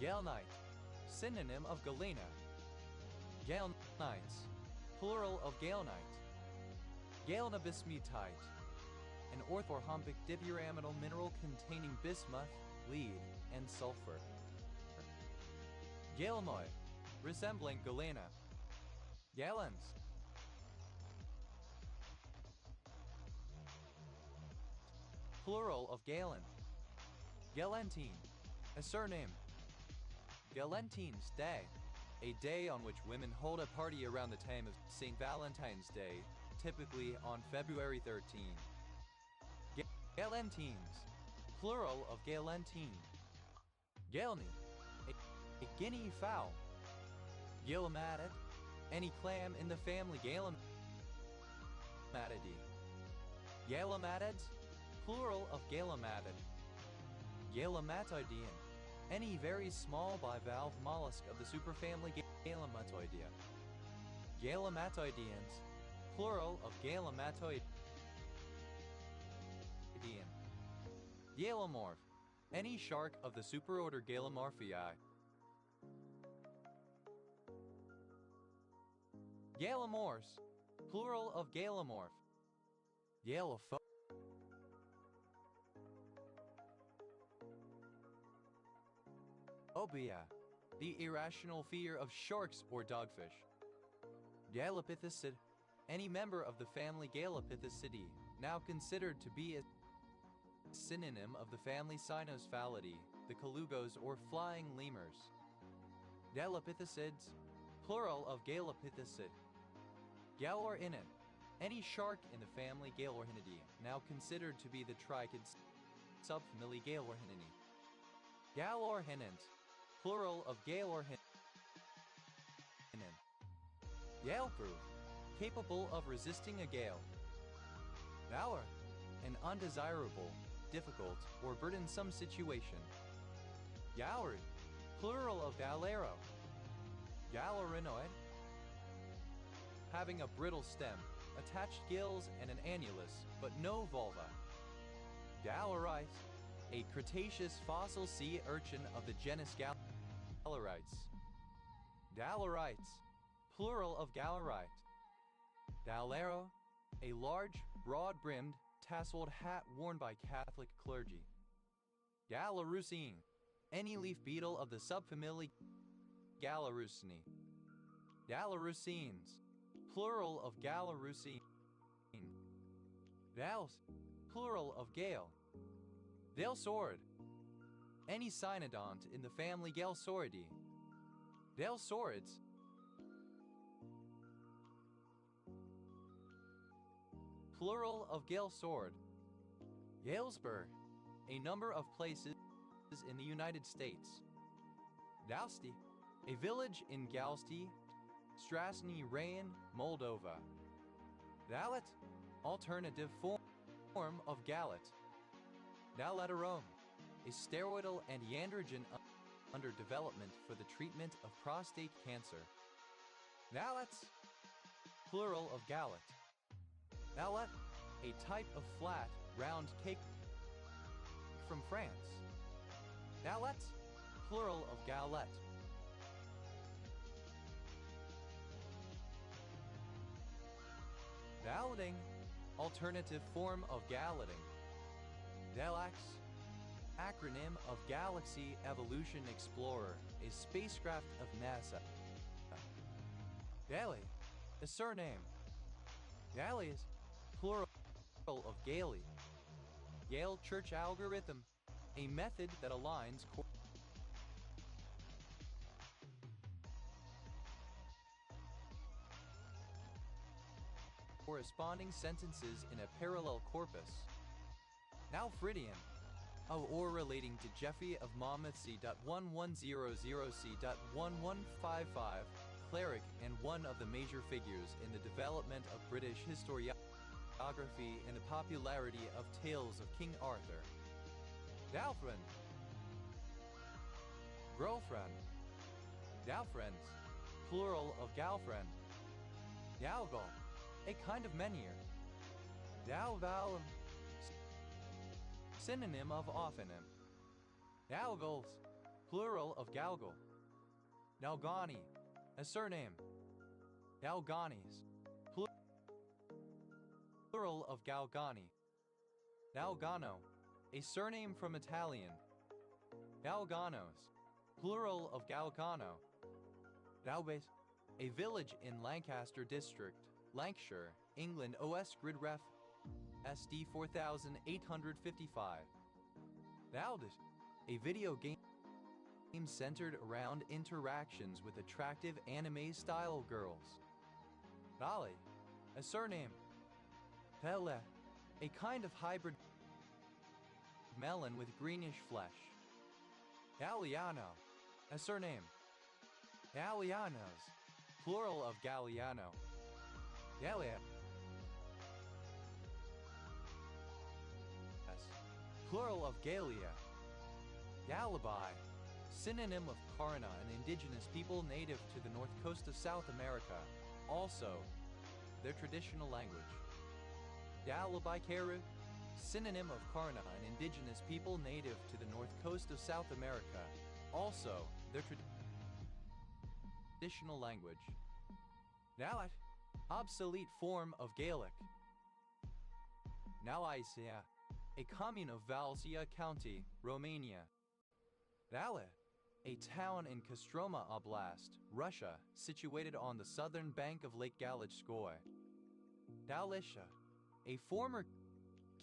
Galnite, synonym of galena. Galnites, plural of galnite. Galnabismutite, an orthorhombic dipyramidal mineral containing bismuth, lead, and sulfur. Galemoi, resembling galena. Galens, plural of Galen. Galentine, a surname. Galentine's Day, a day on which women hold a party around the time of St. Valentine's Day, typically on February 13. Galentines, plural of galentine. Galney, a guinea fowl. Galamatid, any clam in the family Galamatidae. Galamatids, plural of galamatid. Galamatoidean, any very small bivalve mollusk of the superfamily Galamatoidea. Galamatoideans, plural of Galamatoidean. Galamorph, any shark of the superorder Galamorphii. Galamorse, plural of Galamorph. Galapho. Obia, the irrational fear of sharks or dogfish. Galapithecid, any member of the family Galapithecidae, now considered to be a synonym of the family Cynocephalidae, the colugos or flying lemurs. Galapithecids, plural of Galapithecid. Galorhinin, any shark in the family Galorhinidae, now considered to be the trichid subfamily Galorhininae. Galorhinins, plural of Galorhinin. Gale-proof, capable of resisting a gale. Valor, an undesirable, difficult, or burdensome situation. Gallery, plural of galero. Gallerinoid, having a brittle stem, attached gills and an annulus, but no vulva. Gallerites, a Cretaceous fossil sea urchin of the genus Gallerites. Gallerites, plural of Gallerite. Gallero, a large, broad-brimmed, tasseled hat worn by Catholic clergy. Gallerusine, any leaf beetle of the subfamily Gallerusinae. Gallerusines, plural of Gallerusine. Vals, plural of Gale. Valesaurid, any cynodont in the family Galsauridae. Valsaurids, plural of Galesaurid. Galesburg, a number of places in the United States. Galsti, a village in Galsti, Strasny Rayon, Moldova. Galet, alternative form of Galet. Galaterome, a steroidal and androgen under development for the treatment of prostate cancer. Galets, plural of Gallet. Galette, a type of flat, round cake from France. Galette, plural of galette. Galleting, alternative form of galleting. Galax, acronym of Galaxy Evolution Explorer, a spacecraft of NASA. Galley, a surname. Galleys, plural of Gailey. Yale Church Algorithm, a method that aligns corresponding sentences in a parallel corpus. Now Phrydian, or relating to Jeffrey of Monmouth C.1100C.1155, cleric and one of the major figures in the development of British historiography and the popularity of tales of King Arthur. Galfriend, girlfriend. Galfriends, plural of galfriend. Galgal, a kind of menhir. Galvalum, synonym of oftenem. Galgals, plural of galgal. Galgani, a surname. Galganis, plural of Galgani. Galgano, a surname from Italian. Galganos, plural of Galgano. Galbase, a village in Lancaster District, Lancashire, England. OS grid ref SD 4855. Valdis, a video game centered around interactions with attractive anime-style girls. Valley, a surname. Pele, a kind of hybrid melon with greenish flesh. Galliano, a surname. Gallianos, plural of Galliano. Gallia, plural of Gallia. Galibai, synonym of Karna, an indigenous people native to the north coast of South America, also their traditional language. Galibaikaru, synonym of Karna, an indigenous people native to the north coast of South America, also their traditional language. Nalat, obsolete form of Gaelic. Nalaisia, a commune of Valsia County, Romania. Vale, a town in Kostroma Oblast, Russia, situated on the southern bank of Lake Galachskoye. Galicia, a former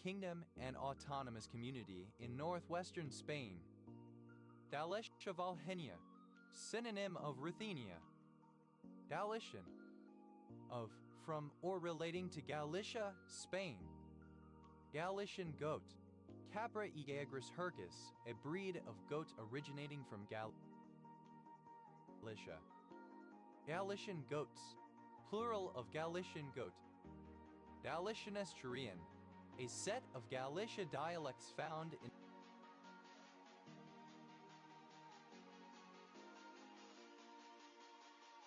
kingdom and autonomous community in northwestern Spain. Galicia Volhynia, synonym of Ruthenia. Galician, of, from, or relating to Galicia, Spain. Galician goat, Capra aegagrus hircus, a breed of goat originating from Galicia. Galician goats, plural of Galician goat. Galician Asturian, a set of Galicia dialects found in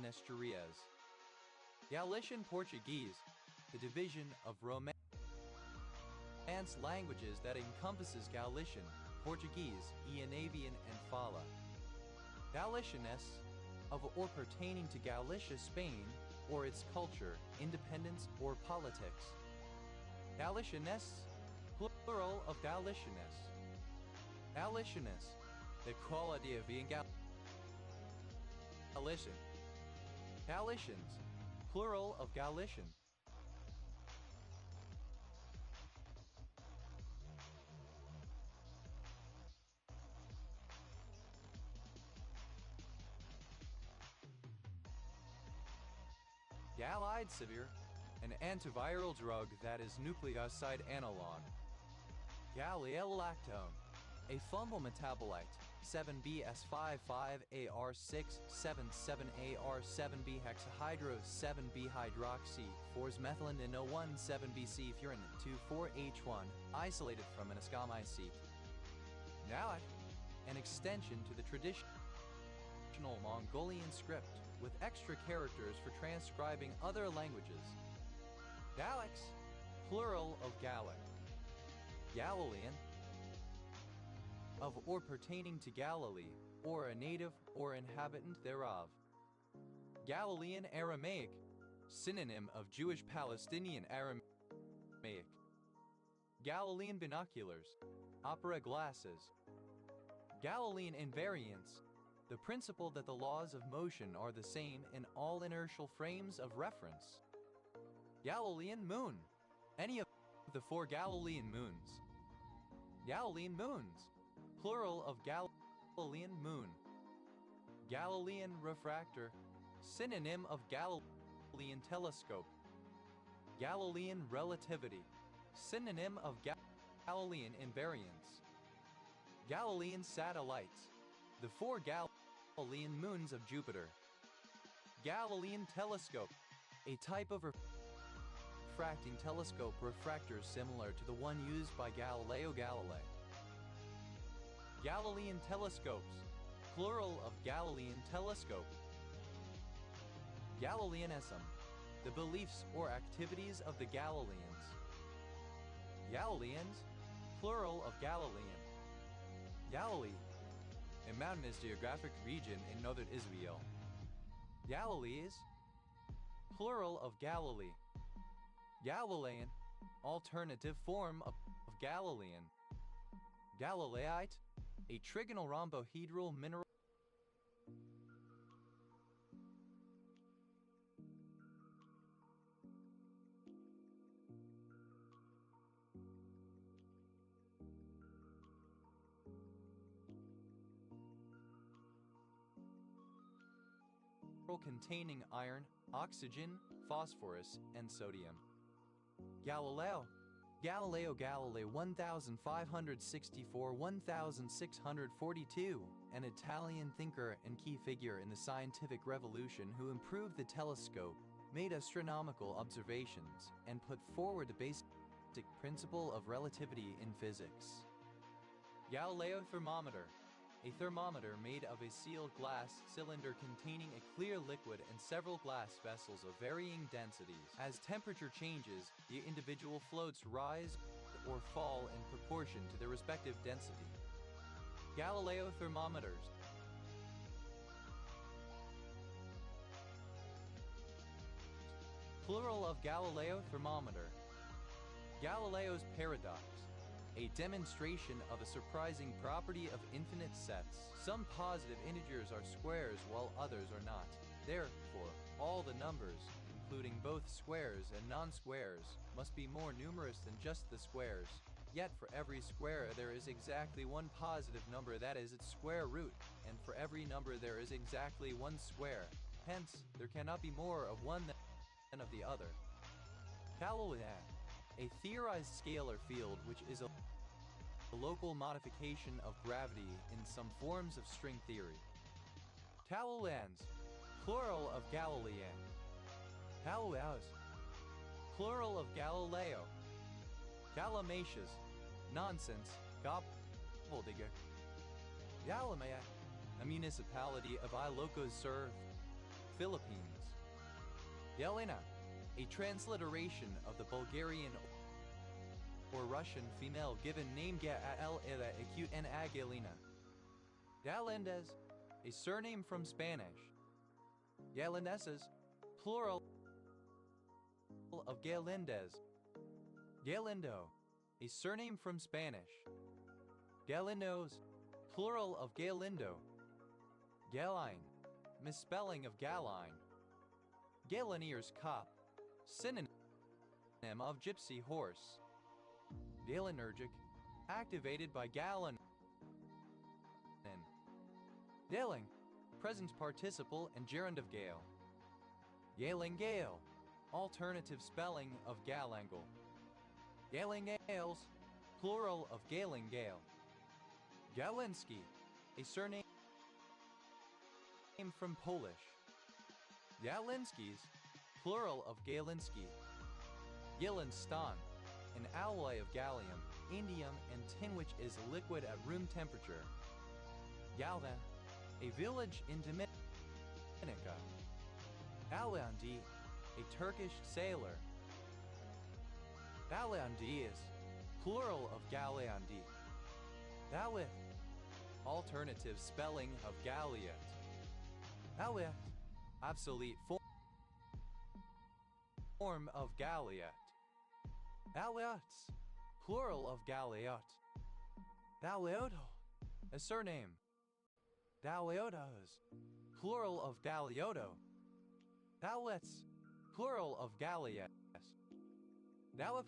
Asturias. Galician Portuguese, the division of Romance languages that encompasses Galician, Portuguese, Ianavian, and Fala. Galicianness, of or pertaining to Galicia, Spain, or its culture, independence, or politics. Galicianness, plural of Galicianness. Galicianness, the quality of being Galician. Galicians, plural of Galician. Galidesivir, an antiviral drug that is nucleoside analog. Galiolactone, a fungal metabolite, 7B-S55AR677AR7B hexahydro 7B hydroxy 4-methylene 7B-C furin 24H1 isolated from an ascomycete. Nalat, an extension to the traditional Mongolian script with extra characters for transcribing other languages. Galax, plural of Gallic. Galilean, of or pertaining to Galilee, or a native or inhabitant thereof. Galilean Aramaic, synonym of Jewish Palestinian Aramaic. Galilean binoculars, opera glasses. Galilean invariance, the principle that the laws of motion are the same in all inertial frames of reference. Galilean moon, any of the 4 Galilean moons. Galilean moons, plural of Galilean moon. Galilean refractor, synonym of Galilean telescope. Galilean relativity, synonym of Galilean invariance. Galilean satellites, the 4 Galilean moons of Jupiter. Galilean telescope, a type of refracting telescope refractor similar to the one used by Galileo Galilei. Galilean telescopes, plural of Galilean telescope. Galileanism, the beliefs or activities of the Galileans. Galileans, plural of Galilean. Galilee, a mountainous geographic region in northern Israel. Galilees, plural of Galilee. Galilean, alternative form of Galilean. Galileite, a trigonal rhombohedral mineral containing iron, oxygen, phosphorus, and sodium. Galileo Galilei 1564-1642, an Italian thinker and key figure in the scientific revolution who improved the telescope, made astronomical observations, and put forward the basic principle of relativity in physics. Galileo thermometer, a thermometer made of a sealed glass cylinder containing a clear liquid and several glass vessels of varying densities. As temperature changes, the individual floats rise or fall in proportion to their respective density. Galileo thermometers. Plural of Galileo thermometer. Galileo's paradox, a demonstration of a surprising property of infinite sets. Some positive integers are squares while others are not. Therefore, all the numbers, including both squares and non-squares, must be more numerous than just the squares. Yet for every square there is exactly one positive number, that is its square root, and for every number there is exactly one square. Hence, there cannot be more of one than of the other. Calolan, a theorized scalar field which is a local modification of gravity in some forms of string theory. Talolans, plural of Galilean. Galileos, plural of Galileo. Galimatius, nonsense, gobbledigger. Galimea, a municipality of Ilocos Sur, Philippines. Yelena, a transliteration of the Bulgarian or Russian female given name Gael acute and Agelina. Galindez, a surname from Spanish. Galindeses, plural of Galindez. Galindo, a surname from Spanish. Galindos, plural of Galindo. Galine, misspelling of Galine. Galinier's cop, synonym of gypsy horse. Galinergic, activated by Galen. Galing, present participle and gerund of gale. Galingale, alternative spelling of galangle. Galingales, plural of galingale. Galinski, a surname from Polish. Galinskis, plural of Galinski. Galinstan, an alloy of gallium, indium, and tin which is liquid at room temperature. Galvan, a village in Dominica. Alandi, a Turkish sailor. Galandias, plural of Galeandi. Galith, alternative spelling of Galliot. Galliot, obsolete form of Galliot. Galliots, plural of Galliot. Gallioto, a surname. Galliotos, plural of Gallioto. Gallets, plural of Gallias. Gallop,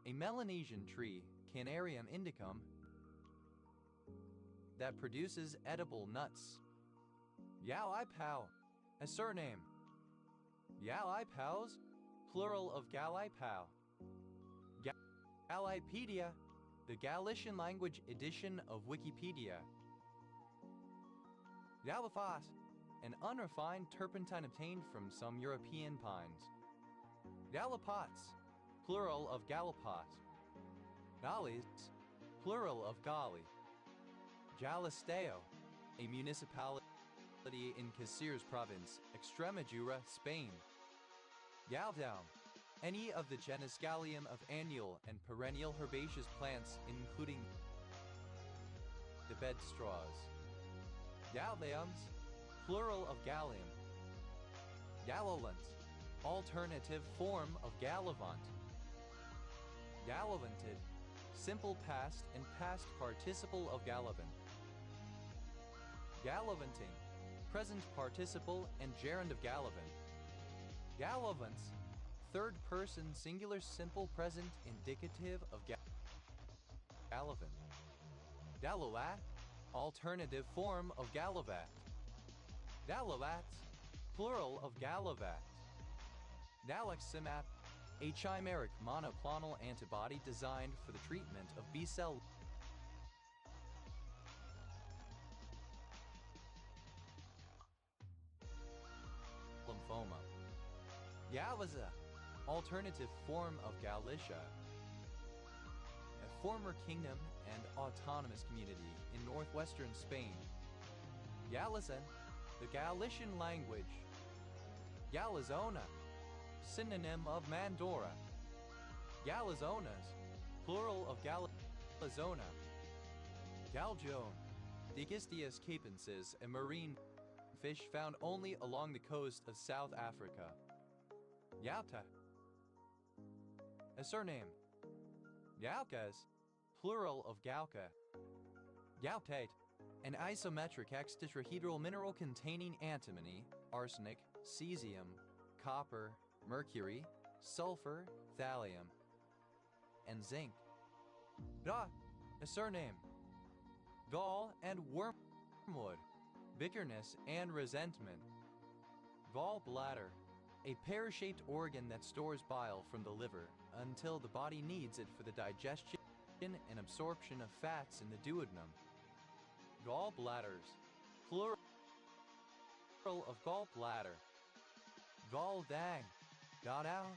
a Melanesian tree, Canarium indicum, that produces edible nuts. Yao Ipao, a surname. Yao Ipaos, plural of Galipao. Galipedia, the Galician language edition of Wikipedia. Galifas, an unrefined turpentine obtained from some European pines. Galipots, plural of Galipot. Gallis, plural of Gali. Jalisteo, a municipality in Caceres province, Extremadura, Spain. Galdown, any of the genus Gallium of annual and perennial herbaceous plants, including the bed straws. Galleums, plural of gallium. Gallolent, alternative form of gallivant. Gallivanted, simple past and past participle of gallivant. Gallivanting, present participle and gerund of gallivant. Gallivants, third person singular simple present indicative of gallivant. Gallolat, alternative form of gallavat. Gallivats, plural of gallavat. Naloximab, a chimeric monoclonal antibody designed for the treatment of B-cell lymphoma. Galiza, alternative form of Galicia, a former kingdom and autonomous community in northwestern Spain. Galizan, the Galician language. Galizona, synonym of Mandora. Galizonas, plural of Galizona. Galjoan, Digistias capensis, a marine fish found only along the coast of South Africa. Yauta, a surname. Gaukas, plural of Gauka. Gautate, an isometric tetrahedral mineral containing antimony, arsenic, cesium, copper, mercury, sulfur, thallium, and zinc. Da, a surname. Gall and wormwood, bitterness and resentment. Gall bladder, a pear-shaped organ that stores bile from the liver until the body needs it for the digestion and absorption of fats in the duodenum. Gall bladders, plural of gall bladder. Gall dang, got out.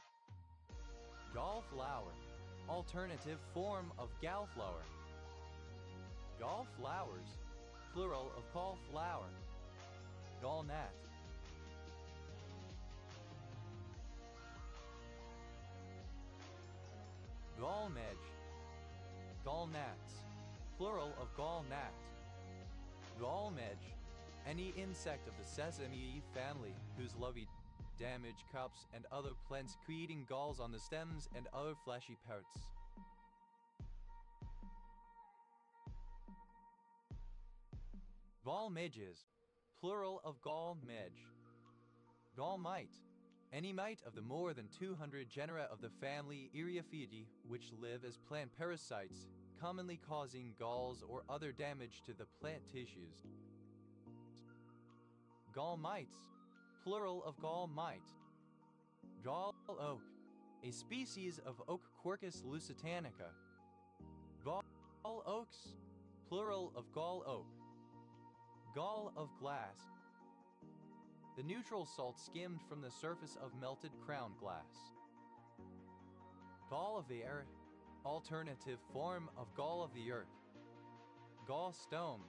Gall flower, alternative form of gallflower. Gall flowers, plural of cauliflower. Gall gnat. Gall medge. Gall gnats, plural of gall gnat. Gall medge, any insect of the sesame family whose lovey damage cups and other plants creating galls on the stems and other fleshy parts. Gall midges, plural of gall midge. Gall mite, any mite of the more than 200 genera of the family Eriophyidae which live as plant parasites, commonly causing galls or other damage to the plant tissues. Gall mites, plural of gall mite. Gall oak, a species of oak Quercus lusitanica. Gall oaks, plural of gall oak. Gall of glass, the neutral salt skimmed from the surface of melted crown glass. Gall of the air, alternative form of gall of the earth. Gallstone,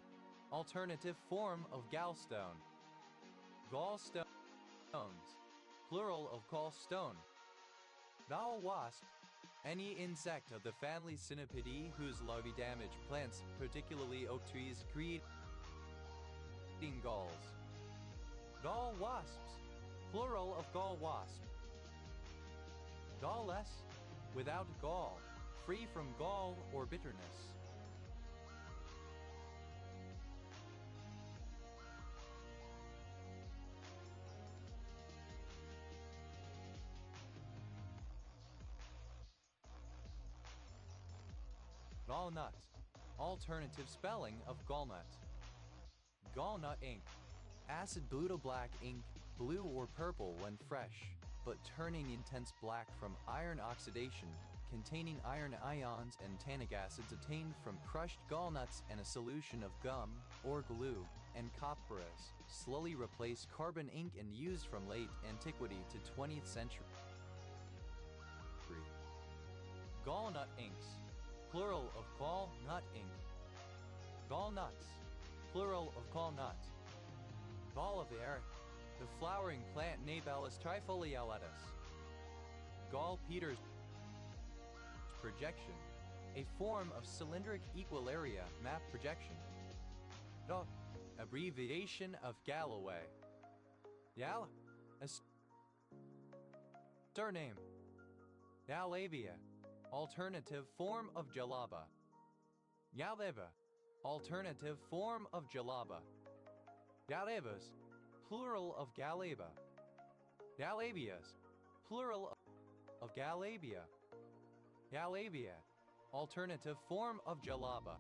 alternative form of gallstone. Gallstones, plural of gallstone. Gall wasp, any insect of the family Cynipidae whose larvae damage plants, particularly oak trees, creating galls. Gall wasps, plural of gall wasp. Gallless, without gall, free from gall or bitterness. Gallnut, alternative spelling of gallnut. Gallnut ink, acid Budo-black ink, blue or purple when fresh, but turning intense black from iron oxidation, containing iron ions and tannic acids obtained from crushed gallnuts and a solution of gum or glue, and copperas, slowly replace carbon ink and used from late antiquity to 20th century. Gallnut inks, plural of gallnut ink. Gallnuts, plural of gallnut. Gall of the air, the flowering plant Nabellus trifoliatus. Gall Peters projection, a form of cylindric equal area map projection. Gall, abbreviation of Galloway. Yal, a surname. Yalabia, alternative form of Jalaba. Yaleva, alternative form of Jalaba. Galebas, plural of Galeba. Galabias, plural of Galabia. Galabia, alternative form of Jalaba.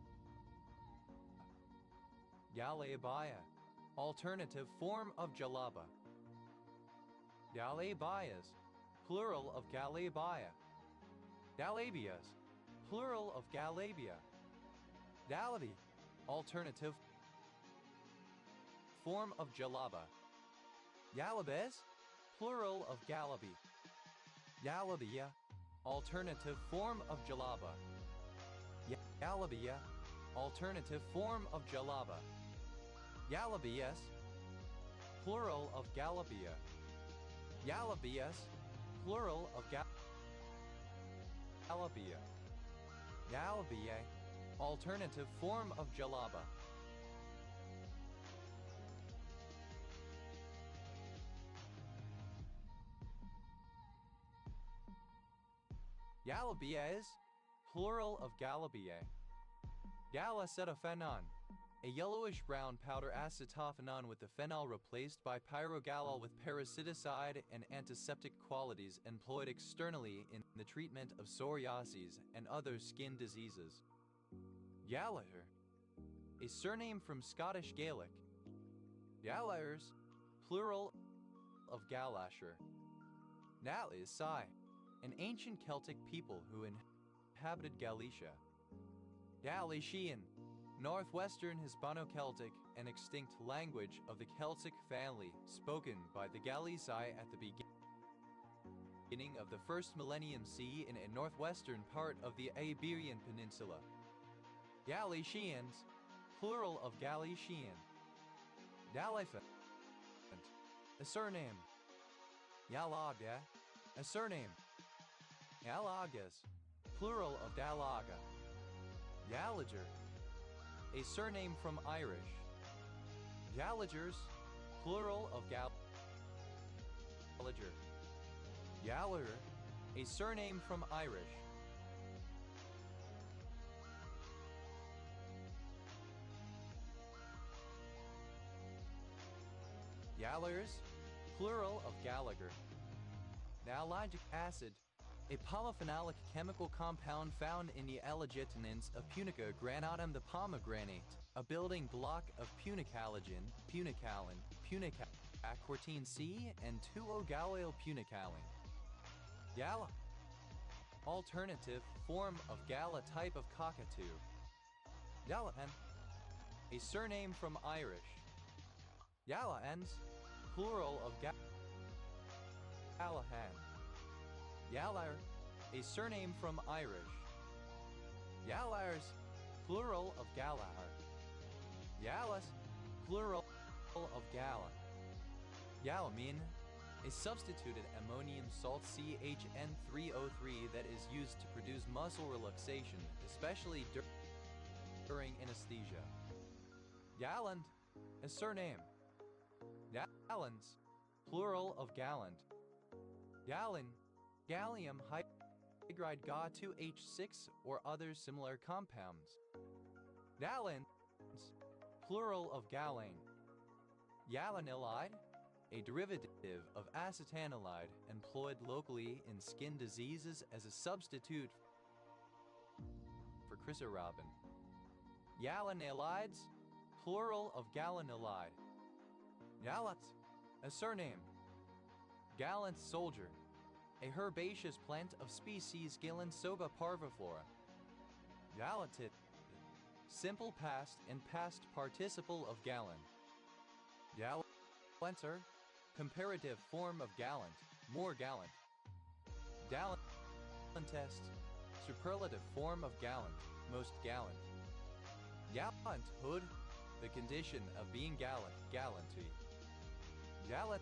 Galabia, alternative form of Jalaba. Galabias, plural of Galabia. Galabias, plural of Galabia. Galabi, alternative form of Jalaba. Galabes, plural of Galabi. Galabia, alternative form of Jalaba. Galabia, alternative form of Jalaba. Galabias, plural of Galabia. Galabias, plural of Galabia. Galabia, alternative form of Jalaba. Galabias, plural of Galabiae. Galacetophenon, a yellowish-brown powder acetophenone with the phenol replaced by pyrogalol with parasiticide and antiseptic qualities employed externally in the treatment of psoriasis and other skin diseases. Gallagher, a surname from Scottish Gaelic. Gallagher's, plural of Galasher. Nalisai, an ancient Celtic people who inhabited Galicia. Galician, northwestern Hispano-Celtic, an extinct language of the Celtic family spoken by the Galicii at the beginning of the first millennium CE in a northwestern part of the Iberian Peninsula. Galicians, plural of Galician. Galifant, a surname. Yalaga, a surname. Yalagas, plural of Dalaga. Gallagher, a surname from Irish. Gallagher's, plural of Gallagher. Gallagher, a surname from Irish. Gallagher's, plural of Gallagher. Naligic acid, a polyphenolic chemical compound found in the allogetinins of Punica granatum the pomegranate, a building block of punicalagin, punicalin, punicaquartine C, and 2-O-gallyl-punicalin. Gala, alternative form of Gala type of cockatoo. Gallahan, a surname from Irish. Gallahans, plural of Gallahan. Yallar, a surname from Irish. Yallars, plural of Gallar. Yallas, plural of Gala. Yalamine, a substituted ammonium salt CHN3O3 that is used to produce muscle relaxation, especially during anesthesia. Gallant, a surname. Gallants, plural of gallant. Gallon, gallium hydride Ga2H6 or other similar compounds. Gallons, plural of gallane. Yalanilide, a derivative of acetanilide employed locally in skin diseases as a substitute for chrysorabin. Yalanilides, plural of gallanilide. Gallat, a surname. Gallant soldier, a herbaceous plant of species Galansoba parviflora. Gallatit, simple past and past participle of gallant. Gallanter, comparative form of gallant, more gallant. Gallantest, superlative form of gallant, most gallant. Gallanthood, the condition of being gallant, gallantry. Gallanting,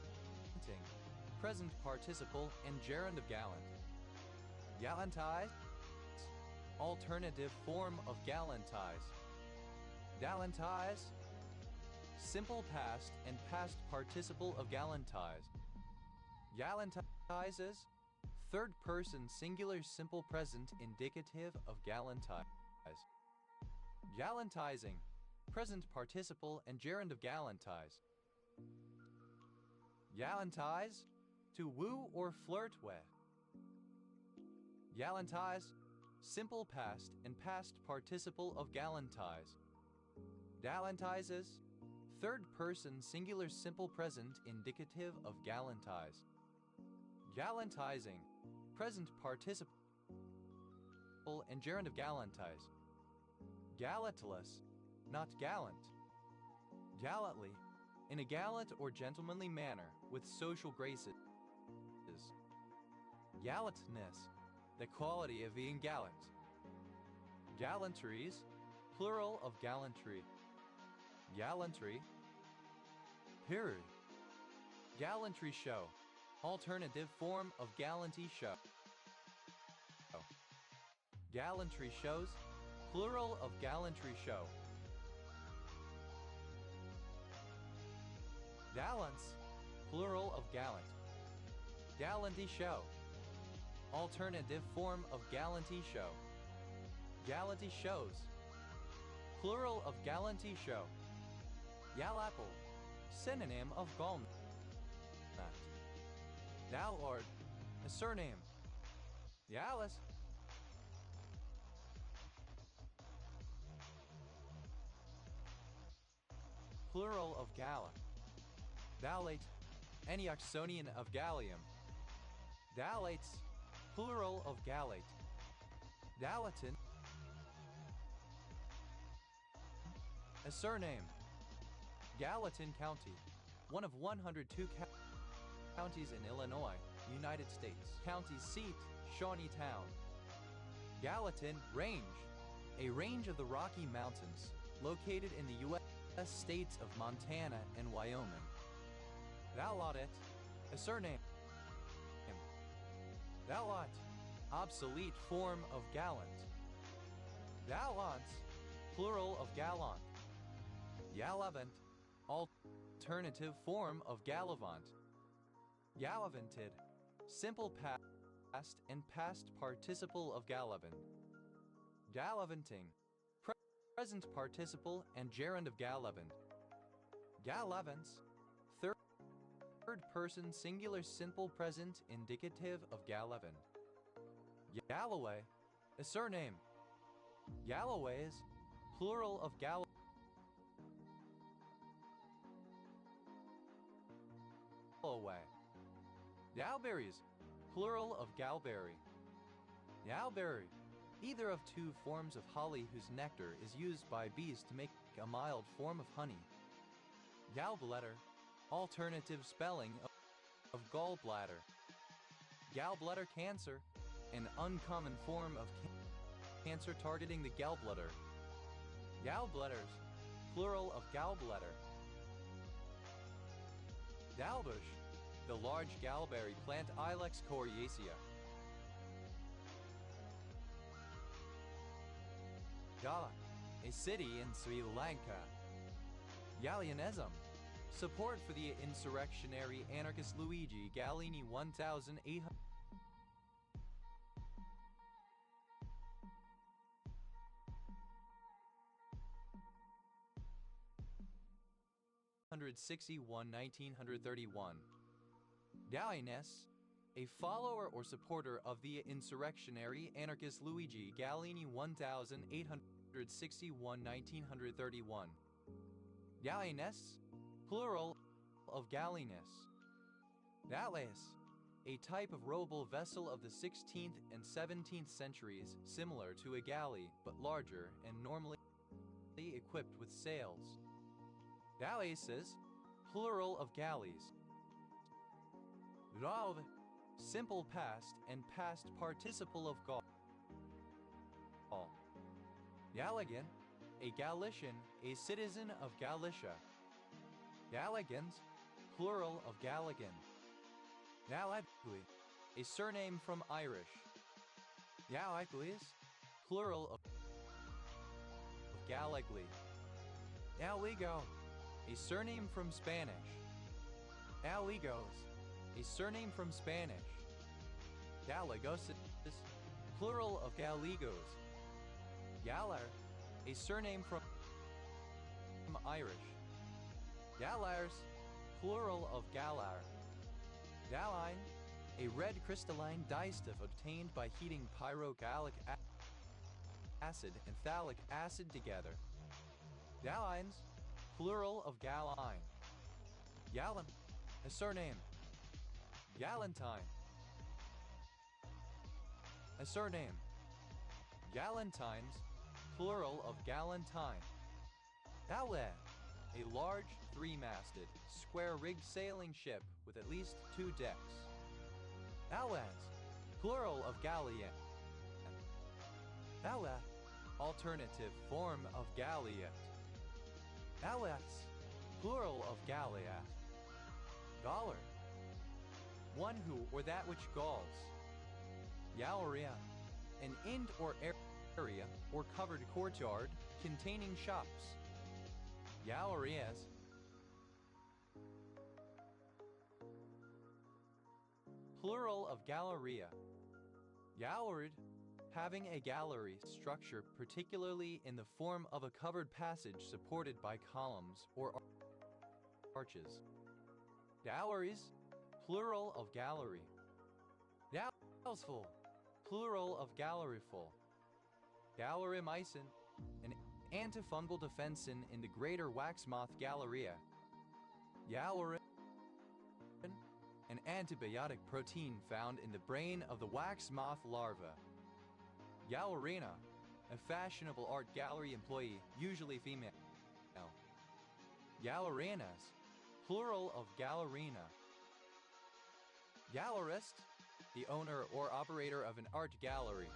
present participle and gerund of gallant. Gallantize, alternative form of gallantize. Gallantize, simple past and past participle of gallantize. Gallantizes, third person singular simple present indicative of gallantize. Gallantizing, present participle and gerund of gallantize. Gallantize, to woo or flirt with. Gallantize, simple past and past participle of gallantize. Gallantizes, third person singular simple present indicative of gallantize. Gallantizing, present participle and gerund of gallantize. Galantless, not gallant. Gallantly, in a gallant or gentlemanly manner with social graces. Gallantness, the quality of being gallant. Gallantries, plural of gallantry. Gallantry. Period. Gallantry show, alternative form of gallantry show. Gallantry shows, plural of gallantry show. Gallants, plural of gallant. Gallanty show, alternative form of gallanty show. Gallanty shows, plural of gallanty show. Yalapple, synonym of gallnut. Yalord, a surname. Yalis, plural of gala. Dallate, any Oxonian of gallium. Dallates, plural of gallate. Dallatin, a surname. Gallatin County, one of 102 counties in Illinois, United States. County seat, Shawneetown. Gallatin Range, a range of the Rocky Mountains, located in the U.S. states of Montana and Wyoming. Valaudet, a surname. Valaut, obsolete form of gallant. Vallance, plural of gallant. Gallavant, alternative form of gallivant. Gallavanted, simple past and past participle of gallivant. Gallavanting, present participle and gerund of gallivant. Gallavants, third person singular simple present indicative of gallivant. Galloway, a surname. Galloways, plural of Galloway. Galberries, plural of Galberry. Galberry, either of two forms of holly whose nectar is used by bees to make a mild form of honey. Gallbladder, alternative spelling of gallbladder. Gallbladder cancer, an uncommon form of cancer targeting the gallbladder. Gallbladders, plural of gallbladder. Gallbush, the large gallberry plant Ilex coriacea. Gala, a city in Sri Lanka. Gallianism, support for the insurrectionary anarchist Luigi Gallini 1931. Galliness, a follower or supporter of the insurrectionary anarchist Luigi Gallini 1931. Galliness, plural of galliness. Galleas, a type of rowable vessel of the 16th and 17th centuries, similar to a galley, but larger and normally equipped with sails. Galleasses, plural of galleys. Galv, simple past and past participle of Gaul. Galligan, a Galician, a citizen of Galicia. Galligans, plural of Galligan. Gallegly, a surname from Irish. Gallegleys, plural of Gallegly. Galego, a surname from Spanish. Galegos, a surname from Spanish. Gallegoses, plural of Gallegos. Galar, a surname from Irish. Galars, plural of Galar. Galine, a red crystalline dyestuff obtained by heating pyrogallic acid and phthalic acid together. Galines, plural of Galine. Gallan, a surname. Galantine, a surname. Galantines, plural of Galantine. Gallet, a large, three-masted, square-rigged sailing ship with at least 2 decks. Gallants, plural of galleon. Gallat, alternative form of galleot. Gallets, plural of galleat. Galler, one who or that which galls. Galleria, an inn or area or covered courtyard containing shops. Gallerias, plural of galleria. Gallerid, having a gallery structure, particularly in the form of a covered passage supported by columns or arches. Galleries, plural of gallery. Gallersful, plural of galleryful. Gallerymycin, an antifungal defensin in the greater waxmoth Galleria. Gallerin, an antibiotic protein found in the brain of the wax moth larva. Gallerina, a fashionable art gallery employee, usually female. Gallerinas, plural of gallerina. Gallerist, the owner or operator of an art gallery.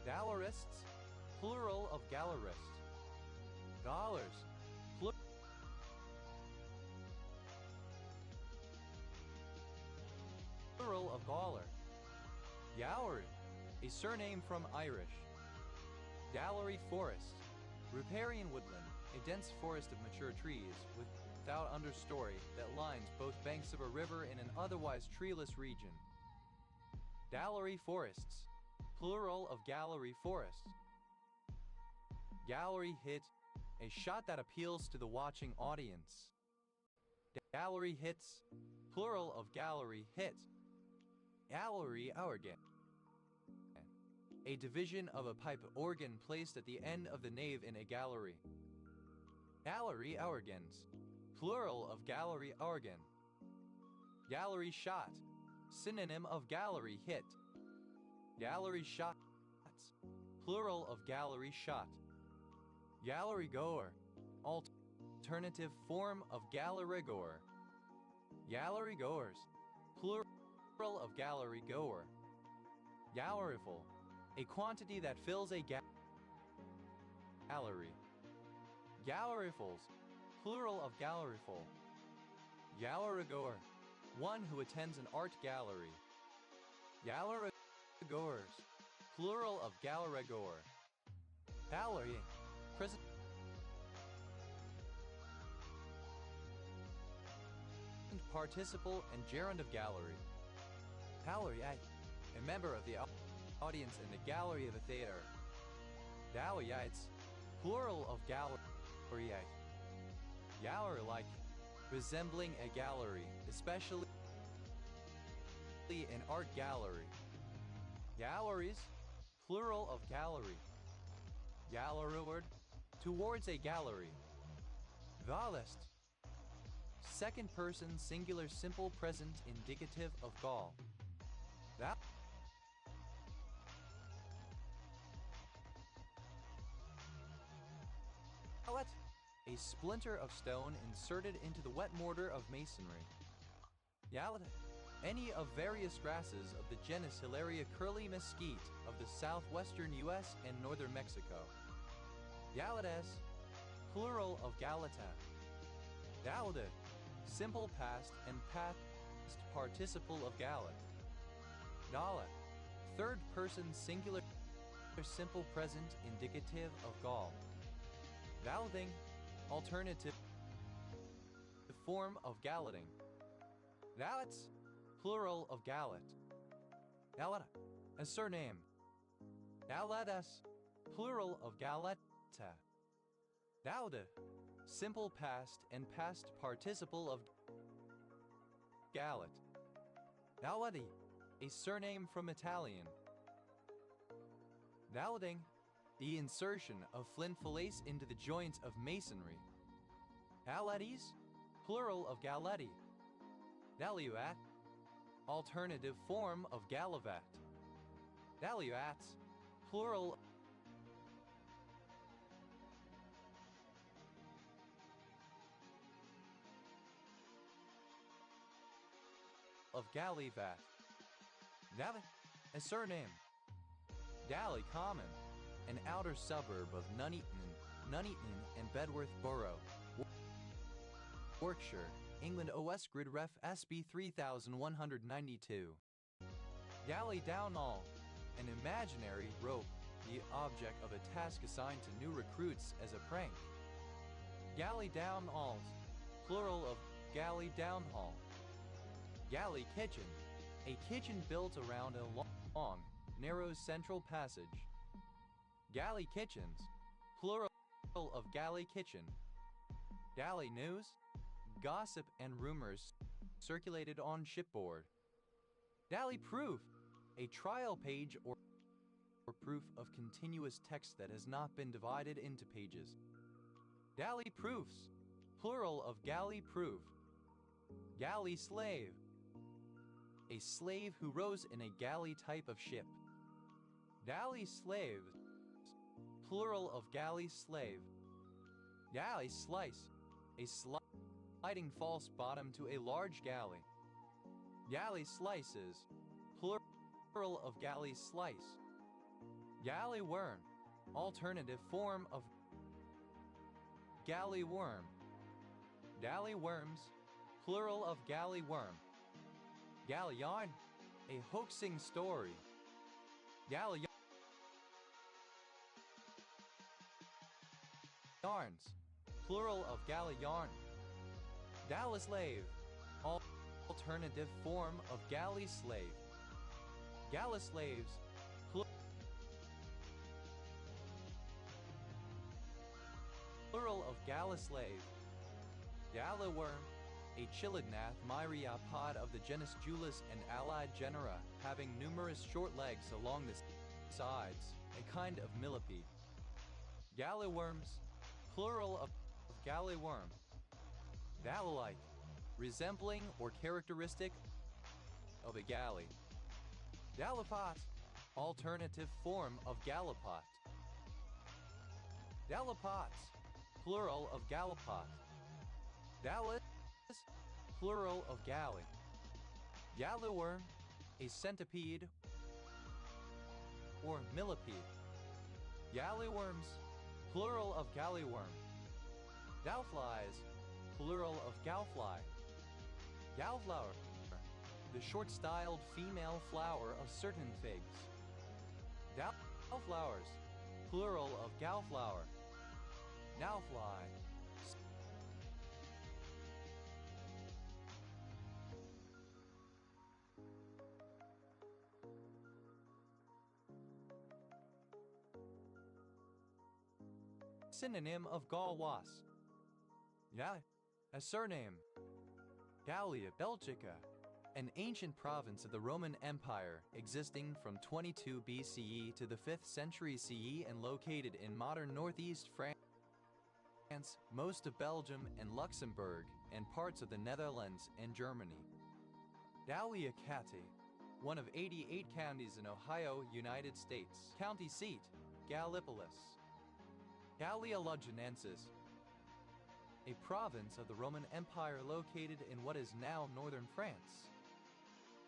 Gallerists, plural of gallerist. Gallers, plural of galler. Gowrie, a surname from Irish. Gallery forest, riparian woodland, a dense forest of mature trees without understory that lines both banks of a river in an otherwise treeless region. Gallery forests, plural of gallery forests. Gallery hit, a shot that appeals to the watching audience. Gallery hits, plural of gallery hit. Gallery organ, a division of a pipe organ placed at the end of the nave in a gallery. Gallery organs, plural of gallery organ. Gallery shot, synonym of gallery hit. Gallery shots, plural of gallery shot. Gallery goer, alternative form of gallery goer. Gallery goers, plural of gallery goer. Galleryful, a quantity that fills a gallery. Galleryfuls, plural of galleryful. Gallerygoer, one who attends an art gallery. Gallerygoers, plural of gallerygoer. Gallery, present participle and gerund of gallery. Gallery, a member of the audience in the gallery of a theater. Gallerites, plural of gallery. Gallery-like, resembling a gallery, especially an art gallery. Galleries, plural of gallery. Galleryward, towards a gallery. Gallist, second person singular simple present indicative of gall. Gallet, a splinter of stone inserted into the wet mortar of masonry. Gallet, any of various grasses of the genus Hilaria curly mesquite of the southwestern U.S. and northern Mexico. Galletes, plural of galleta. Gallede, simple past and past participle of gallet. Gala, third person singular simple present indicative of gall. Galleting, alternative form of galleting. Gallets, plural of gallet. Galleta, a surname. Galletas, plural of galletta. Gaude, simple past and past participle of gallet. Galleti, a surname from Italian. Galleting, the insertion of flint fillets into the joints of masonry. Galletis, plural of galletti. Galluat, alternative form of gallavat. Galluats, plural of gallivat. Gally, a surname. Gally Common, an outer suburb of Nuneaton and Bedworth Borough, Warwickshire, England. OS Grid Ref SB 3192. Galley Downall, an imaginary rope, the object of a task assigned to new recruits as a prank. Galley Downalls, plural of galley downhall. Galley kitchen, a kitchen built around a long, narrow central passage. Galley kitchens, plural of galley kitchen. Galley news, gossip and rumors circulated on shipboard. Galley proof, a trial page or proof of continuous text that has not been divided into pages. Galley proofs, plural of galley proof. Galley slave, a slave who rose in a galley type of ship. Galley slaves, plural of galley slave. Galley slice, a sliding false bottom to a large galley. Galley slices, plural of galley slice. Galley worm, alternative form of galley worm. Galley worms, plural of galley worm. Galleon, a hoaxing story. Galleons, plural of galleon. Galley slave, alternative form of galley slave. Galley slaves, plural of galley slave. Galley worm, a Chilidnath myriapod of the genus Julis and allied genera, having numerous short legs along the sides, a kind of millipede. Galley worms, plural of galley worm. Galley-like, resembling or characteristic of a galley. Gallipot, alternative form of gallipot. Gallipots, plural of gallipot. Gallis, plural of galley. Galliworm, a centipede or millipede. Galleyworms, plural of galleyworm. Gallflies, plural of gallfly. Gallflower, the short-styled female flower of certain figs. Gallflowers, plural of gallflower. Gallfly, synonym of Gaulois. A surname. Gallia Belgica, an ancient province of the Roman Empire existing from 22 BCE to the 5th century CE and located in modern northeast France, most of Belgium and Luxembourg, and parts of the Netherlands and Germany. Gallia Cathy, one of 88 counties in Ohio, United States. County seat, Gallipolis. Gallia Lugdunensis, a province of the Roman Empire located in what is now northern France.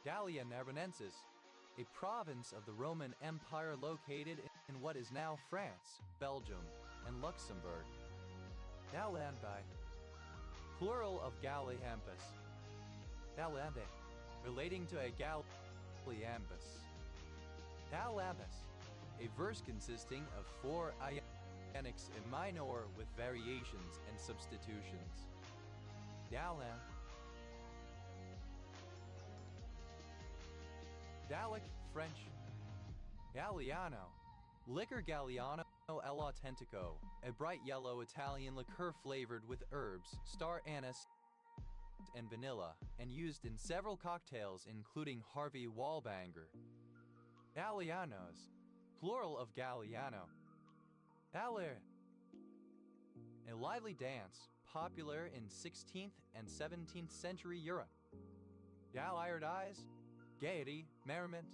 Gallia Narbonensis, a province of the Roman Empire located in what is now France, Belgium, and Luxembourg. Gallambi, plural of Galliampus. Gallambe, relating to a Galliambus. Galambus, a verse consisting of 4 ionics in minor with variations and substitutions. Gallam, Gallic, French. Galliano, liquor Galliano all'autentico, a bright yellow Italian liqueur flavored with herbs, star anise, and vanilla, and used in several cocktails including Harvey Wallbanger. Gallianos, plural of Galliano. Galler, a lively dance popular in 16th and 17th century Europe. Galliardize, gaiety, merriment.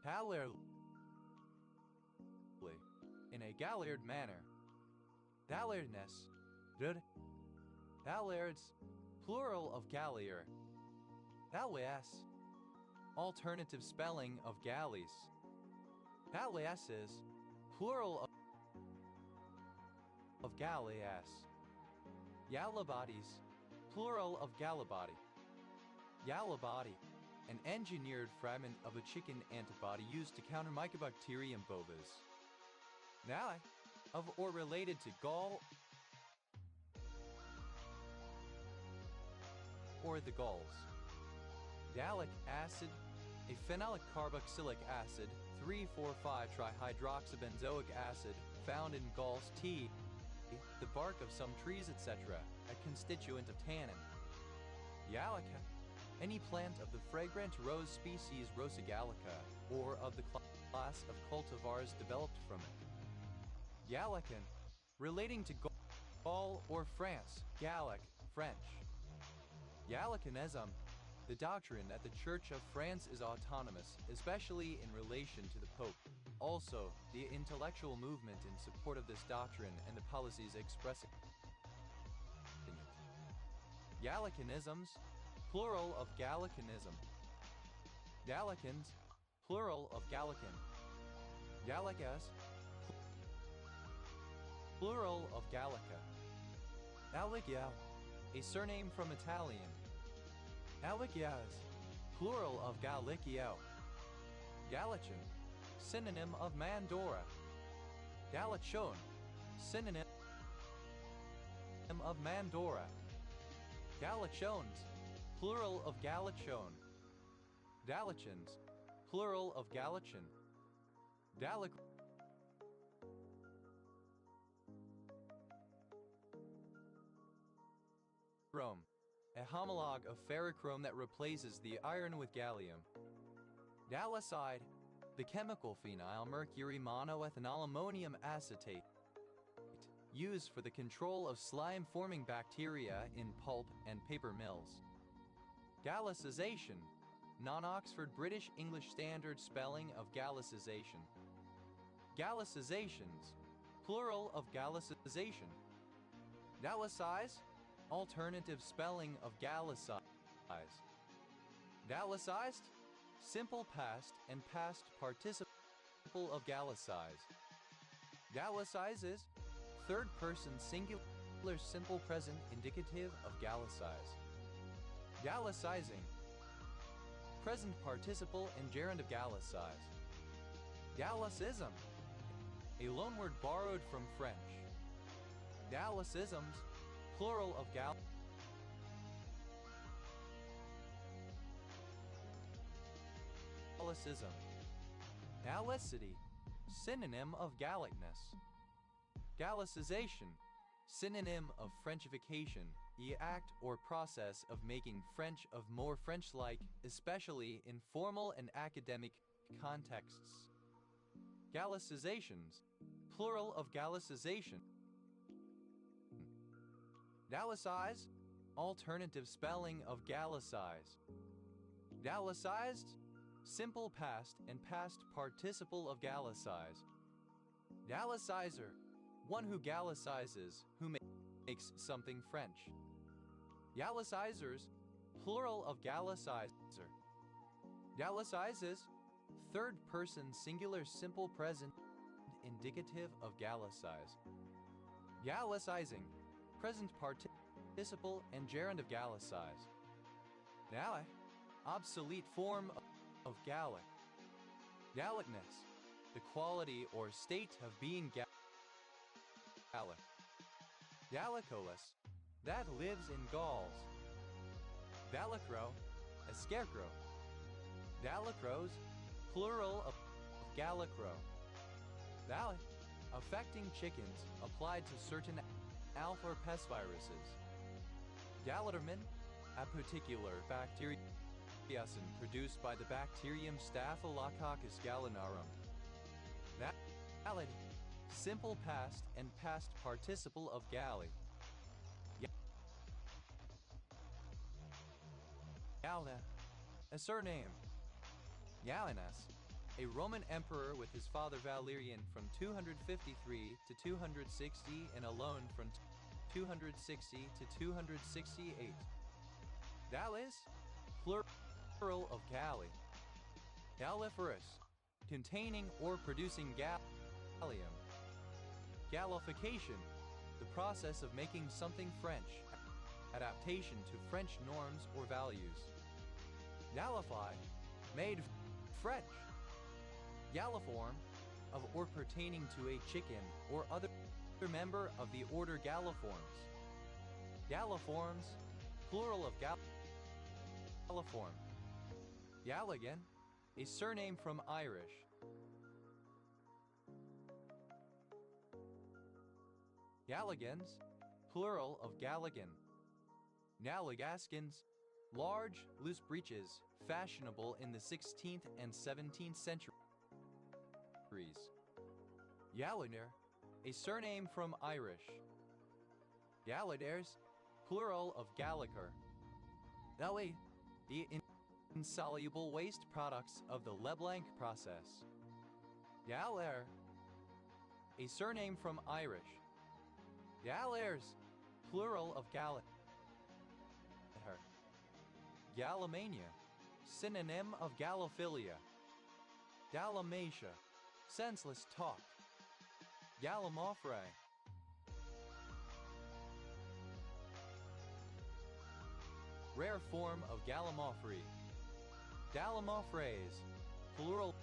Galliard, in a Galliard manner. Galliardness, good. Galliards, plural of Gallier. Gallias, alternative spelling of galleys. Galliasses, plural of Gallias. Gallibodies, plural of Gallibody. Gallibody, an engineered fragment of a chicken antibody used to counter Mycobacterium bovis. Now, of or related to gall or the galls. Gallic acid, a phenolic carboxylic acid, 3,4,5-trihydroxybenzoic acid, found in galls tea, the bark of some trees, etc., a constituent of tannin. Gallica, any plant of the fragrant rose species Rosa gallica, or of the class of cultivars developed from it. Gallican, relating to Gaul or France, Gallic, French. Gallicanism, the doctrine that the Church of France is autonomous, especially in relation to the Pope. Also, the intellectual movement in support of this doctrine and the policies expressing it. Gallicanisms, plural of Gallicanism. Gallicans, plural of Gallican. Gallicas, plural of Gallica. Gallicia, a surname from Italian. Galicias, plural of Gallicio. Galician, synonym of Mandora. Galicion, synonym of Mandora. Galicions, plural of Galicion. Galicians, plural of Galician. Gallic Chrome, a homologue of ferrochrome that replaces the iron with gallium. Gallicide, the chemical phenyl mercury monoethanol ammonium acetate, used for the control of slime-forming bacteria in pulp and paper mills. Gallicization, non-Oxford British English Standard spelling of Gallicization. Gallicizations, plural of Gallicization. Gallicize, alternative spelling of Gallicize. Gallicized, simple past and past participle of Gallicize. Gallicizes, third person singular simple present indicative of Gallicize. Gallicizing, present participle and gerund of Gallicize. Gallicism, a loanword borrowed from French. Gallicisms, plural of Gallicism. Gallicity, synonym of Gallicness. Gallicization, synonym of Frenchification, the act or process of making French of more French-like, especially in formal and academic contexts. Gallicizations, plural of Gallicization. Gallicize, alternative spelling of Gallicize. Gallicized, simple past and past participle of Gallicize. Gallicizer, one who Gallicizes, who makes something French. Gallicizers, plural of Gallicizer. Gallicizes, third person singular simple present indicative of Gallicize. Gallicizing, present participle and gerund of Gallicize. Gallic, obsolete form of Gallic. Gallicness, the quality or state of being Gallic. Gallicolus, that lives in galls. Gallicrow, a scarecrow. Gallicrows, plural of Gallicrow. Gallic, affecting chickens applied to certain alpha or pest viruses. Galitermin, a particular bacterium produced by the bacterium Staphylococcus gallinarum. Gallid, simple past and past participle of galley. Galna, a surname. Gallienus, a Roman emperor with his father Valerian from 253 to 260 and alone from 260 to 268. Gallis, plural of galley. Galliferous, containing or producing gallium. Gallification, the process of making something French. Adaptation to French norms or values. Gallify, made French. Galliform, of or pertaining to a chicken or other member of the order Galliforms. Galliforms, plural of Galliform. Galligan, a surname from Irish. Galligans, plural of Galligan. Nalagaskins, large, loose breeches, fashionable in the 16th and 17th centuries. Galliner, a surname from Irish. Galladers, plural of Galliker. That way, the insoluble waste products of the Leblanc process. Galler, a surname from Irish. Gallers, plural of Gallaher. Gallimania, synonym of Gallophilia. Gallimatia, senseless talk. Gallimaufre, rare form of gallimaufry. Gallimaufres, plural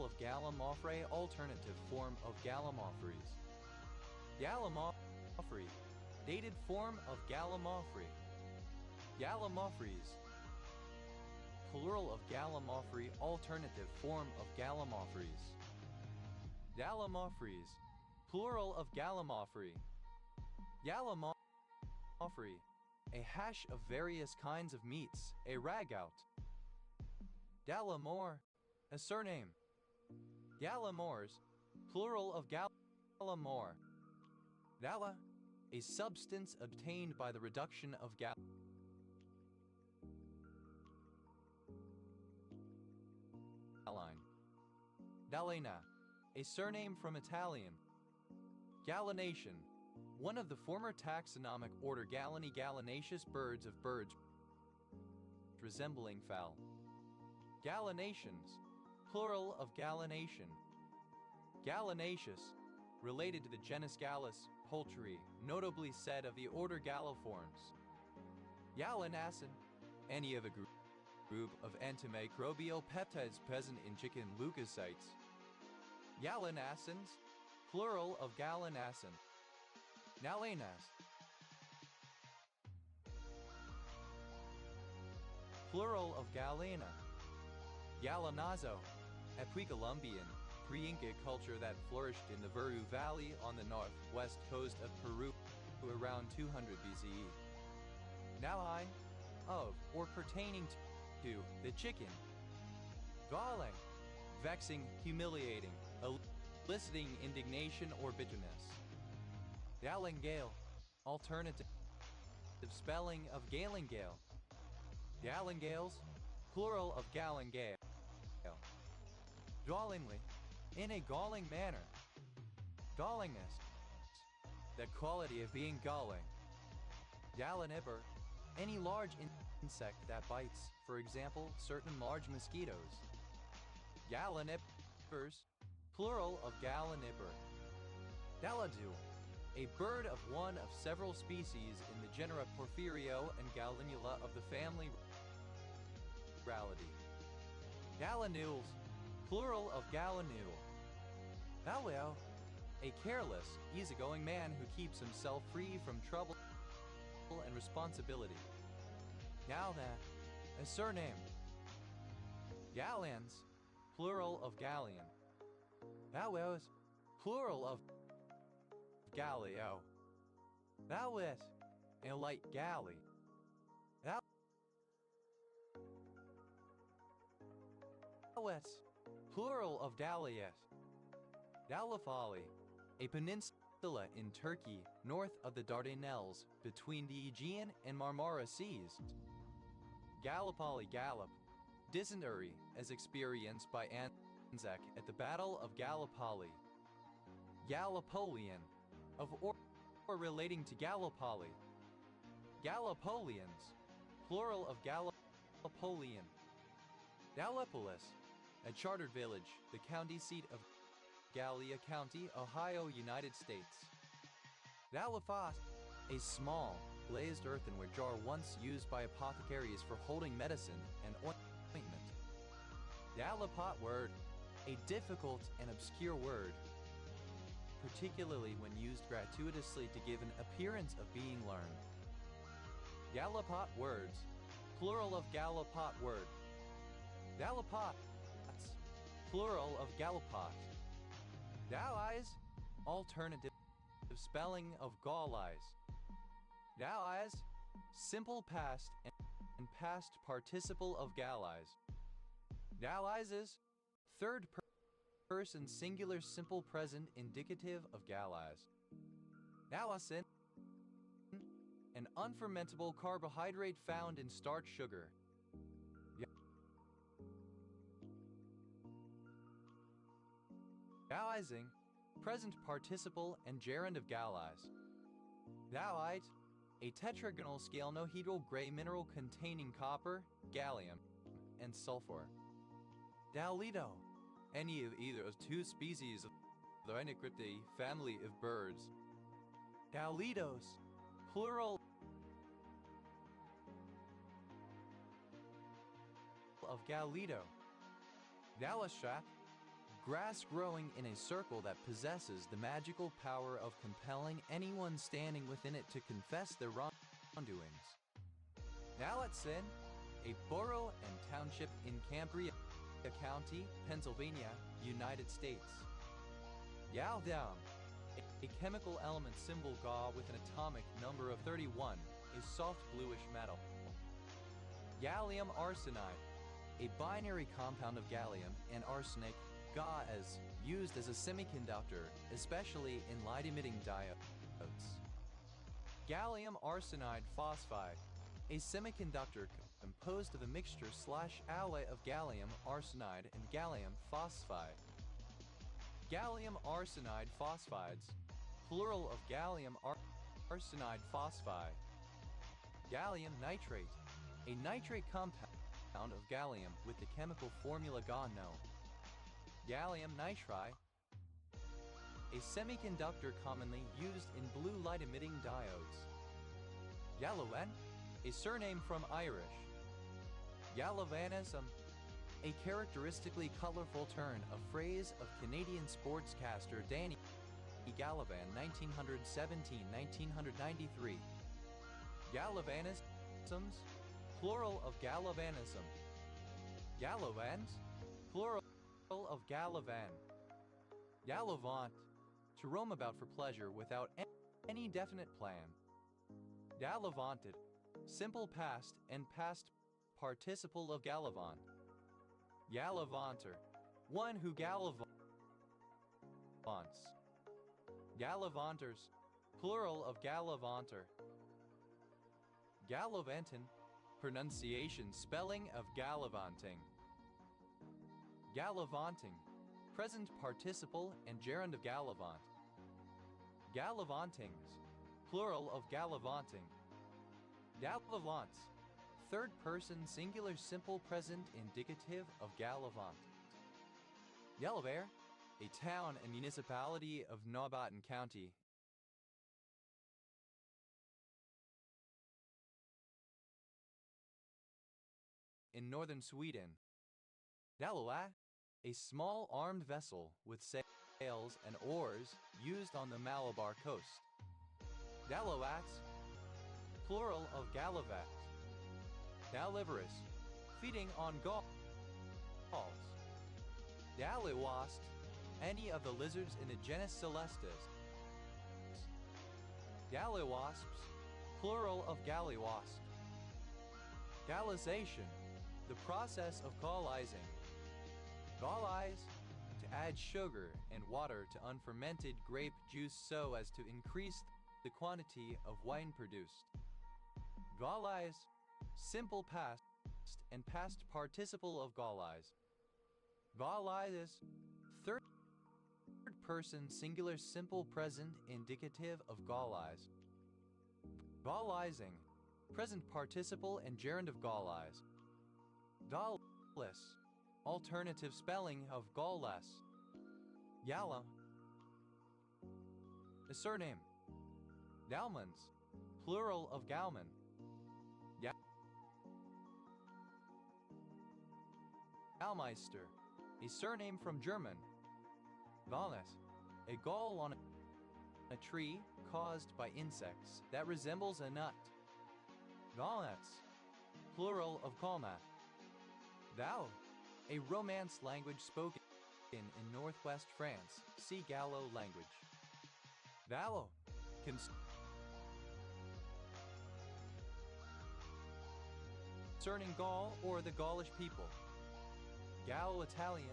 of gallimaufre, alternative form of gallimaufries. Gallimaufry, dated form of gallimaufry. Gallimaufries, plural of gallimaufry, alternative form of gallimaufries. Gallimaufries, plural of gallimaufry. Gallimaufry, a hash of various kinds of meats, a ragout. Gallimore, a surname. Gallimores, plural of gallimore. Galla, a substance obtained by the reduction of galline. Galena, a surname from Italian. Gallination, one of the former taxonomic order Gallinae gallinaceous birds of birds resembling fowl. Gallinations, plural of gallination. Gallinaceous, related to the genus Gallus, poultry, notably said of the order Galliformes. Gallinacin, any of a group of antimicrobial peptides present in chicken leukocytes. Gallinacins, plural of gallinacin. Gallinas, plural of Gallina. Gallinazo, a pre-Columbian, pre-Inca culture that flourished in the Vuru Valley on the northwest coast of Peru around 200 BCE. Nowine, of or pertaining to the chicken. Galling, vexing, humiliating, eliciting indignation or bitterness. Gallingale, alternative spelling of Galingale. Gallingales, plural of Gallingale. Gallingly, in a galling manner. Gallingness, the quality of being galling. Galliniper, any large insect that bites, for example, certain large mosquitoes. Gallinipers, plural of galliniper. Galladule, a bird of one of several species in the genera Porphyrio and Gallinula of the family Rallidae. Gallinules, plural of gallinule. Gallio, a careless, easygoing man who keeps himself free from trouble and responsibility. Now then, a surname. Gallians, plural of galleon. Gallios, plural of Gallio. Gallit, a light galley. Gallets, plural of Galliet. Gallipoli, a peninsula in Turkey, north of the Dardanelles, between the Aegean and Marmara Seas. Gallipoli Gallop, dysentery as experienced by Anzac at the Battle of Gallipoli. Gallipolian, of or relating to Gallipoli. Gallipolians, plural of Gallipolian. Gallipolis, a chartered village, the county seat of Gallia County, Ohio, United States. Gallifos, a small, glazed earthenware jar once used by apothecaries for holding medicine and ointment. Gallipot word, a difficult and obscure word, particularly when used gratuitously to give an appearance of being learned. Gallipot words, plural of Gallipot word. Gallipots, plural of Gallipot. Gaulize, alternative spelling of Gaulize. Gaulize, simple past and past participle of Gaulize. Gaulize's, third person singular simple present indicative of Gaulize. Gaulisin, an unfermentable carbohydrate found in starch sugar. Gaulising, present participle and gerund of Gaulize. Gauite, a tetragonal scalenohedral gray mineral containing copper, gallium, and sulfur. Dowlido, any of either of two species of the Rhinocryptae family of birds. Dowlidos, plural of Gaulido. Gallistrat, grass growing in a circle that possesses the magical power of compelling anyone standing within it to confess their wrongdoings. Gallatin, a borough and township in Cambria County, Pennsylvania, United States. Gallium, a chemical element symbol Ga with an atomic number of 31, a soft bluish metal. Gallium arsenide, a binary compound of gallium and arsenic, Ga as used as a semiconductor, especially in light-emitting diodes. Gallium arsenide phosphide, a semiconductor composed of a mixture / alloy of gallium arsenide and gallium phosphide. Gallium arsenide phosphides, plural of gallium arsenide phosphide. Gallium nitrate, a nitrate compound of gallium with the chemical formula Ga known. Gallium nitride, a semiconductor commonly used in blue light-emitting diodes. Gallovan, a surname from Irish. Gallavanism, a characteristically colorful turn of phrase of Canadian sportscaster Danny Gallivan, 1917-1993. Gallavanisms, plural of Gallavanism. Gallovans, plural of Gallavan. Gallivant, to roam about for pleasure without any definite plan. Gallivanted, simple past and past participle of gallivant. Gallivanter, one who gallivants. Gallivanters, plural of gallivanter. Gallivantin, pronunciation spelling of gallivanting. Gallivanting, present participle and gerund of gallivant. Gallivantings, plural of gallivanting. Gallivants, third person singular simple present indicative of gallivant. Yellowbear, a town and municipality of Norrbotten County. In northern Sweden. Daloa, a small armed vessel with sails and oars used on the Malabar coast. Dallowats, plural of Gallivat. Dallivorous, feeding on galls. Dallywasp, any of the lizards in the genus Celestis. Gallywasps, plural of gallywasp. Gallization, the process of gallizing. Gallize, to add sugar and water to unfermented grape juice so as to increase the quantity of wine produced. Gallize, simple past and past participle of gallize. Gallize, third person singular simple present indicative of gallize. Gallizing, present participle and gerund of gallize. Galless, alternative spelling of gallless. Yalla, a surname. Galmans, plural of Galman. Gallmeister, a surname from German. Gallness, a gall on a tree caused by insects that resembles a nut. Gallnuts, plural of Gallnut. Thou, a Romance language spoken in northwest France. See Gallo language. Vallo. Concerning Gaul or the Gaulish people. Gallo-Italian,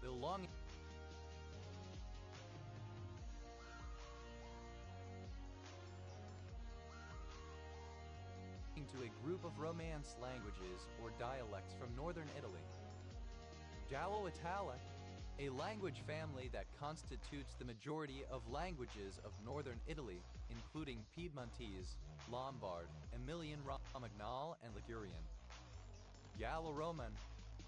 belonging to a group of Romance languages or dialects from northern Italy. Gallo-Italic, a language family that constitutes the majority of languages of northern Italy, including Piedmontese, Lombard, Emilian Romagnol, and Ligurian. Gallo-Roman,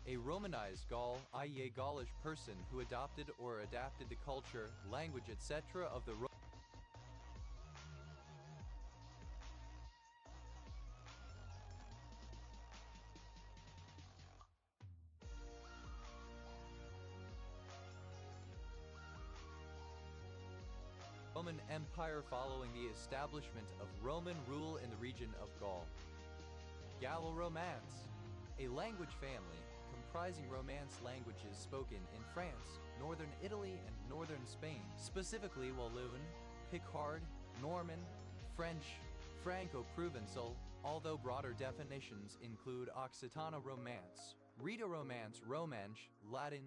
a Romanized Gaul, i.e. a Gaulish person who adopted or adapted the culture, language, etc. of the Roman Empire following the establishment of Roman rule in the region of Gaul. Gallo-Romance, a language family comprising Romance languages spoken in France, northern Italy, and northern Spain, specifically Walloon, Picard, Norman, French, Franco-Provençal, although broader definitions include Occitano-Romance, Rito-Romance, Romanche, Latin,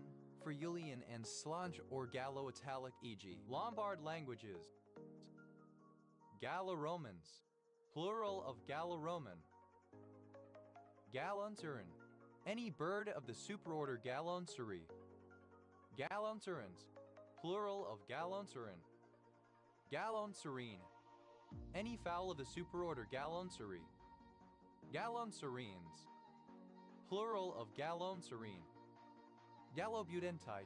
Friulian, and Slange or Gallo-Italic, e.g. Lombard languages. Gallo-Romans, plural of Gallo-Roman. Galonturan, any bird of the superorder Galontsuri. Galonturans, plural of Galonturan. Galonsurine, any fowl of the superorder Galonsuri. Galonsurines, plural of Galonsurine. Gallobutentite,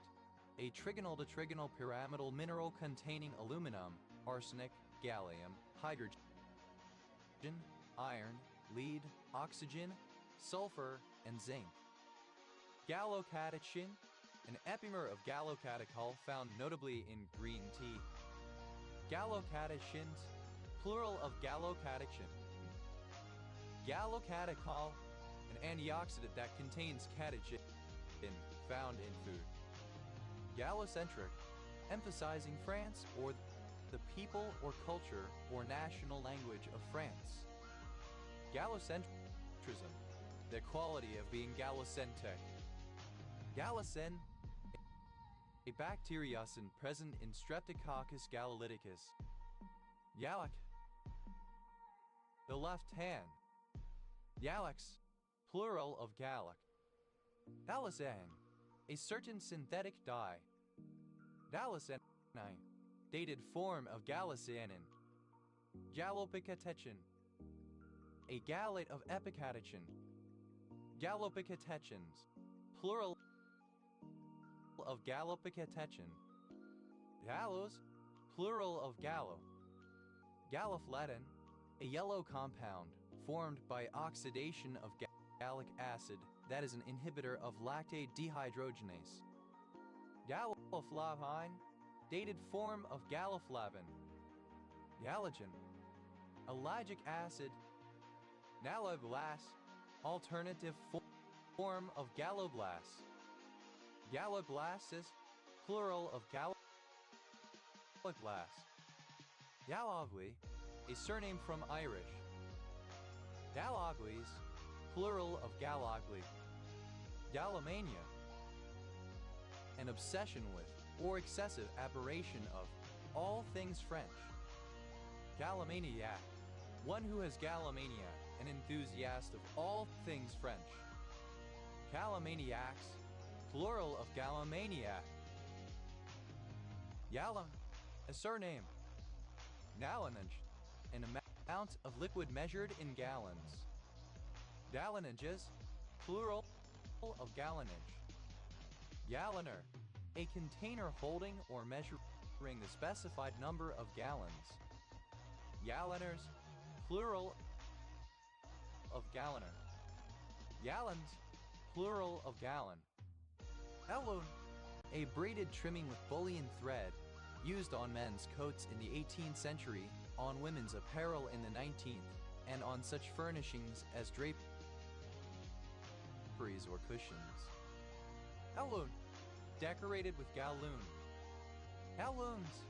a trigonal to trigonal pyramidal mineral containing aluminum, arsenic, gallium, hydrogen, iron, lead, oxygen, sulfur, and zinc. Gallocatechin, an epimer of gallocatechol found notably in green tea. Gallocatechins, plural of gallocatechin. Gallocatechol, an antioxidant that contains catechin, found in food. Gallocentric, emphasizing France or the people or culture or national language of France. Gallocentrism, the quality of being gallocentric. Gallocen, a bacteriocin present in Streptococcus galliticus. Gallic, the left hand. Galax, plural of Gallic. Gallicine, a certain synthetic dye. Gallicine, dated form of gallicyanin. Gallopicatechin, a gallate of epicatechin. Gallopicatechins, plural of gallopicatechin. Gallos, plural of gallo. Galloflatin, a yellow compound formed by oxidation of gallic acid that is an inhibitor of lactate dehydrogenase. Galloflavine, dated form of galloflavin. Gallogen, a lagic acid. Galloblast, alternative form of galloblast. Galloblastus, plural of galloblast. Gallogly, a surname from Irish. Galloglies, plural of Gallogly. Gallomania, an obsession with or excessive aberration of all things French. Gallomaniac, one who has gallomania, an enthusiast of all things French. Gallomaniacs, plural of gallomaniac. Gallon, a surname. Gallonage, an amount of liquid measured in gallons. Gallonages, plural of gallonage. Galloner, a container holding or measuring the specified number of gallons. Galloners, plural of galloner. Gallons, plural of gallon. Gallon, a braided trimming with bullion thread used on men's coats in the 18th century, on women's apparel in the 19th, and on such furnishings as draperies or cushions. Gallon, decorated with galloon. Galloons,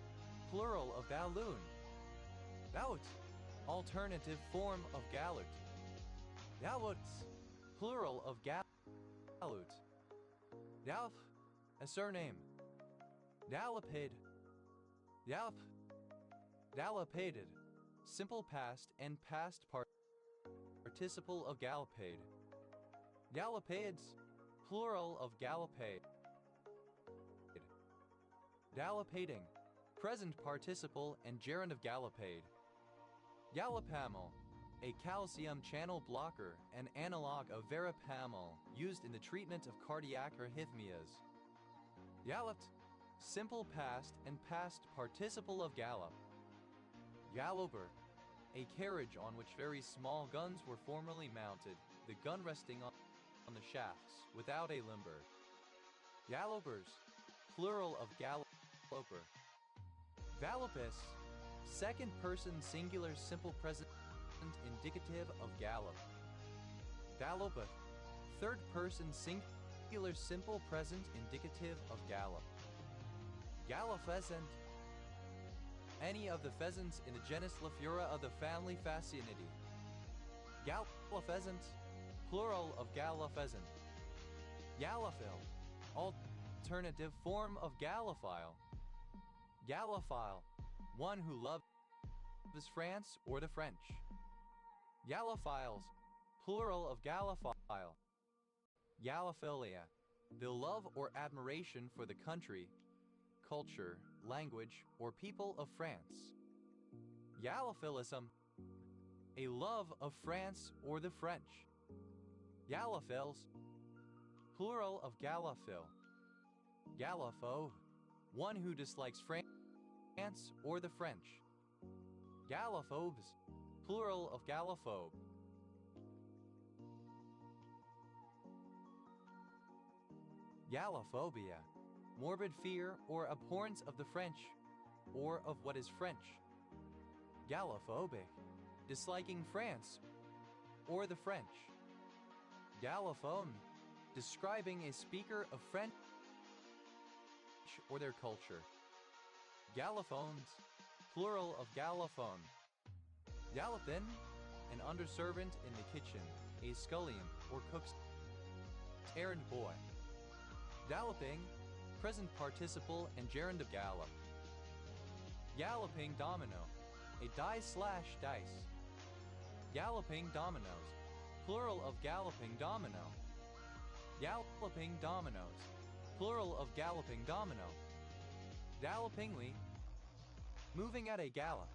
plural of galloon. Gout, alternative form of galloot. Galoots, plural of galloot. Dalf, a surname. Dalapid. Dalp, dalapaded, simple past and past participle of gallopade. Gallopades, plural of gallopade. Gallopading, present participle and gerund of gallopade. Gallopamol, a calcium channel blocker, an analog of verapamil used in the treatment of cardiac arrhythmias. Galloped, simple past and past participle of gallop. Galloper, a carriage on which very small guns were formerly mounted, the gun resting on the shafts, without a limber. Gallopers, plural of galloper. Gallopus, second person singular simple present indicative of gallop. Gallopeth, third person singular simple present indicative of gallop. Gallopheasant, any of the pheasants in the genus Lafura of the family Phasianidae. Gallopheasant, plural of gallopheasant. Gallophil, alternative form of gallophile. Gallophile, one who loves France or the French. Gallophiles, plural of gallophile. Gallophilia, the love or admiration for the country, culture, language, or people of France. Gallophilism, a love of France or the French. Gallophils, plural of gallophil. Gallophobe, one who dislikes France or the French. Gallophobes, plural of gallophobe. Gallophobia, morbid fear or abhorrence of the French, or of what is French. Gallophobic, disliking France or the French. Gallophone, describing a speaker of French or their culture. Gallophones, plural of gallophone. Gallopin, an underservant in the kitchen, a scullion or cook's errand boy. Galloping, present participle and gerund of gallop. Galloping domino, a dice/dice. Galloping dominoes, plural of galloping domino. Galloping dominoes, plural of galloping domino. Gallopingly, moving at a gallop.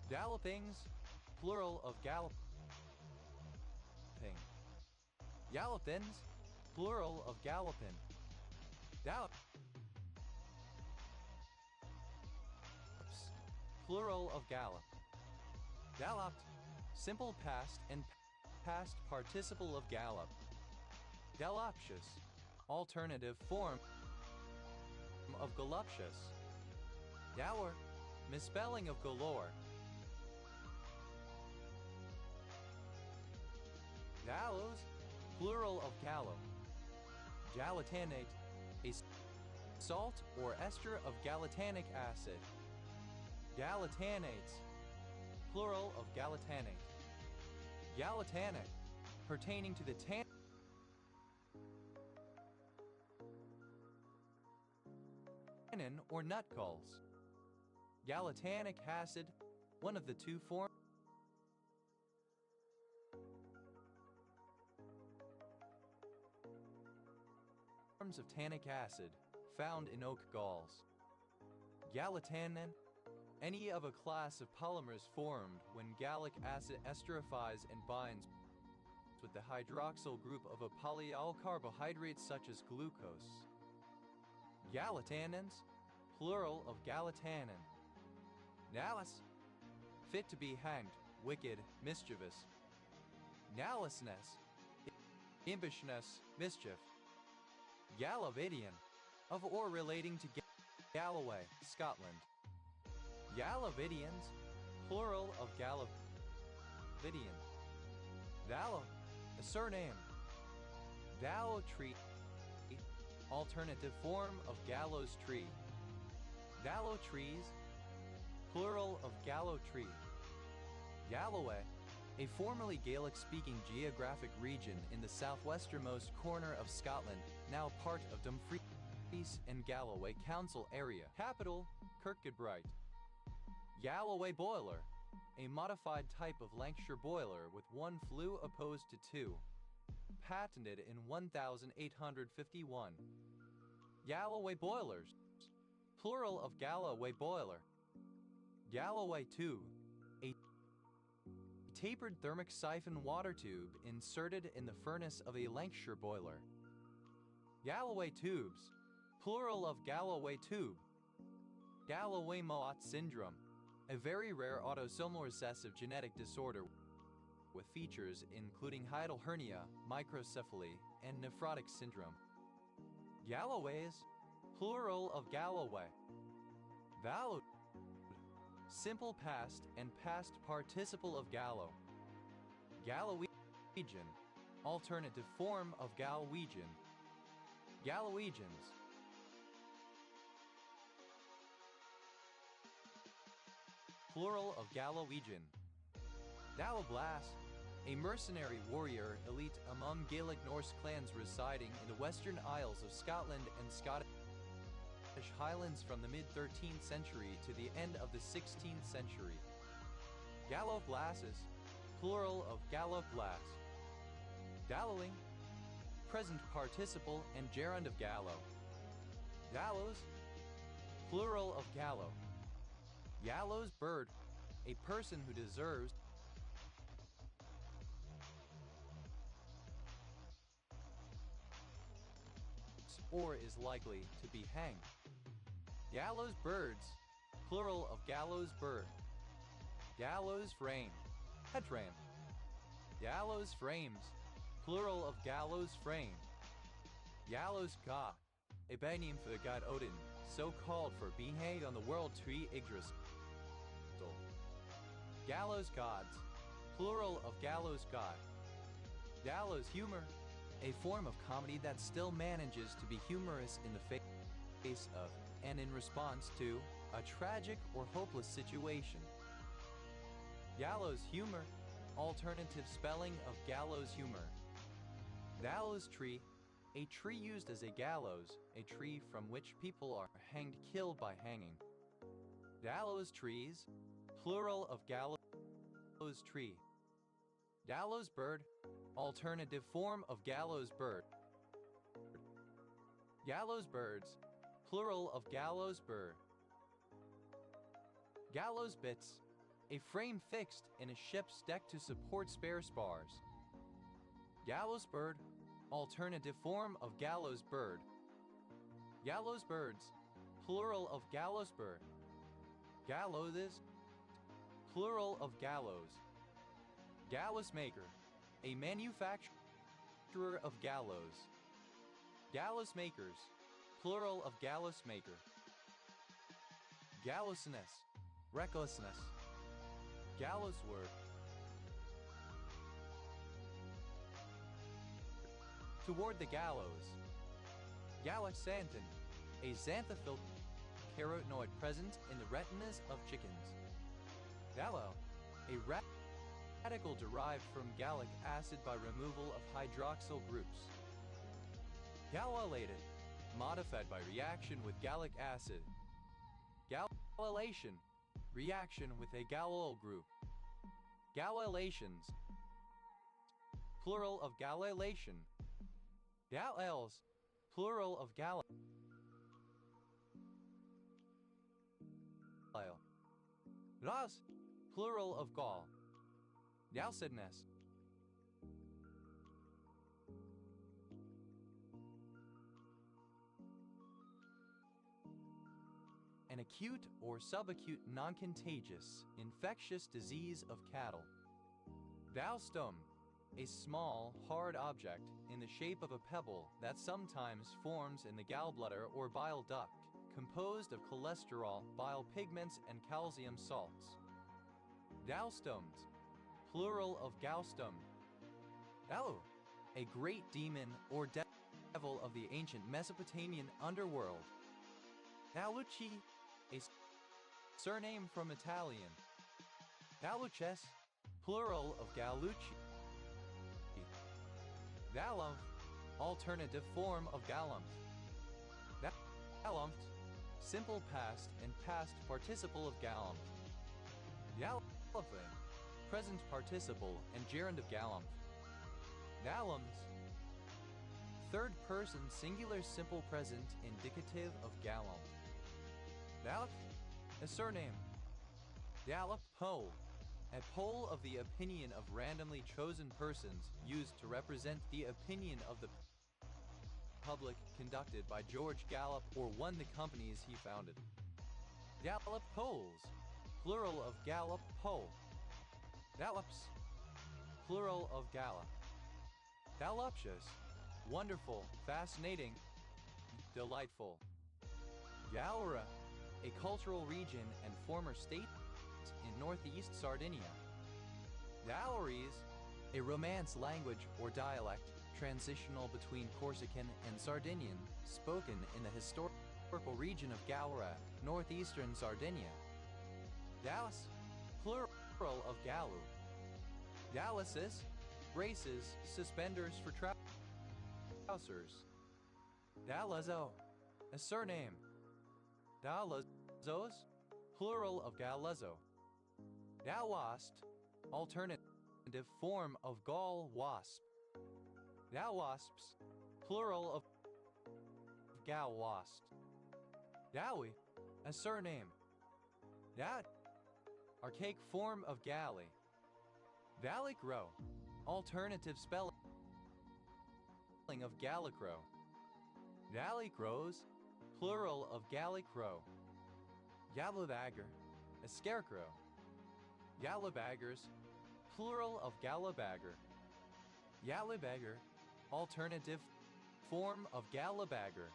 Gallopings, plural of galloping. Gallopins, plural of gallopin. Gallops, plural of gallop. Galloped, simple past and past participle of gallop. Galoptious, alternative form of galuptious. Gower, misspelling of galore. Gallows, plural of gallow. Galatanate, a salt or ester of gallatanic acid. Gallatanates, plural of gallatanate. Gallatanic, pertaining to the tannin or nut galls. Gallatanic acid, one of the two forms of tannic acid found in oak galls. Gallatannin, any of a class of polymers formed when gallic acid esterifies and binds with the hydroxyl group of a polyol carbohydrate such as glucose. Gallatannins, plural of gallatannin. Gallus, fit to be hanged, wicked, mischievous. Gallousness, imbishness, mischief. Gallovidian, of or relating to Galloway, Scotland. Gallovidians, plural of Gallovidian. Dallo, a surname. Dallotry, alternative form of gallows tree. Gallow trees, plural of gallow tree. Galloway, a formerly Gaelic-speaking geographic region in the southwesternmost corner of Scotland, now part of Dumfries and Galloway Council area. Capital, Kirkcudbright. Galloway boiler, a modified type of Lancashire boiler with one flue opposed to two. Patented in 1851. Galloway boilers, plural of Galloway boiler. Galloway tube, a tapered thermic siphon water tube inserted in the furnace of a Lancashire boiler. Galloway tubes, plural of Galloway tube. Galloway-Moat syndrome, a very rare autosomal recessive genetic disorder with features including hiatal hernia, microcephaly, and nephrotic syndrome. Galloways, plural of Galloway. Vallowed, simple past and past participle of gallow. Gallowegian, alternative form of Galwegian. Gallowegians. Plural of Gallowegian. Dalloblas, a mercenary warrior elite among Gaelic Norse clans residing in the Western Isles of Scotland and Scottish Highlands from the mid-13th century to the end of the 16th century. Galloblasses, plural of Galloblas. Dallowing, present participle and gerund of gallow. Gallows, plural of gallow. Gallows bird, a person who deserves or is likely to be hanged. Gallows birds, plural of gallows bird. Gallows frame, headram. Gallows frames, plural of gallows frame. Gallows god, a bad name for the god Odin, so called for being hanged on the world tree Yggdrasil. Gallows gods, plural of gallows god. Gallows humor, a form of comedy that still manages to be humorous in the face of and in response to a tragic or hopeless situation. Gallows humor, alternative spelling of gallows humor. Gallows tree, a tree used as a gallows, a tree from which people are hanged, killed by hanging. Gallows trees, plural of gallows tree. Gallows bird, alternative form of gallows bird. Gallows birds, plural of gallows bird. Gallows bitts, a frame fixed in a ship's deck to support spare spars. Gallows bird, alternative form of gallows bird. Gallows birds, plural of gallows bird. Gallows, plural of gallows. Gallows maker, a manufacturer of gallows. Gallows makers, plural of gallows maker. Gallowsness, recklessness. Gallows word. Toward the gallows. Galloxanthin, a xanthophil carotenoid present in the retinas of chickens. Gallo, a radical derived from gallic acid by removal of hydroxyl groups. Gallolated, modified by reaction with gallic acid. Gallylation, reaction with a gallol group. Gallylations, plural of gallylation. Gallels, plural of gall. Ras, plural of gall. Galsidness. An acute or subacute non-contagious infectious disease of cattle. Gallstone, a small, hard object in the shape of a pebble that sometimes forms in the gallbladder or bile duct, composed of cholesterol, bile pigments, and calcium salts. Gallstones, plural of gallstone. Gallo, a great demon or level of the ancient Mesopotamian underworld. Galucci, a surname from Italian. Galuces, plural of Galucci. Galumph, alternative form of Galumph. Galumph, simple past and past participle of Galumph. Galumphe, present participle and gerund of Galumph. Galums, third person singular simple present indicative of Galumph. Gallup, a surname. Gallup Poll, a poll of the opinion of randomly chosen persons used to represent the opinion of the public conducted by George Gallup or one the companies he founded. Gallup polls, plural of Gallup poll. Gallops, plural of Gallup. Galluptious, wonderful, fascinating, delightful. Gallura, a cultural region and former state in northeast Sardinia. Galleries, a Romance language or dialect transitional between Corsican and Sardinian, spoken in the historical region of Gallura, northeastern Sardinia. Gallus, plural of Gallu. Galluses, braces, suspenders for trousers. Galazzo, a surname. Galazos, plural of Galazzo. Galwast, alternative form of Gaul wasp. Galwasps, plural of Galwast. Gawi, a surname. That, archaic form of Galley. Gallicrow, alternative spelling of Gallicrow. Gallicrows, plural of Gallicrow. Gallabagger, a scarecrow. Gallabaggers, plural of Gallabagger. Gallabagger, alternative form of Gallabagger.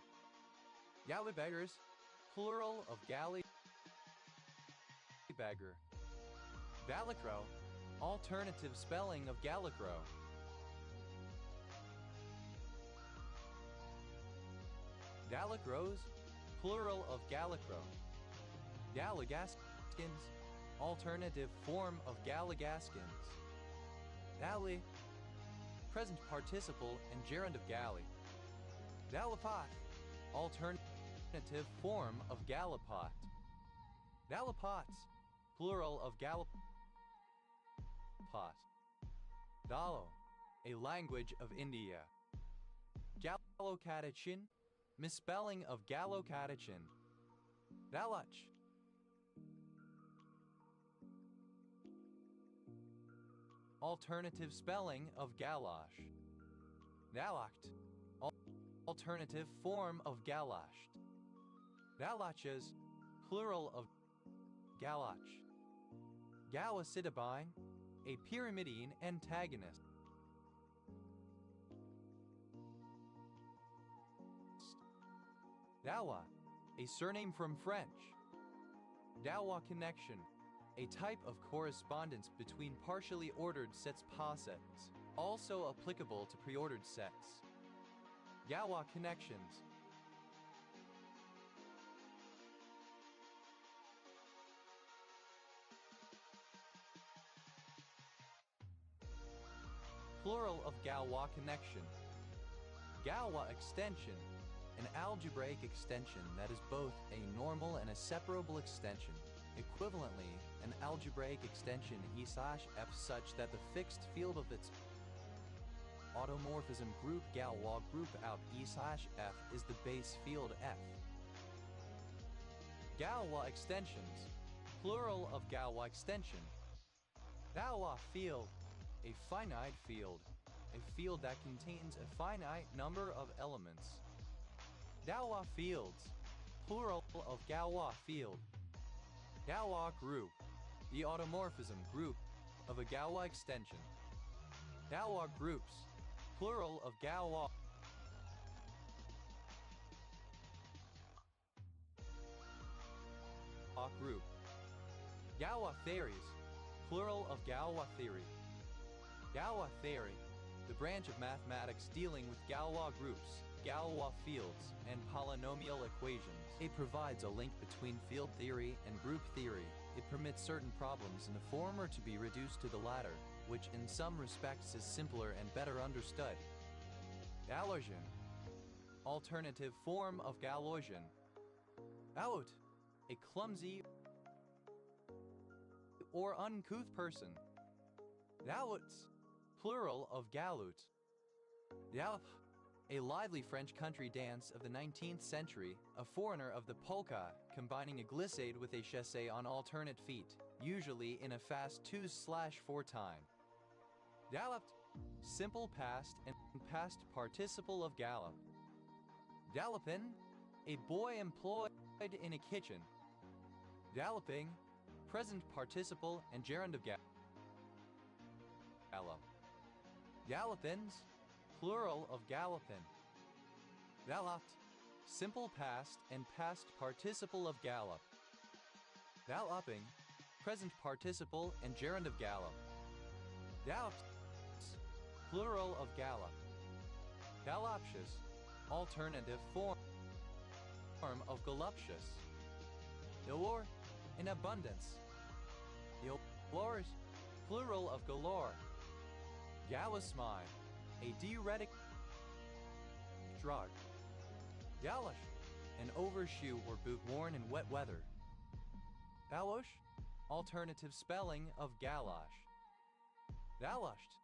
Gallabaggers, plural of Gallibagger. Gallicrow, alternative spelling of Gallicrow. Gallicrows, plural of Gallicrow. Gallagaskins, alternative form of Gallagaskins. Galley, present participle and gerund of galley. Gallipot, alternative form of Gallipot. Gallipots, plural of Gallipot. Gallo, a language of India. Gallocatechin, misspelling of Gallocatechin. Galach, alternative spelling of Galash. Galacht, alternative form of Galashed. Galachas, plural of Galach. Galacidibine, a pyrimidine antagonist. Dawa, a surname from French. Dawa connection, a type of correspondence between partially ordered sets posets, also applicable to preordered sets. Dawa connections. Plural of Galois connection. Galois extension, an algebraic extension that is both a normal and a separable extension. Equivalently, an algebraic extension E/F such that the fixed field of its automorphism group Galois group out E/F is the base field F. Galois extensions, plural of Galois extension. Galois field, a finite field, a field that contains a finite number of elements. Galois fields, plural of Galois field. Galois group, the automorphism group of a Galois extension. Galois groups, plural of Galois group. Galois theories, plural of Galois theory. Galois theory, the branch of mathematics dealing with Galois groups, Galois fields and polynomial equations. It provides a link between field theory and group theory. It permits certain problems in the former to be reduced to the latter, which in some respects is simpler and better understood. Galoisian. Alternative form of Galoisian. Out. A clumsy or uncouth person. Galots. Plural of galout. Galout. A lively French country dance of the 19th century, a foreigner of the polka, combining a glissade with a chassé on alternate feet, usually in a fast 2/4 time. Galloped, simple past and past participle of gallop. Gallopin, a boy employed in a kitchen. Galloping, present participle and gerund of gallop. Gallopins, plural of gallopin. Galloped, simple past and past participle of gallop. Galloping, present participle and gerund of gallop. Gallops, plural of gallop. Galoptious, alternative form of galuptious. Galore, in abundance. Galores, plural of galore. Galismai, a diuretic drug. Galosh, an overshoe or boot worn in wet weather. Galosh, alternative spelling of galosh. Galoshed,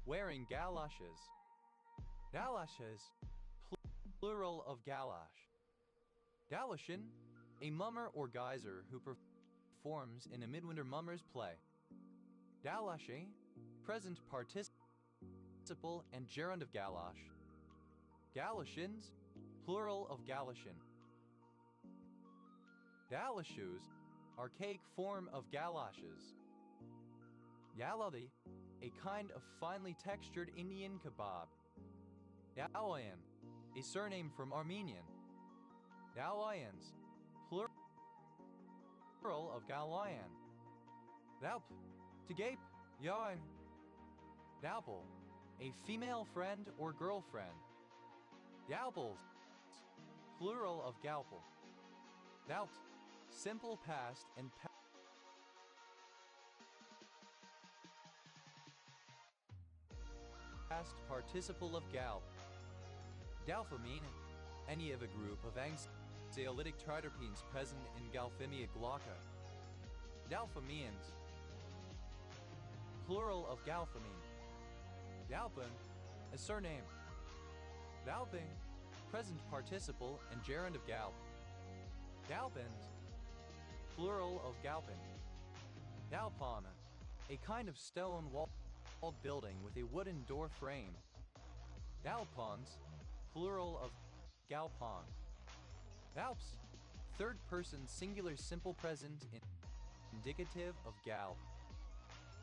wearing galoshes. Galoshes, plural of galosh. Galoshin, a mummer or geyser who performs in a midwinter mummer's play. Galoshe, present participle and gerund of galosh. Galoshins, plural of galoshin. Galoshes, archaic form of galoshes. Galadi, a kind of finely textured Indian kebab. Galoyan, a surname from Armenian. Galoyans, plural of Galoyan. Galp, to gape, yawn. Galpel, a female friend or girlfriend. Galpels, plural of galpel. Galt, simple past and past participle of galp. Galphamine, any of a group of anxiolytic triterpenes present in Galphimia glauca. Galphamians, plural of galphamine. Galpin, a surname. Galping, present participle and gerund of galp. Galpins, plural of galpin. Galpon, a kind of stone walled building with a wooden door frame. Galpons, plural of galpon. Galps, third person singular simple present indicative of galp.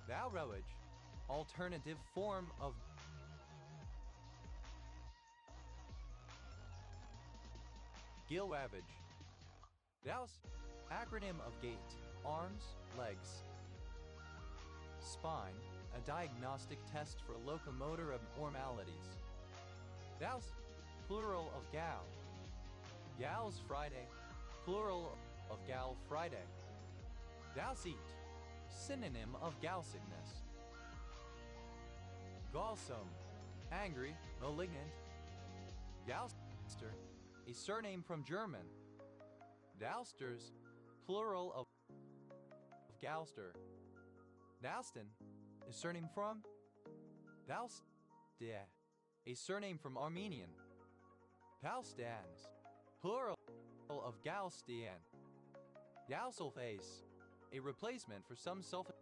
Galroage, alternative form of Gilravage. Gauss, acronym of gait, arms, legs. Spine, a diagnostic test for locomotor abnormalities. Gauss, plural of gal. Gals Friday, plural of gal Friday. Gaussite, synonym of gaussickness. Galsum, angry, malignant. Gauster, a surname from German. Gausters, plural of Gauster. Gauston, a surname from Gaustia, a surname from Armenian. Gaustans, plural of Gaustian. Gausulfase, a replacement for some sulfatases.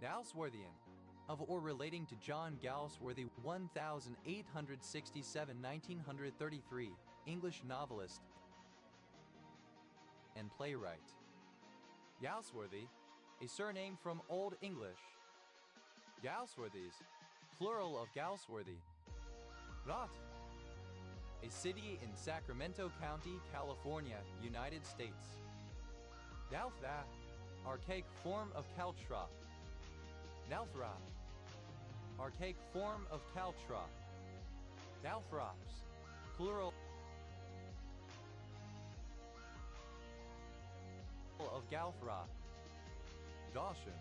Galsworthian, of or relating to John Galsworthy, 1867–1933, English novelist and playwright. Galsworthy, a surname from Old English. Galsworthys, plural of Galsworthy. Rot, a city in Sacramento County, California, United States. Dalthra, archaic form of caltrop. Dalthra, archaic form of caltrop. Dalthrops, plural of Galthrop. Gaussian,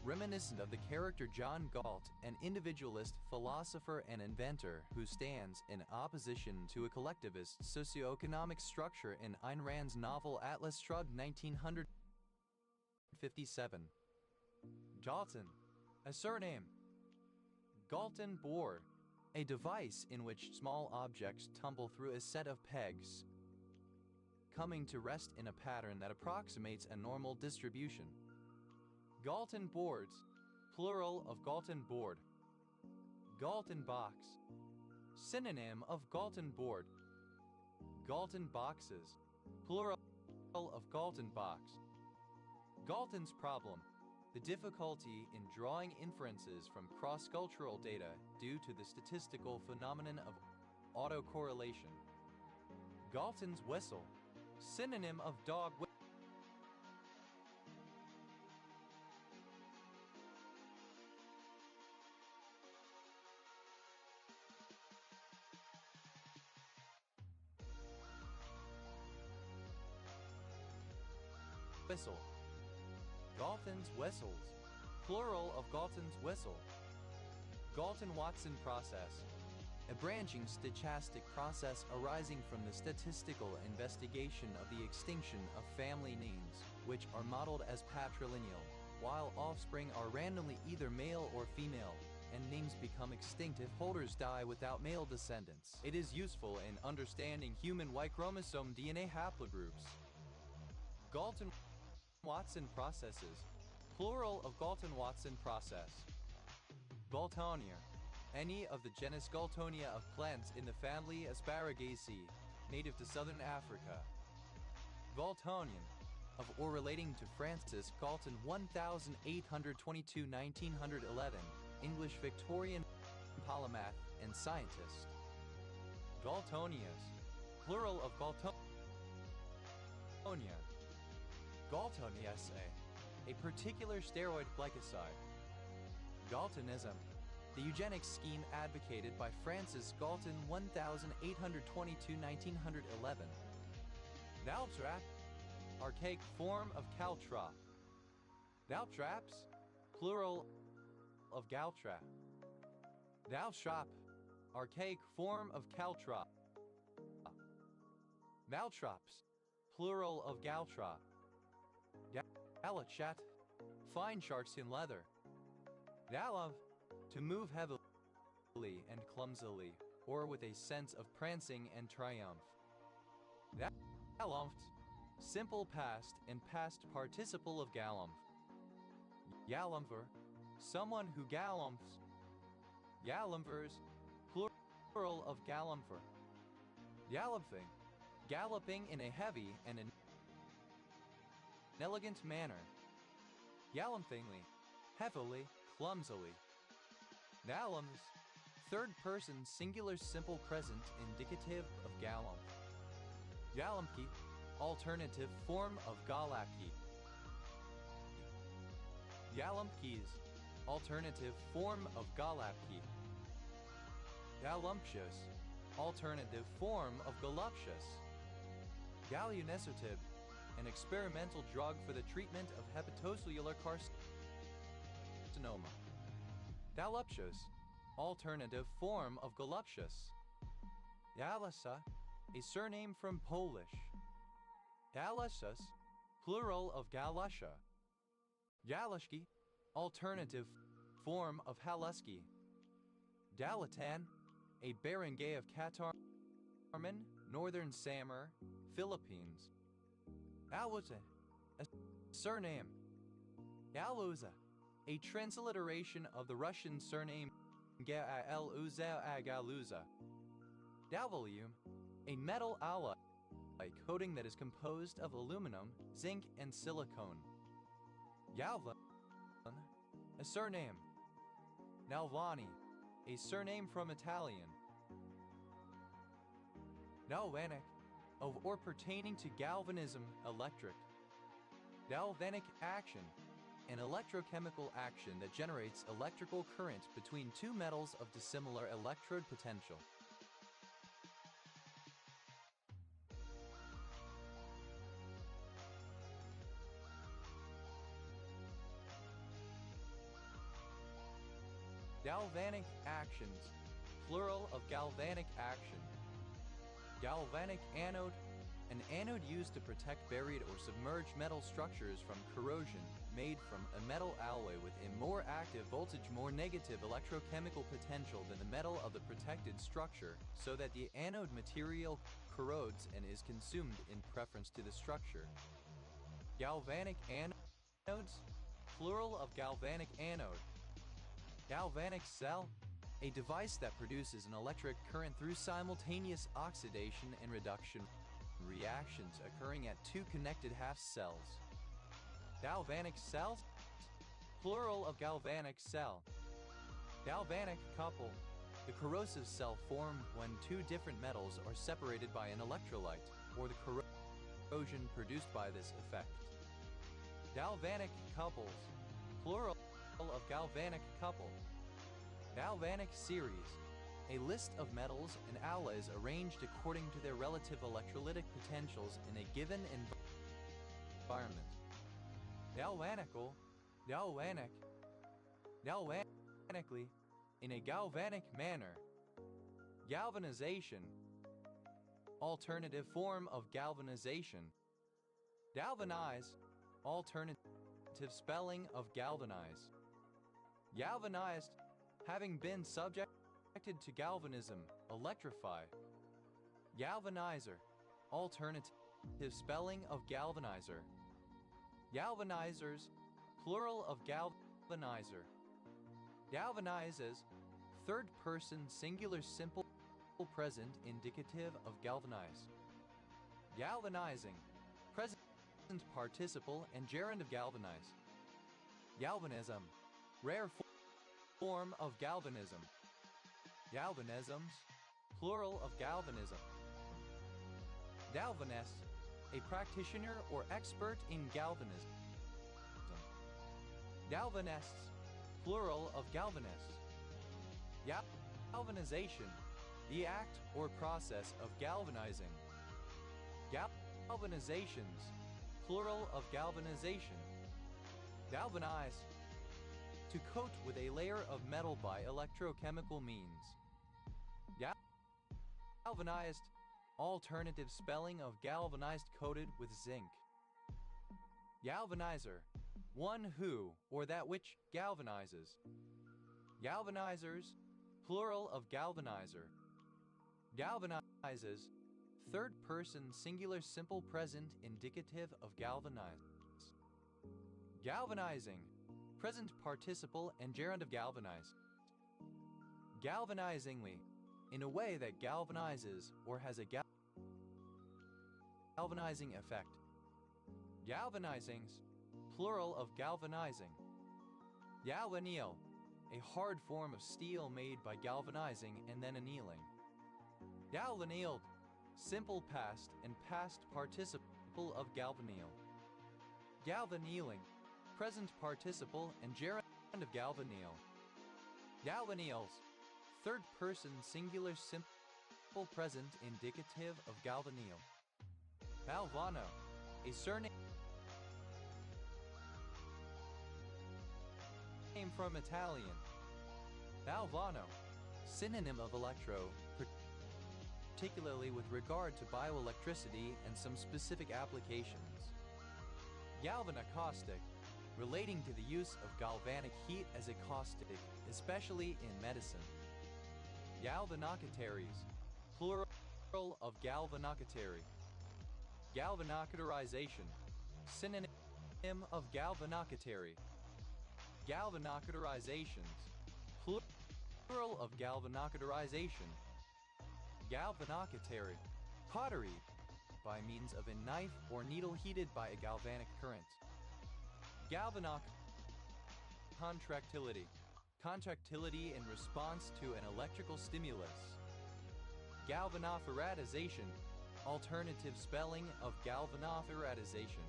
reminiscent of the character John Galt, an individualist, philosopher, and inventor who stands in opposition to a collectivist socioeconomic structure in Ayn Rand's novel Atlas Shrugged 1957. Galton, a surname. Galton board, a device in which small objects tumble through a set of pegs, coming to rest in a pattern that approximates a normal distribution. Galton boards, plural of Galton board. Galton box, synonym of Galton board. Galton boxes, plural of Galton box. Galton's problem, the difficulty in drawing inferences from cross-cultural data due to the statistical phenomenon of autocorrelation. Galton's whistle, synonym of dog whistle. Galton's whistles, plural of Galton's whistle. Galton-Watson process, a branching stochastic process arising from the statistical investigation of the extinction of family names, which are modeled as patrilineal, while offspring are randomly either male or female, and names become extinct if holders die without male descendants. It is useful in understanding human Y chromosome DNA haplogroups. Galton-Watson processes, plural of Galton-Watson process. Galtonia, any of the genus Galtonia of plants in the family Asparagaceae, native to southern Africa. Galtonian, of or relating to Francis Galton 1822-1911, English Victorian polymath and scientist. Galtonias, plural of Galtonia. Galtoniaceae, a particular steroid glycoside. Galtonism, the eugenics scheme advocated by Francis Galton 1822-1911. Daltrap, archaic form of caltrop. Daltraps, plural of galtrap. Daltrap, archaic form of caltrop. Daltrops, plural of galtrop. Galachat, fine sharks in leather. Dalov, to move heavily and clumsily, or with a sense of prancing and triumph. Galumphed, simple past and past participle of galumph. Galumper, someone who galumphs. Galumpers, plural of galumper. Galloping, galloping in a heavy and an elegant manner. Galumphingly, heavily, clumsily. Gallums, third person singular simple present indicative of galump. Galumpki, alternative form of galaki. Galumpkis, alternative form of galapki. Galumptious, alternative form of galuptious. Galunesertib, an experimental drug for the treatment of hepatocellular carcinoma. Galuptious, alternative form of galuptious. Galasa, a surname from Polish. Galassus, plural of Galusha. Galushki, alternative form of Halusky. Dalatan, a barangay of Katarman, Northern Samar, Philippines. Galuza, a surname. Galuza, a transliteration of the Russian surname Galuza. Galvalium, a metal alloy coating that is composed of aluminum, zinc, and silicone. Galvan, a surname. Galvani, a surname from Italian. Galvanic, of or pertaining to galvanism, electric. Galvanic action, an electrochemical action that generates electrical current between two metals of dissimilar electrode potential. Galvanic actions, plural of galvanic action. Galvanic anode, an anode used to protect buried or submerged metal structures from corrosion, made from a metal alloy with a more active voltage, more negative electrochemical potential than the metal of the protected structure, so that the anode material corrodes and is consumed in preference to the structure. Galvanic anodes, plural of galvanic anode. Galvanic cell, a device that produces an electric current through simultaneous oxidation and reduction reactions occurring at two connected half cells. Galvanic cells, plural of galvanic cell. Galvanic couple, the corrosive cell formed when two different metals are separated by an electrolyte, or the corrosion produced by this effect. Galvanic couples, plural of galvanic couple. Galvanic series, a list of metals and alloys arranged according to their relative electrolytic potentials in a given environment. Galvanical, galvanically, in a galvanic manner. Galvanization, alternative form of galvanization. Galvanize, alternative spelling of galvanize. Galvanized, having been subjected to galvanism, electrify. Galvanizer, alternative spelling of galvanizer. Galvanizers, plural of galvanizer. Galvanizes, third person singular simple present indicative of galvanize. Galvanizing, present participle and gerund of galvanize. Galvanism, rare form of galvanism. Galvanisms, plural of galvanism. Galvanist, a practitioner or expert in galvanism. Galvanists, plural of galvanists. Galvanization, the act or process of galvanizing. Galvanizations, plural of galvanization. Galvanize, to coat with a layer of metal by electrochemical means. Galvanized, alternative spelling of galvanized coated with zinc. Galvanizer, one who or that which galvanizes. Galvanizers, plural of galvanizer. Galvanizes, third person singular simple present indicative of galvanize. Galvanizing, present participle and gerund of galvanize. Galvanizingly, in a way that galvanizes or has a galvanizing effect. Galvanizings, plural of galvanizing. Galvanneal, a hard form of steel made by galvanizing and then annealing. Galvannealed, simple past and past participle of galvanneal. Galvannealing, present participle and gerund of galvanneal. Galvanneals, third person singular simple present indicative of galvanneal. Valvano, a surname from Italian. Valvano, synonym of electro, particularly with regard to bioelectricity and some specific applications. Galvanocaustic, relating to the use of galvanic heat as a caustic, especially in medicine. Galvanocateries, plural of galvanocatary. Galvanocatorization, synonym of galvanocatary. Galvanocatarizations, plural of galvanocatarization. Galvanocatary, cautery, by means of a knife or needle heated by a galvanic current. Galvanoc, contractility, contractility in response to an electrical stimulus. Galvanophoradization, alternative spelling of galvanophoradization.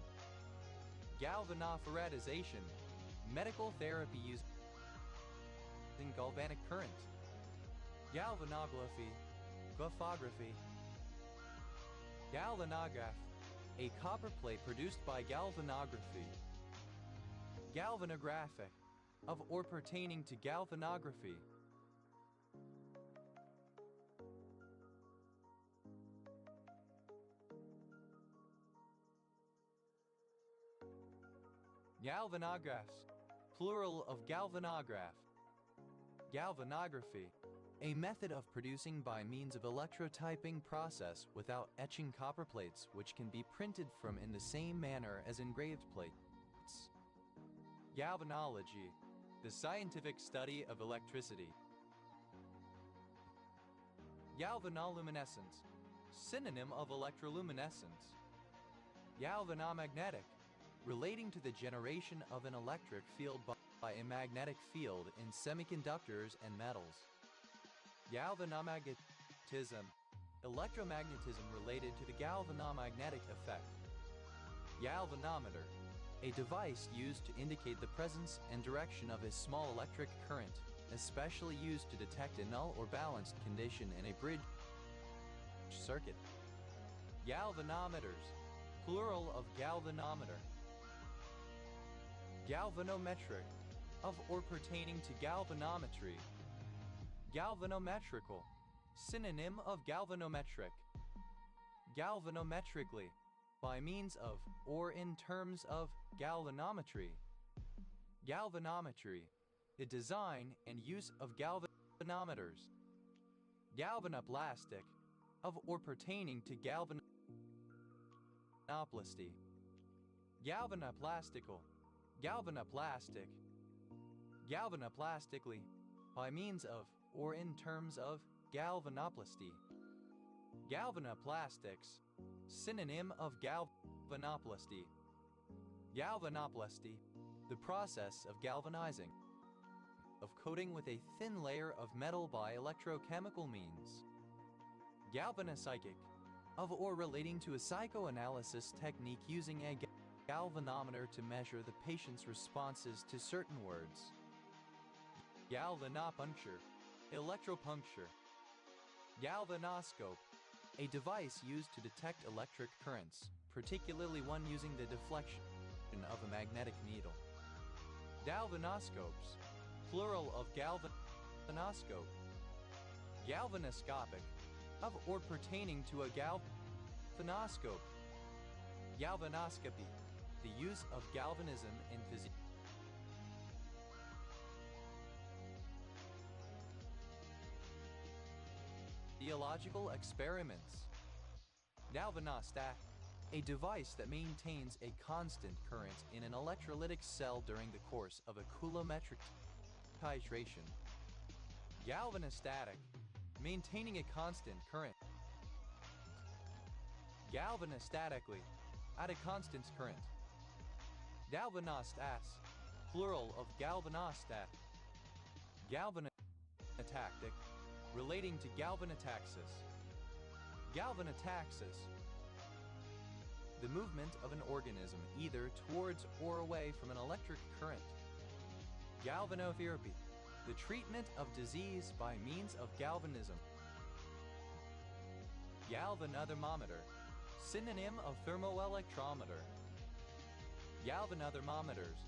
Galvanophoretization, medical therapy using galvanic current. Galvanography, graphography. Galvanograph, a copper plate produced by galvanography. Galvanographic, of or pertaining to galvanography. Galvanographs, plural of galvanograph. Galvanography, a method of producing by means of electrotyping process without etching copper plates, which can be printed from in the same manner as engraved plates. Galvanology, the scientific study of electricity. Galvanoluminescence, synonym of electroluminescence. Galvanomagnetic, relating to the generation of an electric field by a magnetic field in semiconductors and metals. Galvanomagnetism, electromagnetism related to the galvanomagnetic effect. Galvanometer, a device used to indicate the presence and direction of a small electric current, especially used to detect a null or balanced condition in a bridge circuit. Galvanometers, plural of galvanometer. Galvanometric, of or pertaining to galvanometry. Galvanometrical, synonym of galvanometric. Galvanometrically, by means of or in terms of galvanometry. Galvanometry, the design and use of galvanometers. Galvanoplastic, of or pertaining to galvanoplasty. Galvanoplastical, galvanoplastic. Galvanoplastically, by means of or in terms of galvanoplasty. Galvanoplastics, synonym of galvanoplasty. Galvanoplasty, the process of galvanizing, of coating with a thin layer of metal by electrochemical means. Galvanopsychic, of or relating to a psychoanalysis technique using a galvanometer to measure the patient's responses to certain words. Galvanopuncture, electropuncture. Galvanoscope, a device used to detect electric currents, particularly one using the deflection of a magnetic needle. Galvanoscopes, plural of galvanoscope. Galvanoscopic, of or pertaining to a galvanoscope. Galvanoscopy, the use of galvanism in physics. Theological experiments. Galvanostat, a device that maintains a constant current in an electrolytic cell during the course of a coulometric titration. Galvanostatic, maintaining a constant current. Galvanostatically, at a constant current. Galvanostas, plural of galvanostat. Galvanotactic, relating to galvanotaxis. Galvanotaxis, the movement of an organism either towards or away from an electric current. Galvanotherapy, the treatment of disease by means of galvanism. Galvanothermometer, synonym of thermoelectrometer. Galvanothermometers,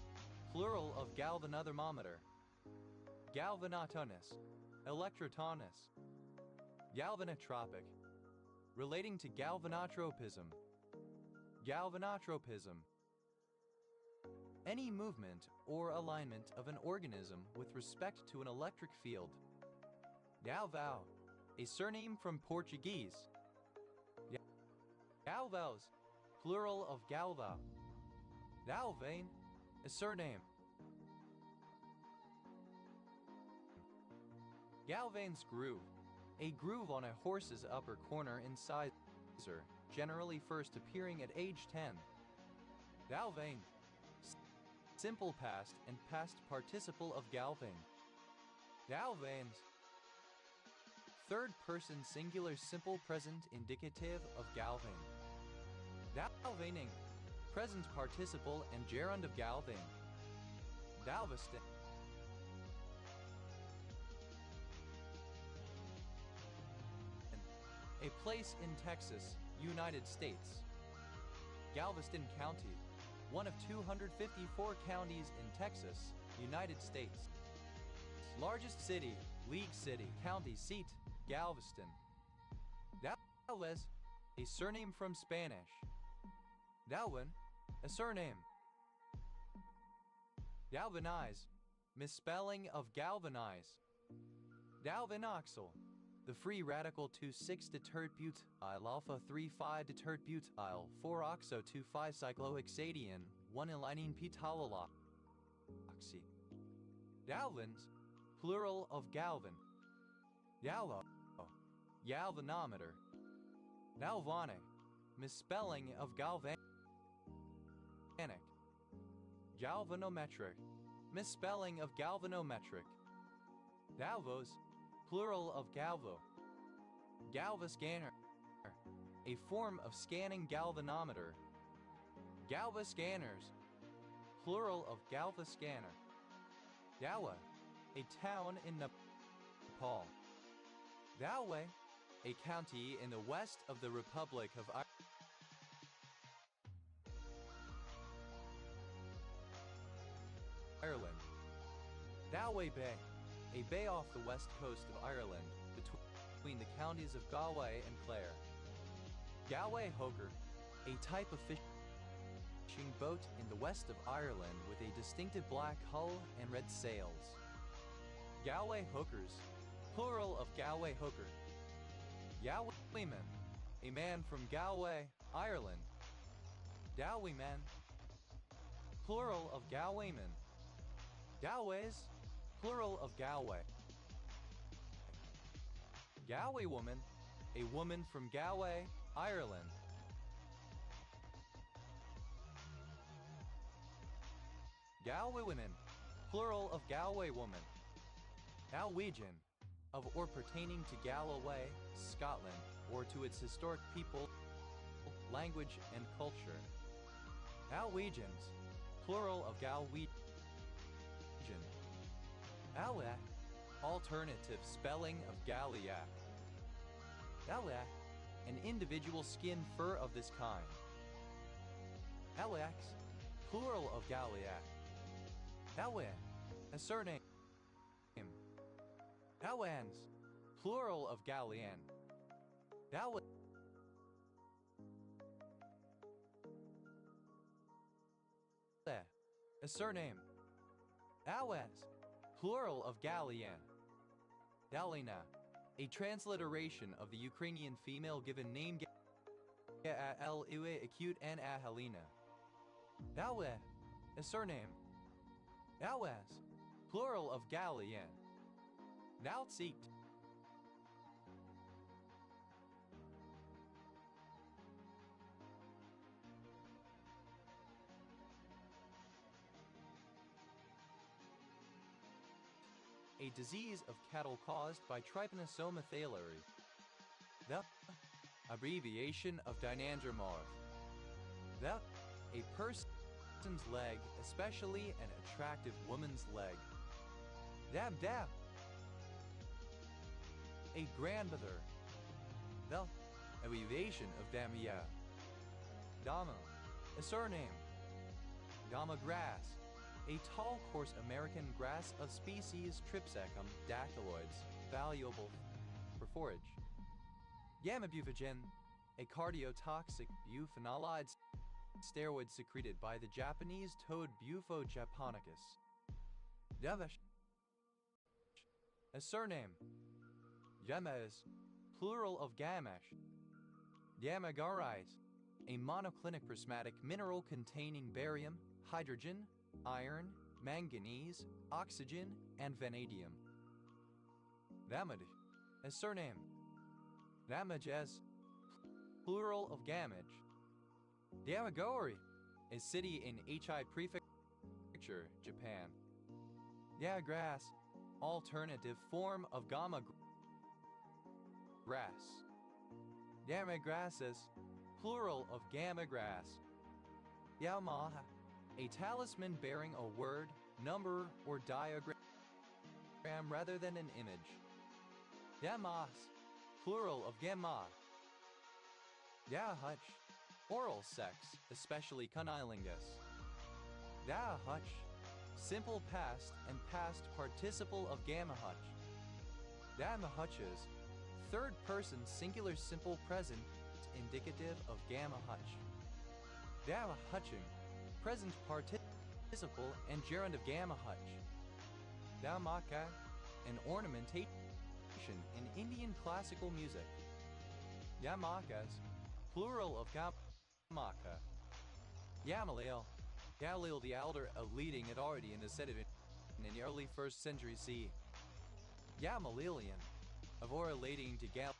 plural of galvanothermometer. Galvanotonus, electrotonus. Galvanotropic, relating to galvanotropism. Galvanotropism, any movement or alignment of an organism with respect to an electric field. Galvão, a surname from Portuguese. Galvãos, plural of galvão. Galvane, a surname. Galvane's groove, a groove on a horse's upper corner incisor, generally first appearing at age 10. Galvane, simple past and past participle of galvane. Galvanes, third person singular simple present indicative of galvane. Galvaning, Present participle and gerund of Galvin. Galveston. A place in Texas, United States. Galveston County, one of 254 counties in Texas, United States. Largest city, League City. County seat, Galveston. Dallas, a surname from Spanish. Dalwin, a surname. Galvanize, misspelling of galvanize. Dalvanoxyl, the free radical 2,6 deterbutyl alpha 3,5 deterbutyl 4-oxo 2,5 cyclohexadiene 1-alanine petaloxy. Galvans, plural of galvan. Galvo, galvanometer. Galvanic, misspelling of galvanic. Galvanometric, misspelling of galvanometric. Galvos, plural of galvo. Galvascanner, a form of scanning galvanometer. Galvascanners, plural of galvascanner. Galwa, a town in Nepal. Galway, a county in the west of the Republic of Ireland. Galway Bay, a bay off the west coast of Ireland, between the counties of Galway and Clare. Galway Hooker, a type of fishing boat in the west of Ireland with a distinctive black hull and red sails. Galway Hookers, plural of Galway Hooker. Galwayman, a man from Galway, Ireland. Galwayman, plural of Galwayman. Galways, plural of Galway. Galway woman, a woman from Galway, Ireland. Galway women, plural of Galway woman. Galwegian, of or pertaining to Galloway, Scotland, or to its historic people, language, and culture. Galwegians, plural of Galwegian. Galliac, alternative spelling of Galliac. Galliac, an individual skin fur of this kind. Galliacs, plural of Galliac. Galwan, a surname. Galwans, plural of Gallian. Galwan, a surname. Galwans, plural of Gallian. Galina, a transliteration of the Ukrainian female given name acute and Helena. Galwe, a surname. Galwaz, plural of Gallian. Galtseat. A disease of cattle caused by Trypanosoma thalieri. The abbreviation of Dynandromorph. The, a person's leg, especially an attractive woman's leg. Dab dab. A grandmother. The abbreviation of Damia. Dama, a surname. Dama grass, a tall, coarse American grass of species Tripsacum dactyloids, valuable for forage. Gamabufogen, a cardiotoxic buphenolide steroid secreted by the Japanese toad Bufo japonicus. Devash, a surname. Yamas, plural of Gamash. Yamagarais, a monoclinic prismatic mineral containing barium, hydrogen, iron, manganese, oxygen, and vanadium. Damad, a surname. Damages, plural of Gamage. Yamagori, a city in Hi Prefecture, Japan. Yagras, alternative form of Gama grass. Yamagrasses, plural of Gamma grass. Yamaha, a talisman bearing a word, number, or diagram rather than an image. Yamas, plural of gamma. Yahutch, oral sex, especially cunnilingus. Yahutch, simple past and past participle of gamahutch. Damahutches, third person singular simple present indicative of gamahutch. Damahutching, present participle and gerund of gamahutch. Damaka, an ornamentation in Indian classical music. Yamakas, plural of Yamaka. Yamalil, Galil the Elder, a leading authority in the Sedivin in the early 1st century CE. Yamalilian, of or relating to Gal.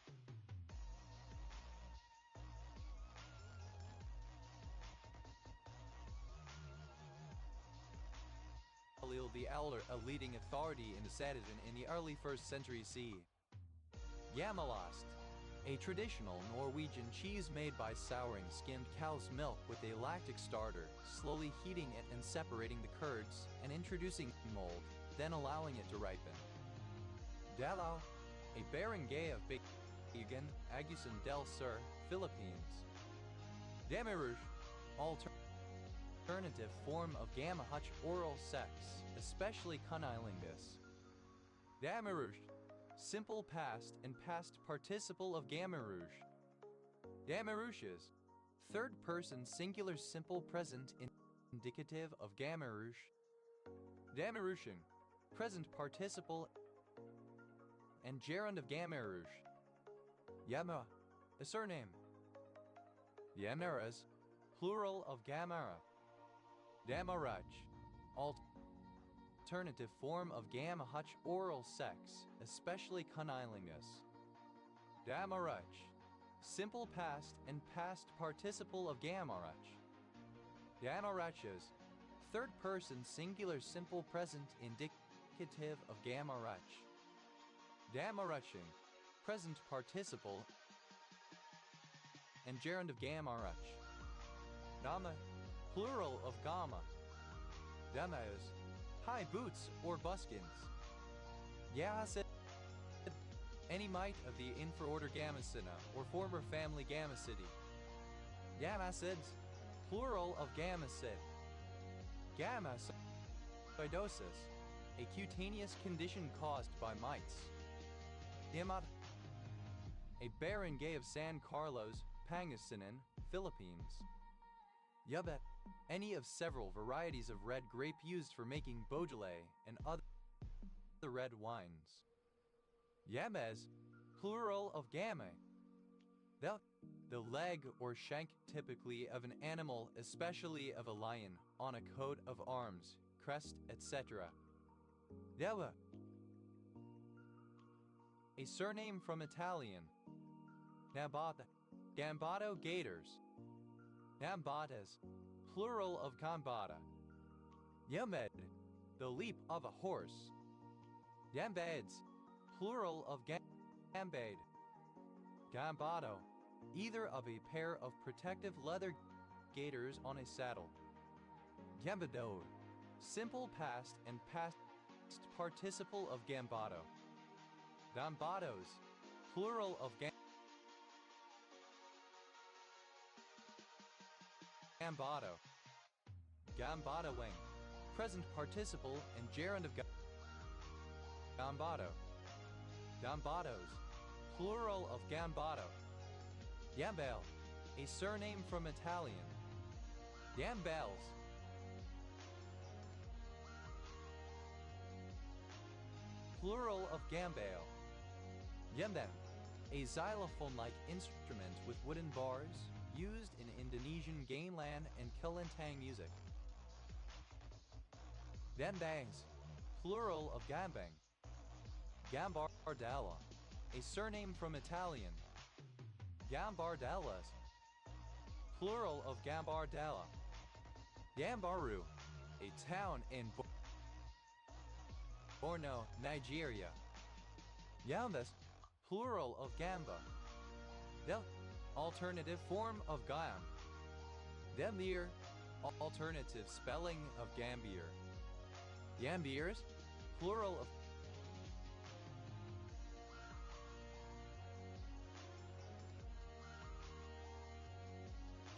Galil the Elder, a leading authority in the Sedivin in the early 1st century CE. Yamalost, a traditional Norwegian cheese made by souring skimmed cow's milk with a lactic starter, slowly heating it and separating the curds, and introducing mold, then allowing it to ripen. Dalao, a barangay of Biguan, Agusan del Sur, Philippines. Damirouche, alternative form of gamahutch oral sex, especially cunnilingus. Damirouche, simple past and past participle of Gamarouche. Damarouches, third person singular simple present indicative of Gamarouche. Damarouching, present participle and gerund of Gamarouche. Yama, a surname. Yamaras, plural of Gamara. Damarach, alternative form of gamahutch oral sex, especially cunnilingus. Damarach, simple past and past participle of gamarach. Damarachas, third person singular simple present indicative of gamarach. Damaraching, present participle and gerund of gamarach. Dama, plural of gama. Damas, high boots or buskins. Yahasid, any mite of the infraorder Gamacina or former family Gamacidae. Gamasids, plural of Gamacid. Gamasidosis, a cutaneous condition caused by mites. Yamat, a barangay of San Carlos, Pangasinan, Philippines. Yabet, any of several varieties of red grape used for making Beaujolais and other red wines. Yamez, plural of game. The leg or shank typically of an animal, especially of a lion, on a coat of arms, crest, etc. Dewa, a surname from Italian. Nambata, Gambato gators. Nambatas, plural of gambata. Yamed, the leap of a horse. Yambeds, plural of gambade. Gambato, either of a pair of protective leather gaiters on a saddle. Gambado, simple past and past participle of gambato. Gambados, plural of Gambato. Gambadawing, present participle and gerund of Gambato. Gambados, plural of Gambato. Yambel, a surname from Italian. Yambels, plural of Gambale. Yembem, a xylophone-like instrument with wooden bars, used in Indonesian gamelan and Kelantan music. Gambangs, plural of gambang. Gambardella, a surname from Italian. Gambardellas, plural of Gambardella. Gambaru, a town in Borno, Nigeria. Yambas, plural of Gamba. The alternative form of Gam. Demir, Alternative spelling of Gambier. Gambiers, plural of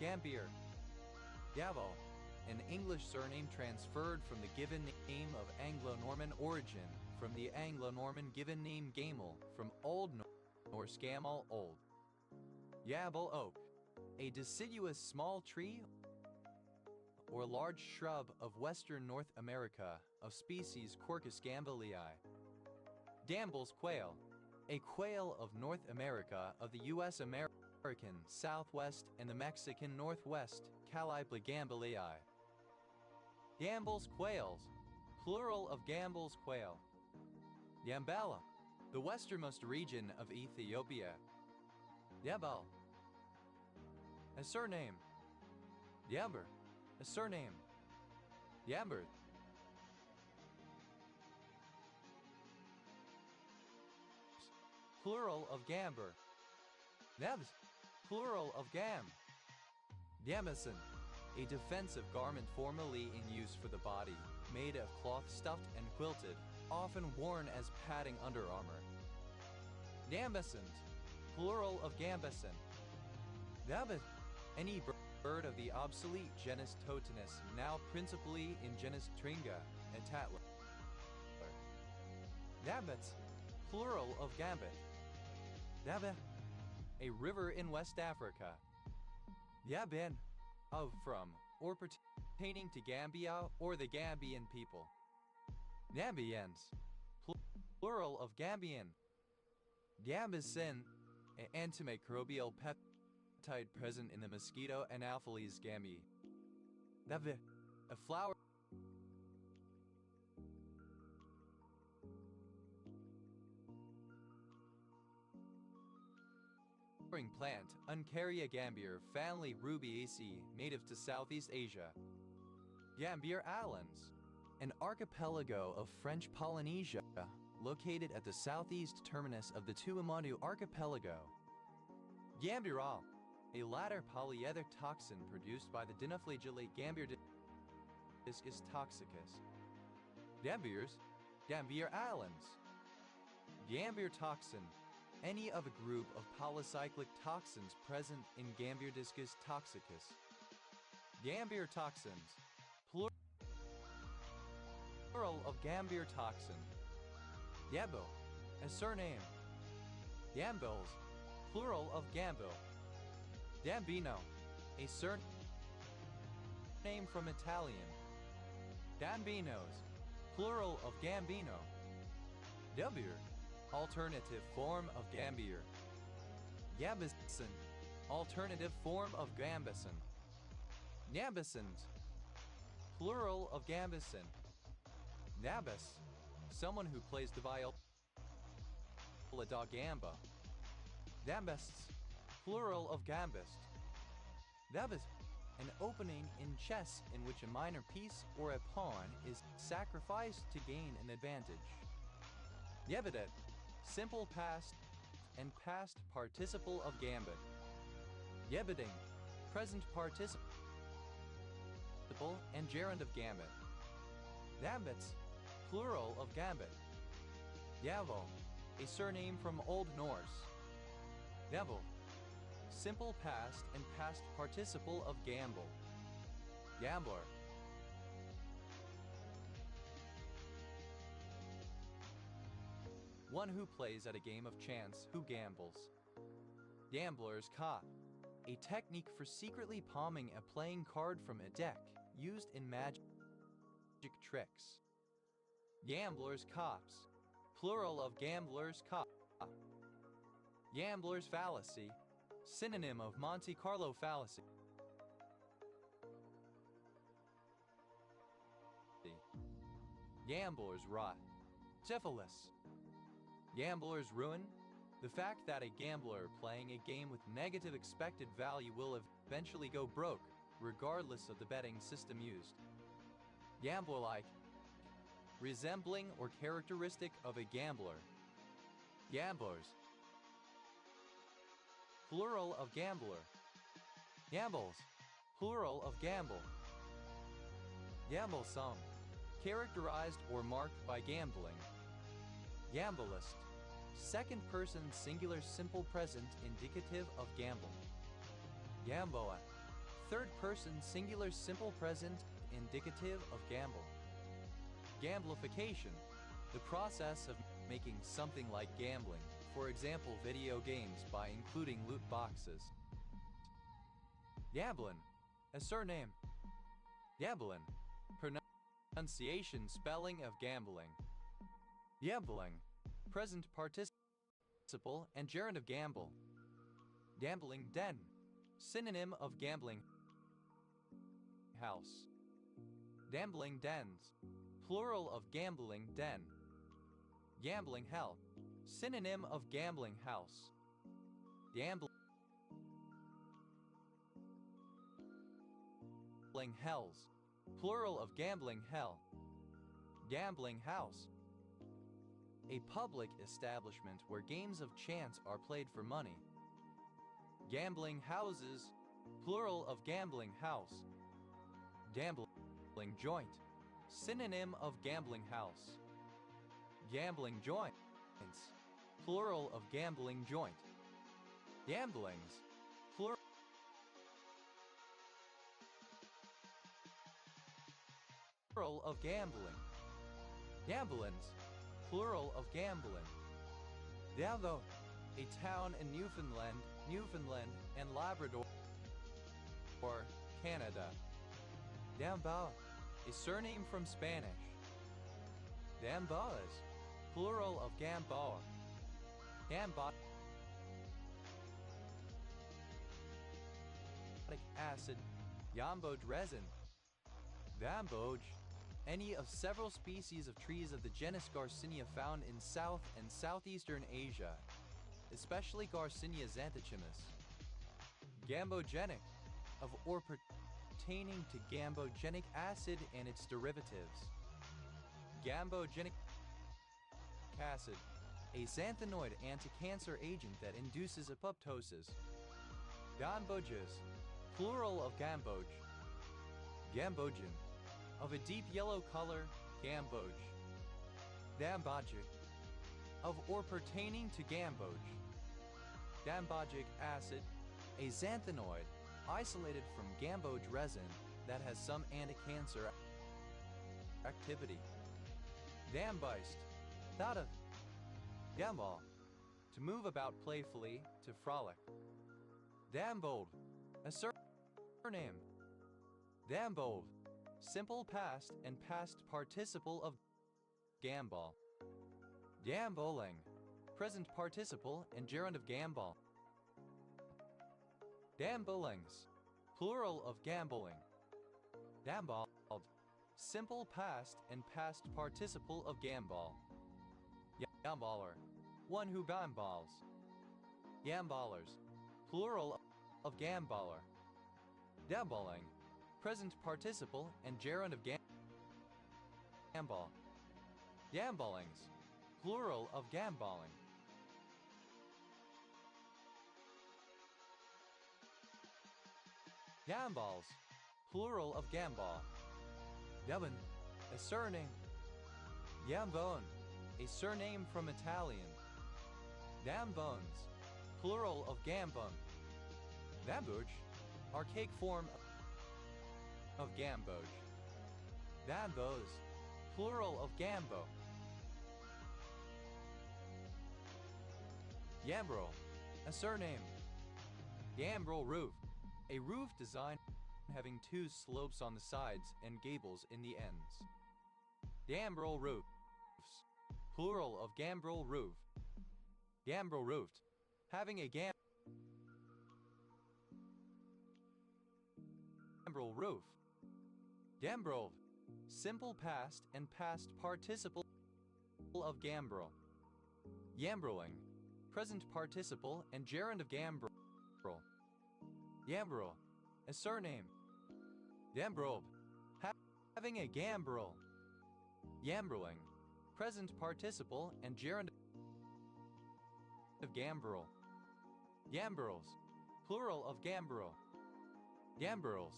Gambier. Gavo, an English surname transferred from the given name of Anglo-Norman origin, from the Anglo-Norman given name Gamel, from Old Norse Gamal old. Yabble oak, a deciduous small tree or large shrub of western North America, of species Quercus gambelii. Damble's quail, a quail of North America, of the U.S. American Southwest and the Mexican Northwest, Calipla gambelii. Gambel's quails, plural of Gambel's quail. Yambala, the westernmost region of Ethiopia. Yabal, a surname. Yamber, a surname. Yamber. Plural of Gamber. Nebs, plural of Gam. Gambeson, a defensive garment formerly in use for the body, made of cloth stuffed and quilted, often worn as padding underarmor. Gambesons, plural of Gambeson. Gambes, any bird of the obsolete genus Totanus, now principally in genus Tringa and Tatler. Gambets, plural of Gambit. Dabe, a river in West Africa. Yaben, of, from, or pertaining to Gambia or the Gambian people. Gambians, plural of Gambian. Gambicin, an antimicrobial peptide present in the mosquito Anopheles gambiae. Dave, a flower plant, Uncaria gambier, family Rubiaceae, native to Southeast Asia. Gambier Islands, an archipelago of French Polynesia, located at the southeast terminus of the Tuamotu archipelago. Gambiral, a ladder polyether toxin produced by the dinoflagellate Gambier discus toxicus. Gambiers, Gambier Islands. Gambier toxin, any of a group of polycyclic toxins present in Gambier discus toxicus. Gambier toxins, plural of Gambier toxin. Gambo, a surname. Gambils, plural of Gambo. Gambino, a surname from Italian. Gambinos, plural of Gambino. Gambier, alternative form of Gambier. Gambison, alternative form of Gambison. Gambisons, plural of Gambison. Nabis, someone who plays the viola da gamba. Gambists, plural of gambist. Nabis, an opening in chess in which a minor piece or a pawn is sacrificed to gain an advantage. Yevidet, simple past and past participle of gambit. Yebiding, present participle and gerund of gambit. Gambits, plural of gambit. Yavo, a surname from Old Norse. Yavo, simple past and past participle of gamble. Gambler. One who plays at a game of chance, who gambles. Gambler's cop, a technique for secretly palming a playing card from a deck, used in magic tricks. Gambler's cops, plural of gambler's cop. Gambler's fallacy, synonym of Monte Carlo fallacy. Gambler's rot, syphilis. Gambler's ruin, the fact that a gambler playing a game with negative expected value will eventually go broke, regardless of the betting system used. Gambler-like, resembling or characteristic of a gambler. Gamblers, plural of gambler. Gambles, plural of gamble. Gamble sum. Characterized or marked by gambling. Gamblist. Second person singular simple present indicative of gamble. Gamboa. Third person singular simple present indicative of gamble. Gamblification. The process of making something like gambling, for example video games, by including loot boxes. Gamblin. A surname. Gamblin. Pronunciation spelling of gambling. Gambling. Present participle and gerund of gamble. Gambling den. Synonym of gambling house. Gambling dens. Plural of gambling den. Gambling hell. Synonym of gambling house. Gambling hells. Plural of gambling hell. Gambling house. A public establishment where games of chance are played for money. Gambling houses. Plural of gambling house. Gambling joint. Synonym of gambling house. Gambling joints. Plural of gambling joint. Gamblings. Plural of gambling. Gamblins. Plural of gambling. Davo. A town in Newfoundland and Labrador, or Canada. Dambao. A surname from Spanish. Dambaas. Plural of Gamboa. Gambotic acid. Yamboj resin. Damboj. Any of several species of trees of the genus Garcinia found in South and Southeastern Asia, especially Garcinia xanthochimus. Gambogenic. Of or pertaining to gambogenic acid and its derivatives. Gambogenic acid. A xanthanoid anti-cancer agent that induces apoptosis. Gamboges. Plural of gamboj. Gambogen. Of a deep yellow color, gamboj. Dambagic. Of or pertaining to gamboj. Dambagic acid. A xanthanoid isolated from gamboj resin that has some anti-cancer activity. Dambeist. Thought of gambol. To move about playfully, to frolic. Dambold. A surname. Dambold. Simple past and past participle of gambol. Gamboling. Present participle and gerund of gambol. Dambolings. Plural of gambling. Dambald. Simple past and past participle of gambol. Gamballer. One who gamballs. Gamballers. Plural of gamballer. Damballing. Present participle and gerund of gambol. Gamballings. Plural of gamballing. Gamballs. Plural of gambol. Devon. A surname. Gambone. A surname from Italian. Dambones. Plural of gambone. Damboj. Archaic form of gamboj. Dambos. Plural of gambo. Gambrel. A surname. Gambrel roof. A roof design having two slopes on the sides and gables in the ends. Gambrel roofs. Plural of gambrel roof. Gambrel roofed. Having a gambrel roof. Gambrelled. Simple past and past participle of gambrel. Gambrelling. Present participle and gerund of gambrel. Gambrel. A surname. Gambrelled. Having a gambrel. Gambrelling. Present participle and gerund of gambrel. Gambrels. Plural of gambrel. Gambrels.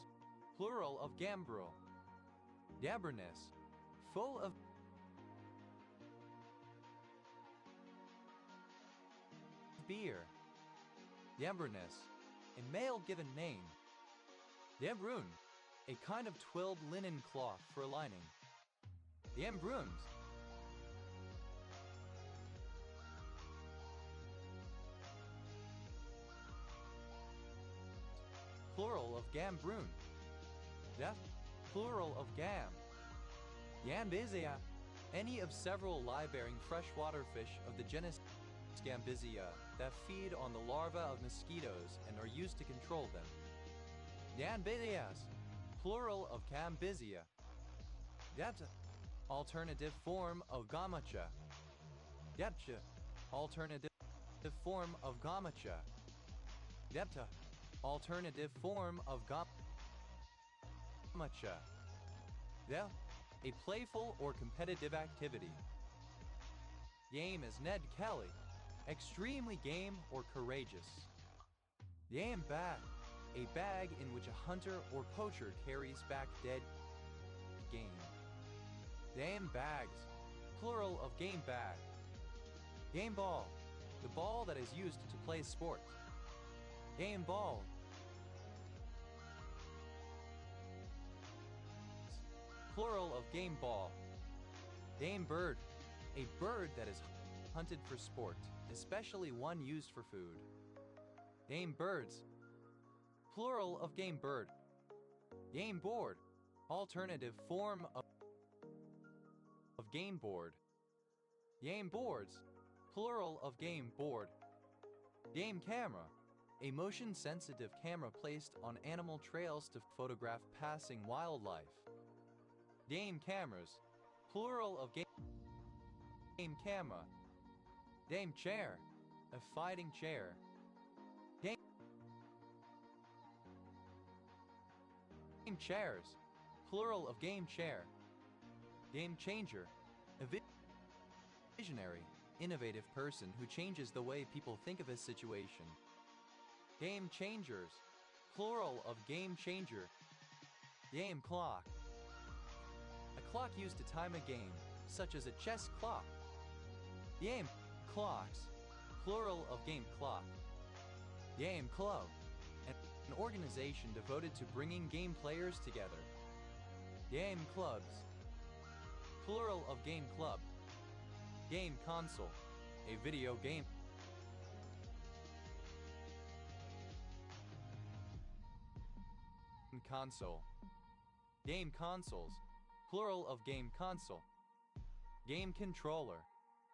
Plural of gambrel. Yamberness, full of beer. Yamberness, a male given name. Yambrun, a kind of twilled linen cloth for lining. Yambruns, plural of gambrun. Def, plural of gam. Gambizia, any of several lie-bearing freshwater fish of the genus Gambizia that feed on the larvae of mosquitoes and are used to control them. Gambizias, plural of Gambizia. Depta, alternative form of Gamacha. Depcha, alternative form of Gamacha. Depta, alternative form of Gamacha. Del, a playful or competitive activity. Game is Ned Kelly, extremely game or courageous. Yam bag, a bag in which a hunter or poacher carries back dead game. Game bags, plural of game bag. Game ball, the ball that is used to play sport. Game ball, plural of game ball. Game bird, a bird that is hunted for sport, especially one used for food. Game birds, plural of game bird. Game board, alternative form of game board. Game boards, plural of game board. Game camera, a motion-sensitive camera placed on animal trails to photograph passing wildlife. Game cameras, plural of game camera. Game chair, a fighting chair. Game chairs, plural of game chair. Game changer, a visionary, innovative person who changes the way people think of a situation. Game changers, plural of game changer. Game clock, a clock used to time a game, such as a chess clock. Game clocks, plural of game clock. Game club, an organization devoted to bringing game players together. Game clubs, plural of game club. Game console, a video game console. Game consoles, plural of game console. Game controller,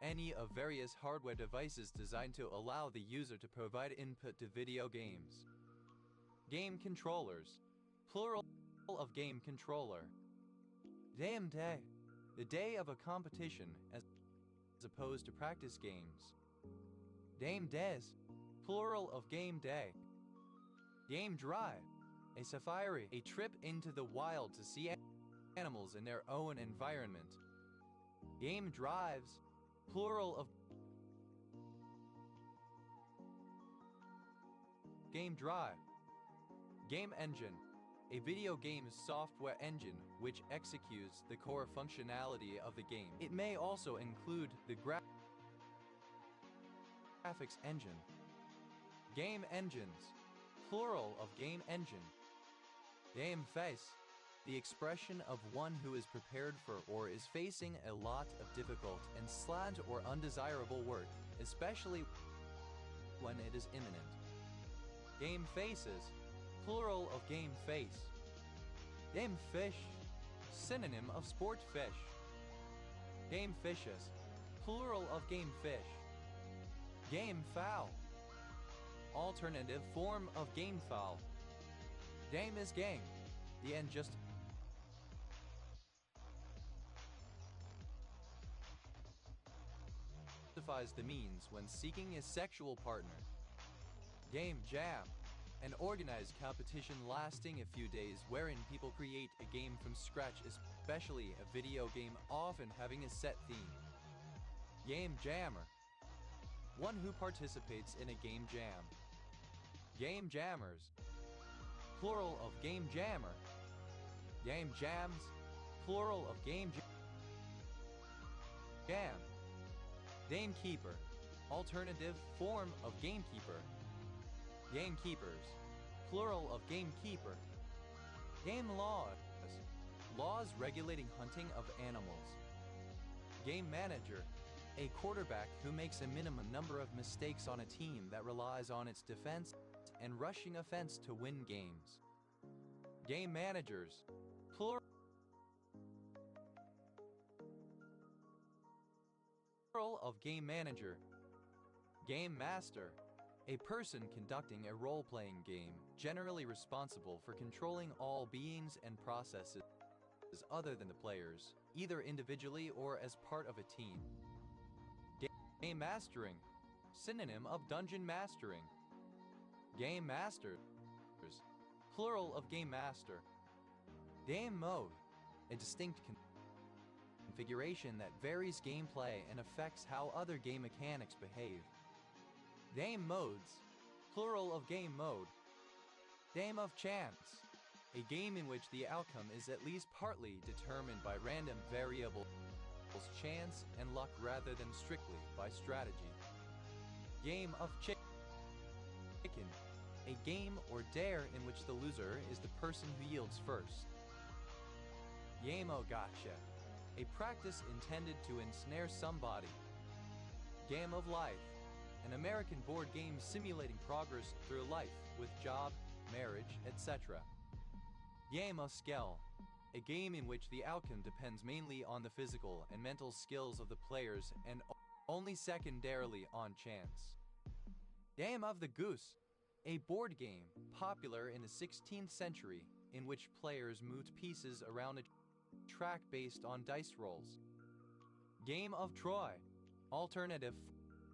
any of various hardware devices designed to allow the user to provide input to video games. Game controllers, plural of game controller. Game day, the day of a competition as opposed to practice games. Game days, plural of game day. Game drive, a safari, a trip into the wild to see animals in their own environment. Game drives, plural of game drive. Game engine, a video game software engine which executes the core functionality of the game. It may also include the graphics engine. Game engines, plural of game engine. Game face, the expression of one who is prepared for or is facing a lot of difficult and slant or undesirable work, especially when it is imminent. Game faces, plural of game face. Game fish, synonym of sport fish. Game fishes, plural of game fish. Game fowl, alternative form of game fowl. Game is game, the end justifies the means when seeking a sexual partner. Game jam, an organized competition lasting a few days wherein people create a game from scratch, especially a video game often having a set theme. Game jammer, one who participates in a game jam. Game jammers, plural of game jammer. Game jams, plural of jam. Gamekeeper, alternative form of gamekeeper. Gamekeepers, plural of gamekeeper. Game laws, laws regulating hunting of animals. Game manager, a quarterback who makes a minimum number of mistakes on a team that relies on its defense and rushing offense to win games. Game managers, plural of game manager. Game master, a person conducting a role-playing game, generally responsible for controlling all beings and processes other than the players, either individually or as part of a team. Game mastering, synonym of dungeon mastering. Game masters, plural of game master. Game mode, a distinct configuration that varies gameplay and affects how other game mechanics behave. Game modes, plural of game mode. Game of chance, a game in which the outcome is at least partly determined by random variables, chance and luck rather than strictly by strategy. Game of chicken, a game or dare in which the loser is the person who yields first. Game o gotcha, a practice intended to ensnare somebody. Game of life, an American board game simulating progress through life with job, marriage, etc. Game of skill, a game in which the outcome depends mainly on the physical and mental skills of the players and only secondarily on chance. Game of the goose, a board game popular in the 16th century in which players moved pieces around a track based on dice rolls. Game of Troy, alternative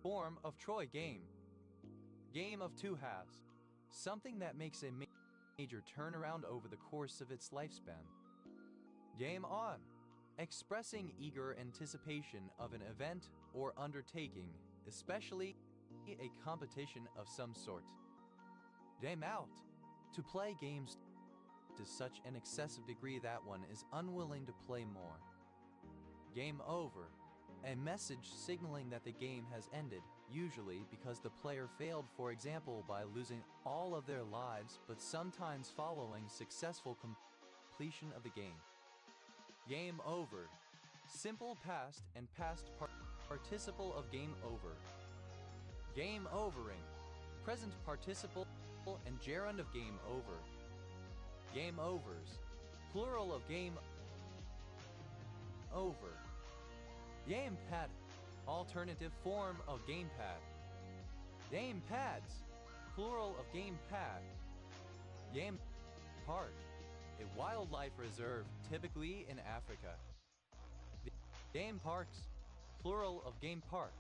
form of Troy game. Game of two halves, something that makes a major turnaround over the course of its lifespan. Game on, expressing eager anticipation of an event or undertaking, especially a competition of some sort. Game out, to play games to such an excessive degree that one is unwilling to play more. Game over, a message signaling that the game has ended, usually because the player failed, for example, by losing all of their lives, but sometimes following successful completion of the game. Game over, simple past and past participle of game over. Game overing, present participle and gerund of game over. Game overs, plural of game over. Gamepad, alternative form of gamepad. Gamepads, plural of gamepad. Game park, a wildlife reserve typically in Africa. Game parks, plural of game park.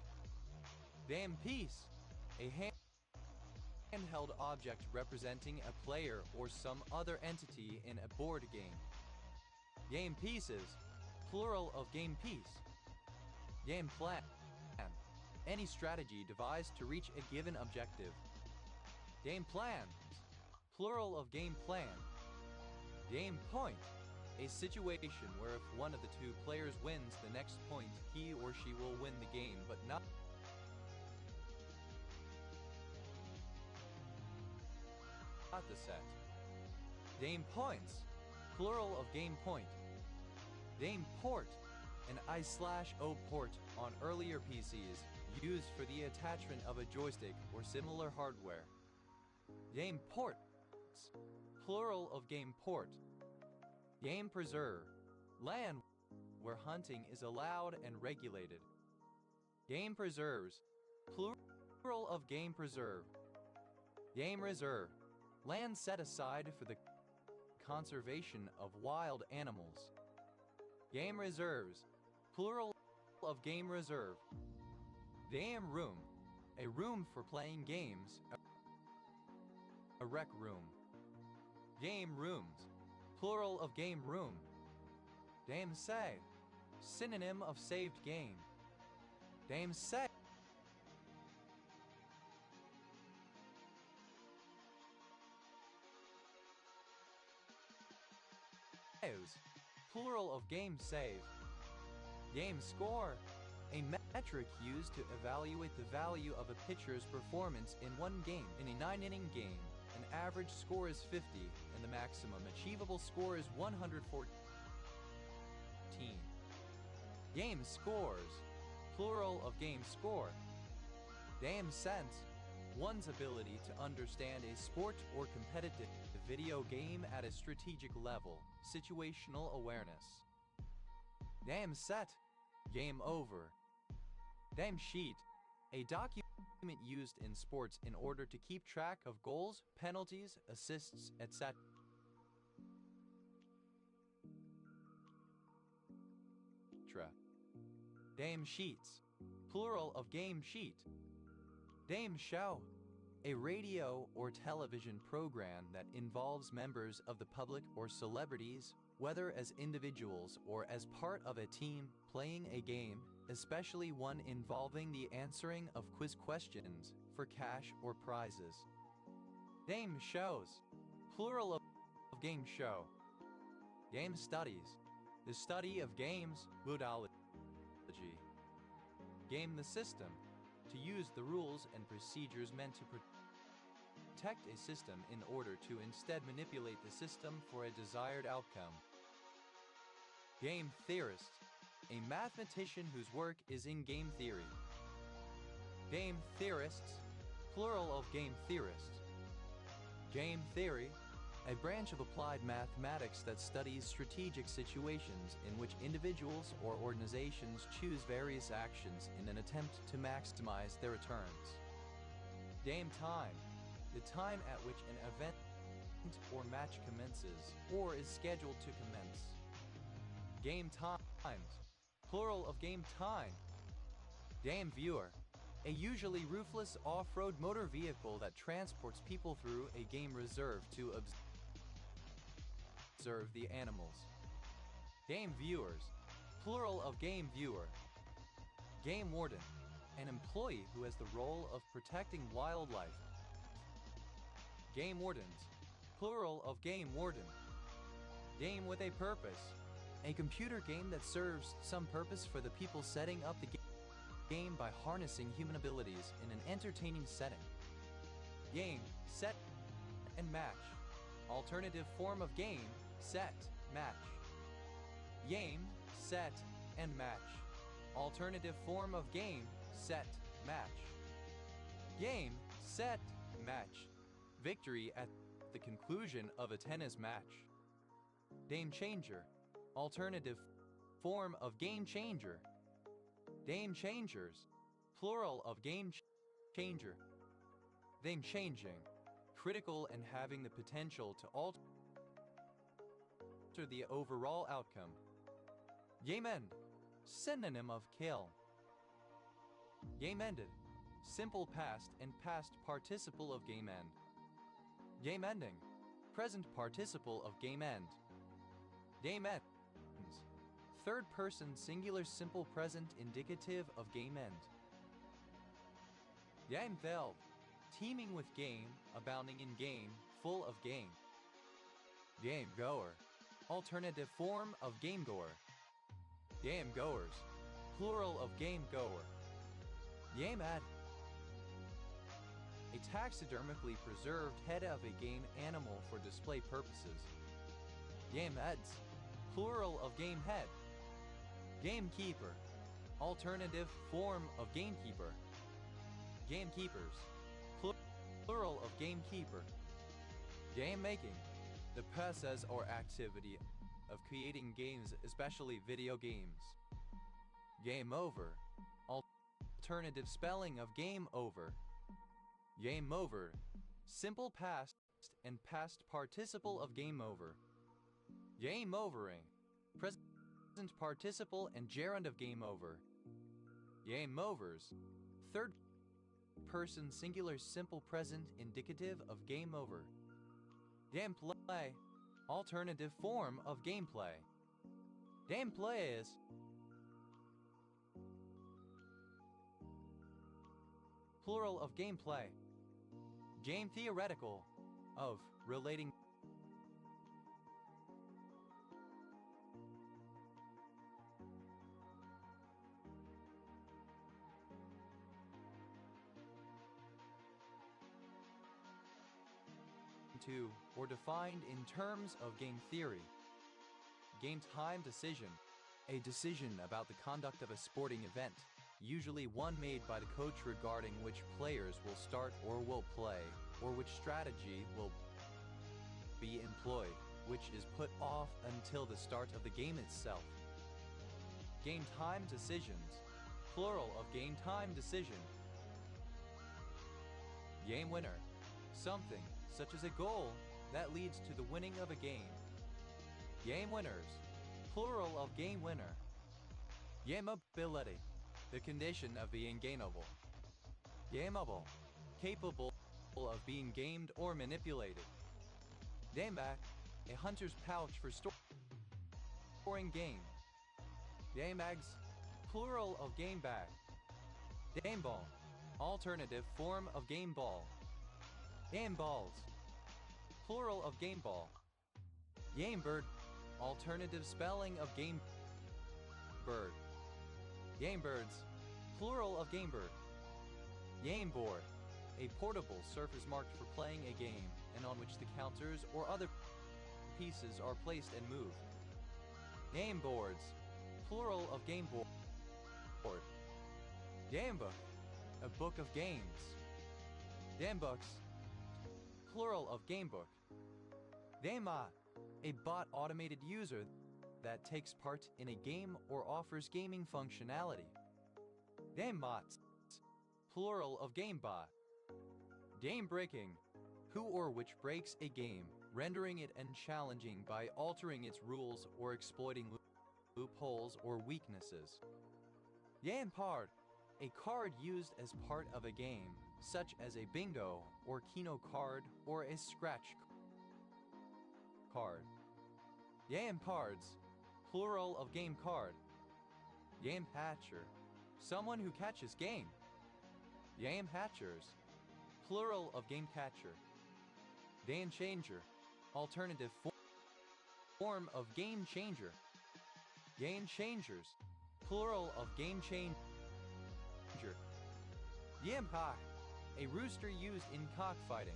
Game piece, a handheld object representing a player or some other entity in a board game. Game pieces, plural of game piece. Game plan, any strategy devised to reach a given objective. Game plans, plural of game plan. Game point, a situation where if one of the two players wins the next point, he or she will win the game, but not the set. Game points, plural of game point. Game port, an I/O port on earlier PCs used for the attachment of a joystick or similar hardware. Game ports, plural of game port. Game preserve, land where hunting is allowed and regulated. Game preserves, plural of game preserve. Game reserve, land set aside for the conservation of wild animals. Game reserves, plural of game reserve. Game room, a room for playing games, a rec room. Game rooms, plural of game room. Game save, synonym of saved game. Game save, Plural of game save. Game score. A metric used to evaluate the value of a pitcher's performance in one game. In a 9-inning game, an average score is 50, and the maximum achievable score is 114. Game scores. Plural of game score. Game sense. One's ability to understand a sport or competitive video game at a strategic level. Situational awareness. Game set. Game over. Game sheet. A document used in sports in order to keep track of goals, penalties, assists, etc. Game sheets. Plural of game sheet. Game show. A radio or television program that involves members of the public or celebrities, whether as individuals or as part of a team, playing a game, especially one involving the answering of quiz questions for cash or prizes. Game shows. Plural of game show. Game studies. The study of games, ludology. Game the system. To use the rules and procedures meant to protect a system in order to instead manipulate the system for a desired outcome. Game theorist. A mathematician whose work is in game theory. Game theorists. Plural of game theorist. Game theory. A branch of applied mathematics that studies strategic situations in which individuals or organizations choose various actions in an attempt to maximize their returns. Game time. The time at which an event or match commences or is scheduled to commence. Game times. Plural of game time. Game viewer. A usually roofless off-road motor vehicle that transports people through a game reserve to observe the animals. Game viewers. Plural of game viewer. Game warden. An employee who has the role of protecting wildlife. Game wardens. Plural of game warden. Game with a purpose. A computer game that serves some purpose for the people setting up the game by harnessing human abilities in an entertaining setting. Game, set, and match. Alternative form of game, set, match. Game, set, and match. Alternative form of game, set, match. Game, set, match. Victory at the conclusion of a tennis match. Game changer. Alternative form of game changer. Game changers. Plural of game changer. Game changing. Critical and having the potential to alter the overall outcome. Game end. Synonym of kill. Game ended. Simple past and past participle of game end. Game ending. Present participle of game end. Game ends. Third person singular simple present indicative of game end. Game filled. Teeming with game, abounding in game, full of game. Game goer. Alternative form of game goer. Game goers. Plural of game goer. Game ad. A taxidermically preserved head of a game animal for display purposes. Game heads. Plural of game head. Gamekeeper. Alternative form of gamekeeper. Gamekeepers. Plural of gamekeeper. Game making. The process or activity of creating games, especially video games. Game over. Alternative spelling of game over. Game over. Simple past and past participle of game over. Game overing. Present participle and gerund of game over. Game overs. Third person singular simple present indicative of game over. Gameplay. Alternative form of gameplay. Gameplay is plural of gameplay. Game theoretical of relating to or defined in terms of game theory. Game time decision. A decision about the conduct of a sporting event, usually one made by the coach regarding which players will start or will play, or which strategy will be employed, which is put off until the start of the game itself. Game time decisions. Plural of game time decision. Game winner. Something, such as a goal, that leads to the winning of a game. Game winners. Plural of game winner. Gameability. The condition of being gameable. Gameable. Capable of being gamed or manipulated. Gameback. A hunter's pouch for storing game. Gamebags. Plural of gameback. Gameball. Alternative form of game ball. Game balls. Plural of game ball. Gamebird. Alternative spelling of game bird. Gamebirds. Plural of gamebird. Gameboard. A portable surface marked for playing a game and on which the counters or other pieces are placed and moved. Game boards. Plural of game board. Gamebook. A book of games. Gamebooks. Plural of gamebook. Gamebot. A bot automated user that takes part in a game or offers gaming functionality. Gamebots. Plural of gamebot. Game breaking. Who or which breaks a game, rendering it unchallenging by altering its rules or exploiting loopholes or weaknesses. Game card. A card used as part of a game, such as a bingo or keno card or a scratch card. Game cards. Plural of game card. Game catcher. Someone who catches game. Game catchers. Plural of game catcher. Game changer. Alternative form of game changer. Game changers. Plural of game changer. Game cock. A rooster used in cockfighting.